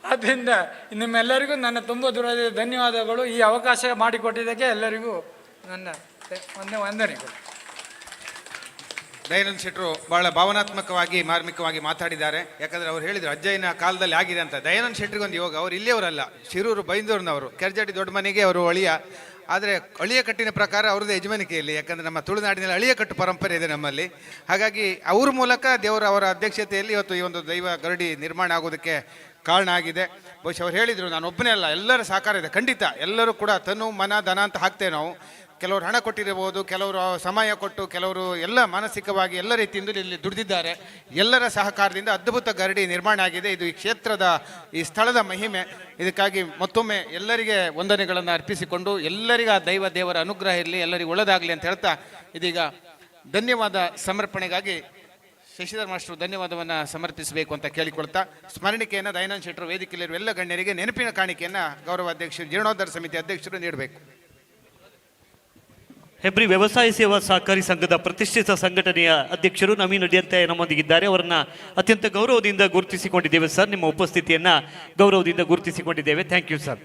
ಆದ್ದರಿಂದ ನಿಮ್ಮೆಲ್ಲರಿಗೂ ನನ್ನ ತುಂಬ ದೂರದ ಧನ್ಯವಾದಗಳು. ಈ ಅವಕಾಶ ಮಾಡಿಕೊಟ್ಟಿದ್ದಕ್ಕೆ ಎಲ್ಲರಿಗೂ ನನ್ನ ವಂದನೆಗಳು. ದಯಾನಂದ ಶೆಟ್ಟರು ಭಾಳ ಭಾವನಾತ್ಮಕವಾಗಿ ಮಾರ್ಮಿಕವಾಗಿ ಮಾತಾಡಿದ್ದಾರೆ. ಯಾಕಂದರೆ ಅವ್ರು ಹೇಳಿದರು ಅಜ್ಜಯ್ಯನ ಕಾಲದಲ್ಲಿ ಆಗಿದೆ ಅಂತ. ದಯಾನಂದ ಶೆಟ್ಟರಿಗೊಂದು ಯೋಗ, ಅವ್ರು ಇಲ್ಲಿಯವರಲ್ಲ, ಶಿರೂರು ಬೈಂದೂರಿನವರು, ಕೆರ್ಜಾಡಿ ದೊಡ್ಡ ಮನೆಗೆ ಅವರು ಅಳಿಯ. ಆದರೆ ಅಳಿಯ ಕಟ್ಟಿನ ಪ್ರಕಾರ ಅವ್ರದ್ದು ಯಜಮಾನಿಕೆಯಲ್ಲಿ, ಯಾಕಂದರೆ ನಮ್ಮ ತುಳುನಾಡಿನಲ್ಲಿ ಅಳಿಯ ಕಟ್ಟು ಪರಂಪರೆ ಇದೆ ನಮ್ಮಲ್ಲಿ. ಹಾಗಾಗಿ ಅವ್ರ ಮೂಲಕ ಅವರ ಅಧ್ಯಕ್ಷತೆಯಲ್ಲಿ ಇವತ್ತು ಈ ಒಂದು ದೈವ ಗರಡಿ ನಿರ್ಮಾಣ ಆಗೋದಕ್ಕೆ ಕಾರಣ ಆಗಿದೆ. ಬಹುಶಃ ಅವ್ರು ಹೇಳಿದರು, ನಾನು ಒಬ್ಬನೇ ಅಲ್ಲ, ಎಲ್ಲರ ಸಹಕಾರ ಇದೆ. ಖಂಡಿತ ಎಲ್ಲರೂ ಕೂಡ ತನು ಮನ ಧನ ಅಂತ ಹಾಕ್ತೇವೆ ನಾವು. ಕೆಲವರು ಹಣ ಕೊಟ್ಟಿರಬಹುದು, ಕೆಲವರು ಸಮಯ ಕೊಟ್ಟು, ಕೆಲವರು ಎಲ್ಲ ಮಾನಸಿಕವಾಗಿ ಎಲ್ಲ ರೀತಿಯಿಂದ ಇಲ್ಲಿ ದುಡಿದಿದ್ದಾರೆ. ಎಲ್ಲರ ಸಹಕಾರದಿಂದ ಅದ್ಭುತ ಗರಡಿ ನಿರ್ಮಾಣ ಆಗಿದೆ. ಇದು ಈ ಕ್ಷೇತ್ರದ ಈ ಸ್ಥಳದ ಮಹಿಮೆ. ಇದಕ್ಕಾಗಿ ಮತ್ತೊಮ್ಮೆ ಎಲ್ಲರಿಗೆ ವಂದನೆಗಳನ್ನು ಅರ್ಪಿಸಿಕೊಂಡು ಎಲ್ಲರಿಗೂ ಆ ದೇವರ ಅನುಗ್ರಹ ಇರಲಿ, ಎಲ್ಲರಿಗೂ ಒಳ್ಳೆಯದಾಗಲಿ ಅಂತ ಹೇಳ್ತಾ ಇದೀಗ ಧನ್ಯವಾದ ಸಮರ್ಪಣೆಗಾಗಿ ಶಶಿಧರ್ ಮಾಸ್ಟರ್ ಧನ್ಯವಾದವನ್ನು ಸಮರ್ಪಿಸಬೇಕು ಅಂತ ಕೇಳಿಕೊಳ್ತಾ ಸ್ಮರಣಿಕೆಯನ್ನು ದಯಾನಂದ ಶೆಟ್ಟರು ವೇದಿಕೆಯಲ್ಲಿರುವ ಎಲ್ಲ ಗಣ್ಯರಿಗೆ ನೆನಪಿನ ಕಾಣಿಕೆಯನ್ನು ಗೌರವ ಅಧ್ಯಕ್ಷರು, ಜೀರ್ಣೋದ್ಧಾರ ಸಮಿತಿ ಅಧ್ಯಕ್ಷರು ನೀಡಬೇಕು. ಹೆಬ್ರಿ ವ್ಯವಸಾಯ ಸೇವಾ ಸಹಕಾರಿ ಸಂಘದ ಪ್ರತಿಷ್ಠಿತ ಸಂಘಟನೆಯ ಅಧ್ಯಕ್ಷರು ನವೀನ್ ಅಡ್ಯಂತೆ ನಮ್ಮೊಂದಿಗಿದ್ದಾರೆ. ಅವರನ್ನ ಅತ್ಯಂತ ಗೌರವದಿಂದ ಗುರುತಿಸಿಕೊಂಡಿದ್ದೇವೆ ಸರ್. ನಿಮ್ಮ ಉಪಸ್ಥಿತಿಯನ್ನು ಗೌರವದಿಂದ ಗುರುತಿಸಿಕೊಂಡಿದ್ದೇವೆ. Thank you sir.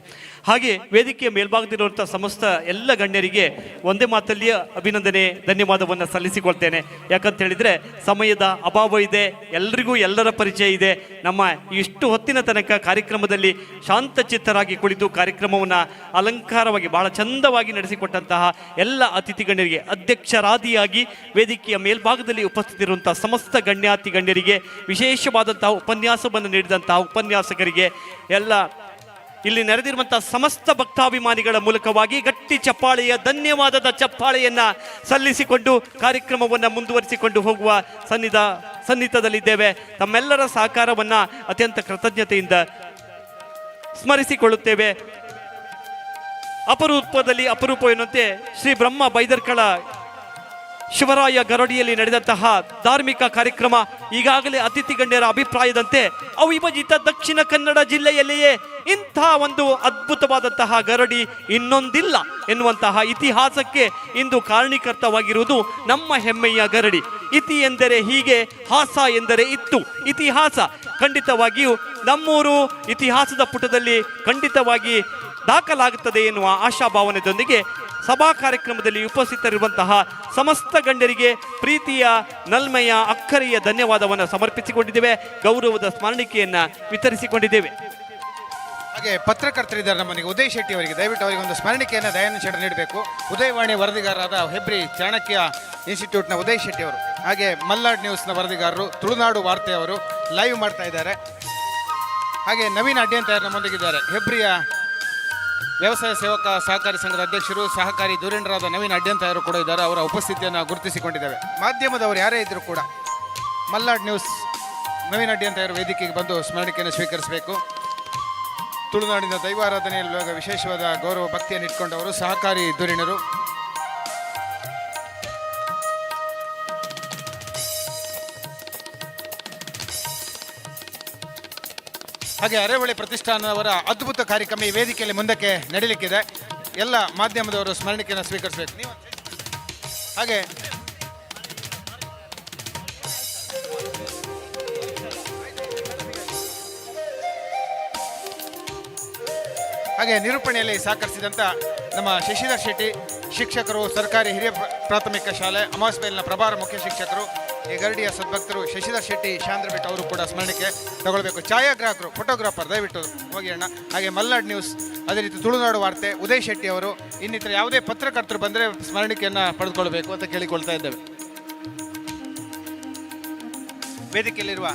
ಹಾಗೆ ವೇದಿಕೆಯ ಮೇಲ್ಭಾಗದಲ್ಲಿರುವಂಥ ಸಮಸ್ತ ಎಲ್ಲ ಗಣ್ಯರಿಗೆ ಒಂದೇ ಮಾತಲ್ಲಿಯೇ ಅಭಿನಂದನೆ ಧನ್ಯವಾದವನ್ನು ಸಲ್ಲಿಸಿಕೊಳ್ತೇನೆ. ಯಾಕಂತ ಹೇಳಿದರೆ ಸಮಯದ ಅಭಾವ ಇದೆ, ಎಲ್ರಿಗೂ ಎಲ್ಲರ ಪರಿಚಯ ಇದೆ. ನಮ್ಮ ಇಷ್ಟು ಹೊತ್ತಿನ ತನಕ ಕಾರ್ಯಕ್ರಮದಲ್ಲಿ ಶಾಂತಚಿತ್ತರಾಗಿ ಕುಳಿತು ಕಾರ್ಯಕ್ರಮವನ್ನು ಅಲಂಕಾರವಾಗಿ ಬಹಳ ಚಂದವಾಗಿ ನಡೆಸಿಕೊಟ್ಟಂತಹ ಎಲ್ಲ ಅತಿಥಿ ಗಣ್ಯರಿಗೆ, ಅಧ್ಯಕ್ಷರಾದಿಯಾಗಿ ವೇದಿಕೆಯ ಮೇಲ್ಭಾಗದಲ್ಲಿ ಉಪಸ್ಥಿತಿರುವಂಥ ಸಮಸ್ತ ಗಣ್ಯಾತಿ ಗಣ್ಯರಿಗೆ, ವಿಶೇಷವಾದಂತಹ ಉಪನ್ಯಾಸವನ್ನು ನೀಡಿದಂತಹ ಉಪನ್ಯಾಸಕರಿಗೆ, ಎಲ್ಲ ಇಲ್ಲಿ ನೆರೆದಿರುವಂತಹ ಸಮಸ್ತ ಭಕ್ತಾಭಿಮಾನಿಗಳ ಮೂಲಕವಾಗಿ ಗಟ್ಟಿ ಚಪ್ಪಾಳೆಯ ಧನ್ಯವಾದದ ಚಪ್ಪಾಳೆಯನ್ನ ಸಲ್ಲಿಸಿಕೊಂಡು ಕಾರ್ಯಕ್ರಮವನ್ನು ಮುಂದುವರಿಸಿಕೊಂಡು ಹೋಗುವ ಸನ್ನಿಹಿತದಲ್ಲಿದ್ದೇವೆ. ತಮ್ಮೆಲ್ಲರ ಸಹಕಾರವನ್ನ ಅತ್ಯಂತ ಕೃತಜ್ಞತೆಯಿಂದ ಸ್ಮರಿಸಿಕೊಳ್ಳುತ್ತೇವೆ. ಅಪರೂಪದಲ್ಲಿ ಅಪರೂಪ ಎನ್ನುವಂತೆ ಶ್ರೀ ಬ್ರಹ್ಮ ಬೈದರ್ಕಳ ಶಿವರಾಯ ಗರಡಿಯಲ್ಲಿ ನಡೆದಂತಹ ಧಾರ್ಮಿಕ ಕಾರ್ಯಕ್ರಮ ಈಗಾಗಲೇ ಅತಿಥಿ ಗಣ್ಯರ ಅಭಿಪ್ರಾಯದಂತೆ ಅವಿಭಜಿತ ದಕ್ಷಿಣ ಕನ್ನಡ ಜಿಲ್ಲೆಯಲ್ಲಿಯೇ ಇಂಥ ಒಂದು ಅದ್ಭುತವಾದಂತಹ ಗರಡಿ ಇನ್ನೊಂದಿಲ್ಲ ಎನ್ನುವಂತಹ ಇತಿಹಾಸಕ್ಕೆ ಇಂದು ಕಾರಣೀಕರ್ತವಾಗಿರುವುದು ನಮ್ಮ ಹೆಮ್ಮೆಯ ಗರಡಿ. ಇತಿ ಎಂದರೆ ಹೀಗೆ, ಹಾಸ ಎಂದರೆ ಇತ್ತು. ಇತಿಹಾಸ ಖಂಡಿತವಾಗಿಯೂ ನಮ್ಮೂರು ಇತಿಹಾಸದ ಪುಟದಲ್ಲಿ ಖಂಡಿತವಾಗಿ ದಾಖಲಾಗುತ್ತದೆ ಎನ್ನುವ ಆಶಾಭಾವನೆಯೊಂದಿಗೆ ಸಭಾ ಕಾರ್ಯಕ್ರಮದಲ್ಲಿ ಉಪಸ್ಥಿತರಿರುವಂತಹ ಸಮಸ್ತ ಗಣ್ಯರಿಗೆ ಪ್ರೀತಿಯ ನಲ್ಮೆಯ ಅಕ್ಕರೆಯ ಧನ್ಯವಾದವನ್ನು ಸಮರ್ಪಿಸಿಕೊಂಡಿದ್ದೇವೆ. ಗೌರವದ ಸ್ಮರಣಿಕೆಯನ್ನು ವಿತರಿಸಿಕೊಂಡಿದ್ದೇವೆ. ಹಾಗೆ ಪತ್ರಕರ್ತರಿದ್ದಾರೆ ನಮ್ಮನಿಗೆ ಉದಯ್ ಶೆಟ್ಟಿ ಅವರಿಗೆ, ದಯವಿಟ್ಟು ಅವರಿಗೆ ಒಂದು ಸ್ಮರಣಿಕೆಯನ್ನು ದಯಾನಂದ ಶೆಟ್ಟಿ ನೀಡಬೇಕು. ಉದಯವಾಣಿ ವರದಿಗಾರರಾದ ಹೆಬ್ರಿ ಚಾಣಕ್ಯ ಇನ್ಸ್ಟಿಟ್ಯೂಟ್ನ ಉದಯ್ ಶೆಟ್ಟಿ ಅವರು, ಹಾಗೆ ಮಲ್ನಾಡ್ ನ್ಯೂಸ್ನ ವರದಿಗಾರರು, ತುಳುನಾಡು ವಾರ್ತೆಯವರು ಲೈವ್ ಮಾಡ್ತಾ ಇದ್ದಾರೆ. ಹಾಗೆ ನವೀನ್ ಅಡ್ಯಂತ ನಮ್ಮೊಂದಿಗಿದ್ದಾರೆ, ಹೆಬ್ರಿಯ ವ್ಯವಸಾಯ ಸೇವಕ ಸಹಕಾರಿ ಸಂಘದ ಅಧ್ಯಕ್ಷರು, ಸಹಕಾರಿ ಧುರೀಣರಾದ ನವೀನ್ ಅಡ್ಯಂತ ಅವರು ಕೂಡ ಇದ್ದಾರೆ. ಅವರ ಉಪಸ್ಥಿತಿಯನ್ನು ಗುರುತಿಸಿಕೊಂಡಿದ್ದೇವೆ. ಮಾಧ್ಯಮದವರು ಯಾರೇ ಇದ್ದರೂ ಕೂಡ ಮಲ್ನಾಡ್ ನ್ಯೂಸ್ ನವೀನ್ ಅಡ್ಯಂತ ಅವರು ವೇದಿಕೆಗೆ ಬಂದು ಸ್ಮರಣಿಕೆಯನ್ನು ಸ್ವೀಕರಿಸಬೇಕು. ತುಳುನಾಡಿನ ದೈವಾರಾಧನೆಯಲ್ಲಿ ವಿಶೇಷವಾದ ಗೌರವ ಭಕ್ತಿಯನ್ನು ಇಟ್ಕೊಂಡವರು ಸಹಕಾರಿ ಧುರೀಣರು. ಹಾಗೆ ಅರೆಹೊಳೆ ಪ್ರತಿಷ್ಠಾನದವರ ಅದ್ಭುತ ಕಾರ್ಯಕ್ರಮ ಈ ವೇದಿಕೆಯಲ್ಲಿ ಮುಂದಕ್ಕೆ ನಡೀಲಿಕ್ಕಿದೆ. ಎಲ್ಲ ಮಾಧ್ಯಮದವರು ಸ್ಮರಣಿಕೆಯನ್ನು ಸ್ವೀಕರಿಸಬೇಕು. ನೀವು ಹಾಗೆ ನಿರೂಪಣೆಯಲ್ಲಿ ಸಹಕರಿಸಿದಂಥ ನಮ್ಮ ಶಶಿಧರ್ ಶೆಟ್ಟಿ ಶಿಕ್ಷಕರು, ಸರ್ಕಾರಿ ಹಿರಿಯ ಪ್ರಾಥಮಿಕ ಶಾಲೆ ಅಮಾಸ್ಬೇಲ್ನ ಪ್ರಭಾರ ಮುಖ್ಯ ಶಿಕ್ಷಕರು, ಈ ಗರಡಿಯ ಸದ್ಭಕ್ತರು ಶಶಿಧರ್ ಶೆಟ್ಟಿ ಶಾಂದ್ರಬೆಟ್ ಅವರು ಕೂಡ ಸ್ಮರಣಿಕೆ ತಗೊಳ್ಬೇಕು. ಛಾಯಾಗ್ರಾಹಕರು, ಫೋಟೋಗ್ರಾಫರ್ ದಯವಿಟ್ಟು ಹೋಗಿ ಅಣ್ಣ. ಹಾಗೆ ಮಲ್ನಾಡ್ ನ್ಯೂಸ್, ಅದೇ ರೀತಿ ತುಳುನಾಡು ವಾರ್ತೆ ಉದಯ್ ಶೆಟ್ಟಿ ಅವರು, ಇನ್ನಿತರ ಯಾವುದೇ ಪತ್ರಕರ್ತರು ಬಂದರೆ ಸ್ಮರಣಿಕೆಯನ್ನು ಪಡೆದುಕೊಳ್ಬೇಕು ಅಂತ ಕೇಳಿಕೊಳ್ತಾ ಇದ್ದೇವೆ. ವೇದಿಕೆಯಲ್ಲಿರುವ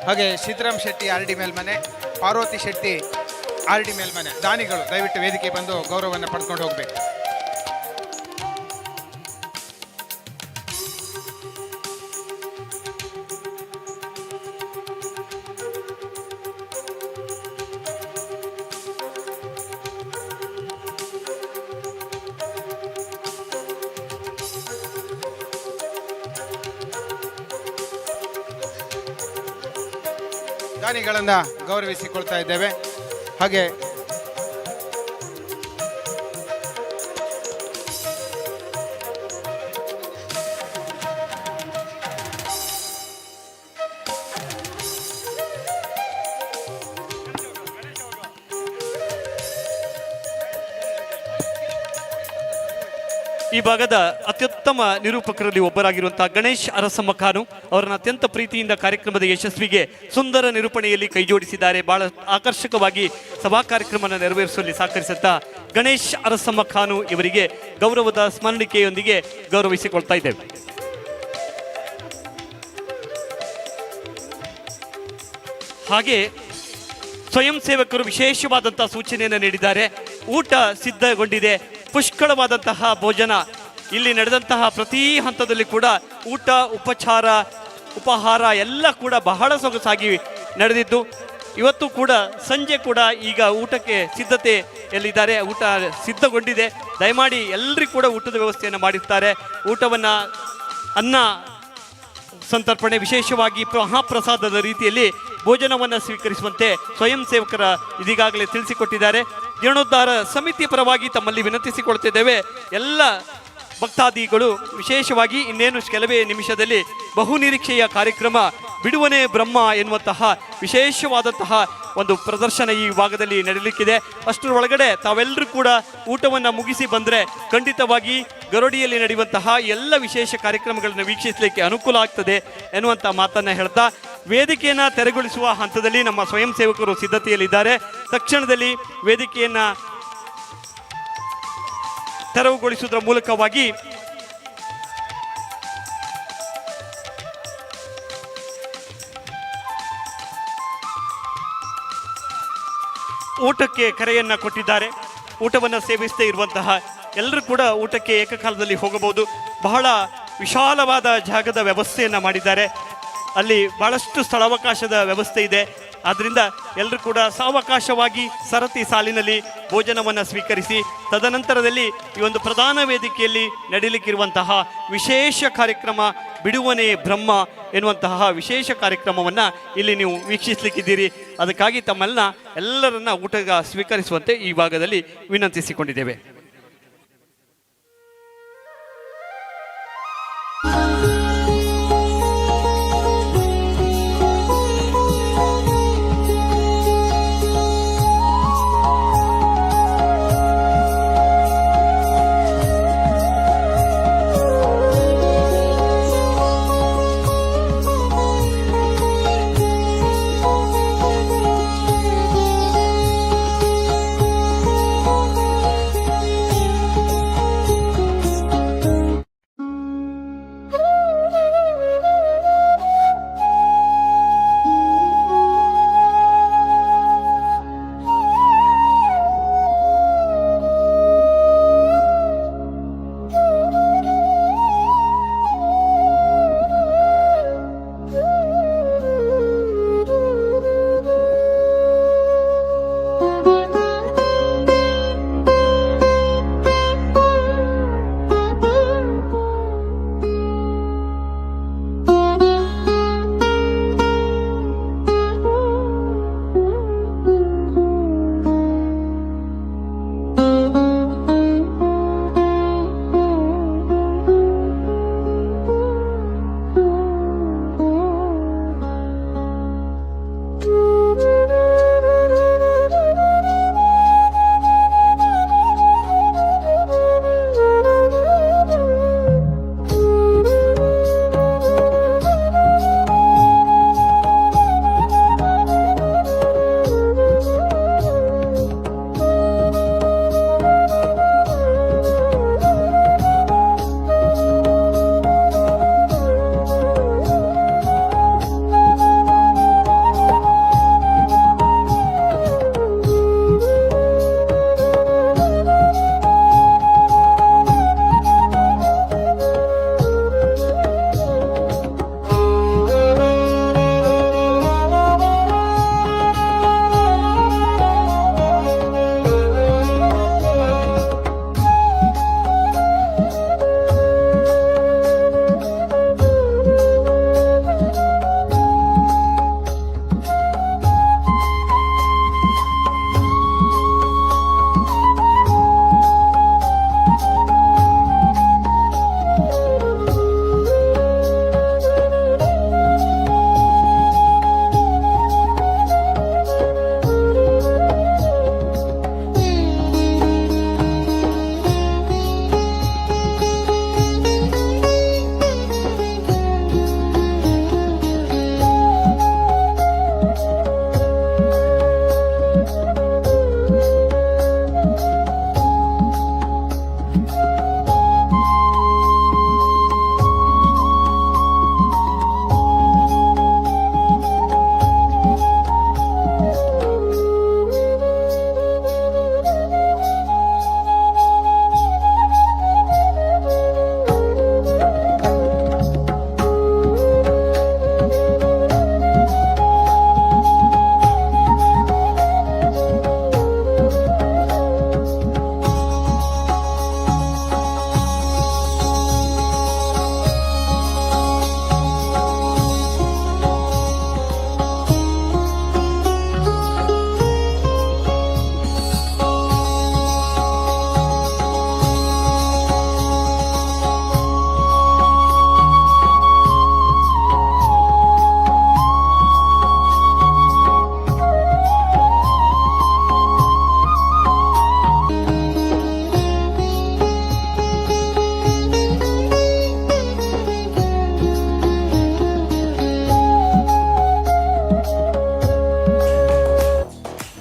ಹಾಗೆ Siddaram Shetty R D Melmane, Parvati Shetty R D Melmane ದಾನಿಗಳು ದಯವಿಟ್ಟು ವೇದಿಕೆ ಬಂದು ಗೌರವವನ್ನು ಪಡ್ಕೊಂಡು ಹೋಗಬೇಕು. ದಾನಿಗಳನ್ನು ಗೌರವಿಸಿಕೊಳ್ತಾ ಇದ್ದೇವೆ. ಹಾಗೆ ಈ ಭಾಗದ ಅತ್ಯುತ್ತಮ ನಿರೂಪಕರಲ್ಲಿ ಒಬ್ಬರಾಗಿರುವಂತಹ ಗಣೇಶ್ ಅರಸಮ್ಮ ಖಾನು ಅವರನ್ನು ಅತ್ಯಂತ ಪ್ರೀತಿಯಿಂದ ಕಾರ್ಯಕ್ರಮದ ಯಶಸ್ವಿಗೆ ಸುಂದರ ನಿರೂಪಣೆಯಲ್ಲಿ ಕೈಜೋಡಿಸಿದ್ದಾರೆ. ಬಹಳ ಆಕರ್ಷಕವಾಗಿ ಸಭಾ ಕಾರ್ಯಕ್ರಮವನ್ನು ನೆರವೇರಿಸುವಲ್ಲಿ ಸಹಕರಿಸುತ್ತ ಗಣೇಶ್ ಅರಸಮ್ಮ ಖಾನು ಇವರಿಗೆ ಗೌರವದ ಸ್ಮರಣಿಕೆಯೊಂದಿಗೆ ಗೌರವಿಸಿಕೊಳ್ತಾ ಇದ್ದೇವೆ. ಹಾಗೆ ಸ್ವಯಂ ಸೇವಕರು ವಿಶೇಷವಾದಂತಹ ಸೂಚನೆಯನ್ನು ನೀಡಿದ್ದಾರೆ. ಊಟ ಸಿದ್ಧಗೊಂಡಿದೆ, ಪುಷ್ಕಳವಾದಂತಹ ಭೋಜನ. ಇಲ್ಲಿ ನಡೆದಂತಹ ಪ್ರತಿ ಹಂತದಲ್ಲಿ ಕೂಡ ಊಟ, ಉಪಚಾರ, ಉಪಹಾರ ಎಲ್ಲ ಕೂಡ ಬಹಳ ಸೊಗಸಾಗಿ ನಡೆದಿದ್ದು, ಇವತ್ತು ಕೂಡ ಸಂಜೆ ಕೂಡ ಈಗ ಊಟಕ್ಕೆ ಸಿದ್ಧತೆಯಲ್ಲಿದ್ದಾರೆ. ಊಟ ಸಿದ್ಧಗೊಂಡಿದೆ. ದಯಮಾಡಿ ಎಲ್ಲರಿಗೂ ಕೂಡ ಊಟದ ವ್ಯವಸ್ಥೆಯನ್ನು ಮಾಡಿರ್ತಾರೆ. ಊಟವನ್ನು ಅನ್ನ ಸಂತರ್ಪಣೆ, ವಿಶೇಷವಾಗಿ ಮಹಾಪ್ರಸಾದದ ರೀತಿಯಲ್ಲಿ ಭೋಜನವನ್ನು ಸ್ವೀಕರಿಸುವಂತೆ ಸ್ವಯಂ ಸೇವಕರ ಇದೀಗಾಗಲೇ ತಿಳಿಸಿಕೊಟ್ಟಿದ್ದಾರೆ. ಜೀರ್ಣೋದ್ಧಾರ ಸಮಿತಿಯ ಪರವಾಗಿ ತಮ್ಮಲ್ಲಿ ವಿನಂತಿಸಿಕೊಳ್ತಿದ್ದೇವೆ, ಎಲ್ಲ ಭಕ್ತಾದಿಗಳು ವಿಶೇಷವಾಗಿ ಇನ್ನೇನು ಕೆಲವೇ ನಿಮಿಷದಲ್ಲಿ ಬಹುನಿರೀಕ್ಷೆಯ ಕಾರ್ಯಕ್ರಮ ಬಿಡುವನೇ ಬ್ರಹ್ಮ ಎನ್ನುವಂತಹ ವಿಶೇಷವಾದಂತಹ ಒಂದು ಪ್ರದರ್ಶನ ಈ ಭಾಗದಲ್ಲಿ ನಡೆಯಲಿಕ್ಕಿದೆ. ಅಷ್ಟರೊಳಗಡೆ ತಾವೆಲ್ಲರೂ ಕೂಡ ಊಟವನ್ನು ಮುಗಿಸಿ ಬಂದರೆ ಖಂಡಿತವಾಗಿ ಗರಡಿಯಲ್ಲಿ ನಡೆಯುವಂತಹ ಎಲ್ಲ ವಿಶೇಷ ಕಾರ್ಯಕ್ರಮಗಳನ್ನು ವೀಕ್ಷಿಸಲಿಕ್ಕೆ ಅನುಕೂಲ ಆಗ್ತದೆ ಎನ್ನುವಂಥ ಮಾತನ್ನು ಹೇಳ್ತಾ ವೇದಿಕೆಯನ್ನು ತೆರವುಗೊಳಿಸುವ ಹಂತದಲ್ಲಿ ನಮ್ಮ ಸ್ವಯಂ ಸೇವಕರು ಸಿದ್ಧತೆಯಲ್ಲಿದ್ದಾರೆ. ತಕ್ಷಣದಲ್ಲಿ ವೇದಿಕೆಯನ್ನು ತೆರವುಗೊಳಿಸುವುದರ ಮೂಲಕವಾಗಿ ಊಟಕ್ಕೆ ಕರೆಯನ್ನು ಕೊಟ್ಟಿದ್ದಾರೆ. ಊಟವನ್ನು ಸೇವಿಸದೇ ಇರುವಂತಹ ಎಲ್ಲರೂ ಕೂಡ ಊಟಕ್ಕೆ ಏಕಕಾಲದಲ್ಲಿ ಹೋಗಬಹುದು. ಬಹಳ ವಿಶಾಲವಾದ ಜಾಗದ ವ್ಯವಸ್ಥೆಯನ್ನು ಮಾಡಿದ್ದಾರೆ. ಅಲ್ಲಿ ಬಹಳಷ್ಟು ಸ್ಥಳಾವಕಾಶದ ವ್ಯವಸ್ಥೆ ಇದೆ. ಆದ್ದರಿಂದ ಎಲ್ಲರೂ ಕೂಡ ಸಾವಕಾಶವಾಗಿ ಸರತಿ ಸಾಲಿನಲ್ಲಿ ಭೋಜನವನ್ನು ಸ್ವೀಕರಿಸಿ ತದನಂತರದಲ್ಲಿ ಈ ಒಂದು ಪ್ರಧಾನ ವೇದಿಕೆಯಲ್ಲಿ ನಡೆಯಲಿಕ್ಕಿರುವಂತಹ ವಿಶೇಷ ಕಾರ್ಯಕ್ರಮ ಬಿಡುವನೇ ಬ್ರಹ್ಮ ಎನ್ನುವಂತಹ ವಿಶೇಷ ಕಾರ್ಯಕ್ರಮವನ್ನು ಇಲ್ಲಿ ನೀವು ವೀಕ್ಷಿಸಲಿಕ್ಕಿದ್ದೀರಿ. ಅದಕ್ಕಾಗಿ ಎಲ್ಲರನ್ನ ಊಟ ಸ್ವೀಕರಿಸುವಂತೆ ಈ ಭಾಗದಲ್ಲಿ ವಿನಂತಿಸಿಕೊಂಡಿದ್ದೇವೆ.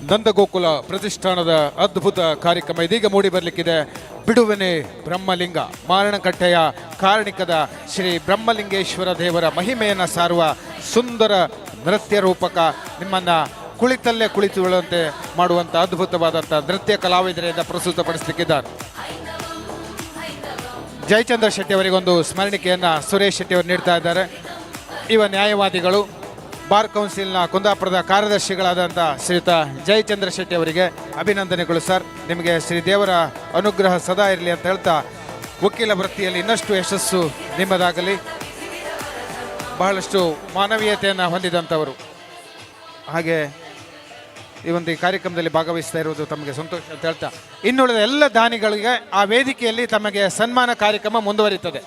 ನಂದಗೋಕುಲ ಪ್ರತಿಷ್ಠಾನದ ಅದ್ಭುತ ಕಾರ್ಯಕ್ರಮ ಇದೀಗ ಮೂಡಿ ಬರಲಿಕ್ಕಿದೆ. ಬಿಡುವನೆ ಬ್ರಹ್ಮಲಿಂಗ, ಮಾರಣಕಟ್ಟೆಯ ಕಾರಣಿಕದ ಶ್ರೀ ಬ್ರಹ್ಮಲಿಂಗೇಶ್ವರ ದೇವರ ಮಹಿಮೆಯನ್ನು ಸಾರುವ ಸುಂದರ ನೃತ್ಯ ರೂಪಕ, ನಿಮ್ಮನ್ನು ಕುಳಿತಲ್ಲೇ ಕುಳಿತುಕೊಳ್ಳುವಂತೆ ಮಾಡುವಂಥ ಅದ್ಭುತವಾದಂಥ ನೃತ್ಯ ಕಲಾವಿದರಿಂದ ಪ್ರಸ್ತುತಪಡಿಸಲಿಕ್ಕಿದ್ದಾರೆ. ಜಯಚಂದ್ರ ಶೆಟ್ಟಿ ಅವರಿಗೊಂದು ಸ್ಮರಣಿಕೆಯನ್ನು ಸುರೇಶ್ ಶೆಟ್ಟಿ ಅವರು ನೀಡ್ತಾ ಇದ್ದಾರೆ. ಇವ ನ್ಯಾಯವಾದಿಗಳು, ಬಾರ್ ಕೌನ್ಸಿಲ್ನ ಕುಂದಾಪುರದ ಕಾರ್ಯದರ್ಶಿಗಳಾದಂಥ ಶ್ರೀಯುತ ಜಯಚಂದ್ರ ಶೆಟ್ಟಿ ಅವರಿಗೆ ಅಭಿನಂದನೆಗಳು ಸರ್. ನಿಮಗೆ ಶ್ರೀ ದೇವರ ಅನುಗ್ರಹ ಸದಾ ಇರಲಿ ಅಂತ ಹೇಳ್ತಾ, ವಕೀಲ ವೃತ್ತಿಯಲ್ಲಿ ಇನ್ನಷ್ಟು ಯಶಸ್ಸು ನಿಮ್ಮದಾಗಲಿ. ಬಹಳಷ್ಟು ಮಾನವೀಯತೆಯನ್ನು ಹೊಂದಿದಂಥವರು. ಹಾಗೆ ಈ ಒಂದು ಈ ಕಾರ್ಯಕ್ರಮದಲ್ಲಿ ಭಾಗವಹಿಸ್ತಾ ಇರುವುದು ತಮಗೆ ಸಂತೋಷ ಅಂತ ಹೇಳ್ತಾ, ಇನ್ನುಳಿದ ಎಲ್ಲ ದಾನಿಗಳಿಗೆ ಆ ವೇದಿಕೆಯಲ್ಲಿ ತಮಗೆ ಸನ್ಮಾನ ಕಾರ್ಯಕ್ರಮ ಮುಂದುವರಿಯುತ್ತದೆ.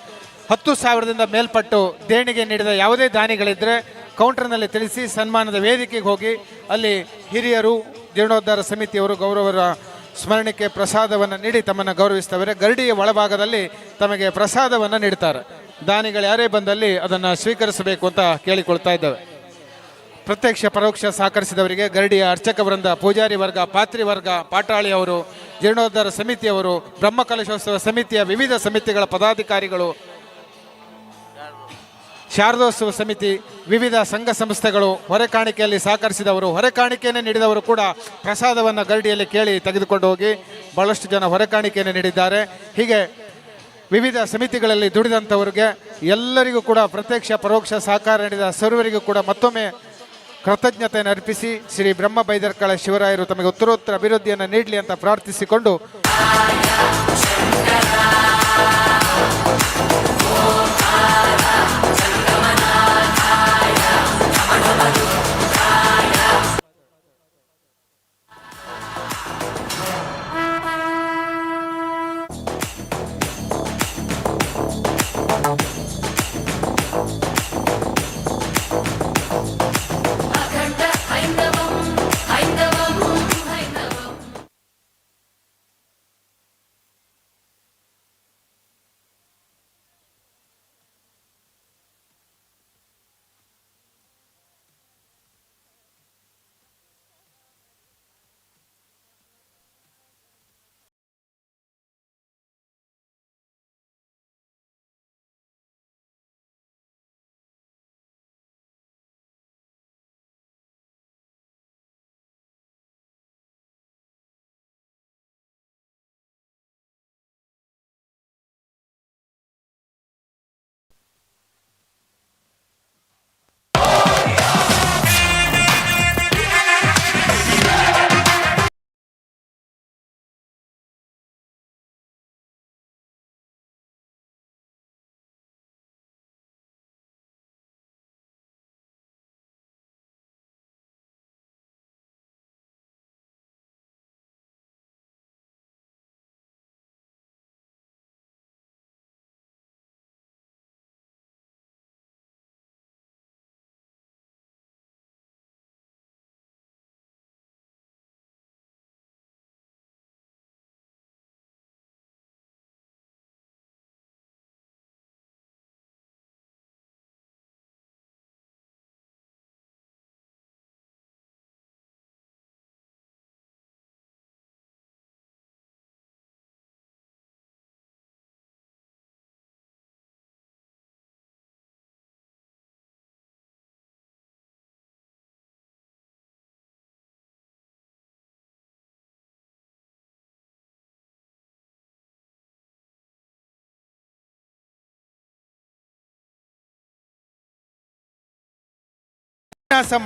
10,000ದಿಂದ ಮೇಲ್ಪಟ್ಟು ದೇಣಿಗೆ ನೀಡಿದ ಯಾವುದೇ ದಾನಿಗಳಿದ್ದರೆ ಕೌಂಟರ್ನಲ್ಲಿ ತಿಳಿಸಿ ಸನ್ಮಾನದ ವೇದಿಕೆಗೆ ಹೋಗಿ ಅಲ್ಲಿ ಹಿರಿಯರು, ಜೀರ್ಣೋದ್ಧಾರ ಸಮಿತಿಯವರು ಗೌರವರ ಸ್ಮರಣೆಗೆ ಪ್ರಸಾದವನ್ನು ನೀಡಿ ತಮ್ಮನ್ನು ಗೌರವಿಸ್ತವರೆ. ಗರಡಿಯ ಒಳಭಾಗದಲ್ಲಿ ತಮಗೆ ಪ್ರಸಾದವನ್ನು ನೀಡ್ತಾರೆ. ದಾನಿಗಳು ಯಾರೇ ಬಂದಲ್ಲಿ ಅದನ್ನು ಸ್ವೀಕರಿಸಬೇಕು ಅಂತ ಕೇಳಿಕೊಳ್ತಾ ಇದ್ದೇವೆ. ಪ್ರತ್ಯಕ್ಷ ಪರೋಕ್ಷ ಸಹಕರಿಸಿದವರಿಗೆ ಗರಡಿಯ ಅರ್ಚಕ ವೃಂದ, ಪೂಜಾರಿ ವರ್ಗ, ಪಾತ್ರಿ ವರ್ಗ, ಪಾಟಾಳಿ ಅವರು, ಜೀರ್ಣೋದ್ಧಾರ ಸಮಿತಿಯವರು, ಬ್ರಹ್ಮಕಲಶೋತ್ಸವ ಸಮಿತಿಯ ವಿವಿಧ ಸಮಿತಿಗಳ ಪದಾಧಿಕಾರಿಗಳು, ಶಾರದೋತ್ಸವ ಸಮಿತಿ, ವಿವಿಧ ಸಂಘ ಸಂಸ್ಥೆಗಳು, ಹೊರೆಕಾಣಿಕೆಯಲ್ಲಿ ಸಹಕರಿಸಿದವರು, ಹೊರೆಕಾಣಿಕೆಯನ್ನು ನೀಡಿದವರು ಕೂಡ ಪ್ರಸಾದವನ್ನು ಗರಡಿಯಲ್ಲಿ ಕೇಳಿ ತೆಗೆದುಕೊಂಡು ಹೋಗಿ ಬಹಳಷ್ಟು ಜನ ಹೊರೆಕಾಣಿಕೆಯನ್ನು ನೀಡಿದ್ದಾರೆ. ಹೀಗೆ ವಿವಿಧ ಸಮಿತಿಗಳಲ್ಲಿ ದುಡಿದಂಥವ್ರಿಗೆ ಎಲ್ಲರಿಗೂ ಕೂಡ ಪ್ರತ್ಯಕ್ಷ ಪರೋಕ್ಷ ಸಹಕಾರ ನೀಡಿದ ಸರ್ವರಿಗೂ ಕೂಡ ಮತ್ತೊಮ್ಮೆ ಕೃತಜ್ಞತೆಯನ್ನು ಅರ್ಪಿಸಿ ಶ್ರೀ ಬ್ರಹ್ಮ ಬೈದರ್ಕಳ ಶಿವರಾಯರು ತಮಗೆ ಉತ್ತರೋತ್ತರ ಅಭಿವೃದ್ಧಿಯನ್ನು ನೀಡಲಿ ಅಂತ ಪ್ರಾರ್ಥಿಸಿಕೊಂಡು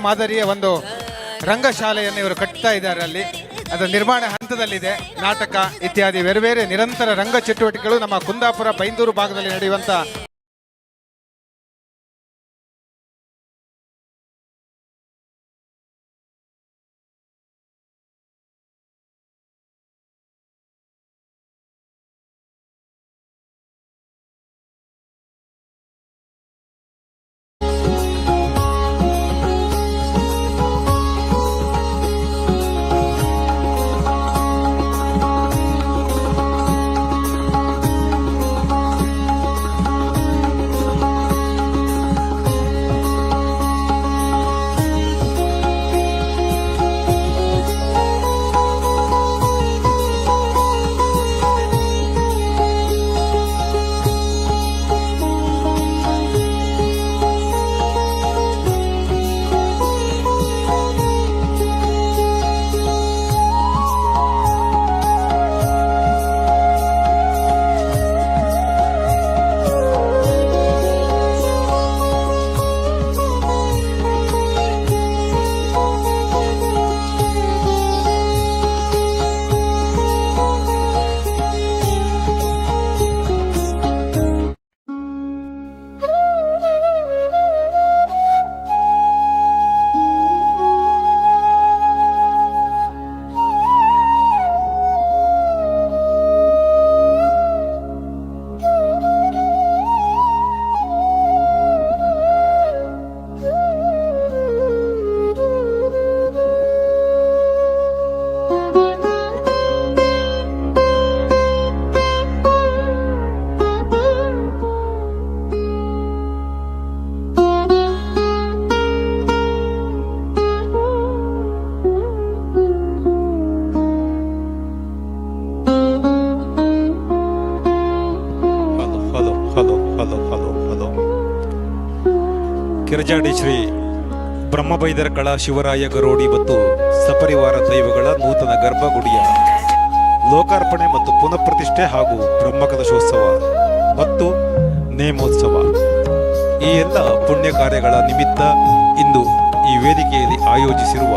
ಮಾದರಿಯ ಒಂದು ರಂಗಶಾಲೆಯನ್ನು ಇವರು ಕಟ್ತಾ ಇದ್ದಾರೆ. ಅಲ್ಲಿ ಅದರ ನಿರ್ಮಾಣ ಹಂತದಲ್ಲಿದೆ. ನಾಟಕ ಇತ್ಯಾದಿ ಬೇರೆ ಬೇರೆ ನಿರಂತರ ರಂಗ ಚಟುವಟಿಕೆಗಳು ನಮ್ಮ ಕುಂದಾಪುರ ಬೈಂದೂರು ಭಾಗದಲ್ಲಿ ನಡೆಯುವಂಥ ಕೆರಜಾಡಿ ಶ್ರೀ ಬ್ರಹ್ಮಬೈದರಕಳ ಶಿವರಾಯ ಗರೋಡಿ ಮತ್ತು ಸಪರಿವಾರ ದೈವಗಳ ನೂತನ ಗರ್ಭಗುಡಿಯ ಲೋಕಾರ್ಪಣೆ ಮತ್ತು ಪುನಃಪ್ರತಿಷ್ಠೆ ಹಾಗೂ ಬ್ರಹ್ಮಕಲಶೋತ್ಸವ ಮತ್ತು ನೇಮೋತ್ಸವ ಈ ಎಲ್ಲ ಪುಣ್ಯ ಕಾರ್ಯಗಳ ನಿಮಿತ್ತ ಇಂದು ಈ ವೇದಿಕೆಯಲ್ಲಿ ಆಯೋಜಿಸಿರುವ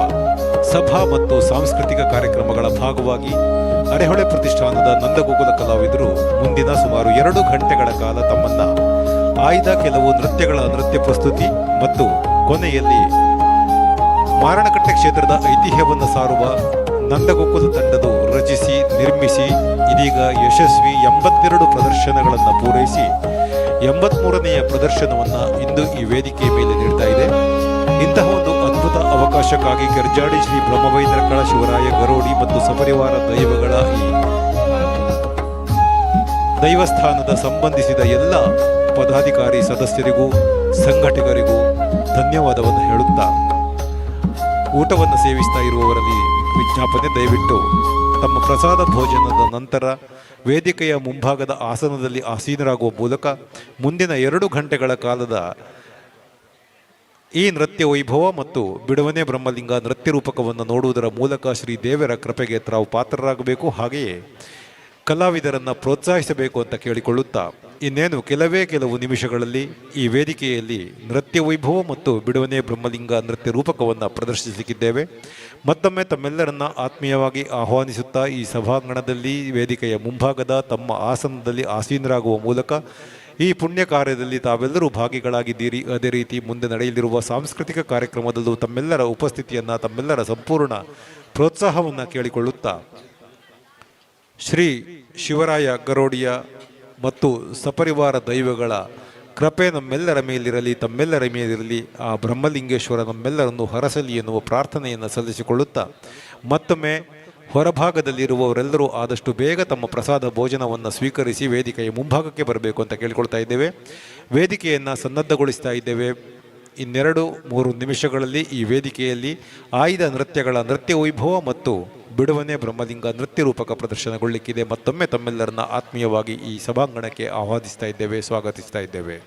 ಸಭಾ ಮತ್ತು ಸಾಂಸ್ಕೃತಿಕ ಕಾರ್ಯಕ್ರಮಗಳ ಭಾಗವಾಗಿ ಅರೆಹೊಳೆ ಪ್ರತಿಷ್ಠಾನದ ನಂದಗೋಕುಲ ಕಲಾವಿದರು ಮುಂದಿನ ಸುಮಾರು 2 ಗಂಟೆಗಳ ಕಾಲ ತಮ್ಮನ್ನ ಆಯ್ದ ಕೆಲವು ನೃತ್ಯ ಪ್ರಸ್ತುತಿ ಮತ್ತು ಕೊನೆಯಲ್ಲಿ ಮಾರಣಕಟ್ಟೆ ಕ್ಷೇತ್ರದ ಐತಿಹ್ಯವನ್ನು ಸಾರುವ ನಂದಗೋಕುಲ ತಂಡದು ರಚಿಸಿ ನಿರ್ಮಿಸಿ ಇದೀಗ ಯಶಸ್ವಿ 82 ಪ್ರದರ್ಶನಗಳನ್ನು ಪೂರೈಸಿ 83ನೆಯ ಪ್ರದರ್ಶನವನ್ನು ಇಂದು ಈ ವೇದಿಕೆಯ ಮೇಲೆ ನೀಡ್ತಾ ಇದೆ. ಇಂತಹ ಒಂದು ಅದ್ಭುತ ಅವಕಾಶಕ್ಕಾಗಿ ಕೆರಜಾಡಿ ಶ್ರೀ ಬ್ರಹ್ಮಬೈದರಕಳ ಶಿವರಾಯ ಗರೋಡಿ ಮತ್ತು ಸಪರಿವಾರ ದೈವಗಳ ಈ ದೈವಸ್ಥಾನದ ಸಂಬಂಧಿಸಿದ ಎಲ್ಲ ಪದಾಧಿಕಾರಿ ಸದಸ್ಯರಿಗೂ ಸಂಘಟಕರಿಗೂ ಧನ್ಯವಾದವನ್ನು ಹೇಳುತ್ತಾ ಊಟವನ್ನು ಸೇವಿಸ್ತಾ ಇರುವವರಲ್ಲಿ ವಿಜ್ಞಾಪನೆ, ದಯವಿಟ್ಟು ತಮ್ಮ ಪ್ರಸಾದ ಭೋಜನದ ನಂತರ ವೇದಿಕೆಯ ಮುಂಭಾಗದ ಆಸನದಲ್ಲಿ ಆಸೀನರಾಗುವ ಮೂಲಕ ಮುಂದಿನ 2 ಗಂಟೆಗಳ ಕಾಲದ ಈ ನೃತ್ಯ ವೈಭವ ಮತ್ತು ಬಿಡುವನೆ ಬ್ರಹ್ಮಲಿಂಗ ನೃತ್ಯ ರೂಪಕವನ್ನು ನೋಡುವುದರ ಮೂಲಕ ಶ್ರೀ ದೇವರ ಕೃಪೆಗೆ ತಾವು ಪಾತ್ರರಾಗಬೇಕು, ಹಾಗೆಯೇ ಕಲಾವಿದರನ್ನು ಪ್ರೋತ್ಸಾಹಿಸಬೇಕು ಅಂತ ಕೇಳಿಕೊಳ್ಳುತ್ತಾ ಇನ್ನೇನು ಕೆಲವು ನಿಮಿಷಗಳಲ್ಲಿ ಈ ವೇದಿಕೆಯಲ್ಲಿ ನೃತ್ಯ ವೈಭವ ಮತ್ತು ಬಿಡುವನೆ ಬ್ರಹ್ಮಲಿಂಗ ನೃತ್ಯ ರೂಪಕವನ್ನು ಪ್ರದರ್ಶಿಸಲಿಕ್ಕಿದ್ದೇವೆ. ಮತ್ತೊಮ್ಮೆ ತಮ್ಮೆಲ್ಲರನ್ನ ಆತ್ಮೀಯವಾಗಿ ಆಹ್ವಾನಿಸುತ್ತಾ ಈ ಸಭಾಂಗಣದಲ್ಲಿ ವೇದಿಕೆಯ ಮುಂಭಾಗದ ತಮ್ಮ ಆಸನದಲ್ಲಿ ಆಸೀನರಾಗುವ ಮೂಲಕ ಈ ಪುಣ್ಯ ಕಾರ್ಯದಲ್ಲಿ ತಾವೆಲ್ಲರೂ ಭಾಗಿಗಳಾಗಿದ್ದೀರಿ. ಅದೇ ರೀತಿ ಮುಂದೆ ನಡೆಯಲಿರುವ ಸಾಂಸ್ಕೃತಿಕ ಕಾರ್ಯಕ್ರಮದಲ್ಲೂ ತಮ್ಮೆಲ್ಲರ ಉಪಸ್ಥಿತಿಯನ್ನು, ತಮ್ಮೆಲ್ಲರ ಸಂಪೂರ್ಣ ಪ್ರೋತ್ಸಾಹವನ್ನು ಕೇಳಿಕೊಳ್ಳುತ್ತಾ ಶ್ರೀ ಶಿವರಾಯ ಗರೋಡಿಯ ಮತ್ತು ಸಪರಿವಾರ ದೈವಗಳ ಕೃಪೆ ನಮ್ಮೆಲ್ಲರ ಮೇಲಿರಲಿ, ತಮ್ಮೆಲ್ಲರ ಮೇಲಿರಲಿ, ಆ ಬ್ರಹ್ಮಲಿಂಗೇಶ್ವರ ನಮ್ಮೆಲ್ಲರನ್ನು ಹರಸಲಿ ಎನ್ನುವ ಪ್ರಾರ್ಥನೆಯನ್ನು ಸಲ್ಲಿಸಿಕೊಳ್ಳುತ್ತಾ ಮತ್ತೊಮ್ಮೆ ಹೊರಭಾಗದಲ್ಲಿರುವವರೆಲ್ಲರೂ ಆದಷ್ಟು ಬೇಗ ತಮ್ಮ ಪ್ರಸಾದ ಭೋಜನವನ್ನು ಸ್ವೀಕರಿಸಿ ವೇದಿಕೆಯ ಮುಂಭಾಗಕ್ಕೆ ಬರಬೇಕು ಅಂತ ಕೇಳಿಕೊಳ್ತಾ ಇದ್ದೇವೆ. ವೇದಿಕೆಯನ್ನು ಸನ್ನದ್ಧಗೊಳಿಸ್ತಾ ಇದ್ದೇವೆ. 2-3 ನಿಮಿಷಗಳಲ್ಲಿ ಈ ವೇದಿಕೆಯಲ್ಲಿ ಆಯ್ದ ನೃತ್ಯಗಳ ನೃತ್ಯ ವೈಭವ ಮತ್ತು ಬಿಡುವನೆ ಬ್ರಹ್ಮಲಿಂಗ ನೃತ್ಯ ರೂಪಕ ಪ್ರದರ್ಶನಗೊಳ್ಳಲಿಕ್ಕಿದೆ. ಮತ್ತೊಮ್ಮೆ ತಮ್ಮೆಲ್ಲರನ್ನ ಆತ್ಮೀಯವಾಗಿ ಈ ಸಭಾಂಗಣಕ್ಕೆ ಆಹ್ವಾನಿಸ್ತಾ ಇದ್ದೇವೆ, ಸ್ವಾಗತಿಸ್ತಾ ಇದ್ದೇವೆ.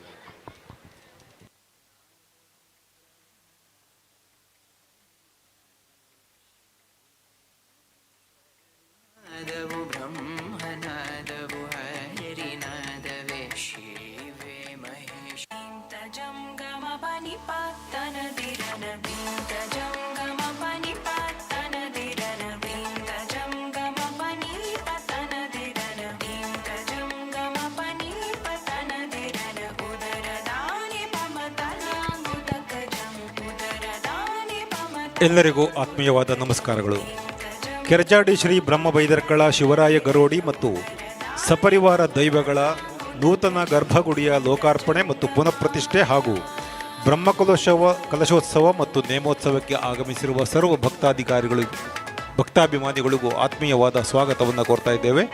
ಎಲ್ಲರಿಗೂ ಆತ್ಮೀಯವಾದ ನಮಸ್ಕಾರಗಳು. ಕೆರಜಾಡಿ ಶ್ರೀ ಬ್ರಹ್ಮಬೈದರಕಳ ಶಿವರಾಯ ಗರೋಡಿ ಮತ್ತು ಸಪರಿವಾರ ದೈವಗಳ ನೂತನ ಗರ್ಭಗುಡಿಯ ಲೋಕಾರ್ಪಣೆ ಮತ್ತು ಪುನಃಪ್ರತಿಷ್ಠೆ ಹಾಗೂ ಕಲಶೋತ್ಸವ ಮತ್ತು ನೇಮೋತ್ಸವಕ್ಕೆ ಆಗಮಿಸಿರುವ ಸರ್ವ ಭಕ್ತಾಭಿಮಾನಿಗಳಿಗೂ ಆತ್ಮೀಯವಾದ ಸ್ವಾಗತವನ್ನು ಕೋರ್ತಾ ಇದ್ದೇವೆ.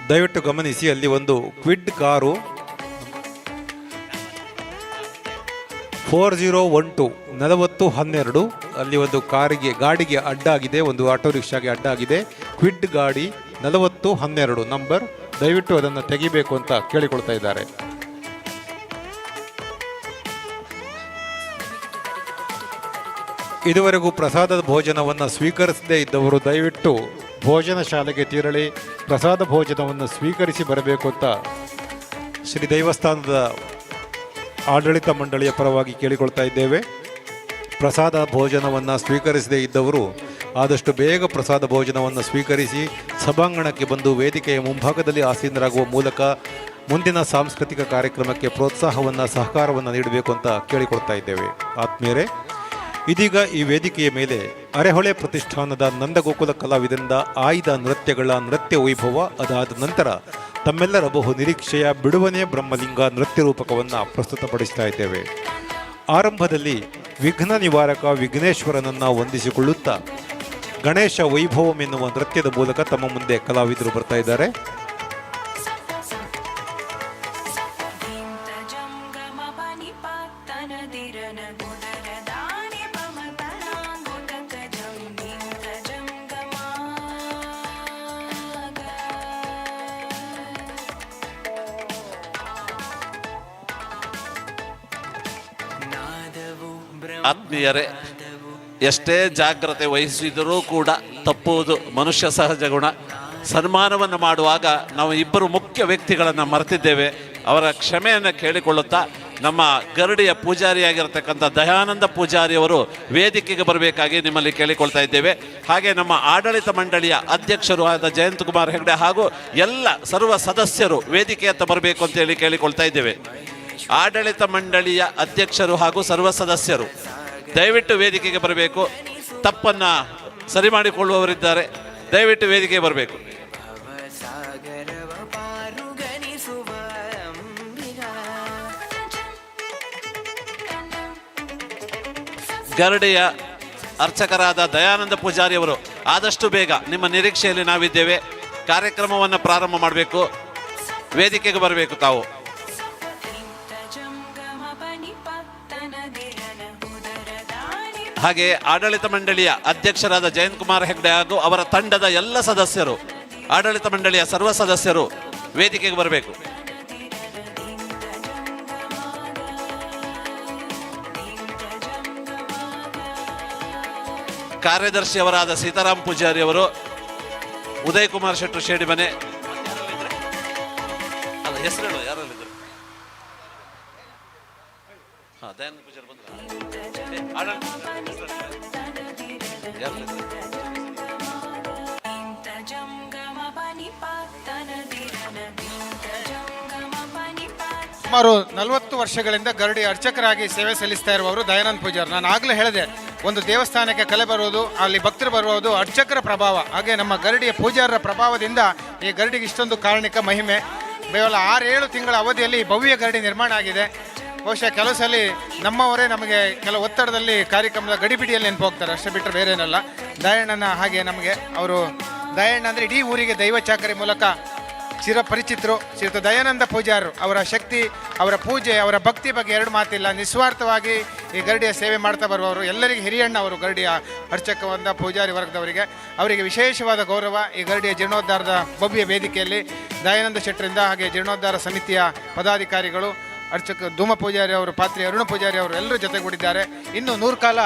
ದಯವಿಟ್ಟು ಗಮನಿಸಿ, ಅಲ್ಲಿ ಒಂದು ಕ್ವಿಡ್ ಕಾರು 4012 4012 ಅಲ್ಲಿ ಒಂದು ಗಾಡಿಗೆ ಅಡ್ಡಾಗಿದೆ, ಒಂದು ಆಟೋ ರಿಕ್ಷಾಗೆ ಅಡ್ಡಾಗಿದೆ. ಕ್ವಿಡ್ ಗಾಡಿ 4012 ನಂಬರ್, ದಯವಿಟ್ಟು ಅದನ್ನು ತೆಗಿಬೇಕು ಅಂತ ಕೇಳಿಕೊಳ್ತಾ ಇದ್ದಾರೆ. ಇದುವರೆಗೂ ಪ್ರಸಾದದ ಭೋಜನವನ್ನು ಸ್ವೀಕರಿಸದೇ ಇದ್ದವರು ದಯವಿಟ್ಟು ಭೋಜನ ಶಾಲೆಗೆ ತೆರಳಿ ಪ್ರಸಾದ ಭೋಜನವನ್ನು ಸ್ವೀಕರಿಸಿ ಬರಬೇಕು ಅಂತ ಶ್ರೀ ದೈವಸ್ಥಾನದ ಆಡಳಿತ ಮಂಡಳಿಯ ಪರವಾಗಿ ಕೇಳಿಕೊಳ್ತಾ ಇದ್ದೇವೆ. ಪ್ರಸಾದ ಭೋಜನವನ್ನು ಸ್ವೀಕರಿಸದೇ ಇದ್ದವರು ಆದಷ್ಟು ಬೇಗ ಪ್ರಸಾದ ಭೋಜನವನ್ನು ಸ್ವೀಕರಿಸಿ ಸಭಾಂಗಣಕ್ಕೆ ಬಂದು ವೇದಿಕೆಯ ಮುಂಭಾಗದಲ್ಲಿ ಆಸೀನರಾಗುವ ಮೂಲಕ ಮುಂದಿನ ಸಾಂಸ್ಕೃತಿಕ ಕಾರ್ಯಕ್ರಮಕ್ಕೆ ಪ್ರೋತ್ಸಾಹವನ್ನು, ಸಹಕಾರವನ್ನು ನೀಡಬೇಕು ಅಂತ ಕೇಳಿಕೊಳ್ತಾ ಇದ್ದೇವೆ. ಆತ್ಮೀಯರೇ, ಇದೀಗ ಈ ವೇದಿಕೆಯ ಮೇಲೆ ಅರೆಹೊಳೆ ಪ್ರತಿಷ್ಠಾನದ ನಂದಗೋಕುಲ ಕಲಾವಿದರಿಂದ ಆಯ್ದ ನೃತ್ಯಗಳ ನೃತ್ಯ ವೈಭವ, ಅದಾದ ನಂತರ ತಮ್ಮೆಲ್ಲರ ಬಹು ನಿರೀಕ್ಷೆಯ ಬಿಡುವನೆ ಬ್ರಹ್ಮಲಿಂಗ ನೃತ್ಯ ರೂಪಕವನ್ನು ಪ್ರಸ್ತುತಪಡಿಸ್ತಾ ಇದ್ದೇವೆ. ಆರಂಭದಲ್ಲಿ ವಿಘ್ನ ನಿವಾರಕ ವಿಘ್ನೇಶ್ವರನನ್ನು ವಂದಿಸಿಕೊಳ್ಳುತ್ತಾ ಗಣೇಶ ವೈಭವಂ ಎನ್ನುವ ನೃತ್ಯದ ಮೂಲಕ ತಮ್ಮ ಮುಂದೆ ಕಲಾವಿದರು ಬರ್ತಾ ಇದ್ದಾರೆ. ಆತ್ಮೀಯರೇ, ಎಷ್ಟೇ ಜಾಗ್ರತೆ ವಹಿಸಿದರೂ ಕೂಡ ತಪ್ಪುವುದು ಮನುಷ್ಯ ಸಹಜ ಗುಣ. ಸನ್ಮಾನವನ್ನು ಮಾಡುವಾಗ ನಾವು ಇಬ್ಬರು ಮುಖ್ಯ ವ್ಯಕ್ತಿಗಳನ್ನು ಮರೆತಿದ್ದೇವೆ. ಅವರ ಕ್ಷಮೆಯನ್ನು ಕೇಳಿಕೊಳ್ಳುತ್ತಾ ನಮ್ಮ ಗರಡಿಯ ಪೂಜಾರಿಯಾಗಿರ್ತಕ್ಕಂಥ ದಯಾನಂದ ಪೂಜಾರಿಯವರು ವೇದಿಕೆಗೆ ಬರಬೇಕಾಗಿ ನಿಮ್ಮಲ್ಲಿ ಕೇಳಿಕೊಳ್ತಾ ಇದ್ದೇವೆ. ಹಾಗೆ ನಮ್ಮ ಆಡಳಿತ ಮಂಡಳಿಯ ಅಧ್ಯಕ್ಷರು ಆದ ಜಯಂತ್ ಕುಮಾರ್ ಹೆಗ್ಡೆ ಹಾಗೂ ಎಲ್ಲ ಸರ್ವ ಸದಸ್ಯರು ವೇದಿಕೆಯತ್ತ ಬರಬೇಕು ಅಂತೇಳಿ ಕೇಳಿಕೊಳ್ತಾ ಇದ್ದೇವೆ. ಆಡಳಿತ ಮಂಡಳಿಯ ಅಧ್ಯಕ್ಷರು ಹಾಗೂ ಸರ್ವ ಸದಸ್ಯರು ದಯವಿಟ್ಟು ವೇದಿಕೆಗೆ ಬರಬೇಕು. ತಪ್ಪನ್ನು ಸರಿ ಮಾಡಿಕೊಳ್ಳುವವರಿದ್ದಾರೆ, ದಯವಿಟ್ಟು ವೇದಿಕೆಗೆ ಬರಬೇಕು. ಗರಡಿಯ ಅರ್ಚಕರಾದ ದಯಾನಂದ ಪೂಜಾರಿಯವರು ಆದಷ್ಟು ಬೇಗ ನಿಮ್ಮ ನಿರೀಕ್ಷೆಯಲ್ಲಿ ನಾವಿದ್ದೇವೆ. ಕಾರ್ಯಕ್ರಮವನ್ನು ಪ್ರಾರಂಭ ಮಾಡಬೇಕು, ವೇದಿಕೆಗೆ ಬರಬೇಕು ತಾವು. ಹಾಗೆ ಆಡಳಿತ ಮಂಡಳಿಯ ಅಧ್ಯಕ್ಷರಾದ ಜಯಂತ್ ಕುಮಾರ್ ಹೆಗ್ಡೆ ಹಾಗೂ ಅವರ ತಂಡದ ಎಲ್ಲ ಸದಸ್ಯರು, ಆಡಳಿತ ಮಂಡಳಿಯ ಸರ್ವ ಸದಸ್ಯರು ವೇದಿಕೆಗೆ ಬರಬೇಕು. ಕಾರ್ಯದರ್ಶಿಯವರಾದ ಸೀತಾರಾಮ್ ಪೂಜಾರಿ ಅವರು, ಉದಯ್ ಕುಮಾರ್ ಶೆಟ್ಟರು ಶೇಡಿಮನೆ, ಅಲ್ಲ ಹೆಸರು ಯಾರಲ್ಲಿದ್ದರು? ದಯಾನಂದ ಪೂಜಾರಿ ಬಂದ್ರು. ಸುಮಾರು 40 ವರ್ಷಗಳಿಂದ ಗರಡಿ ಅರ್ಚಕರಾಗಿ ಸೇವೆ ಸಲ್ಲಿಸ್ತಾ ಇರುವವರು ದಯಾನಂದ ಪೂಜಾರಿ. ನಾನು ಆಗಲೇ ಹೇಳಿದೆ, ಒಂದು ದೇವಸ್ಥಾನಕ್ಕೆ ಕಲೆ ಬರುವುದು, ಅಲ್ಲಿ ಭಕ್ತರು ಬರುವುದು ಅರ್ಚಕರ ಪ್ರಭಾವ. ಹಾಗೆ ನಮ್ಮ ಗರಡಿಯ ಪೂಜಾರರ ಪ್ರಭಾವದಿಂದ ಈ ಗರಡಿಗೆ ಇಷ್ಟೊಂದು ಕಾರಣಿಕ ಮಹಿಮೆ. ಕೇವಲ 6-7 ತಿಂಗಳ ಅವಧಿಯಲ್ಲಿ ಭವ್ಯ ಗರಡಿ ನಿರ್ಮಾಣ ಆಗಿದೆ. ಬಹುಶಃ ಕೆಲವು ಸಲ ನಮ್ಮವರೇ ನಮಗೆ ಕೆಲವು ಒತ್ತಡದಲ್ಲಿ ಕಾರ್ಯಕ್ರಮದ ಗಡಿಬಿಡಿಯಲ್ಲಿ ನೆನಪು ಹೋಗ್ತಾರೆ, ಅಷ್ಟೇ ಬಿಟ್ಟರೆ ಬೇರೆ ಏನಲ್ಲ. ದಯಣ್ಣನ ಹಾಗೆ ನಮಗೆ ಅವರು ದಯಣ್ಣ ಅಂದರೆ ಇಡೀ ಊರಿಗೆ ದೈವ ಚಾಕರಿ ಮೂಲಕ ಚಿರಪರಿಚಿತರು. ಶ್ರೀಯುತ ದಯಾನಂದ ಪೂಜಾರರು ಅವರ ಶಕ್ತಿ, ಅವರ ಪೂಜೆ, ಅವರ ಭಕ್ತಿ ಬಗ್ಗೆ ಎರಡು ಮಾತಿಲ್ಲ. ನಿಸ್ವಾರ್ಥವಾಗಿ ಈ ಗರಡಿಯ ಸೇವೆ ಮಾಡ್ತಾ ಬರುವವರು. ಎಲ್ಲರಿಗೆ ಹಿರಿಯಣ್ಣ ಅವರು ಗರಡಿಯ ಅರ್ಚಕವಂದ ಪೂಜಾರಿ ವರ್ಗದವರಿಗೆ. ಅವರಿಗೆ ವಿಶೇಷವಾದ ಗೌರವ ಈ ಗರಡಿಯ ಜೀರ್ಣೋದ್ಧಾರದ ಭವ್ಯ ವೇದಿಕೆಯಲ್ಲಿ ದಯಾನಂದ ಶೆಟ್ಟರಿಂದ ಹಾಗೆ ಜೀರ್ಣೋದ್ಧಾರ ಸಮಿತಿಯ ಪದಾಧಿಕಾರಿಗಳು, ಅರ್ಚಕ ಧೂಮ ಪೂಜಾರಿ ಅವರು, ಪಾತ್ರಿ ಅರುಣ ಪೂಜಾರಿ ಅವರು ಎಲ್ಲರೂ ಜೊತೆಗೂಡಿದ್ದಾರೆ. ಇನ್ನು 100 ಕಾಲ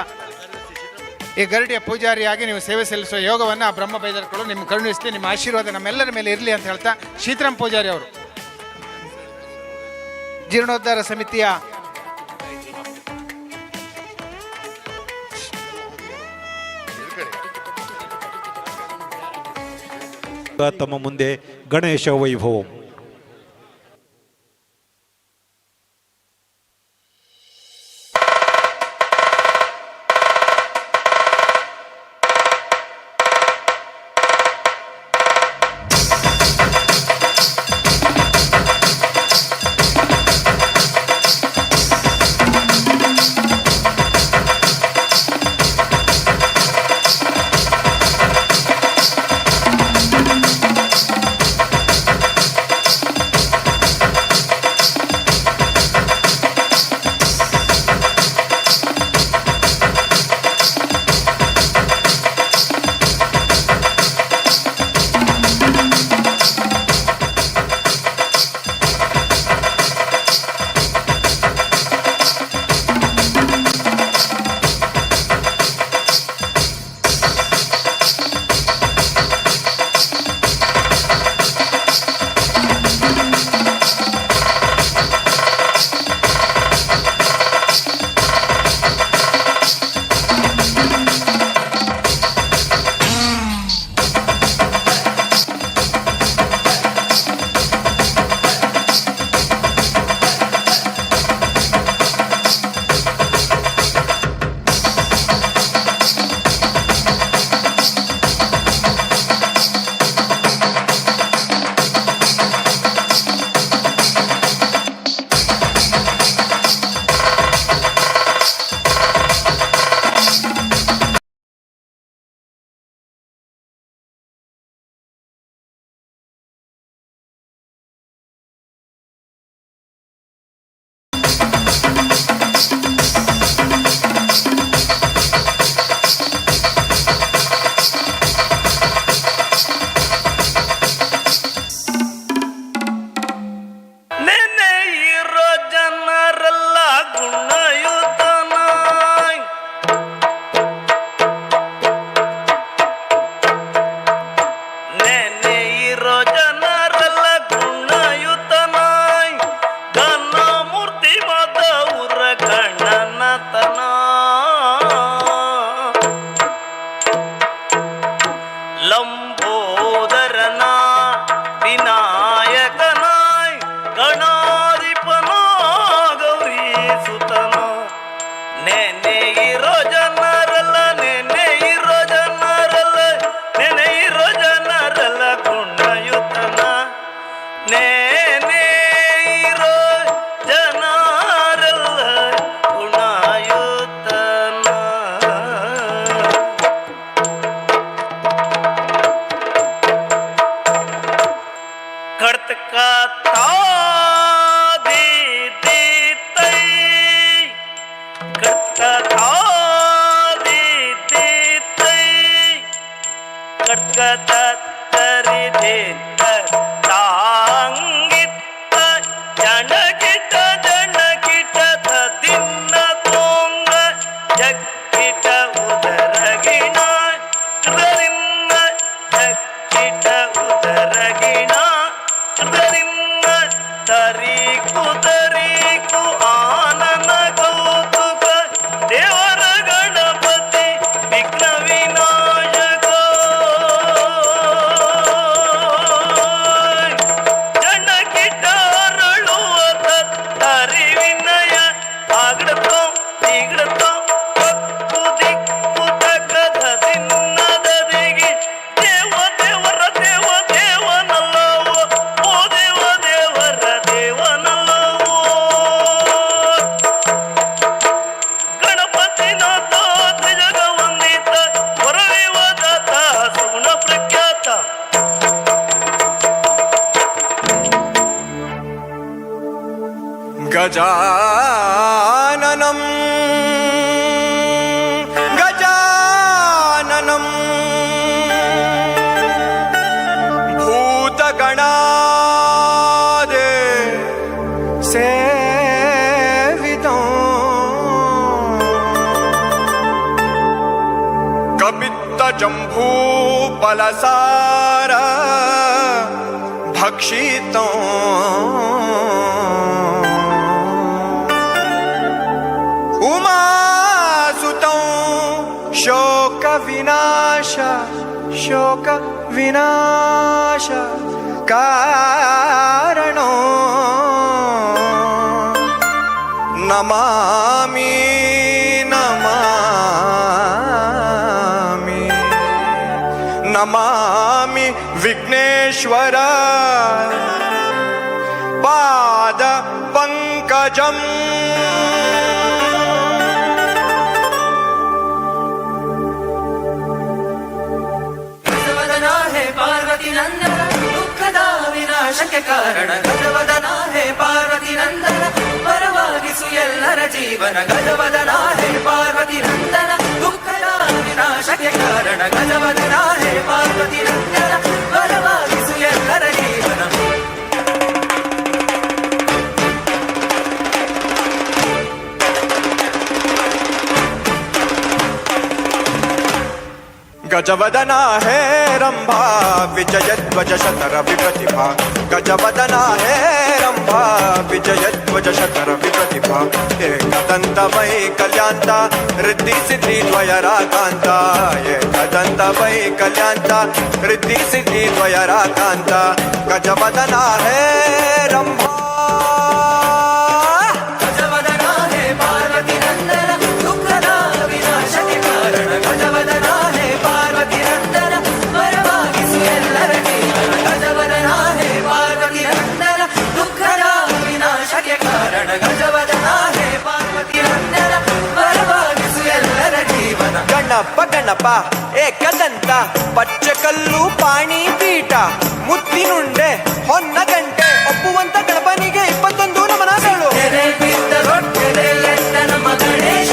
ಈ ಗರಡಿಯ ಪೂಜಾರಿಯಾಗಿ ನೀವು ಸೇವೆ ಸಲ್ಲಿಸುವ ಯೋಗವನ್ನು ಆ ಬ್ರಹ್ಮ ಬೈದರ್ಗಳು ನಿಮ್ಮ ಕರುಣಿಸ್ತಿ. ನಿಮ್ಮ ಆಶೀರ್ವಾದ ನಮ್ಮೆಲ್ಲರ ಮೇಲೆ ಇರಲಿ ಅಂತ ಹೇಳ್ತಾ ಸೀತಾರಾಮ್ ಪೂಜಾರಿ ಅವರು ಜೀರ್ಣೋದ್ಧಾರ ಸಮಿತಿಯ ತಮ್ಮ ಮುಂದೆ ಗಣೇಶ ವೈಭವಂ. गजाननं गजाननं भूतगणादे सेवितं कपित्तजम्बूफलसार भक्षितं उमासुतं शोकविनाश कारणो नमामि नमामि नमामि विघ्नेश्वर पाद पंकजम् गजवदना है पार्वती नंदन दुःखದ ವಿನಾಶಕ್ಕೆ ಕಾರಣ ಗಜವದನ ಹೇ ಪಾರ್ವತಿ ನಂದನ ಪರವಾಗಿಸು ಎಲ್ಲರ ಜೀವನ ಗಜವದನ ಹೇ ಪಾರ್ವತಿ ನಂದನ ದುಃಖದ ವಿನಾಶಕ್ಕೆ ಕಾರಣ ಗಜವದನ ಹೇ ಪಾರ್ವತಿ ನಂದನ ಪರವಾಗಿಸು ಎಲ್ಲರ ಜೀವನ गजवदना है रंभा विजयध्वज शतर विप्रतिभा गजवदना है रंभा विजयध्वज शतर विप्रतिभा एकदंत वै कल्याणता रिद्धि सिद्धि द्वयराकांत एकदंत वै कल्याणता रिद्धि सिद्धि द्वयराकांत गजवदना है रंभा गजवदना है पार्वती नंदन दुःखದ ವಿನಾಶಕ್ಕೆ ಕಾರಣ ಗಜವದನ ಹೇ ಪಾರ್ವತಿ ನಂದನ ಪರವಾಗಿಸು ಎಲ್ಲರ ಜೀವನ ಗಜವದನ ಹೇ ಪಾರ್ವತಿ ನಂದನ ದುಃಖದ ವಿನಾಶಕ್ಕೆ ಕಾರಣ ಗಜವದನ ಹೇ ಪಾರ್ವತಿ ನಂದನ ಪರವಾಗಿಸು ಎಲ್ಲರ ಜೀವನ ಗಣಪ ಗಣಪ ಏಕದಂತ ಪಚ್ಚಕಲ್ಲು ಪಾಣಿ ಪೀಠ ಮುತ್ತಿನುಂಡೆ ಹೊನ್ನ ಗಂಟೆ ಒಪ್ಪುವಂತ ಗಣಪನಿಗೆ 21 ನಮನಗಳು ಕೆರೆ ಬಿದ್ದ ರೊಟ್ಟೆಲೆ ಎತ್ತ ನಮ್ಮ ಗಣೇಶ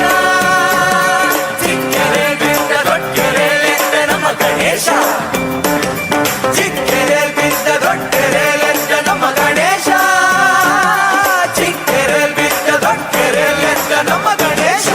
ಚಿಕ್ಕರೆ ಬಿದ್ದ ರೊಟ್ಟೆಲೆ ಎತ್ತ ನಮ್ಮ ಗಣೇಶ ಚಿಕ್ಕರೆ ಬಿದ್ದ ರೊಟ್ಟೆಲೆ ಎತ್ತ ನಮ್ಮ ಗಣೇಶ ಚಿಕ್ಕರೆ ಬಿದ್ದ ರೊಟ್ಟೆಲೆ ಎತ್ತ ನಮ್ಮ ಗಣೇಶ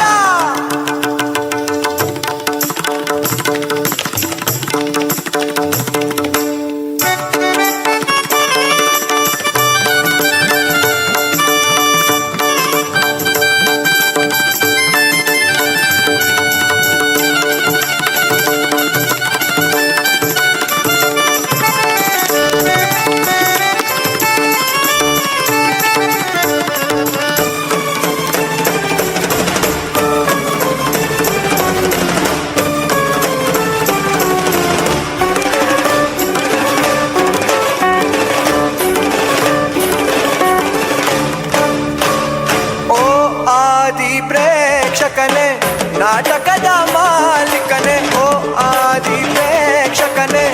ನಾಟಕದ ಮಾಲೀಕನೇ ಓ ಆದಿ ಪ್ರೇಕ್ಷಕನೇ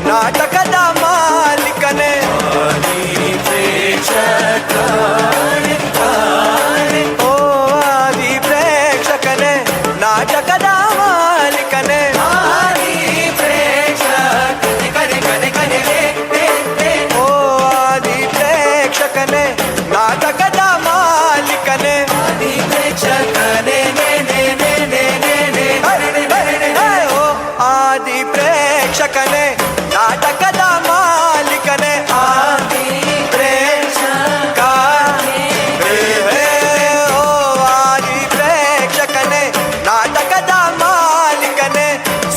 ನಾಟಕದ ಮಾಲೀಕನೇ ಓ ಆದಿ ಪ್ರೇಕ್ಷಕನೇ ನಾಟಕದ ಮಾಲೀಕನೇ ಓ ಆದಿ ಪ್ರೇಕ್ಷಕನೇ ನಾಟಕದ ಮಾಲೀಕನೇ ಆದಿ ಪ್ರೇಕ್ಷಕನೇ ನಾಟಕದ ಮಾಲೀಕನೇ ಆದಿ ಪ್ರೇಕ್ಷಕ ಓ ಆದಿ ಪ್ರೇಕ್ಷಕನೇ ನಾಟಕದ ಮಾಲೀಕನೇ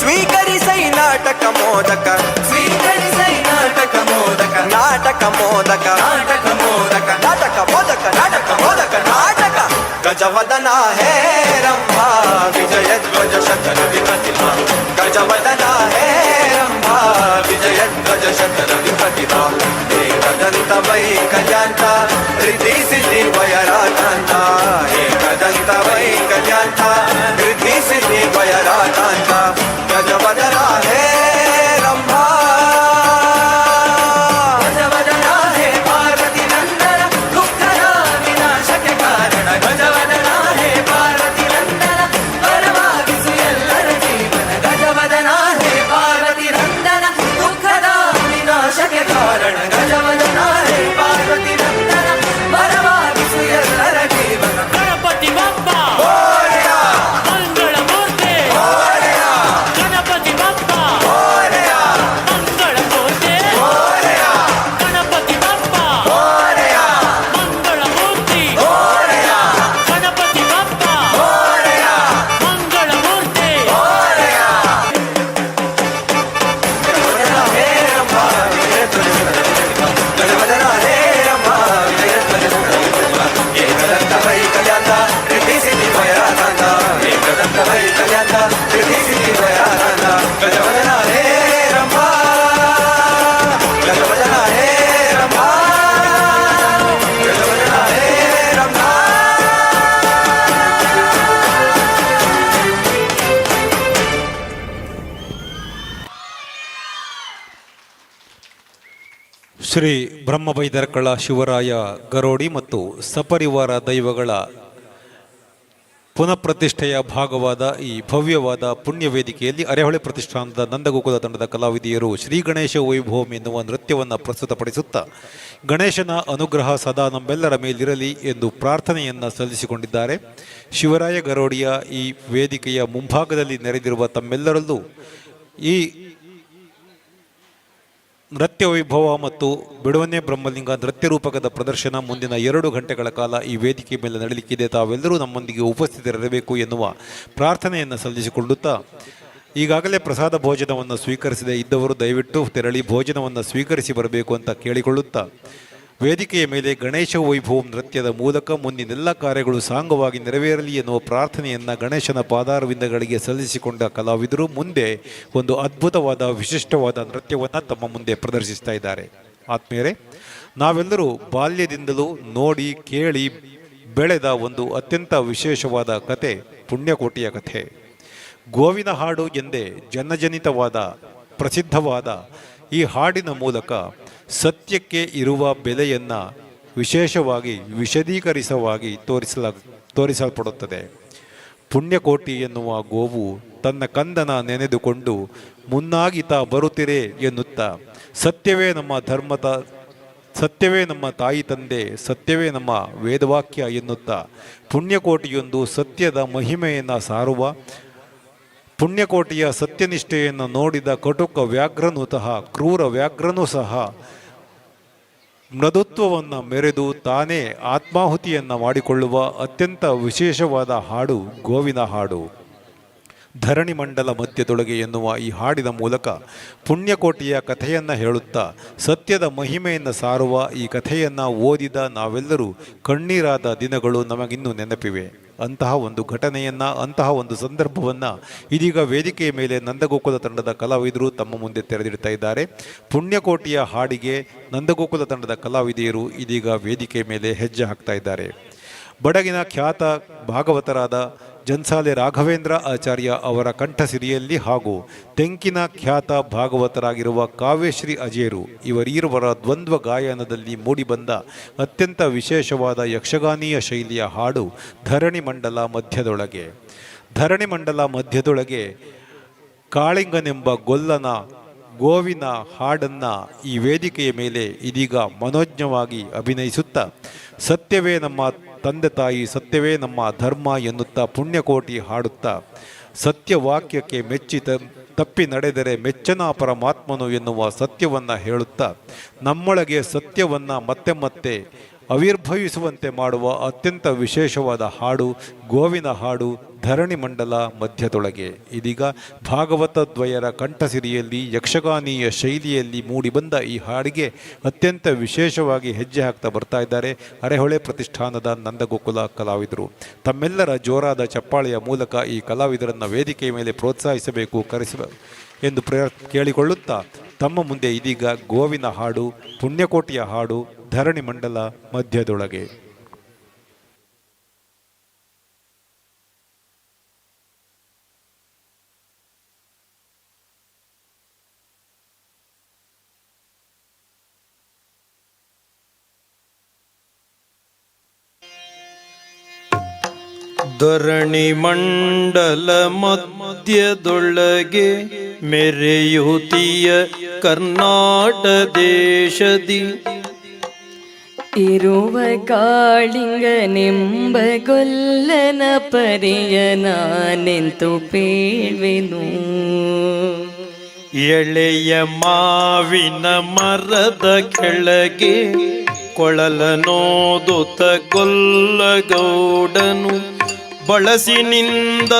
ಸ್ವೀಕರಿಸೈ ನಾಟಕ ಮೋದಕ ಸ್ವೀಕರಿಸೈ ನಾಟಕ ಮೋದಕ ನಾಟಕ ಮೋದಕ ನಾಟಕ ಮೋದಕ ನಾಟಕ ಮೋದಕ ನಾಟಕ ಮೋದಕ ನಾಟಕ ಗಜವದನ ಹೇ ರಂಭಾ ವಿಜಯಧ್ವಜ ಶತರ ವಿಪ್ರತಿಭಾ ಗಜವದನ ಹೇ ರಂಭಾ ವಿಜಯಧ್ವಜ ಶತರ ವಿಪ್ರತಿಭಾ ಏಕದಂತ ವೈ ಕಲ್ಯಾಂತ ರಿದ್ಧಿ ಸಿದ್ಧಿ ವಯರಾಕಾಂತ ಏಕದಂತ ವೈ ಕಲ್ಯಾಂತ ರಿದ್ಧಿ ಸಿದ್ಧಿ ವಯರಾಕಾಂತ ಗಜವದನ ಹೇ ರಂಭಾ ಗಜವದನ ಹೇ ಪಾರ್ವತಿ ನಂದನ ದುಃಖದ ವಿನಾಶಕ್ಕೆ ಕಾರಣ ಶ್ರೀ ಬ್ರಹ್ಮಬೈದರ್ಕಳ ಶಿವರಾಯ ಗರೋಡಿ ಮತ್ತು ಸಪರಿವಾರ ದೈವಗಳ ಪುನಃಪ್ರತಿಷ್ಠೆಯ ಭಾಗವಾದ ಈ ಭವ್ಯವಾದ ಪುಣ್ಯ ವೇದಿಕೆಯಲ್ಲಿ ಅರೆಹೊಳೆ ಪ್ರತಿಷ್ಠಾನದ ನಂದಗೋಕುಲ ತಂಡದ ಕಲಾವಿದೆಯರು ಶ್ರೀ ಗಣೇಶ ವೈಭವಂ ಎನ್ನುವ ನೃತ್ಯವನ್ನು ಪ್ರಸ್ತುತಪಡಿಸುತ್ತಾ ಗಣೇಶನ ಅನುಗ್ರಹ ಸದಾ ನಮ್ಮೆಲ್ಲರ ಮೇಲಿರಲಿ ಎಂದು ಪ್ರಾರ್ಥನೆಯನ್ನು ಸಲ್ಲಿಸಿಕೊಂಡಿದ್ದಾರೆ. ಶಿವರಾಯ ಗರೋಡಿಯ ಈ ವೇದಿಕೆಯ ಮುಂಭಾಗದಲ್ಲಿ ನೆರೆದಿರುವ ತಮ್ಮೆಲ್ಲರಲ್ಲೂ ಈ ನೃತ್ಯ ವೈಭವ ಮತ್ತು ಬಿಡುವನೆ ಬ್ರಹ್ಮಲಿಂಗ ನೃತ್ಯ ರೂಪಕದ ಪ್ರದರ್ಶನ ಮುಂದಿನ 2 ಗಂಟೆಗಳ ಕಾಲ ಈ ವೇದಿಕೆ ಮೇಲೆ ನಡೆಯಲಿಕ್ಕಿದೆ. ತಾವೆಲ್ಲರೂ ನಮ್ಮೊಂದಿಗೆ ಉಪಸ್ಥಿತರಿರಬೇಕು ಎನ್ನುವ ಪ್ರಾರ್ಥನೆಯನ್ನು ಸಲ್ಲಿಸಿಕೊಳ್ಳುತ್ತಾ ಈಗಾಗಲೇ ಪ್ರಸಾದ ಭೋಜನವನ್ನು ಸ್ವೀಕರಿಸದೇ ಇದ್ದವರು ದಯವಿಟ್ಟು ತೆರಳಿ ಭೋಜನವನ್ನು ಸ್ವೀಕರಿಸಿ ಬರಬೇಕು ಅಂತ ಕೇಳಿಕೊಳ್ಳುತ್ತಾ ವೇದಿಕೆಯ ಮೇಲೆ ಗಣೇಶ ವೈಭವಂ ನೃತ್ಯದ ಮೂಲಕ ಮುಂದಿನೆಲ್ಲ ಕಾರ್ಯಗಳು ಸಾಂಗವಾಗಿ ನೆರವೇರಲಿ ಎನ್ನುವ ಪ್ರಾರ್ಥನೆಯನ್ನು ಗಣೇಶನ ಪಾದಾರವಿಂದಗಳಿಗೆ ಸಲ್ಲಿಸಿಕೊಂಡ ಕಲಾವಿದರು ಮುಂದೆ ಒಂದು ಅದ್ಭುತವಾದ ವಿಶಿಷ್ಟವಾದ ನೃತ್ಯವನ್ನು ತಮ್ಮ ಮುಂದೆ ಪ್ರದರ್ಶಿಸ್ತಾ ಇದ್ದಾರೆ. ಆತ್ಮೀಯರೇ, ನಾವೆಲ್ಲರೂ ಬಾಲ್ಯದಿಂದಲೂ ನೋಡಿ ಕೇಳಿ ಬೆಳೆದ ಒಂದು ಅತ್ಯಂತ ವಿಶೇಷವಾದ ಕತೆ ಪುಣ್ಯಕೋಟಿಯ ಕಥೆ. ಗೋವಿನ ಹಾಡು ಎಂದೇ ಜನಜನಿತವಾದ ಪ್ರಸಿದ್ಧವಾದ ಈ ಹಾಡಿನ ಮೂಲಕ ಸತ್ಯಕ್ಕೆ ಇರುವ ಬೆಲೆಯನ್ನು ವಿಶೇಷವಾಗಿ ವಿಶದೀಕರಿಸವಾಗಿ ತೋರಿಸಲ್ಪಡುತ್ತದೆ. ಪುಣ್ಯಕೋಟಿ ಎನ್ನುವ ಗೋವು ತನ್ನ ಕಂದನ ನೆನೆದುಕೊಂಡು ಮುನ್ನಾಗಿತಾ ಬರುತ್ತಿರೆ ಎನ್ನುತ್ತಾ ಸತ್ಯವೇ ನಮ್ಮ ಧರ್ಮದ, ಸತ್ಯವೇ ನಮ್ಮ ತಾಯಿ ತಂದೆ, ಸತ್ಯವೇ ನಮ್ಮ ವೇದವಾಕ್ಯ ಎನ್ನುತ್ತಾ ಪುಣ್ಯಕೋಟಿಯೊಂದು ಸತ್ಯದ ಮಹಿಮೆಯನ್ನು ಸಾರುವ, ಪುಣ್ಯಕೋಟಿಯ ಸತ್ಯನಿಷ್ಠೆಯನ್ನು ನೋಡಿದ ಕಟುಕ ವ್ಯಾಘ್ರನೂ ಸಹ ಕ್ರೂರ ವ್ಯಾಘ್ರನೂ ಸಹ ಮೃದುತ್ವವನ್ನು ಮೆರೆದು ತಾನೇ ಆತ್ಮಾಹುತಿಯನ್ನು ಮಾಡಿಕೊಳ್ಳುವ ಅತ್ಯಂತ ವಿಶೇಷವಾದ ಹಾಡು ಗೋವಿನ ಹಾಡು. ಧರಣಿ ಮಂಡಲ ಮಧ್ಯದೊಳಗೆ ಎನ್ನುವ ಈ ಹಾಡಿನ ಮೂಲಕ ಪುಣ್ಯಕೋಟಿಯ ಕಥೆಯನ್ನು ಹೇಳುತ್ತಾ ಸತ್ಯದ ಮಹಿಮೆಯನ್ನು ಸಾರುವ ಈ ಕಥೆಯನ್ನು ಓದಿದ ನಾವೆಲ್ಲರೂ ಕಣ್ಣೀರಾದ ದಿನಗಳು ನಮಗಿನ್ನೂ ನೆನಪಿವೆ. ಅಂತಹ ಒಂದು ಘಟನೆಯನ್ನು, ಅಂತಹ ಒಂದು ಸಂದರ್ಭವನ್ನು ಇದೀಗ ವೇದಿಕೆಯ ಮೇಲೆ ನಂದಗೋಕುಲ ತಂಡದ ಕಲಾವಿದರು ತಮ್ಮ ಮುಂದೆ ತೆರೆದಿಡ್ತಾ ಇದ್ದಾರೆ. ಪುಣ್ಯಕೋಟಿಯ ಹಾಡಿಗೆ ನಂದಗೋಕುಲ ತಂಡದ ಕಲಾವಿದೆಯರು ಇದೀಗ ವೇದಿಕೆಯ ಮೇಲೆ ಹೆಜ್ಜೆ ಹಾಕ್ತಾ ಇದ್ದಾರೆ. ಬಡಗಿನ ಖ್ಯಾತ ಭಾಗವತರಾದ ಜನ್ಸಾಲೆ ರಾಘವೇಂದ್ರ ಆಚಾರ್ಯ ಅವರ ಕಂಠಸಿರಿಯಲ್ಲಿ ಹಾಗೂ ತೆಂಕಿನ ಖ್ಯಾತ ಭಾಗವತರಾಗಿರುವ ಕಾವ್ಯಶ್ರೀ ಅಜೇರು ಇವರೀರುವರ ದ್ವಂದ್ವ ಗಾಯನದಲ್ಲಿ ಮೂಡಿಬಂದ ಅತ್ಯಂತ ವಿಶೇಷವಾದ ಯಕ್ಷಗಾನೀಯ ಶೈಲಿಯ ಹಾಡು ಧರಣಿ ಮಂಡಲ ಮಧ್ಯದೊಳಗೆ. ಧರಣಿ ಮಂಡಲ ಮಧ್ಯದೊಳಗೆ ಕಾಳಿಂಗನೆಂಬ ಗೊಲ್ಲನ ಗೋವಿನ ಹಾಡನ್ನು ಈ ವೇದಿಕೆಯ ಮೇಲೆ ಇದೀಗ ಮನೋಜ್ಞವಾಗಿ ಅಭಿನಯಿಸುತ್ತಾ ಸತ್ಯವೇ ನಮ್ಮ ತಂದೆ ತಾಯಿ, ಸತ್ಯವೇ ನಮ್ಮ ಧರ್ಮ ಎನ್ನುತ್ತಾ ಪುಣ್ಯಕೋಟಿ ಹಾಡುತ್ತಾ ಸತ್ಯವಾಕ್ಯಕ್ಕೆ ಮೆಚ್ಚಿ ತಪ್ಪಿ ನಡೆದರೆ ಮೆಚ್ಚನ ಪರಮಾತ್ಮನು ಎನ್ನುವ ಸತ್ಯವನ್ನು ಹೇಳುತ್ತಾ ನಮ್ಮೊಳಗೆ ಸತ್ಯವನ್ನು ಮತ್ತೆ ಮತ್ತೆ ಆವಿರ್ಭವಿಸುವಂತೆ ಮಾಡುವ ಅತ್ಯಂತ ವಿಶೇಷವಾದ ಹಾಡು ಗೋವಿನ ಹಾಡು ಧರಣಿ ಮಂಡಲ ಮಧ್ಯದೊಳಗೆ. ಇದೀಗ ಭಾಗವತ ದ್ವಯರ ಕಂಠಸಿರಿಯಲ್ಲಿ ಯಕ್ಷಗಾನೀಯ ಶೈಲಿಯಲ್ಲಿ ಮೂಡಿಬಂದ ಈ ಹಾಡಿಗೆ ಅತ್ಯಂತ ವಿಶೇಷವಾಗಿ ಹೆಜ್ಜೆ ಹಾಕ್ತಾ ಬರ್ತಾ ಇದ್ದಾರೆ ಅರೆಹೊಳೆ ಪ್ರತಿಷ್ಠಾನದ ನಂದಗೋಕುಲ ಕಲಾವಿದರು. ತಮ್ಮೆಲ್ಲರ ಜೋರಾದ ಚಪ್ಪಾಳೆಯ ಮೂಲಕ ಈ ಕಲಾವಿದರನ್ನು ವೇದಿಕೆಯ ಮೇಲೆ ಪ್ರೋತ್ಸಾಹಿಸಬೇಕು, ಎಂದು ಕೇಳಿಕೊಳ್ಳುತ್ತಾ ತಮ್ಮ ಮುಂದೆ ಇದೀಗ ಗೋವಿನ ಹಾಡು ಪುಣ್ಯಕೋಟಿಯ ಹಾಡು ಧರಣಿ ಮಂಡಲ ಮಧ್ಯದೊಳಗೆ. ಧರಣಿ ಮಂಡಲ ಮಧ್ಯದೊಳಗೆ ಮೆರೆಯುತಿಯ ಕರ್ನಾಟ ದೇಶದಿ ಇರುವ ಕಾಳಿಂಗನೆಂಬ ಗೊಲ್ಲನ ಪರಿಯ ನಾನೆಂತು ಪೇಳ್ವೆನು. ಎಳೆಯ ಮಾವಿನ ಮರದ ಕೆಳಗೆ ಕೊಳಲನೋದುತ ಗೊಲ್ಲಗೌಡನು ಬಳಸಿನಿಂದ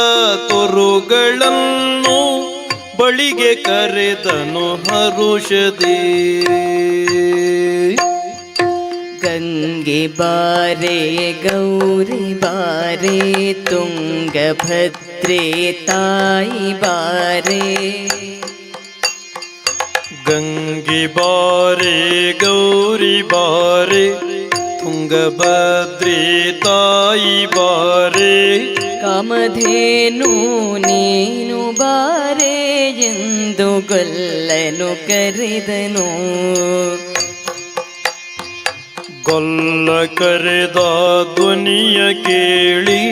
ತೊರುಗಳನ್ನು ಬಳಿಗೆ ಕರೆದನು ಹರುಷದೇ. ಗಂಗೆ ಬಾರೆ ಗೌರಿ ಬಾರೆ ತುಂಗಭದ್ರೆ ತಾಯಿ ಬಾರೆ. ಗಂಗೆ ಬಾರೆ ಗೌರಿ ಬಾರೆ ತುಂಗಭದ್ರೆ ತಾಯಿ ಬಾರೆ. ಕಾಮಧೇನು ನೀನು ಬಾರೆ ಎಂದು ಗೊಲ್ಲನು ಕರೆದನು. ಕೊಲ್ಲ ಕರೆದ ಧ್ವನಿಯ ಕೇಳಿ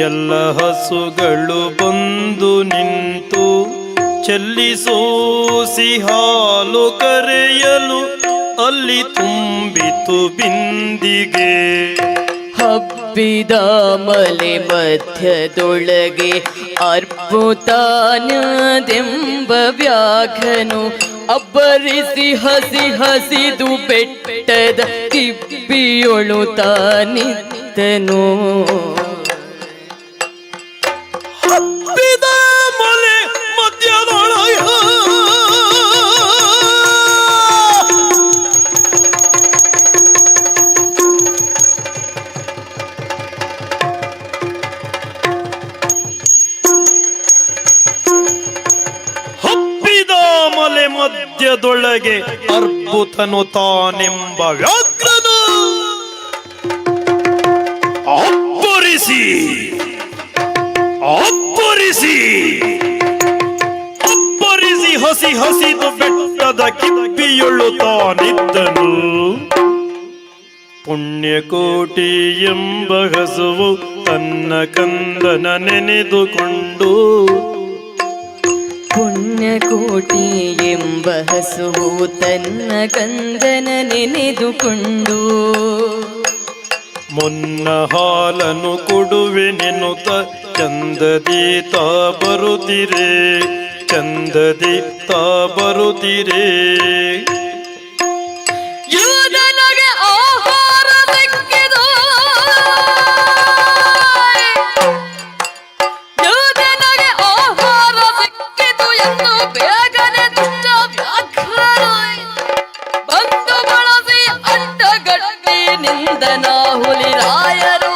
ಎಲ್ಲ ಹಸುಗಳು ಬಂದು ನಿಂತು ಚೆಲ್ಲಿಸೋಸಿ ಹಾಲು ಕರೆಯಲು ಅಲ್ಲಿ ತುಂಬಿ ಬಿಂದಿಗೆ. ಹಬ್ಬಿದ ಮಲೆ ಮಧ್ಯದೊಳಗೆ ಅರ್ಬುತಾನದೆಂಬ ವ್ಯಾಘ್ರನು ಅಬ್ಬರಿಸಿ ಹಸಿದು ಬೆಟ್ಟದ ಕಿಬ್ಬಿಯೊಳು ತಾನಿದ್ದನು. ಹಬ್ಬಿದ ಮಲೆ ಮಧ್ಯದೊಳಗೆ ಮಧ್ಯದೊಳಗೆ ಅರ್ಬುತನು ತಾನೆಂಬ ವ್ಯಾಘ್ರನು ಅಬ್ಬರಿಸಿ ಹಸಿದು ಬೆಟ್ಟದ ಕಿಬ್ಬಿಯೊಳು ತಾನಿದ್ದನು. ಪುಣ್ಯಕೋಟಿ ಎಂಬ ಹಸುವು ತನ್ನ ಕಂದನ ನೆನೆದುಕೊಂಡು ಪುಣ್ಯಕೋಟಿ ಎಂಬ ಹಸುವು ತನ್ನ ಕಂದನ ನೆನೆದುಕೊಂಡು ಮುನ್ನ ಹಾಲನು ಕೊಡುವೆನೆನುತ ಚಂದದಿ ತಾ ಬರುತ್ತಿರೆ ಯೂದನಿಗೆ ಆಹಾರ ಸಿಕ್ಕಿತು, ಯೂದನಿಗೆ ಆಹಾರ ಸಿಕ್ಕಿತು ಎಂದು ಬೇಗನೆ ದುಷ್ಟ ವ್ಯಾಘ್ರರು ಬಂದು ಬಳಸಿ ಅಡ್ಡಗಟ್ಟಿ ನಿಂದನ ಹುಲಿರಾಯರು.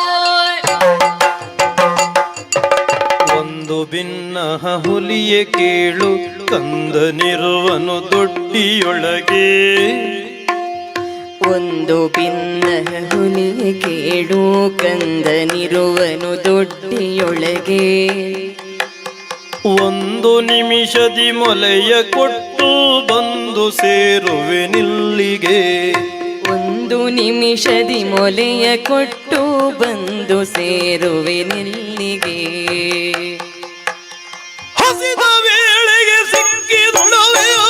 ಒಂದು ಭಿನ್ನ ಹುಲಿಯೇ ಕೇಳು ಕಂದನಿರುವನು ದೊಡ್ಡಿಯೊಳಗೆ. ಒಂದು ಭಿನ್ನ ಹುಲಿಯೇ ಕೇಳು ಕಂದನಿರುವನು ದೊಡ್ಡಿಯೊಳಗೆ. ಒಂದು ನಿಮಿಷದಿ ಮೊಲೆಯ ಕೊಟ್ಟು ಬಂದು ಸೇರುವೆನಿಲ್ಲಿಗೆ. ಒಂದು ನಿಮಿಷದಿ ಮೊಲೆಯ ಕೊಟ್ಟು ಬಂದು ಸೇರುವೆನಿಲ್ಲಿಗೆ. ಹಸಿದ ವೇಳೆಗೆ ಸಿಕ್ಕಿದೊಡವೆಯೋ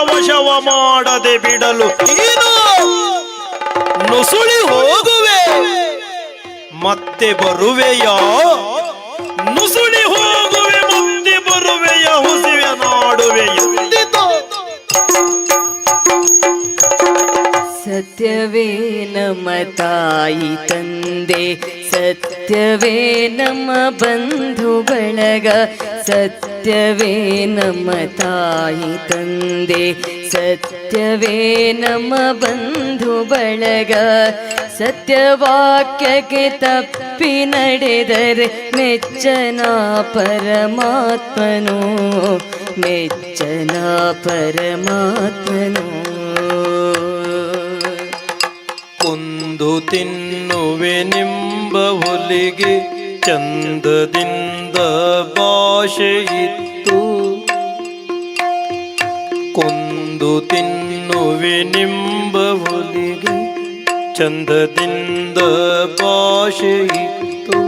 ವಶವ ಮಾಡದೆ ಬಿಡಲು ನೀನು ನುಸುಳಿ ಹೋಗುವೆ ಮತ್ತೆ ಬರುವೆಯಾ. ನುಸುಳಿ ಹೋಗುವೆ ಮತ್ತೆ ಬರುವೆಯ ಹುಸಿವೆ ನಾಡುವೆ ಎಂದಿತು. ಸತ್ಯವೇ ನಮ್ಮ ತಾಯಿ ತಂದೆ, ಸತ್ಯವೇ ನಮ್ಮ ಬಂಧು ಬಳಗ, ಸತ್ಯವೇ ನಮ್ಮ ತಾಯಿ ತಂದೆ, ಸತ್ಯವೇ ನಮ್ಮ ಬಂಧು ಬಳಗ. ಸತ್ಯವಾಕ್ಯಕ್ಕೆ ತಪ್ಪಿ ನಡೆದರೆ ಮೆಚ್ಚನ ಪರಮಾತ್ಮನು, ಮೆಚ್ಚನ ಪರಮಾತ್ಮನು. ಕೊಂದು ತಿನ್ನುವೆನೆಂಬ ಹುಲಿಗೆ ಚಂದದಿಂದ ಭಾಷೆ ಇತ್ತು. ಕೊಂದು ತಿನ್ನುವೆನೆಂಬ ಹುಲಿಗೆ ಚಂದದಿಂದ ಭಾಷೆ ಇತ್ತು.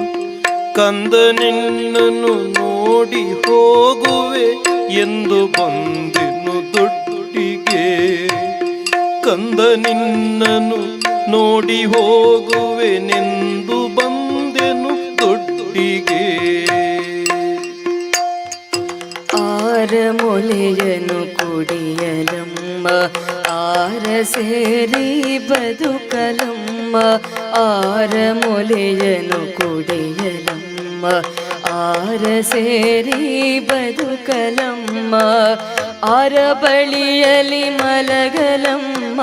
ಕಂದ ನಿನ್ನನ್ನು ನೋಡಿ ಹೋಗುವೆ ಎಂದು ಬಂದೆನು ದೊಡ್ಡಿಗೆ. ಕಂದ ನಿನ್ನನ್ನು ನೋಡಿ ಹೋಗುವೆನೆಂದು ಬಂದೆನು ದೊಡ್ಡಿಗೆ. ಆರ ಮೊಲೆಯನು ಕುಡಿಯಲಮ್ಮ, ಆರ ಸೇರಿ ಬದುಕಲಮ್ಮ. ಆರ ಮೊಲೆಯನು ಕುಡಿಯಲಮ್ಮ, ಆರ ಸೇರಿ ಬದುಕಲಮ್ಮ. ಆರ ಬಳಿಯಲಿ ಮಲಗಲಮ್ಮ,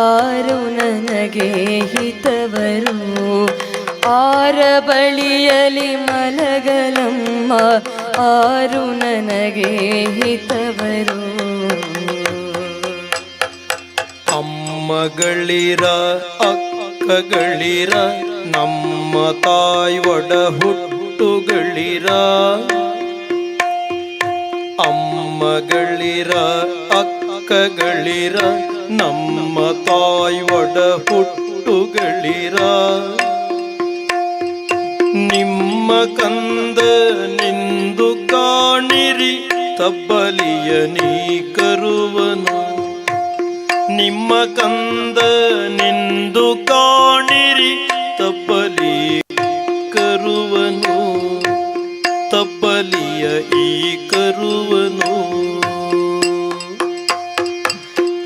ಆರು ನನಗೆ ಹಿತವರು. ಆರ ಬಳಿಯಲಿ ಮಲಗಲಮ್ಮ, ಆರು ನನಗೆ ಹಿತವರು. ಅಮ್ಮ ಅಮ್ಮಗಳಿರ ಅಕ್ಕಗಳಿರ ನಮ್ಮ ತಾಯಿ ಒಡ ಹುಟ್ಟುಗಳಿರ ಅಮ್ಮಗಳಿರ ಅಕ್ಕಗಳಿರ ನಮ್ಮ ತಾಯಿ ಒಡ ಹುಟ್ಟುಗಳಿರ ನಿಮ್ಮ ಕಂದ ನಿಂದು ಕಾಣಿರಿ ತಬ್ಬಲಿಯ ನೀ ಕರುವನು ನಿಮ್ಮ ಕಂದ ನಿಂದು ಕಾಣಿರಿ ತಬ್ಬಲಿ ಕರುವನು ತಬ್ಬಲಿಯ ಈ ಕರುವನು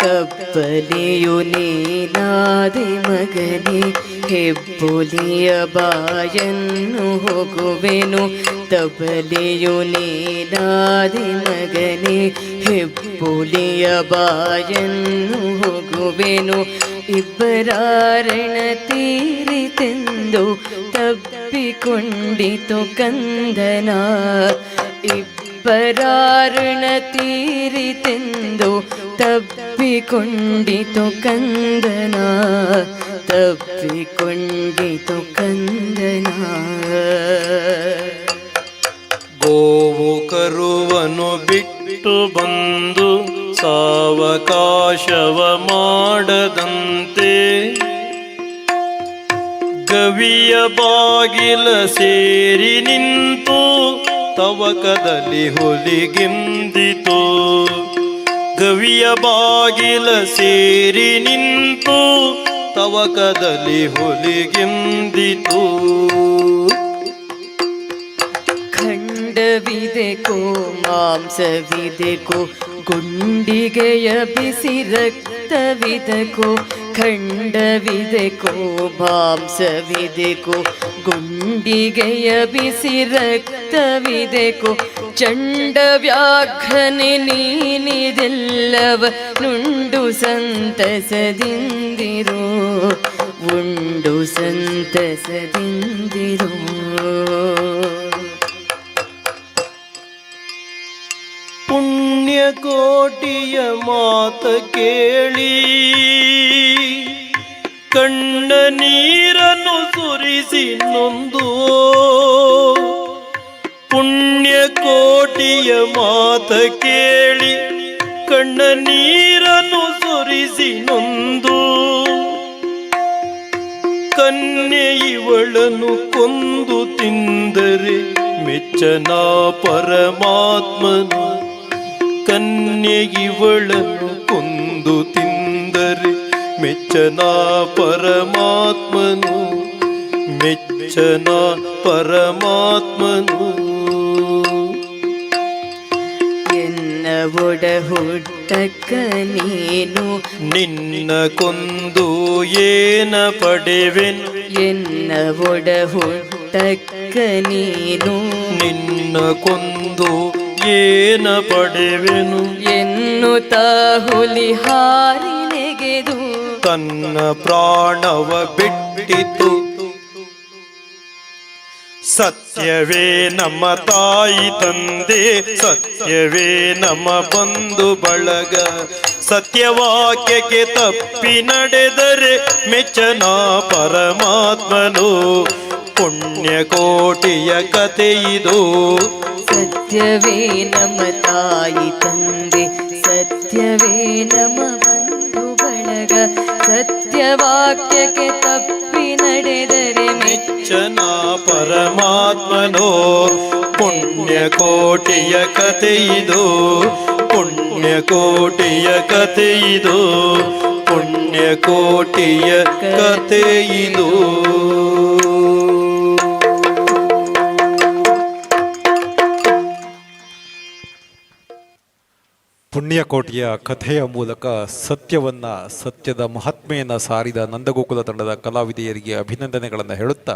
ತಬ್ಬಲಿಯು ನೀನಾದೆ ಮಗನೇ ಹೆಬ್ಬುಲಿಯ ಬಾಯನ್ನು ಹೋಗುವೆನು ತಬ್ಬಲಿಯು ನೀನಾದೆ ಮಗನೇ ಹೆಬ್ಬುಲಿಯ ಬಾಯನ್ನು ಹೋಗುವೆನು ಇಬ್ಬರಾರಣ ತೀರಿತೆಂದು ತಬ್ಬಿಕೊಂಡಿತು ಕಂದನ ಇಬ್ಬರಾರಣ ತೀರಿತೆಂದು ತಬ್ಬಿಕೊಂಡಿತು ಕಂದನ ತಬ್ಬಿಕೊಂಡಿತು ಕಂದನ ಗೋವು ಕರುವನು ಬಿಟ್ಟು ಬಂದು ಸಾವಕಾಶವ ಮಾಡದಂತೆ ಗವಿಯ ಬಾಗಿಲ ಸೇರಿ ನಿಂತು ತವಕದಲ್ಲಿ ಹುಲಿಗೆಂದಿತು ಗವಿಯ ಬಾಗಿಲ ಸೇರಿ ನಿಂತು ತವಕದಲ್ಲಿ ಹುಲಿಗೆಂದಿತು ಖಂಡವಿದೆಕೋ ಮಾಂಸವಿದೆಕೋ ಗುಂಡಿಗೆಯ ಬಿಸಿ ರಕ್ತವಿದೆಕೋ ಖಂಡವಿದೆಕೋ ಮಾಂಸವಿದೆಕೋ ಗುಂಡಿಗೆಯ ಬಿಸಿ ರಕ್ತವಿದೆಕೋ ಚಂಡ ವ್ಯಾಘ್ರನೆ ನೀನಿದೆಲ್ಲವ ನುಂಡು ಸಂತಸದಿಂದಿರೋ ಉಂಡು ಸಂತಸದಿಂದಿರೋ ಪುಣ್ಯಕೋಟಿಯ ಮಾತ ಕೇಳಿ ಕಣ್ಣ ನೀರನ್ನು ಸುರಿಸಿ ನೊಂದು ಪುಣ್ಯಕೋಟಿಯ ಮಾತ ಕೇಳಿ ಕಣ್ಣ ನೀರನ್ನು ಸುರಿಸಿ ನೊಂದು ಕನ್ಯೆ ಇವಳನ್ನು ಕೊಂದು ತಿಂದರೆ ಮೆಚ್ಚನ ಪರಮಾತ್ಮನು ಕನ್ಯೆ ಇವಳನ್ನು ಕೊಂದು ತಿಂದರೆ ಮೆಚ್ಚನ ಪರಮಾತ್ಮನು ಮೆಚ್ಚನ ಪರಮಾತ್ಮನು ಎನ್ನ ಒಡ ಹುಟ್ಟಕ್ಕ ನೀನು ನಿನ್ನ ಕೊಂದು ಏನ ಪಡೆವೆನು ಎನ್ನ ಒಡ ಹುಟ್ಟಕ್ಕ ನೀನು ನಿನ್ನ ಕೊಂದು ಏನ ಪಡೆವೆನು ಎನ್ನುತ್ತ ಹುಲಿ ಹಾರಿ ನೆಗೆದು ತನ್ನ ಪ್ರಾಣವ ಬಿಟ್ಟಿತು ಸತ್ಯವೇ ನಮ್ಮ ತಾಯಿ ತಂದೆ ಸತ್ಯವೇ ನಮ್ಮ ಬಂಧು ಬಳಗ ಸತ್ಯವಾಕ್ಯಕ್ಕೆ ತಪ್ಪಿ ನಡೆದರೆ ಮೆಚ್ಚನ ಪರಮಾತ್ಮನು ಪುಣ್ಯಕೋಟಿಯ ಕಥೆಯಿದು ಸತ್ಯವೇ ನಮ್ಮ ತಾಯಿ ತಂದೆ ಸತ್ಯವೇ ನಮ್ಮ ಬಂಧು ಬಳಗ ಸತ್ಯವಾಕ್ಯಕ್ಕೆ ತಪ್ಪಿ ನಡೆದರೆ ಮೆಚ್ಚನ ಪರಮಾತ್ಮನೋ ಪುಣ್ಯಕೋಟಿಯ ಕಥೆಯಿದು ಪುಣ್ಯಕೋಟಿಯ ಕಥೆಯಿದು ಪುಣ್ಯಕೋಟಿಯ ಕಥೆಯಿದು ಪುಣ್ಯಕೋಟಿಯ ಕಥೆಯ ಮೂಲಕ ಸತ್ಯವನ್ನು ಸತ್ಯದ ಮಹಾತ್ಮೆಯನ್ನು ಸಾರಿದ ನಂದಗೋಕುಲ ತಂಡದ ಕಲಾವಿದೆಯರಿಗೆ ಅಭಿನಂದನೆಗಳನ್ನು ಹೇಳುತ್ತಾ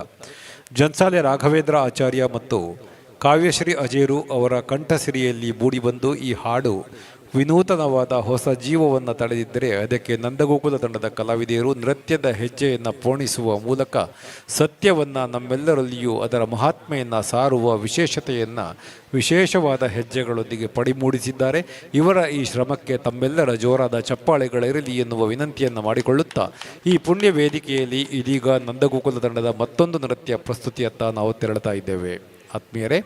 ಜನ್ಸಾಲೆ ರಾಘವೇಂದ್ರ ಆಚಾರ್ಯ ಮತ್ತು ಕಾವ್ಯಶ್ರೀ ಅಜೇರು ಅವರ ಕಂಠಸಿರಿಯಲ್ಲಿ ಮೂಡಿಬಂದು ಈ ಹಾಡು ವಿನೂತನವಾದ ಹೊಸ ಜೀವವನ್ನು ತಳೆದಿದ್ದರೆ ಅದಕ್ಕೆ ನಂದಗೋಕುಲ ತಂಡದ ಕಲಾವಿದೆಯರು ನೃತ್ಯದ ಹೆಜ್ಜೆಯನ್ನು ಪೋಣಿಸುವ ಮೂಲಕ ಸತ್ಯವನ್ನು ನಮ್ಮೆಲ್ಲರಲ್ಲಿಯೂ ಅದರ ಮಹಾತ್ಮೆಯನ್ನು ಸಾರುವ ವಿಶೇಷವಾದ ಹೆಜ್ಜೆಗಳೊಂದಿಗೆ ಪಡಿಮೂಡಿಸಿದ್ದಾರೆ. ಇವರ ಈ ಶ್ರಮಕ್ಕೆ ತಮ್ಮೆಲ್ಲರ ಜೋರಾದ ಚಪ್ಪಾಳೆಗಳಿರಲಿ ಎನ್ನುವ ವಿನಂತಿಯನ್ನು ಮಾಡಿಕೊಳ್ಳುತ್ತಾ ಈ ಪುಣ್ಯ ವೇದಿಕೆಯಲ್ಲಿ ಇದೀಗ ನಂದಗೋಕುಲ ತಂಡದ ಮತ್ತೊಂದು ನೃತ್ಯ ಪ್ರಸ್ತುತಿಯತ್ತ ನಾವು ತೆರಳುತ್ತಾ ಇದ್ದೇವೆ. ಆತ್ಮೀಯರೇ,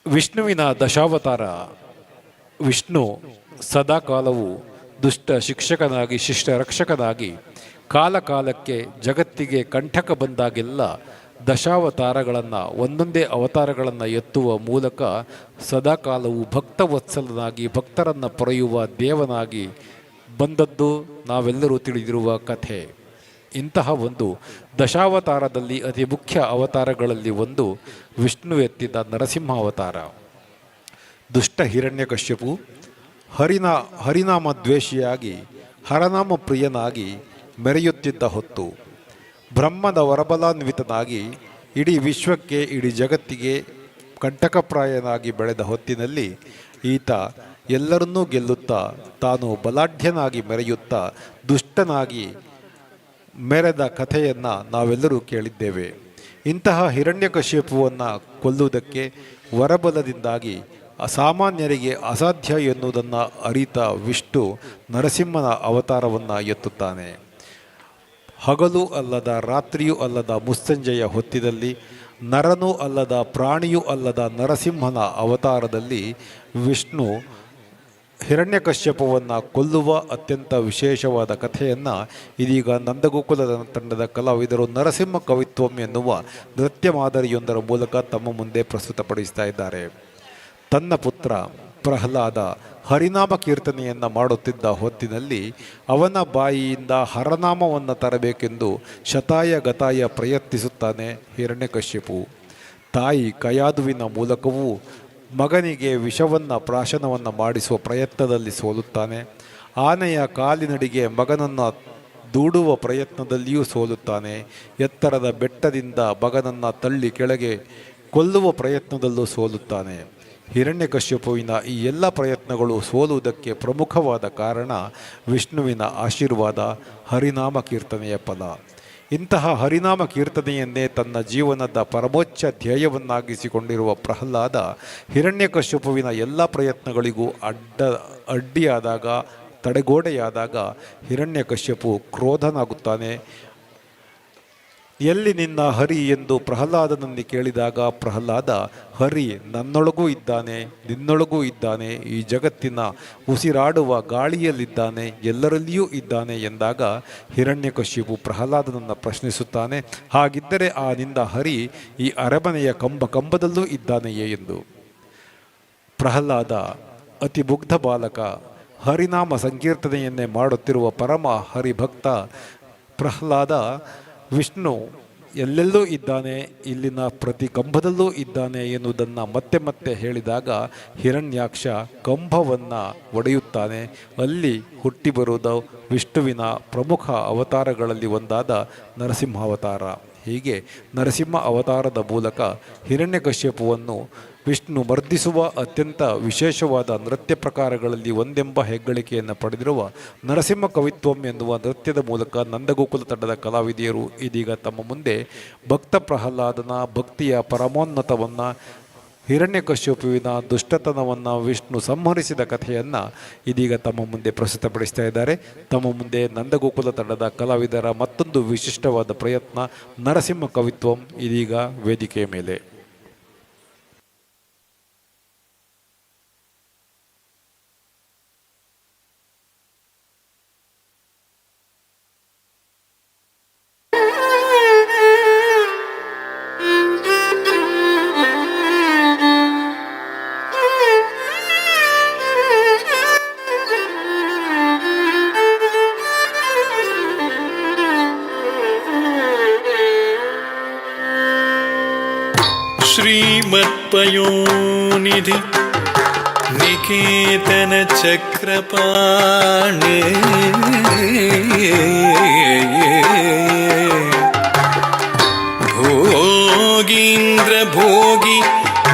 ವಿಷ್ಣುವಿನ ದಶಾವತಾರ ವಿಷ್ಣು ಸದಾಕಾಲವು ದುಷ್ಟ ಶಿಕ್ಷಕನಾಗಿ ಶಿಷ್ಟ ರಕ್ಷಕನಾಗಿ ಕಾಲಕಾಲಕ್ಕೆ ಜಗತ್ತಿಗೆ ಕಂಠಕ ಬಂದಾಗೆಲ್ಲ ದಶಾವತಾರಗಳನ್ನು ಒಂದೊಂದೇ ಅವತಾರಗಳನ್ನು ಎತ್ತುವ ಮೂಲಕ ಸದಾಕಾಲವು ಭಕ್ತವತ್ಸಲನಾಗಿ ಭಕ್ತರನ್ನು ಪೊರೆಯುವ ದೇವನಾಗಿ ಬಂದದ್ದು ನಾವೆಲ್ಲರೂ ತಿಳಿದಿರುವ ಕಥೆ. ಇಂತಹ ಒಂದು ದಶಾವತಾರದಲ್ಲಿ ಅತಿ ಮುಖ್ಯ ಅವತಾರಗಳಲ್ಲಿ ಒಂದು ವಿಷ್ಣು ಎತ್ತಿದ ನರಸಿಂಹ ಅವತಾರ. ದುಷ್ಟ ಹಿರಣ್ಯಕಶ್ಯಪು ಹರಿನಾಮ ದ್ವೇಷಿಯಾಗಿ ಹರನಾಮ ಪ್ರಿಯನಾಗಿ ಮೆರೆಯುತ್ತಿದ್ದ ಹೊತ್ತು ಬ್ರಹ್ಮದ ವರಬಲಾನ್ವಿತನಾಗಿ ಇಡೀ ವಿಶ್ವಕ್ಕೆ ಇಡೀ ಜಗತ್ತಿಗೆ ಕಂಟಕಪ್ರಾಯನಾಗಿ ಬೆಳೆದ ಹೊತ್ತಿನಲ್ಲಿ ಈತ ಎಲ್ಲರನ್ನೂ ಗೆಲ್ಲುತ್ತಾ ತಾನು ಬಲಾಢ್ಯನಾಗಿ ಮೆರೆಯುತ್ತಾ ದುಷ್ಟನಾಗಿ ಮೆರೆದ ಕಥೆಯನ್ನು ನಾವೆಲ್ಲರೂ ಕೇಳಿದ್ದೇವೆ. ಇಂತಹ ಹಿರಣ್ಯಕಶ್ಯಪುವನ್ನು ಕೊಲ್ಲುವುದಕ್ಕೆ ವರಬಲದಿಂದಾಗಿ ಅಸಾಮಾನ್ಯರಿಗೆ ಅಸಾಧ್ಯ ಎನ್ನುವುದನ್ನು ಅರಿತ ವಿಷ್ಣು ನರಸಿಂಹನ ಅವತಾರವನ್ನು ಎತ್ತುತ್ತಾನೆ. ಹಗಲು ಅಲ್ಲದ ರಾತ್ರಿಯೂ ಅಲ್ಲದ ಮುಸ್ಸಂಜೆಯ ಹೊತ್ತಿನಲ್ಲಿ ನರನೂ ಅಲ್ಲದ ಪ್ರಾಣಿಯೂ ಅಲ್ಲದ ನರಸಿಂಹನ ಅವತಾರದಲ್ಲಿ ವಿಷ್ಣು ಹಿರಣ್ಯಕಶ್ಯಪವನ್ನು ಕೊಲ್ಲುವ ಅತ್ಯಂತ ವಿಶೇಷವಾದ ಕಥೆಯನ್ನು ಇದೀಗ ನಂದಗೋಕುಲದ ತಂಡದ ಕಲಾವಿದರು ನರಸಿಂಹ ಕವಿತ್ವಂ ಎನ್ನುವ ನೃತ್ಯ ಮಾದರಿಯೊಂದರ ಮೂಲಕ ತಮ್ಮ ಮುಂದೆ ಪ್ರಸ್ತುತಪಡಿಸ್ತಾ ಇದ್ದಾರೆ. ತನ್ನ ಪುತ್ರ ಪ್ರಹ್ಲಾದ ಹರಿನಾಮ ಕೀರ್ತನೆಯನ್ನು ಮಾಡುತ್ತಿದ್ದ ಹೊತ್ತಿನಲ್ಲಿ ಅವನ ಬಾಯಿಯಿಂದ ಹರನಾಮವನ್ನು ತರಬೇಕೆಂದು ಶತಾಯ ಗತಾಯ ಪ್ರಯತ್ನಿಸುತ್ತಾನೆ ಹಿರಣ್ಯಕಶ್ಯಪು. ತಾಯಿ ಕಯಾದುವಿನ ಮೂಲಕವೂ ಮಗನಿಗೆ ವಿಷವನ್ನು ಪ್ರಾಶನವನ್ನು ಮಾಡಿಸುವ ಪ್ರಯತ್ನದಲ್ಲಿ ಸೋಲುತ್ತಾನೆ. ಆನೆಯ ಕಾಲಿನಡಿಗೆ ಮಗನನ್ನು ದೂಡುವ ಪ್ರಯತ್ನದಲ್ಲಿಯೂ ಸೋಲುತ್ತಾನೆ. ಎತ್ತರದ ಬೆಟ್ಟದಿಂದ ಮಗನನ್ನು ತಳ್ಳಿ ಕೆಳಗೆ ಕೊಲ್ಲುವ ಪ್ರಯತ್ನದಲ್ಲೂ ಸೋಲುತ್ತಾನೆ. ಹಿರಣ್ಯಕಶ್ಯಪುವಿನ ಈ ಎಲ್ಲ ಪ್ರಯತ್ನಗಳು ಸೋಲುವುದಕ್ಕೆ ಪ್ರಮುಖವಾದ ಕಾರಣ ವಿಷ್ಣುವಿನ ಆಶೀರ್ವಾದ, ಹರಿನಾಮ ಕೀರ್ತನೆಯ ಫಲ. ಇಂತಹ ಹರಿನಾಮ ಕೀರ್ತನೆಯನ್ನೇ ತನ್ನ ಜೀವನದ ಪರಮೋಚ್ಚ ಧ್ಯೇಯವನ್ನಾಗಿಸಿಕೊಂಡಿರುವ ಪ್ರಹ್ಲಾದ ಹಿರಣ್ಯಕಶ್ಯಪುವಿನ ಎಲ್ಲ ಪ್ರಯತ್ನಗಳಿಗೂ ಅಡ್ಡಿಯಾದಾಗ, ತಡೆಗೋಡೆಯಾದಾಗ ಹಿರಣ್ಯಕಶ್ಯಪು ಕ್ರೋಧನಾಗುತ್ತಾನೆ. ಎಲ್ಲಿ ನಿನ್ನ ಹರಿ ಎಂದು ಪ್ರಹ್ಲಾದನಲ್ಲಿ ಕೇಳಿದಾಗ ಪ್ರಹ್ಲಾದ, ಹರಿ ನನ್ನೊಳಗೂ ಇದ್ದಾನೆ, ನಿನ್ನೊಳಗೂ ಇದ್ದಾನೆ, ಈ ಜಗತ್ತಿನ ಉಸಿರಾಡುವ ಗಾಳಿಯಲ್ಲಿದ್ದಾನೆ, ಎಲ್ಲರಲ್ಲಿಯೂ ಇದ್ದಾನೆ ಎಂದಾಗ ಹಿರಣ್ಯಕಶ್ಯಪು ಪ್ರಹ್ಲಾದನನ್ನು ಪ್ರಶ್ನಿಸುತ್ತಾನೆ, ಹಾಗಿದ್ದರೆ ಆ ನಿನ್ನ ಹರಿ ಈ ಅರಮನೆಯ ಕಂಬದಲ್ಲೂ ಇದ್ದಾನೆಯೇ ಎಂದು. ಪ್ರಹ್ಲಾದ ಅತಿ ಮುಗ್ಧ ಬಾಲಕ, ಹರಿನಾಮ ಸಂಕೀರ್ತನೆಯನ್ನೇ ಮಾಡುತ್ತಿರುವ ಪರಮ ಹರಿಭಕ್ತ ಪ್ರಹ್ಲಾದ ವಿಷ್ಣು ಎಲ್ಲೆಲ್ಲೂ ಇದ್ದಾನೆ, ಇಲ್ಲಿನ ಪ್ರತಿ ಕಂಬದಲ್ಲೂ ಇದ್ದಾನೆ ಎನ್ನುವುದನ್ನು ಮತ್ತೆ ಮತ್ತೆ ಹೇಳಿದಾಗ ಹಿರಣ್ಯಾಕ್ಷ ಕಂಬವನ್ನು ಒಡೆಯುತ್ತಾನೆ. ಅಲ್ಲಿ ಹುಟ್ಟಿ ಬರುವುದು ವಿಷ್ಣುವಿನ ಪ್ರಮುಖ ಅವತಾರಗಳಲ್ಲಿ ಒಂದಾದ ನರಸಿಂಹಾವತಾರ. ಹೀಗೆ ನರಸಿಂಹ ಅವತಾರದ ಮೂಲಕ ಹಿರಣ್ಯಕಶ್ಯಪುವನ್ನು ವಿಷ್ಣು ಮರ್ದಿಸುವ ಅತ್ಯಂತ ವಿಶೇಷವಾದ ನೃತ್ಯ ಪ್ರಕಾರಗಳಲ್ಲಿ ಒಂದೆಂಬ ಹೆಗ್ಗಳಿಕೆಯನ್ನು ಪಡೆದಿರುವ ನರಸಿಂಹ ಕವಿತ್ವಂ ಎನ್ನುವ ನೃತ್ಯದ ಮೂಲಕ ನಂದಗೋಕುಲ ತಂಡದ ಕಲಾವಿದೆಯರು ಇದೀಗ ತಮ್ಮ ಮುಂದೆ ಭಕ್ತ ಪ್ರಹ್ಲಾದನ ಭಕ್ತಿಯ ಪರಮೋನ್ನತವನ್ನು, ಹಿರಣ್ಯಕಶ್ಯಪುವಿನ ದುಷ್ಟತನವನ್ನು ವಿಷ್ಣು ಸಂಹರಿಸಿದ ಕಥೆಯನ್ನು ಇದೀಗ ತಮ್ಮ ಮುಂದೆ ಪ್ರಸ್ತುತಪಡಿಸ್ತಾ ಇದ್ದಾರೆ. ತಮ್ಮ ಮುಂದೆ ನಂದಗೋಕುಲ ತಂಡದ ಕಲಾವಿದರ ಮತ್ತೊಂದು ವಿಶಿಷ್ಟವಾದ ಪ್ರಯತ್ನ ನರಸಿಂಹ ಕವಿತ್ವಂ ಇದೀಗ ವೇದಿಕೆಯ ಮೇಲೆ. श्रीमत्पयोनिधि निकेतन चक्रपाणे भोगीन्द्र भोगी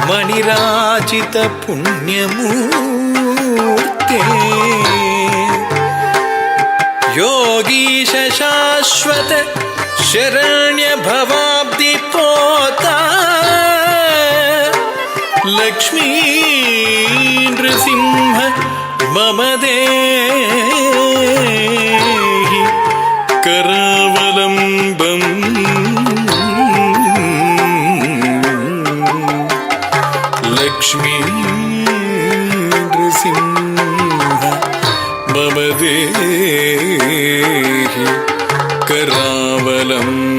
मणिराजित पुण्यमूर्ते योगीश शाश्वत शरण्य भवाब्दि पोता लक्ष्मी नृसिंह मम देहि करावलम्बम् लक्ष्मी नृसिंह मम देहि करावलम्बम्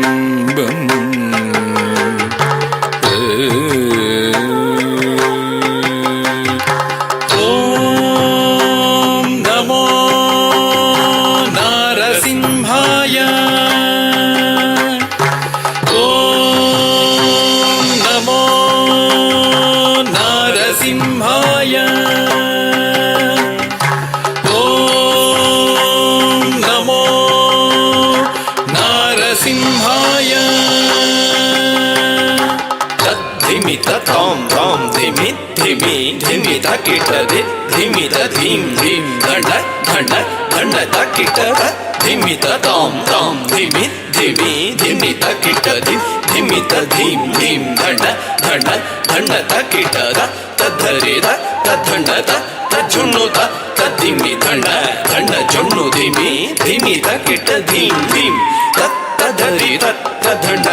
तकिट धिमित धीम धीम धंड धंड धंड तकिट धिमित ताम ताम धिमि धिमि धिमि तकिट धिमित धीम धीम धंड धंड धंड तकिट तद्धरे तद्धंड तज्जुन्नु तद्धिमि धंड धंड जुन्नु धिमि धिमि तकिट धीम धीम तद्धरि तद्धंड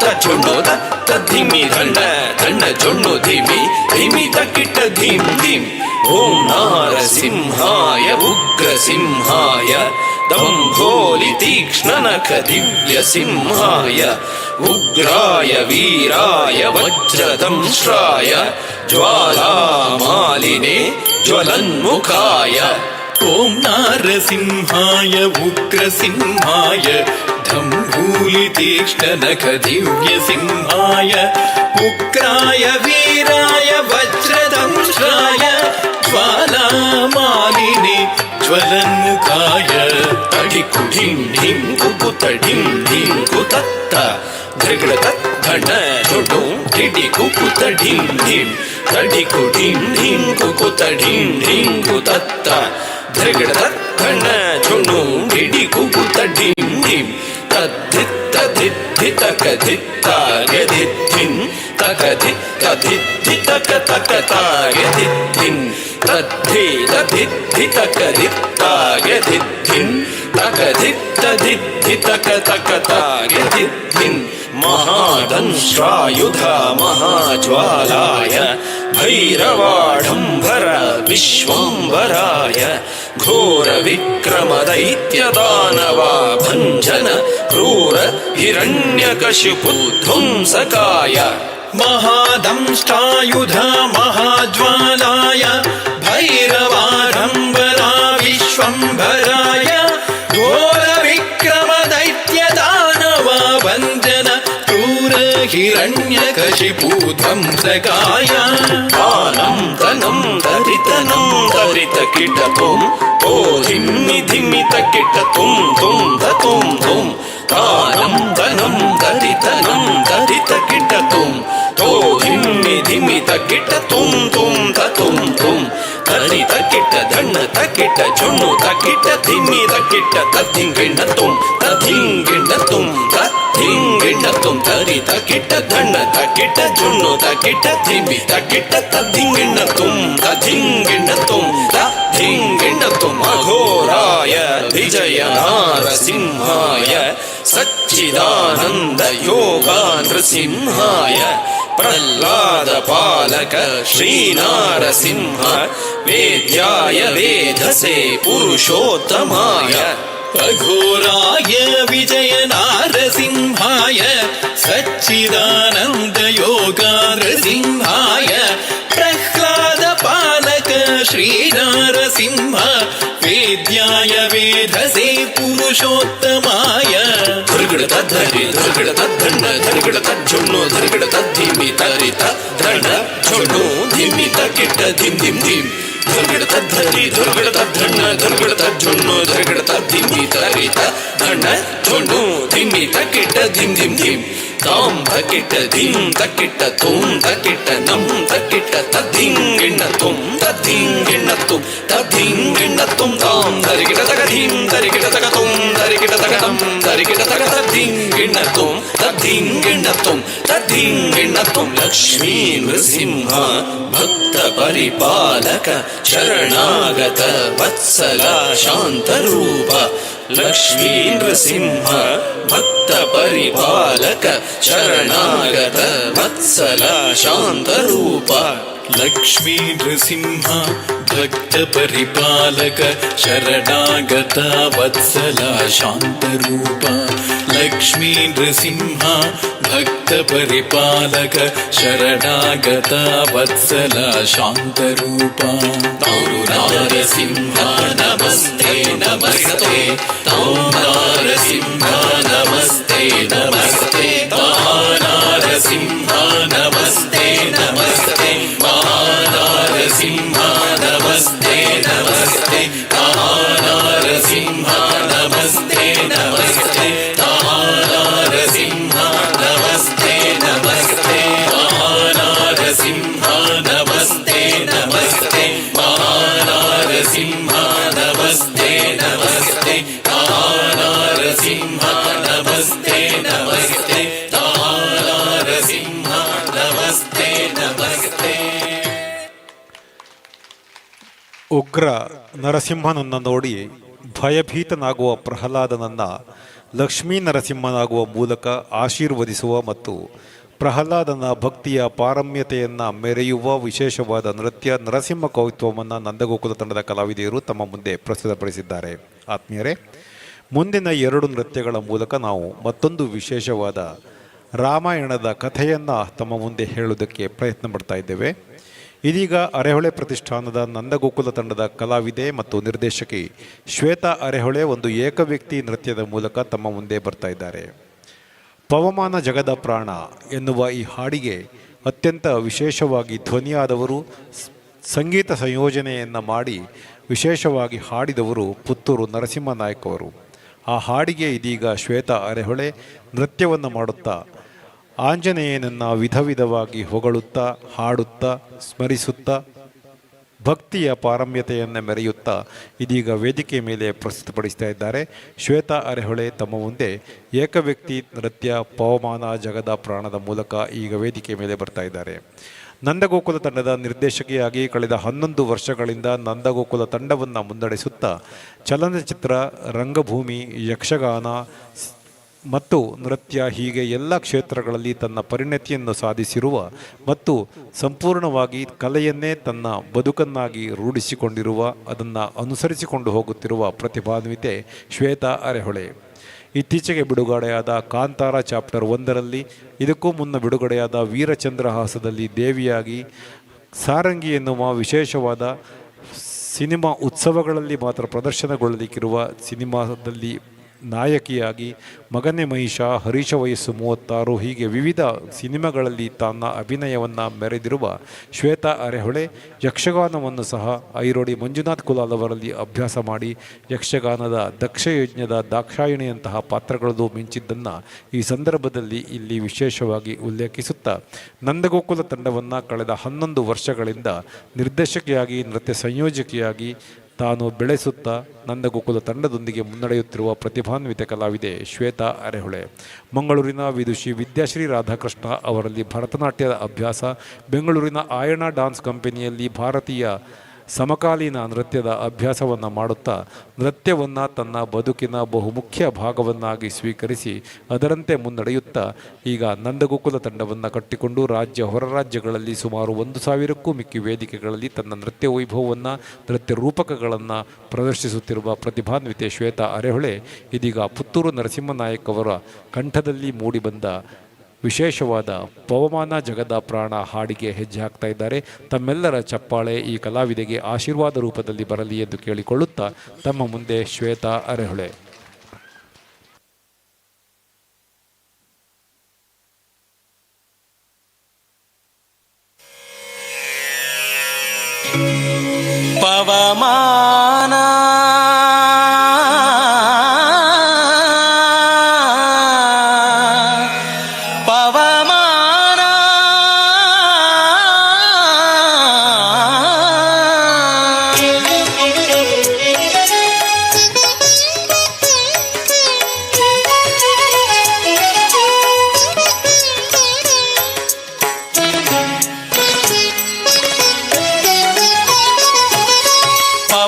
तज्जुन्नु तद्धिमि धंड धंड जुन्नु धिमि धिमि तकिट धीम धीम ओम नारसिंहाय उग्रसिंहाय दंभोलि तीक्ष्णनख दिव्य सिंहाय उग्राय वीराय वज्रदंश्राय ज्वालामालिने ज्वलन्मुखाय ओम नारसिंहाय उग्रसिंहाय दंभोलि तीक्ष्णनख दिव्य सिंहाय उग्राय वीराय वज्रदंश्राय ज्वालामालिने ज्वलन्मुखाय तडिकु ढिं ढिं कुकुत ढिं ढिं कुतत्त धृगड़त धड झुडु ढिडि कुकुत ढिं ढिं तडिकु ढिं ढिं कुकुत ढिं ढिं कुतत्त धृगड़त धड झुडु ढिडि कुकुत ढिं ढिं तद्धित्त धित्ति तक धित्तागे धित्तिं तक धित्त धित्ति तक तक तागे धित्तिं तद्धि तद्धित्ति तक धित्तागे धित्तिं तक धित्त धित्ति तक तक तागे धित्तिं महादंश्रायुध महाज्वालाय भैरवाढंबर विश्वंभराय घोर विक्रम दैत्य दानवा भंजन क्रूर हिरण्यकशिपु ध्वंसकाय महादंष्टायुध महाज्वालाय भैरवाढंबरा विश्वंभराय घोर विक्रम दैत्य दानवा भंजन क्रूर हिरण्यकशिपु ध्वंसकाय आनं तनं दरित किटतुम ओ धिम्मि धिम्मि तकिटतुम तुम धतुम तुम तानं तनं दरित किटतुम तो धिम्मि धिम्मि तकिटतुम तुम धतुम तुम दरित किट धन्न तकिट झुन्नु तकिट धिम्मि तकिट तद्धिंगिण्णतुम तद्धिंगिण्णतुम तद्धिंगिण्णतुम दरित किट धन्न तकिट झुन्नु तकिट धिम्मि तकिट तद्धिंगिण्णतुम तद्धिंगिण्णतुम तद्धिंगिण्णतुम अघोराय विजय नारसिंहाय सच्चिदानंद योगा नृसिंहाय प्रह्लाद पालक श्री नारसिंह वेद्याय वेधसे पुरुषोत्तमाय अघोराय विजय नारसिंहाय सच्चिदानंद योगा नृसिंहाय प्रह्लाद पालक श्री नारसिंह वेद्याय वेधसे पुरुषोत्तमाय धर्गड़ तद्धरि धर्गड़ तद्धण्ड धर्गड़ तज्जुन्नु धर्गड़ तद्धिमि तरित धण्ड झुन्नु धिमि तकिट धिम धिम धिम धर्गड़ तद्धरि धर्गड़ तद्धण्ड धर्गड़ तज्जुन्नु धर्गड़ तद्धिमि तरित धण्ड झुन्नु धिमि तकिट धिम धिम धिम ತಾಂ ತಕಿಟ ಧಿಂ ತಕಿಟ ತುಂ ತಕಿಟ ನಂ ತಕಿಟ ತದ್ಧಿಂಗಿಣ್ಣ ತುಂ ತದ್ಧಿಂಗಿಣ್ಣ ತುಂ ತದ್ಧಿಂಗಿಣ್ಣ ತುಂ ತಾಂ ಧರಿಗಿಟ ತಗ ಧಿಂ ಧರಿಗಿಟ ತಗ ತುಂ ಧರಿಗಿಟ ತಗ ತಂ ಧರಿಗಿಟ ತಗ ತದ್ಧಿಂಗಿಣ್ಣ ತುಂ ತದ್ಧಿಂಗಿಣ್ಣ ತುಂ ತದ್ಧಿಂಗಿಣ್ಣ ತುಂ ಲಕ್ಷ್ಮೀ ನೃಸಿಂಹ ಭಕ್ತ ಪರಿಪಾಲಕ ಶರಣಾಗತ ವತ್ಸಲ ಶಾಂತರೂಪ ಲಕ್ಷ್ಮೀ ನೃಸಿಂಹ ಭಕ್ತ ಪರಿಪಾಲಕ ಶರಣಾಗತ ವತ್ಸಲ ಶಾಂತರೂಪ ಲಕ್ಷ್ಮೀ ನೃಸಿಂಹ ಭಕ್ತ ಪರಿಪಾಲಕ ಶರಣಾಗತ ವತ್ಸಲ ಶಾಂತರೂಪ ಲಕ್ಷ್ಮೀ ನೃಸಿಂಹ ಭಕ್ತ ಪರಿಪಾಲಕ ಶರಣಾಗತ ವತ್ಸಲ ಶಾಂತರೂಪ ನಾರಸಿಂಹ ನಮಸ್ತೆ ನಮಸ್ತೆ ನಾರಸಿಂಹ ನಮಸ್ತೆ ನಮಸ್ತೆ ನಾರಸಿಂಹ ನಮಸ್ತೆ ನಮಸ್ತೆ ನಾರಸಿಂಹ ನಮಸ್ತೆ ನಮಸ್ತೆ ನಾರಸಿಂಹ ನಮಸ್ತೆ ನಮಸ್ತೆ ನಾರಸಿಂಹ ನಮಸ್ತೆ ನಮಸ್ತೆ ನಾರಸಿಂಹ ನಮಸ್ತೆ ನಮಸ್ತೆ ನಾರಸಿಂಹ ನಮಸ್ತೆ ನಮಸ್ತೆ ನಾರಸಿಂಹ ನಮಸ್ತೆ ನಮಸ್ತೆ ನಾರಸಿಂಹ ನಮಸ್ತೆ ನಮಸ್ತೆ. ಉಗ್ರ ನರಸಿಂಹನನ್ನು ನೋಡಿ ಭಯಭೀತನಾಗುವ ಪ್ರಹ್ಲಾದನನ್ನ ಲಕ್ಷ್ಮೀ ನರಸಿಂಹನಾಗುವ ಮೂಲಕ ಆಶೀರ್ವದಿಸುವ ಮತ್ತು ಪ್ರಹ್ಲಾದನ ಭಕ್ತಿಯ ಪಾರಮ್ಯತೆಯನ್ನು ಮೆರೆಯುವ ವಿಶೇಷವಾದ ನೃತ್ಯ ನರಸಿಂಹ ಕೌತ್ವವನ್ನು ನಂದಗೋಕುಲ ತಂಡದ ಕಲಾವಿದೆಯರು ತಮ್ಮ ಮುಂದೆ ಪ್ರಸ್ತುತಪಡಿಸಿದ್ದಾರೆ. ಆತ್ಮೀಯರೇ, ಮುಂದಿನ 2 ನೃತ್ಯಗಳ ಮೂಲಕ ನಾವು ಮತ್ತೊಂದು ವಿಶೇಷವಾದ ರಾಮಾಯಣದ ಕಥೆಯನ್ನು ತಮ್ಮ ಮುಂದೆ ಹೇಳುವುದಕ್ಕೆ ಪ್ರಯತ್ನ ಪಡ್ತಾ ಇದ್ದೇವೆ. ಇದೀಗ ಅರೆಹೊಳೆ ಪ್ರತಿಷ್ಠಾನದ ನಂದಗೋಕುಲ ತಂಡದ ಕಲಾವಿದೆ ಮತ್ತು ನಿರ್ದೇಶಕಿ ಶ್ವೇತಾ ಅರೆಹೊಳೆ ಒಂದು ಏಕವ್ಯಕ್ತಿ ನೃತ್ಯದ ಮೂಲಕ ತಮ್ಮ ಮುಂದೆ ಬರ್ತಾ ಇದ್ದಾರೆ. ಪವಮಾನ ಜಗದ ಪ್ರಾಣ ಎನ್ನುವ ಈ ಹಾಡಿಗೆ ಅತ್ಯಂತ ವಿಶೇಷವಾಗಿ ಧ್ವನಿಯಾದವರು, ಸಂಗೀತ ಸಂಯೋಜನೆಯನ್ನು ಮಾಡಿ ವಿಶೇಷವಾಗಿ ಹಾಡಿದವರು ಪುತ್ತೂರು ನರಸಿಂಹ ನಾಯಕ್ ಅವರು. ಆ ಹಾಡಿಗೆ ಇದೀಗ ಶ್ವೇತಾ ಅರೆಹೊಳೆ ನೃತ್ಯವನ್ನು ಮಾಡುತ್ತಾ ಆಂಜನೇಯನನ್ನು ವಿಧ ವಿಧವಾಗಿ ಹೊಗಳುತ್ತಾ, ಹಾಡುತ್ತಾ, ಸ್ಮರಿಸುತ್ತಾ, ಭಕ್ತಿಯ ಪಾರಮ್ಯತೆಯನ್ನು ಮೆರೆಯುತ್ತಾ ಇದೀಗ ವೇದಿಕೆ ಮೇಲೆ ಪ್ರಸ್ತುತಪಡಿಸ್ತಾ ಇದ್ದಾರೆ. ಶ್ವೇತಾ ಅರೆಹೊಳೆ ತಮ್ಮ ಮುಂದೆ ಏಕವ್ಯಕ್ತಿ ನೃತ್ಯ ಪವಮಾನ ಜಗದ ಪ್ರಾಣದ ಮೂಲಕ ಈಗ ವೇದಿಕೆ ಮೇಲೆ ಬರ್ತಾ ಇದ್ದಾರೆ. ನಂದಗೋಕುಲ ತಂಡದ ನಿರ್ದೇಶಕಿಯಾಗಿ ಕಳೆದ 11 ವರ್ಷಗಳಿಂದ ನಂದಗೋಕುಲ ತಂಡವನ್ನು ಮುನ್ನಡೆಸುತ್ತಾ ಚಲನಚಿತ್ರ, ರಂಗಭೂಮಿ, ಯಕ್ಷಗಾನ ಮತ್ತು ನೃತ್ಯ ಹೀಗೆ ಎಲ್ಲ ಕ್ಷೇತ್ರಗಳಲ್ಲಿ ತನ್ನ ಪರಿಣತಿಯನ್ನು ಸಾಧಿಸಿರುವ ಮತ್ತು ಸಂಪೂರ್ಣವಾಗಿ ಕಲೆಯನ್ನೇ ತನ್ನ ಬದುಕನ್ನಾಗಿ ರೂಢಿಸಿಕೊಂಡಿರುವ, ಅದನ್ನು ಅನುಸರಿಸಿಕೊಂಡು ಹೋಗುತ್ತಿರುವ ಪ್ರತಿಭಾನ್ವಿತೆ ಶ್ವೇತಾ ಅರೆಹೊಳೆ. ಇತ್ತೀಚೆಗೆ ಬಿಡುಗಡೆಯಾದ ಕಾಂತಾರ ಚಾಪ್ಟರ್ 1ರಲ್ಲಿ, ಇದಕ್ಕೂ ಮುನ್ನ ಬಿಡುಗಡೆಯಾದ ವೀರಚಂದ್ರಹಾಸದಲ್ಲಿ ದೇವಿಯಾಗಿ, ಸಾರಂಗಿ ಎನ್ನುವ ವಿಶೇಷವಾದ ಸಿನಿಮಾ ಉತ್ಸವಗಳಲ್ಲಿ ಮಾತ್ರ ಪ್ರದರ್ಶನಗೊಳ್ಳಲಿಕ್ಕಿರುವ ಸಿನಿಮಾದಲ್ಲಿ ನಾಯಕಿಯಾಗಿ, ಮಗನೇ ಮಹಿಷ, ಹರೀಶ ವಯಸ್ಸು 36 ಹೀಗೆ ವಿವಿಧ ಸಿನಿಮಾಗಳಲ್ಲಿ ತನ್ನ ಅಭಿನಯವನ್ನು ಮೆರೆದಿರುವ ಶ್ವೇತಾ ಅರೆಹೊಳೆ ಯಕ್ಷಗಾನವನ್ನು ಸಹ ಐರೋಡಿ ಮಂಜುನಾಥ್ ಕುಲಾಲ್ ಅವರಲ್ಲಿ ಅಭ್ಯಾಸ ಮಾಡಿ ಯಕ್ಷಗಾನದ ದಕ್ಷಯಜ್ಞದ ದಾಕ್ಷಾಯಿಣಿಯಂತಹ ಪಾತ್ರಗಳಲ್ಲೂ ಮಿಂಚಿದ್ದನ್ನು ಈ ಸಂದರ್ಭದಲ್ಲಿ ಇಲ್ಲಿ ವಿಶೇಷವಾಗಿ ಉಲ್ಲೇಖಿಸುತ್ತಾ ನಂದಗೋಕುಲ ತಂಡವನ್ನು ಕಳೆದ 11 ವರ್ಷಗಳಿಂದ ನಿರ್ದೇಶಕಿಯಾಗಿ, ನೃತ್ಯ ಸಂಯೋಜಕಿಯಾಗಿ ತಾನು ಬೆಳೆಸುತ್ತಾ ನಂದಗೋಕುಲ ತಂಡದೊಂದಿಗೆ ಮುನ್ನಡೆಯುತ್ತಿರುವ ಪ್ರತಿಭಾನ್ವಿತ ಕಲಾವಿದೆ ಶ್ವೇತಾ ಅರೆಹೊಳೆ. ಮಂಗಳೂರಿನ ವಿದುಷಿ ವಿದ್ಯಾಶ್ರೀ ರಾಧಾಕೃಷ್ಣ ಅವರಲ್ಲಿ ಭರತನಾಟ್ಯದ ಅಭ್ಯಾಸ, ಬೆಂಗಳೂರಿನ ಆಯಣ ಡ್ಯಾನ್ಸ್ ಕಂಪನಿಯಲ್ಲಿ ಭಾರತೀಯ ಸಮಕಾಲೀನ ನೃತ್ಯದ ಅಭ್ಯಾಸವನ್ನು ಮಾಡುತ್ತಾ ನೃತ್ಯವನ್ನು ತನ್ನ ಬದುಕಿನ ಬಹುಮುಖ್ಯ ಭಾಗವನ್ನಾಗಿ ಸ್ವೀಕರಿಸಿ ಅದರಂತೆ ಮುನ್ನಡೆಯುತ್ತಾ ಈಗ ನಂದಗೋಕುಲ ತಂಡವನ್ನು ಕಟ್ಟಿಕೊಂಡು ರಾಜ್ಯ ಹೊರ ರಾಜ್ಯಗಳಲ್ಲಿ ಸುಮಾರು 1,000ಕ್ಕೂ ಮಿಕ್ಕಿ ವೇದಿಕೆಗಳಲ್ಲಿ ತನ್ನ ನೃತ್ಯ ವೈಭವವನ್ನು, ನೃತ್ಯ ರೂಪಕಗಳನ್ನು ಪ್ರದರ್ಶಿಸುತ್ತಿರುವ ಪ್ರತಿಭಾನ್ವಿತೆ ಶ್ವೇತಾ ಅರೆಹೊಳೆ ಇದೀಗ ಪುತ್ತೂರು ನರಸಿಂಹ ನಾಯಕ್ ಅವರ ಕಂಠದಲ್ಲಿ ಮೂಡಿಬಂದ ವಿಶೇಷವಾದ ಪವಮಾನ ಜಗದ ಪ್ರಾಣ ಹಾಡಿಗೆ ಹೆಜ್ಜೆ ಹಾಕ್ತಾ ಇದ್ದಾರೆ. ತಮ್ಮೆಲ್ಲರ ಚಪ್ಪಾಳೆ ಈ ಕಲಾವಿದೆಗೆ ಆಶೀರ್ವಾದ ರೂಪದಲ್ಲಿ ಬರಲಿ ಎಂದು ಕೇಳಿಕೊಳ್ಳುತ್ತಾ ತಮ್ಮ ಮುಂದೆ ಶ್ವೇತಾ ಅರೆಹೊಳೆ. ಪವಮಾನ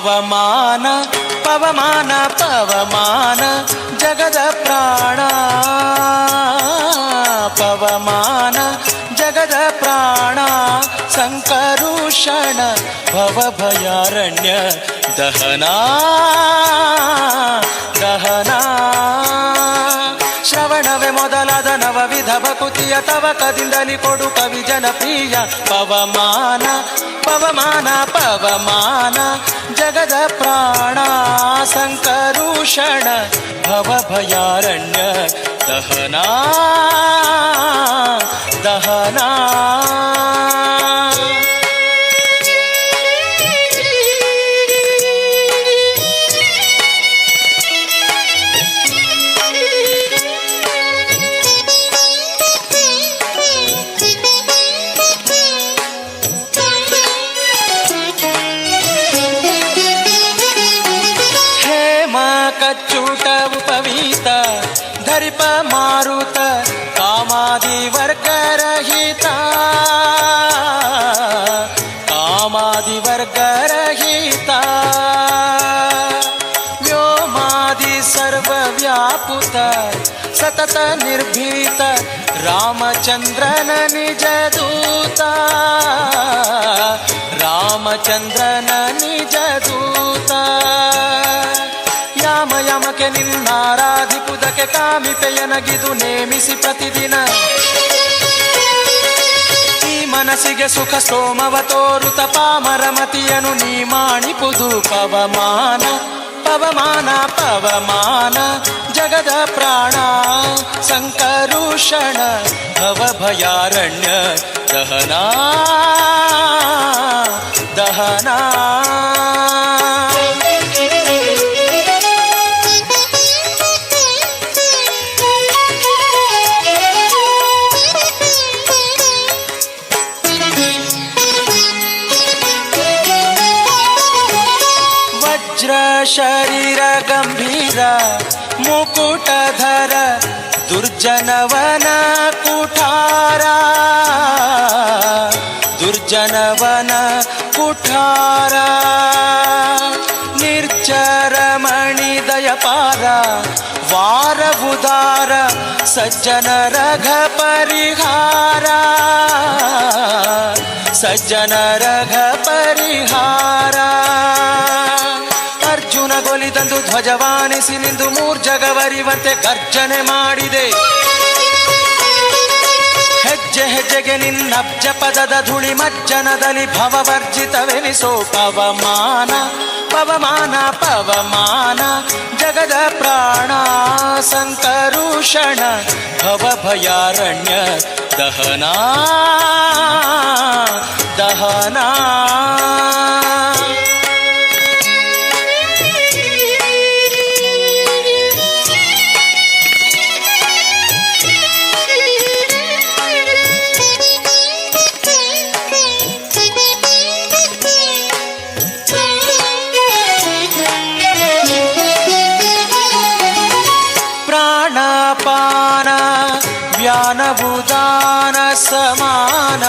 ಪವಮಾನ ಪವಮಾನ ಪವಮಾನ ಜಗದ ಪ್ರಾಣ ಪವಮಾನ ಜಗದ ಪ್ರಾಣ ಸಂಕರುಷಣ ಭವಭಯಾರಣ್ಯ ದಹನಾ ದಹನಾ ಶ್ರವಣವೇ ಮೊದಲಾದ ನವವಿಧ ಭಕುತಿಯ ತವಕದಿಂದಲಿ ಕೊಡು ಕವಿ ಜನಪ್ರಿಯ ಪವಮಾನ ಪವಮಾನ ಪವಮಾನ ಜಗದ ಪ್ರಾಣ ಸಂಕರುಷಣ ಭವಭಯಾರಣ್ಯ ದಹನಾ ದಹನಾ ಕಚ್ಚೂಟ ಉಪವೀತ ಧರಿಪ ಮಾರುತ ಕಾಮಾದಿ ವರ್ಗರಹಿತ ಕಾಮಾದಿ ವರ್ಗರಹಿತ ವ್ಯೋಮಾದಿ ಸರ್ವವ್ಯಾಪುತ ಸತತ ನಿರ್ಭೀತ ರಾಮಚಂದ್ರನ ನಿಜ ದೂತ ರಾಮಚಂದ್ರನ ನಿಜ ದೂತ ಯಾಮ ಯಮಕೆ ನಿನ್ನಾರಾಧಿಪುದಕ್ಕೆ ಕಾಮಿಪೆಯನಗಿದು ನೇಮಿಸಿ ಪ್ರತಿದಿನ ಈ ಮನಸ್ಸಿಗೆ ಸುಖ ಸೋಮವ ತೋರುತ ಪಾಮರಮತಿಯನು ನೀ ಮಾಣಿಪುದು ಪವಮಾನ ಪವಮಾನ ಪವಮಾನ ಜಗದ ಪ್ರಾಣ ಸಂಕರುಷಣ ಭವಭಯಾರಣ್ಯ ದಹನಾ ದಹನಾ ಶರೀರ ಗಂಭೀರ ಮುಕುಟಧರ ದುರ್ಜನವನ ಕುಠಾರ ದುರ್ಜನವನ ಕುಠಾರ ನಿರ್ಜರ ಮಣಿದಯಪಾರ ವಾರಬುಧಾರ ಸಜ್ಜನ ರಘ ಪರಿಹಾರ ಸಜ್ಜನ ರಘ ಪರಿಹಾರ ಅರ್ಜುನ ಗೊಲಿದಂದು ಧ್ವಜವಾನಿಸಿ ನಿಂದು ಮೂರ್ಜಗವರಿವಂತೆ ಗರ್ಜನೆ ಮಾಡಿದೆ ಹೆಜ್ಜೆ ಹೆಜ್ಜೆಗೆ ನಿನ್ನಬ್ಜ ಪದದ ಧುಳಿ ಮಜ್ಜನದಲ್ಲಿ ಭವವರ್ಜಿತವೆನಿಸೋ ಪವಮಾನ ಪವಮಾನ ಪವಮಾನ ಜಗದ ಪ್ರಾಣ ಸಂಕರುಷಣ ಭವಭಯಾರಣ್ಯ ದಹನಾ ದಹನಾ ಪ್ರಾಣಪಾನ ವ್ಯಾನಭುದಾನ ಸಮಾನ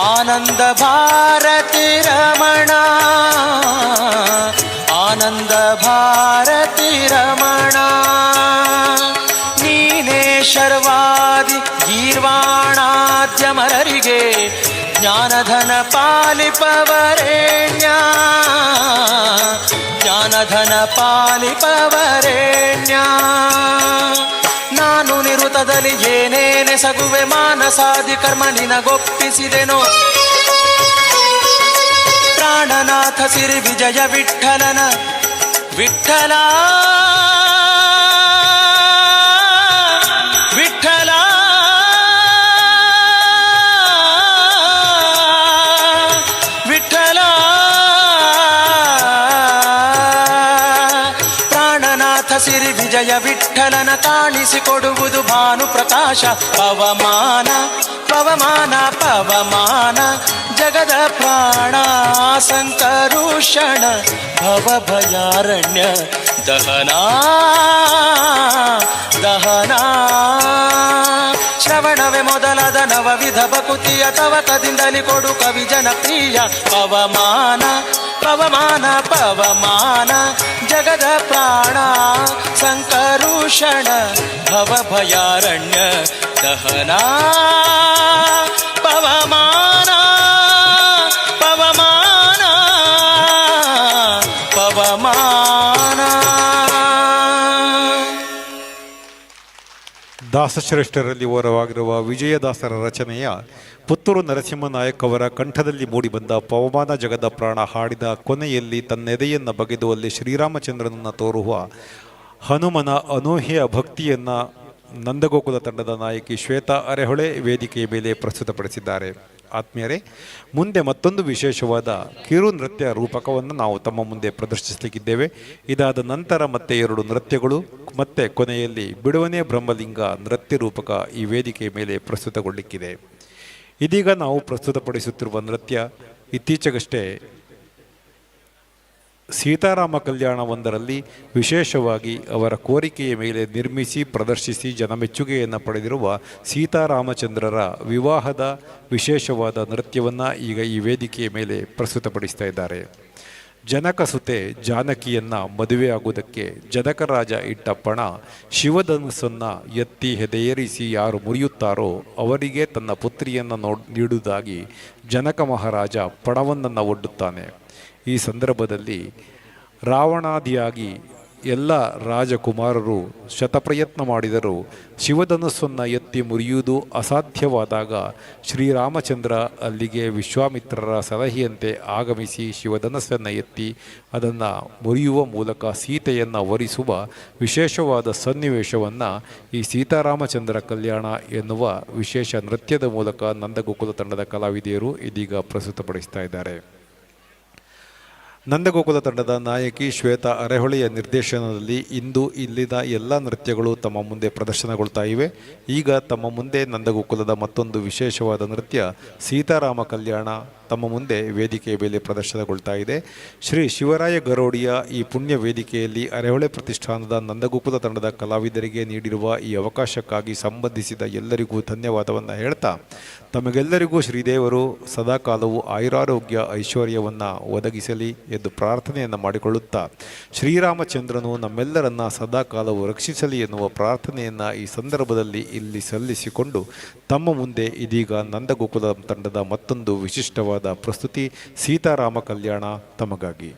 ಆನಂದ ಭಾರತಿ ರಮಣ ಆನಂದ ಭಾರತಿ ರಮಣ ನೀನೇ ಶರ್ವಾದಿ ಗೀರ್ವಾಣಾದ್ಯಮರರಿಗೆ ಜ್ಞಾನಧನ ಪಾಲಿಪವರೇಣ್ಯ ಜ್ಞಾನಧನ ಪಾಲಿಪವರೇಣ್ಯ ನಾನು ನಿರುತದಲ್ಲಿ ಏನೇನೆಸಗುವೆ ಮಾನಸಾದಿ ಕರ್ಮ ನಿನಗೊಪ್ಪಿಸಿದೆನೋ ಪ್ರಾಣನಾಥ ಸಿರಿ ವಿಜಯ ವಿಠಲನ ವಿಠಲ ವಿಠಲ ವಿಠಲ ಪ್ರಾಣನಾಥ ಸಿರಿ ವಿಜಯ ವಿಠಲನ ಕಾಣಿಸಿಕೊಡುವುದು ಭಾನು ಪ್ರಕಾಶ ಪವಮಾನ ಪವಮಾನ ಪವಮಾನ ಜಗದ ಪ್ರಾಣ ಸಂಕರುಷಣ ಭವಭಯಾರಣ್ಯ ದಹನಾ ದಹನಾ ಶ್ರವಣವೇ ಮೊದಲಾದ ನವವಿಧ ಭಕುತಿಯ ತವಕದಿಂದಲಿ ಕೊಡು ಕವಿ ಜನಪ್ರಿಯ ಪವಮಾನ ಪವಮಾನ ಪವಮಾನ ಜಗದ ಪ್ರಾಣ ಸಂಕರುಷಣ ಭವ ಭಯಾರಣ್ಯ ದಹನಾ ಪವಮಾನ ಪವಮಾನ ಪವಮಾನ. ದಾಸಶ್ರೇಷ್ಠರಲ್ಲಿ ಓರವಾಗಿರುವ ವಿಜಯದಾಸರ ರಚನೆಯ ಪುತ್ತೂರು ನರಸಿಂಹನಾಯಕ್ ಅವರ ಕಂಠದಲ್ಲಿ ಮೂಡಿಬಂದ ಪವಮಾನ ಜಗದ ಪ್ರಾಣ ಹಾಡಿದ ಕೊನೆಯಲ್ಲಿ ತನ್ನೆದೆಯನ್ನು ಬಗೆದುವಲ್ಲಿ ಶ್ರೀರಾಮಚಂದ್ರನನ್ನು ತೋರುವ ಹನುಮನ ಅನೂಹ್ಯ ಭಕ್ತಿಯನ್ನು ನಂದಗೋಕುಲ ತಂಡದ ನಾಯಕಿ ಶ್ವೇತಾ ಅರೆಹೊಳೆ ವೇದಿಕೆಯ ಮೇಲೆ ಪ್ರಸ್ತುತಪಡಿಸಿದ್ದಾರೆ. ಆತ್ಮೀಯರೇ, ಮುಂದೆ ಮತ್ತೊಂದು ವಿಶೇಷವಾದ ಕಿರು ನೃತ್ಯ ರೂಪಕವನ್ನು ನಾವು ತಮ್ಮ ಮುಂದೆ ಪ್ರದರ್ಶಿಸಲಿಕ್ಕಿದ್ದೇವೆ. ಇದಾದ ನಂತರ ಮತ್ತೆ 2 ನೃತ್ಯಗಳು, ಮತ್ತೆ ಕೊನೆಯಲ್ಲಿ ಬಿಡುವನೇ ಬ್ರಹ್ಮಲಿಂಗ ನೃತ್ಯ ರೂಪಕ ಈ ವೇದಿಕೆಯ ಮೇಲೆ ಪ್ರಸ್ತುತಗೊಳ್ಳಿಕ್ಕಿದೆ. ಇದೀಗ ನಾವು ಪ್ರಸ್ತುತಪಡಿಸುತ್ತಿರುವ ನೃತ್ಯ ಇತ್ತೀಚೆಗಷ್ಟೇ ಸೀತಾರಾಮ ಕಲ್ಯಾಣವೊಂದರಲ್ಲಿ ವಿಶೇಷವಾಗಿ ಅವರ ಕೋರಿಕೆಯ ಮೇಲೆ ನಿರ್ಮಿಸಿ ಪ್ರದರ್ಶಿಸಿ ಜನಮೆಚ್ಚುಗೆಯನ್ನು ಪಡೆದಿರುವ ಸೀತಾರಾಮಚಂದ್ರರ ವಿವಾಹದ ವಿಶೇಷವಾದ ನೃತ್ಯವನ್ನು ಈಗ ಈ ವೇದಿಕೆಯ ಮೇಲೆ ಪ್ರಸ್ತುತಪಡಿಸ್ತಾ ಇದ್ದಾರೆ. ಜನಕಸುತೆ ಜಾನಕಿಯನ್ನು ಮದುವೆಯಾಗುವುದಕ್ಕೆ ಜನಕರಾಜ ಇಟ್ಟ ಪಣ ಶಿವಧನುಸ್ಸನ್ನು ಎತ್ತಿ ಹೆದೆಯೇರಿಸಿ ಯಾರು ಮುರಿಯುತ್ತಾರೋ ಅವರಿಗೆ ತನ್ನ ಪುತ್ರಿಯನ್ನು ನೀಡುವುದಾಗಿ ಜನಕ ಮಹಾರಾಜ ಪಣವೊಂದನ್ನು ಒಡ್ಡುತ್ತಾನೆ. ಈ ಸಂದರ್ಭದಲ್ಲಿ ರಾವಣಾದಿಯಾಗಿ ಎಲ್ಲ ರಾಜಕುಮಾರರು ಶತಪ್ರಯತ್ನ ಮಾಡಿದರೂ ಶಿವಧನುಸ್ಸನ್ನು ಎತ್ತಿ ಮುರಿಯುವುದು ಅಸಾಧ್ಯವಾದಾಗ ಶ್ರೀರಾಮಚಂದ್ರ ಅಲ್ಲಿಗೆ ವಿಶ್ವಾಮಿತ್ರರ ಸಲಹೆಯಂತೆ ಆಗಮಿಸಿ ಶಿವಧನುಸ್ಸನ್ನು ಎತ್ತಿ ಅದನ್ನು ಮುರಿಯುವ ಮೂಲಕ ಸೀತೆಯನ್ನು ವರಿಸುವ ವಿಶೇಷವಾದ ಸನ್ನಿವೇಶವನ್ನು ಈ ಸೀತಾರಾಮಚಂದ್ರ ಕಲ್ಯಾಣ ಎನ್ನುವ ವಿಶೇಷ ನೃತ್ಯದ ಮೂಲಕ ನಂದಗೋಕುಲ ತಂಡದ ಕಲಾವಿದೆಯರು ಇದೀಗ ಪ್ರಸ್ತುತಪಡಿಸ್ತಾ ಇದ್ದಾರೆ. ನಂದಗೋಕುಲ ತಂಡದ ನಾಯಕಿ ಶ್ವೇತಾ ಅರೆಹೊಳೆಯ ನಿರ್ದೇಶನದಲ್ಲಿ ಇಂದು ಇಲ್ಲಿನ ಎಲ್ಲ ನೃತ್ಯಗಳು ತಮ್ಮ ಮುಂದೆ ಪ್ರದರ್ಶನಗೊಳ್ತಾ ಇವೆ. ಈಗ ತಮ್ಮ ಮುಂದೆ ನಂದಗೋಕುಲದ ಮತ್ತೊಂದು ವಿಶೇಷವಾದ ನೃತ್ಯ ಸೀತಾರಾಮ ಕಲ್ಯಾಣ ತಮ್ಮ ಮುಂದೆ ವೇದಿಕೆಯ ಮೇಲೆ ಪ್ರದರ್ಶನಗೊಳ್ತಾ ಇದೆ. ಶ್ರೀ ಶಿವರಾಯ ಗರೋಡಿಯ ಈ ಪುಣ್ಯ ವೇದಿಕೆಯಲ್ಲಿ ಅರೆಹೊಳೆ ಪ್ರತಿಷ್ಠಾನದ ನಂದಗೋಕುಲ ತಂಡದ ಕಲಾವಿದರಿಗೆ ನೀಡಿರುವ ಈ ಅವಕಾಶಕ್ಕಾಗಿ ಸಂಬಂಧಿಸಿದ ಎಲ್ಲರಿಗೂ ಧನ್ಯವಾದವನ್ನು ಹೇಳ್ತಾ, ತಮಗೆಲ್ಲರಿಗೂ ಶ್ರೀದೇವರು ಸದಾಕಾಲವು ಆಯುರಾರೋಗ್ಯ ಐಶ್ವರ್ಯವನ್ನು ಒದಗಿಸಲಿ ಎಂದು ಪ್ರಾರ್ಥನೆಯನ್ನು ಮಾಡಿಕೊಳ್ಳುತ್ತಾ, ಶ್ರೀರಾಮಚಂದ್ರನು ನಮ್ಮೆಲ್ಲರನ್ನ ಸದಾಕಾಲವು ರಕ್ಷಿಸಲಿ ಎನ್ನುವ ಪ್ರಾರ್ಥನೆಯನ್ನು ಈ ಸಂದರ್ಭದಲ್ಲಿ ಇಲ್ಲಿ ಸಲ್ಲಿಸಿಕೊಂಡು ತಮ್ಮ ಮುಂದೆ ಇದೀಗ ನಂದಗೋಕುಲ ತಂಡದ ಮತ್ತೊಂದು ವಿಶಿಷ್ಟವಾದ ಪ್ರಸ್ತುತಿ ಸೀತಾರಾಮ ಕಲ್ಯಾಣ ತಮಗಾಗಿ.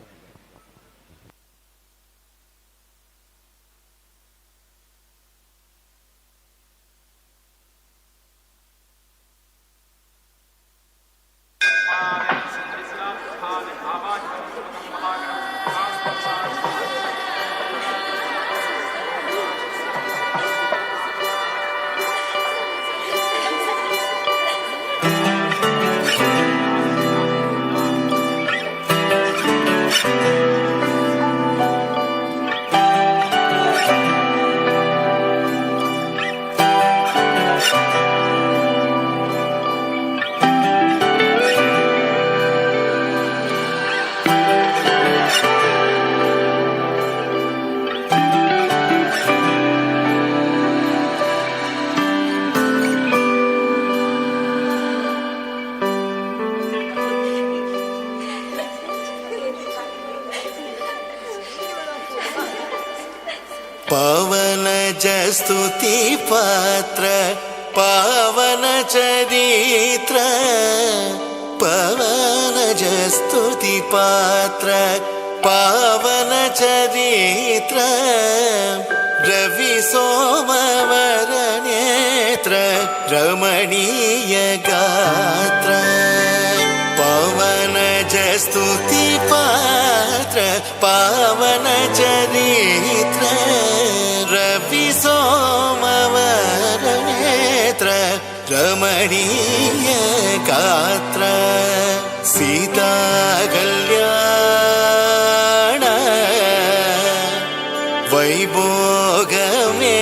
स्तुति पात्र पावन चरित्र पवन स्तुति पात्र पावन चरित्र रवि सोमवर नेत्र रमणीय गात्र पवन स्तुति पात्र पावन चरित्र रवि सोमवर नेत्र रमणीय गात्र सीता कल्याण वैभोगमे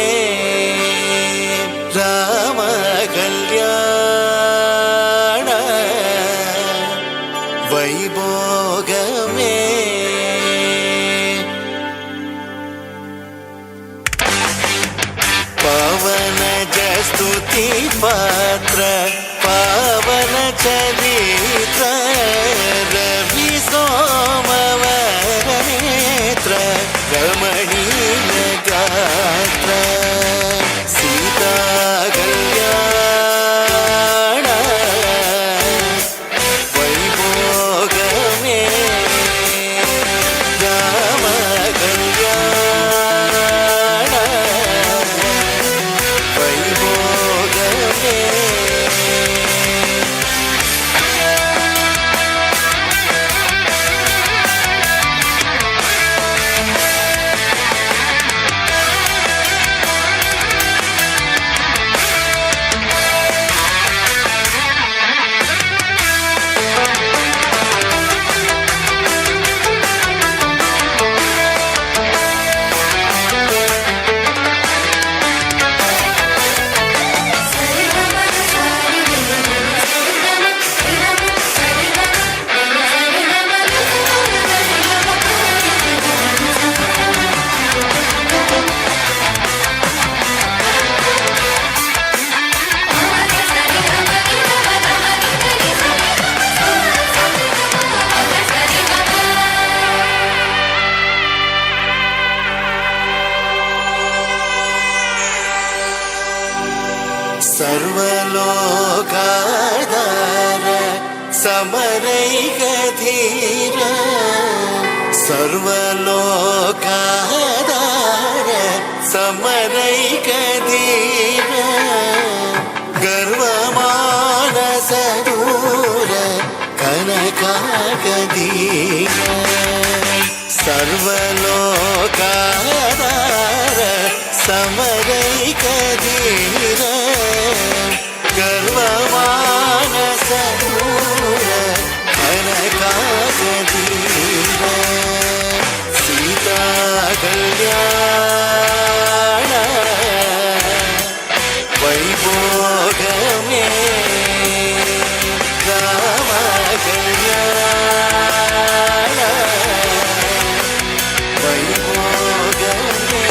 राम कल्याण वैभोगमे ಸಮರೈಕಧೀರ ಸರ್ವಲೋಕಾಧಾರ ಸಮರೈಕಧೀರ ಗರ್ವಮಾನಸ ದೂರ ಕನಕಾಗಧೀರ ಸರ್ವಲೋಕಾಧಾರ ಸಮರೈಕಧೀರ ಗರ್ವಮಾನಸ ದೂರ ಕನಕಾಗಧೀರ ಸೀತಾ ಕಲ್ಯಾಣ ವೈಭೋಗಮೇ ರಾಮ ಕಲ್ಯಾಣ ವೈಭೋಗಮೇ.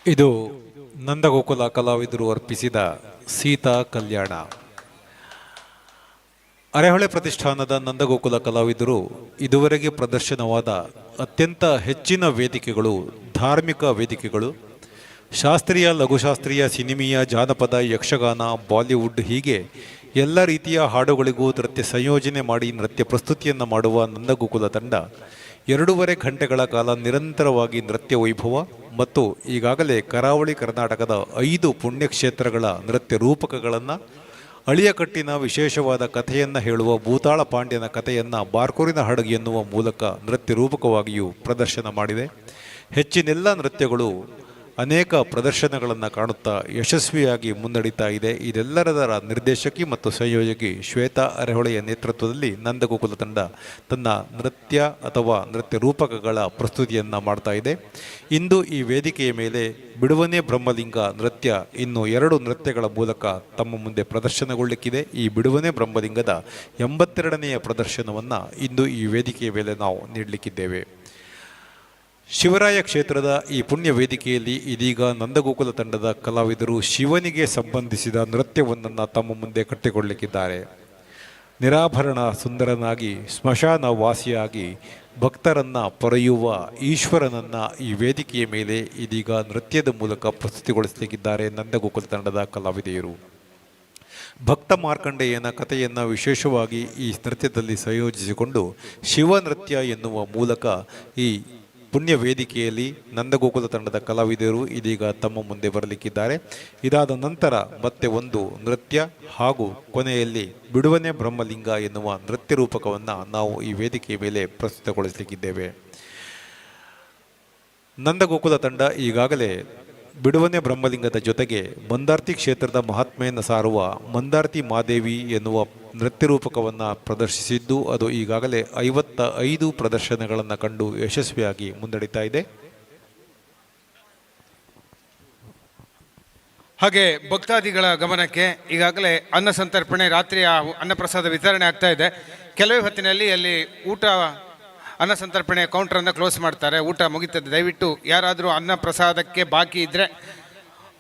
ಇದು ನಂದಗೋಕುಲ ಕಲಾವಿದರು ಅರ್ಪಿಸಿದ ಸೀತಾ ಕಲ್ಯಾಣ. ಅರೆಹೊಳೆ ಪ್ರತಿಷ್ಠಾನದ ನಂದಗೋಕುಲ ಕಲಾವಿದರು ಇದುವರೆಗೆ ಪ್ರದರ್ಶನವಾದ ಅತ್ಯಂತ ಹೆಚ್ಚಿನ ವೇದಿಕೆಗಳು ಧಾರ್ಮಿಕ ವೇದಿಕೆಗಳು, ಶಾಸ್ತ್ರೀಯ, ಲಘುಶಾಸ್ತ್ರೀಯ, ಸಿನಿಮೀಯ, ಜಾನಪದ, ಯಕ್ಷಗಾನ, ಬಾಲಿವುಡ್ ಹೀಗೆ ಎಲ್ಲ ರೀತಿಯ ಹಾಡುಗಳಿಗೂ ನೃತ್ಯ ಸಂಯೋಜನೆ ಮಾಡಿ ನೃತ್ಯ ಪ್ರಸ್ತುತಿಯನ್ನು ಮಾಡುವ ನಂದಗೋಕುಲ ತಂಡ 2.5 ಗಂಟೆಗಳ ಕಾಲ ನಿರಂತರವಾಗಿ ನೃತ್ಯ ವೈಭವ ಮತ್ತು ಈಗಾಗಲೇ ಕರಾವಳಿ ಕರ್ನಾಟಕದ 5 ಪುಣ್ಯಕ್ಷೇತ್ರಗಳ ನೃತ್ಯ ರೂಪಕಗಳನ್ನು, ಅಳಿಯಕಟ್ಟಿನ ವಿಶೇಷವಾದ ಕಥೆಯನ್ನು ಹೇಳುವ ಭೂತಾಳ ಪಾಂಡ್ಯನ ಕಥೆಯನ್ನು ಬಾರ್ಕೂರಿನ ಹಡಗು ಎನ್ನುವ ಮೂಲಕ ನೃತ್ಯ ರೂಪಕವಾಗಿಯೂ ಪ್ರದರ್ಶನ ಮಾಡಿದೆ. ಹೆಚ್ಚಿನೆಲ್ಲ ನೃತ್ಯಗಳು ಅನೇಕ ಪ್ರದರ್ಶನಗಳನ್ನು ಕಾಣುತ್ತಾ ಯಶಸ್ವಿಯಾಗಿ ಮುನ್ನಡೀತಾ ಇದೆ. ಇದೆಲ್ಲದರ ನಿರ್ದೇಶಕಿ ಮತ್ತು ಸಂಯೋಜಕಿ ಶ್ವೇತಾ ಅರೆಹೊಳೆಯ ನೇತೃತ್ವದಲ್ಲಿ ನಂದಗೋಕುಲ ತಂಡ ತನ್ನ ನೃತ್ಯ ಅಥವಾ ನೃತ್ಯ ರೂಪಕಗಳ ಪ್ರಸ್ತುತಿಯನ್ನು ಮಾಡ್ತಾ ಇದೆ. ಇಂದು ಈ ವೇದಿಕೆಯ ಮೇಲೆ ಬಿಡುವನೇ ಬ್ರಹ್ಮಲಿಂಗ ನೃತ್ಯ ಇನ್ನು 2 ನೃತ್ಯಗಳ ಮೂಲಕ ತಮ್ಮ ಮುಂದೆ ಪ್ರದರ್ಶನಗೊಳ್ಳಲಿಕ್ಕಿದೆ. ಈ ಬಿಡುವನೇ ಬ್ರಹ್ಮಲಿಂಗದ 82ನೆಯ ಪ್ರದರ್ಶನವನ್ನು ಇಂದು ಈ ವೇದಿಕೆಯ ಮೇಲೆ ನಾವು ನೀಡಲಿಕ್ಕಿದ್ದೇವೆ. ಶಿವರಾಯ ಕ್ಷೇತ್ರದ ಈ ಪುಣ್ಯ ವೇದಿಕೆಯಲ್ಲಿ ಇದೀಗ ನಂದಗೋಕುಲ ತಂಡದ ಕಲಾವಿದರು ಶಿವನಿಗೆ ಸಂಬಂಧಿಸಿದ ನೃತ್ಯವೊಂದನ್ನು ತಮ್ಮ ಮುಂದೆ ಕಟ್ಟಿಕೊಳ್ಳಲಿಕ್ಕಿದ್ದಾರೆ. ನಿರಾಭರಣ ಸುಂದರನಾಗಿ ಸ್ಮಶಾನ ವಾಸಿಯಾಗಿ ಭಕ್ತರನ್ನು ಪೊರೆಯುವ ಈಶ್ವರನನ್ನು ಈ ವೇದಿಕೆಯ ಮೇಲೆ ಇದೀಗ ನೃತ್ಯದ ಮೂಲಕ ಪ್ರಸ್ತುತಿಗೊಳಿಸಲಿಕ್ಕಿದ್ದಾರೆ ನಂದಗೋಕುಲ ತಂಡದ ಕಲಾವಿದೆಯರು. ಭಕ್ತ ಮಾರ್ಕಂಡೇಯನ ಕಥೆಯನ್ನು ವಿಶೇಷವಾಗಿ ಈ ನೃತ್ಯದಲ್ಲಿ ಸಂಯೋಜಿಸಿಕೊಂಡು ಶಿವ ನೃತ್ಯ ಎನ್ನುವ ಮೂಲಕ ಈ ಪುಣ್ಯ ವೇದಿಕೆಯಲ್ಲಿ ನಂದಗೋಕುಲ ತಂಡದ ಕಲಾವಿದರು ಇದೀಗ ತಮ್ಮ ಮುಂದೆ ಬರಲಿಕ್ಕಿದ್ದಾರೆ. ಇದಾದ ನಂತರ ಮತ್ತೆ ಒಂದು ನೃತ್ಯ ಹಾಗೂ ಕೊನೆಯಲ್ಲಿ ಬಿಡುವನೇ ಬ್ರಹ್ಮಲಿಂಗ ಎನ್ನುವ ನೃತ್ಯ ರೂಪಕವನ್ನು ನಾವು ಈ ವೇದಿಕೆಯ ಮೇಲೆ ಪ್ರಸ್ತುತಗೊಳಿಸಲಿಕ್ಕಿದ್ದೇವೆ. ನಂದಗೋಕುಲ ತಂಡ ಈಗಾಗಲೇ ಬಿಡುವನೇ ಬ್ರಹ್ಮಲಿಂಗದ ಜೊತೆಗೆ ಮಂದಾರ್ತಿ ಕ್ಷೇತ್ರದ ಮಹಾತ್ಮೆಯನ್ನು ಸಾರುವ ಮಂದಾರ್ತಿ ಮಾದೇವಿ ಎನ್ನುವ ನೃತ್ಯ ರೂಪಕವನ್ನು ಪ್ರದರ್ಶಿಸಿದ್ದು ಅದು ಈಗಾಗಲೇ 55 ಪ್ರದರ್ಶನಗಳನ್ನು ಕಂಡು ಯಶಸ್ವಿಯಾಗಿ ಮುನ್ನಡೀತಾ ಇದೆ. ಹಾಗೆ ಭಕ್ತಾದಿಗಳ ಗಮನಕ್ಕೆ ಈಗಾಗಲೇ ಅನ್ನ ಸಂತರ್ಪಣೆ, ರಾತ್ರಿಯ ಅನ್ನಪ್ರಸಾದ ವಿತರಣೆ ಆಗ್ತಾ ಇದೆ. ಕೆಲವೇ ಹೊತ್ತಿನಲ್ಲಿ ಅಲ್ಲಿ ಊಟ ಅನ್ನ ಸಂತರ್ಪಣೆ ಕೌಂಟರನ್ನು ಕ್ಲೋಸ್ ಮಾಡ್ತಾರೆ. ಊಟ ಮುಗಿತದೆ. ದಯವಿಟ್ಟು ಯಾರಾದರೂ ಅನ್ನ ಪ್ರಸಾದಕ್ಕೆ ಬಾಕಿ ಇದ್ದರೆ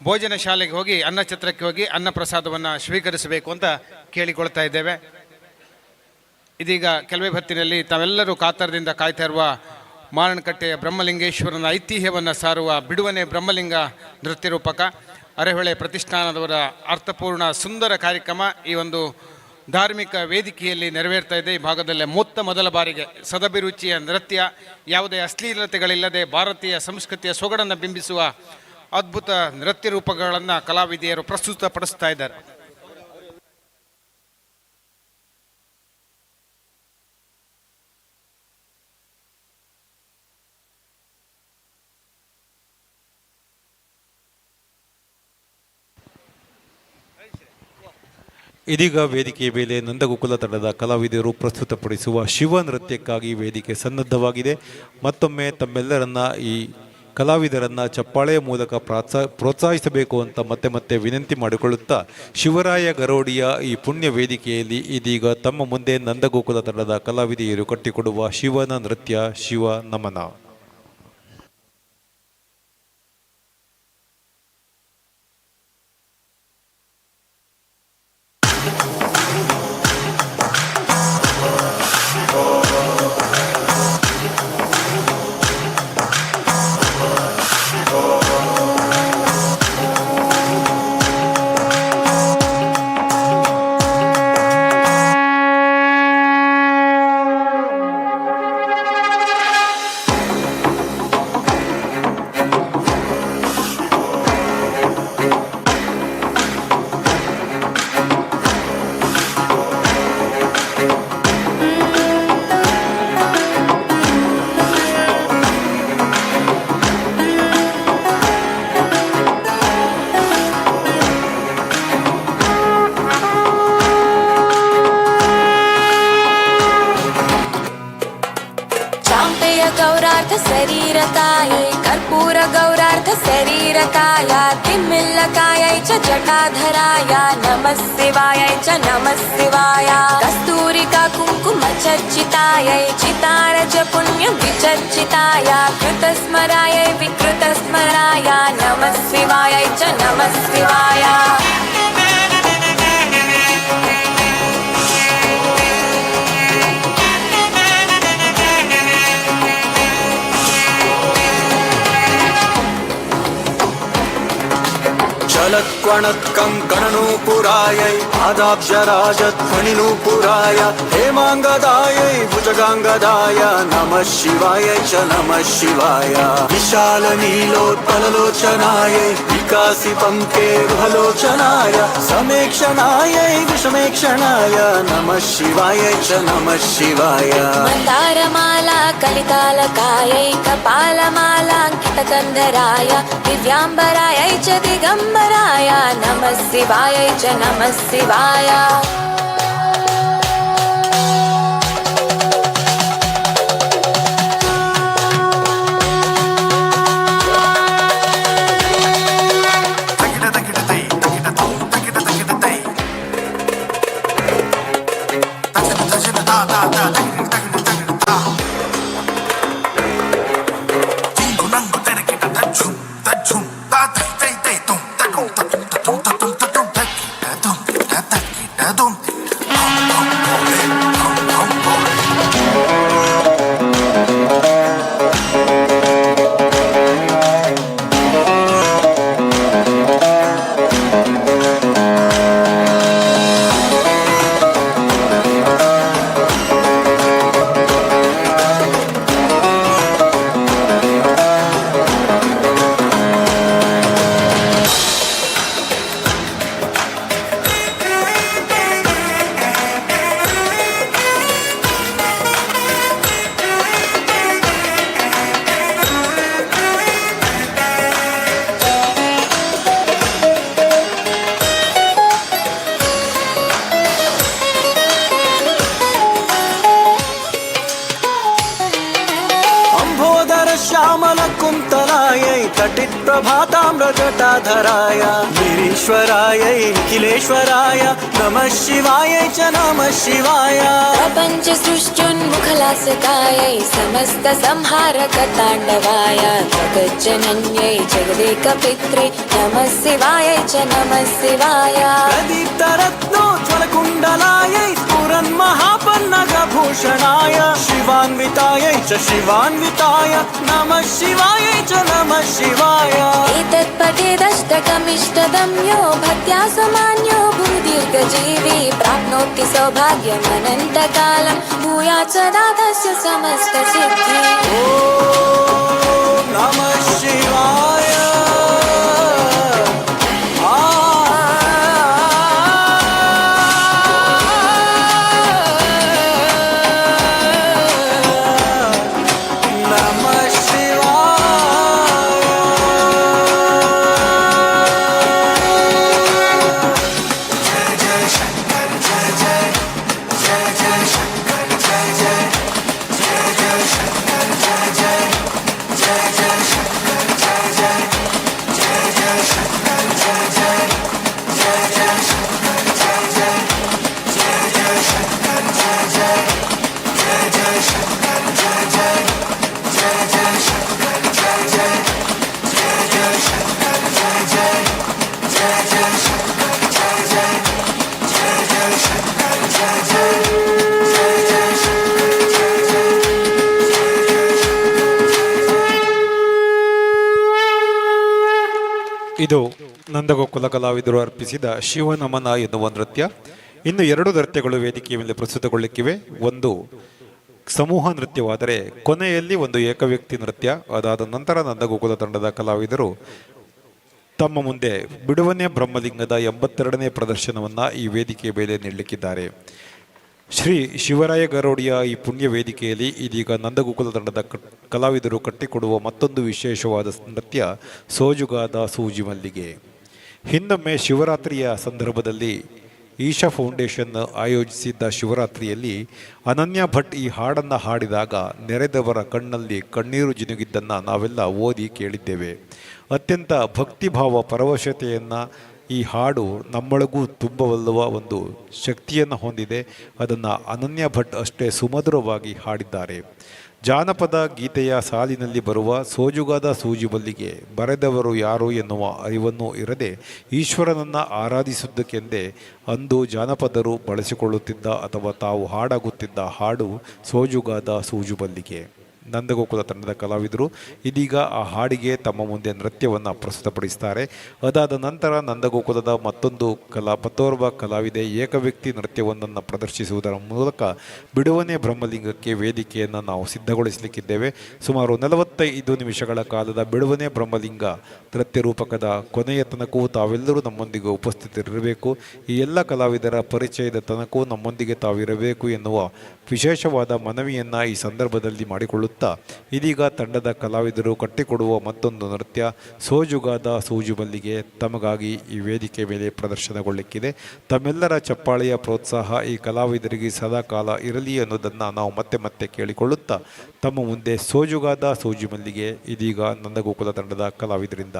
ಭೋಜನ ಶಾಲೆಗೆ ಹೋಗಿ ಅನ್ನಛತ್ರಕ್ಕೆ ಹೋಗಿ ಅನ್ನ ಪ್ರಸಾದವನ್ನು ಸ್ವೀಕರಿಸಬೇಕು ಅಂತ ಕೇಳಿಕೊಳ್ತಾ ಇದ್ದೇವೆ. ಇದೀಗ ಕೆಲವೇ ಹೊತ್ತಿನಲ್ಲಿ ತಾವೆಲ್ಲರೂ ಕಾತರದಿಂದ ಕಾಯ್ತಾ ಇರುವ ಮಾರಣಕಟ್ಟೆಯ ಬ್ರಹ್ಮಲಿಂಗೇಶ್ವರನ ಐತಿಹ್ಯವನ್ನು ಸಾರುವ ಬಿಡುವನೇ ಬ್ರಹ್ಮಲಿಂಗ ನೃತ್ಯ ರೂಪಕ ಅರೆಹೊಳೆ ಪ್ರತಿಷ್ಠಾನದವರ ಅರ್ಥಪೂರ್ಣ ಸುಂದರ ಕಾರ್ಯಕ್ರಮ ಈ ಒಂದು ಧಾರ್ಮಿಕ ವೇದಿಕೆಯಲ್ಲಿ ನೆರವೇರ್ತಾ ಇದೆ. ಈ ಭಾಗದಲ್ಲೇ ಮೊದಲ ಬಾರಿಗೆ ಸದಭಿರುಚಿಯ ನೃತ್ಯ, ಯಾವುದೇ ಅಶ್ಲೀಲತೆಗಳಿಲ್ಲದೆ ಭಾರತೀಯ ಸಂಸ್ಕೃತಿಯ ಸೊಗಡನ್ನು ಬಿಂಬಿಸುವ ಅದ್ಭುತ ನೃತ್ಯ ರೂಪಗಳನ್ನು ಕಲಾವಿದೆಯರು ಪ್ರಸ್ತುತಪಡಿಸ್ತಾ ಇದ್ದಾರೆ. ಇದೀಗ ವೇದಿಕೆಯ ಮೇಲೆ ನಂದಗೋಕುಲ ತಂಡದ ಕಲಾವಿದರು ಪ್ರಸ್ತುತಪಡಿಸುವ ಶಿವ ನೃತ್ಯಕ್ಕಾಗಿ ವೇದಿಕೆ ಸನ್ನದ್ಧವಾಗಿದೆ. ಮತ್ತೊಮ್ಮೆ ತಮ್ಮೆಲ್ಲರನ್ನ ಈ ಕಲಾವಿದರನ್ನು ಚಪ್ಪಾಳೆಯ ಮೂಲಕ ಪ್ರೋತ್ಸಾಹಿಸಬೇಕು ಅಂತ ಮತ್ತೆ ವಿನಂತಿ ಮಾಡಿಕೊಳ್ಳುತ್ತಾ ಶಿವರಾಯ ಗರೋಡಿಯ ಈ ಪುಣ್ಯ ವೇದಿಕೆಯಲ್ಲಿ ಇದೀಗ ತಮ್ಮ ಮುಂದೆ ನಂದಗೋಕುಲ ತಂಡದ ಕಲಾವಿದೆಯರು ಕಟ್ಟಿಕೊಡುವ ಶಿವನ ನೃತ್ಯ ಶಿವ ನಮನ. शरीरकायै कर्पूर गौरार्थ शरीरकाय तिम्मिल्लकायै च जटाधराय नमः शिवायै च नमः शिवाय कस्तूरिका कुङ्कुम चर्चितायै चितारज पुण्य विचर्चिताय कृतस्मरायै विकृतस्मराय नमः शिवायै च नमः शिवाय कङ्कणनूपुरायै पादाब्जराजध्वनिनूपुराय हेमाङ्गदायै भुजगाङ्गदाय नमः शिवायै च नमः शिवाय विशालनीलोत्पललोचनायै विकासिपङ्के गृहलोचनाय समेक्षणायै विषमेक्षणाय नमः शिवायै च नमः शिवाय मन्दारमाला कलितालकायै कपालमाला शातकन्धराय दिव्याम्बरायै च दिगम्बराय नमः शिवायै च नमः शिवाय श्यामलकुन्तलायै तटिप्रभाताम्रजटाधराय गिरीश्वरायै निखिलेश्वराय नमः शिवायै च नमः शिवाय प्रपञ्च सृष्टुन्मुखलासकायै समस्त संहारकताण्डवाय जगज्जनन्यै जगदेकपित्रे नमः शिवायै च नमः शिवाय प्रदीप्तरत्नोज्ज्वलकुण्डलायै स्फुरन्महापन्नगभूषणाय शिवान्वितायै च शिवान्विताय नमः शिवायै च नमः शिवाय एतत्पठेदष्टकमिष्टदं यो भक्त्या समान्यो भूदीर्घजीवी प्राप्नोति सौभाग्यमनन्तकालं भूयात् सदा तस्य समस्तसिद्धिः ॐ नमः शिवाय ಇದು ನಂದಗೋಕುಲ ಕಲಾವಿದರು ಅರ್ಪಿಸಿದ ಶಿವನಮನ ಎನ್ನುವ ನೃತ್ಯ. ಇನ್ನು 2 ನೃತ್ಯಗಳು ವೇದಿಕೆಯ ಮೇಲೆ ಪ್ರಸ್ತುತಗೊಳ್ಳಲಿಕ್ಕಿವೆ. ಒಂದು ಸಮೂಹ ನೃತ್ಯವಾದರೆ ಕೊನೆಯಲ್ಲಿ ಒಂದು ಏಕವ್ಯಕ್ತಿ ನೃತ್ಯ. ಅದಾದ ನಂತರ ನಂದಗೋಕುಲ ತಂಡದ ಕಲಾವಿದರು ತಮ್ಮ ಮುಂದೆ ಬಿಡುವನೆ ಬ್ರಹ್ಮಲಿಂಗದ 82ನೇ ಪ್ರದರ್ಶನವನ್ನು ಈ ವೇದಿಕೆಯ ಮೇಲೆ ನೀಡಲಿಕ್ಕಿದ್ದಾರೆ. ಶ್ರೀ ಶಿವರಾಯ ಗರೋಡಿಯ ಈ ಪುಣ್ಯ ವೇದಿಕೆಯಲ್ಲಿ ಇದೀಗ ನಂದಗೋಕುಲ ತಂಡದ ಕಲಾವಿದರು ಕಟ್ಟಿಕೊಡುವ ಮತ್ತೊಂದು ವಿಶೇಷವಾದ ನೃತ್ಯ ಸೋಜುಗಾದ ಸೂಜಿ ಮಲ್ಲಿಗೆ. ಹಿಂದೊಮ್ಮೆ ಶಿವರಾತ್ರಿಯ ಸಂದರ್ಭದಲ್ಲಿ ಈಶಾ ಫೌಂಡೇಶನ್ ಆಯೋಜಿಸಿದ್ದ ಶಿವರಾತ್ರಿಯಲ್ಲಿ ಅನನ್ಯ ಭಟ್ ಈ ಹಾಡನ್ನು ಹಾಡಿದಾಗ ನೆರೆದವರ ಕಣ್ಣಲ್ಲಿ ಕಣ್ಣೀರು ಜಿನುಗಿದ್ದನ್ನು ನಾವೆಲ್ಲ ಓದಿ ಕೇಳಿದ್ದೇವೆ. ಅತ್ಯಂತ ಭಕ್ತಿಭಾವ ಪರವಶತೆಯನ್ನು ಈ ಹಾಡು ನಮ್ಮೊಳಗೂ ತುಂಬಬಲ್ಲುವ ಒಂದು ಶಕ್ತಿಯನ್ನು ಹೊಂದಿದೆ. ಅದನ್ನು ಅನನ್ಯ ಭಟ್ ಅಷ್ಟೇ ಸುಮಧುರವಾಗಿ ಹಾಡಿದ್ದಾರೆ. ಜಾನಪದ ಗೀತೆಯ ಸಾಲಿನಲ್ಲಿ ಬರುವ ಸೋಜುಗಾದ ಸೂಜಿ ಮಲ್ಲಿಗೆ ಬರೆದವರು ಯಾರು ಎನ್ನುವ ಅರಿವನ್ನು ಇರದೆ ಈಶ್ವರನನ್ನು ಆರಾಧಿಸುವುದಕ್ಕೆಂದೇ ಅಂದು ಜಾನಪದರು ಬಳಸಿಕೊಳ್ಳುತ್ತಿದ್ದ ಅಥವಾ ತಾವು ಹಾಡಾಗುತ್ತಿದ್ದ ಹಾಡು ಸೋಜುಗಾದ ಸೂಜು ಮಲ್ಲಿಗೆ. ನಂದಗೋಕುಲ ತಂಡದ ಕಲಾವಿದರು ಇದೀಗ ಆ ಹಾಡಿಗೆ ತಮ್ಮ ಮುಂದೆ ನೃತ್ಯವನ್ನು ಪ್ರಸ್ತುತಪಡಿಸ್ತಾರೆ. ಅದಾದ ನಂತರ ನಂದಗೋಕುಲದ ಮತ್ತೋರ್ವ ಕಲಾವಿದೆ ಏಕವ್ಯಕ್ತಿ ನೃತ್ಯವೊಂದನ್ನು ಪ್ರದರ್ಶಿಸುವುದರ ಮೂಲಕ ಬಿಡುವನೆ ಬ್ರಹ್ಮಲಿಂಗಕ್ಕೆ ವೇದಿಕೆಯನ್ನು ನಾವು ಸಿದ್ಧಗೊಳಿಸಲಿಕ್ಕಿದ್ದೇವೆ. ಸುಮಾರು 45 ನಿಮಿಷಗಳ ಕಾಲದ ಬಿಡುವನೆ ಬ್ರಹ್ಮಲಿಂಗ ನೃತ್ಯ ರೂಪಕದ ಕೊನೆಯ ತನಕವೂ ತಾವೆಲ್ಲರೂ ನಮ್ಮೊಂದಿಗೆ ಉಪಸ್ಥಿತರಿರಬೇಕು. ಈ ಎಲ್ಲ ಕಲಾವಿದರ ಪರಿಚಯದ ತನಕವೂ ನಮ್ಮೊಂದಿಗೆ ತಾವಿರಬೇಕು ಎನ್ನುವ ವಿಶೇಷವಾದ ಮನವಿಯನ್ನು ಈ ಸಂದರ್ಭದಲ್ಲಿ ಮಾಡಿಕೊಳ್ಳುತ್ತಾ ಇದೀಗ ತಂಡದ ಕಲಾವಿದರು ಕಟ್ಟಿಕೊಡುವ ಮತ್ತೊಂದು ನೃತ್ಯ ಸೋಜುಗಾದ ಸೂಜು ಮಲ್ಲಿಗೆ ತಮಗಾಗಿ ಈ ವೇದಿಕೆ ಮೇಲೆ ಪ್ರದರ್ಶನಗೊಳ್ಳಲಿಕ್ಕಿದೆ. ತಮ್ಮೆಲ್ಲರ ಚಪ್ಪಾಳೆಯ ಪ್ರೋತ್ಸಾಹ ಈ ಕಲಾವಿದರಿಗೆ ಸದಾಕಾಲ ಇರಲಿ ಅನ್ನೋದನ್ನು ನಾವು ಮತ್ತೆ ಮತ್ತೆ ಕೇಳಿಕೊಳ್ಳುತ್ತಾ ತಮ್ಮ ಮುಂದೆ ಸೋಜುಗಾದ ಸೂಜು ಮಲ್ಲಿಗೆ ಇದೀಗ ನಂದಗೋಕುಲ ತಂಡದ ಕಲಾವಿದರಿಂದ.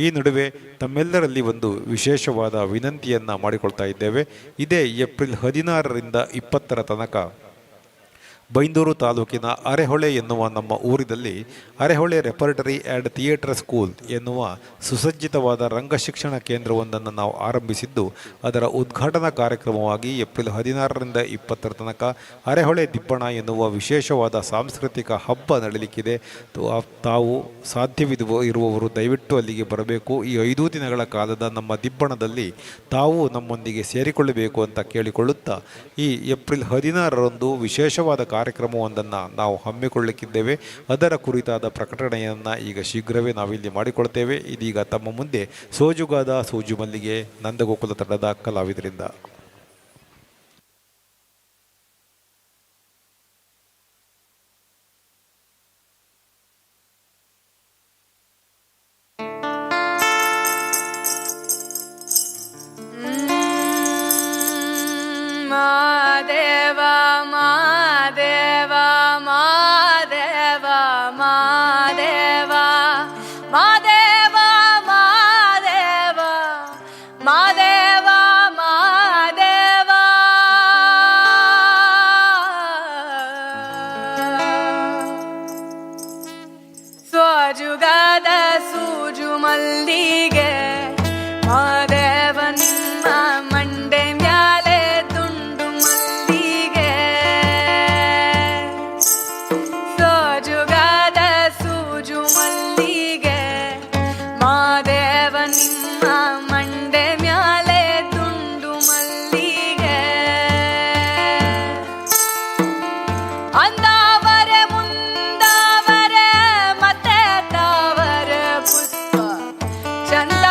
ಈ ನಡುವೆ ತಮ್ಮೆಲ್ಲರಲ್ಲಿ ಒಂದು ವಿಶೇಷವಾದ ವಿನಂತಿಯನ್ನು ಮಾಡಿಕೊಳ್ತಾ ಇದ್ದೇವೆ. ಇದೇ ಏಪ್ರಿಲ್ 16ರಿಂದ 20ರ ತನಕ ಬೈಂದೂರು ತಾಲೂಕಿನ ಅರೆಹೊಳೆ ಎನ್ನುವ ನಮ್ಮ ಊರಿನಲ್ಲಿ Arehole repertory and theatre school ಎನ್ನುವ ಸುಸಜ್ಜಿತವಾದ ರಂಗಶಿಕ್ಷಣ ಕೇಂದ್ರವೊಂದನ್ನು ನಾವು ಆರಂಭಿಸಿದ್ದು, ಅದರ ಉದ್ಘಾಟನಾ ಕಾರ್ಯಕ್ರಮವಾಗಿ ಏಪ್ರಿಲ್ 16ರಿಂದ 20ರ ತನಕ ಅರೆಹೊಳೆ ದಿಬ್ಬಣ ಎನ್ನುವ ವಿಶೇಷವಾದ ಸಾಂಸ್ಕೃತಿಕ ಹಬ್ಬ ನಡೆಯಲಿಕ್ಕಿದೆ. ತಾವು ಸಾಧ್ಯವಿರುವವರು ದಯವಿಟ್ಟು ಅಲ್ಲಿಗೆ ಬರಬೇಕು. ಈ 5 ದಿನಗಳ ಕಾಲದ ನಮ್ಮ ದಿಬ್ಬಣದಲ್ಲಿ ತಾವು ನಮ್ಮೊಂದಿಗೆ ಸೇರಿಕೊಳ್ಳಬೇಕು ಅಂತ ಕೇಳಿಕೊಳ್ಳುತ್ತಾ ಈ ಏಪ್ರಿಲ್ 16ರಂದು ವಿಶೇಷವಾದ ಕಾರ್ಯಕ್ರಮವೊಂದನ್ನು ನಾವು ಹಮ್ಮಿಕೊಳ್ಳಲಿಕ್ಕಿದ್ದೇವೆ. ಅದರ ಕುರಿತಾದ ಪ್ರಕಟಣೆಯನ್ನು ಈಗ ಶೀಘ್ರವೇ ನಾವಿಲ್ಲಿ ಮಾಡಿಕೊಳ್ತೇವೆ. ಇದೀಗ ತಮ್ಮ ಮುಂದೆ ಸೋಜುಗಾದ ಸೂಜು ಮಲ್ಲಿಗೆ ನಂದಗೋಕುಲ ತಂಡದ ಕಲಾವಿದರಿಂದ. ಸ್ವಜುಗಾದ ಸೂಜು ಮಲ್ಲಿಗೆ ಮಾದೇವ ನಿಮ್ಮ ಮಂಡೆ ಮ್ಯಾಲೆ ದುಂಡು ಮಲ್ಲಿಗೆ. ಸ್ವಜುಗಾದ ಸೂಜು ಮಲ್ಲಿಗೆ ಮಾದೇವ ನಿಮ್ಮ ಮಂಡೆ ಮ್ಯಾಲೆ ದುಂಡು ಮಲ್ಲಿಗೆ. ಅಂದಾವರೆ ಮುಂದಾವರೆ ಮತ್ತೆ ತಾವರೆ ಪುಷ್ಪ ಚಂದ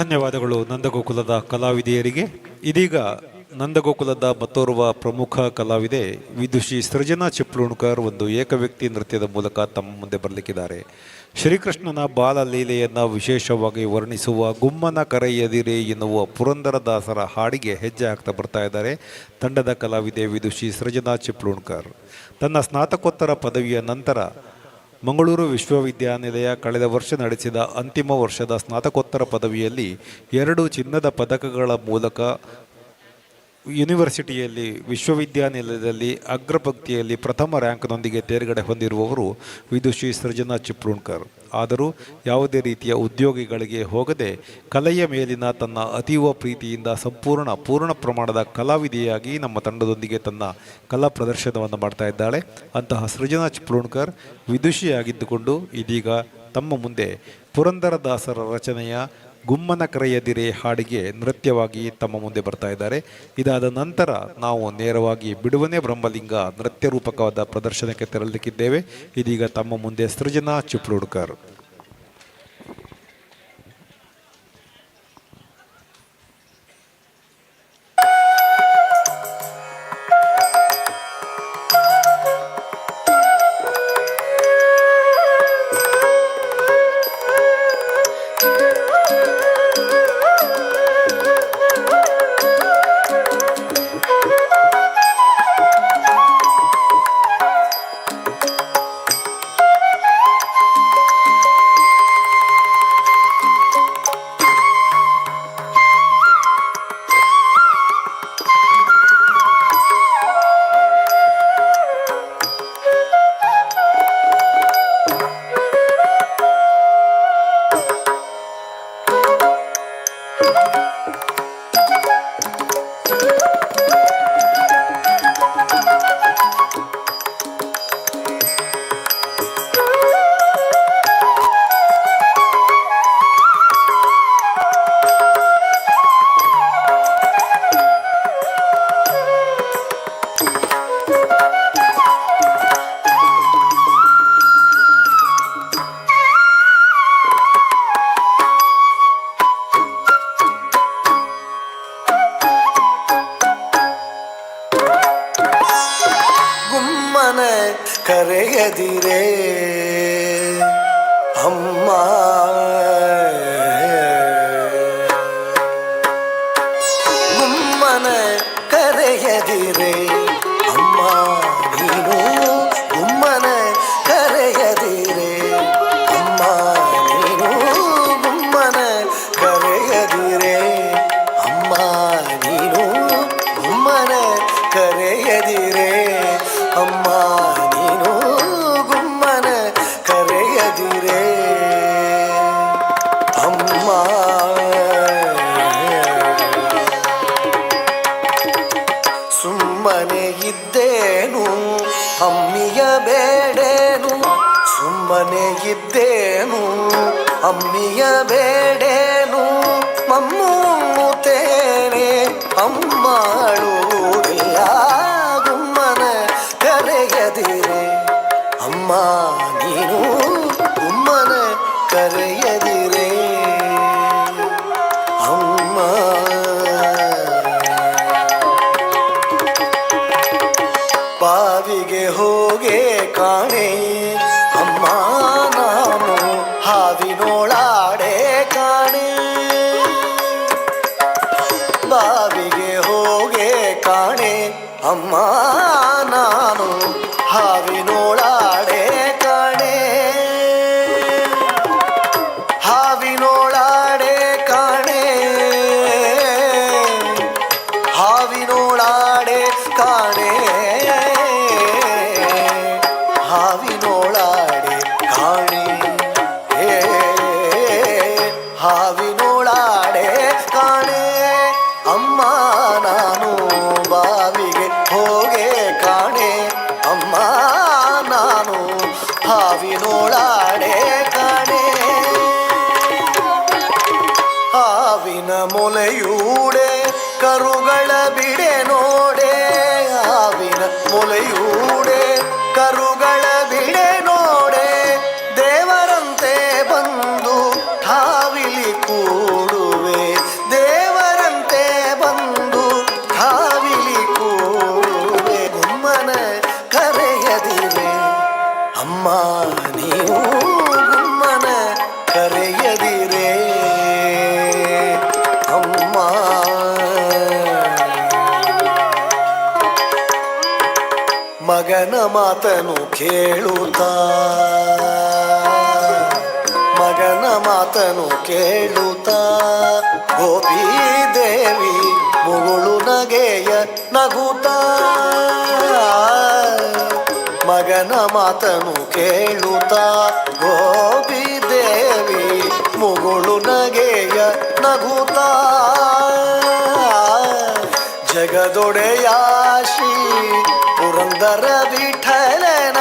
ಧನ್ಯವಾದಗಳು ನಂದಗೋಕುಲದ ಕಲಾವಿದೆಯರಿಗೆ. ಇದೀಗ ನಂದಗೋಕುಲದ ಮತ್ತೋರ್ವ ಪ್ರಮುಖ ಕಲಾವಿದೆ ವಿದುಷಿ ಸೃಜನಾ ಚಿಪ್ಲೂಣ್ಕರ್ ಒಂದು ಏಕವ್ಯಕ್ತಿ ನೃತ್ಯದ ಮೂಲಕ ತಮ್ಮ ಮುಂದೆ ಬರಲಿಕ್ಕಿದ್ದಾರೆ. ಶ್ರೀಕೃಷ್ಣನ ಬಾಲಲೀಲೆಯನ್ನು ವಿಶೇಷವಾಗಿ ವರ್ಣಿಸುವ ಗುಮ್ಮನ ಕರೆಯದಿರೆ ಎನ್ನುವ ಪುರಂದರದಾಸರ ಹಾಡಿಗೆ ಹೆಜ್ಜೆ ಹಾಕ್ತಾ ಬರ್ತಾ ಇದ್ದಾರೆ ತಂಡದ ಕಲಾವಿದೆ ವಿದುಷಿ ಸೃಜನಾ ಚಿಪ್ಲೂಣ್ಕರ್. ತನ್ನ ಸ್ನಾತಕೋತ್ತರ ಪದವಿಯ ನಂತರ ಮಂಗಳೂರು ವಿಶ್ವವಿದ್ಯಾನಿಲಯ ಕಳೆದ ವರ್ಷ ನಡೆಸಿದ ಅಂತಿಮ ವರ್ಷದ ಸ್ನಾತಕೋತ್ತರ ಪದವಿಯಲ್ಲಿ 2 ಚಿನ್ನದ ಪದಕಗಳ ಮೂಲಕ ಯೂನಿವರ್ಸಿಟಿಯಲ್ಲಿ ವಿಶ್ವವಿದ್ಯಾನಿಲಯದಲ್ಲಿ ಅಗ್ರಪಂಕ್ತಿಯಲ್ಲಿ ಪ್ರಥಮ ರ್ಯಾಂಕ್ನೊಂದಿಗೆ ತೇರ್ಗಡೆ ಹೊಂದಿರುವವರು ವಿದುಷಿ ಸೃಜನಾ ಚಿಪ್ಲೂಣ್ಕರ್. ಆದರೂ ಯಾವುದೇ ರೀತಿಯ ಉದ್ಯೋಗಿಗಳಿಗೆ ಹೋಗದೆ ಕಲೆಯ ಮೇಲಿನ ತನ್ನ ಅತೀವ ಪ್ರೀತಿಯಿಂದ ಪೂರ್ಣ ಪ್ರಮಾಣದ ಕಲಾವಿದೆಯಾಗಿ ನಮ್ಮ ತಂಡದೊಂದಿಗೆ ತನ್ನ ಕಲಾ ಪ್ರದರ್ಶನವನ್ನು ಮಾಡ್ತಾ ಇದ್ದಾಳೆ. ಅಂತಹ ಸೃಜನಾ ಚಿಪ್ಲೂಣ್ಕರ್ ವಿದುಷಿಯಾಗಿದ್ದುಕೊಂಡು ಇದೀಗ ತಮ್ಮ ಮುಂದೆ ಪುರಂದರದಾಸರ ರಚನೆಯ ಗುಮ್ಮನ ಕರೆಯದಿರೆ ಹಾಡಿಗೆ ನೃತ್ಯವಾಗಿ ತಮ್ಮ ಮುಂದೆ ಬರ್ತಾ ಇದ್ದಾರೆ. ಇದಾದ ನಂತರ ನಾವು ನೇರವಾಗಿ ಬಿಡುವನೆ ಬ್ರಹ್ಮಲಿಂಗ ನೃತ್ಯ ರೂಪಕವಾದ ಪ್ರದರ್ಶನಕ್ಕೆ ತೆರಳಲಿಕ್ಕಿದ್ದೇವೆ. ಇದೀಗ ತಮ್ಮ ಮುಂದೆ ಸೃಜನಾ ಚಿಪ್ಲೂಣ್ಕರ್. ಕರೆಯದಿರೆ ಅಮ್ಮ ಗುಮ್ಮನ ಕರೆಯದಿರೆ ಅಮ್ಮ ನೀನು ಗುಮ್ಮನ ಕರೆಯದಿರೆ ಅಮ್ಮ ನೀನು ಗುಮ್ಮನ ಕರೆಯದಿರೆ ಅಮ್ಮ ನೀನು ಗುಮ್ಮನ ಕರೆಯದಿರೆ ಅಮ್ಮ ನೀನು ಗುಮ್ಮನ ಕರೆಯದಿರೆ ಅಮ್ಮ ಸುಮ್ಮನೆ ಇದ್ದೇನು ಅಮ್ಮಿಯ ಬೇಡೇನು ಸುಮ್ಮನೆ ಇದ್ದೇನು ಅಮ್ಮಿಯ ಬೇಡೇನು ಮಮ್ಮೂತೇನೆ ಅಮ್ಮಳುವುದಿಲ್ಲ ಗುಮ್ಮನ ಕರೆಯದಿರೆ ಅಮ್ಮ ನೀನು ಗುಮ್ಮನ ಕರೆಯದಿರೆ ಅಮ್ಮ ಬಾವಿಗೆ ಹೋಗೆ ಕಾಣೆ ಅಮ್ಮ ನಾನು ಹಾವಿನೋಳಾಡೆ ಕಾಣೆ ಬಾವಿಗೆ ಹೋಗೆ ಕಾಣೆ ಅಮ್ಮ ನಾನು ಹಾವಿನೋಳಾಡೆ ಕಾಣೆ ಹಾವಿನೋಳಾಡೆ ಕಾಣೆ ಹಾವಿನೋಳಾಡೆ ಕಾಣೆ ಹಾವಿನೋಳಾಡೆ ಕಾಣೆ ಹಾವಿನೋಳಾಡೆ ಕಾಣೆ ಅಮ್ಮ ನಾನು ಬಾವಿಗೆ ಹೋಗೆ ಕಾಣೆ ಅಮ್ಮ ನಾನು ಹಾವಿನೋಳಾಡೆ ಕಾಣೆ ಹಾವಿನ ಮೊಲೆಯೂಡೆ ಕರುಗಳ ಬಿಡೆ ನೋಡೆ ಹಾವಿನ ಮೊಲೆಯೂಡೆ ಕರುಗಳ ಬಿಡೆ ನೋಡೆ ದೇವರಂತೆ ಬಂದು ಹಾವಿಲಿ ಕೂಡುವೆ ಮಗನ ಮಾತನು ಕೇಳುತ್ತಾ ಮಗನ ಮಾತನು ಕೇಳುತ್ತಾ ಗೋಪೀ ದೇವಿ ಮುಗುಳು ನಗೆಯ ನಗುತ್ತಾ ಮಗನ ಮಾತನು ಕೇಳುತ್ತಾ ಗೋಪಿ ದೇವಿ ಮುಗುಳು ನಗೆಯ ನಗುತ್ತಾ ಜಗದೊಡೆಯ ಶ್ರೀ ಪುರಂದರ ವಿಠಲನ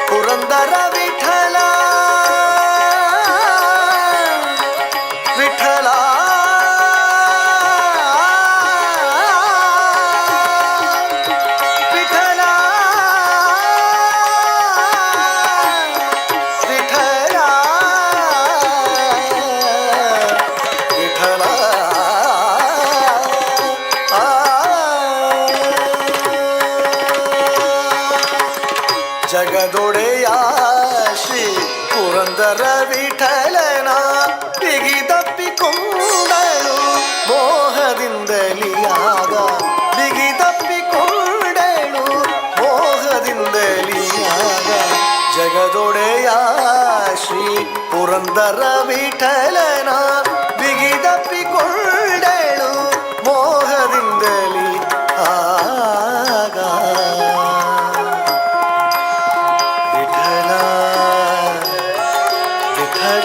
ಪುರಂದರ ವಿಠಲ ವಿಠಲ ಜಗದೊಡೆಯ ಶ್ರೀ ಪುರಂದರ ವಿಠಲನ ಬಿಗಿದಪ್ಪಿಕೊಂಡಳು ಮೋಹದಿಂದಲಿಯಾಗ ಬಿಗಿದಪ್ಪಿಕೊಂಡಳು ಮೋಹದಿಂದಲಿಯಾಗ ಜಗದೊಡೆಯ ಶ್ರೀ ಪುರಂದರ ವಿಠಲನ ಬಿಗಿದಪ್ಪಿಕೊಂಡಳು ಮೋಹದಿಂದಲಿ ಆಗ ವಿಠಲ ವಿಠಲ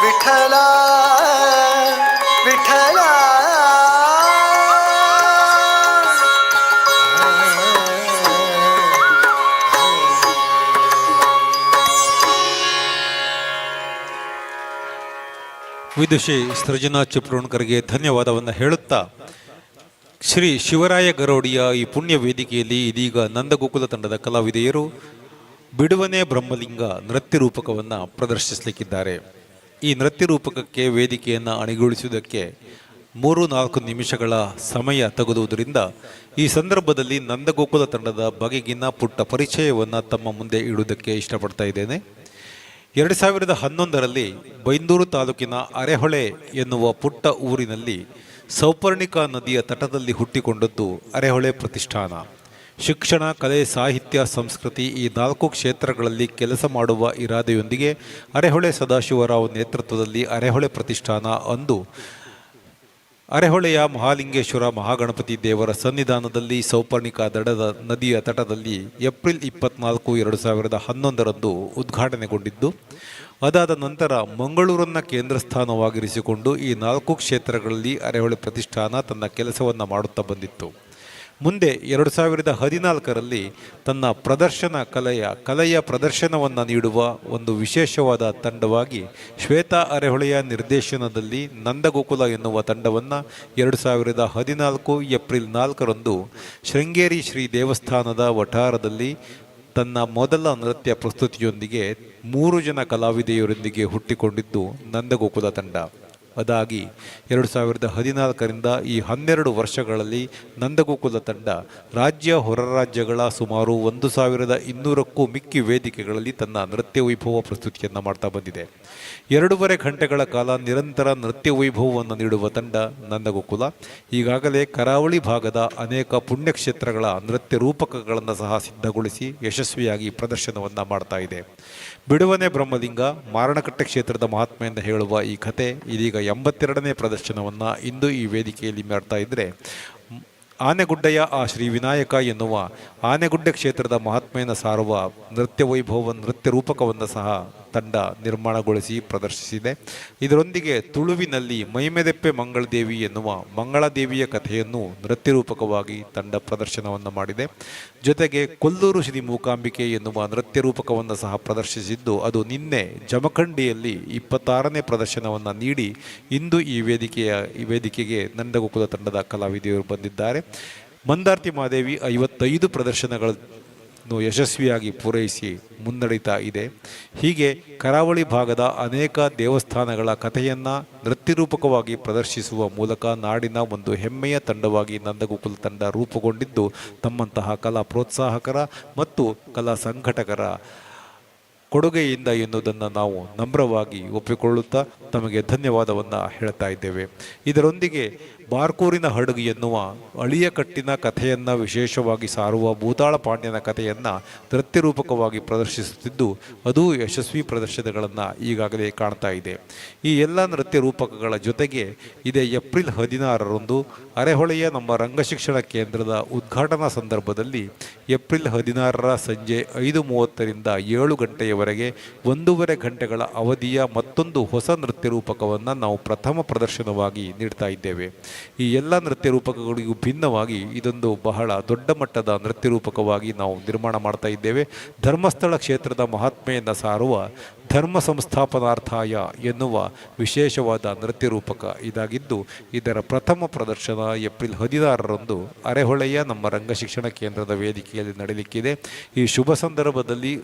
ವಿಠಲ ವಿಠಲ ವಿದುಷಿ ಸೃಜನಾ ಚಿಪ್ರೋಣ್ಕರ್ಗೆ ಧನ್ಯವಾದವನ್ನು ಹೇಳುತ್ತಾ ಶ್ರೀ ಶಿವರಾಯ ಗರೋಡಿಯ ಈ ಪುಣ್ಯ ವೇದಿಕೆಯಲ್ಲಿ ಇದೀಗ ನಂದಗೋಕುಲ ತಂಡದ ಕಲಾವಿದೆಯರು ಬಿಡುವನೆ ಬ್ರಹ್ಮಲಿಂಗ ನೃತ್ಯ ರೂಪಕವನ್ನು ಪ್ರದರ್ಶಿಸಲಿಕ್ಕಿದ್ದಾರೆ. ಈ ನೃತ್ಯ ರೂಪಕಕ್ಕೆ ವೇದಿಕೆಯನ್ನು ಅಣಿಗೊಳಿಸುವುದಕ್ಕೆ 3-4 ನಿಮಿಷಗಳ ಸಮಯ ತೆಗೆದುವುದರಿಂದ ಈ ಸಂದರ್ಭದಲ್ಲಿ ನಂದಗೋಕುಲ ತಂಡದ ಬಗೆಗಿನ ಪುಟ್ಟ ಪರಿಚಯವನ್ನು ತಮ್ಮ ಮುಂದೆ ಇಡುವುದಕ್ಕೆ ಇಷ್ಟಪಡ್ತಾ ಇದ್ದೇನೆ. 2011ರಲ್ಲಿ ಬೈಂದೂರು ತಾಲೂಕಿನ ಅರೆಹೊಳೆ ಎನ್ನುವ ಪುಟ್ಟ ಊರಿನಲ್ಲಿ ಸೌಪರ್ಣಿಕಾ ನದಿಯ ತಟದಲ್ಲಿ ಹುಟ್ಟಿಕೊಂಡದ್ದು ಅರೆಹೊಳೆ ಪ್ರತಿಷ್ಠಾನ. ಶಿಕ್ಷಣ, ಕಲೆ, ಸಾಹಿತ್ಯ, ಸಂಸ್ಕೃತಿ ಈ 4 ಕ್ಷೇತ್ರಗಳಲ್ಲಿ ಕೆಲಸ ಮಾಡುವ ಇರಾದೆಯೊಂದಿಗೆ ಅರೆಹೊಳೆ ಸದಾಶಿವರಾವ್ ನೇತೃತ್ವದಲ್ಲಿ ಅರೆಹೊಳೆ ಪ್ರತಿಷ್ಠಾನ ಅಂದು ಅರೆಹೊಳೆಯ ಮಹಾಲಿಂಗೇಶ್ವರ ಮಹಾಗಣಪತಿ ದೇವರ ಸನ್ನಿಧಾನದಲ್ಲಿ ಸೌಪರ್ಣಿಕಾ ನದಿಯ ತಟದಲ್ಲಿ ಏಪ್ರಿಲ್ 24, 2011ರಂದು ಉದ್ಘಾಟನೆಗೊಂಡಿದ್ದು, ಅದಾದ ನಂತರ ಮಂಗಳೂರನ್ನು ಕೇಂದ್ರ ಸ್ಥಾನವಾಗಿರಿಸಿಕೊಂಡು ಈ 4 ಕ್ಷೇತ್ರಗಳಲ್ಲಿ ಅರೆಹೊಳೆ ಪ್ರತಿಷ್ಠಾನ ತನ್ನ ಕೆಲಸವನ್ನು ಮಾಡುತ್ತಾ ಬಂದಿತ್ತು. ಮುಂದೆ 2014ರಲ್ಲಿ ತನ್ನ ಕಲೆಯ ಪ್ರದರ್ಶನವನ್ನು ನೀಡುವ ಒಂದು ವಿಶೇಷವಾದ ತಂಡವಾಗಿ ಶ್ವೇತಾ ಅರೆಹೊಳೆಯ ನಿರ್ದೇಶನದಲ್ಲಿ ನಂದಗೋಕುಲ ಎನ್ನುವ ತಂಡವನ್ನು 2014 ಏಪ್ರಿಲ್ 4ರಂದು ಶೃಂಗೇರಿ ಶ್ರೀ ದೇವಸ್ಥಾನದ ವಠಾರದಲ್ಲಿ ತನ್ನ ಮೊದಲ ನೃತ್ಯ ಪ್ರಸ್ತುತಿಯೊಂದಿಗೆ 3 ಜನ ಕಲಾವಿದೆಯರೊಂದಿಗೆ ಹುಟ್ಟಿಕೊಂಡಿದ್ದು ನಂದಗೋಕುಲ ತಂಡ. ಅದಾಗಿ 2014ರಿಂದ ಈ 12 ವರ್ಷಗಳಲ್ಲಿ ನಂದಗೋಕುಲ ತಂಡ ರಾಜ್ಯ ಹೊರ ರಾಜ್ಯಗಳ ಸುಮಾರು 1200ಕ್ಕೂ ಮಿಕ್ಕಿ ವೇದಿಕೆಗಳಲ್ಲಿ ತನ್ನ ನೃತ್ಯ ವೈಭವ ಪ್ರಸ್ತುತಿಯನ್ನು ಮಾಡ್ತಾ ಬಂದಿದೆ. 2.5 ಗಂಟೆಗಳ ಕಾಲ ನಿರಂತರ ನೃತ್ಯ ವೈಭವವನ್ನು ನೀಡುವ ತಂಡ ನಂದಗೋಕುಲ ಈಗಾಗಲೇ ಕರಾವಳಿ ಭಾಗದ ಅನೇಕ ಪುಣ್ಯಕ್ಷೇತ್ರಗಳ ನೃತ್ಯ ರೂಪಕಗಳನ್ನು ಸಹ ಸಿದ್ಧಗೊಳಿಸಿ ಯಶಸ್ವಿಯಾಗಿ ಪ್ರದರ್ಶನವನ್ನು ಮಾಡ್ತಾ ಇದೆ. ಬಿಡುವನೆ ಬ್ರಹ್ಮಲಿಂಗ ಮಾರಣಕಟ್ಟೆ ಕ್ಷೇತ್ರದ ಮಹಾತ್ಮೆಯನ್ನು ಹೇಳುವ ಈ ಕಥೆ ಇದೀಗ 82ನೇ ಪ್ರದರ್ಶನವನ್ನು ಇಂದು ಈ ವೇದಿಕೆಯಲ್ಲಿ ಮಾಡ್ತಾ ಇದ್ದರೆ, ಆನೆಗುಡ್ಡೆಯ ಆ ಶ್ರೀ ವಿನಾಯಕ ಎನ್ನುವ ಆನೆಗುಡ್ಡೆ ಕ್ಷೇತ್ರದ ಮಹಾತ್ಮೆಯನ್ನು ಸಾರುವ ನೃತ್ಯ ರೂಪಕವನ್ನು ಸಹ ತಂಡ ನಿರ್ಮಾಣಗೊಳಿಸಿ ಪ್ರದರ್ಶಿಸಿದೆ. ಇದರೊಂದಿಗೆ ತುಳುವಿನಲ್ಲಿ ಮೈಮೆದೆಪ್ಪೆ ಮಂಗಳದೇವಿ ಎನ್ನುವ ಮಂಗಳದೇವಿಯ ಕಥೆಯನ್ನು ನೃತ್ಯ ರೂಪಕವಾಗಿ ತಂಡ ಪ್ರದರ್ಶನವನ್ನು ಮಾಡಿದೆ. ಜೊತೆಗೆ ಕೊಲ್ಲೂರು ಶ್ರೀ ಮೂಕಾಂಬಿಕೆ ಎನ್ನುವ ನೃತ್ಯ ರೂಪಕವನ್ನು ಸಹ ಪ್ರದರ್ಶಿಸಿದ್ದು, ಅದು ನಿನ್ನೆ ಜಮಖಂಡಿಯಲ್ಲಿ 26ನೇ ಪ್ರದರ್ಶನವನ್ನು ನೀಡಿ ಇಂದು ಈ ವೇದಿಕೆಗೆ ನಂದಗೋಕುಲ ತಂಡದ ಕಲಾವಿದೆಯರು ಬಂದಿದ್ದಾರೆ. ಮಂದಾರ್ತಿ ಮಾದೇವಿ 55 ಯಶಸ್ವಿಯಾಗಿ ಪೂರೈಸಿ ಮುನ್ನಡೀತಾ ಇದೆ. ಹೀಗೆ ಕರಾವಳಿ ಭಾಗದ ಅನೇಕ ದೇವಸ್ಥಾನಗಳ ಕಥೆಯನ್ನು ನೃತ್ಯರೂಪಕವಾಗಿ ಪ್ರದರ್ಶಿಸುವ ಮೂಲಕ ನಾಡಿನ ಒಂದು ಹೆಮ್ಮೆಯ ತಂಡವಾಗಿ ನಂದಗೋಕುಲ ತಂಡ ರೂಪುಗೊಂಡಿದ್ದು ತಮ್ಮಂತಹ ಕಲಾ ಪ್ರೋತ್ಸಾಹಕರ ಮತ್ತು ಕಲಾ ಸಂಘಟಕರ ಕೊಡುಗೆಯಿಂದ ಎನ್ನುವುದನ್ನು ನಾವು ನಮ್ರವಾಗಿ ಒಪ್ಪಿಕೊಳ್ಳುತ್ತಾ ತಮಗೆ ಧನ್ಯವಾದವನ್ನು ಹೇಳ್ತಾ ಇದ್ದೇವೆ. ಇದರೊಂದಿಗೆ ಬಾರ್ಕೂರಿನ ಹಡಗು ಎನ್ನುವ ಅಳಿಯ ಕಟ್ಟಿನ ಕಥೆಯನ್ನು ವಿಶೇಷವಾಗಿ ಸಾರುವ ಭೂತಾಳ ಪಾಂಡ್ಯನ ಕಥೆಯನ್ನು ನೃತ್ಯರೂಪಕವಾಗಿ ಪ್ರದರ್ಶಿಸುತ್ತಿದ್ದು ಅದು ಯಶಸ್ವಿ ಪ್ರದರ್ಶನಗಳನ್ನು ಈಗಾಗಲೇ ಕಾಣ್ತಾ ಇದೆ. ಈ ಎಲ್ಲ ನೃತ್ಯ ರೂಪಕಗಳ ಜೊತೆಗೆ ಇದೇ ಏಪ್ರಿಲ್ 16ರಂದು ಅರೆಹೊಳೆಯ ನಮ್ಮ ರಂಗಶಿಕ್ಷಣ ಕೇಂದ್ರದ ಉದ್ಘಾಟನಾ ಸಂದರ್ಭದಲ್ಲಿ ಏಪ್ರಿಲ್ 16ರ ಸಂಜೆ 5:30ರಿಂದ 7 ಗಂಟೆಯವರೆಗೆ 1.5 ಗಂಟೆಗಳ ಅವಧಿಯ ಮತ್ತೊಂದು ಹೊಸ ನೃತ್ಯ ರೂಪಕವನ್ನು ನಾವು ಪ್ರಥಮ ಪ್ರದರ್ಶನವಾಗಿ ನೀಡ್ತಾ ಇದ್ದೇವೆ. ಈ ಎಲ್ಲ ನೃತ್ಯ ರೂಪಕಗಳಿಗೂ ಭಿನ್ನವಾಗಿ ಇದೊಂದು ಬಹಳ ದೊಡ್ಡ ಮಟ್ಟದ ನೃತ್ಯ ರೂಪಕವಾಗಿ ನಾವು ನಿರ್ಮಾಣ ಮಾಡ್ತಾ ಇದ್ದೇವೆ. ಧರ್ಮಸ್ಥಳ ಕ್ಷೇತ್ರದ ಮಹಾತ್ಮೆಯನ್ನು ಸಾರುವ ಧರ್ಮ ಸಂಸ್ಥಾಪನಾರ್ಥಾಯ ಎನ್ನುವ ವಿಶೇಷವಾದ ನೃತ್ಯ ರೂಪಕ ಇದಾಗಿದ್ದು ಇದರ ಪ್ರಥಮ ಪ್ರದರ್ಶನ ಏಪ್ರಿಲ್ 16ರಂದು ಅರೆಹೊಳೆಯ ನಮ್ಮ ರಂಗಶಿಕ್ಷಣ ಕೇಂದ್ರದ ವೇದಿಕೆಯಲ್ಲಿ ನಡೆಯಲಿಕ್ಕಿದೆ. ಈ ಶುಭ ಸಂದರ್ಭದಲ್ಲಿ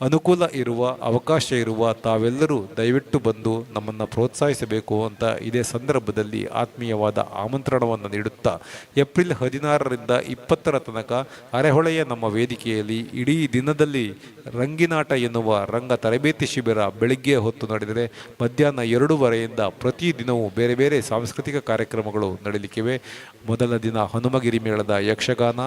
ಅನುಕೂಲ ಇರುವ ಅವಕಾಶ ಇರುವ ತಾವೆಲ್ಲರೂ ದಯವಿಟ್ಟು ಬಂದು ನಮ್ಮನ್ನು ಪ್ರೋತ್ಸಾಹಿಸಬೇಕು ಅಂತ ಇದೇ ಸಂದರ್ಭದಲ್ಲಿ ಆತ್ಮೀಯವಾದ ಆಮಂತ್ರಣವನ್ನು ನೀಡುತ್ತಾ ಏಪ್ರಿಲ್ 16ರಿಂದ 20ರ ತನಕ ಅರೆಹೊಳೆಯ ನಮ್ಮ ವೇದಿಕೆಯಲ್ಲಿ ಇಡೀ ದಿನದಲ್ಲಿ ರಂಗಿನಾಟ ಎನ್ನುವ ರಂಗ ತರಬೇತಿ ಶಿಬಿರ ಬೆಳಿಗ್ಗೆ ಹೊತ್ತು ನಡೆದರೆ ಮಧ್ಯಾಹ್ನ 2:30ರಿಂದ ಪ್ರತಿದಿನವೂ ಬೇರೆ ಬೇರೆ ಸಾಂಸ್ಕೃತಿಕ ಕಾರ್ಯಕ್ರಮಗಳು ನಡೆಯಲಿಕ್ಕಿವೆ. ಮೊದಲ ದಿನ ಹನುಮಗಿರಿ ಮೇಳದ ಯಕ್ಷಗಾನ,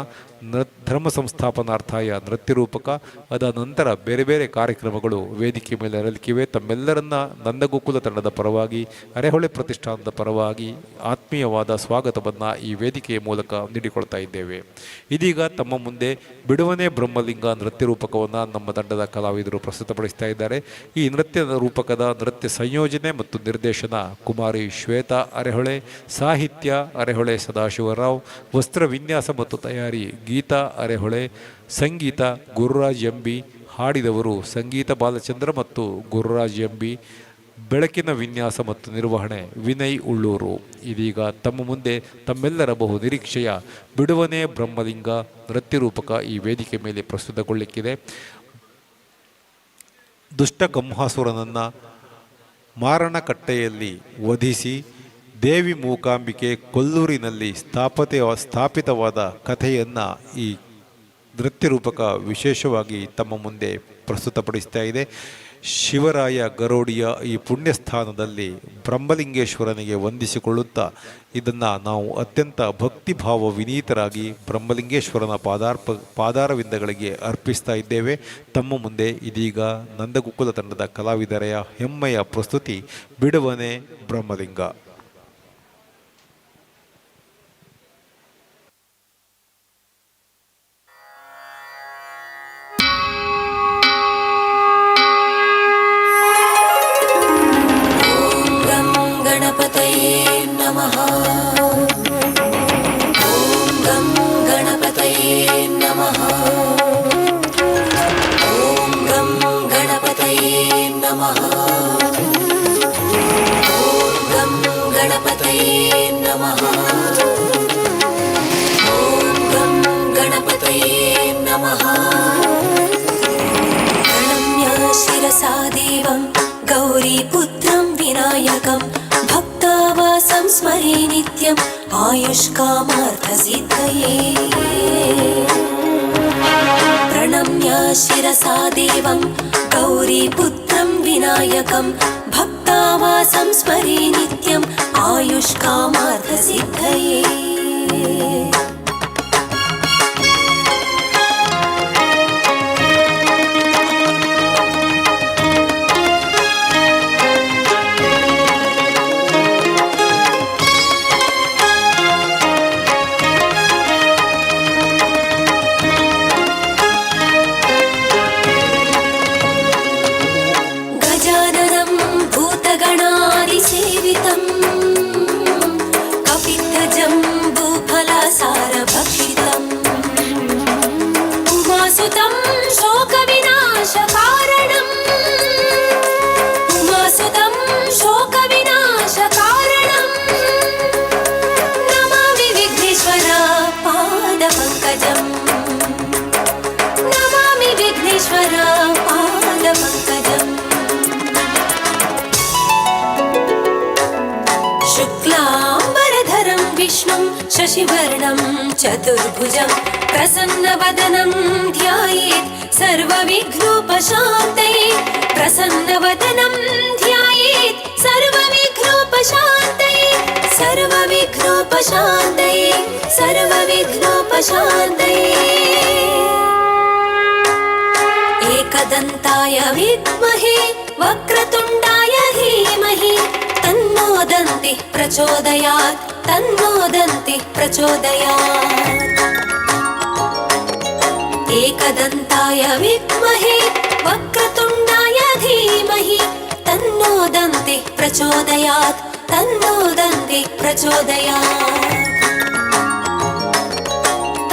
ಧರ್ಮ ಸಂಸ್ಥಾಪನಾರ್ಥಾಯ ನೃತ್ಯ ರೂಪಕ, ಅದ ನಂತರ ಬೇರೆ ಬೇರೆ ಕಾರ್ಯಕ್ರಮಗಳು ವೇದಿಕೆ ಮೇಲೆ ಇರಲಿಕ್ಕಿವೆ. ತಮ್ಮೆಲ್ಲರನ್ನ ನಂದಗೋಕುಲ ತಂಡದ ಪರವಾಗಿ ಅರೆಹೊಳೆ ಪ್ರತಿಷ್ಠಾನದ ಪರವಾಗಿ ಆತ್ಮೀಯವಾದ ಸ್ವಾಗತವನ್ನು ಈ ವೇದಿಕೆಯ ಮೂಲಕ ನೀಡಿಕೊಳ್ತಾ ಇದ್ದೇವೆ. ಇದೀಗ ತಮ್ಮ ಮುಂದೆ ಬಿಡುವನೆ ಬ್ರಹ್ಮಲಿಂಗ ನೃತ್ಯ ರೂಪಕವನ್ನು ನಮ್ಮ ತಂಡದ ಕಲಾವಿದರು ಪ್ರಸ್ತುತಪಡಿಸ್ತಾ ಇದ್ದಾರೆ. ಈ ನೃತ್ಯ ರೂಪಕದ ನೃತ್ಯ ಸಂಯೋಜನೆ ಮತ್ತು ನಿರ್ದೇಶನ ಕುಮಾರಿ ಶ್ವೇತಾ ಅರೆಹೊಳೆ, ಸಾಹಿತ್ಯ ಅರೆಹೊಳೆ ಸದಾಶಿವರಾವ್, ವಸ್ತ್ರ ವಿನ್ಯಾಸ ಮತ್ತು ತಯಾರಿ ಗೀತಾ ಅರೆಹೊಳೆ, ಸಂಗೀತ ಗುರುರಾಜ್ ಎಂಬಿ, ಹಾಡಿದವರು ಸಂಗೀತ ಬಾಲಚಂದ್ರ ಮತ್ತು ಗುರುರಾಜ್ ಎಂಬಿ, ಬೆಳಕಿನ ವಿನ್ಯಾಸ ಮತ್ತು ನಿರ್ವಹಣೆ ವಿನಯ್ ಉಳ್ಳೂರು. ಇದೀಗ ತಮ್ಮ ಮುಂದೆ ತಮ್ಮೆಲ್ಲರ ಬಹು ನಿರೀಕ್ಷೆಯ ಬಿಡುವನೆ ಬ್ರಹ್ಮಲಿಂಗ ನೃತ್ಯ ರೂಪಕ ಈ ವೇದಿಕೆ ಮೇಲೆ ಪ್ರಸ್ತುತಗೊಳ್ಳಿಕ್ಕಿದೆ. ದುಷ್ಟ ಕಂಹಾಸುರನನ್ನು ಮಾರಣಕಟ್ಟೆಯಲ್ಲಿ ವಧಿಸಿ ದೇವಿ ಮೂಕಾಂಬಿಕೆ ಕೊಲ್ಲೂರಿನಲ್ಲಿ ಸ್ಥಾಪಿತವಾದ ಕಥೆಯನ್ನು ಈ ನೃತ್ಯ ರೂಪಕ ವಿಶೇಷವಾಗಿ ತಮ್ಮ ಮುಂದೆ ಪ್ರಸ್ತುತಪಡಿಸ್ತಾ ಇದೆ. ಶಿವರಾಯ ಗರೋಡಿಯ ಈ ಪುಣ್ಯಸ್ಥಾನದಲ್ಲಿ ಬ್ರಹ್ಮಲಿಂಗೇಶ್ವರನಿಗೆ ವಂದಿಸಿಕೊಳ್ಳುತ್ತಾ ಇದನ್ನು ನಾವು ಅತ್ಯಂತ ಭಕ್ತಿಭಾವ ವಿನೀತರಾಗಿ ಬ್ರಹ್ಮಲಿಂಗೇಶ್ವರನ ಪಾದಾರವಿಂದಗಳಿಗೆ ಅರ್ಪಿಸ್ತಾ ಇದ್ದೇವೆ. ತಮ್ಮ ಮುಂದೆ ಇದೀಗ ನಂದಗೋಕುಲ ತಂಡದ ಕಲಾವಿದರೆಯ ಹೆಮ್ಮೆಯ ಪ್ರಸ್ತುತಿ ಬಿಡುವನೆ ಬ್ರಹ್ಮಲಿಂಗ. गौरीपुत्रं विनायकं भक्तावासं स्मरे नित्यं आयुष्कामार्थसिद्धये प्रणम्य शिरसा देवं गौरीपुत्रं विनायकं भक्तावासं स्मरे नित्यं आयुष्कामार्थसिद्धये पादपङ्कजम् शुक्लाम्बरधरं विष्णुं शशिवर्णं चतुर्भुजं प्रसन्नवदनं ध्यायेत् सर्वविघ्नोपशान्तये प्रसन्नवदनं ध्यायेत् सर्वविघ्नोपशान्तये सर्वविघ्नोपशान्तये सर्वविघ्नोपशान्तये एकदन्ताय विद्महे वक्रतुण्डाय धीमहि तन्नो दन्तिः प्रचोदयात् तन्नो दन्तिः प्रचोदयात् एकदन्ताय विद्महे वक्रतुण्डाय धीमहि तन्नो दन्तिः प्रचोदयात् तन्नो दन्तिः प्रचोदयात्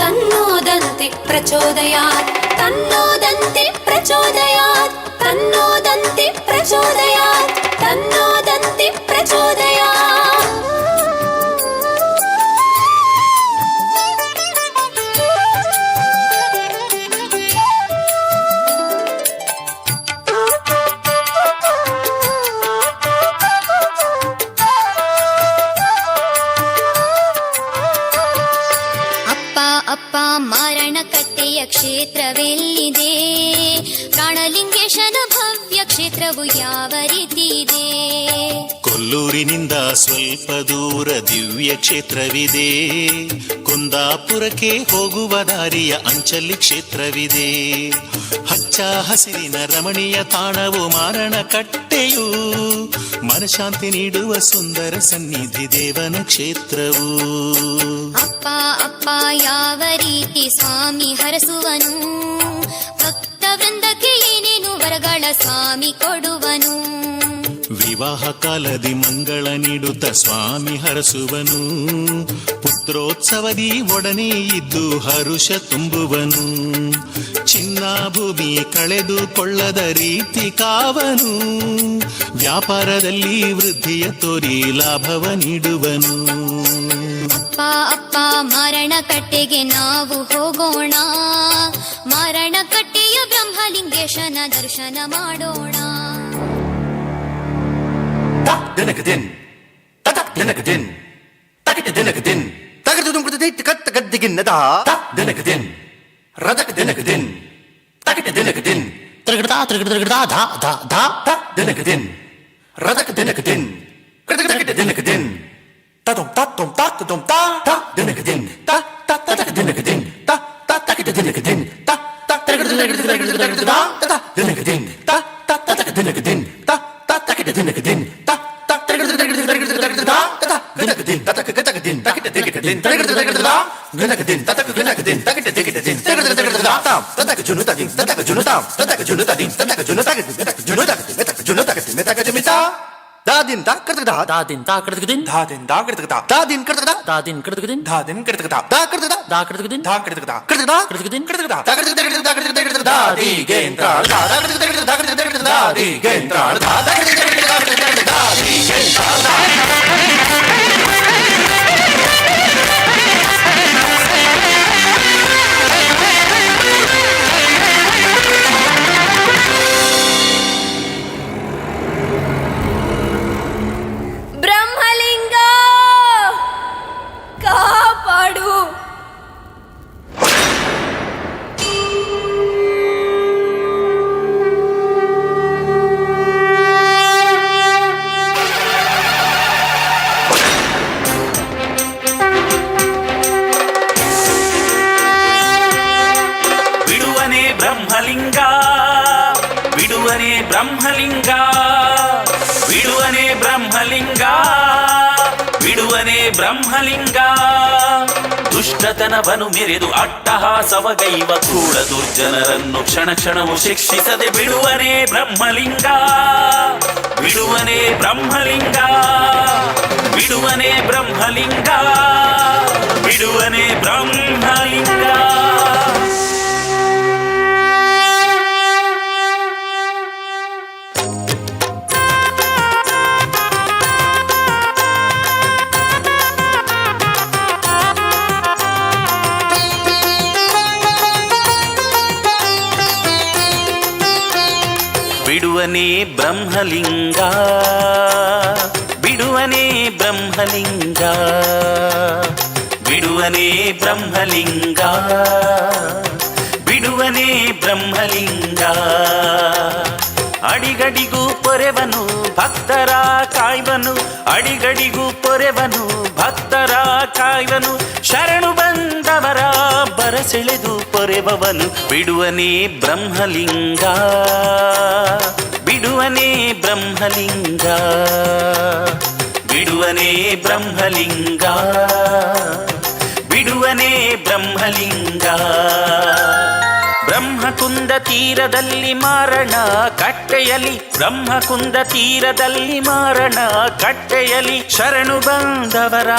तन्नो दन्तिः प्रचोदयात् तन्नो दन्तिः प्रचोदयात् तन्नो दन्तिः प्रचोदयात् तन्नो दन्तिः प्रचोदयात् ಅಪ್ಪ ಮಾರಣಕಟ್ಟೆಯ ಕ್ಷೇತ್ರವೆಲ್ಲಿದೆ? ಪ್ರಾಣಲಿಂಗೇಶನ ಭವ್ಯ ಕ್ಷೇತ್ರವು ಯಾವ ರೀತಿ ಇದೆ? ಕೊಲ್ಲೂರಿನಿಂದ ಸ್ವಲ್ಪ ದೂರ ದಿವ್ಯ ಕ್ಷೇತ್ರವಿದೆ. ಕುಂದಾಪುರಕ್ಕೆ ಹೋಗುವ ದಾರಿಯ ಅಂಚಲ್ಲಿ ಕ್ಷೇತ್ರವಿದೆ. ಹಚ್ಚ ಹಸಿರಿನ ರಮಣೀಯ ತಾಣವು ಮಾರಣಕಟ್ಟೆಯು. ಮನಶಾಂತಿ ನೀಡುವ ಸುಂದರ ಸನ್ನಿಧಿ ದೇವನ ಕ್ಷೇತ್ರವು. ಅಪ್ಪ ಅಪ್ಪ ಯಾವ ರೀತಿ ಸ್ವಾಮಿ ಹರಸುವನು? ಭಕ್ತ ವೃಂದಕ್ಕೆ ಏನೇನು ವರಗಳ ಸ್ವಾಮಿ ಕೊಡುವನು? ವಿವಾಹ ಕಾಲದಿ ಮಂಗಳ ನೀಡುತ್ತ ಸ್ವಾಮಿ ಹರಸುವನು. ಪುತ್ರೋತ್ಸವದಿ ಒಡನೆ ಇದ್ದು ಹರುಷ ತುಂಬುವನು. ಚಿನ್ನ ಭೂಮಿ ಕಳೆದುಕೊಳ್ಳದ ರೀತಿ ಕಾವನು. ವ್ಯಾಪಾರದಲ್ಲಿ ವೃದ್ಧಿಯ ತೋರಿ ಲಾಭವ ನೀಡುವನು. ಅಪ್ಪ ಅಪ್ಪ ಮಾರಣಕಟ್ಟೆಗೆ ನಾವು ಹೋಗೋಣ. ಮಾರಣಕಟ್ಟೆಯ ಬ್ರಹ್ಮಲಿಂಗೇಶನ ದರ್ಶನ ಮಾಡೋಣ. ದಿನಕದಿನ್ ತತಕ್ ದಿನಕದಿನ್ ತಕಿಟ ದಿನಕದಿನ್ ತಗದು ದುಂಕುದಿಟ್ ಕತ್ತ ಗದ್ದಿಗಿನ್ನದ ದಿನಕದಿನ್ ರದಕ ದಿನಕದಿನ್ ತಕಿಟ ದಿನಕದಿನ್ ತ್ರಗಡದ ತ್ರಗಡದ ಧಾ ಧಾ ಧಾ ತ ದಿನಕದಿನ್ ರದಕ ದಿನಕದಿನ್ ಕೃತಕ ದಿನಕದಿನ್ ತದಂ ತತ್ತಂ ತತ್ತಂ ತಾ ತ ದಿನಕದಿನ್ ತ ತ ತತಕ ದಿನಕದಿನ್ ತ ತ ತಕಿಟ ದಿನಕದಿನ್ ತ ತ ತ್ರಗಡದ ತ್ರಗಡದ ತ ದಿನಕದಿನ್ ತ ತ ತತಕ ದಿನಕದಿನ್ ತ ತ ತಕಿಟ ದಿನಕದಿನ್ ತ ದಾದಿನ್ ತಾ ಕರ್ತದ ದಾದಿನ್ ತಾ ಕರ್ತದಿನ್ ದಾದಿನ್ ತಾ ಕರ್ತದ ದಾದಿನ್ ಕರ್ತದ ದಾದಿನ್ ಕರ್ತದಿನ್ ದಾದಿನ್ ಕರ್ತದ ದಾ ಕರ್ತದ ದಾ ಕರ್ತದಿನ್ ದಾ ಕರ್ತದ ಕರ್ತದ ಕರ್ತದಿನ್ ಕರ್ತದ ತಾ ಕರ್ತದ ದಾದಿ ಗೇಂದ್ರ ದಾ ಕರ್ತದ ದಾದಿ ಗೇಂದ್ರ ದಾ ದಾದಿ ಗೇಂದ್ರ ಬ್ರಹ್ಮಲಿಂಗ ಕಾಪಾಡು. ಬಿಡುವನೆ ಬ್ರಹ್ಮಲಿಂಗ ಬಿಡುವನೆ ಬ್ರಹ್ಮಲಿಂಗ ಬಿಡುವನೆ ಬ್ರಹ್ಮಲಿಂಗ ಬಿಡುವನೆ ಬ್ರಹ್ಮಲಿಂಗ. ದುಷ್ಟತನವನ್ನು ಮೆರೆದು ಅಟ್ಟಹಾಸವಗೈವ ಕ್ರೂರ ದುರ್ಜನರನ್ನು ಕ್ಷಣ ಕ್ಷಣವು ಶಿಕ್ಷಿಸದೆ ಬಿಡುವನೆ ಬ್ರಹ್ಮಲಿಂಗ ಬಿಡುವನೆ ಬ್ರಹ್ಮಲಿಂಗ ಬಿಡುವನೆ ಬ್ರಹ್ಮಲಿಂಗ ಬಿಡುವನೆ ಬ್ರಹ್ಮಲಿಂಗ. ಬಿಡುವನೇ ಬ್ರಹ್ಮಲಿಂಗ ಬಿಡುವನೇ ಬ್ರಹ್ಮಲಿಂಗ ಬಿಡುವನೇ ಬ್ರಹ್ಮಲಿಂಗ ಬಿಡುವನೇ ಬ್ರಹ್ಮಲಿಂಗ ಅಡಿಗಡಿಗೂ ಪೊರೆವನು ಭಕ್ತರ ಕಾಯ್ವನು ಅಡಿಗಡಿಗೂ ಪೊರೆವನು ಭಕ್ತರ ಕಾಯ್ವನು ಶರಣು ಬಂದವರ ಬರಸೆಳೆದು ಪೊರೆವವನು ಬಿಡುವನೇ ಬ್ರಹ್ಮಲಿಂಗ ಬಿಡುವನೇ ಬ್ರಹ್ಮಲಿಂಗ ಬಿಡುವನೇ ಬ್ರಹ್ಮಲಿಂಗ ಬಿಡುವನೇ ಬ್ರಹ್ಮಲಿಂಗ ಬ್ರಹ್ಮಕುಂದ ತೀರದಲ್ಲಿ ಮಾರಣ ಕಟ್ಟೆಯಲಿ ಬ್ರಹ್ಮಕುಂದ ತೀರದಲ್ಲಿ ಮಾರಣ ಕಟ್ಟೆಯಲಿ ಶರಣು ಬಂದವರ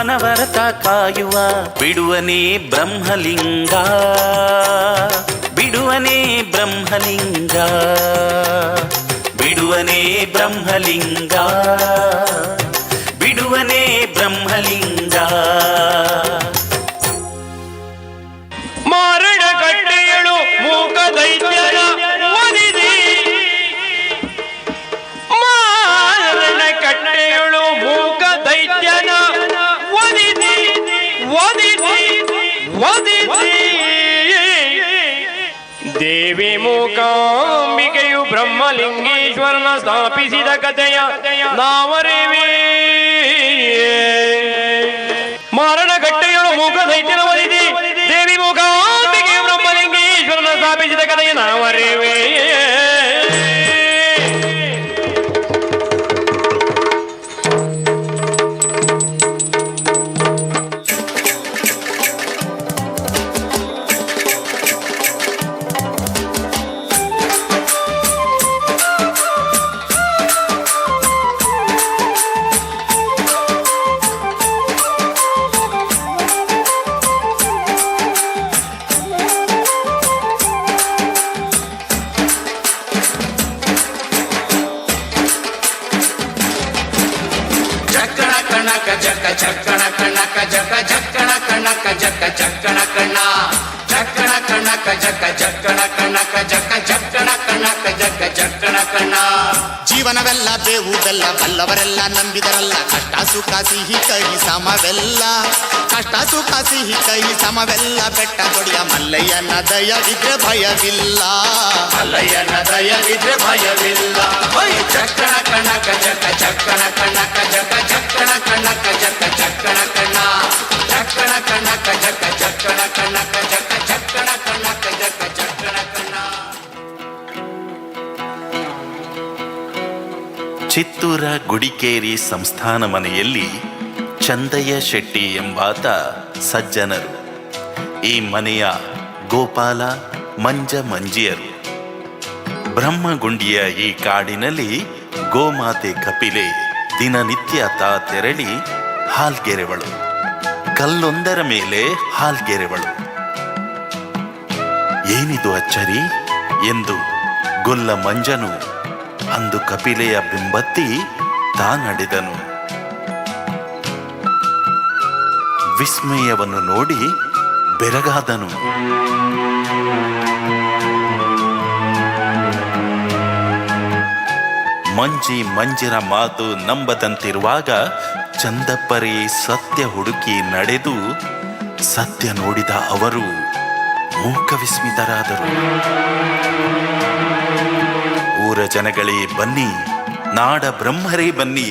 ನವರತ ಕಾಯುವ ಬಿಡುವನೇ ಬ್ರಹ್ಮಲಿಂಗ ಬಿಡುವನೇ ಬ್ರಹ್ಮಲಿಂಗ ಬಿಡುವನೇ ಬ್ರಹ್ಮಲಿಂಗ ಬಿಡುವನೇ ಬ್ರಹ್ಮಲಿಂಗ ಮಾರಣ ಕಟ್ಟೆಯಳು ಮೂಕ ದೈತ್ಯನ ಒದಿದಿ ಮಾರಣ ಕಟ್ಟೆಯಳು ಮೂಕ ದೈತ್ಯನ ಒದಿದಿ ಒದಿದಿ ಒದಿದಿ ದೇವಿ ಮೂಕಾಂಬಿಕೆಯು ಬ್ರಹ್ಮಲಿಂಗೇಶ್ವರನ ಸ್ಥಾಪಿಸಿದ ಕಥೆಯ ನಾವರಿವೆ ಮಾರಣ ಕಟ್ಟೆಯಳು ಮೂಕ ದೈತ್ಯನ ಒದಿದಿ ದೇವಿ ಮೂಕಾಂಬಿಕೆಯು ಬ್ರಹ್ಮಲಿಂಗೇಶ್ವರನ ಸ್ಥಾಪಿಸಿದ ಕಥೆಯ ನಾವರಿವೆ ಚಕ್ಕಣ ಕಣಕ ಜಕ ಜಕ್ಕಣ ಕಣಕ ಜಕ ಜಕ್ಕಣ ಕಣ್ಣ ಜಕ್ಕಣ ಕಣಕ ಜಕ ಜಕ್ಕಣ ಕಣಕ ಜಕ ಜಕ್ಕಣ ಕಣಕ ಜಕ ಜಕ್ಕಣ ಕಣ್ಣ ಜೀವನವೆಲ್ಲ ಬೇವು ಬೆಲ್ಲ ಬಲ್ಲವರೆಲ್ಲ ನಂಬಿದರಲ್ಲ ಕಷ್ಟ ಸುಖ ಸಿಹಿ ಕೈ ಸಮವೆಲ್ಲ ಕಷ್ಟ ಸುಖ ಸಿಹಿ ಕೈ ಸಮವೆಲ್ಲ ಬೆಟ್ಟ ಕೊಡಿಯ ಮಲ್ಲಯ್ಯನ ದಯವಿದ್ರೆ ಭಯವಿಲ್ಲ ಮಲ್ಲಯ್ಯನ ದಯವಿದ್ರೆ ಭಯವಿಲ್ಲ ಜಕ್ಕಣ ಕಣಕ ಜಕ ಜಕ್ಕಣ ಕಣಕ ಜಕ ಜಕ್ಕಣ ಕಣಕ ಜಕ ಜಕ್ಕಣ ಕಣ್ಣ ಜಕ್ಕಣ ಕಣಕ ಜಕ ಜಕ್ಕಣ ಕಣಕ ಜಕ ಜಕ್ಕಣ ಕಣಕ ಜಕ ಜಕ್ಕಣ ಕಣ್ಣ. ಚಿತ್ತೂರ ಗುಡಿಕೇರಿ ಸಂಸ್ಥಾನ ಮನೆಯಲ್ಲಿ ಚಂದಯ್ಯ ಶೆಟ್ಟಿ ಎಂಬಾತ ಸಜ್ಜನರು. ಈ ಮನೆಯ ಗೋಪಾಲ ಮಂಜ ಮಂಜಿಯರು. ಬ್ರಹ್ಮಗುಂಡಿಯ ಈ ಕಾಡಿನಲ್ಲಿ ಗೋಮಾತೆ ಕಪಿಲೆ ದಿನನಿತ್ಯ ತಾ ತೆರಳಿ ಹಾಲ್ಗೆರೆವಳು. ಕಲ್ಲೊಂದರ ಮೇಲೆ ಹಾಲ್ಗೆರೆವಳು. ಏನಿದು ಅಚ್ಚರಿ ಎಂದು ಗೊಲ್ಲ ಮಂಜನು ಅಂದು ಕಪಿಲೆಯ ಬಿಂಬತ್ತಿ ತಾ ನಡೆದನು. ವಿಸ್ಮಯವನ್ನು ನೋಡಿ ಬೆರಗಾದನು. ಮಂಜಿ ಮಂಜಿರ ಮಾತು ನಂಬದಂತಿರುವಾಗ ಚಂದಪ್ಪರೇ ಸತ್ಯ ಹುಡುಕಿ ನಡೆದು ಸತ್ಯ ನೋಡಿದ ಅವರು ಮೂಕ ವಿಸ್ಮಿತರಾದರು. ಊರ ಜನಗಳೇ ಬನ್ನಿ, ನಾಡ ಬ್ರಹ್ಮರೇ ಬನ್ನಿ,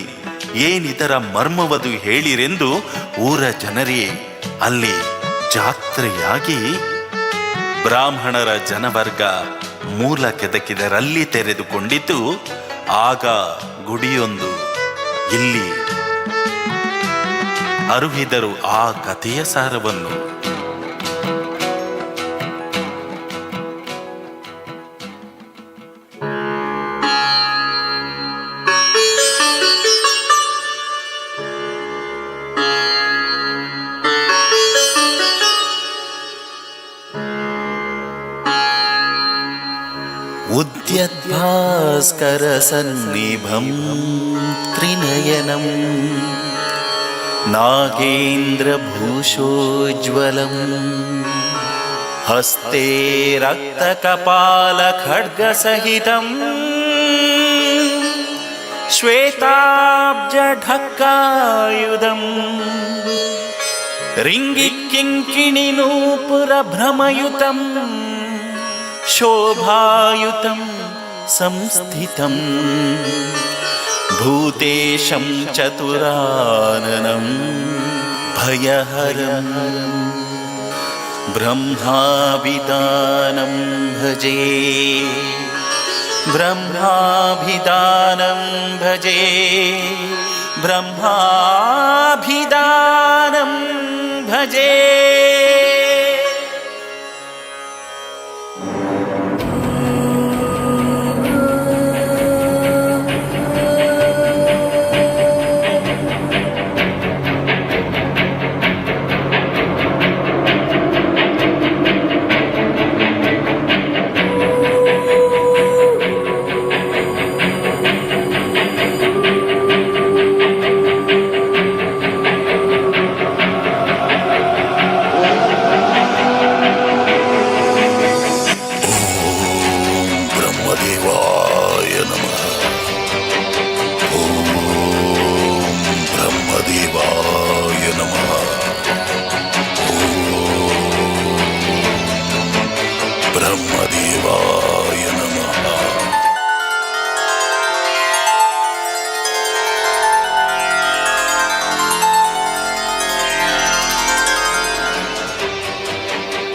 ಏನಿದರ ಮರ್ಮವದು ಹೇಳಿರೆಂದು ಊರ ಜನರೇ ಅಲ್ಲಿ ಜಾತ್ರೆಯಾಗಿ ಬ್ರಾಹ್ಮಣರ ಜನವರ್ಗ ಮೂಲ ಕೆದಕಿದರಲ್ಲಿ ತೆರೆದುಕೊಂಡಿದ್ದು. ಆಗ ಗುಡಿಯೊಂದು ಇಲ್ಲಿ ಅರುಹಿದರು ಆ ಕಥೆಯ ಸಾರವನ್ನು. ಉದ್ಯದ್ಭಾಸ್ಕರ ಸನ್ನಿಭಂ ತ್ರಿನಯನಂ ನಾಗೇಂದ್ರಭೂಷೋಜ್ವಲಂ ಹಸ್ತೆ ರಕ್ತಕಪಾಲ ಖಡ್ಗಸಹಿತಂ ಶ್ವೇತಾಬ್ಜಢಕ್ಕಾಯುಧಂ ರಿಂಗಿಕ್ಕಿಂಕಿಣಿನೂಪುರಭ್ರಮಯುತಂ ಶೋಭಾಯುತಂ ಸಂಸ್ಥಿತಂ ಭೂತೇಶಂ ಚತುರಾನನಂ ಭಯಹರಂ ಬ್ರಹ್ಮಾಭಿಧಾನಂ ಭಜೆ ಬ್ರಹ್ಮಾಭಿಧಾನಂ ಭಜೆ ಬ್ರಹ್ಮಾಭಿಧಾನಂ ಭಜೆ.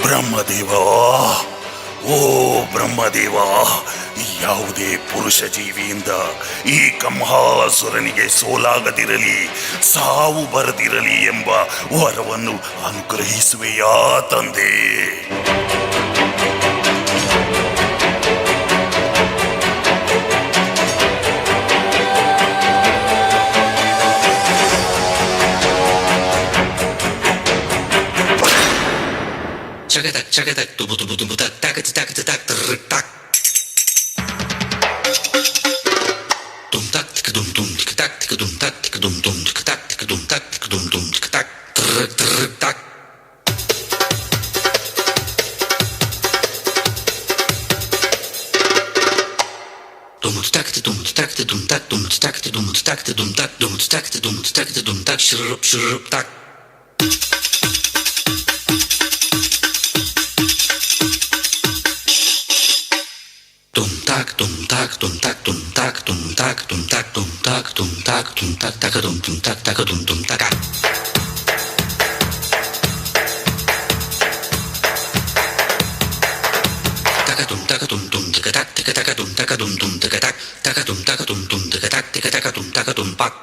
ಬ್ರಹ್ಮದೇವ, ಓ ಬ್ರಹ್ಮದೇವ, ಯಾವುದೇ ಪುರುಷ ಜೀವಿಯಿಂದ ಈ ಕಂಹಾಸುರನಿಗೆ ಸೋಲಾಗದಿರಲಿ, ಸಾವು ಬರದಿರಲಿ ಎಂಬ ವರವನ್ನು ಅನುಗ್ರಹಿಸುವೆಯಾ ತಂದೆ? Chagadak chagadak dubu dubu dubu tak tak tak tak tak tak dum tak tik dum dum tik tak tik dum tak tik dum dum tik tak tik dum tak tik dum dum tik tak tak dum tak dum tak dum tak dum tak dum tak dum tak dum tak dum tak dum tak shrup shrup tak dum tak dum tak dum tak dum tak dum tak dum tak dum tak dum tak dum tak tak dum dum tak tak dum dum tak tak dum tak dum dum tak tak tak dum tak dum dum tak tak dum tak dum dum tak tak dum tak dum pak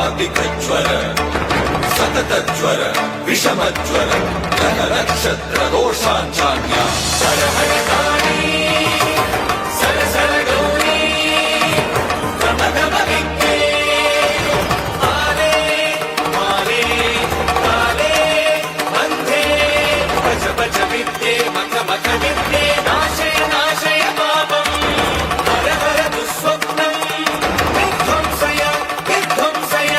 ಕಾಂತಿಕಜ್ವರ ಸತತಜ್ವರ ವಿಷಮಜ್ವರ ಗ್ರಹ ನಕ್ಷತ್ರ ದೋಷಾಂಚಾನ್ಯ ಹರಹರಕಾರಿ ಸರಸರ ಗೌರಿ ಗಮ ಗಮ ವಿದ್ಯೆ ಆರೆ ಮಾರೆ ಕಾಲೆ ಬಂಧೆ ಭಜ ಭಜ ವಿದ್ಯೆ ಮಖ ಮಖ ವಿದ್ಯೆ ನಾಶಯ ನಾಶಯ ಪಾಪಂ ಹರ ಹರ ದುಸ್ವಪ್ನಂ ವಿಧ್ವಂಸಯ ವಿಧ್ವಂಸಯ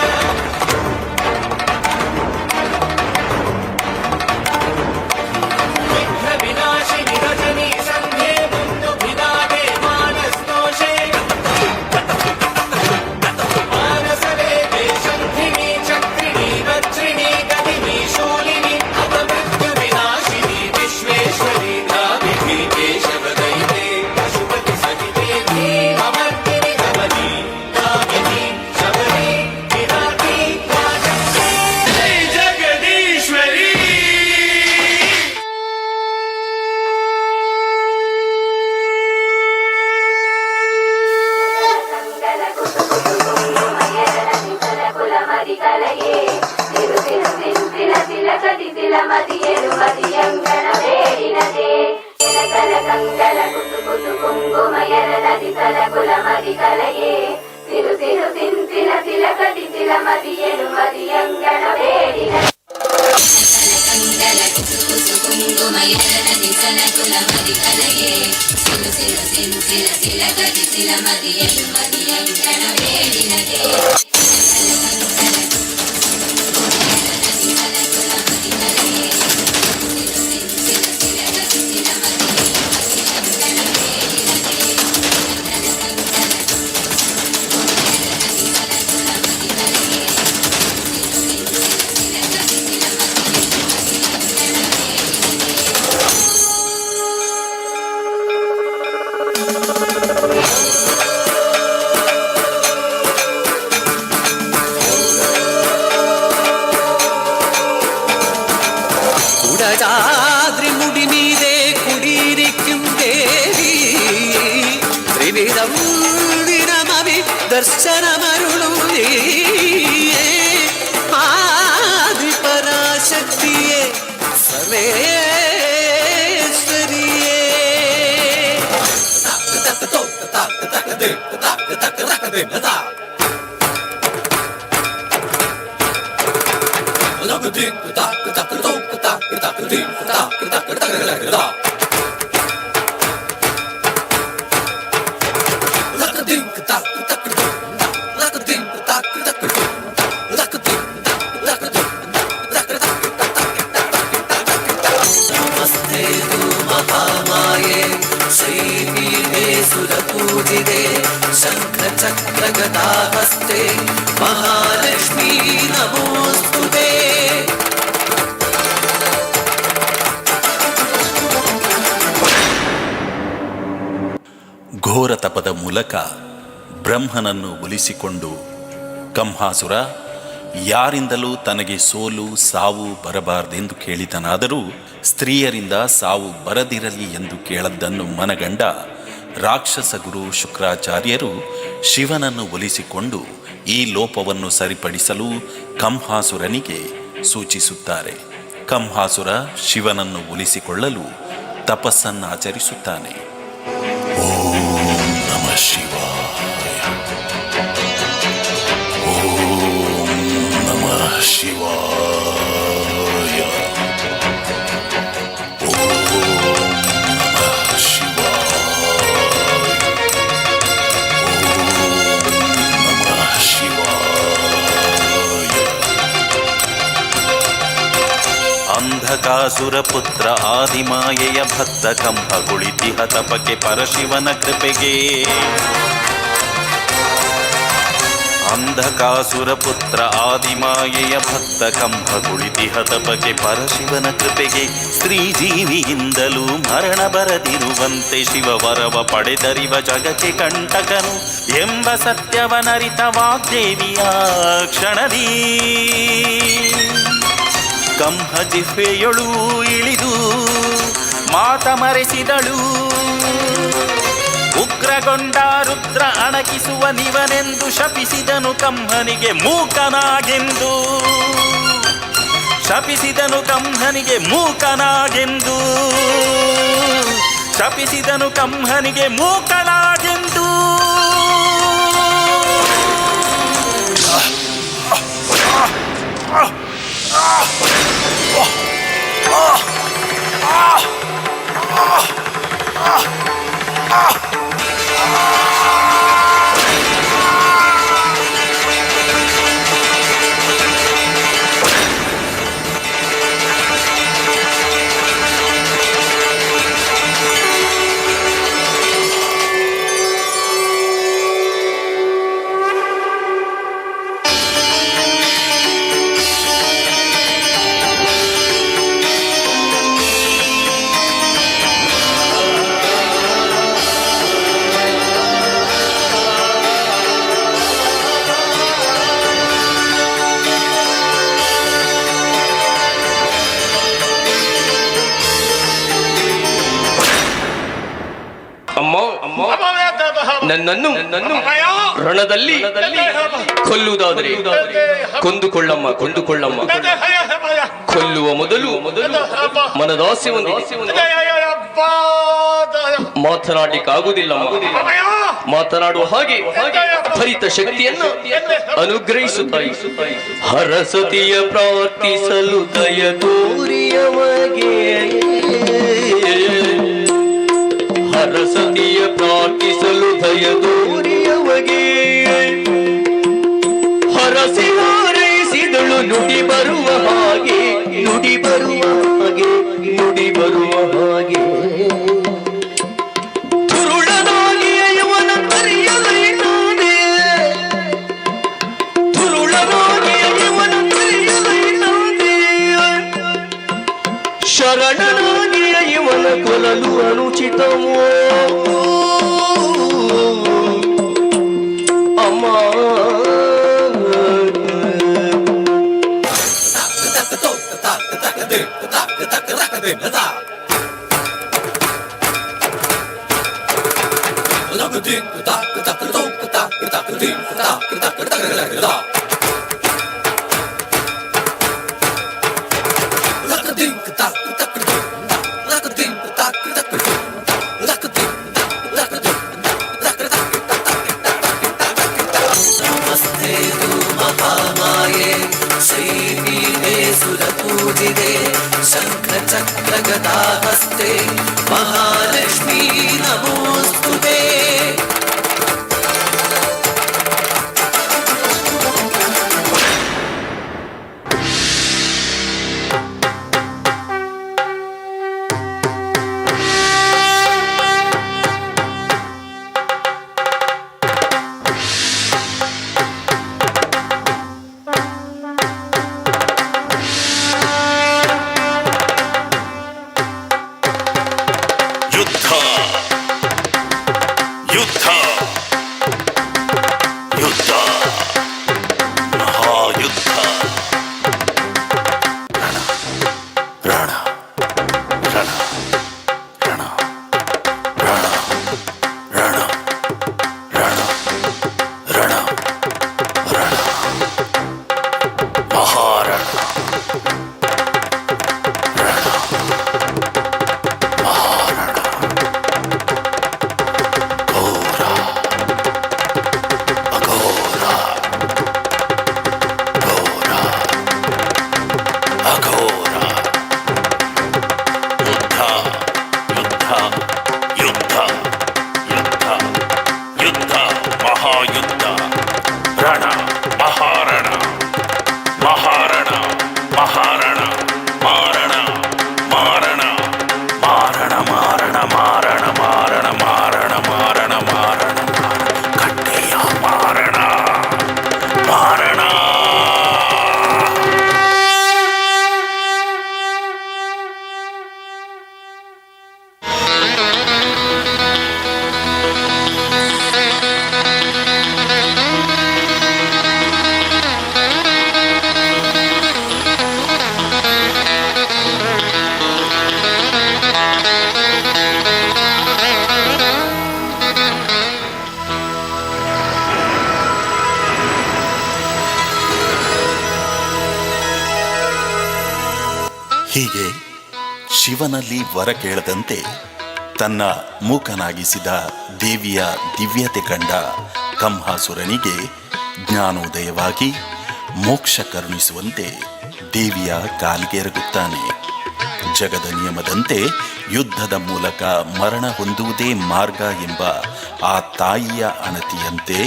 ವಿಘ್ನ ವಿನಾಶಿನಿ ರಜನಿ ಸಂಧ್ಯೆ ಮುಂದು ಭಿದಾದೆ ಮಾನಸ್ತೋಷೆ ಮಾನಸವೇದೆ ಶಂಖಿನಿ ಚಕ್ರಿಣಿ ವಜ್ರಿಣಿ ಗದಿನಿ ಶೂಲಿನಿ ಅಪಮೃತ್ಯು ವಿನಾಶಿನಿ ವಿಶ್ವೇಶ್ವರಿ ದ್ರಾವಿಧಿ ಕೇಶವದೈತೆ ಪಶುಪತಿ ಸಹಿತೆ ಅಮರ್ತಿನಿ ಗಮನಿ ದಾಮಿನಿ ಶಬರಿ ವಿರಾಟಿ ರಾಜಶ್ರೀ ಜೈ ಜಗದೀಶ್ವರಿ. കുടജാദ്രി മുടി മീതെ കുടിയിരിക്കും ദേവി ത്രിവിധം വിരമവി ദർശനമരുളും ആദിപരാശക്തിയെ സർവേശ്വരിയേ ನಮಸ್ತೆ ಮಹಾಮಾಯೆ ಶ್ರೀಪೀಠೆ ಸುರಪೂಜಿತೆ ಶಂಖ ಚಕ್ರ ಗದಾಹಸ್ತೆ ಮಹಾಲಕ್ಷ್ಮೀ ನಮೋಸ್ತುತೆ. ಘೋರ ತಪದ ಮೂಲಕ ಬ್ರಹ್ಮನನ್ನು ಒಲಿಸಿಕೊಂಡು ಕಂಹಾಸುರ ಯಾರಿಂದಲೂ ತನಗೆ ಸೋಲು ಸಾವು ಬರಬಾರದೆಂದು ಕೇಳಿದನಾದರೂ ಸ್ತ್ರೀಯರಿಂದ ಸಾವು ಬರದಿರಲಿ ಎಂದು ಕೇಳದ್ದನ್ನು ಮನಗಂಡ ರಾಕ್ಷಸ ಗುರು ಶುಕ್ರಾಚಾರ್ಯರು ಶಿವನನ್ನು ಒಲಿಸಿಕೊಂಡು ಈ ಲೋಪವನ್ನು ಸರಿಪಡಿಸಲು ಕಂಹಾಸುರನಿಗೆ ಸೂಚಿಸುತ್ತಾರೆ. ಕಂಹಾಸುರ ಶಿವನನ್ನು ಒಲಿಸಿಕೊಳ್ಳಲು ತಪಸ್ಸನ್ನಾಚರಿಸುತ್ತಾನೆ. ಓಂ ನಮಃ ಶಿವಾಯ. ಓಂ ನಮಃ ಶಿವಾಯ. ಓಂ ನಮಃ ಶಿವಾಯ. ಓಂ ನಮಃ ಶಿವಾಯ. ಅಂಧಕಾಸುರ ಪುತ್ರ ಆದಿಮಾಯೆಯ ಭಕ್ತ ಕಂಹ ಕುಳಿತಿಹ ತಪಕ್ಕೆ ಪರಶಿವನ ಕೃಪೆಗೆ. ಅಂಧಕಾಸುರ ಪುತ್ರ ಆದಿಮಾಯೆಯ ಭಕ್ತ ಕಂಹ ಕುಳಿತಿಹ ತಪಕ್ಕೆ ಪರಶಿವನ ಕೃಪೆಗೆ. ಸ್ತ್ರೀ ಜೀವಿಯಿಂದಲೂ ಮರಣ ಬರದಿರುವಂತೆ ಶಿವವರವ ಪಡೆದರಿವ ಜಗಕ್ಕೆ ಕಂಟಕನು ಎಂಬ ಸತ್ಯವನರಿತ ವಾಗ್ದೇವಿಯ ಕ್ಷಣದೀ ಕಂಹ ಜಿಹ್ವೆಯೊಳು ಇಳಿದು ಮಾತ ಮರೆಸಿದಳು. ಉಗ್ರ ಭಯಗೊಂಡ ರುದ್ರ ಅಣಕಿಸುವ ನಿವನೆಂದು ಶಪಿಸಿದನು ಕಂಹನಿಗೆ ಮೂಕನಾಗೆಂದು. ಶಪಿಸಿದನು ಕಂಹನಿಗೆ ಮೂಕನಾಗೆಂದು. ಶಪಿಸಿದನು ಕಂಹನಿಗೆ ಮೂಕನಾಗೆಂದು. ನನ್ನನ್ನು ರಣದಲ್ಲಿ ಕೊಲ್ಲುವುದಾದರೆ ಕೊಂದುಕೊಳ್ಳಮ್ಮ, ಕೊಂದುಕೊಳ್ಳಮ್ಮ. ಕೊಲ್ಲುವ ಮೊದಲು ಮನದಾಸೆ ಹೊಂದಿದೆ. ಮಾತನಾಡಲಿಕ್ಕಾಗುವುದಿಲ್ಲಮ್ಮ. ಮಾತನಾಡುವ ಹಾಗೆ ಭರಿತ ಶಕ್ತಿಯನ್ನು ಅನುಗ್ರಹಿಸುತ್ತಾಯಿ. ಹರಸತಿಯ ಪ್ರಾರ್ಥಿಸಲು ದಯ ತೋರಿಯವಗೆ. ಹರಸತಿಯ ಪ್ರಾರ್ಥಿಸಲು ದಯ ತೋರಿಯವಗೆ. ಹರಸಿ ಹಾರೈಸಿದಳು ನುಡಿ ಬರುವ ಹಾಗೆ, ನುಡಿ ಬರುವ ಹಾಗೆ, ನುಡಿ ಬರುವ ಹಾಗೆ. ತುರುಳನಾಗಿಯ ಯವನ ಕರೆಯಲೈನಾದೆ. ತುರುಳನಾಗಿಯ ಯವನ ಕರೆಯಲೈನಾದೆ. ಶರಣನಾಗಿಯ ಇವನ ಕೊಲಲು ಅನುಚಿತವೋ ಅಮ್ಮ. ಸುರಪೂಜಿದೆ ಶಂಖ ಚಕ್ರ ಗದಾ ಹಸ್ತೆ ಮಹಾಲಕ್ಷ್ಮೀ ನಮೋಸ್ತುತೆ. ಹೀಗೆ ಶಿವನಲ್ಲಿ ವರ ಕೇಳದಂತೆ ತನ್ನ ಮೂಕನಾಗಿಸಿದ ದೇವಿಯ ದಿವ್ಯತೆ ಕಂಡ ಕಂಹಾಸುರನಿಗೆ ಜ್ಞಾನೋದಯವಾಗಿ ಮೋಕ್ಷ ಕರುಣಿಸುವಂತೆ ದೇವಿಯ ಕಾಲಿಗೆರಗುತ್ತಾನೆ. ಜಗದ ನಿಯಮದಂತೆ ಯುದ್ಧದ ಮೂಲಕ ಮರಣ ಹೊಂದುವುದೇ ಮಾರ್ಗ ಎಂಬ ಆ ತಾಯಿಯ ಅಣತಿಯಂತೆ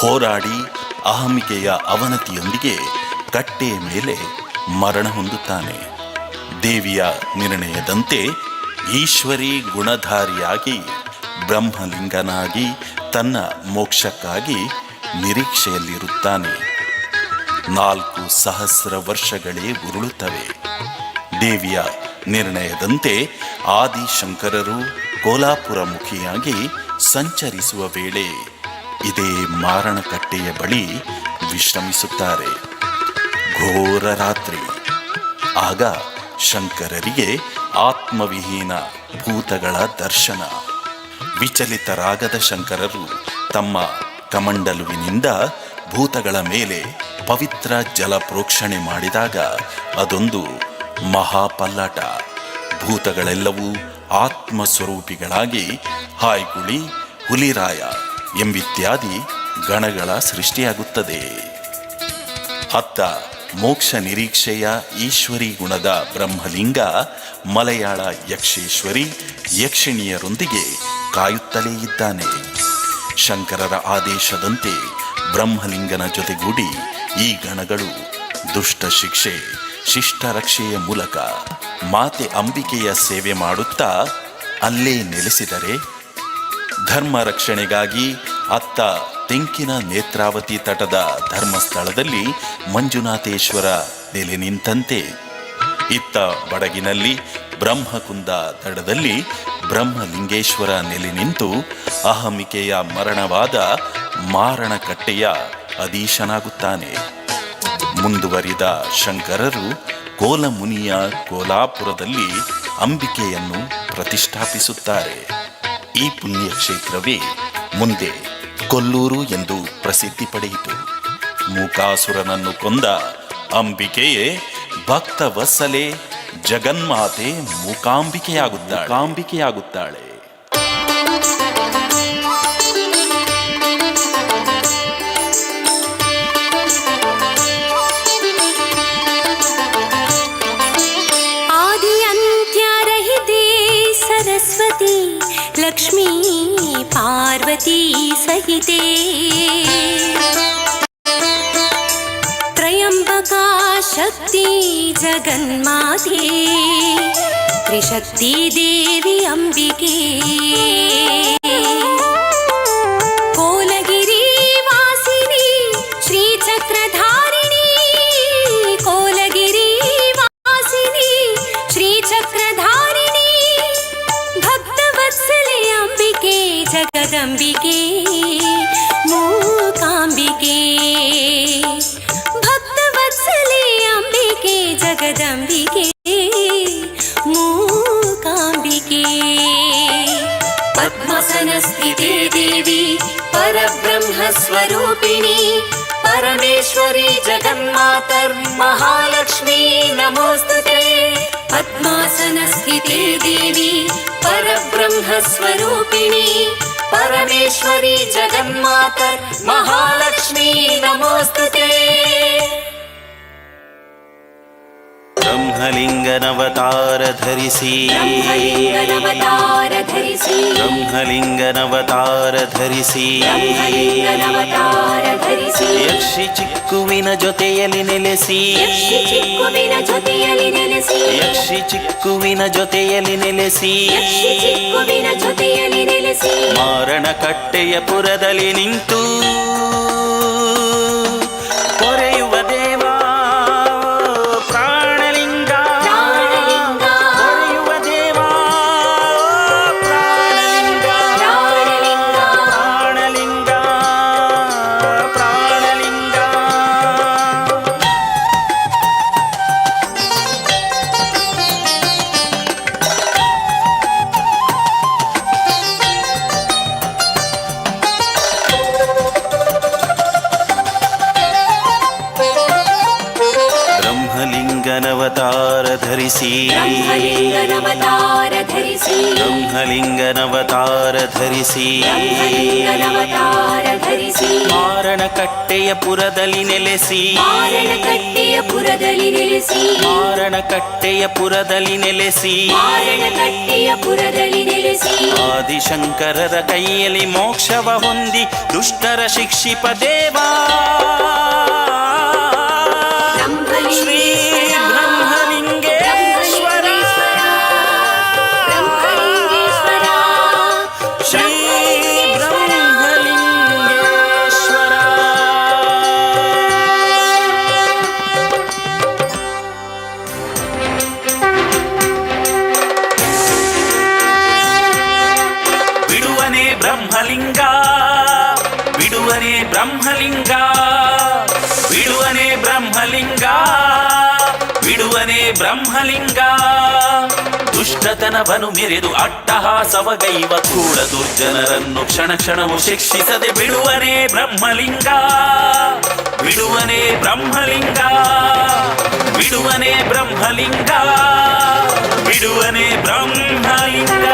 ಹೋರಾಡಿ ಅಹಮಿಕೆಯ ಅವನತಿಯೊಂದಿಗೆ ಕಟ್ಟೆಯ ಮೇಲೆ ಮರಣ ಹೊಂದುತ್ತಾನೆ. ದೇವಿಯ ನಿರ್ಣಯದಂತೆ ಈಶ್ವರಿ ಗುಣಧಾರಿಯಾಗಿ ಬ್ರಹ್ಮಲಿಂಗನಾಗಿ ತನ್ನ ಮೋಕ್ಷಕ್ಕಾಗಿ ನಿರೀಕ್ಷೆಯಲ್ಲಿರುತ್ತಾನೆ. 4,000 ವರ್ಷಗಳೇ ಉರುಳುತ್ತವೆ. ದೇವಿಯ ನಿರ್ಣಯದಂತೆ ಆದಿಶಂಕರರು ಕೋಲಾಪುರ ಮುಖಿಯಾಗಿ ಸಂಚರಿಸುವ ವೇಳೆ ಇದೇ ಮಾರಣಕಟ್ಟೆಯ ಬಳಿ ವಿಶ್ರಮಿಸುತ್ತಾರೆ. ಘೋರ ರಾತ್ರಿ. ಆಗ ಶಂಕರರಿಗೆ ಆತ್ಮವಿಹೀನ ಭೂತಗಳ ದರ್ಶನ. ವಿಚಲಿತರಾಗದ ಶಂಕರರು ತಮ್ಮ ಕಮಂಡಲುವಿನಿಂದ ಭೂತಗಳ ಮೇಲೆ ಪವಿತ್ರ ಜಲ ಪ್ರೋಕ್ಷಣೆ ಮಾಡಿದಾಗ ಅದೊಂದು ಮಹಾಪಲ್ಲಾಟ. ಭೂತಗಳೆಲ್ಲವೂ ಆತ್ಮಸ್ವರೂಪಿಗಳಾಗಿ ಹಾಯ್ಗುಳಿ, ಹುಲಿರಾಯ ಎಂಬಿತ್ಯಾದಿ ಗಣಗಳ ಸೃಷ್ಟಿಯಾಗುತ್ತದೆ. ಅತ್ತ ಮೋಕ್ಷ ನಿರೀಕ್ಷೆಯ ಈಶ್ವರಿ ಗುಣದ ಬ್ರಹ್ಮಲಿಂಗ ಮಲಯಾಳ ಯಕ್ಷೇಶ್ವರಿ ಯಕ್ಷಿಣಿಯರೊಂದಿಗೆ ಕಾಯುತ್ತಲೇ ಇದ್ದಾನೆ. ಶಂಕರರ ಆದೇಶದಂತೆ ಬ್ರಹ್ಮಲಿಂಗನ ಜೊತೆಗೂಡಿ ಈ ಗಣಗಳು ದುಷ್ಟ ಶಿಕ್ಷೆ ಶಿಷ್ಟ ರಕ್ಷೆಯ ಮೂಲಕ ಮಾತೆ ಅಂಬಿಕೆಯ ಸೇವೆ ಮಾಡುತ್ತಾ ಅಲ್ಲೇ ನೆಲೆಸಿದರೆ, ಧರ್ಮ ರಕ್ಷಣೆಗಾಗಿ ಅತ್ತ ತೆಂಕಿನ ನೇತ್ರಾವತಿ ತಟದ ಧರ್ಮಸ್ಥಳದಲ್ಲಿ ಮಂಜುನಾಥೇಶ್ವರ ನೆಲೆ ನಿಂತಂತೆ, ಇತ್ತ ಬಡಗಿನಲ್ಲಿ ಬ್ರಹ್ಮಕುಂದ ದಡದಲ್ಲಿ ಬ್ರಹ್ಮಲಿಂಗೇಶ್ವರ ನೆಲೆ ನಿಂತು ಅಹಮಿಕೆಯ ಮರಣವಾದ ಮಾರಣಕಟ್ಟೆಯ ಅಧೀಶನಾಗುತ್ತಾನೆ. ಮುಂದುವರಿದ ಶಂಕರರು ಕೋಲಮುನಿಯ ಕೋಲಾಪುರದಲ್ಲಿ ಅಂಬಿಕೆಯನ್ನು ಪ್ರತಿಷ್ಠಾಪಿಸುತ್ತಾರೆ. ಈ ಪುಣ್ಯಕ್ಷೇತ್ರವೇ ಮುಂದೆ ಕೊಲ್ಲೂರು ಎಂದು ಪ್ರಸಿದ್ಧಿ ಪಡೆಯಿತು. ಮೂಕಾಸುರನನ್ನು ಕೊಂದ ಅಂಬಿಕೆಯೇ ಭಕ್ತವತ್ಸಲೆ ಜಗನ್ಮಾತೆ ಮೂಕಾಂಬಿಕೆಯಾಗುತ್ತಾಳೆ. सरस्वती लक्ष्मी पार्वती सहिते त्रयंबका शक्ति जगन्माते त्रिशक्ति देवी अंबिके कोलगिरी वासिनी श्री चक्रधारिणी कोलगिरी वासिनी श्री चक्रधारिणी भक्तवत्सले अंबिके जगदंबिके मूकांबिके भक्तवत्सले अंबिके जगदंबिके मूकांबिके पद्मासनस्थिते देवी परब्रह्मस्वरूपिणी परमेश्वरी जगन्मातर्महालक्ष्मी नमोस्तुते पद्मासनस्थिते देवी परब्रह्मस्वरूपिणी परमेश्वरी जगन्मातर्महालक्ष्मी नमोस्तुते ಬ್ರಹ್ಮಲಿಂಗನವತಾರ ಧರಿಸಿ ಯಕ್ಷಿ ಚಿಕ್ಕುವಿನ ಜೊತೆಯಲ್ಲಿ ನೆಲೆಸಿ ಮಾರಣ ಕಟ್ಟೆಯ ಪುರದಲ್ಲಿ ನಿಂತು ಕೊರೆಯುವ ದೇವ ಧರಿಸಿ ಬ್ರಹ್ಮಲಿಂಗನವತಾರ ಧರಿಸಿ ಬ್ರಹ್ಮಲಿಂಗನವತಾರ ಧರಿಸಿ ಬ್ರಹ್ಮಲಿಂಗನವತಾರ ಧರಿಸಿ ಮಾರಣಕಟ್ಟೆಯ ಪುರದಲ್ಲಿ ನೆಲೆಸಿ ಮಾರಣಕಟ್ಟೆಯ ಪುರದಲ್ಲಿ ನೆಲೆಸಿ ಮಾರಣಕಟ್ಟೆಯ ಪುರದಲ್ಲಿ ನೆಲೆಸಿ ಮಾರಣಕಟ್ಟೆಯ ಪುರದಲ್ಲಿ ನೆಲೆಸಿ ಆದಿಶಂಕರರ ಕೈಯಲ್ಲಿ ಮೋಕ್ಷವ ಹೊಂದಿ ದುಷ್ಟರ ಶಿಕ್ಷಿಪ ದೇವಾ ಶ್ರೀ ಬ್ರಹ್ಮಲಿಂಗೇಶ್ವರ ಶ್ರೀ ಬ್ರಹ್ಮಲಿಂಗೇಶ್ವರ. ಬಿಡುವನೇ ಬ್ರಹ್ಮಲಿಂಗ ಬಿಡುವನೇ ಬ್ರಹ್ಮಲಿಂಗ ಬಿಡುವನೇ ಬ್ರಹ್ಮಲಿಂಗ ಬಿಡುವನೇ ಬ್ರಹ್ಮಲಿಂಗ ದುಷ್ಟತನವನು ಮೆರೆದು ಅಟ್ಟಹಾಸವಗೈವ ಕೂಡ ದುರ್ಜನರನ್ನು ಕ್ಷಣ ಕ್ಷಣವು ಶಿಕ್ಷಿಸದೆ ಬಿಡುವನೇ ಬ್ರಹ್ಮಲಿಂಗ ಬಿಡುವನೇ ಬ್ರಹ್ಮಲಿಂಗ ಬಿಡುವನೇ ಬ್ರಹ್ಮಲಿಂಗ ಬಿಡುವನೇ ಬ್ರಹ್ಮಲಿಂಗ.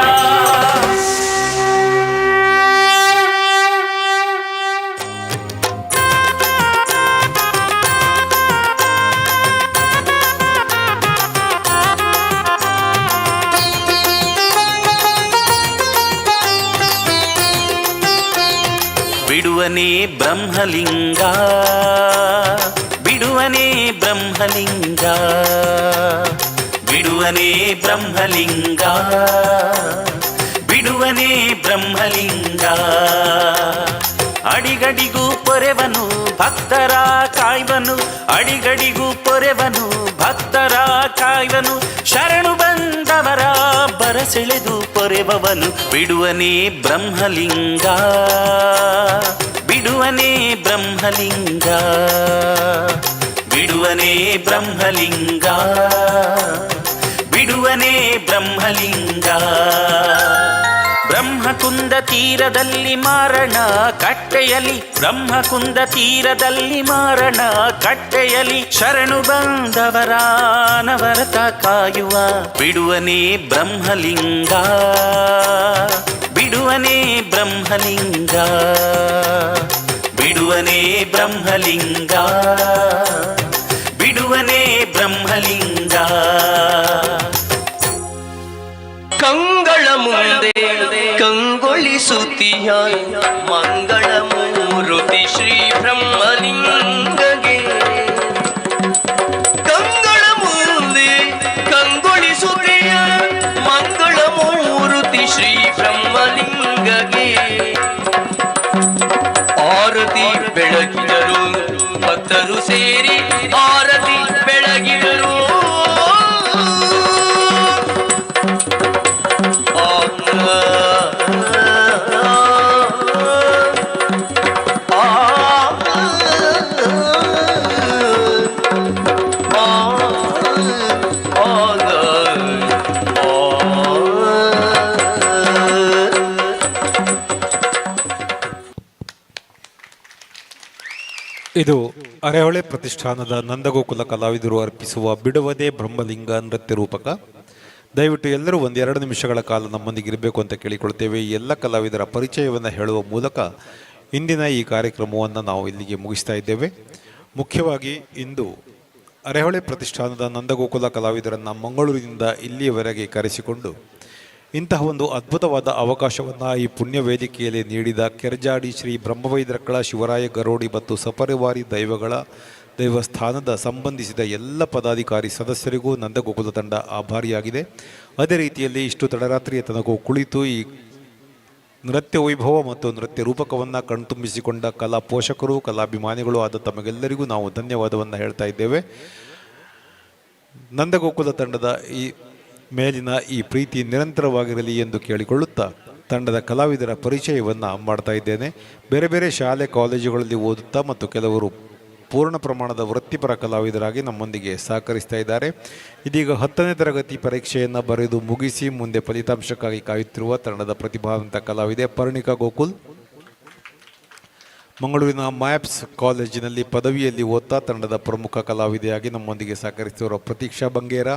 ಬಿಡುವನೇ ಬ್ರಹ್ಮಲಿಂಗ ಬಿಡುವನೇ ಬ್ರಹ್ಮಲಿಂಗ ಬಿಡುವನೇ ಬ್ರಹ್ಮಲಿಂಗ ಬಿಡುವನೇ ಬ್ರಹ್ಮಲಿಂಗ ಅಡಿಗಡಿಗೂ ಪೊರೆವನು ಭಕ್ತರ ಕಾಯ್ವನು ಅಡಿಗಡಿಗೂ ಪೊರೆವನು ಭಕ್ತರ ಕಾಯ್ವನು ಶರಣು ಬಂದವರ ಬರಸೆಳೆದು ಪೊರೆವವನು ಬಿಡುವನೇ ಬ್ರಹ್ಮಲಿಂಗ ಬಿಡುವನೇ ಬ್ರಹ್ಮಲಿಂಗ ಬಿಡುವನೇ ಬ್ರಹ್ಮಲಿಂಗ ಬಿಡುವನೇ ಬ್ರಹ್ಮಲಿಂಗ. ಬ್ರಹ್ಮಕುಂದ ತೀರದಲ್ಲಿ ಮಾರಣ ಕಟ್ಟೆಯಲಿ ಬ್ರಹ್ಮಕುಂದ ತೀರದಲ್ಲಿ ಮಾರಣ ಕಟ್ಟೆಯಲಿ ಶರಣು ಬಂದವರ ನವರತ ಕಾಯುವ ಬಿಡುವನೇ ಬ್ರಹ್ಮಲಿಂಗ ಬಿಡುವನೇ ಬ್ರಹ್ಮಲಿಂಗ ಬಿಡುವನೇ ಬ್ರಹ್ಮಲಿಂಗ ಬಿಡುವನೇ ಬ್ರಹ್ಮಲಿಂಗ. ಕಂಗಳ ಮುಂದೆ ಕಂಗೊಳಿಸುತ್ತೀಯ ಮಂಗಳ ಮೂರುತಿ ಶ್ರೀ ಬ್ರಹ್ಮಲಿಂಗಗೆ ಕಂಗಳ ಮುಂದೆ ಕಂಗೊಳಿಸುತ್ತೀಯ ಮಂಗಳ ಮೂರುತಿ ಶ್ರೀ ಬ್ರಹ್ಮಲಿಂಗಗೆ ಆರತಿ ಬೆಳಗಿದರು ಭಕ್ತರು ಸೇರಿ ಆರತಿ ಬೆಳಗಿದರು ಇದು ಅರೆಹೊಳೆ ಪ್ರತಿಷ್ಠಾನದ ನಂದಗೋಕುಲ ಕಲಾವಿದರು ಅರ್ಪಿಸುವ ಬಿಡುವದೇ ಬ್ರಹ್ಮಲಿಂಗ ನೃತ್ಯ ರೂಪಕ. ದಯವಿಟ್ಟು ಎಲ್ಲರೂ ಒಂದೆರಡು ನಿಮಿಷಗಳ ಕಾಲ ನಮ್ಮೊಂದಿಗೆ ಇರಬೇಕು ಅಂತ ಕೇಳಿಕೊಳ್ತೇವೆ. ಈ ಎಲ್ಲ ಕಲಾವಿದರ ಪರಿಚಯವನ್ನು ಹೇಳುವ ಮೂಲಕ ಇಂದಿನ ಈ ಕಾರ್ಯಕ್ರಮವನ್ನು ನಾವು ಇಲ್ಲಿಗೆ ಮುಗಿಸ್ತಾ ಇದ್ದೇವೆ. ಮುಖ್ಯವಾಗಿ ಇಂದು ಅರೆಹೊಳೆ ಪ್ರತಿಷ್ಠಾನದ ನಂದಗೋಕುಲ ಕಲಾವಿದರನ್ನು ಮಂಗಳೂರಿನಿಂದ ಇಲ್ಲಿಯವರೆಗೆ ಕರೆಸಿಕೊಂಡು ಇಂತಹ ಒಂದು ಅದ್ಭುತವಾದ ಅವಕಾಶವನ್ನು ಈ ಪುಣ್ಯ ವೇದಿಕೆಯಲ್ಲಿ ನೀಡಿದ ಕೆರಜಾಡಿ ಶ್ರೀ ಬ್ರಹ್ಮವೈದ್ರಕಳ ಶಿವರಾಯ ಗರೋಡಿ ಮತ್ತು ಸಪರಿವಾರಿ ದೈವಗಳ ದೇವಸ್ಥಾನದ ಸಂಬಂಧಿಸಿದ ಎಲ್ಲ ಪದಾಧಿಕಾರಿ ಸದಸ್ಯರಿಗೂ ನಂದಗೋಕುಲ ತಂಡ ಆಭಾರಿಯಾಗಿದೆ. ಅದೇ ರೀತಿಯಲ್ಲಿ ಇಷ್ಟು ತಡರಾತ್ರಿಯ ತನಕ ಕುಳಿತು ಈ ನೃತ್ಯ ವೈಭವ ಮತ್ತು ನೃತ್ಯ ರೂಪಕವನ್ನು ಕಣ್ತುಂಬಿಸಿಕೊಂಡ ಕಲಾ ಪೋಷಕರು ಕಲಾಭಿಮಾನಿಗಳು ಆದ ತಮಗೆಲ್ಲರಿಗೂ ನಾವು ಧನ್ಯವಾದವನ್ನು ಹೇಳ್ತಾ ಇದ್ದೇವೆ. ನಂದಗೋಕುಲ ತಂಡದ ಈ ಮೇಲಿನ ಈ ಪ್ರೀತಿ ನಿರಂತರವಾಗಿರಲಿ ಎಂದು ಕೇಳಿಕೊಳ್ಳುತ್ತಾ ತಂಡದ ಕಲಾವಿದರ ಪರಿಚಯವನ್ನು ಮಾಡ್ತಾ ಇದ್ದೇನೆ. ಬೇರೆ ಬೇರೆ ಶಾಲೆ ಕಾಲೇಜುಗಳಲ್ಲಿ ಓದುತ್ತಾ ಮತ್ತು ಕೆಲವರು ಪೂರ್ಣ ಪ್ರಮಾಣದ ವೃತ್ತಿಪರ ಕಲಾವಿದರಾಗಿ ನಮ್ಮೊಂದಿಗೆ ಸಹಕರಿಸ್ತಾ ಇದ್ದಾರೆ. ಇದೀಗ 10ನೇ ತರಗತಿ ಪರೀಕ್ಷೆಯನ್ನು ಬರೆದು ಮುಗಿಸಿ ಮುಂದೆ ಫಲಿತಾಂಶಕ್ಕಾಗಿ ಕಾಯುತ್ತಿರುವ ತಂಡದ ಪ್ರತಿಭಾವಂತ ಕಲಾವಿದೆ ಪರ್ಣಿಕಾ ಗೋಕುಲ್. ಮಂಗಳೂರಿನ ಮ್ಯಾಪ್ಸ್ ಕಾಲೇಜಿನಲ್ಲಿ ಪದವಿಯಲ್ಲಿ ಓದ್ತಾ ತಂಡದ ಪ್ರಮುಖ ಕಲಾವಿದೆಯಾಗಿ ನಮ್ಮೊಂದಿಗೆ ಸಹಕರಿಸಿರುವ ಪ್ರತೀಕ್ಷಾ ಬಂಗೇರ.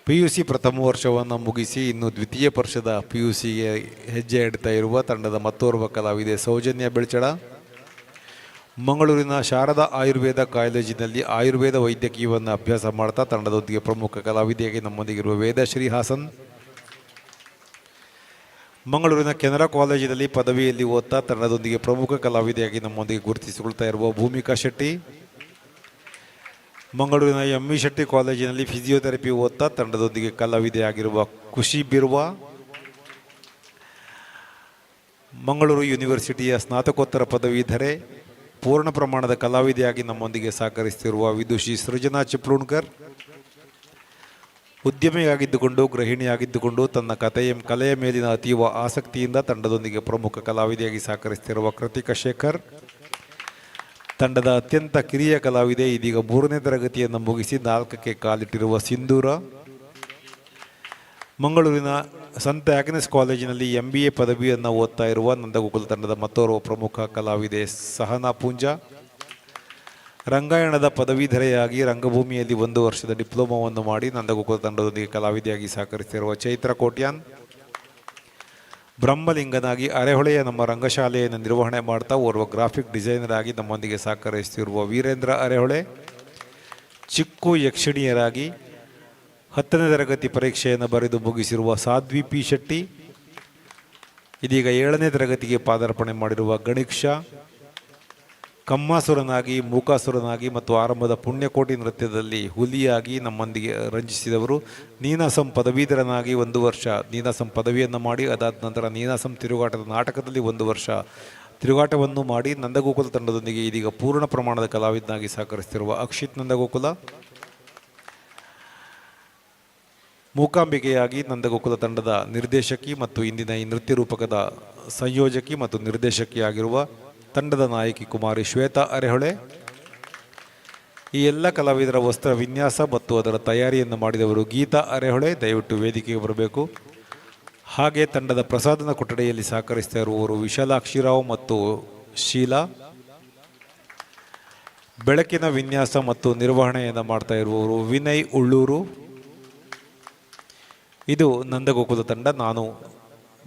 PUC ಪ್ರಥಮ ವರ್ಷವನ್ನು ಮುಗಿಸಿ ಇನ್ನು ದ್ವಿತೀಯ ವರ್ಷದ PUCಗೆ ಹೆಜ್ಜೆ ಇಡ್ತಾ ಇರುವ ತಂಡದ ಮತ್ತೋರ್ವ ಕಲಾವಿದೆ ಸೌಜನ್ಯ ಬೆಳ್ಚಡ. ಮಂಗಳೂರಿನ ಶಾರದಾ ಆಯುರ್ವೇದ ಕಾಲೇಜಿನಲ್ಲಿ ಆಯುರ್ವೇದ ವೈದ್ಯಕೀಯವನ್ನು ಅಭ್ಯಾಸ ಮಾಡ್ತಾ ತಂಡದೊಂದಿಗೆ ಪ್ರಮುಖ ಕಲಾವಿದೆಯಾಗಿ ನಮ್ಮೊಂದಿಗಿರುವ ವೇದಶ್ರೀ ಹಾಸನ್. ಮಂಗಳೂರಿನ ಕೆನರಾ ಕಾಲೇಜಿನಲ್ಲಿ ಪದವಿಯಲ್ಲಿ ಓದ್ತಾ ತಂಡದೊಂದಿಗೆ ಪ್ರಮುಖ ಕಲಾವಿದೆಯಾಗಿ ನಮ್ಮೊಂದಿಗೆ ಗುರುತಿಸಿಕೊಳ್ತಾ ಇರುವ ಭೂಮಿಕಾ ಶೆಟ್ಟಿ. ಮಂಗಳೂರಿನ ME ಶೆಟ್ಟಿ ಕಾಲೇಜಿನಲ್ಲಿ ಫಿಸಿಯೋಥೆರಪಿ ಓದ್ತಾ ತಂಡದೊಂದಿಗೆ ಕಲಾವಿದೆಯಾಗಿರುವ ಖುಷಿ ಬಿರ್ವಾ. ಮಂಗಳೂರು ಯೂನಿವರ್ಸಿಟಿಯ ಸ್ನಾತಕೋತ್ತರ ಪದವೀಧರೆ, ಪೂರ್ಣ ಪ್ರಮಾಣದ ಕಲಾವಿದೆಯಾಗಿ ನಮ್ಮೊಂದಿಗೆ ಸಹಕರಿಸುತ್ತಿರುವ ವಿದುಷಿ ಸೃಜನಾ ಚಿಪ್ಲೂಣ್ಕರ್. ಉದ್ಯಮಿಯಾಗಿದ್ದುಕೊಂಡು ಗೃಹಿಣಿಯಾಗಿದ್ದುಕೊಂಡು ತನ್ನ ಕಲೆಯ ಮೇಲಿನ ಅತೀವ ಆಸಕ್ತಿಯಿಂದ ತಂಡದೊಂದಿಗೆ ಪ್ರಮುಖ ಕಲಾವಿದೆಯಾಗಿ ಸಹಕರಿಸುತ್ತಿರುವ ಕೃತಿಕಾ ಶೇಖರ್. ತಂಡದ ಅತ್ಯಂತ ಕಿರಿಯ ಕಲಾವಿದೆ, ಇದೀಗ 3ನೇ ತರಗತಿಯನ್ನು ಮುಗಿಸಿ 4ಕ್ಕೆ ಕಾಲಿಟ್ಟಿರುವ ಸಿಂಧೂರ. ಮಂಗಳೂರಿನ ಸಂತ ಆಗ್ನೆಸ್ ಕಾಲೇಜಿನಲ್ಲಿ MBA ಪದವಿಯನ್ನು ಓದ್ತಾ ಇರುವ ನಂದಗೋಕುಲ ತಂಡದ ಮತ್ತೋರ್ವ ಪ್ರಮುಖ ಕಲಾವಿದೆ ಸಹನಾ ಪೂಂಜಾ. ರಂಗಾಯಣದ ಪದವೀಧರೆಯಾಗಿ ರಂಗಭೂಮಿಯಲ್ಲಿ 1 ವರ್ಷದ ಡಿಪ್ಲೊಮಾವನ್ನು ಮಾಡಿ ನಂದಗೋಕುಲ ತಂಡದೊಂದಿಗೆ ಕಲಾವಿದೆಯಾಗಿ ಸಹಕರಿಸುತ್ತಿರುವ ಚೈತ್ರ ಕೋಟ್ಯಾನ್. ಬ್ರಹ್ಮಲಿಂಗನಾಗಿ ಅರೆಹೊಳೆಯ ನಮ್ಮ ರಂಗಶಾಲೆಯನ್ನು ನಿರ್ವಹಣೆ ಮಾಡ್ತಾ ಓರ್ವ ಗ್ರಾಫಿಕ್ ಡಿಸೈನರ್ ಆಗಿ ನಮ್ಮೊಂದಿಗೆ ಸಹಕರಿಸುತ್ತಿರುವ ವೀರೇಂದ್ರ ಅರೆಹೊಳೆ. ಚಿಕ್ಕು ಯಕ್ಷಿಣಿಯರಾಗಿ 10ನೇ ತರಗತಿ ಪರೀಕ್ಷೆಯನ್ನು ಬರೆದು ಮುಗಿಸಿರುವ ಸಾಧ್ವಿ P ಶೆಟ್ಟಿ. ಇದೀಗ 7ನೇ ತರಗತಿಗೆ ಪಾದಾರ್ಪಣೆ ಮಾಡಿರುವ ಗಣೇಶ. ಕಮ್ಮಾಸುರನಾಗಿ, ಮೂಕಾಸುರನಾಗಿ ಮತ್ತು ಆರಂಭದ ಪುಣ್ಯಕೋಟಿ ನೃತ್ಯದಲ್ಲಿ ಹುಲಿಯಾಗಿ ನಮ್ಮೊಂದಿಗೆ ರಂಜಿಸಿದವರು. ನೀನಾಸಂ ಪದವೀಧರನಾಗಿ 1 ವರ್ಷ ನೀನಾಸಂ ಪದವಿಯನ್ನು ಮಾಡಿ ಅದಾದ ನಂತರ ನೀನಾಸಂ ತಿರುಗಾಟದ ನಾಟಕದಲ್ಲಿ 1 ವರ್ಷ ತಿರುಗಾಟವನ್ನು ಮಾಡಿ ನಂದಗೋಕುಲ ತಂಡದೊಂದಿಗೆ ಇದೀಗ ಪೂರ್ಣ ಪ್ರಮಾಣದ ಕಲಾವಿದನಾಗಿ ಸಹಕರಿಸುತ್ತಿರುವ ಅಕ್ಷಿತ್ ನಂದಗೋಕುಲ. ಮೂಕಾಂಬಿಕೆಯಾಗಿ ನಂದಗೋಕುಲ ತಂಡದ ನಿರ್ದೇಶಕಿ ಮತ್ತು ಇಂದಿನ ಈ ನೃತ್ಯ ರೂಪಕದ ಸಂಯೋಜಕಿ ಮತ್ತು ನಿರ್ದೇಶಕಿಯಾಗಿರುವ ತಂಡದ ನಾಯಕಿ ಕುಮಾರಿ ಶ್ವೇತಾ ಅರೆಹೊಳೆ. ಈ ಎಲ್ಲ ಕಲಾವಿದರ ವಸ್ತ್ರ ವಿನ್ಯಾಸ ಮತ್ತು ಅದರ ತಯಾರಿಯನ್ನು ಮಾಡಿದವರು ಗೀತಾ ಅರೆಹೊಳೆ. ದಯವಿಟ್ಟು ವೇದಿಕೆಗೆ ಬರಬೇಕು. ಹಾಗೆ ತಂಡದ ಪ್ರಸಾದನ ಕೊಠಡಿಯಲ್ಲಿ ಸಹಕರಿಸ್ತಾ ಇರುವವರು ವಿಶಾಲಾಕ್ಷಿರಾವ್ ಮತ್ತು ಶೀಲಾ. ಬೆಳಕಿನ ವಿನ್ಯಾಸ ಮತ್ತು ನಿರ್ವಹಣೆಯನ್ನು ಮಾಡ್ತಾ ಇರುವವರು ವಿನಯ್ ಉಳ್ಳೂರು. ಇದು ನಂದಗೋಕುಲ ತಂಡ. ನಾನು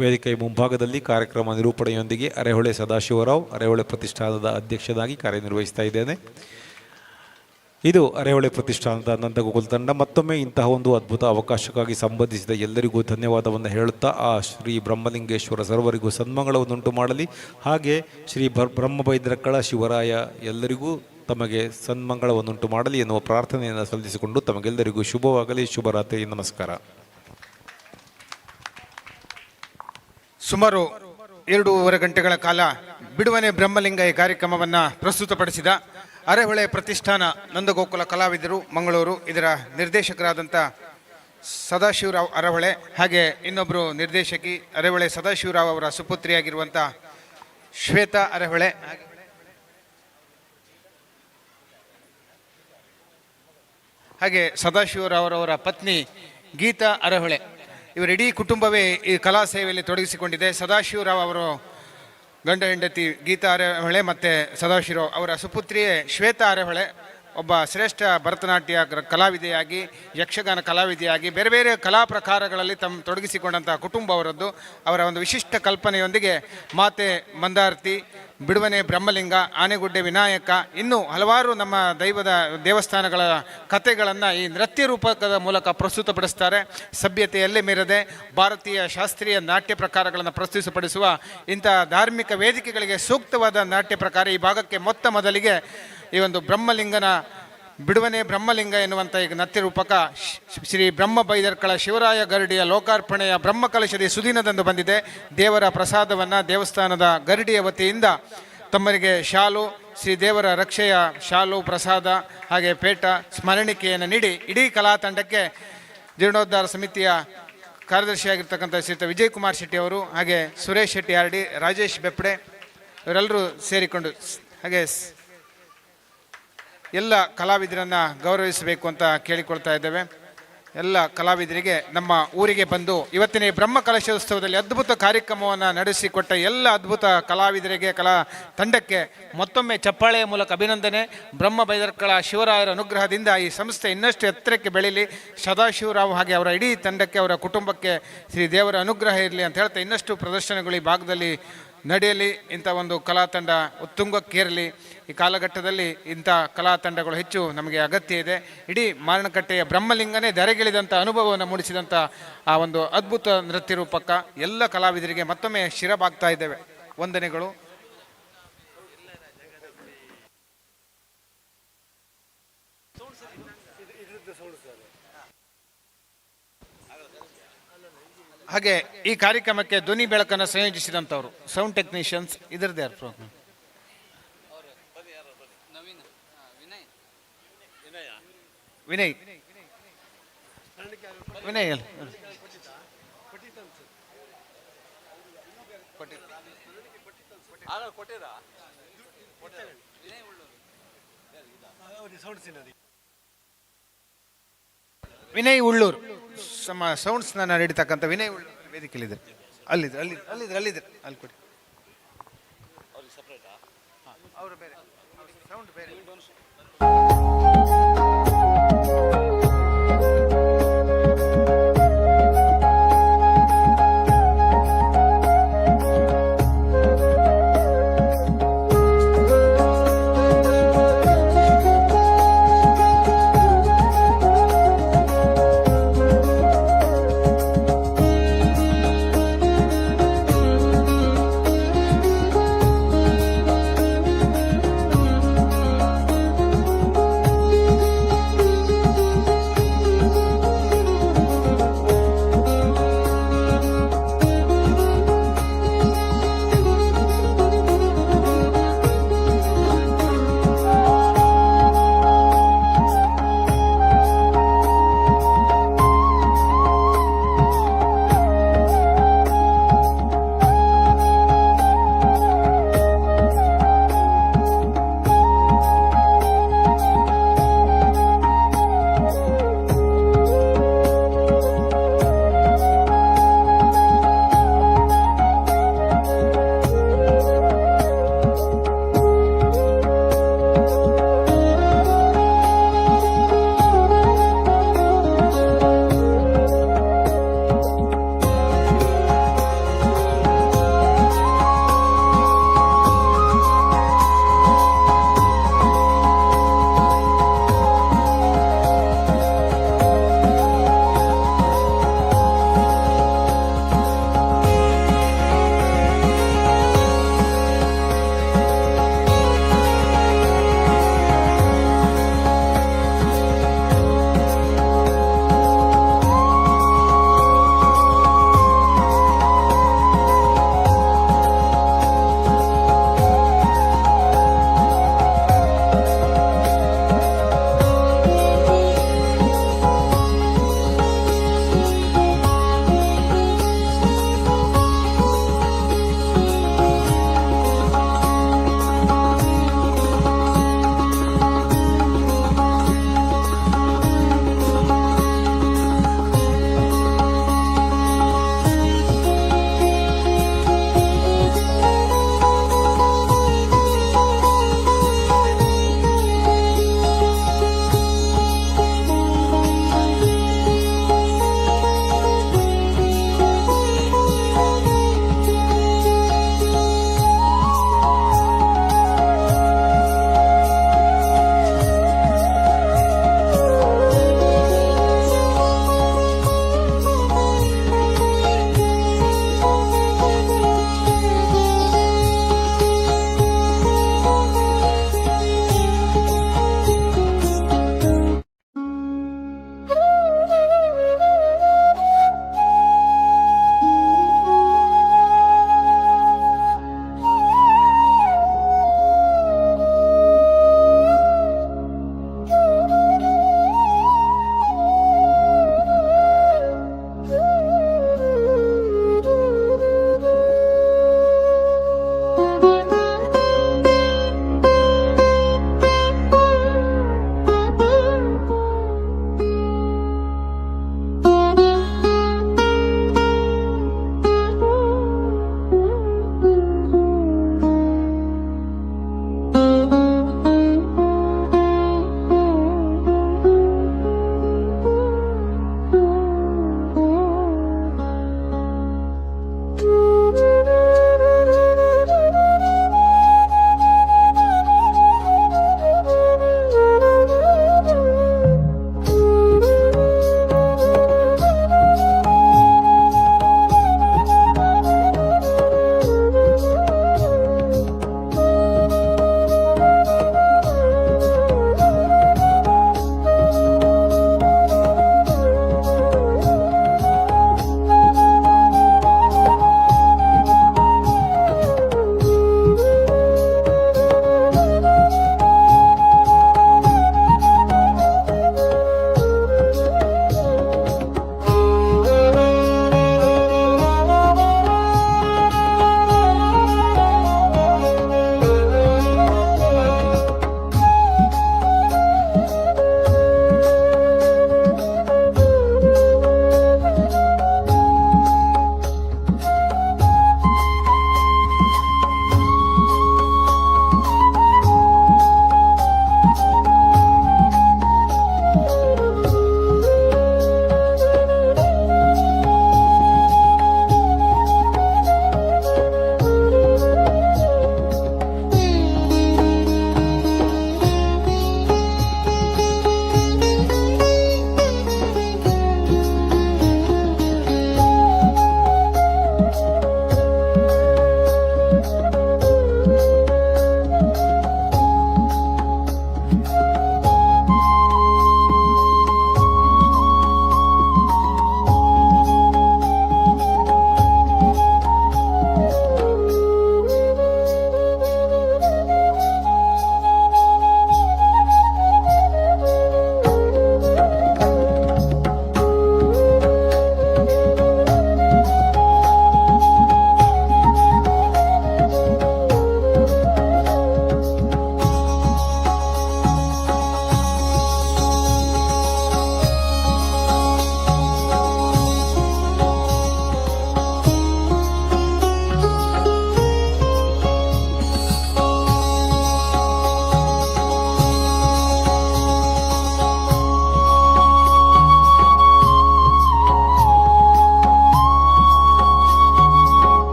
ವೇದಿಕೆಯ ಮುಂಭಾಗದಲ್ಲಿ ಕಾರ್ಯಕ್ರಮ ನಿರೂಪಣೆಯೊಂದಿಗೆ ಅರೆಹೊಳೆ ಸದಾಶಿವರಾವ್ ಅರೆಹೊಳೆ ಪ್ರತಿಷ್ಠಾನದ ಅಧ್ಯಕ್ಷನಾಗಿ ಕಾರ್ಯನಿರ್ವಹಿಸ್ತಾ ಇದ್ದೇನೆ. ಇದು ಅರೆಹೊಳೆ ಪ್ರತಿಷ್ಠಾನದ ನಂದಗೋಕುಲ ತಂಡ. ಮತ್ತೊಮ್ಮೆ ಇಂತಹ ಒಂದು ಅದ್ಭುತ ಅವಕಾಶಕ್ಕಾಗಿ ಸಂಬಂಧಿಸಿದ ಎಲ್ಲರಿಗೂ ಧನ್ಯವಾದವನ್ನು ಹೇಳುತ್ತಾ ಆ ಶ್ರೀ ಬ್ರಹ್ಮಲಿಂಗೇಶ್ವರ ಸರ್ವರಿಗೂ ಸನ್ಮಂಗಳವನ್ನುಂಟು ಮಾಡಲಿ. ಹಾಗೆ ಶ್ರೀ ಬ್ರಹ್ಮಬೈದ್ರಕ್ಕಳ ಶಿವರಾಯ ಎಲ್ಲರಿಗೂ ತಮಗೆ ಸನ್ಮಂಗಳವನ್ನುಂಟು ಮಾಡಲಿ ಎನ್ನುವ ಪ್ರಾರ್ಥನೆಯನ್ನು ಸಲ್ಲಿಸಿಕೊಂಡು ತಮಗೆಲ್ಲರಿಗೂ ಶುಭವಾಗಲಿ. ಶುಭರಾತ್ರಿ. ನಮಸ್ಕಾರ. ಸುಮಾರು 2.5 ಗಂಟೆಗಳ ಕಾಲ ಬಿಡುವನೆ ಬ್ರಹ್ಮಲಿಂಗ ಈ ಕಾರ್ಯಕ್ರಮವನ್ನು ಪ್ರಸ್ತುತಪಡಿಸಿದ ಅರೆಹೊಳೆ ಪ್ರತಿಷ್ಠಾನ ನಂದಗೋಕುಲ ಕಲಾವಿದರು ಮಂಗಳೂರು, ಇದರ ನಿರ್ದೇಶಕರಾದಂಥ ಸದಾಶಿವರಾವ್ ಅರೆಹೊಳೆ, ಹಾಗೆ ಇನ್ನೊಬ್ಬರು ನಿರ್ದೇಶಕಿ ಅರೆಹೊಳೆ ಸದಾಶಿವರಾವ್ ಅವರ ಸುಪುತ್ರಿಯಾಗಿರುವಂಥ ಶ್ವೇತಾ ಅರೆಹೊಳೆ, ಹಾಗೆ ಸದಾಶಿವರಾವ್ ಅವರ ಪತ್ನಿ ಗೀತಾ ಅರೆಹೊಳೆ. ಇವರಿಡೀ ಕುಟುಂಬವೇ ಈ ಕಲಾ ಸೇವೆಯಲ್ಲಿ ತೊಡಗಿಸಿಕೊಂಡಿದೆ. ಸದಾಶಿವರಾವ್ ಅವರು ಗಂಡ ಹೆಂಡತಿ ಗೀತಾ ಅರೆಹೊಳೆ ಮತ್ತು ಸದಾಶಿವರಾವ್ ಅವರ ಸುಪುತ್ರಿಯೇ ಶ್ವೇತಾ ಅರೆಹೊಳೆ ಒಬ್ಬ ಶ್ರೇಷ್ಠ ಭರತನಾಟ್ಯ ಕಲಾವಿದೆಯಾಗಿ, ಯಕ್ಷಗಾನ ಕಲಾವಿದೆಯಾಗಿ ಬೇರೆ ಬೇರೆ ಕಲಾ ಪ್ರಕಾರಗಳಲ್ಲಿ ತೊಡಗಿಸಿಕೊಂಡಂತಹ ಕುಟುಂಬ ಅವರದ್ದು. ಅವರ ಒಂದು ವಿಶಿಷ್ಟ ಕಲ್ಪನೆಯೊಂದಿಗೆ ಮಾತೆ ಮಂದಾರ್ತಿ, ಬಿಡುವನೆ ಬ್ರಹ್ಮಲಿಂಗ, ಆನೆಗುಡ್ಡೆ ವಿನಾಯಕ, ಇನ್ನೂ ಹಲವಾರು ನಮ್ಮ ದೇವಸ್ಥಾನಗಳ ಕಥೆಗಳನ್ನು ಈ ನೃತ್ಯ ರೂಪಕದ ಮೂಲಕ ಪ್ರಸ್ತುತಪಡಿಸ್ತಾರೆ. ಸಭ್ಯತೆಯಲ್ಲೇ ಮೀರದೆ ಭಾರತೀಯ ಶಾಸ್ತ್ರೀಯ ನಾಟ್ಯ ಪ್ರಕಾರಗಳನ್ನು ಪ್ರಸ್ತುತಪಡಿಸುವ ಇಂಥ ಧಾರ್ಮಿಕ ವೇದಿಕೆಗಳಿಗೆ ಸೂಕ್ತವಾದ ನಾಟ್ಯ ಪ್ರಕಾರ ಈ ಭಾಗಕ್ಕೆ ಮೊತ್ತ ಮೊದಲಿಗೆ ಈ ಒಂದು ಬ್ರಹ್ಮಲಿಂಗನ ಬಿಡುವನೆ ಬ್ರಹ್ಮಲಿಂಗ ಎನ್ನುವಂಥ ಈಗ ನೃತ್ಯ ರೂಪಕ ಶ್ರೀ ಬ್ರಹ್ಮ ಬೈದರ್ಕಳ ಶಿವರಾಯ ಗರಡಿಯ ಲೋಕಾರ್ಪಣೆಯ ಬ್ರಹ್ಮಕಲಶದ ಸುದಿನದಂದು ಬಂದಿದೆ. ದೇವರ ಪ್ರಸಾದವನ್ನು ದೇವಸ್ಥಾನದ ಗರಡಿಯ ವತಿಯಿಂದ ತಮ್ಮರಿಗೆ ಶಾಲು, ಶ್ರೀ ದೇವರ ರಕ್ಷೆಯ ಶಾಲು, ಪ್ರಸಾದ, ಹಾಗೆ ಪೇಟ, ಸ್ಮರಣಿಕೆಯನ್ನು ನೀಡಿ ಇಡೀ ಕಲಾ ತಂಡಕ್ಕೆ ಜೀರ್ಣೋದ್ಧಾರ ಸಮಿತಿಯ ಕಾರ್ಯದರ್ಶಿಯಾಗಿರ್ತಕ್ಕಂಥ ಶ್ರೀಯುತ ವಿಜಯ್ ಕುಮಾರ್ ಶೆಟ್ಟಿ ಅವರು, ಹಾಗೆ ಸುರೇಶ್ ಶೆಟ್ಟಿ ಆರ್ಡಿ, ರಾಜೇಶ್ ಬೆಪ್ಪಡೆ ಇವರೆಲ್ಲರೂ ಸೇರಿಕೊಂಡು ಹಾಗೆ ಎಲ್ಲ ಕಲಾವಿದರನ್ನು ಗೌರವಿಸಬೇಕು ಅಂತ ಕೇಳಿಕೊಳ್ತಾ ಇದ್ದೇವೆ. ಎಲ್ಲ ಕಲಾವಿದರಿಗೆ ನಮ್ಮ ಊರಿಗೆ ಬಂದು ಇವತ್ತಿನ ಈ ಬ್ರಹ್ಮ ಕಲಶೋತ್ಸವದಲ್ಲಿ ಅದ್ಭುತ ಕಾರ್ಯಕ್ರಮವನ್ನು ನಡೆಸಿಕೊಟ್ಟ ಎಲ್ಲ ಅದ್ಭುತ ಕಲಾವಿದರಿಗೆ, ಕಲಾ ತಂಡಕ್ಕೆ ಮತ್ತೊಮ್ಮೆ ಚಪ್ಪಾಳೆಯ ಮೂಲಕ ಅಭಿನಂದನೆ. ಬ್ರಹ್ಮ ಬೈದರ್ಕಳ ಶಿವರಾಯರ ಅನುಗ್ರಹದಿಂದ ಈ ಸಂಸ್ಥೆ ಇನ್ನಷ್ಟು ಎತ್ತರಕ್ಕೆ ಬೆಳೀಲಿ. ಸದಾಶಿವರಾವ್ ಹಾಗೆ ಅವರ ಇಡೀ ತಂಡಕ್ಕೆ, ಅವರ ಕುಟುಂಬಕ್ಕೆ ಶ್ರೀ ದೇವರ ಅನುಗ್ರಹ ಇರಲಿ ಅಂತ ಹೇಳ್ತಾ ಇನ್ನಷ್ಟು ಪ್ರದರ್ಶನಗಳು ಈ ಭಾಗದಲ್ಲಿ ನಡೆಯಲಿ. ಇಂಥ ಒಂದು ಕಲಾ ತಂಡ ಉತ್ತುಂಗಕ್ಕೇರಲಿ. ಈ ಕಾಲಘಟ್ಟದಲ್ಲಿ ಇಂಥ ಕಲಾ ತಂಡಗಳು ಹೆಚ್ಚು ನಮಗೆ ಅಗತ್ಯ ಇದೆ. ಇಡೀ ಮಾರಣಕಟ್ಟೆಯ ಬ್ರಹ್ಮಲಿಂಗನೇ ಧರೆಗಿಳಿದಂಥ ಅನುಭವವನ್ನು ಮೂಡಿಸಿದಂಥ ಆ ಒಂದು ಅದ್ಭುತ ನೃತ್ಯ ರೂಪಕ ಎಲ್ಲ ಕಲಾವಿದರಿಗೆ ಮತ್ತೊಮ್ಮೆ ಶಿರಬಾಗ್ತಾ ಇದ್ದೇವೆ. ವಂದನೆಗಳು. ಹಾಗೆ ಈ ಕಾರ್ಯಕ್ರಮಕ್ಕೆ ಧ್ವನಿ ಬೆಳಕನ್ನು ಸಂಯೋಜಿಸಿದಂಥವ್ರು ಸೌಂಡ್ ಟೆಕ್ನಿಷಿಯನ್ಸ್ ಇದರದೇ ಪ್ರೋಗ್ರಾಮ್ ವಿನಯ್ ವಿನಯ್ ಅಲ್ಲ ವಿನಯ್ ಉಳ್ಳೂರು ನಮ್ಮ ಸೌಂಡ್ಸ್ನ ನಡೀತಕ್ಕಂಥ ವಿನಯ್ ಉಳ್ಳೂರು ವೇದಿಕೆಯಲ್ಲಿದ್ದಾರೆ. ಅಲ್ಲಿದ್ದಾರೆ ಅಲ್ಲಿ ಕೊಡಿ. ಅವರು ಬೇರೆ ಸೌಂಡ್ ಬೇರೆ.